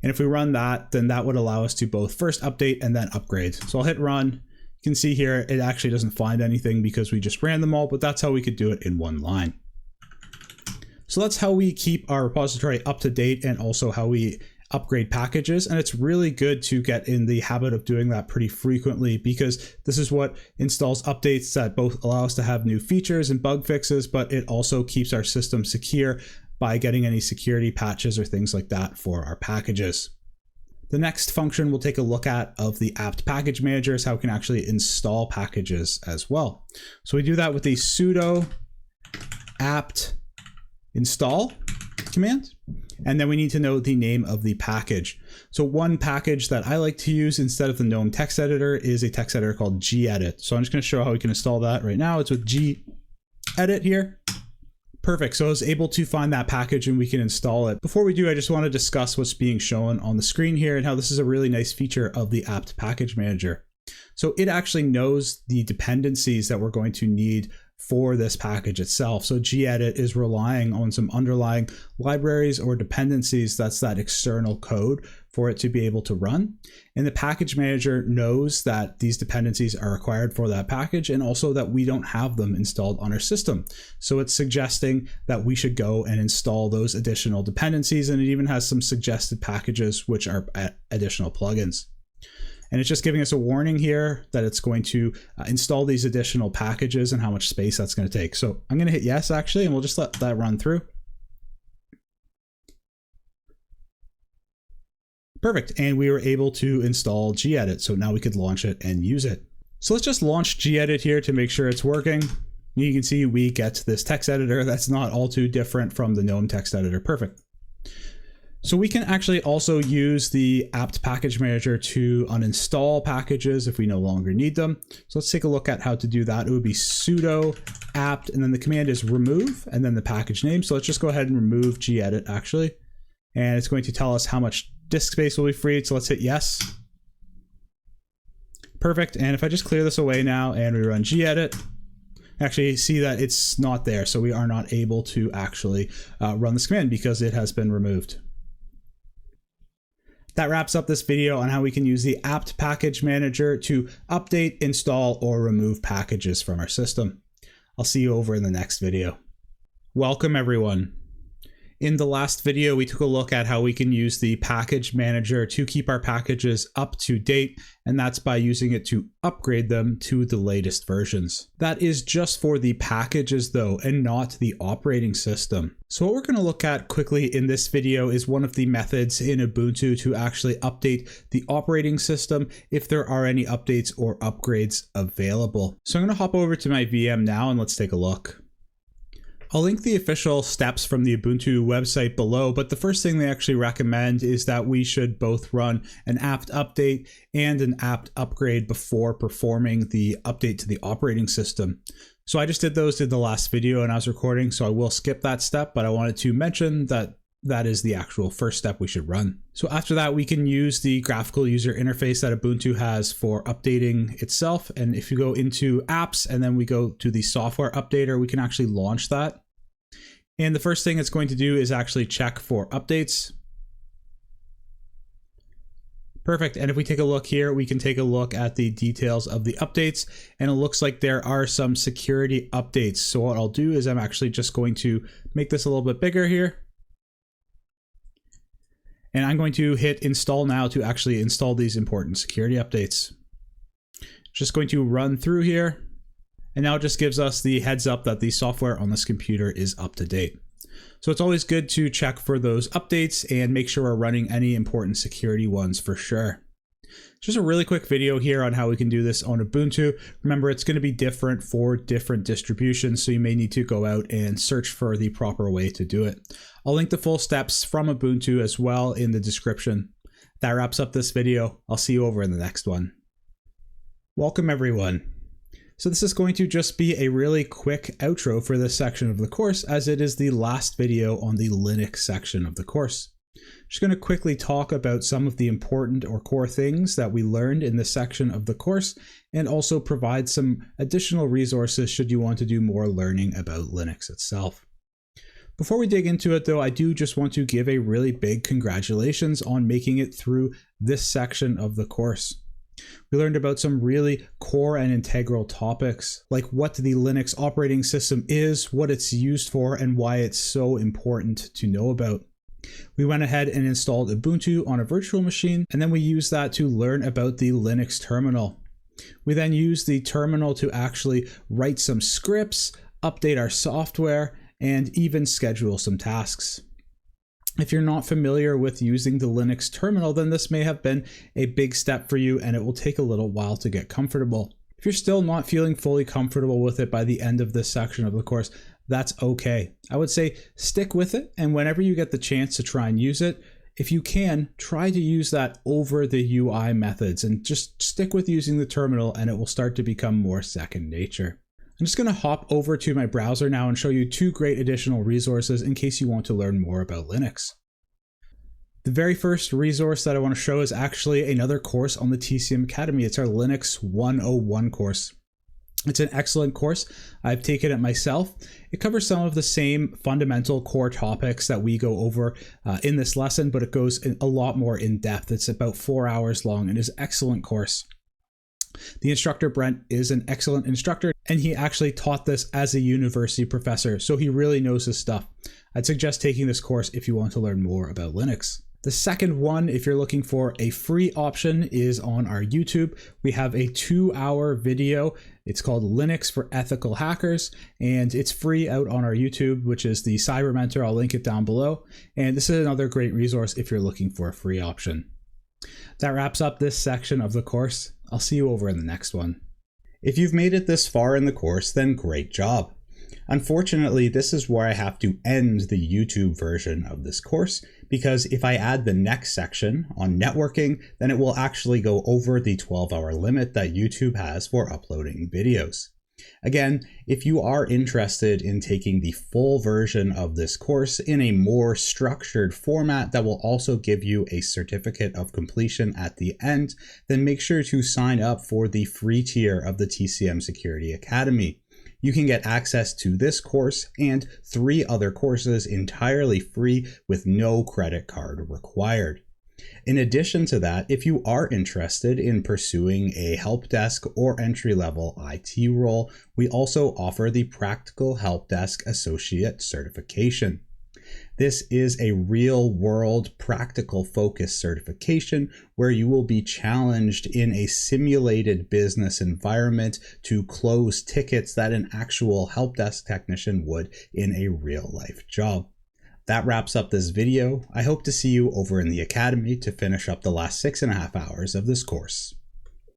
And if we run that, then that would allow us to both first update and then upgrade. So I'll hit run. You can see here, it actually doesn't find anything because we just ran them all, but that's how we could do it in one line. So that's how we keep our repository up to date and also how we upgrade packages. And it's really good to get in the habit of doing that pretty frequently because this is what installs updates that both allow us to have new features and bug fixes, but it also keeps our system secure by getting any security patches or things like that for our packages. The next function we'll take a look at of the apt package manager is how we can actually install packages as well. So we do that with the sudo apt install command, and then we need to know the name of the package. So one package that I like to use instead of the GNOME text editor is a text editor called gedit. So I'm just going to show how we can install that right now. It's with gedit here. Perfect. So I was able to find that package and we can install it. Before we do, I just want to discuss what's being shown on the screen here and how this is a really nice feature of the apt package manager. So it actually knows the dependencies that we're going to need for this package itself. So gedit is relying on some underlying libraries or dependencies. That's that external code for it to be able to run. And the package manager knows that these dependencies are required for that package and also that we don't have them installed on our system. So it's suggesting that we should go and install those additional dependencies. And it even has some suggested packages, which are additional plugins. And it's just giving us a warning here that it's going to install these additional packages and how much space that's going to take. So I'm going to hit yes, actually, and we'll just let that run through. Perfect. And we were able to install gedit. So now we could launch it and use it. So let's just launch gedit here to make sure it's working. You can see we get this text editor that's not all too different from the GNOME text editor. Perfect. So we can actually also use the apt package manager to uninstall packages if we no longer need them. So let's take a look at how to do that. It would be sudo apt, and then the command is remove, and then the package name. So let's just go ahead and remove gedit actually. And it's going to tell us how much disk space will be freed. So let's hit yes. Perfect. And if I just clear this away now and we run gedit, actually see that it's not there. So we are not able to actually run this command because it has been removed. That wraps up this video on how we can use the apt package manager to update, install, or remove packages from our system. I'll see you over in the next video. Welcome everyone. In the last video, we took a look at how we can use the package manager to keep our packages up to date, and that's by using it to upgrade them to the latest versions. That is just for the packages though, and not the operating system. So what we're going to look at quickly in this video is one of the methods in Ubuntu to actually update the operating system if there are any updates or upgrades available. So I'm going to hop over to my VM now and let's take a look. I'll link the official steps from the Ubuntu website below, but the first thing they actually recommend is that we should both run an apt update and an apt upgrade before performing the update to the operating system. So I just did those in the last video and I was recording, so I will skip that step, but I wanted to mention that that is the actual first step we should run. So after that, we can use the graphical user interface that Ubuntu has for updating itself. And if you go into apps and then we go to the software updater, we can actually launch that. And the first thing it's going to do is actually check for updates. Perfect. And if we take a look here, we can take a look at the details of the updates, and it looks like there are some security updates. So what I'll do is I'm actually just going to make this a little bit bigger here. And I'm going to hit install now to actually install these important security updates. Just going to run through here. And now it just gives us the heads up that the software on this computer is up to date. So it's always good to check for those updates and make sure we're running any important security ones for sure. Just a really quick video here on how we can do this on Ubuntu. Remember, it's going to be different for different distributions, so you may need to go out and search for the proper way to do it. I'll link the full steps from Ubuntu as well in the description. That wraps up this video. I'll see you over in the next one. Welcome everyone. So this is going to just be a really quick outro for this section of the course, as it is the last video on the Linux section of the course. Just going to quickly talk about some of the important or core things that we learned in this section of the course, and also provide some additional resources should you want to do more learning about Linux itself. Before we dig into it though, I do just want to give a really big congratulations on making it through this section of the course. We learned about some really core and integral topics, like what the Linux operating system is, what it's used for, and why it's so important to know about. We went ahead and installed Ubuntu on a virtual machine, and then we used that to learn about the Linux terminal. We then used the terminal to actually write some scripts, update our software, and even schedule some tasks. If you're not familiar with using the Linux terminal, then this may have been a big step for you and it will take a little while to get comfortable. If you're still not feeling fully comfortable with it by the end of this section of the course, that's okay. I would say stick with it, and whenever you get the chance to try and use it, if you can, try to use that over the UI methods and just stick with using the terminal and it will start to become more second nature. I'm just going to hop over to my browser now and show you two great additional resources in case you want to learn more about Linux. The very first resource that I want to show is actually another course on the TCM Academy. It's our Linux 101 course. It's an excellent course. I've taken it myself. It covers some of the same fundamental core topics that we go over in this lesson, but it goes a lot more in depth. It's about 4 hours long and is an excellent course. The instructor, Brent, is an excellent instructor, and he actually taught this as a university professor, so he really knows his stuff. I'd suggest taking this course if you want to learn more about Linux. The second one, if you're looking for a free option, is on our YouTube. We have a 2-hour video. It's called Linux for Ethical Hackers, and it's free out on our YouTube, which is the Cyber Mentor. I'll link it down below. And this is another great resource if you're looking for a free option. That wraps up this section of the course. I'll see you over in the next one. If you've made it this far in the course, then great job. Unfortunately, this is where I have to end the YouTube version of this course, because if I add the next section on networking, then it will actually go over the 12-hour limit that YouTube has for uploading videos. Again, if you are interested in taking the full version of this course in a more structured format that will also give you a certificate of completion at the end, then make sure to sign up for the free tier of the TCM Security Academy. You can get access to this course and 3 other courses entirely free with no credit card required. In addition to that, if you are interested in pursuing a help desk or entry-level IT role, we also offer the Practical Help Desk Associate Certification. This is a real-world, practical-focused certification where you will be challenged in a simulated business environment to close tickets that an actual help desk technician would in a real-life job. That wraps up this video. I hope to see you over in the Academy to finish up the last 6.5 hours of this course.